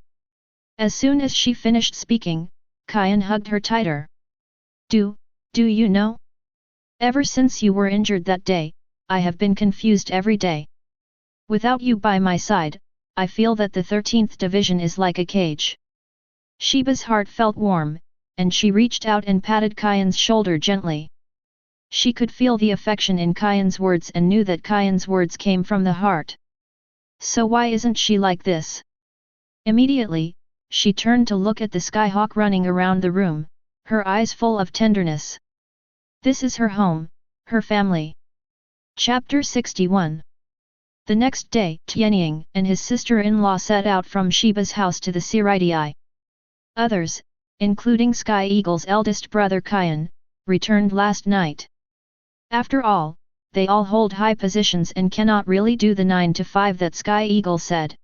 As soon as she finished speaking, Kaien hugged her tighter. Do you know? Ever since you were injured that day, I have been confused every day. Without you by my side, I feel that the 13th division is like a cage. Shiba's heart felt warm, and she reached out and patted Kaien's shoulder gently. She could feel the affection in Kaien's words and knew that Kaien's words came from the heart. So why isn't she like this? Immediately, she turned to look at the skyhawk running around the room, her eyes full of tenderness. This is her home, her family. Chapter 61. The next day, Tianying and his sister-in-law set out from Shiba's house to the Siridii. Others, including Sky Eagle's eldest brother Kaien, returned last night. After all, they all hold high positions and cannot really do the 9 to 5 that Sky Eagle said.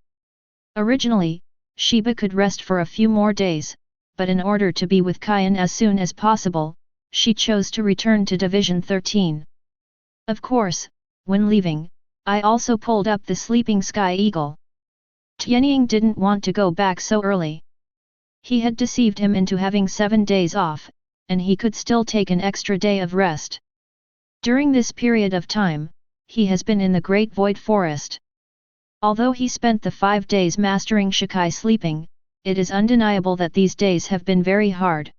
Originally, Shiba could rest for a few more days, but in order to be with Kaien as soon as possible, she chose to return to Division 13. Of course, when leaving, I also pulled up the sleeping Sky Eagle. Tianying didn't want to go back so early. He had deceived him into having 7 days off, and he could still take an extra day of rest. During this period of time, he has been in the Great Void Forest. Although he spent the 5 days mastering Shikai sleeping, it is undeniable that these days have been very hard.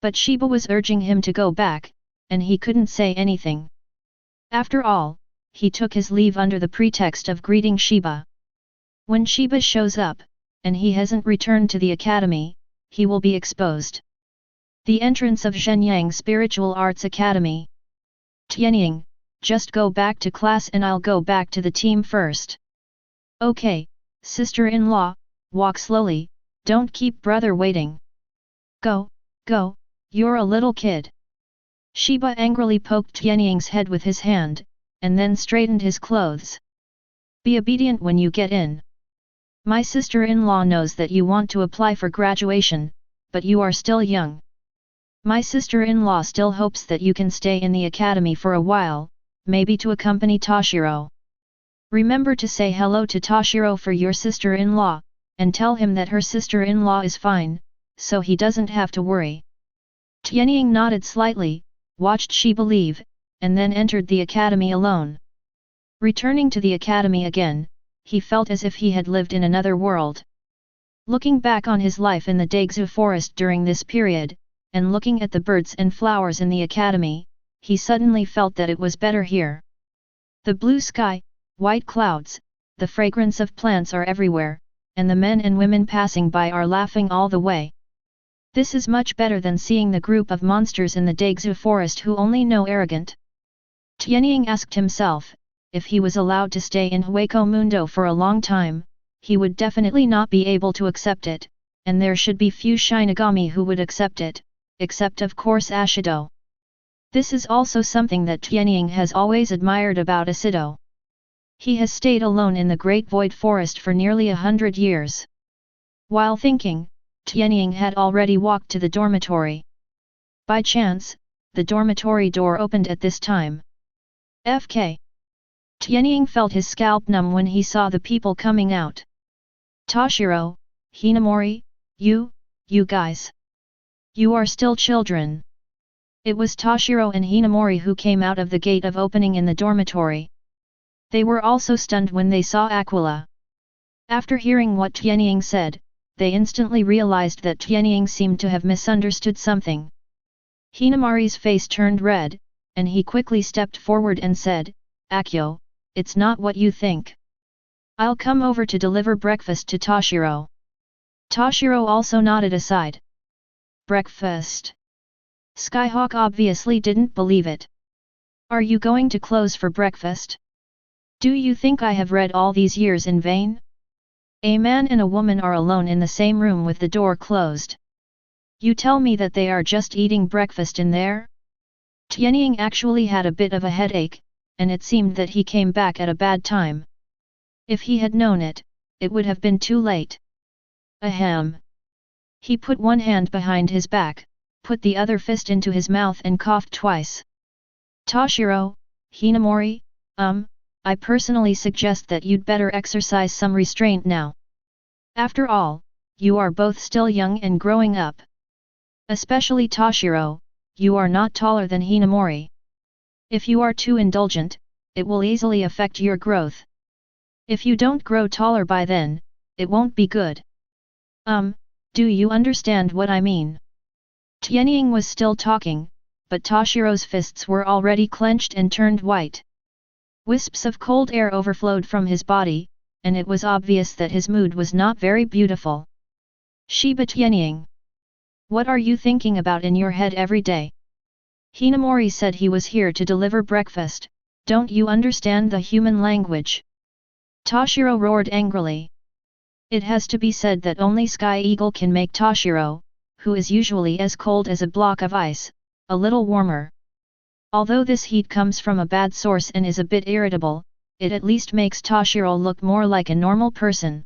But Shiba was urging him to go back, and he couldn't say anything. After all, he took his leave under the pretext of greeting Shiba. When Shiba shows up, and he hasn't returned to the academy, he will be exposed. The entrance of Shenyang Spiritual Arts Academy. Tianying, just go back to class and I'll go back to the team first. Okay, sister-in-law, walk slowly, don't keep brother waiting. Go, you're a little kid. Shiba angrily poked Tianying's head with his hand, and then straightened his clothes. Be obedient when you get in. My sister-in-law knows that you want to apply for graduation, but you are still young. My sister-in-law still hopes that you can stay in the academy for a while, maybe to accompany Toshiro. Remember to say hello to Toshiro for your sister-in-law, and tell him that her sister-in-law is fine, so he doesn't have to worry. Tianying nodded slightly, watched Shiba leave, and then entered the academy alone. Returning to the academy again, he felt as if he had lived in another world. Looking back on his life in the Daegzu forest during this period, and looking at the birds and flowers in the academy, he suddenly felt that it was better here. The blue sky, white clouds, the fragrance of plants are everywhere, and the men and women passing by are laughing all the way. This is much better than seeing the group of monsters in the Daegzu forest who only know arrogant. Tianying asked himself, if he was allowed to stay in Hueco Mundo for a long time, he would definitely not be able to accept it, and there should be few Shinigami who would accept it, except of course Ashido. This is also something that Tianying has always admired about Ashido. He has stayed alone in the Great Void Forest for nearly 100 years. While thinking, Tianying had already walked to the dormitory. By chance, the dormitory door opened at this time. FK. Tianying felt his scalp numb when he saw the people coming out. Toshiro, Hinamori, you guys. You are still children. It was Toshiro and Hinamori who came out of the gate of opening in the dormitory. They were also stunned when they saw Aquila. After hearing what Tianying said, they instantly realized that Tianying seemed to have misunderstood something. Hinamori's face turned red, and he quickly stepped forward and said, Akio, it's not what you think. I'll come over to deliver breakfast to Toshiro. Toshiro also nodded aside. Breakfast? Skyhawk obviously didn't believe it. Are you going to close for breakfast? Do you think I have read all these years in vain? A man and a woman are alone in the same room with the door closed. You tell me that they are just eating breakfast in there? Tianying actually had a bit of a headache, and it seemed that he came back at a bad time. If he had known it, it would have been too late. Ahem. He put one hand behind his back, put the other fist into his mouth and coughed twice. Toshiro, Hinamori, I personally suggest that you'd better exercise some restraint now. After all, you are both still young and growing up. Especially Toshiro, you are not taller than Hinamori. If you are too indulgent, it will easily affect your growth. If you don't grow taller by then, it won't be good. Do you understand what I mean? Tianying was still talking, but Toshiro's fists were already clenched and turned white. Wisps of cold air overflowed from his body, and it was obvious that his mood was not very beautiful. Shiba Tianying. What are you thinking about in your head every day? Hinamori said he was here to deliver breakfast, don't you understand the human language? Toshiro roared angrily. It has to be said that only Sky Eagle can make Toshiro, who is usually as cold as a block of ice, a little warmer. Although this heat comes from a bad source and is a bit irritable, it at least makes Toshiro look more like a normal person.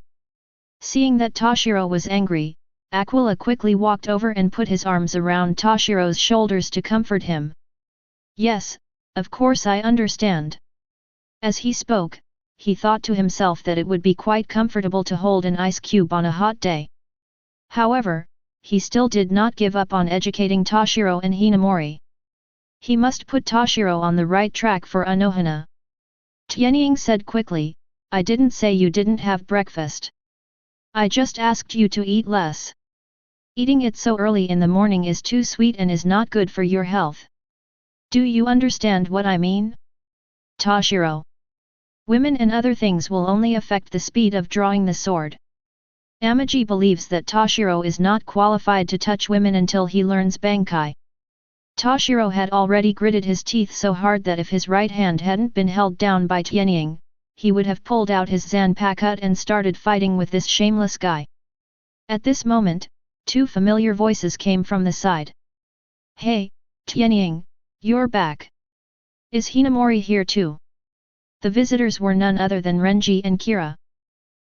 Seeing that Toshiro was angry, Aquila quickly walked over and put his arms around Toshiro's shoulders to comfort him. Yes, of course I understand. As he spoke, he thought to himself that it would be quite comfortable to hold an ice cube on a hot day. However, he still did not give up on educating Toshiro and Hinamori. He must put Toshiro on the right track for Anohana. Tianying said quickly, I didn't say you didn't have breakfast. I just asked you to eat less. Eating it so early in the morning is too sweet and is not good for your health. Do you understand what I mean? Toshiro. Women and other things will only affect the speed of drawing the sword. Amaji believes that Toshiro is not qualified to touch women until he learns Bankai. Toshiro had already gritted his teeth so hard that if his right hand hadn't been held down by Tianying, he would have pulled out his Zanpakut and started fighting with this shameless guy. At this moment, two familiar voices came from the side. Hey, Tianying, you're back. Is Hinamori here too? The visitors were none other than Renji and Kira.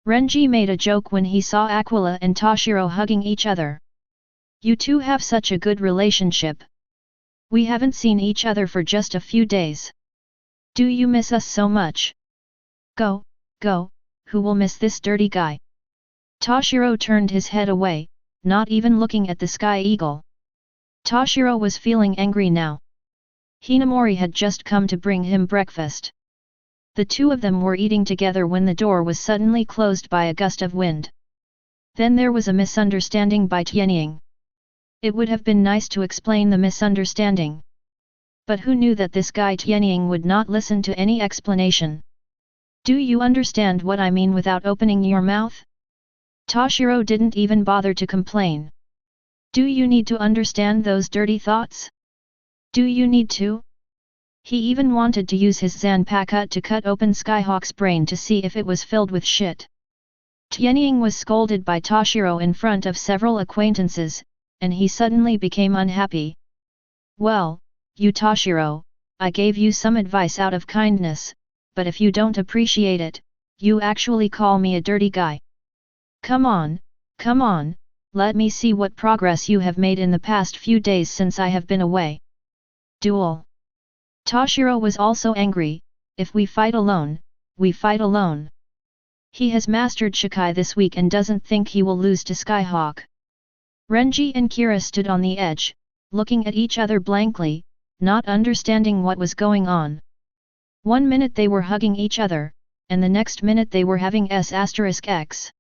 Renji made a joke when he saw Aquila and Toshiro hugging each other. You two have such a good relationship. We haven't seen each other for just a few days. Do you miss us so much? Go, go, who will miss this dirty guy? Toshiro turned his head away, not even looking at the sky eagle. Toshiro was feeling angry now. Hinamori had just come to bring him breakfast. The two of them were eating together when the door was suddenly closed by a gust of wind. Then there was a misunderstanding by Tianying. It would have been nice to explain the misunderstanding. But who knew that this guy Tianying would not listen to any explanation? Do you understand what I mean without opening your mouth? Toshiro didn't even bother to complain. Do you need to understand those dirty thoughts? Do you need to? He even wanted to use his zanpakut to cut open Skyhawk's brain to see if it was filled with shit. Tianying was scolded by Toshiro in front of several acquaintances, and he suddenly became unhappy. Well, you Toshiro, I gave you some advice out of kindness, but if you don't appreciate it, you actually call me a dirty guy. Come on, let me see what progress you have made in the past few days since I have been away. Duel. Toshiro was also angry. If we fight alone, we fight alone. He has mastered Shikai this week and doesn't think he will lose to Skyhawk. Renji and Kira stood on the edge, looking at each other blankly, not understanding what was going on. 1 minute they were hugging each other, and the next minute they were having S***X.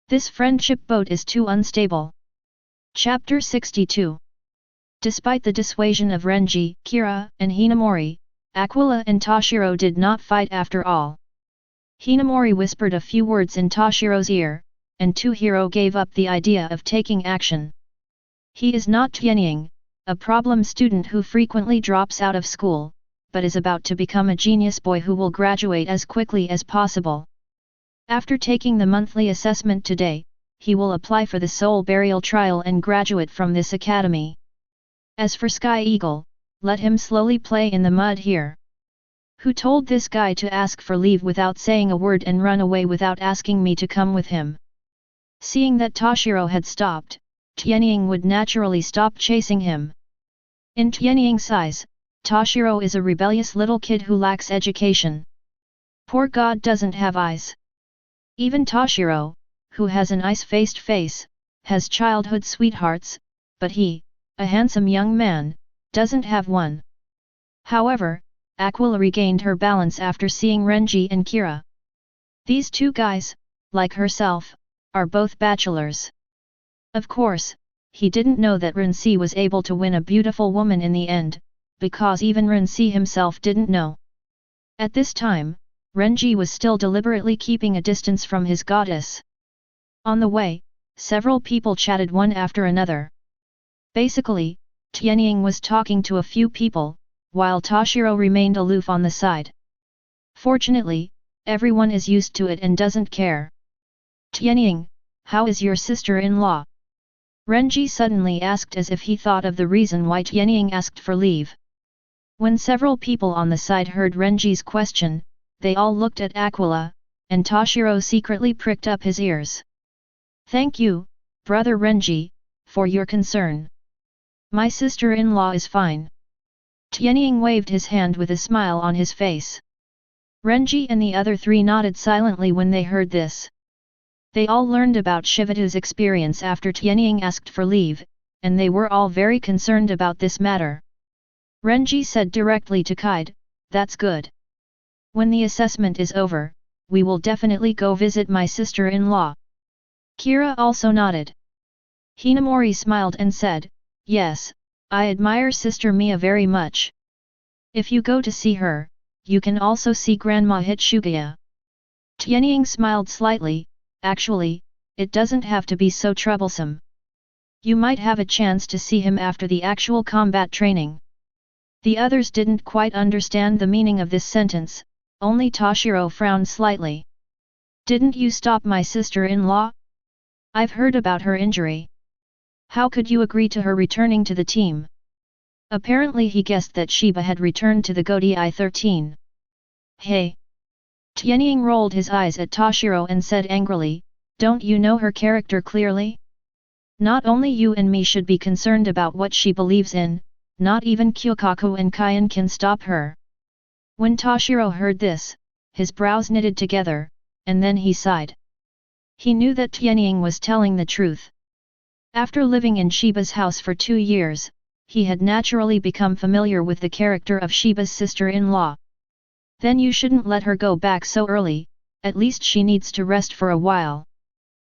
This friendship boat is too unstable. Chapter 62. Despite the dissuasion of Renji, Kira, and Hinamori, Aquila and Toshiro did not fight after all. Hinamori whispered a few words in Toshiro's ear, and Tohiro gave up the idea of taking action. He is not Tianying, a problem student who frequently drops out of school, but is about to become a genius boy who will graduate as quickly as possible. After taking the monthly assessment today, he will apply for the soul burial trial and graduate from this academy. As for Sky Eagle, let him slowly play in the mud here. Who told this guy to ask for leave without saying a word and run away without asking me to come with him? Seeing that Toshiro had stopped, Tianying would naturally stop chasing him. In Tianying's eyes, Toshiro is a rebellious little kid who lacks education. Poor God doesn't have eyes. Even Toshiro, who has an ice-faced face, has childhood sweethearts, but he, a handsome young man, doesn't have one. However, Aquila regained her balance after seeing Renji and Kira. These two guys, like herself, are both bachelors. Of course, he didn't know that Rensi was able to win a beautiful woman in the end, because even Rensi himself didn't know. At this time, Renji was still deliberately keeping a distance from his goddess. On the way, several people chatted one after another. Basically, Tianying was talking to a few people, while Toshiro remained aloof on the side. Fortunately, everyone is used to it and doesn't care. Tianying, how is your sister-in-law? Renji suddenly asked as if he thought of the reason why Tianying asked for leave. When several people on the side heard Renji's question, they all looked at Aquila, and Toshiro secretly pricked up his ears. Thank you, brother Renji, for your concern. My sister-in-law is fine. Tianying waved his hand with a smile on his face. Renji and the other three nodded silently when they heard this. They all learned about Shivatu's experience after Tianying asked for leave, and they were all very concerned about this matter. Renji said directly to Kaide, "That's good. When the assessment is over, we will definitely go visit my sister-in-law." Kira also nodded. Hinamori smiled and said, "Yes, I admire Sister Mia very much. If you go to see her, you can also see Grandma Hitsugaya." Tianying smiled slightly. Actually, it doesn't have to be so troublesome. You might have a chance to see him after the actual combat training. The others didn't quite understand the meaning of this sentence, only Toshiro frowned slightly. Didn't you stop my sister-in-law? I've heard about her injury. How could you agree to her returning to the team? Apparently he guessed that Shiba had returned to the Godi I-13. Hey! Tianying rolled his eyes at Toshiro and said angrily, "Don't you know her character clearly? Not only you and me should be concerned about what she believes in, not even Kyokaku and Kaien can stop her. When Toshiro heard this, his brows knitted together, and then he sighed. He knew that Tianying was telling the truth. After living in Shiba's house for 2 years, he had naturally become familiar with the character of Shiba's sister-in-law. Then you shouldn't let her go back so early, at least she needs to rest for a while.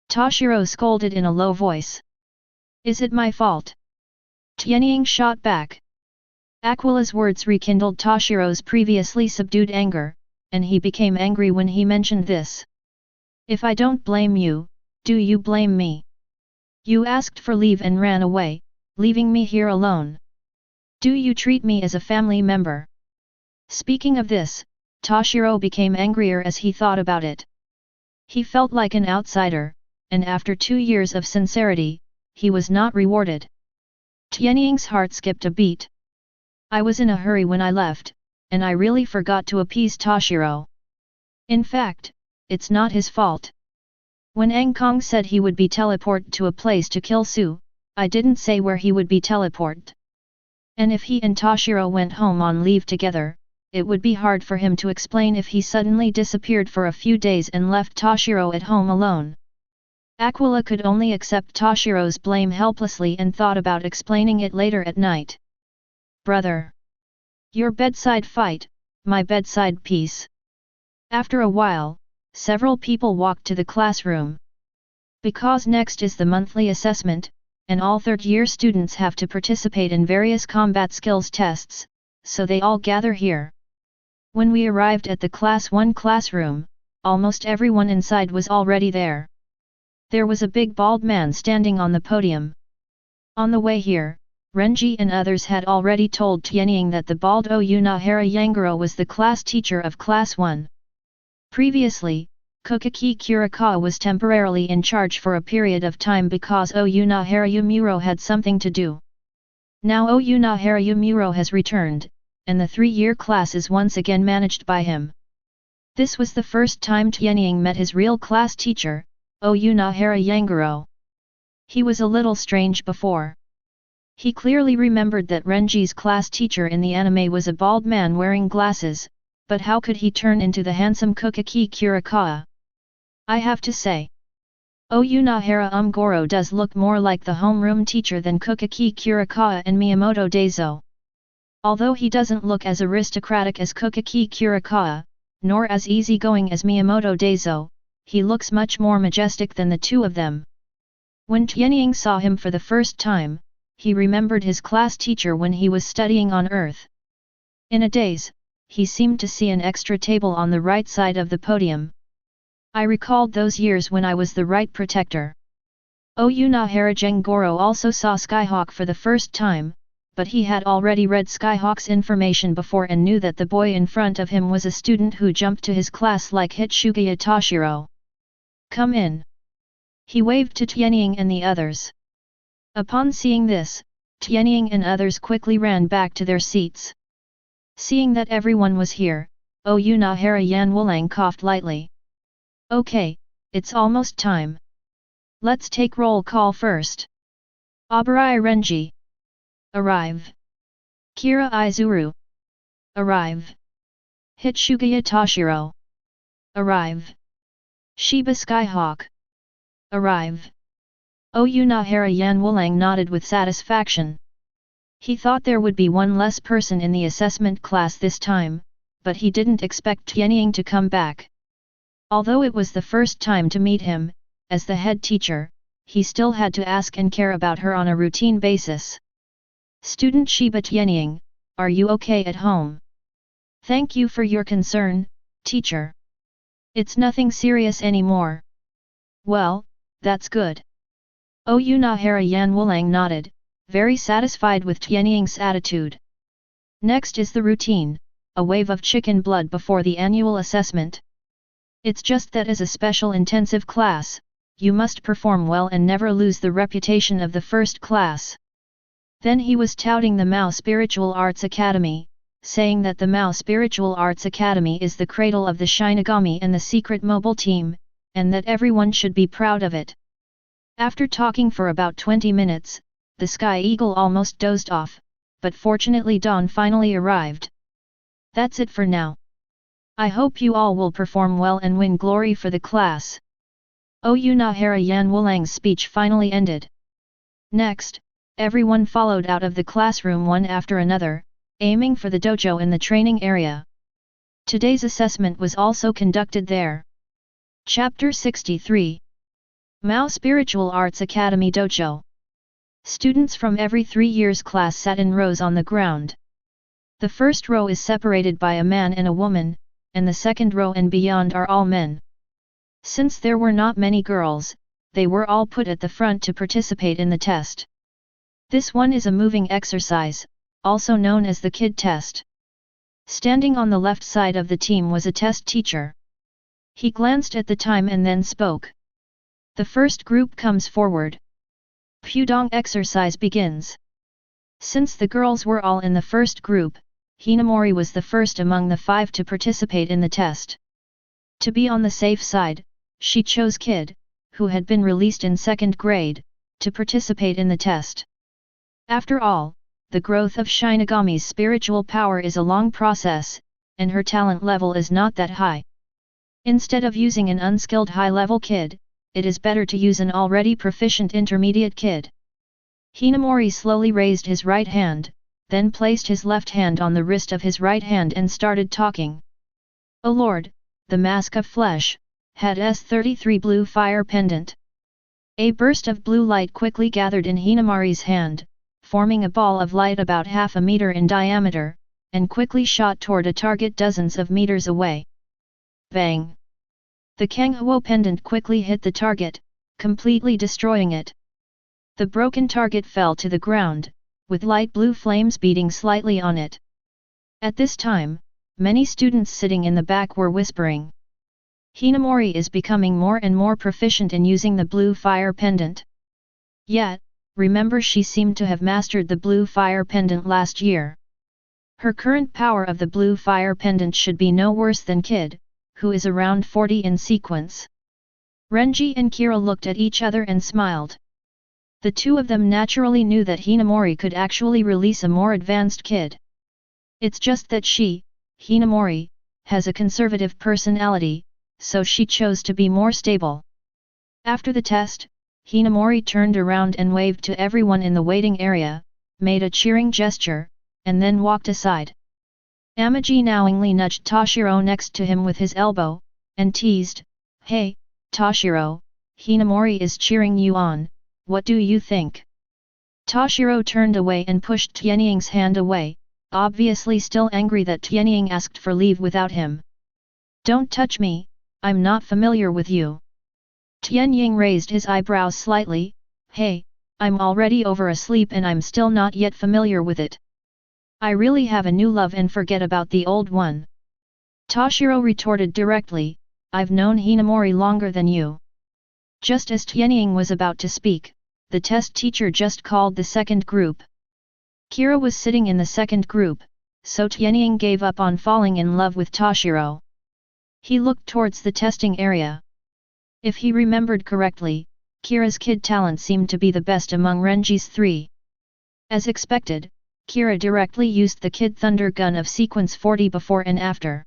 Toshiro scolded in a low voice. Is it my fault? Tianying shot back. Aquila's words rekindled Toshiro's previously subdued anger, and he became angry when he mentioned this. If I don't blame you, do you blame me? You asked for leave and ran away, leaving me here alone. Do you treat me as a family member? Speaking of this, Toshiro became angrier as he thought about it. He felt like an outsider, and after 2 years of sincerity, he was not rewarded. Tianying's heart skipped a beat. I was in a hurry when I left, and I really forgot to appease Toshiro. In fact, it's not his fault. When Angkong said he would be teleported to a place to kill Su, I didn't say where he would be teleported. And if he and Toshiro went home on leave together, it would be hard for him to explain if he suddenly disappeared for a few days and left Toshiro at home alone. Aquila could only accept Toshiro's blame helplessly and thought about explaining it later at night. Brother. Your bedside fight, my bedside peace. After a while, several people walked to the classroom. Because next is the monthly assessment, and all third-year students have to participate in various combat skills tests, so they all gather here. When we arrived at the Class 1 classroom, almost everyone inside was already there. There was a big bald man standing on the podium. On the way here, Renji and others had already told Tianying that the bald Oyunahara Yangoro was the class teacher of Class 1. Previously, Kokaki Kurikawa was temporarily in charge for a period of time because Oyunahara Yumuro had something to do. Now Oyunahara Yumuro has returned, and the 3-year class is once again managed by him. This was the first time Tianying met his real class teacher, Oyunahara Yangoro. He was a little strange before. He clearly remembered that Renji's class teacher in the anime was a bald man wearing glasses, but how could he turn into the handsome Kokaki Kurikawa? I have to say, Oyunahara Goro does look more like the homeroom teacher than Kokaki Kurikawa and Miyamoto Daizo. Although he doesn't look as aristocratic as Kokaki Kurikawa, nor as easygoing as Miyamoto Daizo, he looks much more majestic than the two of them. When Tianying saw him for the first time, he remembered his class teacher when he was studying on Earth. In a daze, he seemed to see an extra table on the right side of the podium. I recalled those years when I was the right protector. Oyunahara Jengoro also saw Skyhawk for the first time, but he had already read Skyhawk's information before and knew that the boy in front of him was a student who jumped to his class like Hitsugaya Toshiro. Come in. He waved to Tianying and the others. Upon seeing this, Tianying and others quickly ran back to their seats. Seeing that everyone was here, Oyunahara Yanwulang coughed lightly. Okay, it's almost time. Let's take roll call first. Abarai Renji. Arrive. Kira Izuru. Arrive. Hitsugaya Toshiro. Arrive. Shiba Skyhawk. Arrive. Oyunahara Yanwulang nodded with satisfaction. He thought there would be one less person in the assessment class this time, but he didn't expect Tianying to come back. Although it was the first time to meet him, as the head teacher, he still had to ask and care about her on a routine basis. Student Shiba Tianying, are you okay at home? Thank you for your concern, teacher. It's nothing serious anymore. Well, that's good. Oyunahara Yanwulang nodded, very satisfied with Tianying's attitude. Next is the routine, a wave of chicken blood before the annual assessment. It's just that as a special intensive class, you must perform well and never lose the reputation of the first class. Then he was touting the Mao Spiritual Arts Academy, saying that the Mao Spiritual Arts Academy is the cradle of the Shinigami and the secret mobile team, and that everyone should be proud of it. After talking for about 20 minutes, the Sky Eagle almost dozed off, but fortunately dawn finally arrived. That's it for now. I hope you all will perform well and win glory for the class. Oyunahara Yan Wulang's speech finally ended. Next, everyone followed out of the classroom one after another, aiming for the dojo in the training area. Today's assessment was also conducted there. Chapter 63. Mao Spiritual Arts Academy Dojo. Students from every 3 years class sat in rows on the ground. The first row is separated by a man and a woman, and the second row and beyond are all men. Since there were not many girls, they were all put at the front to participate in the test. This one is a moving exercise, also known as the kid test. Standing on the left side of the team was a test teacher. He glanced at the time and then spoke. The first group comes forward. Pudong exercise begins. Since the girls were all in the first group, Hinamori was the first among the 5 to participate in the test. To be on the safe side, she chose Kid, who had been released in 2nd grade, to participate in the test. After all, the growth of Shinigami's spiritual power is a long process, and her talent level is not that high. Instead of using an unskilled high-level kid, it is better to use an already proficient intermediate kid. Hinamori slowly raised his right hand, then placed his left hand on the wrist of his right hand and started talking. "O Lord, the mask of flesh, had S33 blue fire pendant." A burst of blue light quickly gathered in Hinamori's hand, forming a ball of light about half a meter in diameter, and quickly shot toward a target dozens of meters away. Bang! The Kanghuo pendant quickly hit the target, completely destroying it. The broken target fell to the ground, with light blue flames beating slightly on it. At this time, many students sitting in the back were whispering. Hinamori is becoming more and more proficient in using the blue fire pendant. Yet, remember, she seemed to have mastered the blue fire pendant last year. Her current power of the blue fire pendant should be no worse than Kid, who is around 40 in sequence. Renji and Kira looked at each other and smiled. The two of them naturally knew that Hinamori could actually release a more advanced Kid. It's just that she, Hinamori, has a conservative personality, so she chose to be more stable. After the test, Hinamori turned around and waved to everyone in the waiting area, made a cheering gesture, and then walked aside. Amaji knowingly nudged Toshiro next to him with his elbow, and teased, "Hey, Toshiro, Hinamori is cheering you on, what do you think?" Toshiro turned away and pushed Tianying's hand away, obviously still angry that Tianying asked for leave without him. "Don't touch me, I'm not familiar with you." Tianying raised his eyebrows slightly, "Hey, I'm already over asleep and I'm still not yet familiar with it. I really have a new love and forget about the old one." Toshiro retorted directly, "I've known Hinamori longer than you." Just as Tianying was about to speak, the test teacher just called the second group. Kira was sitting in the second group, so Tianying gave up on falling in love with Toshiro. He looked towards the testing area. If he remembered correctly, Kira's kid talent seemed to be the best among Renji's 3. As expected, Kira directly used the Kid Thunder Gun of sequence 40 before and after.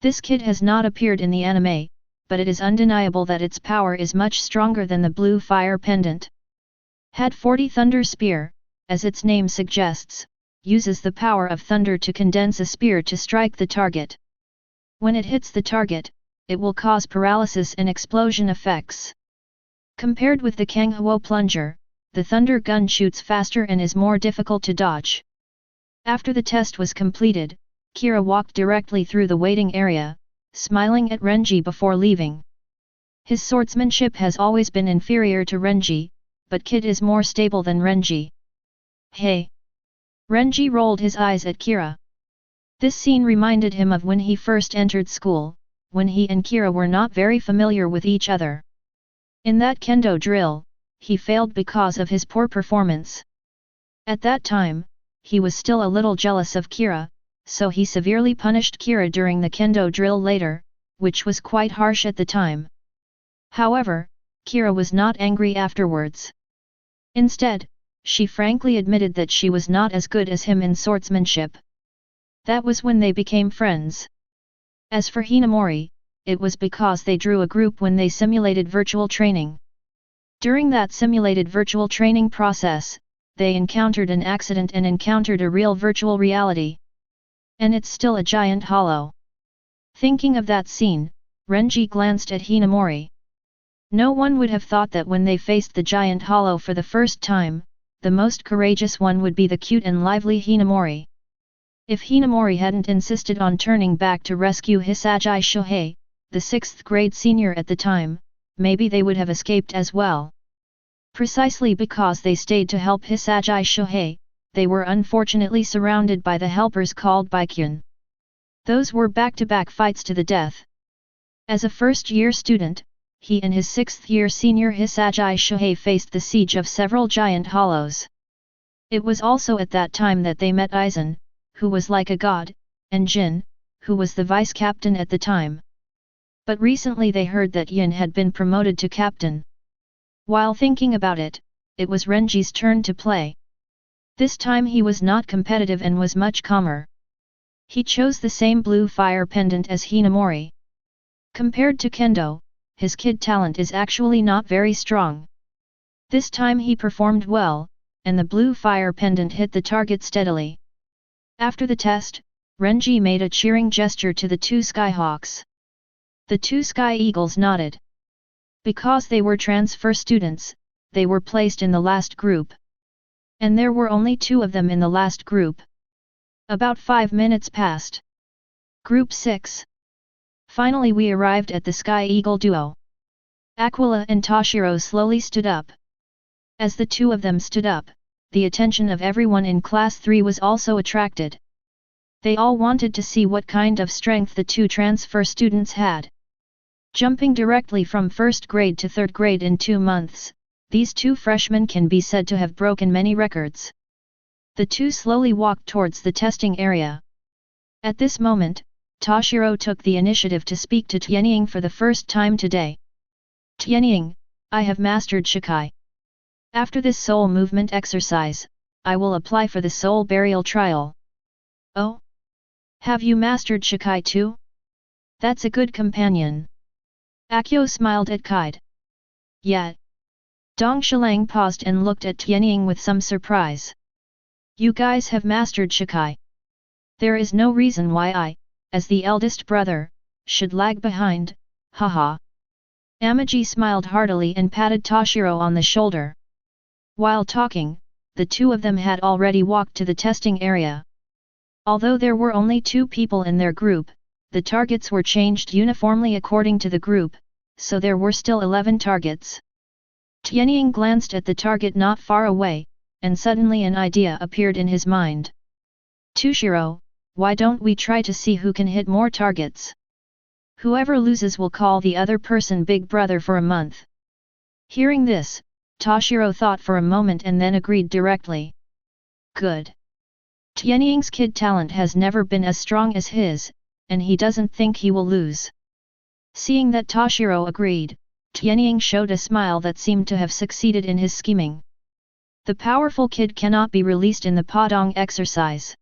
This kid has not appeared in the anime, but it is undeniable that its power is much stronger than the blue fire pendant. Had 40 Thunder Spear, as its name suggests, uses the power of thunder to condense a spear to strike the target. When it hits the target, it will cause paralysis and explosion effects. Compared with the Kanghuo plunger, the thunder gun shoots faster and is more difficult to dodge. After the test was completed, Kira walked directly through the waiting area, smiling at Renji before leaving. His swordsmanship has always been inferior to Renji, but Kid is more stable than Renji. "Hey!" Renji rolled his eyes at Kira. This scene reminded him of when he first entered school, when he and Kira were not very familiar with each other. In that kendo drill, he failed because of his poor performance. At that time, he was still a little jealous of Kira, so he severely punished Kira during the kendo drill later, which was quite harsh at the time. However, Kira was not angry afterwards. Instead, she frankly admitted that she was not as good as him in swordsmanship. That was when they became friends. As for Hinamori, it was because they drew a group when they simulated virtual training. During that simulated virtual training process, they encountered an accident and encountered a real virtual reality. And it's still a giant hollow. Thinking of that scene, Renji glanced at Hinamori. No one would have thought that when they faced the giant hollow for the first time, the most courageous one would be the cute and lively Hinamori. If Hinamori hadn't insisted on turning back to rescue Hisagi Shohei, the 6th grade senior at the time, maybe they would have escaped as well. Precisely because they stayed to help Hisagi Shohei, they were unfortunately surrounded by the helpers called Baikyun. Those were back-to-back fights to the death. As a first-year student, he and his 6th-year senior Hisagi Shohei faced the siege of several giant hollows. It was also at that time that they met Aizen, who was like a god, and Jin, who was the vice-captain at the time. But recently they heard that Yin had been promoted to captain. While thinking about it, it was Renji's turn to play. This time he was not competitive and was much calmer. He chose the same blue fire pendant as Hinamori. Compared to Kendo, his kid talent is actually not very strong. This time he performed well, and the blue fire pendant hit the target steadily. After the test, Renji made a cheering gesture to the 2 Skyhawks. The 2 Sky Eagles nodded. Because they were transfer students, they were placed in the last group. And there were only 2 of them in the last group. About 5 minutes passed. Group 6. Finally we arrived at the Sky Eagle duo. Aquila and Toshiro slowly stood up. As the 2 of them stood up, the attention of everyone in Class 3 was also attracted. They all wanted to see what kind of strength the 2 transfer students had. Jumping directly from 1st grade to 3rd grade in 2 months, these 2 freshmen can be said to have broken many records. The 2 slowly walked towards the testing area. At this moment, Toshiro took the initiative to speak to Tianying for the first time today. Tianying, I have mastered Shikai. After this soul movement exercise, I will apply for the soul burial trial. Oh? Have you mastered Shikai too? That's a good companion. Akio smiled at Kaide. Yeah. Dong Shilang paused and looked at Tianying with some surprise. You guys have mastered Shikai. There is no reason why I, as the eldest brother, should lag behind, haha. Amaji smiled heartily and patted Toshiro on the shoulder. While talking, the 2 of them had already walked to the testing area. Although there were only 2 people in their group, the targets were changed uniformly according to the group, so there were still 11 targets. Tianying glanced at the target not far away, and suddenly an idea appeared in his mind. Toshiro, why don't we try to see who can hit more targets? Whoever loses will call the other person big brother for a month. Hearing this, Toshiro thought for a moment and then agreed directly. Good. Tianying's kid talent has never been as strong as his, and he doesn't think he will lose. Seeing that Toshiro agreed, Tianying showed a smile that seemed to have succeeded in his scheming. The powerful kid cannot be released in the Padang exercise.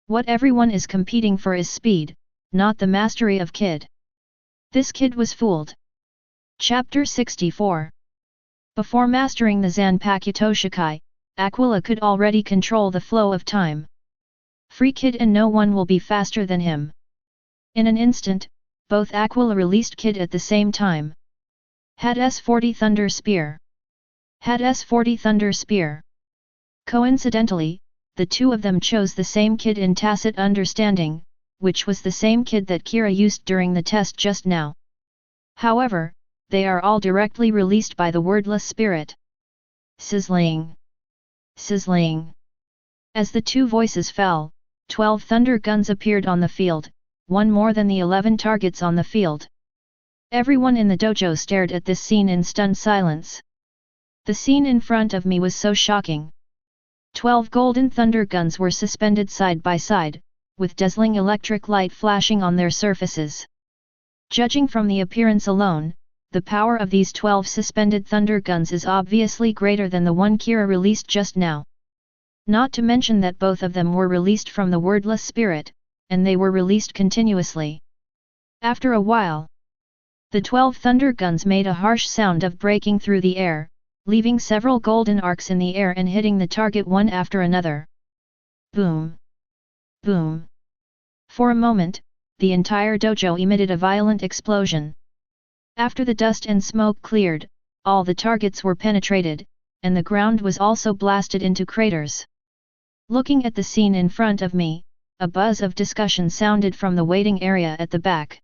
What everyone is competing for is speed, not the mastery of kid. This kid was fooled. Chapter 64. Before mastering the Zanpakuto Shikai, Aquila could already control the flow of time. Free kid and no one will be faster than him. In an instant, both Aquila released kid at the same time. Had S40 Thunder Spear. Had S40 Thunder Spear. Coincidentally, the 2 of them chose the same kid in tacit understanding, which was the same kid that Kira used during the test just now. However, they are all directly released by the wordless spirit. Sizzling! Sizzling! As the 2 voices fell, 12 thunder guns appeared on the field, 1 more than the 11 targets on the field. Everyone in the dojo stared at this scene in stunned silence. The scene in front of me was so shocking. 12 golden thunder guns were suspended side by side, with dazzling electric light flashing on their surfaces. Judging from the appearance alone, the power of these 12 suspended thunder guns is obviously greater than the one Kira released just now. Not to mention that both of them were released from the wordless spirit, and they were released continuously. After a while, the 12 thunder guns made a harsh sound of breaking through the air, leaving several golden arcs in the air and hitting the target one after another. Boom! Boom! For a moment, the entire dojo emitted a violent explosion. After the dust and smoke cleared, all the targets were penetrated, and the ground was also blasted into craters. Looking at the scene in front of me, a buzz of discussion sounded from the waiting area at the back.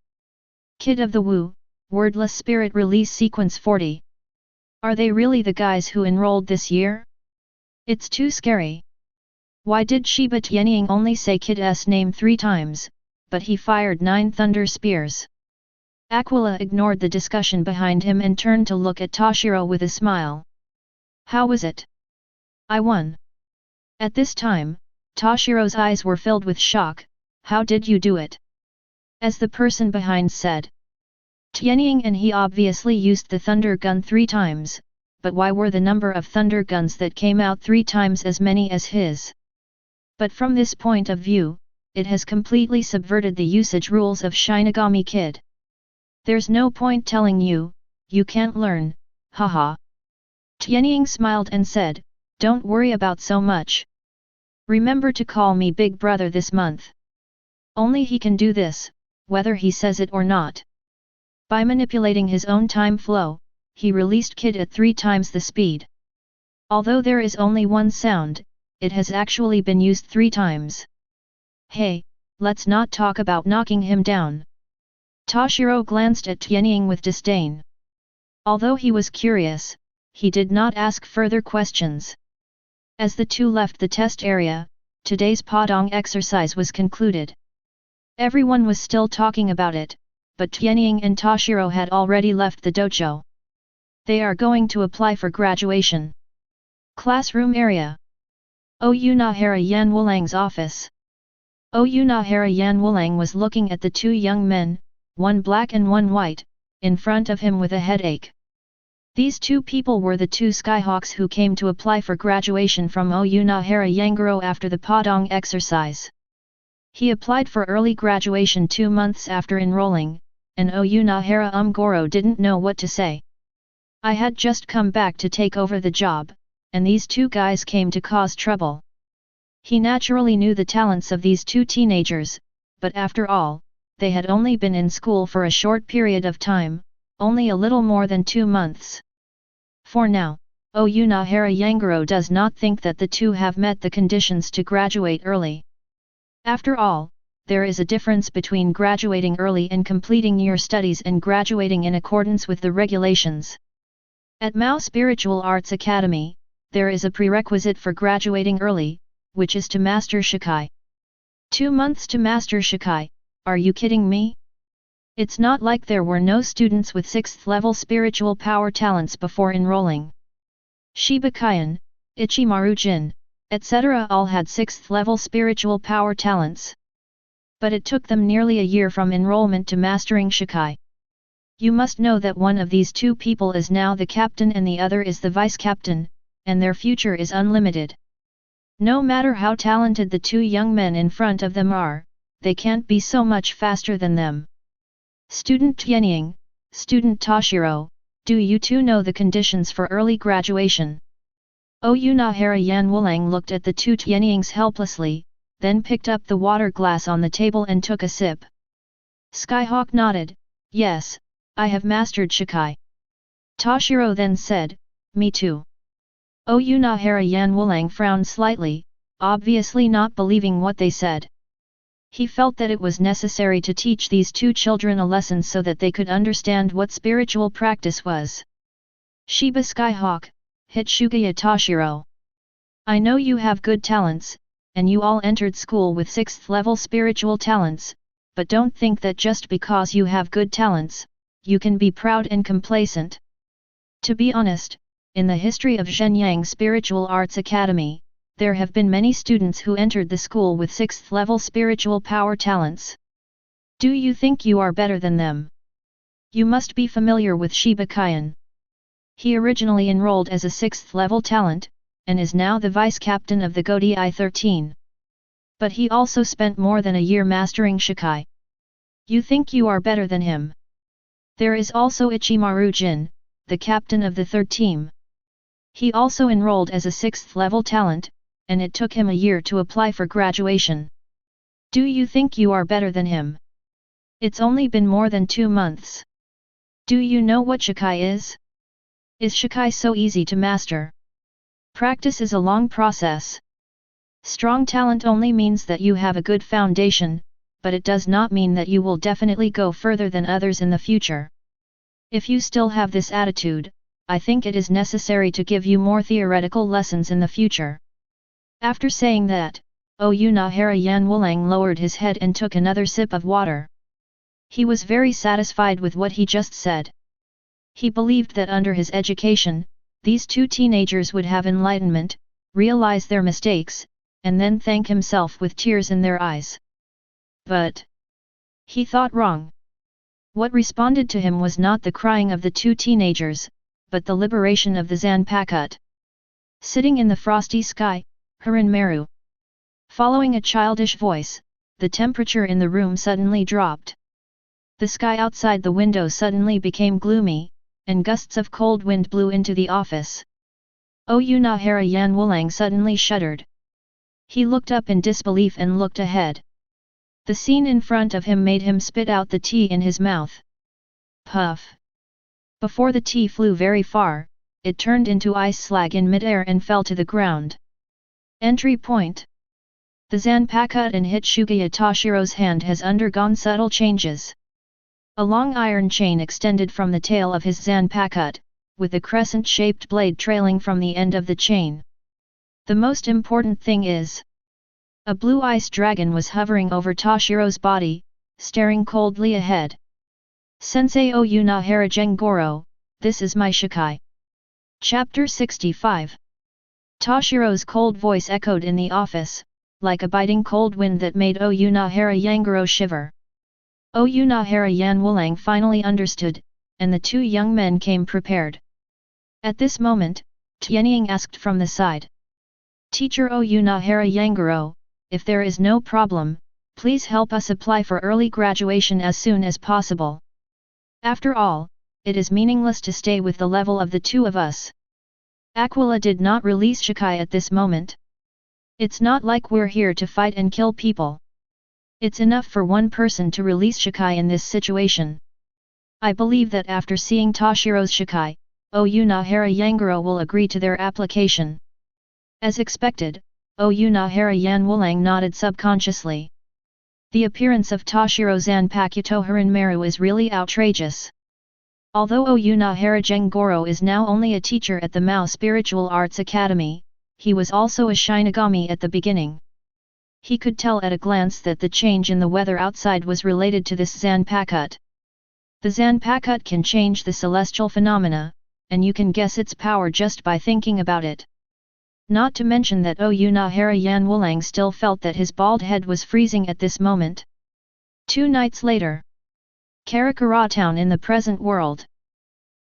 Kid of the Wu, Wordless Spirit Release Sequence 40. Are they really the guys who enrolled this year? It's too scary. Why did Shiba Tianying only say Kid's name 3 times, but he fired 9 thunder spears? Aquila ignored the discussion behind him and turned to look at Toshiro with a smile. How was it? I won. At this time, Toshiro's eyes were filled with shock. How did you do it? As the person behind said. Tianying and he obviously used the thunder gun 3 times, but why were the number of thunder guns that came out 3 times as many as his? But from this point of view, it has completely subverted the usage rules of Shinigami Kid. There's no point telling you, you can't learn, haha. Tianying smiled and said, don't worry about so much. Remember to call me Big Brother this month. Only he can do this, whether he says it or not. By manipulating his own time flow, he released Kid at 3 times the speed. Although there is only one sound, it has actually been used 3 times. Hey, let's not talk about knocking him down. Toshiro glanced at Tianying with disdain. Although he was curious, he did not ask further questions. As the two left the test area, today's Padang exercise was concluded. Everyone was still talking about it, but Tianying and Toshiro had already left the dojo. They are going to apply for graduation. Classroom area. Oyu Nahara Yanwulang's office. Oyu Nahara Yanwulang was looking at the 2 young men, one black and one white, in front of him with a headache. These 2 people were the 2 Skyhawks who came to apply for graduation from Oyu Nahara Yangoro after the Padang exercise. He applied for early graduation 2 months after enrolling, and Oyu Nahara Goro didn't know what to say. I had just come back to take over the job, and these 2 guys came to cause trouble. He naturally knew the talents of these 2 teenagers, but after all, they had only been in school for a short period of time, only a little more than 2 months. For now, Oyu Nahara Yangoro does not think that the 2 have met the conditions to graduate early. After all, there is a difference between graduating early and completing your studies and graduating in accordance with the regulations. At Mao Spiritual Arts Academy, there is a prerequisite for graduating early, which is to master Shikai. 2 months to master Shikai, are you kidding me? It's not like there were no students with 6th level spiritual power talents before enrolling. Shiba Kaien, Ichimaru Jin, etc. all had 6th level spiritual power talents. But it took them nearly a year from enrollment to mastering Shikai. You must know that one of these 2 people is now the captain and the other is the vice captain, and their future is unlimited. No matter how talented the 2 young men in front of them are, they can't be so much faster than them. Student Tianying, Student Toshiro, do you 2 know the conditions for early graduation? Oyu Nahara Yanwulang looked at the 2 Tianyings helplessly, then picked up the water glass on the table and took a sip. Skyhawk nodded, yes, I have mastered Shikai. Toshiro then said, me too. Oyu Nahara Yanwulang frowned slightly, obviously not believing what they said. He felt that it was necessary to teach these 2 children a lesson so that they could understand what spiritual practice was. Shiba Skyhawk, hit Shugaya Toshiro. I know you have good talents, and you all entered school with 6th level spiritual talents, but don't think that just because you have good talents, you can be proud and complacent. To be honest, in the history of Zhenyang Spiritual Arts Academy, there have been many students who entered the school with 6th level spiritual power talents. Do you think you are better than them? You must be familiar with Shiba Kaien. He originally enrolled as a 6th level talent, and is now the vice captain of the Godi 13. But he also spent more than a year mastering Shikai. You think you are better than him. There is also Ichimaru Jin, the captain of the 3rd team. He also enrolled as a 6th level talent, and it took him a year to apply for graduation. Do you think you are better than him? It's only been more than 2 months. Do you know what Shikai is? Is Shikai so easy to master? Practice is a long process. Strong talent only means that you have a good foundation, but it does not mean that you will definitely go further than others in the future. If you still have this attitude, I think it is necessary to give you more theoretical lessons in the future. After saying that, Oyunahara Yanwulang lowered his head and took another sip of water. He was very satisfied with what he just said. He believed that under his education, these 2 teenagers would have enlightenment, realize their mistakes, and then thank himself with tears in their eyes. But he thought wrong. What responded to him was not the crying of the 2 teenagers, but the liberation of the Zanpakut. Sitting in the frosty sky, Harinmaru. Following a childish voice, the temperature in the room suddenly dropped. The sky outside the window suddenly became gloomy, and gusts of cold wind blew into the office. Oyunahara Yanwulang suddenly shuddered. He looked up in disbelief and looked ahead. The scene in front of him made him spit out the tea in his mouth. Puff! Before the tea flew very far, it turned into ice slag in midair and fell to the ground. Entry point. The Zanpakut in Hitsugaya Toshiro's hand has undergone subtle changes. A long iron chain extended from the tail of his Zanpakut, with a crescent-shaped blade trailing from the end of the chain. The most important thing is, a blue ice dragon was hovering over Toshiro's body, staring coldly ahead. Sensei Oyunahara Jengoro, this is my Shikai. Chapter 65. Toshiro's cold voice echoed in the office, like a biting cold wind that made Oyunahara Yangoro shiver. Oyunahara Yanwulang finally understood, and the 2 young men came prepared. At this moment, Tianying asked from the side. Teacher Oyunahara Yangoro, if there is no problem, please help us apply for early graduation as soon as possible. After all, it is meaningless to stay with the level of the 2 of us. Aquila did not release Shikai at this moment. It's not like we're here to fight and kill people. It's enough for one person to release Shikai in this situation. I believe that after seeing Toshiro's Shikai, Oyunahara Yangoro will agree to their application. As expected, Oyunahara Yanwulang nodded subconsciously. The appearance of Toshiro Zanpakuto Harinmaru is really outrageous. Although Oyunahara Jengoro is now only a teacher at the Mao Spiritual Arts Academy, he was also a Shinigami at the beginning. He could tell at a glance that the change in the weather outside was related to this Zanpakut. The Zanpakut can change the celestial phenomena, and you can guess its power just by thinking about it. Not to mention that Oyunahara Yanwulang still felt that his bald head was freezing at this moment. 2 nights later. Karakura town in the present world.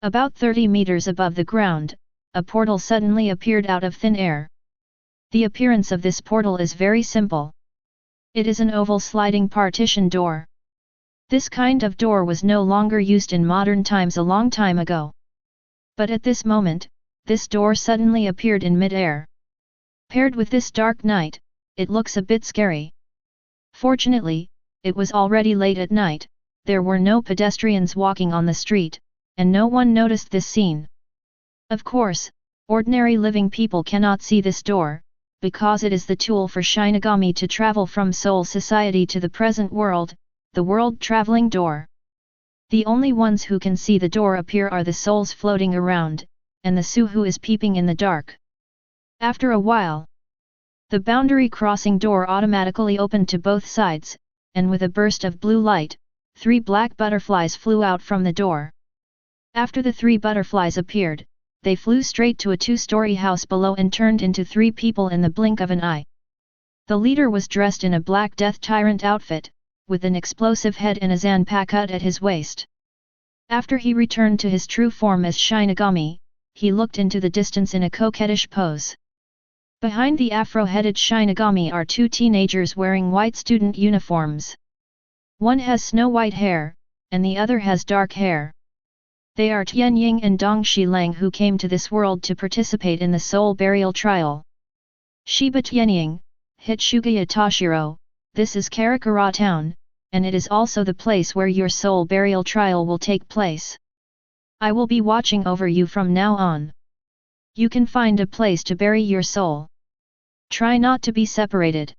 About 30 meters above the ground, a portal suddenly appeared out of thin air. The appearance of this portal is very simple. It is an oval sliding partition door. This kind of door was no longer used in modern times a long time ago. But at this moment, this door suddenly appeared in mid-air. Paired with this dark night, it looks a bit scary. Fortunately, it was already late at night, there were no pedestrians walking on the street, and no one noticed this scene. Of course, ordinary living people cannot see this door, because it is the tool for Shinigami to travel from Soul Society to the present world, the world traveling door. The only ones who can see the door appear are the souls floating around, and the Su who is peeping in the dark. After a while, the boundary crossing door automatically opened to both sides, and with a burst of blue light, 3 black butterflies flew out from the door. After the 3 butterflies appeared, they flew straight to a 2-story house below and turned into 3 people in the blink of an eye. The leader was dressed in a black death tyrant outfit, with an explosive head and a Zanpakut at his waist. After he returned to his true form as Shinigami, he looked into the distance in a coquettish pose. Behind the afro-headed Shinigami are two teenagers wearing white student uniforms. One has snow-white hair, and the other has dark hair. They are Tianying and Dongxilang, who came to this world to participate in the soul burial trial. Shiba Tianying, hit Shugaya Toshiro, this is Karakura town, and it is also the place where your soul burial trial will take place. I will be watching over you from now on. You can find a place to bury your soul. Try not to be separated.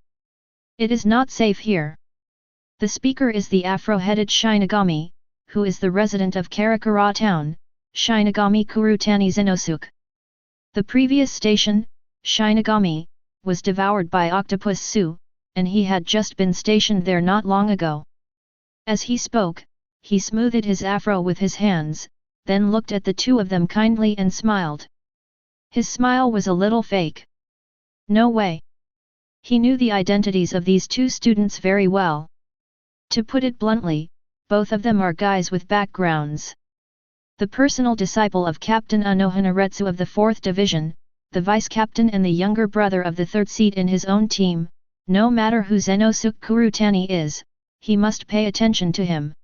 It is not safe here. The speaker is the afro-headed Shinigami, who is the resident of Karakura town, Shinigami Kurutani Zenosuke. The previous station, Shinigami, was devoured by Octopus Su, and he had just been stationed there not long ago. As he spoke, he smoothed his afro with his hands, then looked at the two of them kindly and smiled. His smile was a little fake. No way. He knew the identities of these two students very well. To put it bluntly, both of them are guys with backgrounds. The personal disciple of Captain Anohanaretsu of the 4th Division, the vice-captain and the younger brother of the 3rd seat in his own team, no matter who Zenosuke Kurutani is, he must pay attention to him.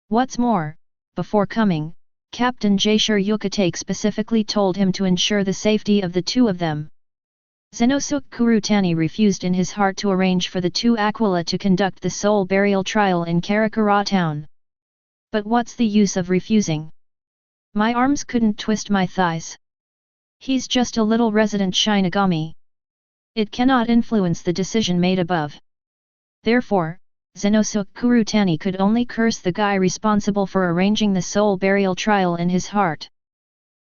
What's more, before coming, Captain Jaishur Yukatake specifically told him to ensure the safety of the two of them. Zenosuke Kurutani refused in his heart to arrange for the two Aquila to conduct the soul burial trial in Karakura town. But what's the use of refusing? My arms couldn't twist my thighs. He's just a little resident Shinigami. It cannot influence the decision made above. Therefore, Zenosuke Kurutani could only curse the guy responsible for arranging the soul burial trial in his heart.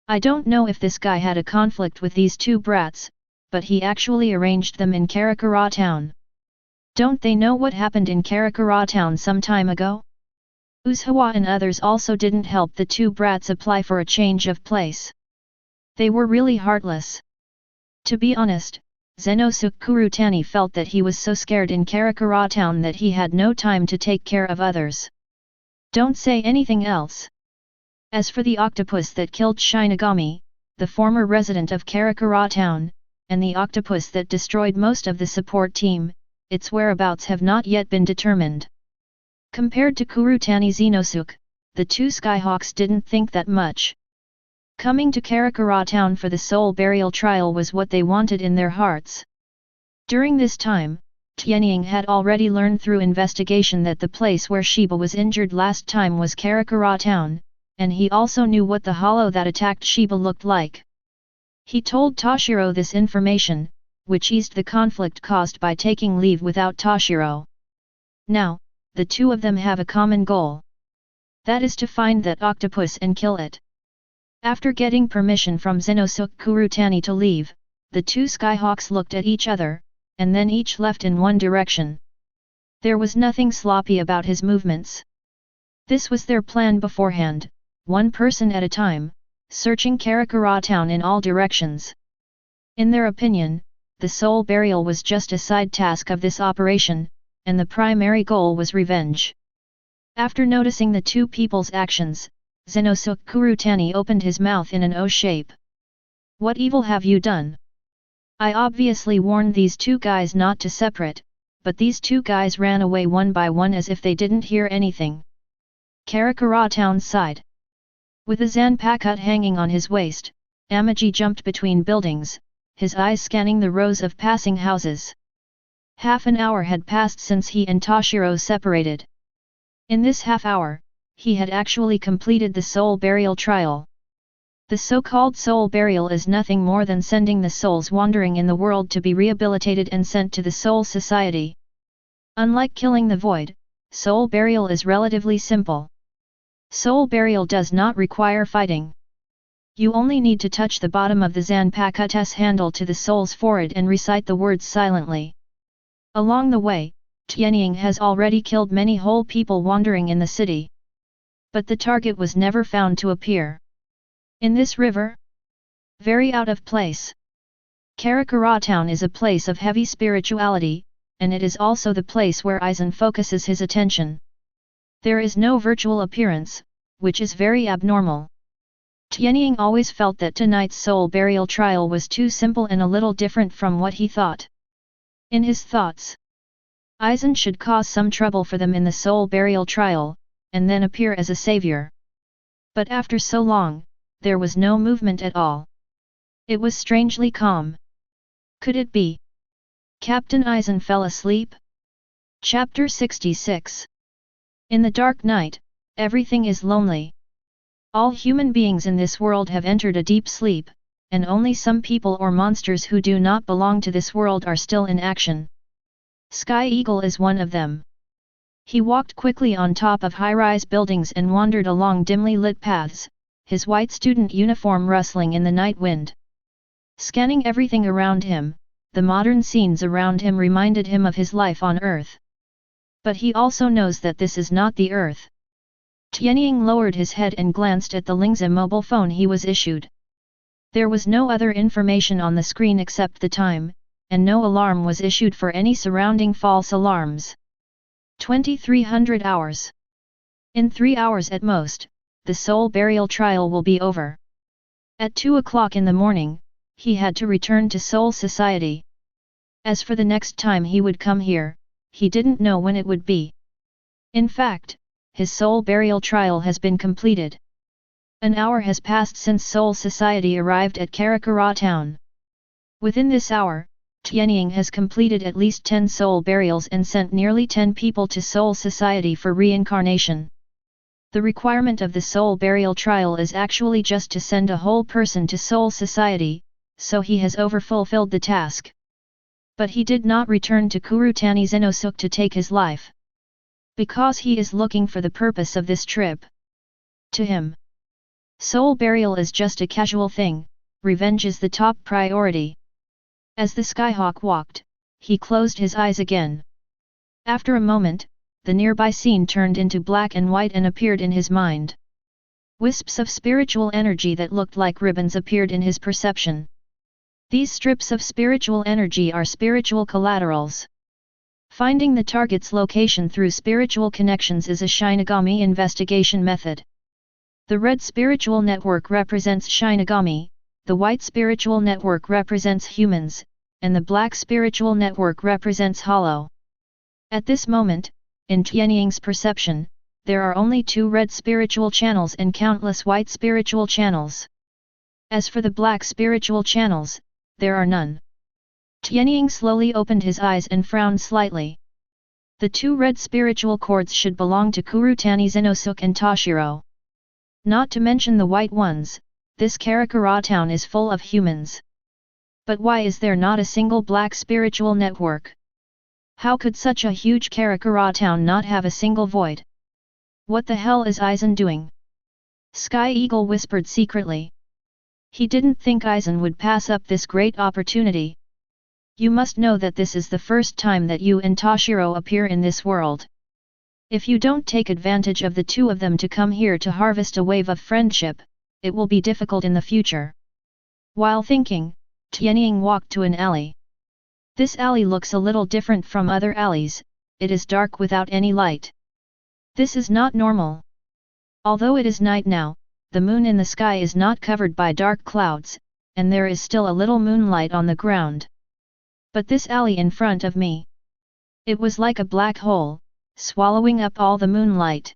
I don't know if this guy had a conflict with these two brats, but he actually arranged them in Karakura town. Don't they know what happened in Karakura town some time ago? Uzawa and others also didn't help the two brats apply for a change of place. They were really heartless. To be honest, Zenosuke Kurutani felt that he was so scared in Karakura town that he had no time to take care of others. Don't say anything else. As for the octopus that killed Shinigami, the former resident of Karakura town, and the octopus that destroyed most of the support team, its whereabouts have not yet been determined. Compared to Kurutani Zenosuke, the two Skyhawks didn't think that much. Coming to Karakura town for the soul burial trial was what they wanted in their hearts. During this time, Tianying had already learned through investigation that the place where Shiba was injured last time was Karakura town, and he also knew what the hollow that attacked Shiba looked like. He told Toshiro this information, which eased the conflict caused by taking leave without Toshiro. Now, the two of them have a common goal. That is to find that octopus and kill it. After getting permission from Zenosuke Kurutani to leave, the two Skyhawks looked at each other, and then each left in one direction. There was nothing sloppy about his movements. This was their plan beforehand, one person at a time, searching Karakura town in all directions. In their opinion, the soul burial was just a side task of this operation, and the primary goal was revenge. After noticing the two people's actions, Zenosuke Kurutani opened his mouth in an O shape. What evil have you done? I obviously warned these two guys not to separate, but these two guys ran away one by one as if they didn't hear anything. Karakura town sighed. With a zanpakut hanging on his waist, Amaji jumped between buildings, his eyes scanning the rows of passing houses. Half an hour had passed since he and Toshiro separated. In this half hour, he had actually completed the soul burial trial. The so-called soul burial is nothing more than sending the souls wandering in the world to be rehabilitated and sent to the soul society. Unlike killing the void, soul burial is relatively simple. Soul burial does not require fighting. You only need to touch the bottom of the zanpakut's handle to the soul's forehead and recite the words silently. Along the way, Tianying has already killed many whole people wandering in the city. But the target was never found to appear. In this river? Very out of place. Karakura town is a place of heavy spirituality, and it is also the place where Aizen focuses his attention. There is no virtual appearance, which is very abnormal. Tianying always felt that tonight's soul burial trial was too simple and a little different from what he thought. In his thoughts, Aizen should cause some trouble for them in the soul burial trial, and then appear as a savior. But after so long, there was no movement at all. It was strangely calm. Could it be Captain Aizen fell asleep? Chapter 66. In the dark night, everything is lonely. All human beings in this world have entered a deep sleep, and only some people or monsters who do not belong to this world are still in action. Sky Eagle is one of them. He walked quickly on top of high-rise buildings and wandered along dimly lit paths, his white student uniform rustling in the night wind. Scanning everything around him, the modern scenes around him reminded him of his life on Earth. But he also knows that this is not the Earth. Tianying lowered his head and glanced at the Lingzi mobile phone he was issued. There was no other information on the screen except the time, and no alarm was issued for any surrounding false alarms. 2300 hours. In 3 hours at most, the soul burial trial will be over. At 2 o'clock in the morning, he had to return to Soul Society. As for the next time he would come here, he didn't know when it would be. In fact, his soul burial trial has been completed. An hour has passed since Soul Society arrived at Karakura town. Within this hour, Tianying has completed at least 10 soul burials and sent nearly 10 people to Soul Society for reincarnation. The requirement of the soul burial trial is actually just to send a whole person to Soul Society, so he has overfulfilled the task. But he did not return to Kurutani Zenosuk to take his life. Because he is looking for the purpose of this trip. To him, soul burial is just a casual thing, revenge is the top priority. As the Skyhawk walked, he closed his eyes again. After a moment, the nearby scene turned into black and white and appeared in his mind. Wisps of spiritual energy that looked like ribbons appeared in his perception. These strips of spiritual energy are spiritual collaterals. Finding the target's location through spiritual connections is a Shinigami investigation method. The red spiritual network represents Shinigami, the white spiritual network represents humans, and the black spiritual network represents Hollow. At this moment, in Tianying's perception, there are only 2 red spiritual channels and countless white spiritual channels. As for the black spiritual channels, there are none. Tianying slowly opened his eyes and frowned slightly. The 2 red spiritual cords should belong to Kurutani Zenosuk and Toshiro. Not to mention the white ones, this Karakura town is full of humans. But why is there not a single black spiritual network? How could such a huge Karakura town not have a single void? What the hell is Aizen doing? Sky Eagle whispered secretly. He didn't think Aizen would pass up this great opportunity. You must know that this is the first time that you and Toshiro appear in this world. If you don't take advantage of the 2 of them to come here to harvest a wave of friendship, it will be difficult in the future. While thinking, Tianying walked to an alley. This alley looks a little different from other alleys, it is dark without any light. This is not normal. Although it is night now, the moon in the sky is not covered by dark clouds, and there is still a little moonlight on the ground. But this alley in front of me. It was like a black hole, swallowing up all the moonlight.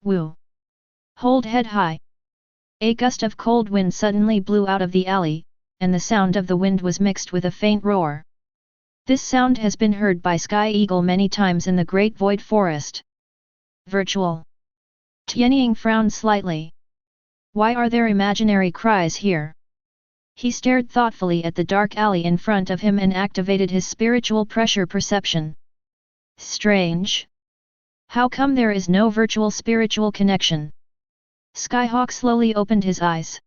Woo! Hold head high. A gust of cold wind suddenly blew out of the alley, and the sound of the wind was mixed with a faint roar. This sound has been heard by Sky Eagle many times in the Great Void Forest. Virtual. Tianying frowned slightly. Why are there imaginary cries here? He stared thoughtfully at the dark alley in front of him and activated his spiritual pressure perception. Strange. How come there is no virtual spiritual connection? Skyhawk slowly opened his eyes.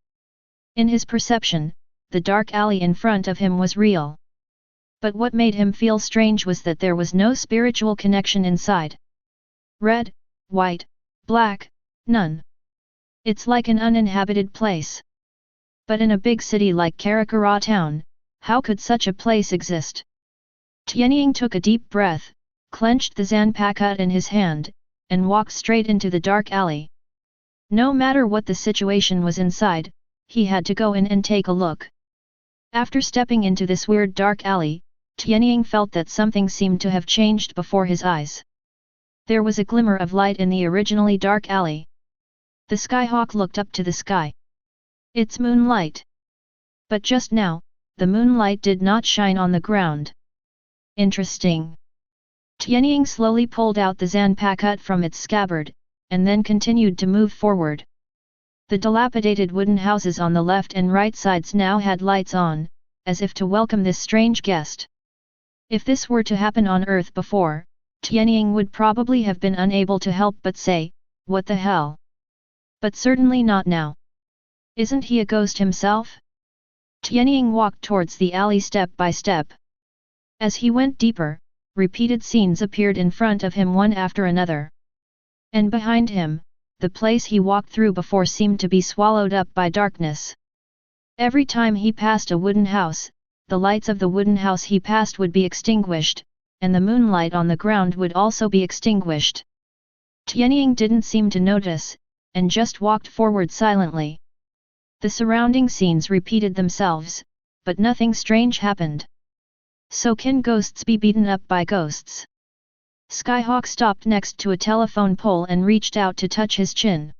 In his perception, the dark alley in front of him was real. But what made him feel strange was that there was no spiritual connection inside. Red, white, black, none. It's like an uninhabited place. But in a big city like Karakura town, how could such a place exist? Tianying took a deep breath, clenched the Zanpakuta in his hand, and walked straight into the dark alley. No matter what the situation was inside, he had to go in and take a look. After stepping into this weird dark alley, Tianying felt that something seemed to have changed before his eyes. There was a glimmer of light in the originally dark alley. The skyhawk looked up to the sky. It's moonlight. But just now, the moonlight did not shine on the ground. Interesting. Tianying slowly pulled out the zanpakut from its scabbard, and then continued to move forward. The dilapidated wooden houses on the left and right sides now had lights on, as if to welcome this strange guest. If this were to happen on Earth before, Tianying would probably have been unable to help but say, "What the hell?" But certainly not now. Isn't he a ghost himself? Tianying walked towards the alley step by step. As he went deeper, repeated scenes appeared in front of him one after another. And behind him, the place he walked through before seemed to be swallowed up by darkness. Every time he passed a wooden house, the lights of the wooden house he passed would be extinguished, and the moonlight on the ground would also be extinguished. Tianying didn't seem to notice, and just walked forward silently. The surrounding scenes repeated themselves, but nothing strange happened. So can ghosts be beaten up by ghosts? Skyhawk stopped next to a telephone pole and reached out to touch his chin.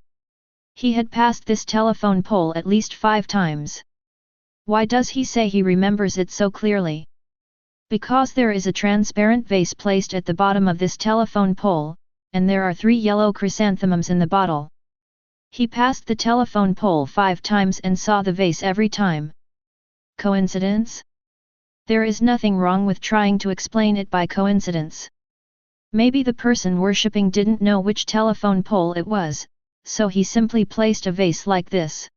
He had passed this telephone pole at least 5 times. Why does he say he remembers it so clearly? Because there is a transparent vase placed at the bottom of this telephone pole, and there are 3 yellow chrysanthemums in the bottle. He passed the telephone pole 5 times and saw the vase every time. Coincidence? There is nothing wrong with trying to explain it by coincidence. Maybe the person worshipping didn't know which telephone pole it was, so he simply placed a vase like this.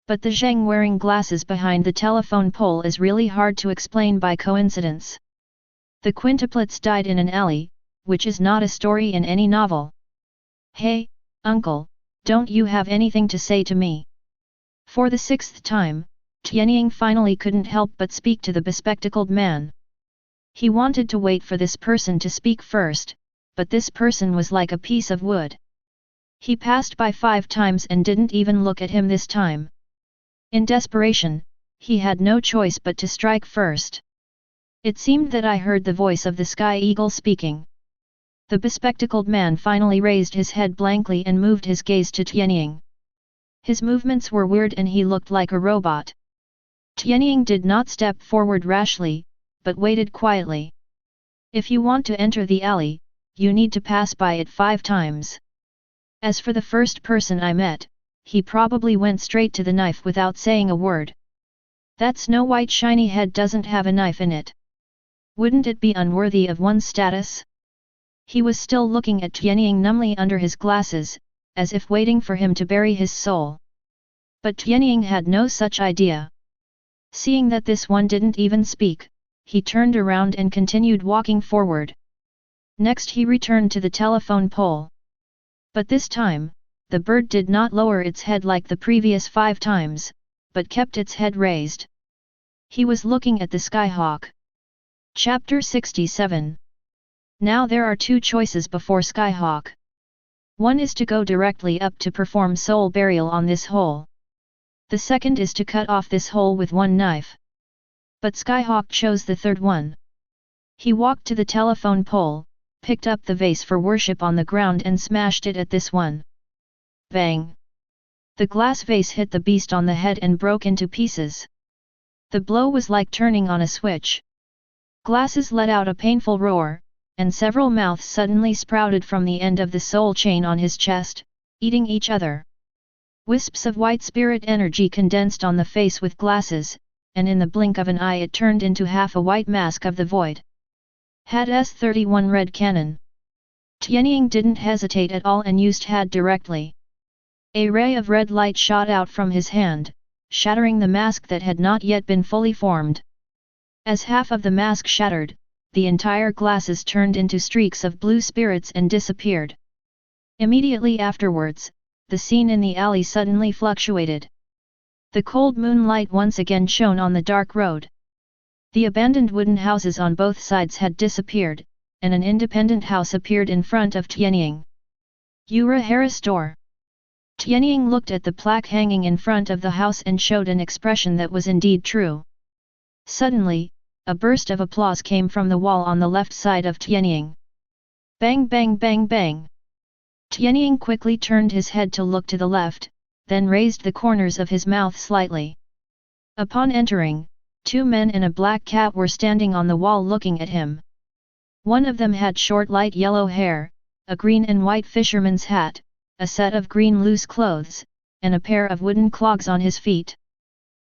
But the Zheng wearing glasses behind the telephone pole is really hard to explain by coincidence. The quintuplets died in an alley, which is not a story in any novel. Hey, uncle, don't you have anything to say to me? For the 6th time, Tianying finally couldn't help but speak to the bespectacled man. He wanted to wait for this person to speak first, but this person was like a piece of wood. He passed by 5 times and didn't even look at him this time. In desperation, he had no choice but to strike first. It seemed that I heard the voice of the Sky Eagle speaking. The bespectacled man finally raised his head blankly and moved his gaze to Tianying. His movements were weird and he looked like a robot. Tianying did not step forward rashly, but waited quietly. If you want to enter the alley, you need to pass by it 5 times. As for the first person I met, he probably went straight to the knife without saying a word. That snow white shiny head doesn't have a knife in it. Wouldn't it be unworthy of one's status? He was still looking at Tianying numbly under his glasses, as if waiting for him to bury his soul. But Tianying had no such idea. Seeing that this one didn't even speak, he turned around and continued walking forward. Next he returned to the telephone pole. But this time, the bird did not lower its head like the previous 5 times, but kept its head raised. He was looking at the skyhawk. Chapter 67. Now there are 2 choices before Skyhawk. One is to go directly up to perform soul burial on this hole. The second is to cut off this hole with one knife. But Skyhawk chose the third one. He walked to the telephone pole, picked up the vase for worship on the ground and smashed it at this one. Bang! The glass vase hit the beast on the head and broke into pieces. The blow was like turning on a switch. Glasses let out a painful roar, and several mouths suddenly sprouted from the end of the soul chain on his chest, eating each other. Wisps of white spirit energy condensed on the face with glasses, and in the blink of an eye it turned into half a white mask of the void. Had S-31 red cannon. Tianying didn't hesitate at all and used had directly. A ray of red light shot out from his hand, shattering the mask that had not yet been fully formed. As half of the mask shattered, the entire glasses turned into streaks of blue spirits and disappeared. Immediately afterwards, the scene in the alley suddenly fluctuated. The cold moonlight once again shone on the dark road. The abandoned wooden houses on both sides had disappeared, and an independent house appeared in front of Tianying. Ura Hara store. Tianying looked at the plaque hanging in front of the house and showed an expression that was indeed true. Suddenly, a burst of applause came from the wall on the left side of Tianying. Bang bang bang bang! Tianying quickly turned his head to look to the left, then raised the corners of his mouth slightly. Upon entering, two men in a black cat were standing on the wall looking at him. One of them had short light yellow hair, a green and white fisherman's hat, a set of green loose clothes, and a pair of wooden clogs on his feet.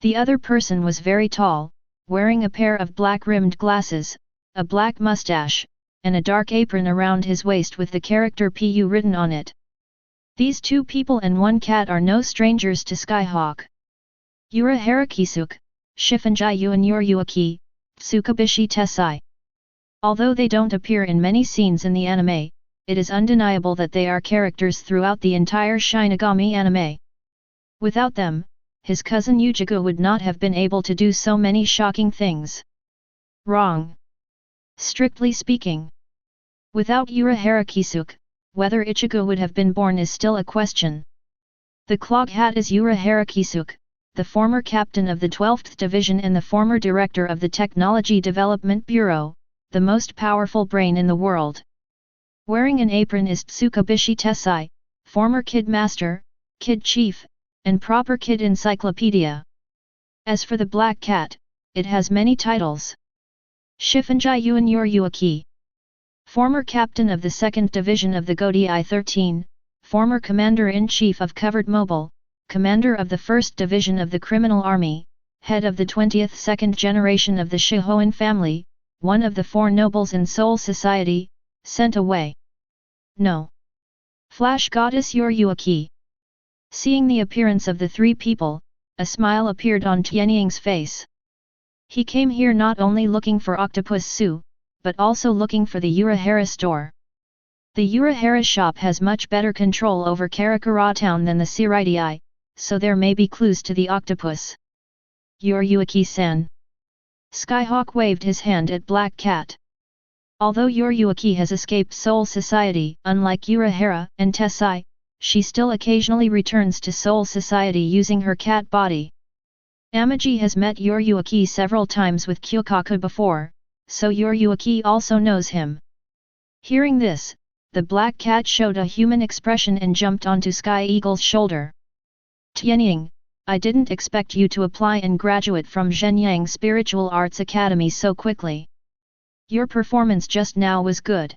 The other person was very tall, wearing a pair of black-rimmed glasses, a black mustache, and a dark apron around his waist with the character PU written on it. These two people and one cat are no strangers to Skyhawk. Yura Harakisuk, Shifunjai Yuan Yuryuaki, Tsukabishi Tessai. Although they don't appear in many scenes in the anime, it is undeniable that they are characters throughout the entire Shinigami anime. Without them, his cousin Ujigu would not have been able to do so many shocking things. Wrong. Strictly speaking. Without Yura Harakisuk, whether Ichigo would have been born is still a question. The clog hat is Yura Harakisuk, the former captain of the 12th Division and the former director of the Technology Development Bureau, the most powerful brain in the world. Wearing an apron is Tsukabishi Tessai, former Kid Master, Kid Chief, and proper Kid Encyclopedia. As for the Black Cat, it has many titles. Shifunjai Yuan Yuryuaki, former captain of the 2nd Division of the Godi I-13, former commander-in-chief of Covered Mobile, commander of the 1st Division of the Criminal Army, head of the 20th second generation of the Shihoan family, one of the 4 nobles in Soul Society, sent away. No. Flash Goddess Yuryuaki. Seeing the appearance of the three people, a smile appeared on Tianying's face. He came here not only looking for Octopus Su, but also looking for the Urahara store. The Urahara shop has much better control over Karakura town than the Siritii, so there may be clues to the octopus. Yuryuaki-san. Skyhawk waved his hand at Black Cat. Although Yuryuaki has escaped Soul Society, unlike Urahara and Tessai, she still occasionally returns to Soul Society using her cat body. Amaji has met Yuryuaki several times with Kyukaku before, so Yuryuaki also knows him. Hearing this, the Black Cat showed a human expression and jumped onto Sky Eagle's shoulder. Tianying, I didn't expect you to apply and graduate from Zhenyang Spiritual Arts Academy so quickly. Your performance just now was good.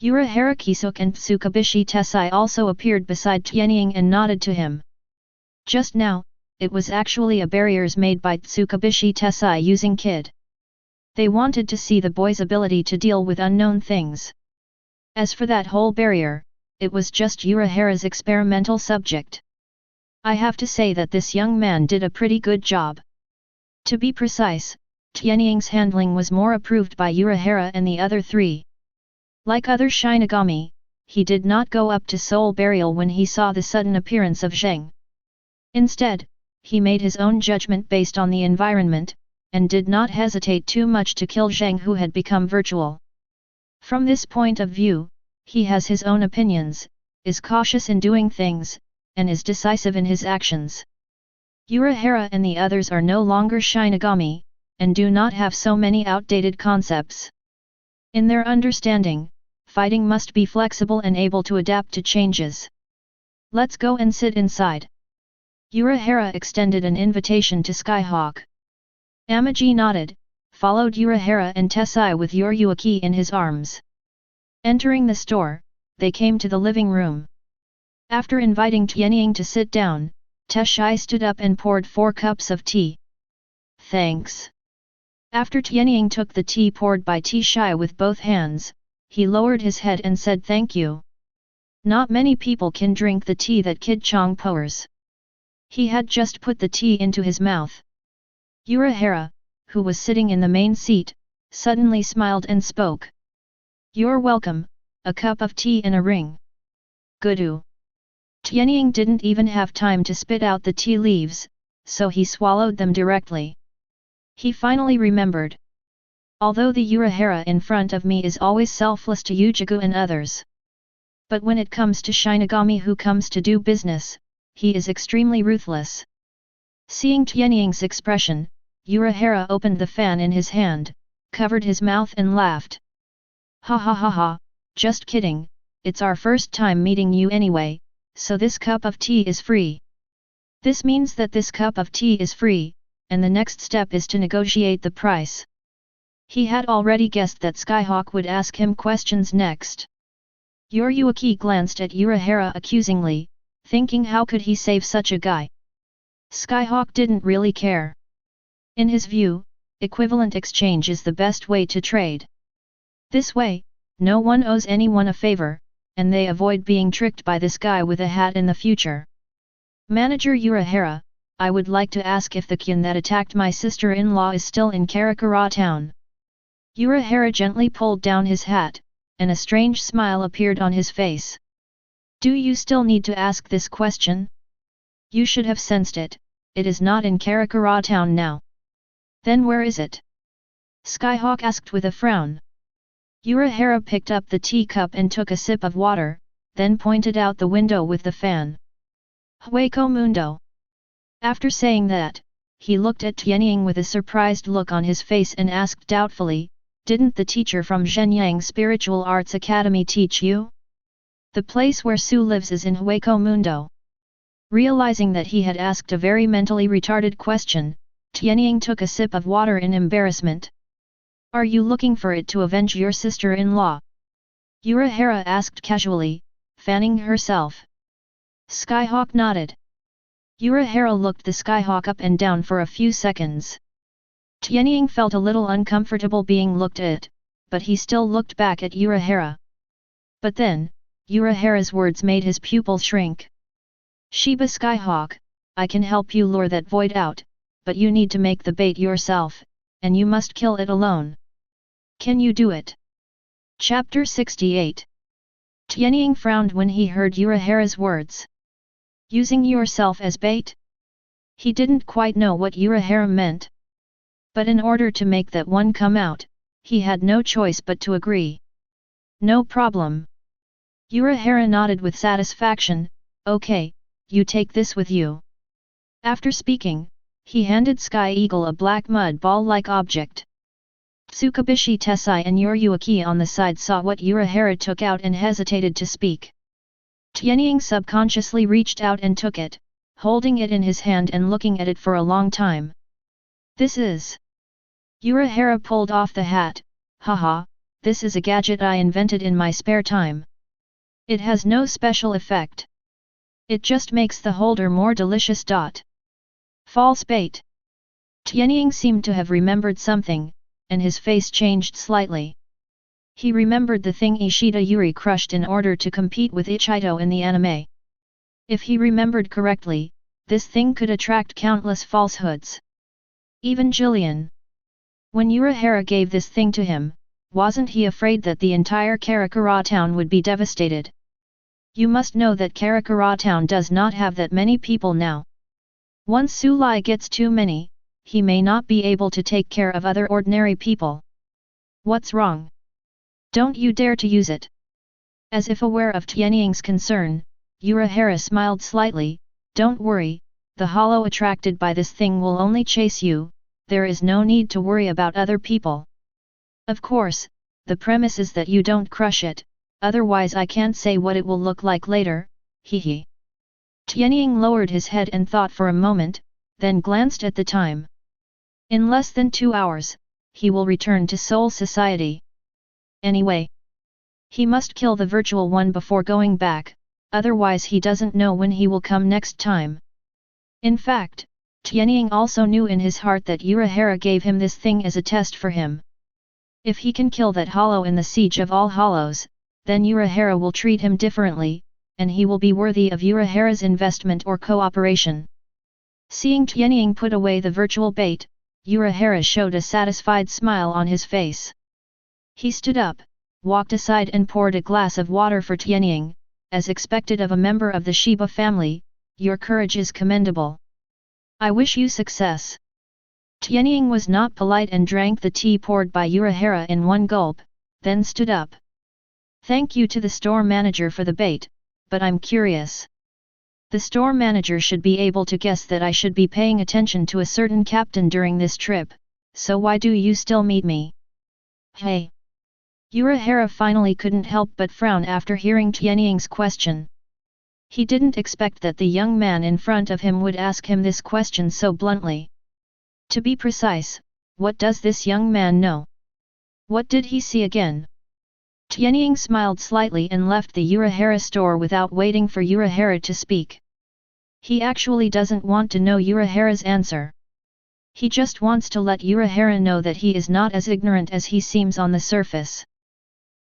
Yura Harakisuk and Tsukabishi Tessai also appeared beside Tianying and nodded to him. Just now, it was actually a barriers made by Tsukabishi Tessai using Kid. They wanted to see the boy's ability to deal with unknown things. As for that whole barrier, it was just Urahara's experimental subject. I have to say that this young man did a pretty good job. To be precise, Tianying's handling was more approved by Urahara and the other three. Like other Shinigami, he did not go up to soul burial when he saw the sudden appearance of Zheng. Instead, he made his own judgment based on the environment, and did not hesitate too much to kill Zheng who had become virtual. From this point of view, he has his own opinions, is cautious in doing things, and is decisive in his actions. Urahara and the others are no longer Shinigami, and do not have so many outdated concepts. In their understanding, fighting must be flexible and able to adapt to changes. Let's go and sit inside. Urahara extended an invitation to Skyhawk. Amaji nodded, followed Urahara and Tessai with Yuryuaki in his arms. Entering the store, they came to the living room. After inviting Tianying to sit down, Tessai stood up and poured 4 cups of tea. Thanks. After Tianying took the tea poured by Tessai with both hands, he lowered his head and said thank you. Not many people can drink the tea that Kid Chong pours. He had just put the tea into his mouth. Urahara, who was sitting in the main seat, suddenly smiled and spoke. You're welcome, a cup of tea and a ring. Goodoo. Tianying didn't even have time to spit out the tea leaves, so he swallowed them directly. He finally remembered. Although the Urahara in front of me is always selfless to Ujigu and others. But when it comes to Shinigami who comes to do business, he is extremely ruthless. Seeing Tianying's expression, Urahara opened the fan in his hand, covered his mouth and laughed. Ha ha ha ha, just kidding, it's our first time meeting you anyway, so this cup of tea is free. This means that this cup of tea is free, and the next step is to negotiate the price. He had already guessed that Skyhawk would ask him questions next. Yuki glanced at Urahara accusingly, thinking how could he save such a guy. Skyhawk didn't really care. In his view, equivalent exchange is the best way to trade. This way, no one owes anyone a favor, and they avoid being tricked by this guy with a hat in the future. Manager Urahara, I would like to ask if the Kaien that attacked my sister-in-law is still in Karakura town. Urahara gently pulled down his hat, and a strange smile appeared on his face. Do you still need to ask this question? You should have sensed it, it is not in Karakura town now. Then where is it? Skyhawk asked with a frown. Urahara picked up the teacup and took a sip of water, then pointed out the window with the fan. Hueco Mundo. After saying that, he looked at Tianying with a surprised look on his face and asked doubtfully, didn't the teacher from Zhenyang Spiritual Arts Academy teach you? The place where Su lives is in Hueco Mundo. Realizing that he had asked a very mentally retarded question, Tianying took a sip of water in embarrassment. Are you looking for it to avenge your sister-in-law? Urahara asked casually, fanning herself. Skyhawk nodded. Urahara looked the Skyhawk up and down for a few seconds. Tianying felt a little uncomfortable being looked at, but he still looked back at Urahara. But then, Urahara's words made his pupil shrink. Shiba Skyhawk, I can help you lure that void out, but you need to make the bait yourself, and you must kill it alone. Can you do it? Chapter 68. Tianying frowned when he heard Urahara's words. Using yourself as bait? He didn't quite know what Urahara meant. But in order to make that one come out, he had no choice but to agree. No problem. Urahara nodded with satisfaction, okay, you take this with you. After speaking, he handed Sky Eagle a black mud ball-like object. Tsukabishi Tessai and Yuki on the side saw what Urahara took out and hesitated to speak. Tianying subconsciously reached out and took it, holding it in his hand and looking at it for a long time. This is... Urahara pulled off the hat, haha, this is a gadget I invented in my spare time. It has no special effect. It just makes the holder more delicious. False bait. Tianying seemed to have remembered something, and his face changed slightly. He remembered the thing Ishida Yuri crushed in order to compete with Ichido in the anime. If he remembered correctly, this thing could attract countless falsehoods. Even Jillian. When Urahara gave this thing to him, wasn't he afraid that the entire Karakura town would be devastated? You must know that Karakura town does not have that many people now. Once Sulai gets too many, he may not be able to take care of other ordinary people. What's wrong? Don't you dare to use it. As if aware of Tianying's concern, Urahara smiled slightly, don't worry, the hollow attracted by this thing will only chase you, there is no need to worry about other people. Of course, the premise is that you don't crush it, otherwise I can't say what it will look like later, hehe. Tianying lowered his head and thought for a moment, then glanced at the time. In less than 2 hours, he will return to Soul Society. Anyway, he must kill the virtual one before going back, otherwise he doesn't know when he will come next time. In fact, Tianying also knew in his heart that Urahara gave him this thing as a test for him. If he can kill that hollow in the Siege of All Hollows, then Urahara will treat him differently, and he will be worthy of Urahara's investment or cooperation. Seeing Tianying put away the virtual bait, Urahara showed a satisfied smile on his face. He stood up, walked aside and poured a glass of water for Tianying, as expected of a member of the Shiba family, your courage is commendable. I wish you success. Tianying was not polite and drank the tea poured by Urahara in one gulp, then stood up. Thank you to the store manager for the bait, but I'm curious. The store manager should be able to guess that I should be paying attention to a certain captain during this trip, so why do you still meet me? Hey! Urahara finally couldn't help but frown after hearing Tianying's question. He didn't expect that the young man in front of him would ask him this question so bluntly. To be precise, what does this young man know? What did he see again? Tianying smiled slightly and left the Urahara store without waiting for Urahara to speak. He actually doesn't want to know Urahara's answer. He just wants to let Urahara know that he is not as ignorant as he seems on the surface.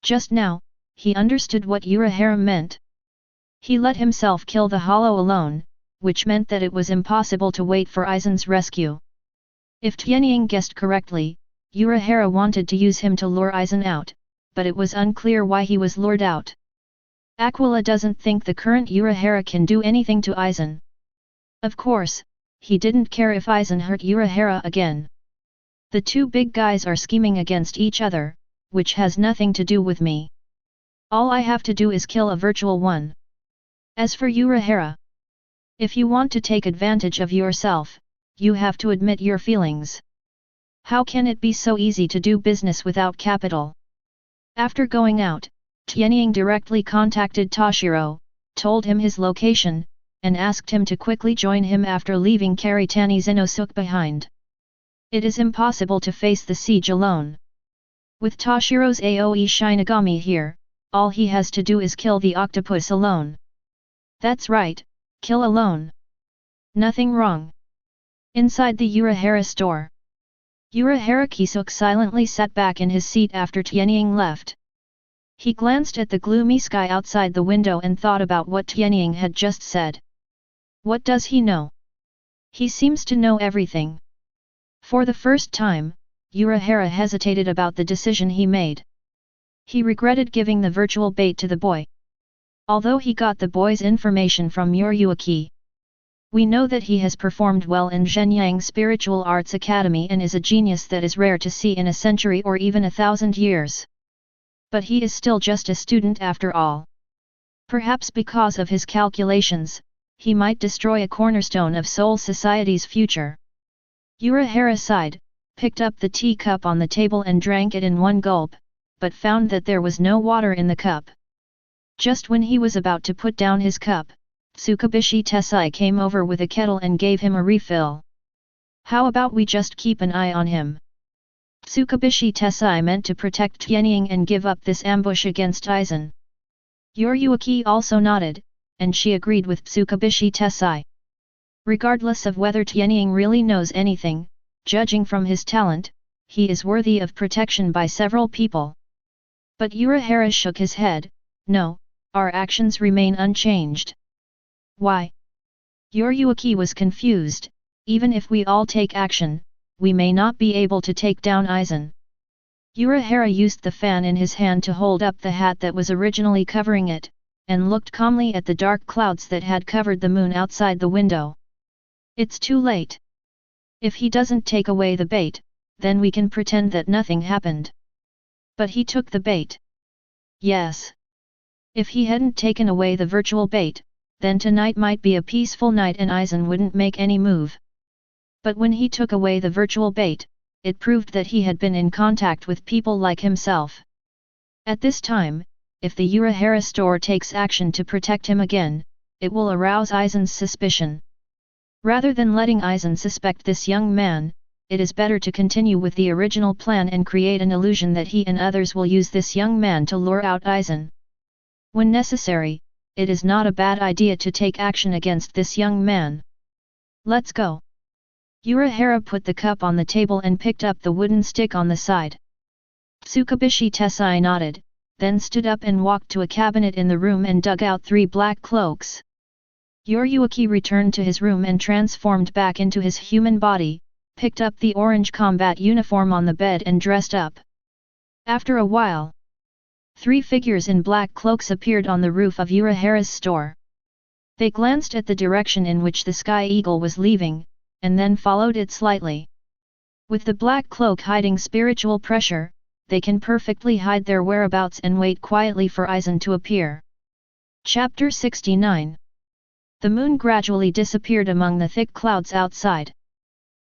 Just now, he understood what Urahara meant. He let himself kill the hollow alone, which meant that it was impossible to wait for Aizen's rescue. If Tianying guessed correctly, Urahara wanted to use him to lure Aizen out, but it was unclear why he was lured out. Aquila doesn't think the current Urahara can do anything to Aizen. Of course, he didn't care if Aizen hurt Urahara again. The two big guys are scheming against each other, which has nothing to do with me. All I have to do is kill a virtual one. As for Urahara, if you want to take advantage of yourself, you have to admit your feelings. How can it be so easy to do business without capital? After going out, Tianying directly contacted Toshiro, told him his location, and asked him to quickly join him after leaving Karitani Zenosuke behind. It is impossible to face the siege alone. With Toshiro's Aoe Shinigami here, all he has to do is kill the octopus alone. That's right, kill alone. Nothing wrong. Inside the Urahara store, Urahara Kisuke silently sat back in his seat after Tianying left. He glanced at the gloomy sky outside the window and thought about what Tianying had just said. What does he know? He seems to know everything. For the first time, Urahara hesitated about the decision he made. He regretted giving the virtual bait to the boy. Although he got the boy's information from Yuruaki, we know that he has performed well in Zhenyang Spiritual Arts Academy and is a genius that is rare to see in a century or even 1,000 years. But he is still just a student after all. Perhaps because of his calculations, he might destroy a cornerstone of Soul Society's future. Urahara sighed, picked up the teacup on the table and drank it in one gulp, but found that there was no water in the cup. Just when he was about to put down his cup, Tsukubishi Tessai came over with a kettle and gave him a refill. How about we just keep an eye on him? Tsukubishi Tessai meant to protect Tianying and give up this ambush against Aizen. Yuruaki also nodded, and she agreed with Tsukubishi Tessai. Regardless of whether Tianying really knows anything, judging from his talent, he is worthy of protection by several people. But Urahara shook his head. No, our actions remain unchanged. Why? Yuruaki was confused. Even if we all take action, we may not be able to take down Aizen. Urahara used the fan in his hand to hold up the hat that was originally covering it, and looked calmly at the dark clouds that had covered the moon outside the window. It's too late. If he doesn't take away the bait, then we can pretend that nothing happened. But he took the bait. Yes. If he hadn't taken away the virtual bait, then tonight might be a peaceful night and Aizen wouldn't make any move. But when he took away the virtual bait, it proved that he had been in contact with people like himself. At this time, if the Urahara store takes action to protect him again, it will arouse Aizen's suspicion. Rather than letting Aizen suspect this young man, it is better to continue with the original plan and create an illusion that he and others will use this young man to lure out Aizen. When necessary, it is not a bad idea to take action against this young man. Let's go. Urahara put the cup on the table and picked up the wooden stick on the side. Tsukubishi Tessai nodded, then stood up and walked to a cabinet in the room and dug out 3 black cloaks. Yuruaki returned to his room and transformed back into his human body, picked up the orange combat uniform on the bed and dressed up. After a while, 3 figures in black cloaks appeared on the roof of Urahara's store. They glanced at the direction in which the Sky Eagle was leaving, and then followed it slightly. With the black cloak hiding spiritual pressure, they can perfectly hide their whereabouts and wait quietly for Aizen to appear. Chapter 69. The moon gradually disappeared among the thick clouds outside.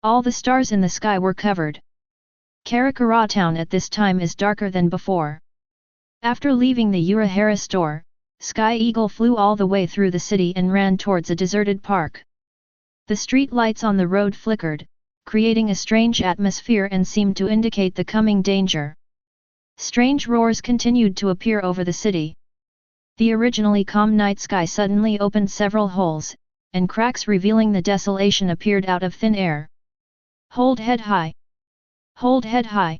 All the stars in the sky were covered. Karakura town at this time is darker than before. After leaving the Urahara store, Sky Eagle flew all the way through the city and ran towards a deserted park. The street lights on the road flickered, creating a strange atmosphere and seemed to indicate the coming danger. Strange roars continued to appear over the city. The originally calm night sky suddenly opened several holes, and cracks revealing the desolation appeared out of thin air. Hold head high! Hold head high!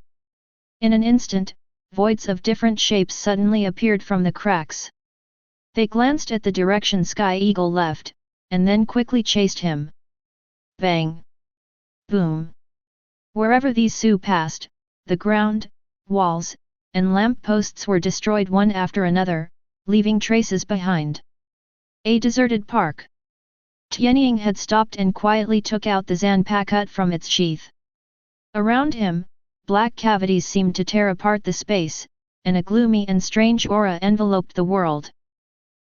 In an instant, voids of different shapes suddenly appeared from the cracks. They glanced at the direction Sky Eagle left, and then quickly chased him. Bang! Boom! Wherever these Su passed, the ground, walls, and lamp posts were destroyed one after another, leaving traces behind. A deserted park. Tianying had stopped and quietly took out the Zanpakut from its sheath. Around him, black cavities seemed to tear apart the space, and a gloomy and strange aura enveloped the world.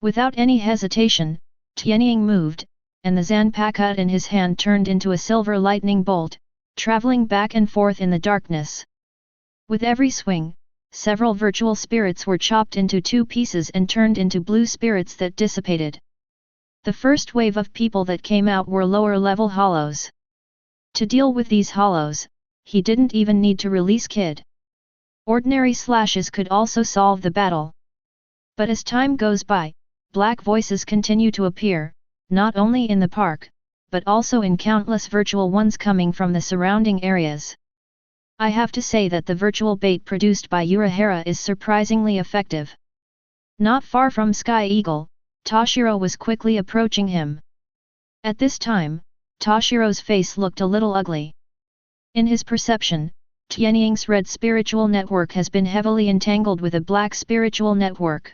Without any hesitation, Tianying moved, and the Zanpakut in his hand turned into a silver lightning bolt, traveling back and forth in the darkness. With every swing, several virtual spirits were chopped into two pieces and turned into blue spirits that dissipated. The first wave of people that came out were lower-level hollows. To deal with these hollows, he didn't even need to release Kid. Ordinary slashes could also solve the battle. But as time goes by, black voices continue to appear, not only in the park, but also in countless virtual ones coming from the surrounding areas. I have to say that the virtual bait produced by Urahara is surprisingly effective. Not far from Sky Eagle, Toshiro was quickly approaching him. At this time, Toshiro's face looked a little ugly. In his perception, Tianying's red spiritual network has been heavily entangled with a black spiritual network.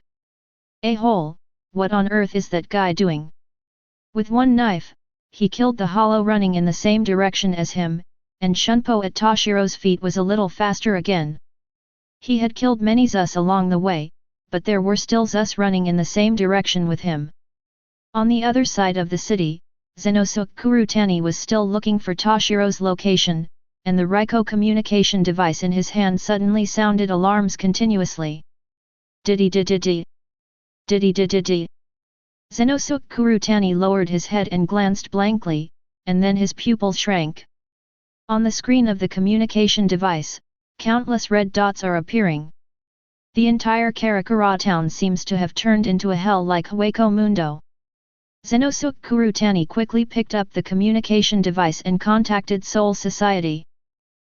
A-hole, what on earth is that guy doing? With one knife, he killed the hollow running in the same direction as him, and Shunpo at Toshiro's feet was a little faster again. He had killed many Zus along the way, but there were still Zus running in the same direction with him. On the other side of the city, Zenosuke Kurutani was still looking for Toshiro's location, and the Raiko communication device in his hand suddenly sounded alarms continuously. Diddy-diddy-diddy. Diddy-diddy-diddy. Zenosuke Kurutani lowered his head and glanced blankly, and then his pupils shrank. On the screen of the communication device, countless red dots are appearing. The entire Karakura town seems to have turned into a hell like Hueco Mundo. Zenosuke Kurutani quickly picked up the communication device and contacted Soul Society.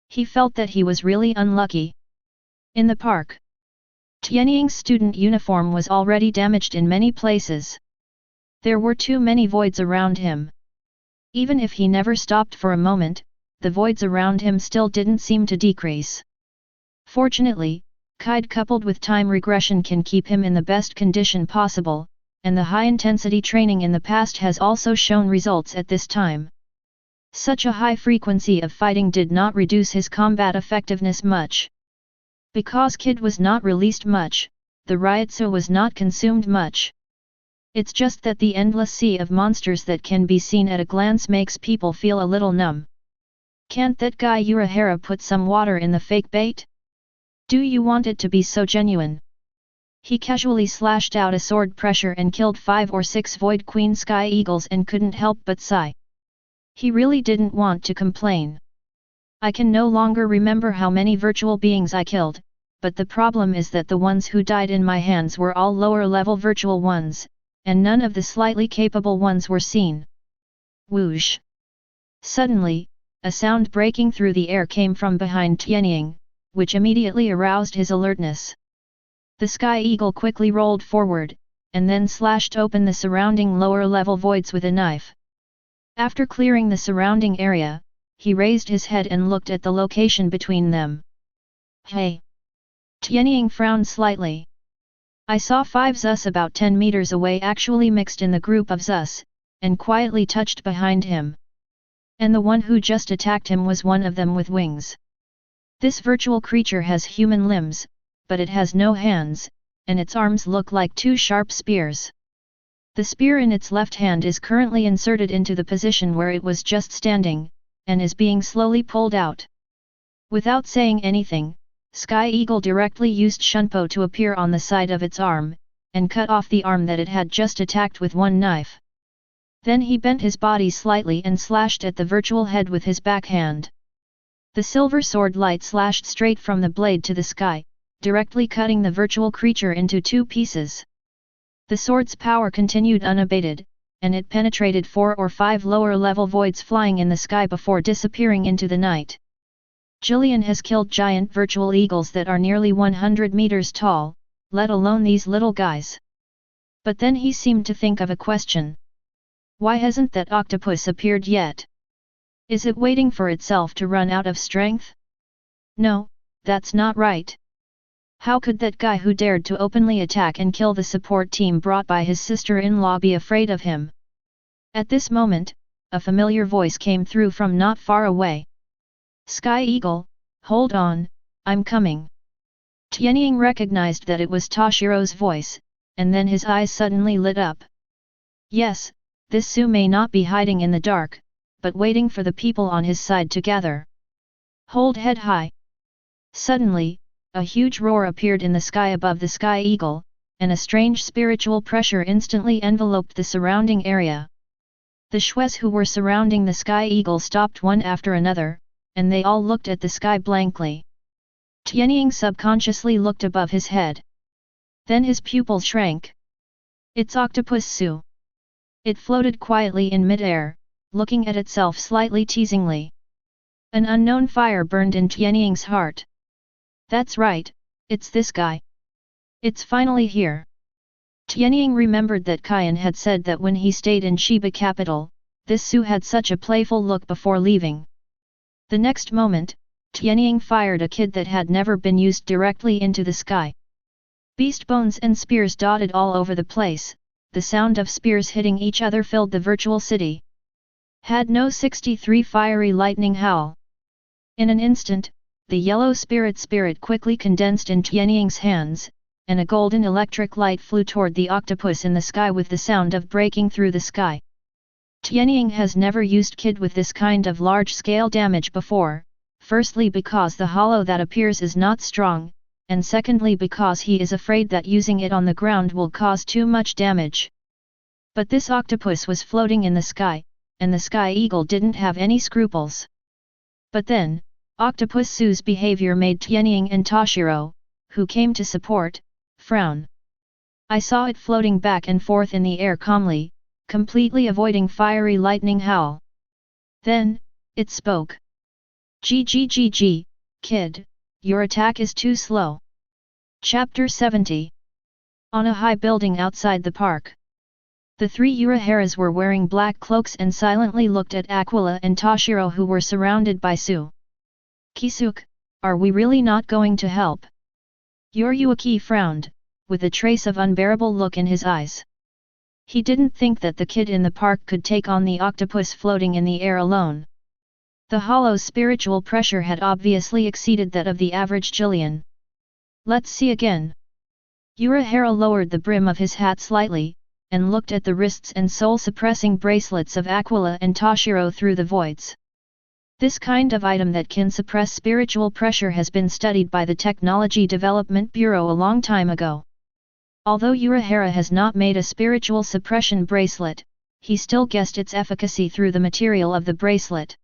He felt that he was really unlucky. In the park, Tianying's student uniform was already damaged in many places. There were too many voids around him. Even if he never stopped for a moment, the voids around him still didn't seem to decrease. Fortunately, Kide coupled with time regression can keep him in the best condition possible, and the high-intensity training in the past has also shown results at this time. Such a high frequency of fighting did not reduce his combat effectiveness much. Because Kid was not released much, the Ryotsu was not consumed much. It's just that the endless sea of monsters that can be seen at a glance makes people feel a little numb. Can't that guy Urahara put some water in the fake bait? Do you want it to be so genuine? He casually slashed out a sword pressure and killed 5 or 6 Void Queen Sky Eagles and couldn't help but sigh. He really didn't want to complain. I can no longer remember how many virtual beings I killed, but the problem is that the ones who died in my hands were all lower-level virtual ones, and none of the slightly capable ones were seen. Whoosh! Suddenly, a sound breaking through the air came from behind Tianying, which immediately aroused his alertness. The Sky Eagle quickly rolled forward, and then slashed open the surrounding lower-level voids with a knife. After clearing the surrounding area, he raised his head and looked at the location between them. Hey! Tianying frowned slightly. I saw 5 Zus about 10 meters away actually mixed in the group of Zus, and quietly touched behind him. And the one who just attacked him was one of them with wings. This virtual creature has human limbs, but it has no hands, and its arms look like two sharp spears. The spear in its left hand is currently inserted into the position where it was just standing, and is being slowly pulled out. Without saying anything, Sky Eagle directly used Shunpo to appear on the side of its arm, and cut off the arm that it had just attacked with one knife. Then he bent his body slightly and slashed at the virtual head with his backhand. The silver sword light slashed straight from the blade to the sky, directly cutting the virtual creature into two pieces. The sword's power continued unabated, and it penetrated 4 or 5 lower-level voids flying in the sky before disappearing into the night. Jillian has killed giant virtual eagles that are nearly 100 meters tall, let alone these little guys. But then he seemed to think of a question. Why hasn't that octopus appeared yet? Is it waiting for itself to run out of strength? No, that's not right. How could that guy who dared to openly attack and kill the support team brought by his sister-in-law be afraid of him? At this moment, a familiar voice came through from not far away. Sky Eagle, hold on, I'm coming. Tianying recognized that it was Toshiro's voice, and then his eyes suddenly lit up. Yes, this Su may not be hiding in the dark, but waiting for the people on his side to gather. Hold head high. Suddenly, a huge roar appeared in the sky above the Sky Eagle, and a strange spiritual pressure instantly enveloped the surrounding area. The Shwes who were surrounding the Sky Eagle stopped one after another, and they all looked at the sky blankly. Tianying subconsciously looked above his head. Then his pupils shrank. It's Octopus Su. It floated quietly in mid-air, looking at itself slightly teasingly. An unknown fire burned in Tianying's heart. That's right, it's this guy. It's finally here. Tianying remembered that Kaien had said that when he stayed in Shiba capital, this Su had such a playful look before leaving. The next moment, Tianying fired a kid that had never been used directly into the sky. Beast bones and spears dotted all over the place, the sound of spears hitting each other filled the virtual city. Had no 63 fiery lightning howl. In an instant, the yellow spirit quickly condensed in Tianying's hands, and a golden electric light flew toward the octopus in the sky with the sound of breaking through the sky. Tianying has never used kid with this kind of large-scale damage before, firstly because the hollow that appears is not strong, and secondly because he is afraid that using it on the ground will cause too much damage. But this octopus was floating in the sky, and the Sky Eagle didn't have any scruples. But then, Octopus Su's behavior made Tianying and Toshiro, who came to support, frown. I saw it floating back and forth in the air calmly, completely avoiding fiery lightning howl. Then, it spoke. Gggg, kid, your attack is too slow. Chapter 70. On a high building outside the park. The three Uraharas were wearing black cloaks and silently looked at Aquila and Toshiro who were surrounded by Su. Kisuke, are we really not going to help? Yoryuki frowned, with a trace of unbearable look in his eyes. He didn't think that the kid in the park could take on the octopus floating in the air alone. The hollow's spiritual pressure had obviously exceeded that of the average Jillian. Let's see again. Urahara lowered the brim of his hat slightly, and looked at the wrists and soul-suppressing bracelets of Aquila and Toshiro through the voids. This kind of item that can suppress spiritual pressure has been studied by the Technology Development Bureau a long time ago. Although Urahara has not made a spiritual suppression bracelet, he still guessed its efficacy through the material of the bracelet.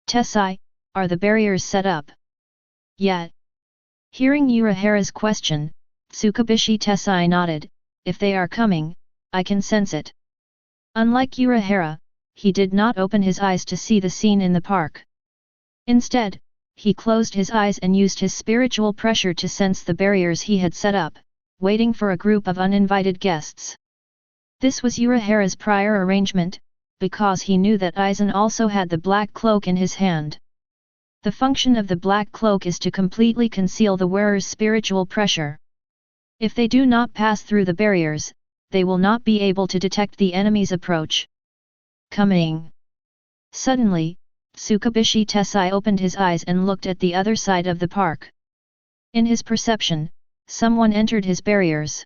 Tessai, are the barriers set up? Yet. Hearing Urahara's question, Tsukubishi Tessai nodded, if they are coming, I can sense it. Unlike Urahara, he did not open his eyes to see the scene in the park. Instead, he closed his eyes and used his spiritual pressure to sense the barriers he had set up, waiting for a group of uninvited guests. This was Urahara's prior arrangement, because he knew that Aizen also had the black cloak in his hand. The function of the black cloak is to completely conceal the wearer's spiritual pressure. If they do not pass through the barriers, they will not be able to detect the enemy's approach. Coming. Suddenly, Tsukubishi Tessai opened his eyes and looked at the other side of the park. In his perception, someone entered his barriers.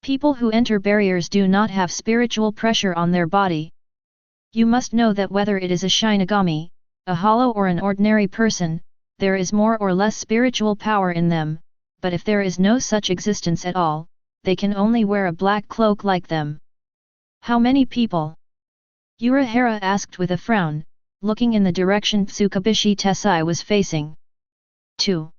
People who enter barriers do not have spiritual pressure on their body. You must know that whether it is a Shinigami, a hollow or an ordinary person, there is more or less spiritual power in them, but if there is no such existence at all, they can only wear a black cloak like them. How many people? Urahara asked with a frown, looking in the direction Tsukubishi Tessai was facing. 2.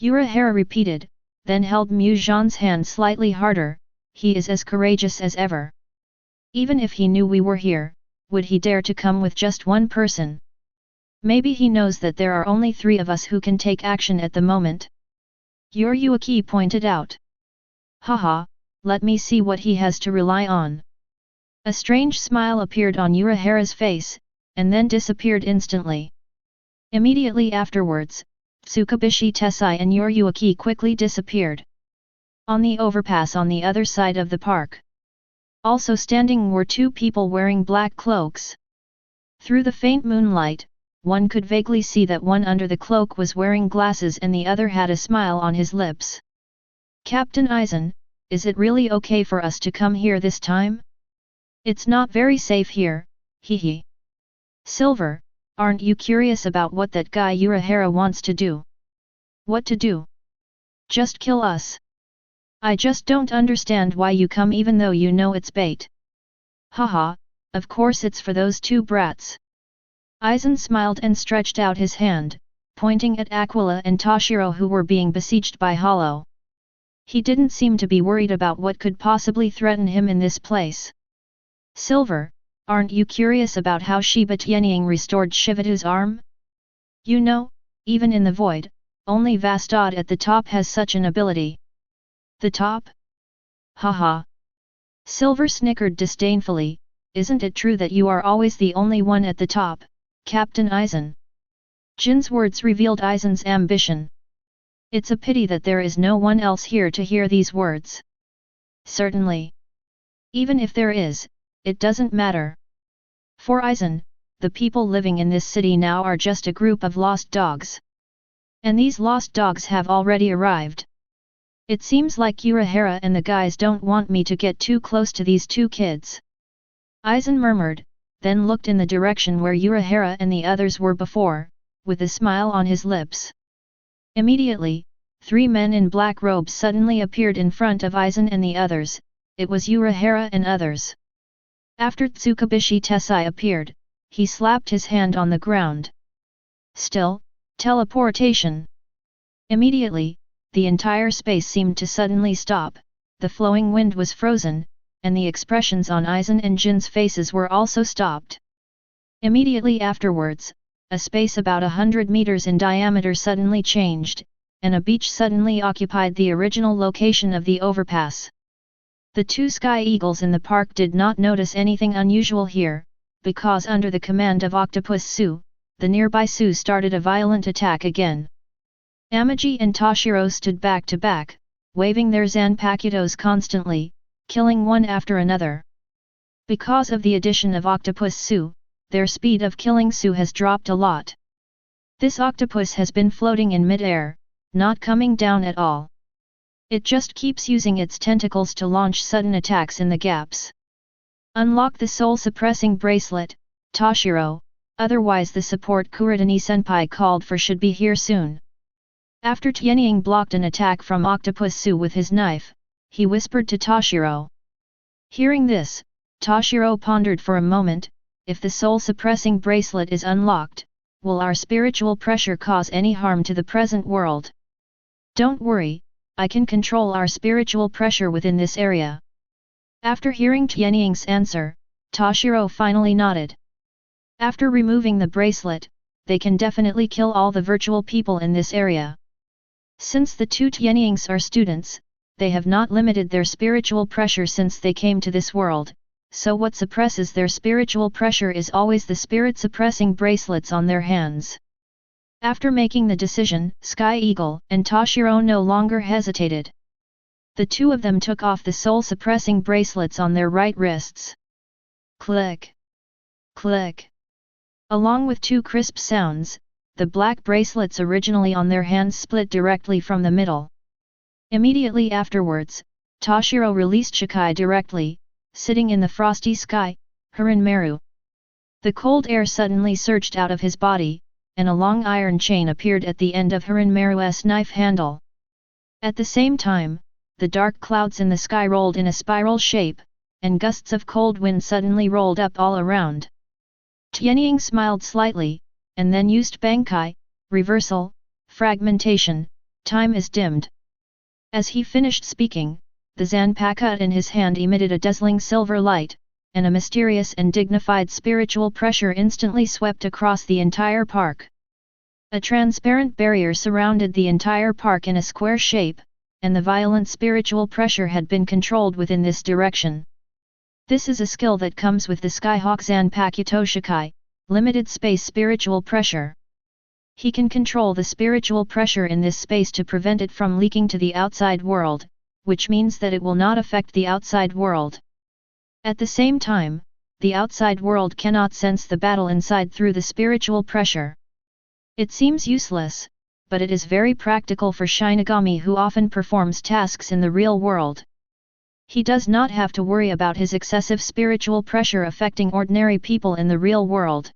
Urahara repeated, then held Muzhan's hand slightly harder. He is as courageous as ever. Even if he knew we were here, would he dare to come with just one person? Maybe he knows that there are only 3 of us who can take action at the moment. Yuaki pointed out. Haha, let me see what he has to rely on. A strange smile appeared on Urahara's face, and then disappeared instantly. Immediately afterwards, Tsukubishi Tessai and Yuaki quickly disappeared. On the overpass on the other side of the park. Also standing were 2 people wearing black cloaks. Through the faint moonlight, one could vaguely see that one under the cloak was wearing glasses and the other had a smile on his lips. Captain Aizen, is it really okay for us to come here this time? It's not very safe here, hehe. Silver, aren't you curious about what that guy Urahara wants to do? What to do? Just kill us. I just don't understand why you come even though you know it's bait. Haha, of course it's for those 2 brats. Aizen smiled and stretched out his hand, pointing at Aquila and Toshiro who were being besieged by Hollow. He didn't seem to be worried about what could possibly threaten him in this place. Silver, aren't you curious about how Shiba Tianying restored Shivatu's arm? You know, even in the void, only Vastad at the top has such an ability. The top? Haha. Silver snickered disdainfully, isn't it true that you are always the only one at the top, Captain Aizen? Jin's words revealed Aizen's ambition. It's a pity that there is no one else here to hear these words. Certainly. Even if there is, it doesn't matter. For Aizen, the people living in this city now are just a group of lost dogs. And these lost dogs have already arrived. It seems like Urahara and the guys don't want me to get too close to these 2 kids. Aizen murmured, then looked in the direction where Urahara and the others were before, with a smile on his lips. Immediately, 3 men in black robes suddenly appeared in front of Aizen and the others. It was Urahara and others. After Tsukubishi Tessai appeared, he slapped his hand on the ground. Still, teleportation. Immediately, the entire space seemed to suddenly stop, the flowing wind was frozen, and the expressions on Aizen and Jin's faces were also stopped. Immediately afterwards, a space about 100 meters in diameter suddenly changed, and a beach suddenly occupied the original location of the overpass. The 2 sky eagles in the park did not notice anything unusual here, because under the command of Octopus Su, the nearby Su started a violent attack again. Amaji and Toshiro stood back to back, waving their zanpakutos constantly, killing one after another. Because of the addition of Octopus Su, their speed of killing Su has dropped a lot. This octopus has been floating in mid-air, not coming down at all. It just keeps using its tentacles to launch sudden attacks in the gaps. Unlock the soul-suppressing bracelet, Toshiro, otherwise the support Kuretani-senpai called for should be here soon. After Tianying blocked an attack from Octopus Su with his knife, he whispered to Toshiro. Hearing this, Toshiro pondered for a moment, if the soul-suppressing bracelet is unlocked, will our spiritual pressure cause any harm to the present world? Don't worry, I can control our spiritual pressure within this area. After hearing Tianying's answer, Toshiro finally nodded. After removing the bracelet, they can definitely kill all the virtual people in this area. Since the 2 Tianyings are students, they have not limited their spiritual pressure since they came to this world, so what suppresses their spiritual pressure is always the spirit-suppressing bracelets on their hands. After making the decision, Sky Eagle and Toshiro no longer hesitated. The 2 of them took off the soul-suppressing bracelets on their right wrists. Click! Click! Along with two crisp sounds, the black bracelets originally on their hands split directly from the middle. Immediately afterwards, Toshiro released Shikai directly, sitting in the frosty sky, Harinmaru. The cold air suddenly surged out of his body, and a long iron chain appeared at the end of Harinmaru's knife handle. At the same time, the dark clouds in the sky rolled in a spiral shape, and gusts of cold wind suddenly rolled up all around. Tianying smiled slightly, and then used Bankai, reversal, fragmentation, time is dimmed. As he finished speaking, the Zanpakuta in his hand emitted a dazzling silver light, and a mysterious and dignified spiritual pressure instantly swept across the entire park. A transparent barrier surrounded the entire park in a square shape, and the violent spiritual pressure had been controlled within this direction. This is a skill that comes with the Skyhawk Zanpakuto Shikai, limited space spiritual pressure. He can control the spiritual pressure in this space to prevent it from leaking to the outside world, which means that it will not affect the outside world. At the same time, the outside world cannot sense the battle inside through the spiritual pressure. It seems useless, but it is very practical for Shinigami who often performs tasks in the real world. He does not have to worry about his excessive spiritual pressure affecting ordinary people in the real world.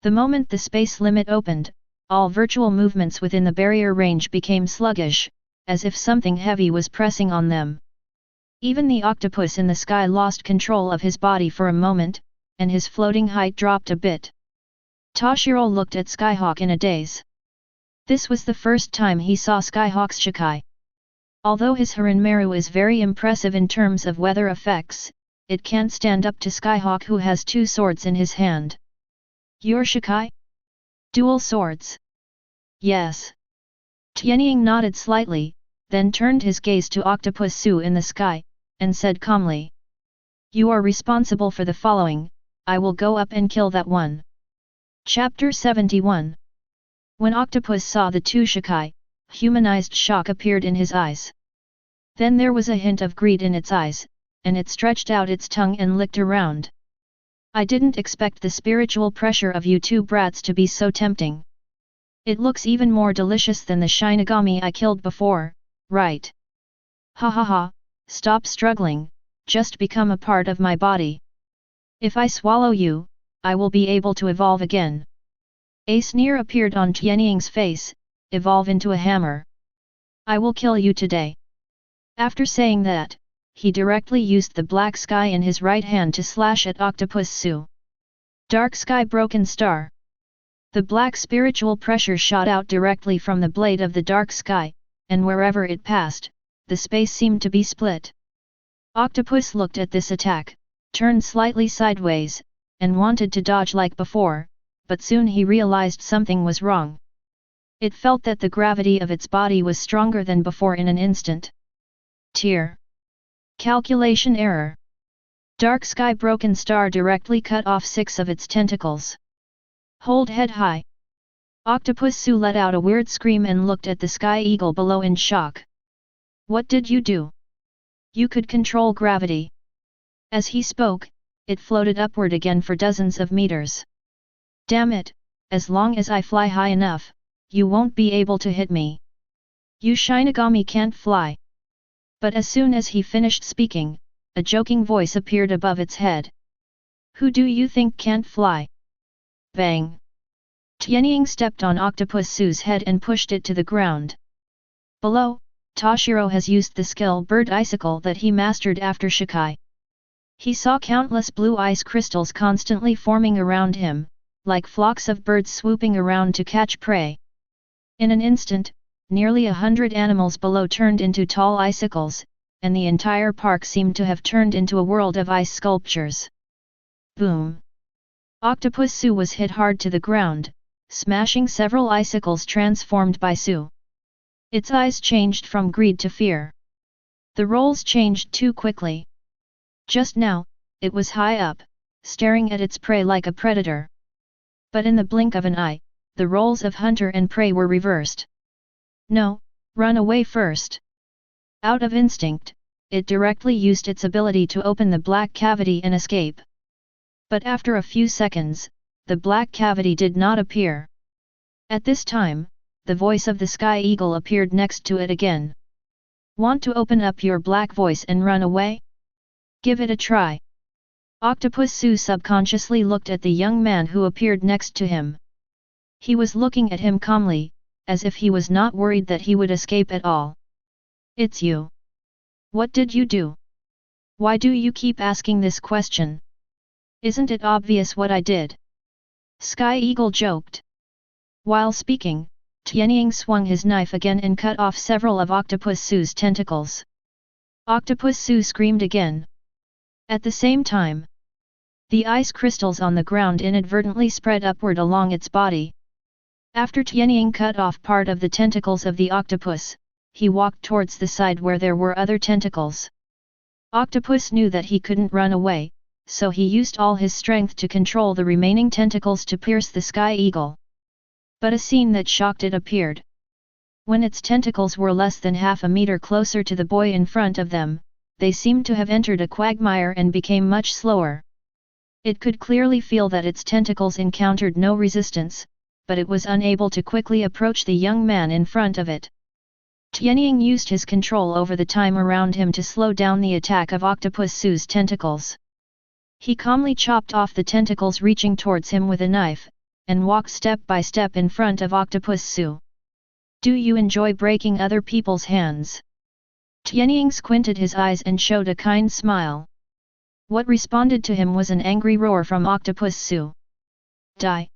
The moment the space limit opened, all virtual movements within the barrier range became sluggish, as if something heavy was pressing on them. Even the octopus in the sky lost control of his body for a moment, and his floating height dropped a bit. Toshiro looked at Skyhawk in a daze. This was the first time he saw Skyhawk's Shikai. Although his Harinmaru is very impressive in terms of weather effects, it can't stand up to Skyhawk who has two swords in his hand. Your Shikai? Dual swords? Yes. Tianying nodded slightly, then turned his gaze to Octopus Su in the sky, and said calmly. You are responsible for the following, I will go up and kill that one. Chapter 71. When Octopus saw the two Shikai, humanized shock appeared in his eyes. Then there was a hint of greed in its eyes, and it stretched out its tongue and licked around. I didn't expect the spiritual pressure of you two brats to be so tempting. It looks even more delicious than the Shinigami I killed before, right? Ha ha ha, stop struggling, just become a part of my body. If I swallow you, I will be able to evolve again. A sneer appeared on Tianying's face, evolve into a hammer. I will kill you today. After saying that, he directly used the black sky in his right hand to slash at Octopus Su. Dark Sky Broken Star. The black spiritual pressure shot out directly from the blade of the dark sky, and wherever it passed, the space seemed to be split. Octopus looked at this attack, turned slightly sideways, and wanted to dodge like before, but soon he realized something was wrong. It felt that the gravity of its body was stronger than before in an instant. Tear. Calculation error. Dark Sky Broken Star directly cut off 6 of its tentacles. Hold head high. Octopus Su let out a weird scream and looked at the Sky Eagle below in shock. What did you do? You could control gravity. As he spoke, it floated upward again for dozens of meters. Damn it, as long as I fly high enough, you won't be able to hit me. You Shinigami can't fly. But as soon as he finished speaking, a joking voice appeared above its head. Who do you think can't fly? Bang! Tianying stepped on Octopus Su's head and pushed it to the ground. Below, Toshiro has used the skill Bird Icicle that he mastered after Shikai. He saw countless blue ice crystals constantly forming around him, like flocks of birds swooping around to catch prey. In an instant, nearly 100 animals below turned into tall icicles, and the entire park seemed to have turned into a world of ice sculptures. Boom! Octopus Su was hit hard to the ground, smashing several icicles transformed by Su. Its eyes changed from greed to fear. The roles changed too quickly. Just now, it was high up, staring at its prey like a predator. But in the blink of an eye, the roles of hunter and prey were reversed. No, run away first. Out of instinct, it directly used its ability to open the black cavity and escape. But after a few seconds, the black cavity did not appear. At this time, the voice of the Sky Eagle appeared next to it again. Want to open up your black voice and run away? Give it a try. Octopus Su subconsciously looked at the young man who appeared next to him. He was looking at him calmly, as if he was not worried that he would escape at all. It's you. What did you do? Why do you keep asking this question? Isn't it obvious what I did? Sky Eagle joked. While speaking, Tianying swung his knife again and cut off several of Octopus Su's tentacles. Octopus Su screamed again. At the same time, the ice crystals on the ground inadvertently spread upward along its body. After Tianying cut off part of the tentacles of the octopus, he walked towards the side where there were other tentacles. Octopus knew that he couldn't run away, so he used all his strength to control the remaining tentacles to pierce the Sky Eagle. But a scene that shocked it appeared. When its tentacles were less than half a meter closer to the boy in front of them, they seemed to have entered a quagmire and became much slower. It could clearly feel that its tentacles encountered no resistance, but it was unable to quickly approach the young man in front of it. Tianying used his control over the time around him to slow down the attack of Octopus Su's tentacles. He calmly chopped off the tentacles reaching towards him with a knife, and walked step by step in front of Octopus Su. Do you enjoy breaking other people's hands? Tianying squinted his eyes and showed a kind smile. What responded to him was an angry roar from Octopus Su. Die!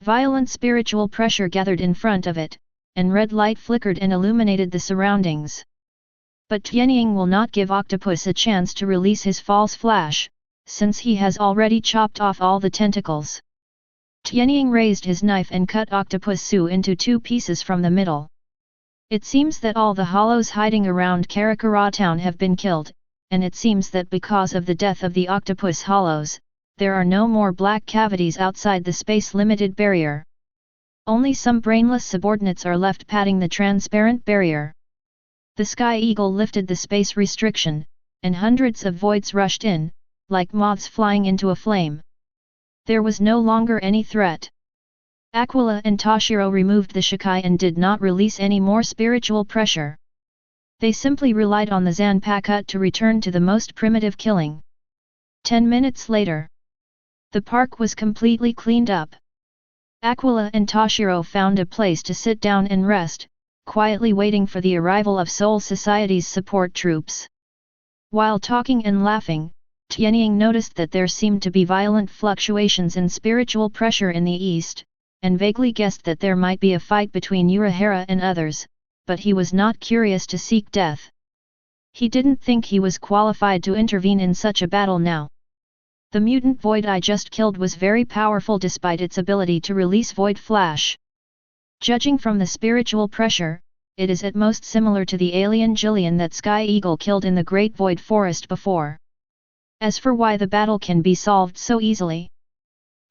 Violent spiritual pressure gathered in front of it, and red light flickered and illuminated the surroundings. But Tianying will not give Octopus a chance to release his false flash, since he has already chopped off all the tentacles. Tianying raised his knife and cut Octopus Su into two pieces from the middle. It seems that all the hollows hiding around Karakara town have been killed, and it seems that because of the death of the octopus hollows, there are no more black cavities outside the space-limited barrier. Only some brainless subordinates are left padding the transparent barrier. The Sky Eagle lifted the space restriction, and hundreds of voids rushed in, like moths flying into a flame. There was no longer any threat. Aquila and Toshiro removed the Shikai and did not release any more spiritual pressure. They simply relied on the Zanpakuto to return to the most primitive killing. 10 minutes later, the park was completely cleaned up. Aquila and Toshiro found a place to sit down and rest, quietly waiting for the arrival of Soul Society's support troops. While talking and laughing, Tianying noticed that there seemed to be violent fluctuations in spiritual pressure in the east, and vaguely guessed that there might be a fight between Urahara and others, but he was not curious to seek death. He didn't think he was qualified to intervene in such a battle now. The mutant void I just killed was very powerful despite its ability to release void flash. Judging from the spiritual pressure, it is at most similar to the alien Jillian that Sky Eagle killed in the Great Void Forest before. As for why the battle can be solved so easily,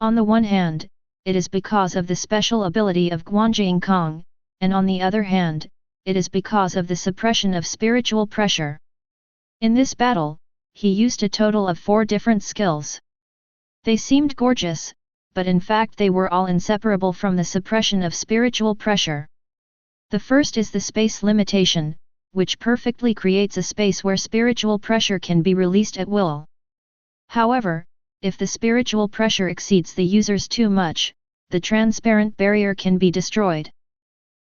on the one hand, it is because of the special ability of Guanjing Kong, and on the other hand, it is because of the suppression of spiritual pressure. In this battle, he used a total of 4 different skills. They seemed gorgeous, but in fact they were all inseparable from the suppression of spiritual pressure. The first is the space limitation, which perfectly creates a space where spiritual pressure can be released at will. However, if the spiritual pressure exceeds the users too much, the transparent barrier can be destroyed.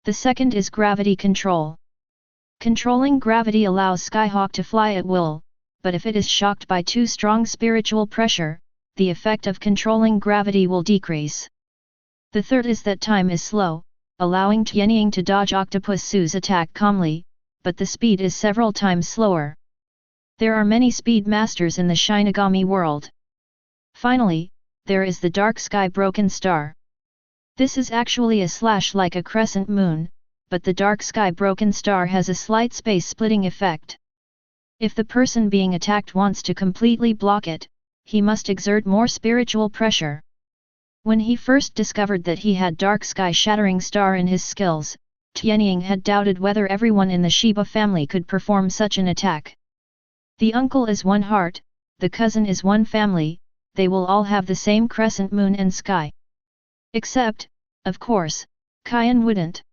The second is gravity control. Controlling gravity allows Skyhawk to fly at will, but if it is shocked by too strong spiritual pressure, the effect of controlling gravity will decrease. The third is that time is slow, allowing Tianying to dodge Octopus Su's attack calmly, but the speed is several times slower. There are many speed masters in the Shinigami world. Finally, there is the dark sky broken star. This is actually a slash like a crescent moon, but the dark sky broken star has a slight space splitting effect. If the person being attacked wants to completely block it, he must exert more spiritual pressure. When he first discovered that he had dark sky shattering star in his skills, Tianying had doubted whether everyone in the Shiba family could perform such an attack. The uncle is one heart, the cousin is one family, they will all have the same crescent moon and sky. Except, of course, Kaien wouldn't.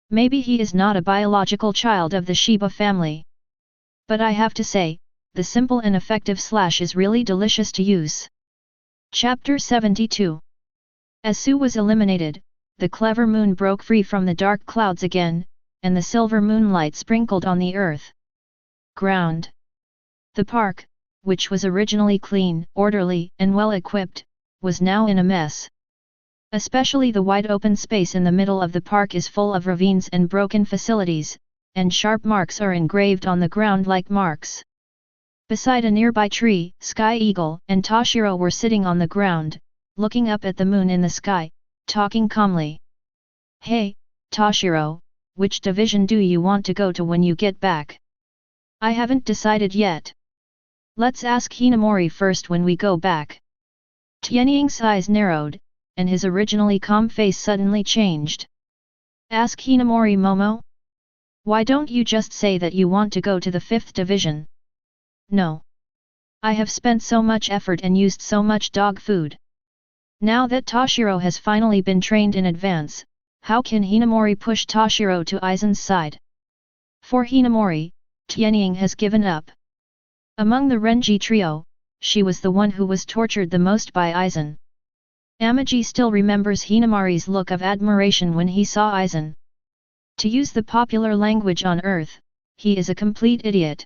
Maybe he is not a biological child of the Shiba family. But I have to say, the simple and effective slash is really delicious to use. Chapter 72. As Su was eliminated, the clever moon broke free from the dark clouds again, and the silver moonlight sprinkled on the earth. Ground. The park, which was originally clean, orderly, and well equipped, was now in a mess. Especially the wide open space in the middle of the park is full of ravines and broken facilities, and sharp marks are engraved on the ground like marks. Beside a nearby tree, Sky Eagle and Toshiro were sitting on the ground, looking up at the moon in the sky, talking calmly. "Hey, Toshiro, which division do you want to go to when you get back?" "I haven't decided yet. Let's ask Hinamori first when we go back." Tianying's eyes narrowed, and his originally calm face suddenly changed. "Ask Hinamori, Momo? Why don't you just say that you want to go to the 5th division?" "No. I have spent so much effort and used so much dog food. Now that Toshiro has finally been trained in advance, how can Hinamori push Toshiro to Aizen's side?" For Hinamori, Tianying has given up. Among the Renji trio, she was the one who was tortured the most by Aizen. Amaji still remembers Hinamori's look of admiration when he saw Aizen. To use the popular language on Earth, he is a complete idiot.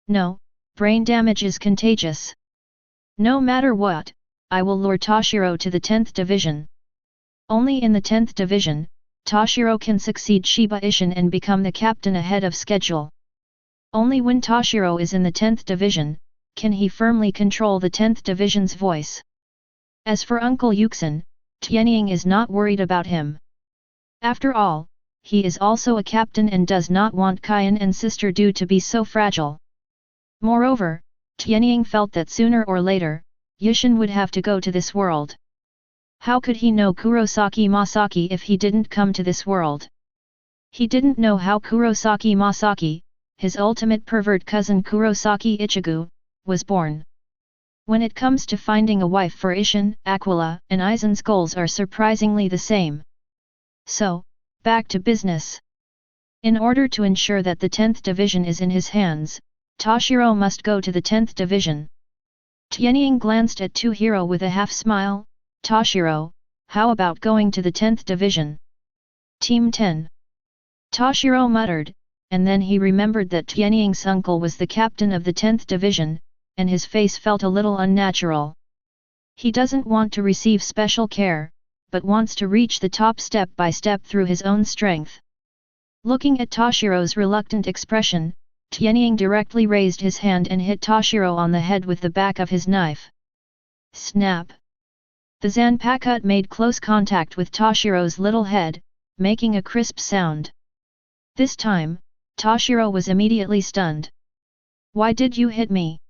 No, brain damage is contagious. No matter what, I will lure Toshiro to the 10th division. Only in the 10th division, Toshiro can succeed Shiba Ishin and become the captain ahead of schedule. Only when Toshiro is in the 10th division, can he firmly control the 10th division's voice. As for Uncle Yuxin, Tianying is not worried about him. After all, he is also a captain and does not want Kaien and Sister Du to be so fragile. Moreover, Tianying felt that sooner or later, Yushin would have to go to this world. How could he know Kurosaki Masaki if he didn't come to this world? He didn't know how Kurosaki Masaki, his ultimate pervert cousin Kurosaki Ichigo, was born. When it comes to finding a wife for Ishin, Aquila, and Aizen's goals are surprisingly the same. So, back to business. In order to ensure that the 10th division is in his hands, Toshiro must go to the 10th division. Tianying glanced at Hiro with a half-smile. "Toshiro, how about going to the 10th division? Team 10. Toshiro muttered, and then he remembered that Tianying's uncle was the captain of the 10th division, and his face felt a little unnatural. He doesn't want to receive special care, but wants to reach the top step by step through his own strength. Looking at Toshiro's reluctant expression, Tianying directly raised his hand and hit Toshiro on the head with the back of his knife. Snap! The Zanpakuto made close contact with Toshiro's little head, making a crisp sound. This time, Toshiro was immediately stunned. "Why did you hit me?"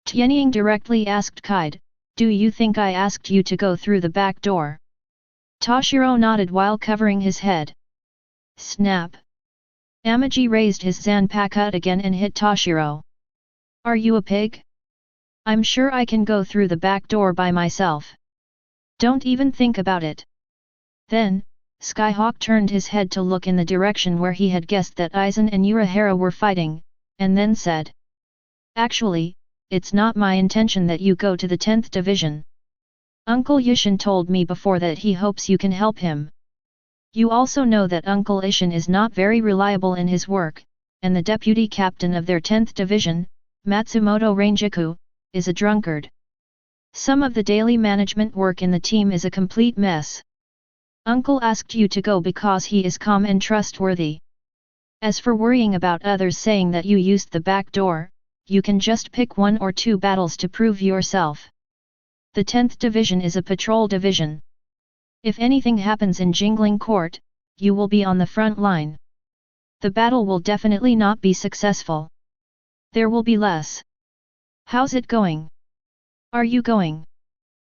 Tianying directly asked Kaide, "Do you think I asked you to go through the back door?" Toshiro nodded while covering his head. Snap! Amaji raised his Zanpakuto again and hit Toshiro. "Are you a pig? I'm sure I can go through the back door by myself. Don't even think about it." Then, Skyhawk turned his head to look in the direction where he had guessed that Aizen and Urahara were fighting, and then said, "Actually, it's not my intention that you go to the 10th division. Uncle Yushin told me before that he hopes you can help him. You also know that Uncle Ishin is not very reliable in his work, and the deputy captain of their 10th division, Matsumoto Rangiku, is a drunkard. Some of the daily management work in the team is a complete mess. Uncle asked you to go because he is calm and trustworthy. As for worrying about others saying that you used the back door, you can just pick 1 or 2 battles to prove yourself. The 10th division is a patrol division. If anything happens in Jingling Court, you will be on the front line. The battle will definitely not be successful. There will be less. How's it going? Are you going?"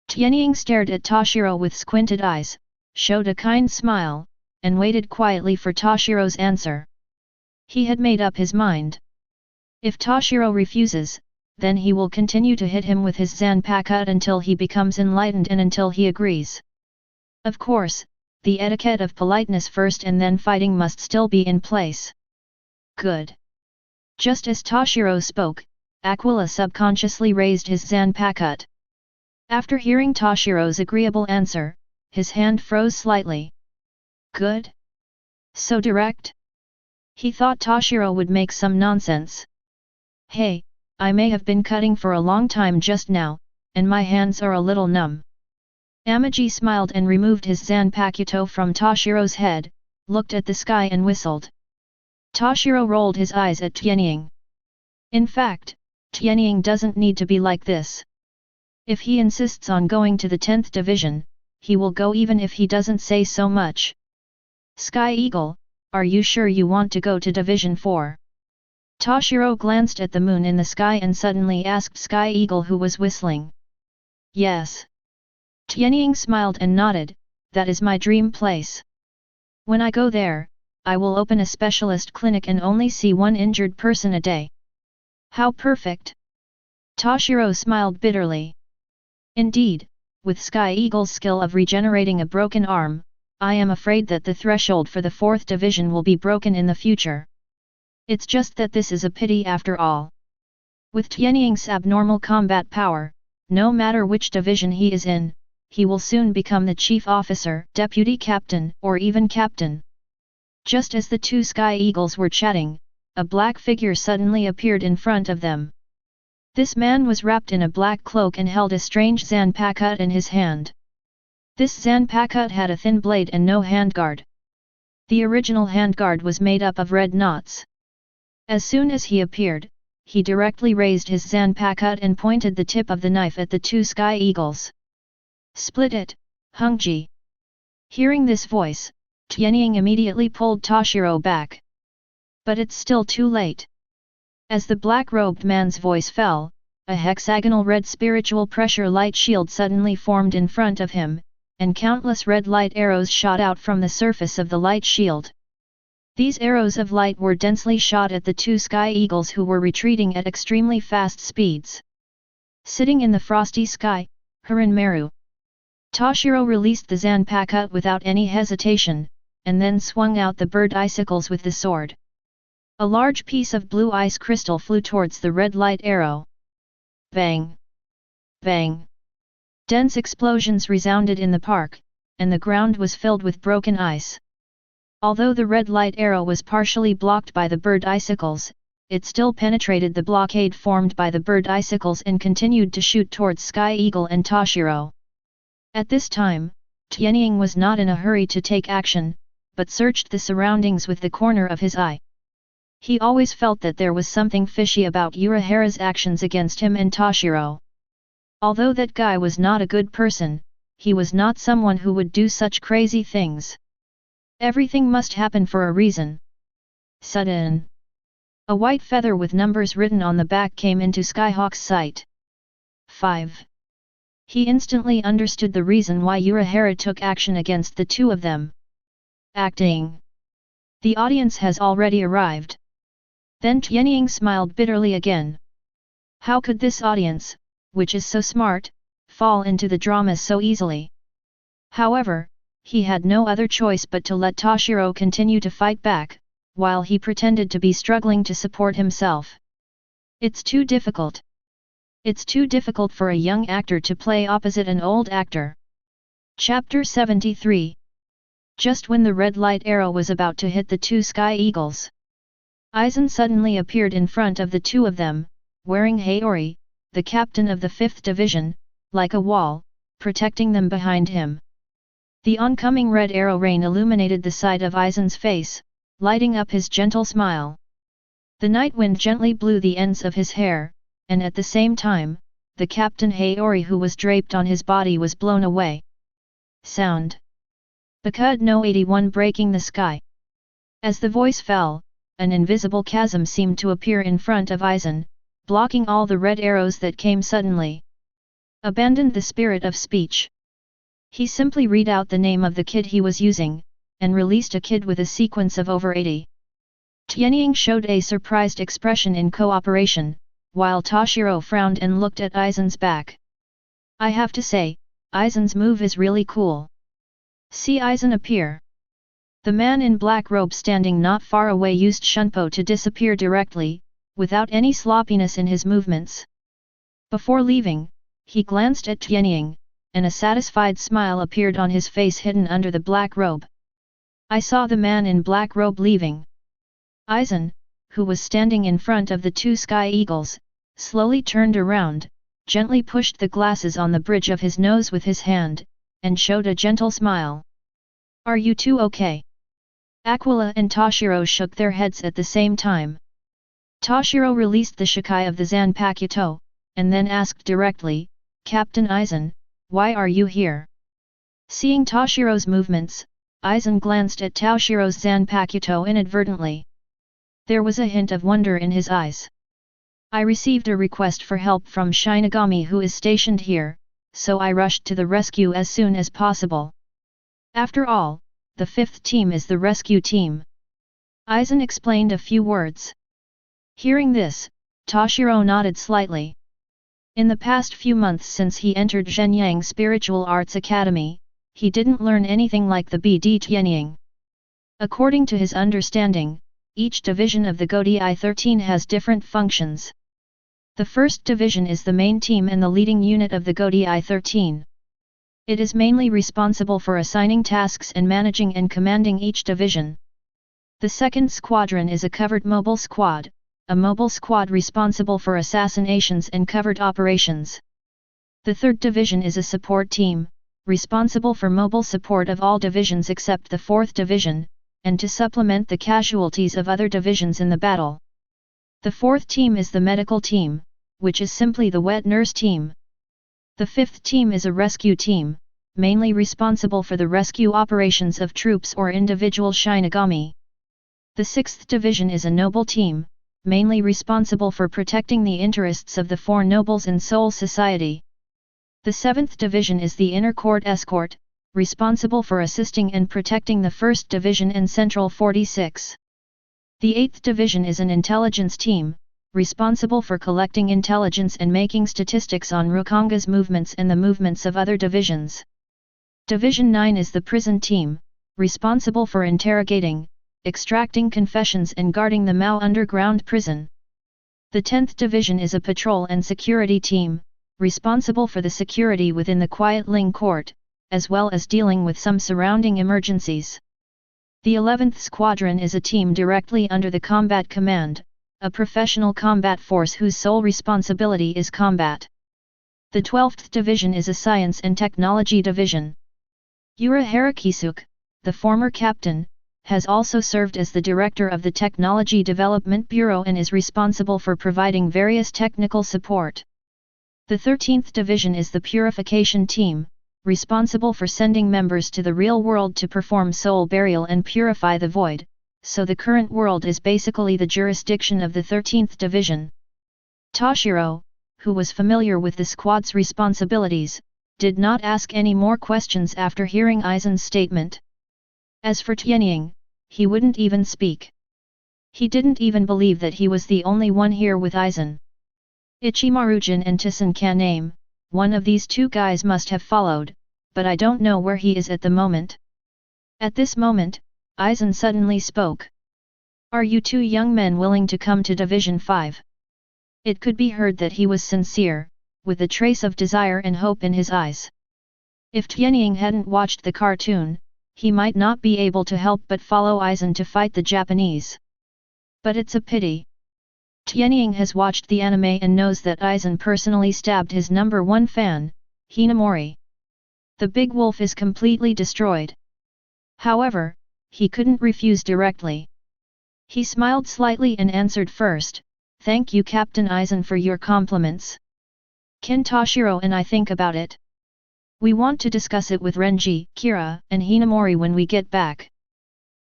Tianying stared at Toshiro with squinted eyes, showed a kind smile, and waited quietly for Toshiro's answer. He had made up his mind. If Toshiro refuses, then he will continue to hit him with his Zanpakuto until he becomes enlightened and until he agrees. Of course, the etiquette of politeness first and then fighting must still be in place. Good. Just as Toshiro spoke, Aquila subconsciously raised his Zanpakuto. After hearing Toshiro's agreeable answer, his hand froze slightly. Good? So direct? He thought Toshiro would make some nonsense. Hey, I may have been cutting for a long time just now, and my hands are a little numb. Amaji smiled and removed his Zanpakuto from Toshiro's head, looked at the sky and whistled. Toshiro rolled his eyes at Tianying. In fact, Tianying doesn't need to be like this. If he insists on going to the 10th division, he will go even if he doesn't say so much. Sky Eagle, are you sure you want to go to Division 4? Toshiro glanced at the moon in the sky and suddenly asked Sky Eagle who was whistling. Yes. Tianying smiled and nodded, that is my dream place. When I go there, I will open a specialist clinic and only see one injured person a day. How perfect! Toshiro smiled bitterly. Indeed, with Sky Eagle's skill of regenerating a broken arm, I am afraid that the threshold for the 4th division will be broken in the future. It's just that this is a pity after all. With Tianying's abnormal combat power, no matter which division he is in, he will soon become the chief officer, deputy captain, or even captain. Just as the two Sky Eagles were chatting, a black figure suddenly appeared in front of them. This man was wrapped in a black cloak and held a strange Zanpakuto in his hand. This Zanpakuto had a thin blade and no handguard. The original handguard was made up of red knots. As soon as he appeared, he directly raised his Zanpakuto and pointed the tip of the knife at the two Sky Eagles. Split it, Hungji. Hearing this voice, Tianying immediately pulled Toshiro back. But it's still too late. As the black-robed man's voice fell, a hexagonal red spiritual pressure light shield suddenly formed in front of him, and countless red light arrows shot out from the surface of the light shield. These arrows of light were densely shot at the two Sky Eagles who were retreating at extremely fast speeds. Sitting in the frosty sky, Haranmaru. Toshiro released the Zanpakuto without any hesitation, and then swung out the bird icicles with the sword. A large piece of blue ice crystal flew towards the red light arrow. Bang! Bang! Dense explosions resounded in the park, and the ground was filled with broken ice. Although the red light arrow was partially blocked by the bird icicles, it still penetrated the blockade formed by the bird icicles and continued to shoot towards Sky Eagle and Toshiro. At this time, Tianying was not in a hurry to take action, but searched the surroundings with the corner of his eye. He always felt that there was something fishy about Urahara's actions against him and Toshiro. Although that guy was not a good person, he was not someone who would do such crazy things. Everything must happen for a reason. Sudden. A white feather with numbers written on the back came into Skyhawk's sight. 5. He instantly understood the reason why Urahara took action against the two of them. Acting. The audience has already arrived. Then Tianying smiled bitterly again. How could this audience, which is so smart, fall into the drama so easily? However, he had no other choice but to let Toshiro continue to fight back, while he pretended to be struggling to support himself. It's too difficult. It's too difficult for a young actor to play opposite an old actor. Chapter 73. Just when the red light arrow was about to hit the two Sky Eagles, Aizen suddenly appeared in front of the two of them, wearing Haori, the captain of the 5th division, like a wall, protecting them behind him. The oncoming red arrow rain illuminated the side of Aizen's face, lighting up his gentle smile. The night wind gently blew the ends of his hair, and at the same time, the captain Haori who was draped on his body was blown away. Sound. Bakud no 81 breaking the sky. As the voice fell, an invisible chasm seemed to appear in front of Aizen, blocking all the red arrows that came suddenly. Abandoned the spirit of speech. He simply read out the name of the kid he was using, and released a kid with a sequence of over 80. Tianying showed a surprised expression in cooperation, while Toshiro frowned and looked at Aizen's back. I have to say, Aizen's move is really cool. See Aizen appear. The man in black robe standing not far away used Shunpo to disappear directly, without any sloppiness in his movements. Before leaving, he glanced at Tianying, and a satisfied smile appeared on his face hidden under the black robe. I saw the man in black robe leaving. Aizen, who was standing in front of the two sky eagles, slowly turned around, gently pushed the glasses on the bridge of his nose with his hand, and showed a gentle smile. Are you two okay? Aquila and Toshiro shook their heads at the same time. Toshiro released the Shikai of the Zanpakuto, and then asked directly, Captain Aizen, why are you here? Seeing Toshiro's movements, Aizen glanced at Toshiro's Zanpakuto inadvertently. There was a hint of wonder in his eyes. I received a request for help from Shinigami who is stationed here, so I rushed to the rescue as soon as possible. After all, the fifth team is the rescue team. Aizen explained a few words. Hearing this, Toshiro nodded slightly. In the past few months since he entered Zhenyang Spiritual Arts Academy, he didn't learn anything like the BD Tianying. According to his understanding, each division of the Godai 13 has different functions. The first division is the main team and the leading unit of the Godai 13. It is mainly responsible for assigning tasks and managing and commanding each division. The second squadron is a covered mobile squad, a mobile squad responsible for assassinations and covert operations. The third division is a support team, responsible for mobile support of all divisions except the fourth division, and to supplement the casualties of other divisions in the battle. The fourth team is the medical team, which is simply the wet nurse team. The fifth team is a rescue team, mainly responsible for the rescue operations of troops or individual Shinigami. The sixth division is a noble team, mainly responsible for protecting the interests of the four nobles in Soul Society. The seventh division is the inner court escort, responsible for assisting and protecting the 1st Division and Central 46. The 8th Division is an intelligence team, responsible for collecting intelligence and making statistics on Rukonga's movements and the movements of other divisions. Division 9 is the prison team, responsible for interrogating, extracting confessions and guarding the Mao underground prison. The 10th Division is a patrol and security team, responsible for the security within the Quiet Ling Court, as well as dealing with some surrounding emergencies. The 11th Squadron is a team directly under the Combat Command, a professional combat force whose sole responsibility is combat. The 12th Division is a Science and Technology Division. Yura Harakisuk, the former captain, has also served as the director of the Technology Development Bureau and is responsible for providing various technical support. The 13th Division is the Purification Team, responsible for sending members to the real world to perform soul burial and purify the void, so the current world is basically the jurisdiction of the 13th Division. Toshiro, who was familiar with the squad's responsibilities, did not ask any more questions after hearing Aizen's statement. As for Tianying, he wouldn't even speak. He didn't even believe that he was the only one here with Aizen. Ichimarujin and Tisan can name, one of these two guys must have followed, but I don't know where he is at the moment. At this moment, Aizen suddenly spoke. Are you two young men willing to come to Division 5? It could be heard that he was sincere, with a trace of desire and hope in his eyes. If Tianying hadn't watched the cartoon, he might not be able to help but follow Aizen to fight the Japanese. But it's a pity. Tianying has watched the anime and knows that Aizen personally stabbed his number one fan, Hinamori. The big wolf is completely destroyed. However, he couldn't refuse directly. He smiled slightly and answered first, "Thank you Captain Aizen for your compliments. Can Toshiro and I think about it? We want to discuss it with Renji, Kira, and Hinamori when we get back."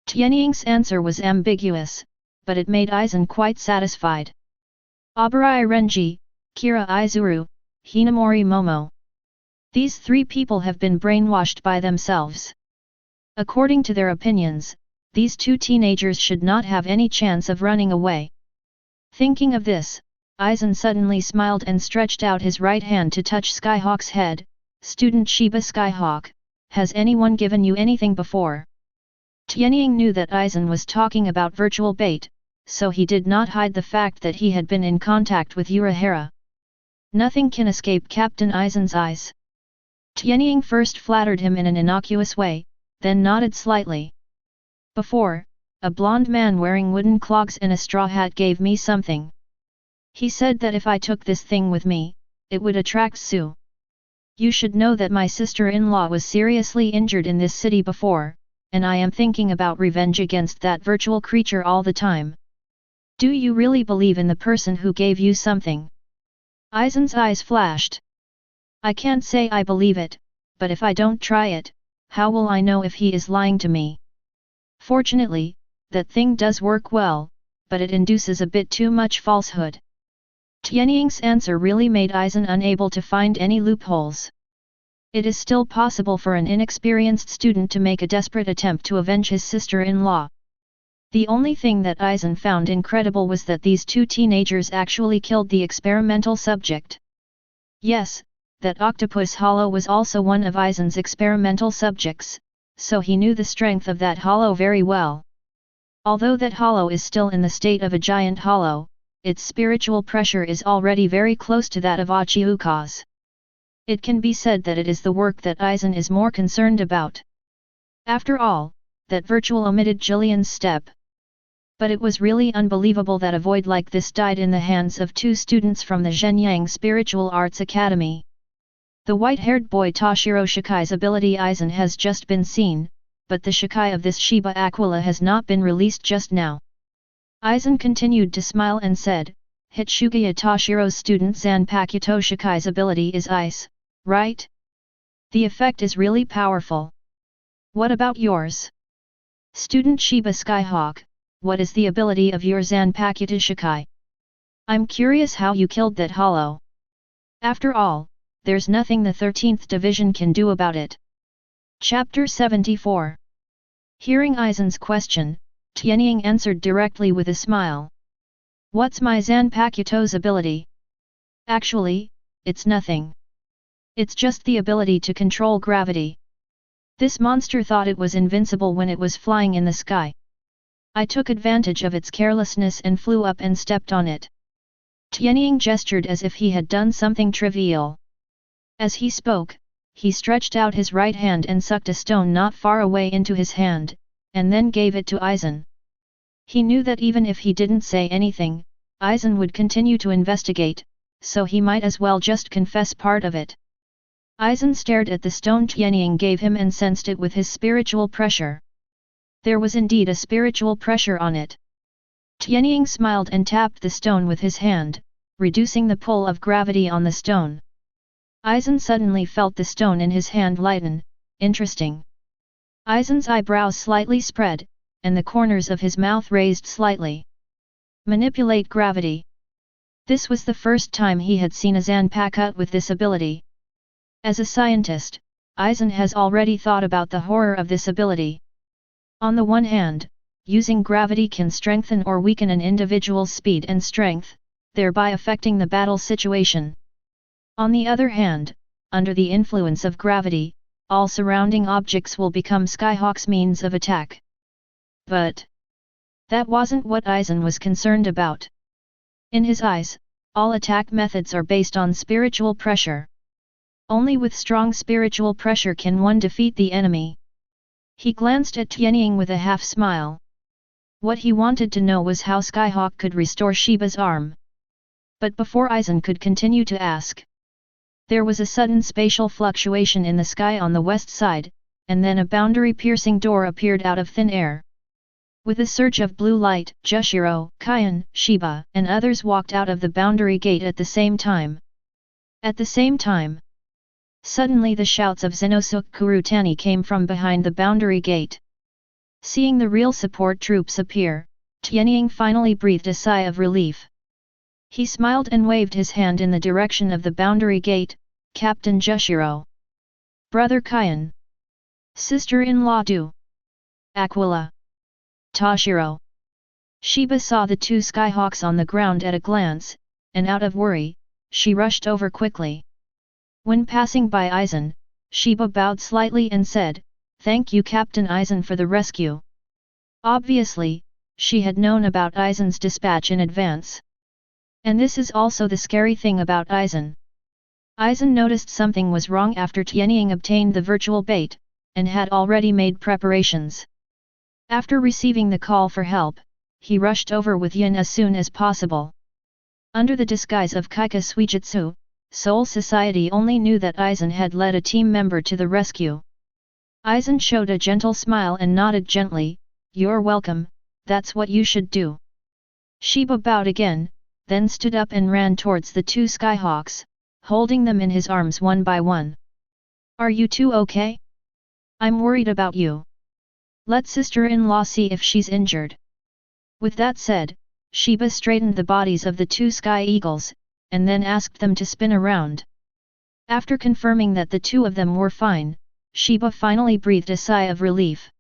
Tianying's answer was ambiguous, but it made Aizen quite satisfied. Abarai Renji, Kira Izuru, Hinamori Momo. These three people have been brainwashed by themselves. According to their opinions, these two teenagers should not have any chance of running away. Thinking of this, Aizen suddenly smiled and stretched out his right hand to touch Skyhawk's head. Student Shiba Skyhawk, has anyone given you anything before? Tianying knew that Aizen was talking about virtual bait, so he did not hide the fact that he had been in contact with Urahara. Nothing can escape Captain Aizen's eyes. Tianying first flattered him in an innocuous way, then nodded slightly. Before, a blond man wearing wooden clogs and a straw hat gave me something. He said that if I took this thing with me, it would attract Su. You should know that my sister-in-law was seriously injured in this city before, and I am thinking about revenge against that virtual creature all the time. Do you really believe in the person who gave you something? Aizen's eyes flashed. I can't say I believe it, but if I don't try it, how will I know if he is lying to me? Fortunately, that thing does work well, but it induces a bit too much falsehood. Tianying's answer really made Aizen unable to find any loopholes. It is still possible for an inexperienced student to make a desperate attempt to avenge his sister-in-law. The only thing that Aizen found incredible was that these two teenagers actually killed the experimental subject. Yes, that octopus hollow was also one of Aizen's experimental subjects, so he knew the strength of that hollow very well. Although that hollow is still in the state of a giant hollow, its spiritual pressure is already very close to that of Ochiuka's. It can be said that it is the work that Aizen is more concerned about. After all, that virtual omitted Jillian's step. But it was really unbelievable that a void like this died in the hands of two students from the Zhenyang Spiritual Arts Academy. The white-haired boy Toshiro Shikai's ability Aizen has just been seen, but the Shikai of this Shiba Aquila has not been released just now. Aizen continued to smile and said, Hitsugaya Toshiro's student Zanpakuto Shikai's ability is ice, right? The effect is really powerful. What about yours? Student Shiba Skyhawk, what is the ability of your Zanpakuto Shikai? I'm curious how you killed that hollow. After all, there's nothing the 13th Division can do about it. Chapter 74. Hearing Aizen's question, Tianying answered directly with a smile. What's my Zanpakuto's ability? Actually, it's nothing. It's just the ability to control gravity. This monster thought it was invincible when it was flying in the sky. I took advantage of its carelessness and flew up and stepped on it. Tianying gestured as if he had done something trivial. As he spoke, he stretched out his right hand and sucked a stone not far away into his hand, and then gave it to Aizen. He knew that even if he didn't say anything, Aizen would continue to investigate, so he might as well just confess part of it. Aizen stared at the stone Tianying gave him and sensed it with his spiritual pressure. There was indeed a spiritual pressure on it. Tianying smiled and tapped the stone with his hand, reducing the pull of gravity on the stone. Aizen suddenly felt the stone in his hand lighten. Interesting. Aizen's eyebrows slightly spread, and the corners of his mouth raised slightly. Manipulate gravity. This was the first time he had seen a Zanpakuto with this ability. As a scientist, Aizen has already thought about the horror of this ability. On the one hand, using gravity can strengthen or weaken an individual's speed and strength, thereby affecting the battle situation. On the other hand, under the influence of gravity, all surrounding objects will become Skyhawk's means of attack. But that wasn't what Aizen was concerned about. In his eyes, all attack methods are based on spiritual pressure. Only with strong spiritual pressure can one defeat the enemy. He glanced at Tianying with a half-smile. What he wanted to know was how Skyhawk could restore Shiba's arm. But before Aizen could continue to ask, there was a sudden spatial fluctuation in the sky on the west side, and then a boundary-piercing door appeared out of thin air. With a surge of blue light, Jushiro, Kaien, Shiba, and others walked out of the boundary gate at the same time. At the same time, suddenly the shouts of Zenosuke Kurutani came from behind the boundary gate. Seeing the real support troops appear, Tianying finally breathed a sigh of relief. He smiled and waved his hand in the direction of the boundary gate. Captain Jushiro. Brother Kaien. Sister-in-law Du. Aquila. Toshiro. Shiba saw the two Skyhawks on the ground at a glance, and out of worry, she rushed over quickly. When passing by Aizen, Shiba bowed slightly and said, "Thank you Captain Aizen for the rescue." Obviously, she had known about Aizen's dispatch in advance. And this is also the scary thing about Aizen. Aizen noticed something was wrong after Tianying obtained the virtual bait, and had already made preparations. After receiving the call for help, he rushed over with Yin as soon as possible. Under the disguise of Kaika Suijutsu, Soul Society only knew that Aizen had led a team member to the rescue. Aizen showed a gentle smile and nodded gently, "You're welcome, that's what you should do." Shiba bowed again, then stood up and ran towards the two skyhawks, holding them in his arms one by one. "Are you two okay? I'm worried about you. Let sister-in-law see if she's injured." With that said, Shiba straightened the bodies of the two sky eagles, and then asked them to spin around. After confirming that the two of them were fine, Shiba finally breathed a sigh of relief.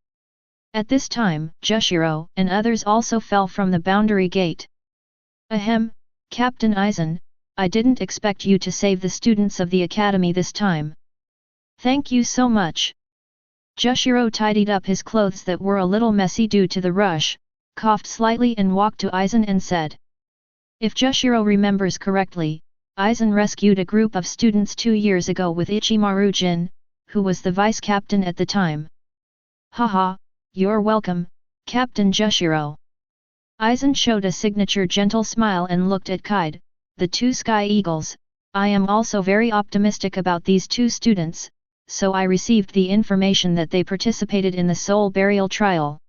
At this time, Jushiro and others also fell from the boundary gate. "Ahem, Captain Aizen, I didn't expect you to save the students of the academy this time. Thank you so much." Jushiro tidied up his clothes that were a little messy due to the rush, coughed slightly and walked to Aizen and said. If Jushiro remembers correctly, Aizen rescued a group of students 2 years ago with Ichimaru Jin, who was the vice-captain at the time. "Haha, you're welcome, Captain Jushiro." Aizen showed a signature gentle smile and looked at Kaide, the two sky eagles. "I am also very optimistic about these two students, so I received the information that they participated in the soul burial trial.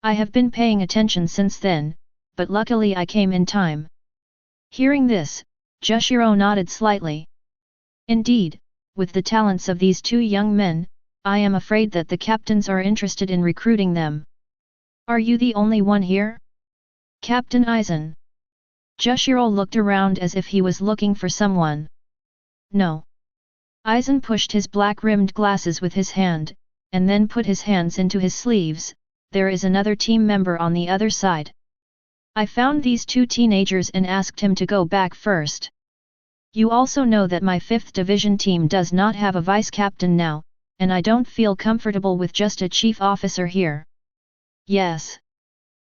I have been paying attention since then, but luckily I came in time." Hearing this, Jushiro nodded slightly. "Indeed, with the talents of these two young men, I am afraid that the captains are interested in recruiting them. Are you the only one here? Captain Aizen?" Jushiro looked around as if he was looking for someone. "No." Aizen pushed his black-rimmed glasses with his hand, and then put his hands into his sleeves. "There is another team member on the other side. I found these two teenagers and asked him to go back first. You also know that my 5th Division team does not have a vice-captain now, and I don't feel comfortable with just a chief officer here." "Yes."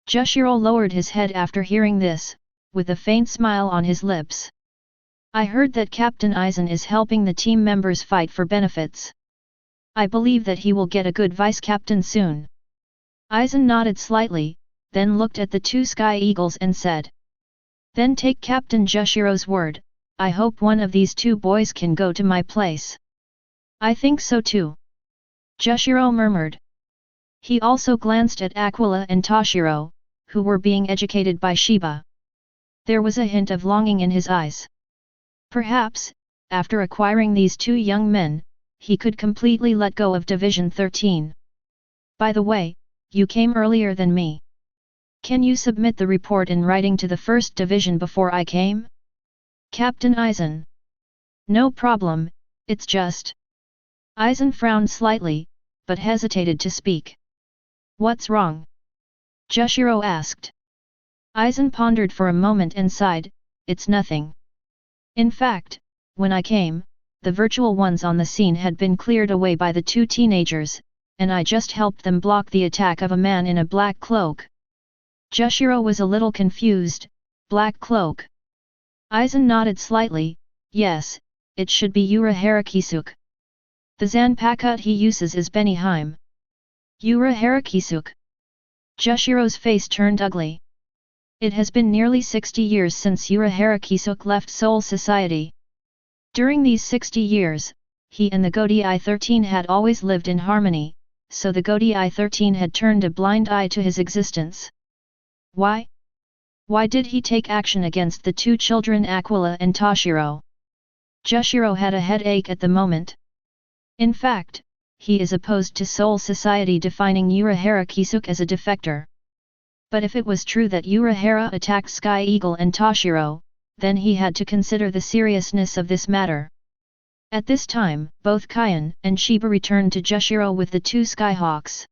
Jushiro lowered his head after hearing this, with a faint smile on his lips. "I heard that Captain Aizen is helping the team members fight for benefits. I believe that he will get a good vice-captain soon." Aizen nodded slightly, then looked at the two sky eagles and said. "Then take Captain Jushiro's word, I hope one of these two boys can go to my place." "I think so too." Jushiro murmured. He also glanced at Aquila and Toshiro, who were being educated by Shiba. There was a hint of longing in his eyes. Perhaps, after acquiring these two young men, he could completely let go of Division 13. "By the way, you came earlier than me. Can you submit the report in writing to the 1st Division before I came?" "Captain Aizen." "No problem, it's just..." Aizen frowned slightly, but hesitated to speak. "What's wrong?" Jushiro asked. Aizen pondered for a moment and sighed, "It's nothing. In fact, when I came, the virtual ones on the scene had been cleared away by the two teenagers, and I just helped them block the attack of a man in a black cloak." Jushiro was a little confused. "Black cloak?" Aizen nodded slightly. "Yes, it should be Urahara Kisuk. The Zanpakuta he uses is Beniheim." "Urahara Kisuk?" Jushiro's face turned ugly. It has been nearly 60 years since Urahara Kisuk left Soul Society. During these 60 years, he and the Godi I-13 had always lived in harmony, so the Godi I-13 had turned a blind eye to his existence. Why? Why did he take action against the two children Aquila and Toshiro? Jushiro had a headache at the moment. In fact, he is opposed to Soul Society defining Urahara Kisuk as a defector. But if it was true that Urahara attacked Sky Eagle and Toshiro, then he had to consider the seriousness of this matter. At this time, both Kaien and Shiba returned to Jushiro with the two Skyhawks.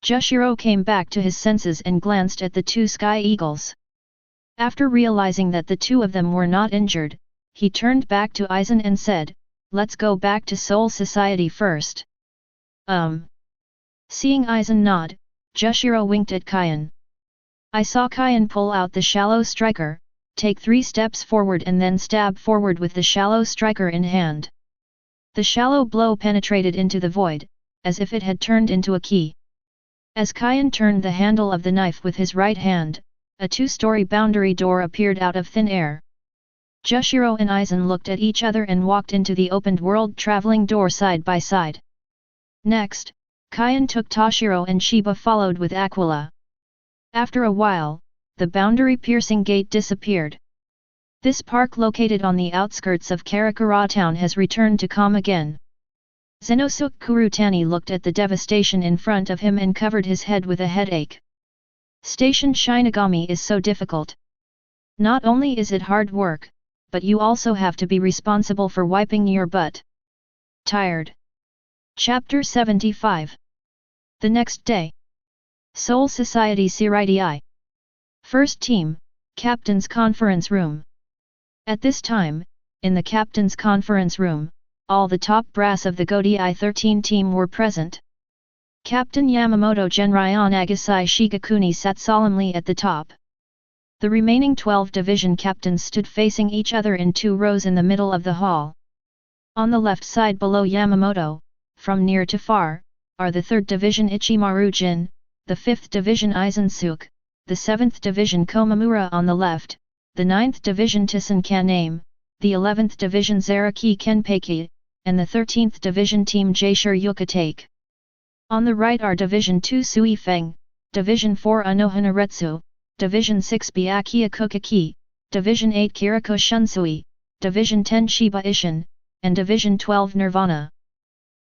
Jushiro came back to his senses and glanced at the two Sky Eagles. After realizing that the two of them were not injured, he turned back to Aizen and said, "Let's go back to Soul Society first." Seeing Aizen nod, Jushiro winked at Kaien. I saw Kaien pull out the shallow striker, take 3 steps forward and then stab forward with the shallow striker in hand. The shallow blow penetrated into the void, as if it had turned into a key. As Kaien turned the handle of the knife with his right hand, a 2-story boundary door appeared out of thin air. Jushiro and Aizen looked at each other and walked into the opened world traveling door side by side. Next, Kaien took Toshiro and Shiba followed with Aquila. After a while, the boundary-piercing gate disappeared. This park located on the outskirts of Karakura town has returned to calm again. Zenosuke Kurutani looked at the devastation in front of him and covered his head with a headache. Station Shinigami is so difficult. Not only is it hard work, but you also have to be responsible for wiping your butt. Tired. Chapter 75. The next day. Soul Society Siritii. First Team, Captain's Conference Room. At this time, in the Captain's Conference Room, all the top brass of the Godii 13 team were present. Captain Yamamoto Genryon Agasai Shigakuni sat solemnly at the top. The remaining 12 division captains stood facing each other in 2 rows in the middle of the hall. On the left side below Yamamoto, from near to far, are the 3rd Division Ichimaru Jin, the 5th Division Aizensuke, the 7th Division Komamura on the left, the 9th Division Tisan Kaname, the 11th Division Zaraki Kenpeki, and the 13th Division Team Jaishur Yukatake. On the right are Division 2 Sui Feng, Division 4 Anohanaretsu, Division 6 Byakuya Kokaki, Division 8 Kiriko Shunsui, Division 10 Shiba Ishin, and Division 12 Nirvana.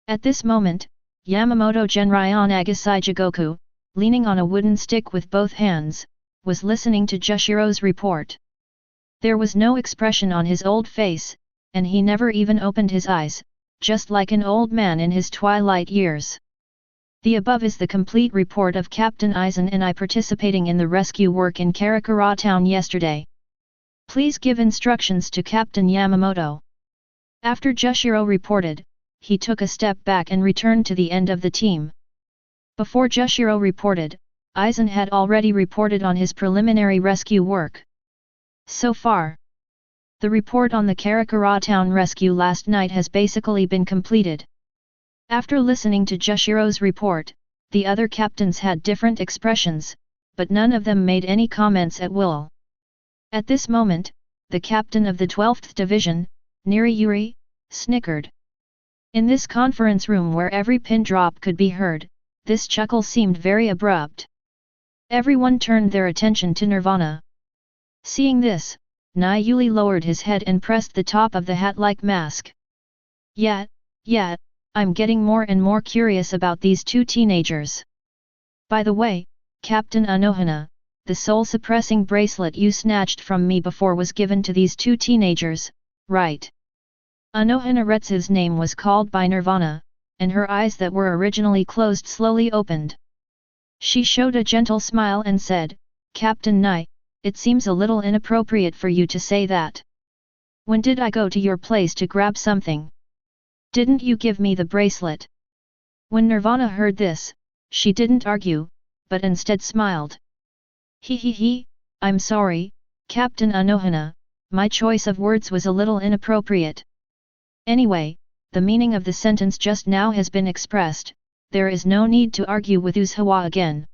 At this moment, Yamamoto Genryon Agasai Jigoku, leaning on a wooden stick with both hands, was listening to Jushiro's report. There was no expression on his old face, and he never even opened his eyes, just like an old man in his twilight years. The above is the complete report of Captain Aizen and I participating in the rescue work in Karakura town yesterday. Please give instructions to Captain Yamamoto. After Jushiro reported, he took a step back and returned to the end of the team. Before Jushiro reported, Aizen had already reported on his preliminary rescue work. So far, the report on the Karakura town rescue last night has basically been completed. After listening to Jushiro's report, the other captains had different expressions, but none of them made any comments at will. At this moment, the captain of the 12th Division, Niriyuri, snickered. In this conference room where every pin drop could be heard, this chuckle seemed very abrupt. Everyone turned their attention to Nirvana. Seeing this, Nayuli lowered his head and pressed the top of the hat-like mask. Yet, I'm getting more and more curious about these 2 teenagers. By the way, Captain Anohana, the soul-suppressing bracelet you snatched from me before was given to these 2 teenagers, right? Anohana Retsu's name was called by Nirvana, and her eyes that were originally closed slowly opened. She showed a gentle smile and said, Captain Nai, it seems a little inappropriate for you to say that. When did I go to your place to grab something? Didn't you give me the bracelet? When Nirvana heard this, she didn't argue, but instead smiled. I'm sorry, Captain Anohana, my choice of words was a little inappropriate. Anyway, the meaning of the sentence just now has been expressed, there is no need to argue with Usuhawa again.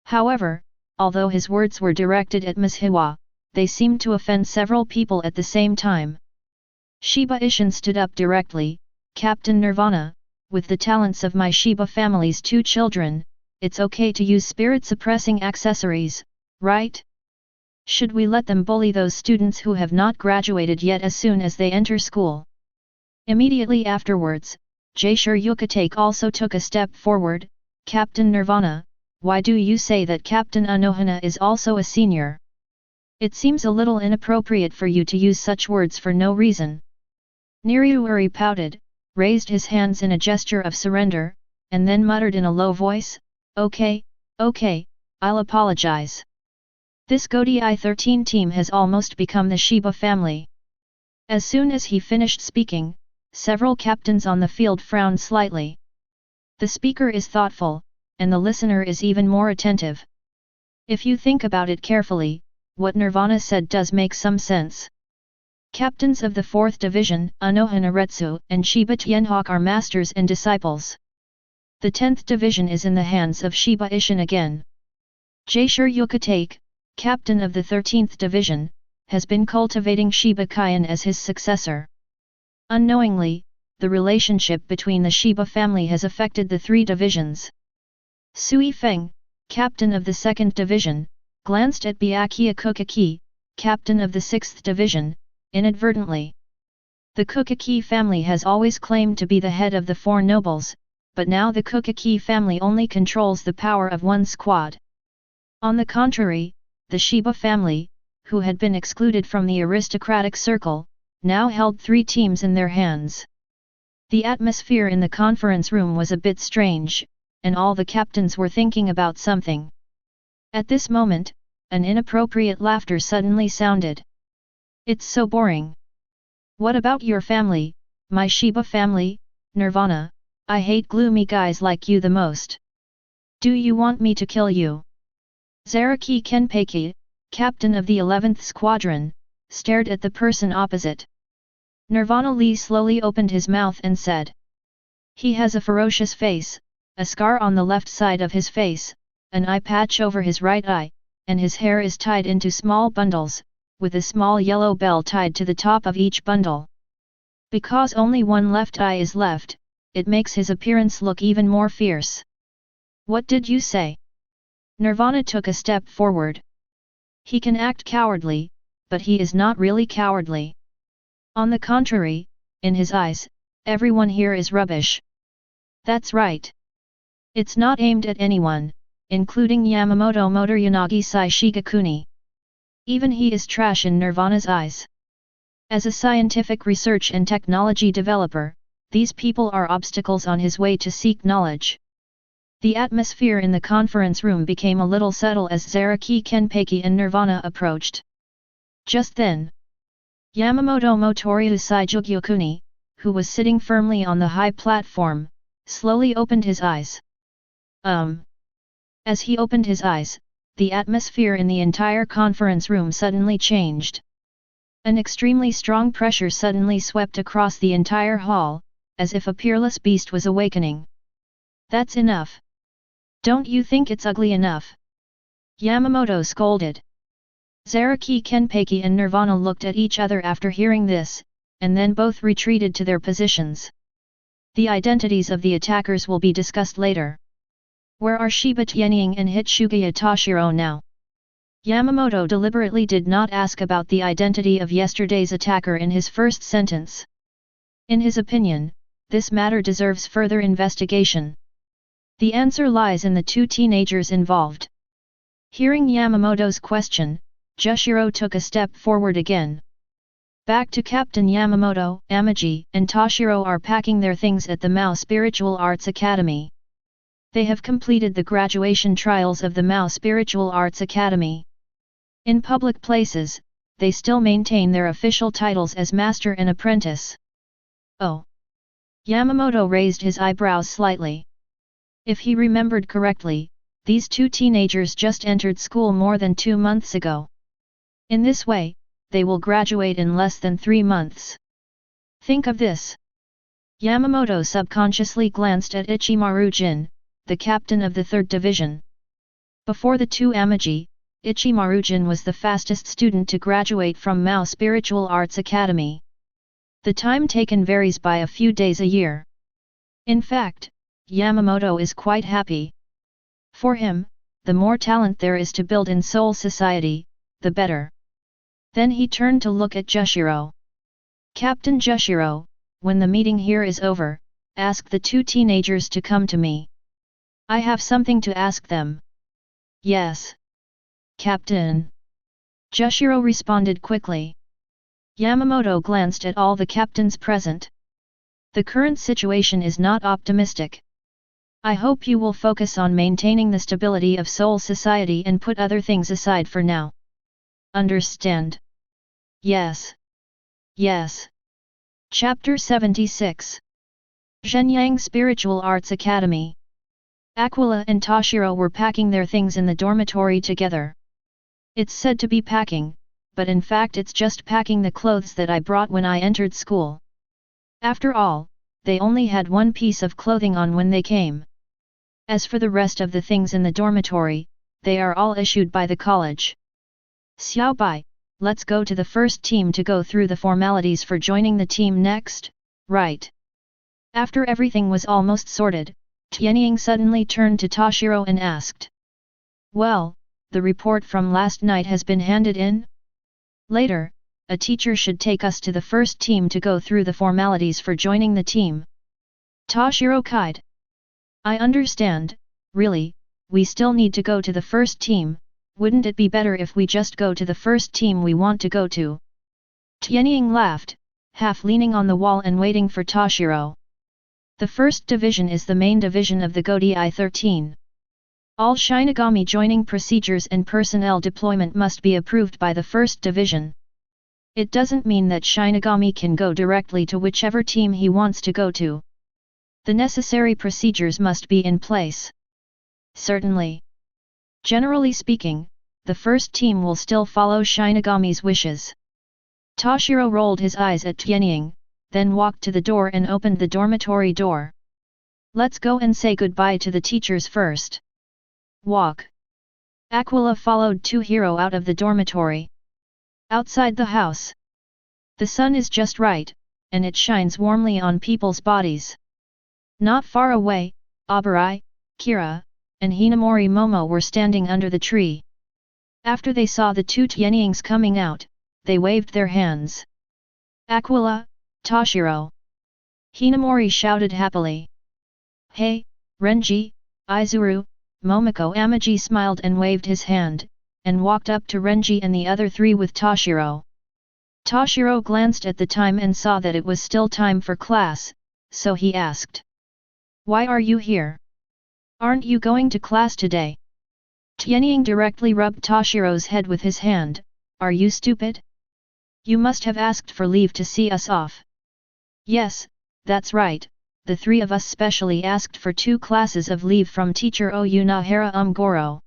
However, although his words were directed at Ms. Hiwa, they seemed to offend several people at the same time. Shiba Ishin stood up directly, Captain Nirvana, with the talents of my Shiba family's 2 children, it's okay to use spirit-suppressing accessories, right? Should we let them bully those students who have not graduated yet as soon as they enter school? Immediately afterwards, Jaishur Yukatake also took a step forward, Captain Nirvana, why do you say that Captain Anohana is also a senior? It seems a little inappropriate for you to use such words for no reason. Niriyuri pouted, raised his hands in a gesture of surrender, and then muttered in a low voice, Okay, I'll apologize. This Godai 13 team has almost become the Shiba family. As soon as he finished speaking, several captains on the field frowned slightly. The speaker is thoughtful, and the listener is even more attentive. If you think about it carefully, what Nirvana said does make some sense. Captains of the 4th Division, Unoha Naretsu and Shiba Tianying are masters and disciples. The 10th Division is in the hands of Shiba Ishin again. Jaishur Yukatake, captain of the 13th Division, has been cultivating Shiba Kaien as his successor. Unknowingly, the relationship between the Shiba family has affected the 3 divisions. Sui Feng, captain of the 2nd Division, glanced at Byakuya Kukaki, captain of the 6th Division, inadvertently. The Kukaki family has always claimed to be the head of the 4 nobles, but now the Kukaki family only controls the power of one squad. On the contrary, the Shiba family, who had been excluded from the aristocratic circle, now held 3 teams in their hands. The atmosphere in the conference room was a bit strange, and all the captains were thinking about something. At this moment, an inappropriate laughter suddenly sounded. It's so boring. What about your family, my Shiba family, Nirvana? I hate gloomy guys like you the most. Do you want me to kill you? Zaraki Kenpeki, captain of the 11th Squadron, stared at the person opposite. Nirvana Lee slowly opened his mouth and said. He has a ferocious face, a scar on the left side of his face, an eye patch over his right eye, and his hair is tied into small bundles, with a small yellow bell tied to the top of each bundle. Because only one left eye is left, it makes his appearance look even more fierce. What did you say? Nirvana took a step forward. He can act cowardly, but he is not really cowardly. On the contrary, in his eyes, everyone here is rubbish. That's right. It's not aimed at anyone, including Yamamoto Motoyanagi Sai Shigakuni. Even he is trash in Nirvana's eyes. As a scientific research and technology developer, these people are obstacles on his way to seek knowledge. The atmosphere in the conference room became a little subtle as Zaraki Kenpeki and Nirvana approached. Just then, Yamamoto Motoryu Sai Jugyokuni, who was sitting firmly on the high platform, slowly opened his eyes. As he opened his eyes, the atmosphere in the entire conference room suddenly changed. An extremely strong pressure suddenly swept across the entire hall, as if a peerless beast was awakening. That's enough. Don't you think it's ugly enough? Yamamoto scolded. Zaraki Kenpeki and Nirvana looked at each other after hearing this, and then both retreated to their positions. The identities of the attackers will be discussed later. Where are Shiba Tianying and Hitsugaya Toshiro now? Yamamoto deliberately did not ask about the identity of yesterday's attacker in his first sentence. In his opinion, this matter deserves further investigation. The answer lies in the 2 teenagers involved. Hearing Yamamoto's question, Jushiro took a step forward again. Back to Captain Yamamoto, Amaji and Toshiro are packing their things at the Mao Spiritual Arts Academy. They have completed the graduation trials of the Mao Spiritual Arts Academy. In public places, they still maintain their official titles as Master and Apprentice. Oh! Yamamoto raised his eyebrows slightly. If he remembered correctly, these 2 teenagers just entered school more than 2 months ago. In this way, they will graduate in less than 3 months. Think of this. Yamamoto subconsciously glanced at Ichimaru Jin, the captain of the 3rd Division. Before the 2 Amaji, Ichimaru Jin was the fastest student to graduate from Mao Spiritual Arts Academy. The time taken varies by a few days a year. In fact, Yamamoto is quite happy. For him, the more talent there is to build in Soul Society, the better. Then he turned to look at Jushiro. Captain Jushiro, when the meeting here is over, ask the 2 teenagers to come to me. I have something to ask them. Yes. Captain. Jushiro responded quickly. Yamamoto glanced at all the captains present. The current situation is not optimistic. I hope you will focus on maintaining the stability of Seoul society and put other things aside for now. Understand? Yes. Yes. Chapter 76. Shenyang Spiritual Arts Academy. Aquila and Toshiro were packing their things in the dormitory together. It's said to be packing, but in fact it's just packing the clothes that I brought when I entered school. After all, they only had one piece of clothing on when they came. As for the rest of the things in the dormitory, they are all issued by the college. Xiaobai, let's go to the first team to go through the formalities for joining the team next, right? After everything was almost sorted, Tianying suddenly turned to Toshiro and asked. Well, the report from last night has been handed in? Later, a teacher should take us to the first team to go through the formalities for joining the team. Toshiro cried. I understand, really, we still need to go to the first team, wouldn't it be better if we just go to the first team we want to go to? Tianying laughed, half leaning on the wall and waiting for Toshiro. The first division is the main division of the Godi 13. All Shinigami joining procedures and personnel deployment must be approved by the first division. It doesn't mean that Shinigami can go directly to whichever team he wants to go to. The necessary procedures must be in place. Certainly. Generally speaking, the first team will still follow Shinigami's wishes. Toshiro rolled his eyes at Tianying, then walked to the door and opened the dormitory door. Let's go and say goodbye to the teachers first. Walk. Aquila followed Toshiro out of the dormitory. Outside the house. The sun is just right, and it shines warmly on people's bodies. Not far away, Abarai, Kira, and Hinamori Momo were standing under the tree. After they saw the two Tianyings coming out, they waved their hands. Aquila, Toshiro. Hinamori shouted happily. Hey, Renji, Izuru, Momoko. Amaji smiled and waved his hand, and walked up to Renji and the other three with Toshiro. Toshiro glanced at the time and saw that it was still time for class, so he asked. Why are you here? Aren't you going to class today? Tianying directly rubbed Toshiro's head with his hand. Are you stupid? You must have asked for leave to see us off. Yes, that's right, the three of us specially asked for 2 classes of leave from teacher Oyunahara Goro.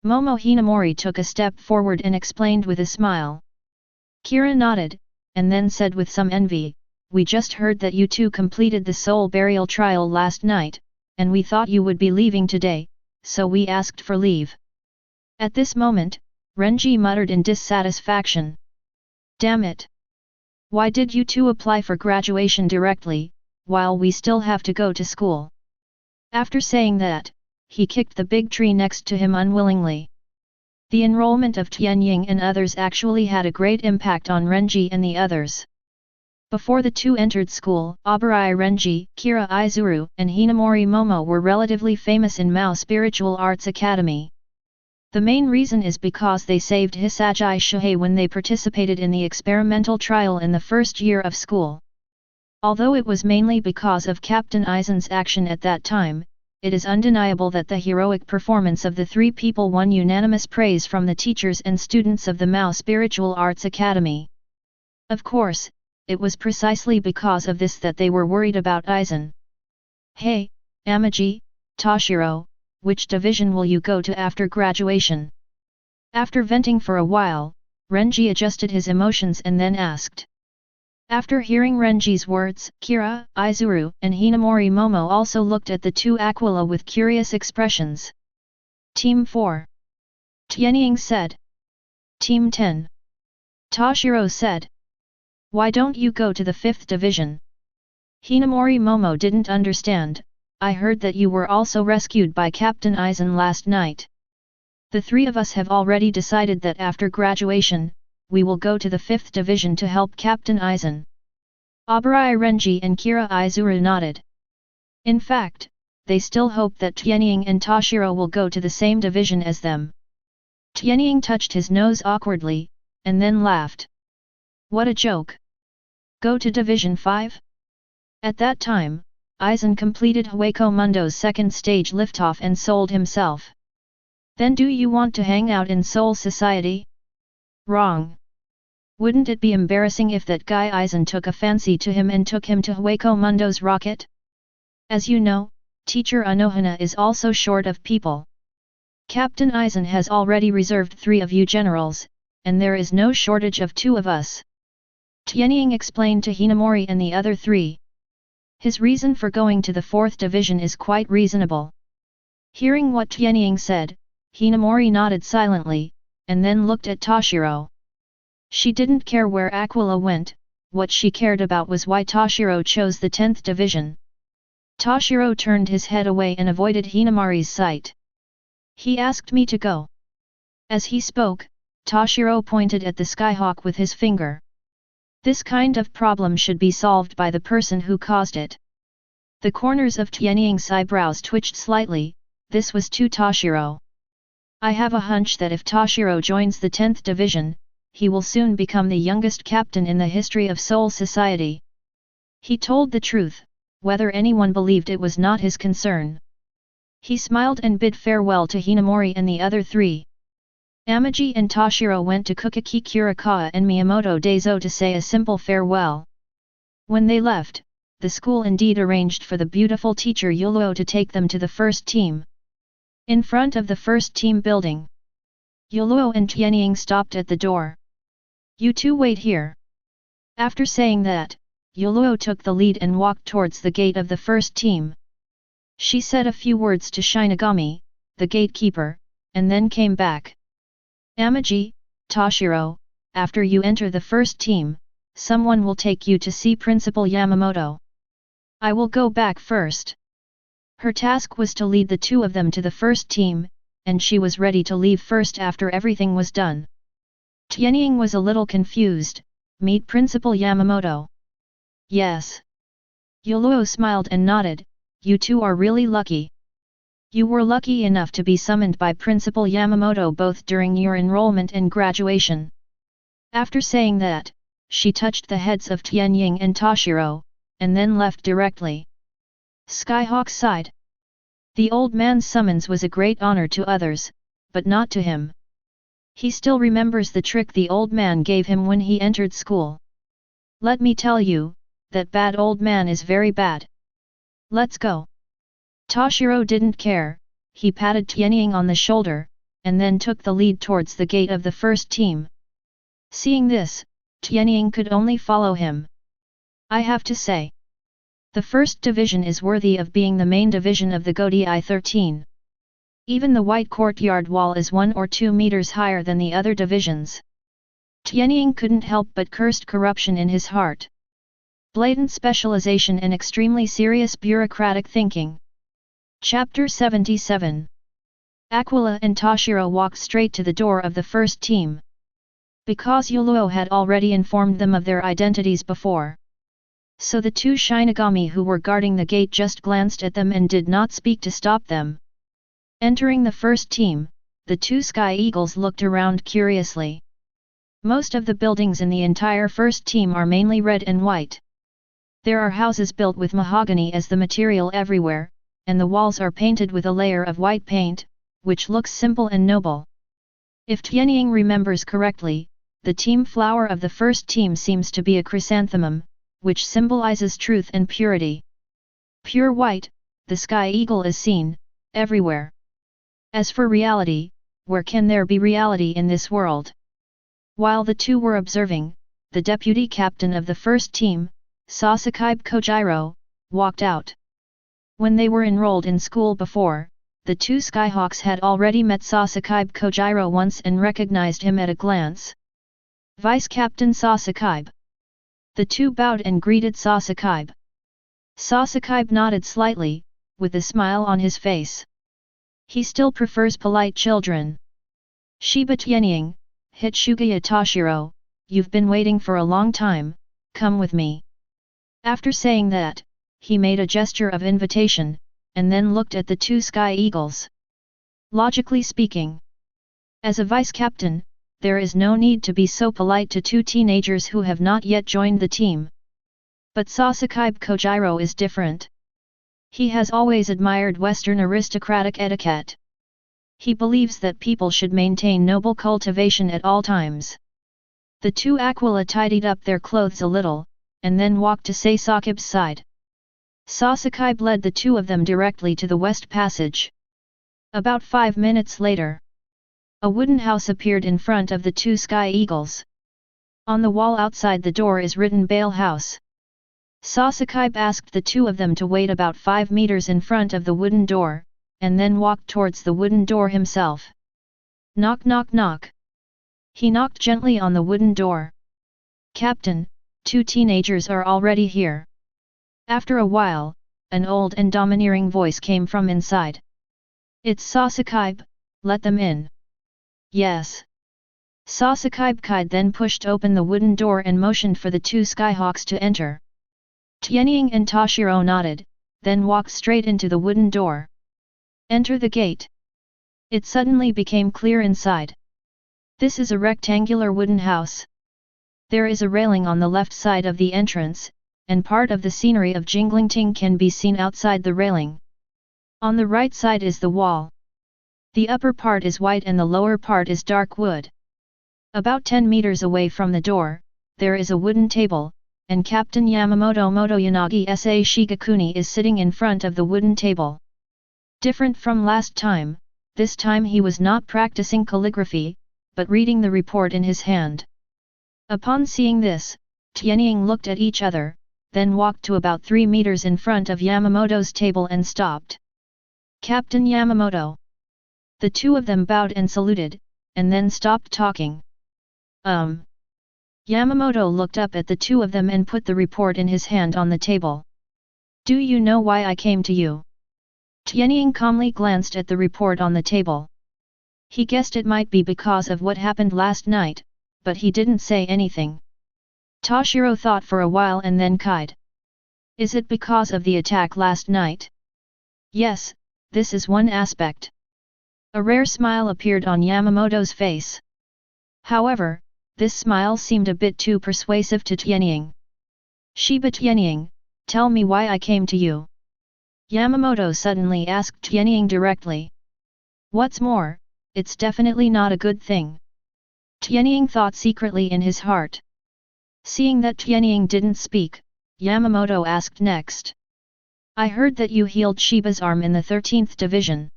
Momo Hinamori took a step forward and explained with a smile. Kira nodded, and then said with some envy, we just heard that you two completed the soul burial trial last night, and we thought you would be leaving today, so we asked for leave. At this moment, Renji muttered in dissatisfaction. Damn it! Why did you two apply for graduation directly, while we still have to go to school? After saying that, he kicked the big tree next to him unwillingly. The enrollment of Tianying and others actually had a great impact on Renji and the others. Before the two entered school, Abarai Renji, Kira Izuru, and Hinamori Momo were relatively famous in Mao Spiritual Arts Academy. The main reason is because they saved Hisagi Shohei when they participated in the experimental trial in the first year of school. Although it was mainly because of Captain Aizen's action at that time, it is undeniable that the heroic performance of the 3 people won unanimous praise from the teachers and students of the Mao Spiritual Arts Academy. Of course, it was precisely because of this that they were worried about Aizen. Hey, Amaji, Toshiro, which division will you go to after graduation? After venting for a while, Renji adjusted his emotions and then asked. After hearing Renji's words, Kira, Izuru, and Hinamori Momo also looked at the two Aquila with curious expressions. Team 4. Tianying said. Team 10. Toshiro said. Why don't you go to the 5th division? Hinamori Momo didn't understand. I heard that you were also rescued by Captain Aizen last night. The 3 of us have already decided that after graduation, we will go to the 5th division to help Captain Aizen. Abarai Renji and Kira Izuru nodded. In fact, they still hope that Tianying and Toshiro will go to the same division as them. Tianying touched his nose awkwardly, and then laughed. What a joke! Go to Division 5? At that time, Aizen completed Hueco Mundo's second stage liftoff and sold himself. Then do you want to hang out in Soul Society? Wrong. Wouldn't it be embarrassing if that guy Aizen took a fancy to him and took him to Hueco Mundo's rocket? As you know, Teacher Anohana is also short of people. Captain Aizen has already reserved 3 of you generals, and there is no shortage of 2 of us. Tianying explained to Hinamori and the other 3. His reason for going to the 4th division is quite reasonable. Hearing what Tianying said, Hinamori nodded silently, and then looked at Toshiro. She didn't care where Aquila went, what she cared about was why Toshiro chose the 10th division. Toshiro turned his head away and avoided Hinamori's sight. He asked me to go. As he spoke, Toshiro pointed at the skyhawk with his finger. This kind of problem should be solved by the person who caused it. The corners of Tianying's eyebrows twitched slightly. This was to Toshiro. I have a hunch that if Toshiro joins the 10th division, he will soon become the youngest captain in the history of Soul Society. He told the truth, whether anyone believed it was not his concern. He smiled and bid farewell to Hinamori and the other 3. Amaji and Toshiro went to Kukaki Kurikawa and Miyamoto Daizo to say a simple farewell. When they left, the school indeed arranged for the beautiful teacher Yuluo to take them to the first team. In front of the first team building, Yuluo and Tianying stopped at the door. You 2 wait here. After saying that, Yuluo took the lead and walked towards the gate of the first team. She said a few words to Shinigami, the gatekeeper, and then came back. Amaji, Toshiro, after you enter the first team, someone will take you to see Principal Yamamoto. I will go back first. Her task was to lead the 2 of them to the first team, and she was ready to leave first after everything was done. Tianying was a little confused. Meet Principal Yamamoto. Yes. Yuluo smiled and nodded. You 2 are really lucky. You were lucky enough to be summoned by Principal Yamamoto both during your enrollment and graduation. After saying that, she touched the heads of Tianying and Toshiro, and then left directly. Skyhawk sighed. The old man's summons was a great honor to others, but not to him. He still remembers the trick the old man gave him when he entered school. Let me tell you, that bad old man is very bad. Let's go. Toshiro didn't care, he patted Tianying on the shoulder, and then took the lead towards the gate of the first team. Seeing this, Tianying could only follow him. I have to say, the first division is worthy of being the main division of the Godi I-13. Even the white courtyard wall is 1 or 2 meters higher than the other divisions. Tianying couldn't help but cursed corruption in his heart. Blatant specialization and extremely serious bureaucratic thinking. Chapter 77. Aquila and Toshiro walked straight to the door of the first team. Because Yuluo had already informed them of their identities before. So the 2 Shinigami who were guarding the gate just glanced at them and did not speak to stop them. Entering the first team, the 2 Sky Eagles looked around curiously. Most of the buildings in the entire first team are mainly red and white. There are houses built with mahogany as the material everywhere, and the walls are painted with a layer of white paint, which looks simple and noble. If Tianying remembers correctly, the team flower of the first team seems to be a chrysanthemum, which symbolizes truth and purity. Pure white, the Sky Eagle is seen, everywhere. As for reality, where can there be reality in this world? While the 2 were observing, the deputy captain of the first team, Sasakabe Kojiro, walked out. When they were enrolled in school before, the 2 Skyhawks had already met Sasakabe Kojiro once and recognized him at a glance. Vice Captain Sasakabe. The 2 bowed and greeted Sasakabe. Sasakabe nodded slightly, with a smile on his face. He still prefers polite children. Shiba Tianying, Hitsugaya Toshiro, you've been waiting for a long time, come with me. After saying that, he made a gesture of invitation, and then looked at the 2 Sky Eagles. Logically speaking, as a vice captain, there is no need to be so polite to 2 teenagers who have not yet joined the team. But Sasakabe Kojiro is different. He has always admired Western aristocratic etiquette. He believes that people should maintain noble cultivation at all times. The two Aquila tidied up their clothes a little, and then walked to Sasakib's side. Sasakib led the two of them directly to the west passage. About 5 minutes later, a wooden house appeared in front of the two sky eagles. On the wall outside the door is written Bale House. Sasakib asked the two of them to wait about 5 meters in front of the wooden door, and then walked towards the wooden door himself. Knock knock knock. He knocked gently on the wooden door. Captain, 2 teenagers are already here. After a while, an old and domineering voice came from inside. It's Sasakib, let them in. Yes. Sasakib then pushed open the wooden door and motioned for the two skyhawks to enter. Tianying and Toshiro nodded, then walked straight into the wooden door. Enter the gate. It suddenly became clear inside. This is a rectangular wooden house. There is a railing on the left side of the entrance, and part of the scenery of Jinglingting can be seen outside the railing. On the right side is the wall. The upper part is white and the lower part is dark wood. About 10 meters away from the door, there is a wooden table, and Captain Yamamoto Motoyanagi S.A. Shigakuni is sitting in front of the wooden table. Different from last time, this time he was not practicing calligraphy, but reading the report in his hand. Upon seeing this, Tianying looked at each other, then walked to about 3 meters in front of Yamamoto's table and stopped. Captain Yamamoto. The two of them bowed and saluted, and then stopped talking. Yamamoto looked up at the two of them and put the report in his hand on the table. Do you know why I came to you? Tianying calmly glanced at the report on the table. He guessed it might be because of what happened last night, but he didn't say anything. Toshiro thought for a while and then sighed. Is it because of the attack last night? Yes, this is one aspect. A rare smile appeared on Yamamoto's face. However, this smile seemed a bit too persuasive to Tianying. Shiba Tianying, tell me why I came to you. Yamamoto suddenly asked Tianying directly. What's more, it's definitely not a good thing. Tianying thought secretly in his heart. Seeing that Tianying didn't speak, Yamamoto asked next. I heard that you healed Shiba's arm in the 13th division.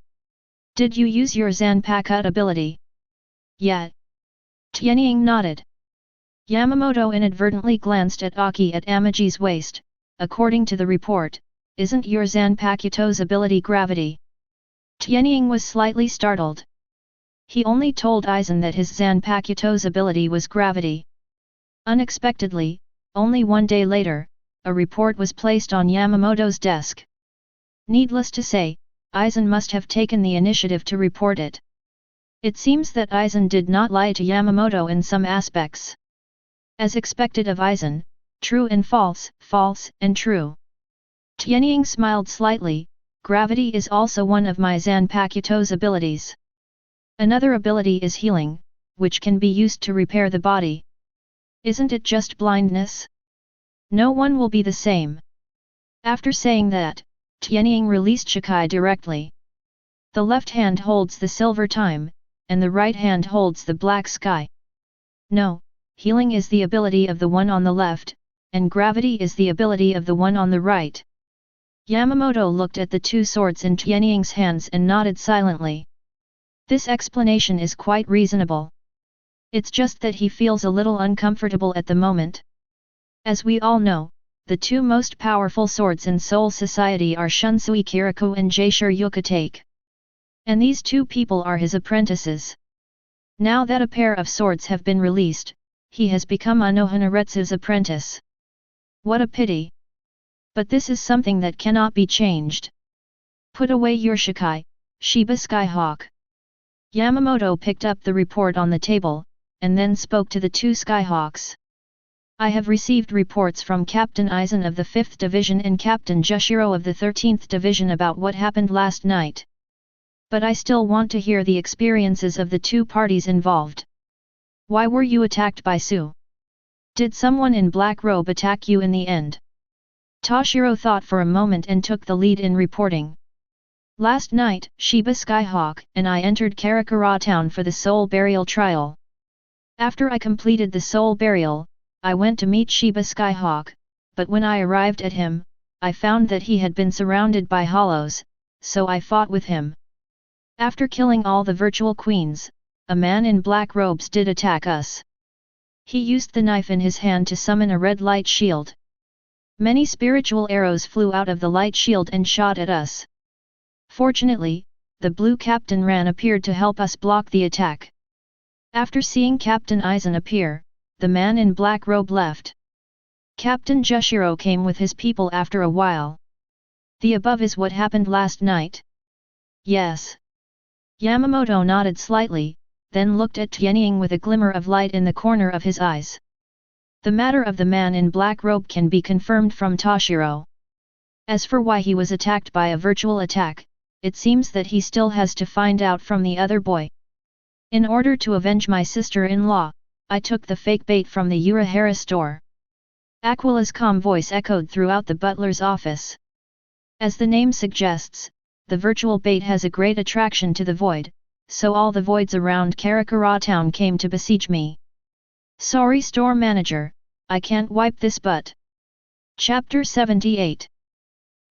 Did you use your Zanpakuto ability? Yeah. Tianying nodded. Yamamoto inadvertently glanced at Aki at Amaji's waist. According to the report, isn't your Zanpakuto's ability gravity? Tianying was slightly startled. He only told Aizen that his Zanpakuto's ability was gravity. Unexpectedly, only 1 day later, a report was placed on Yamamoto's desk. Needless to say, Aizen must have taken the initiative to report it. It seems that Aizen did not lie to Yamamoto in some aspects. As expected of Aizen, true and false, false and true. Tianying smiled slightly. Gravity is also one of my Zanpakuto's abilities. Another ability is healing, which can be used to repair the body. Isn't it just blindness? No one will be the same. After saying that, Tianying released Shikai directly. The left hand holds the silver time, and the right hand holds the black sky. No, healing is the ability of the one on the left, and gravity is the ability of the one on the right. Yamamoto looked at the two swords in Tianying's hands and nodded silently. This explanation is quite reasonable. It's just that he feels a little uncomfortable at the moment. As we all know, the two most powerful swords in Soul Society are Shunsui Kirikou and Jaishur Yukatake. And these two people are his apprentices. Now that a pair of swords have been released, he has become Anohanaretsu's apprentice. What a pity! But this is something that cannot be changed. Put away your Shikai, Shiba Skyhawk. Yamamoto picked up the report on the table, and then spoke to the two Skyhawks. I have received reports from Captain Aizen of the 5th Division and Captain Jushiro of the 13th Division about what happened last night. But I still want to hear the experiences of the two parties involved. Why were you attacked by Su? Did someone in black robe attack you in the end? Toshiro thought for a moment and took the lead in reporting. Last night, Shiba Skyhawk and I entered Karakura town for the soul burial trial. After I completed the soul burial, I went to meet Shiba Skyhawk, but when I arrived at him, I found that he had been surrounded by hollows, so I fought with him. After killing all the virtual queens, a man in black robes did attack us. He used the knife in his hand to summon a red light shield. Many spiritual arrows flew out of the light shield and shot at us. Fortunately, the blue captain Ran appeared to help us block the attack. After seeing Captain Aizen appear, the man in black robe left. Captain Jushiro came with his people after a while. The above is what happened last night. Yes. Yamamoto nodded slightly, then looked at Tianying with a glimmer of light in the corner of his eyes. The matter of the man in black robe can be confirmed from Toshiro. As for why he was attacked by a virtual attack, it seems that he still has to find out from the other boy. In order to avenge my sister-in-law, I took the fake bait from the Urahara store. Aquila's calm voice echoed throughout the butler's office. As the name suggests, the virtual bait has a great attraction to the void, so all the voids around Karakura town came to besiege me. Sorry store manager, I can't wipe this butt. Chapter 78.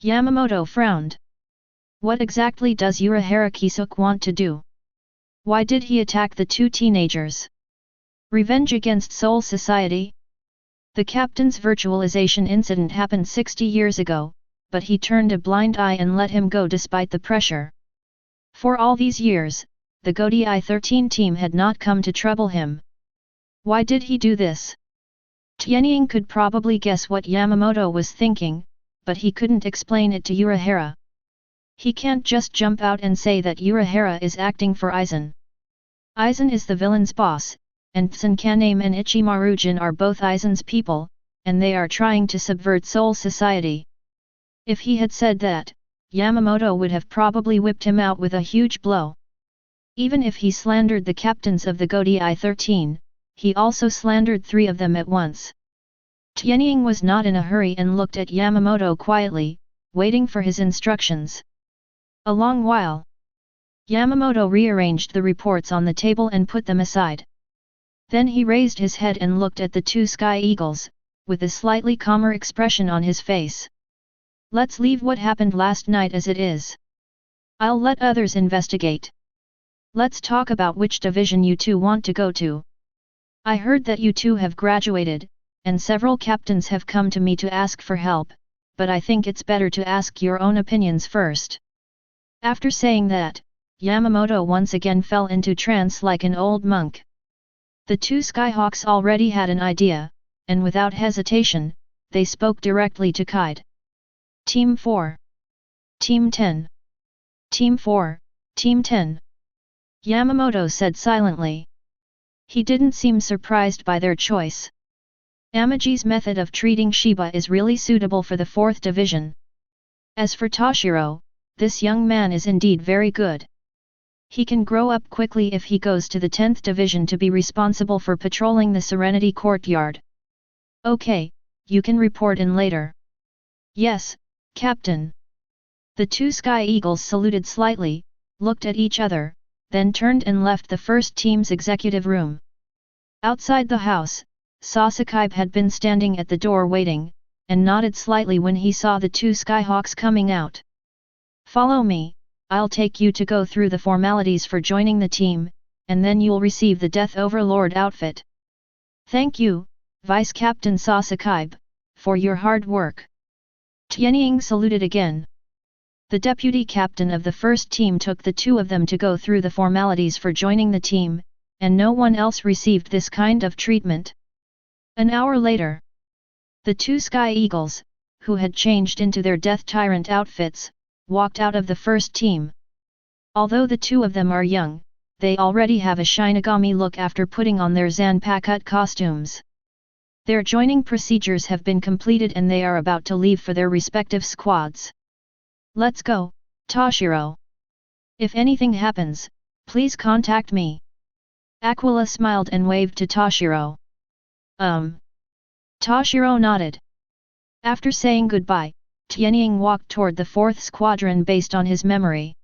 Yamamoto frowned. What exactly does Urahara Kisuke want to do? Why did he attack the two teenagers? Revenge against Soul Society? The captain's virtualization incident happened 60 years ago, but he turned a blind eye and let him go despite the pressure. For all these years, the Godai 13 team had not come to trouble him. Why did he do this? Tianying could probably guess what Yamamoto was thinking, but he couldn't explain it to Urahara. He can't just jump out and say that Urahara is acting for Aizen. Aizen is the villain's boss, and Tsunkaname and Ichimarujin are both Aizen's people, and they are trying to subvert Soul Society. If he had said that, Yamamoto would have probably whipped him out with a huge blow. Even if he slandered the captains of the Godai 13, he also slandered 3 of them at once. Tianying was not in a hurry and looked at Yamamoto quietly, waiting for his instructions. A long while. Yamamoto rearranged the reports on the table and put them aside. Then he raised his head and looked at the 2 sky eagles, with a slightly calmer expression on his face. Let's leave what happened last night as it is. I'll let others investigate. Let's talk about which division you two want to go to. I heard that you two have graduated, and several captains have come to me to ask for help, but I think it's better to ask your own opinions first. After saying that, Yamamoto once again fell into trance like an old monk. The 2 Skyhawks already had an idea, and without hesitation, they spoke directly to Kaide. Team 4. Team 10. Team 4, Team 10. Yamamoto said silently. He didn't seem surprised by their choice. Amaji's method of treating Shiba is really suitable for the 4th division. As for Toshiro, this young man is indeed very good. He can grow up quickly if he goes to the 10th division to be responsible for patrolling the Serenity Courtyard. Okay, you can report in later. Yes, Captain. The 2 Sky Eagles saluted slightly, looked at each other, then turned and left the first team's executive room. Outside the house, Sasakaibe had been standing at the door waiting, and nodded slightly when he saw the 2 Skyhawks coming out. Follow me, I'll take you to go through the formalities for joining the team, and then you'll receive the Death Overlord outfit. Thank you, Vice Captain Sasakaibe, for your hard work. Tianying saluted again. The deputy captain of the first team took the 2 of them to go through the formalities for joining the team, and no one else received this kind of treatment. An hour later, the 2 Sky Eagles, who had changed into their Death Tyrant outfits, walked out of the first team. Although the 2 of them are young, they already have a Shinigami look after putting on their Zanpakuto costumes. Their joining procedures have been completed and they are about to leave for their respective squads. Let's go, Toshiro. If anything happens, please contact me. Aquila smiled and waved to Toshiro. Toshiro nodded. After saying goodbye, Tianying walked toward the 4th squadron based on his memory.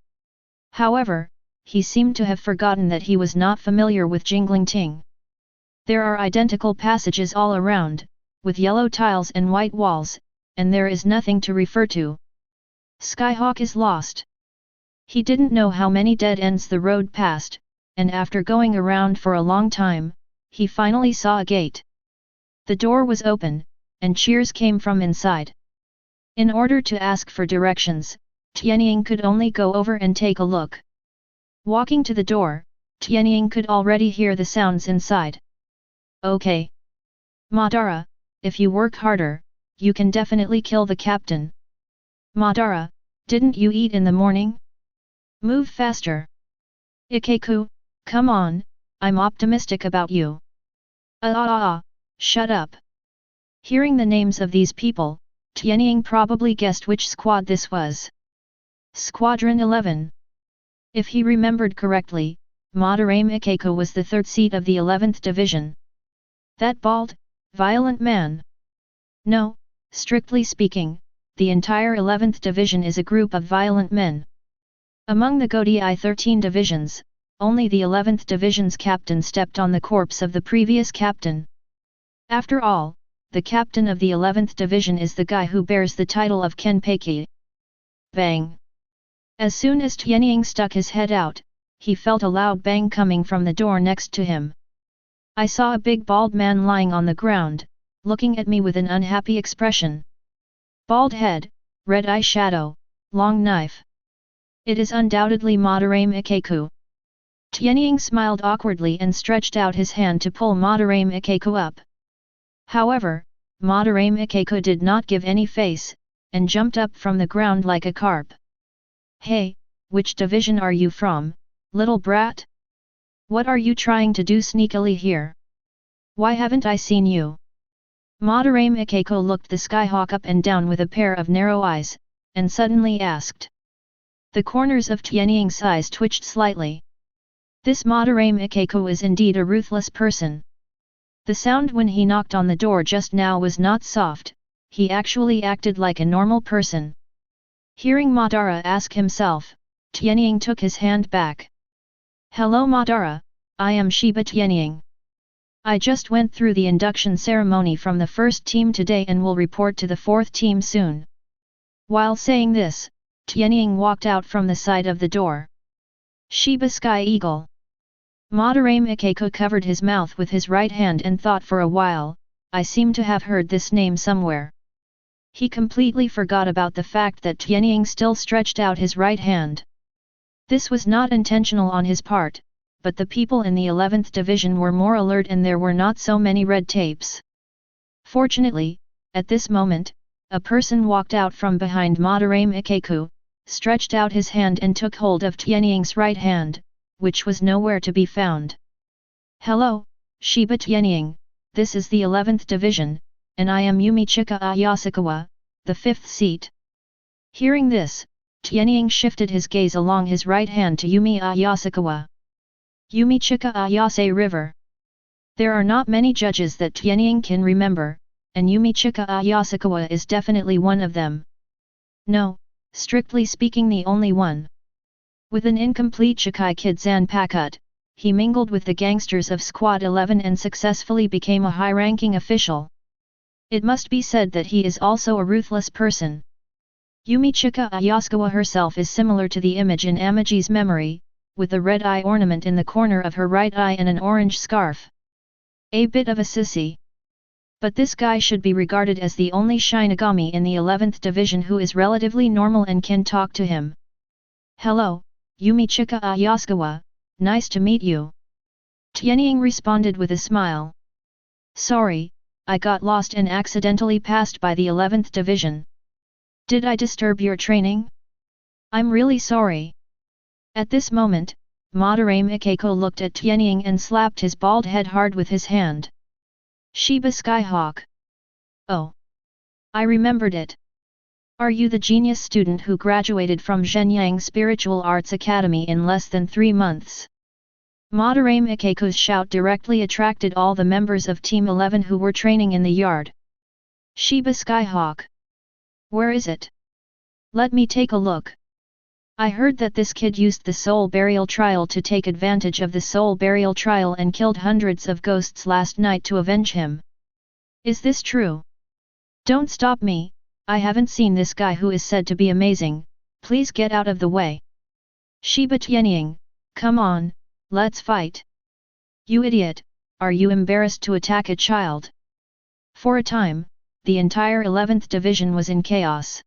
However, he seemed to have forgotten that he was not familiar with Jingling. There are identical passages all around, with yellow tiles and white walls, and there is nothing to refer to. Skyhawk is lost. He didn't know how many dead ends the road passed, and after going around for a long time, he finally saw a gate. The door was open, and cheers came from inside. In order to ask for directions, Tianying could only go over and take a look. Walking to the door, Tianying could already hear the sounds inside. Okay. Madara, if you work harder, you can definitely kill the captain. Madara, didn't you eat in the morning? Move faster. Ikeku, come on, I'm optimistic about you. Shut up. Hearing the names of these people, Tianying probably guessed which squad this was. Squadron 11. If he remembered correctly, Madara Ikeku was the 3rd seat of the 11th division. That bald, violent man. No, strictly speaking, the entire 11th division is a group of violent men. Among the Godii 13 divisions, only the 11th division's captain stepped on the corpse of the previous captain. After all, the captain of the 11th division is the guy who bears the title of Kenpeki. Bang! As soon as Tianying stuck his head out, he felt a loud bang coming from the door next to him. I saw a big bald man lying on the ground, looking at me with an unhappy expression. Bald head, red eye shadow, long knife. It is undoubtedly Madara Ikeku. Tianying smiled awkwardly and stretched out his hand to pull Madara Ikeku up. However, Madara Ikeku did not give any face, and jumped up from the ground like a carp. Hey, which division are you from, little brat? What are you trying to do sneakily here? Why haven't I seen you? Madara Ikeku looked the Skyhawk up and down with a pair of narrow eyes, and suddenly asked. The corners of Tianying's eyes twitched slightly. This Madara Ikeku is indeed a ruthless person. The sound when he knocked on the door just now was not soft, he actually acted like a normal person. Hearing Madara ask himself, Tianying took his hand back. Hello Madara, I am Shiba Tianying. I just went through the induction ceremony from the 1st team today and will report to the 4th team soon. While saying this, Tianying walked out from the side of the door. Shiba Sky Eagle. Madara Ikeku covered his mouth with his right hand and thought for a while, I seem to have heard this name somewhere. He completely forgot about the fact that Tianying still stretched out his right hand. This was not intentional on his part, but the people in the 11th division were more alert and there were not so many red tapes. Fortunately, at this moment, a person walked out from behind Madara Ikeku, stretched out his hand and took hold of Tianying's right hand, which was nowhere to be found. Hello, Shiba Tianying, this is the 11th division, and I am Yumichika Ayasakawa, the 5th seat. Hearing this, Tianying shifted his gaze along his right hand to Yumi Ayasakawa. Yumichika Ayase River. There are not many judges that Tianying can remember, and Yumichika Ayasakawa is definitely one of them. No, strictly speaking the only one. With an incomplete Shikai Kid Zanpakut, he mingled with the gangsters of Squad 11 and successfully became a high-ranking official. It must be said that he is also a ruthless person. Yumichika Ayasakawa herself is similar to the image in Amaji's memory, with a red eye ornament in the corner of her right eye and an orange scarf. A bit of a sissy. But this guy should be regarded as the only Shinigami in the 11th division who is relatively normal and can talk to him. Hello, Yumichika Ayasakawa, nice to meet you. Tianying responded with a smile. Sorry, I got lost and accidentally passed by the 11th division. Did I disturb your training? I'm really sorry. At this moment, Madara Ikeku looked at Tianying and slapped his bald head hard with his hand. Shiba Skyhawk. Oh. I remembered it. Are you the genius student who graduated from Zhenyang Spiritual Arts Academy in less than 3 months? Madara Ikeku's shout directly attracted all the members of Team 11 who were training in the yard. Shiba Skyhawk. Where is it? Let me take a look. I heard that this kid used the soul burial trial to take advantage of the soul burial trial and killed hundreds of ghosts last night to avenge him. Is this true? Don't stop me, I haven't seen this guy who is said to be amazing, please get out of the way. Shiba Tianying, come on, let's fight. You idiot, are you embarrassed to attack a child? For a time, the entire 11th division was in chaos.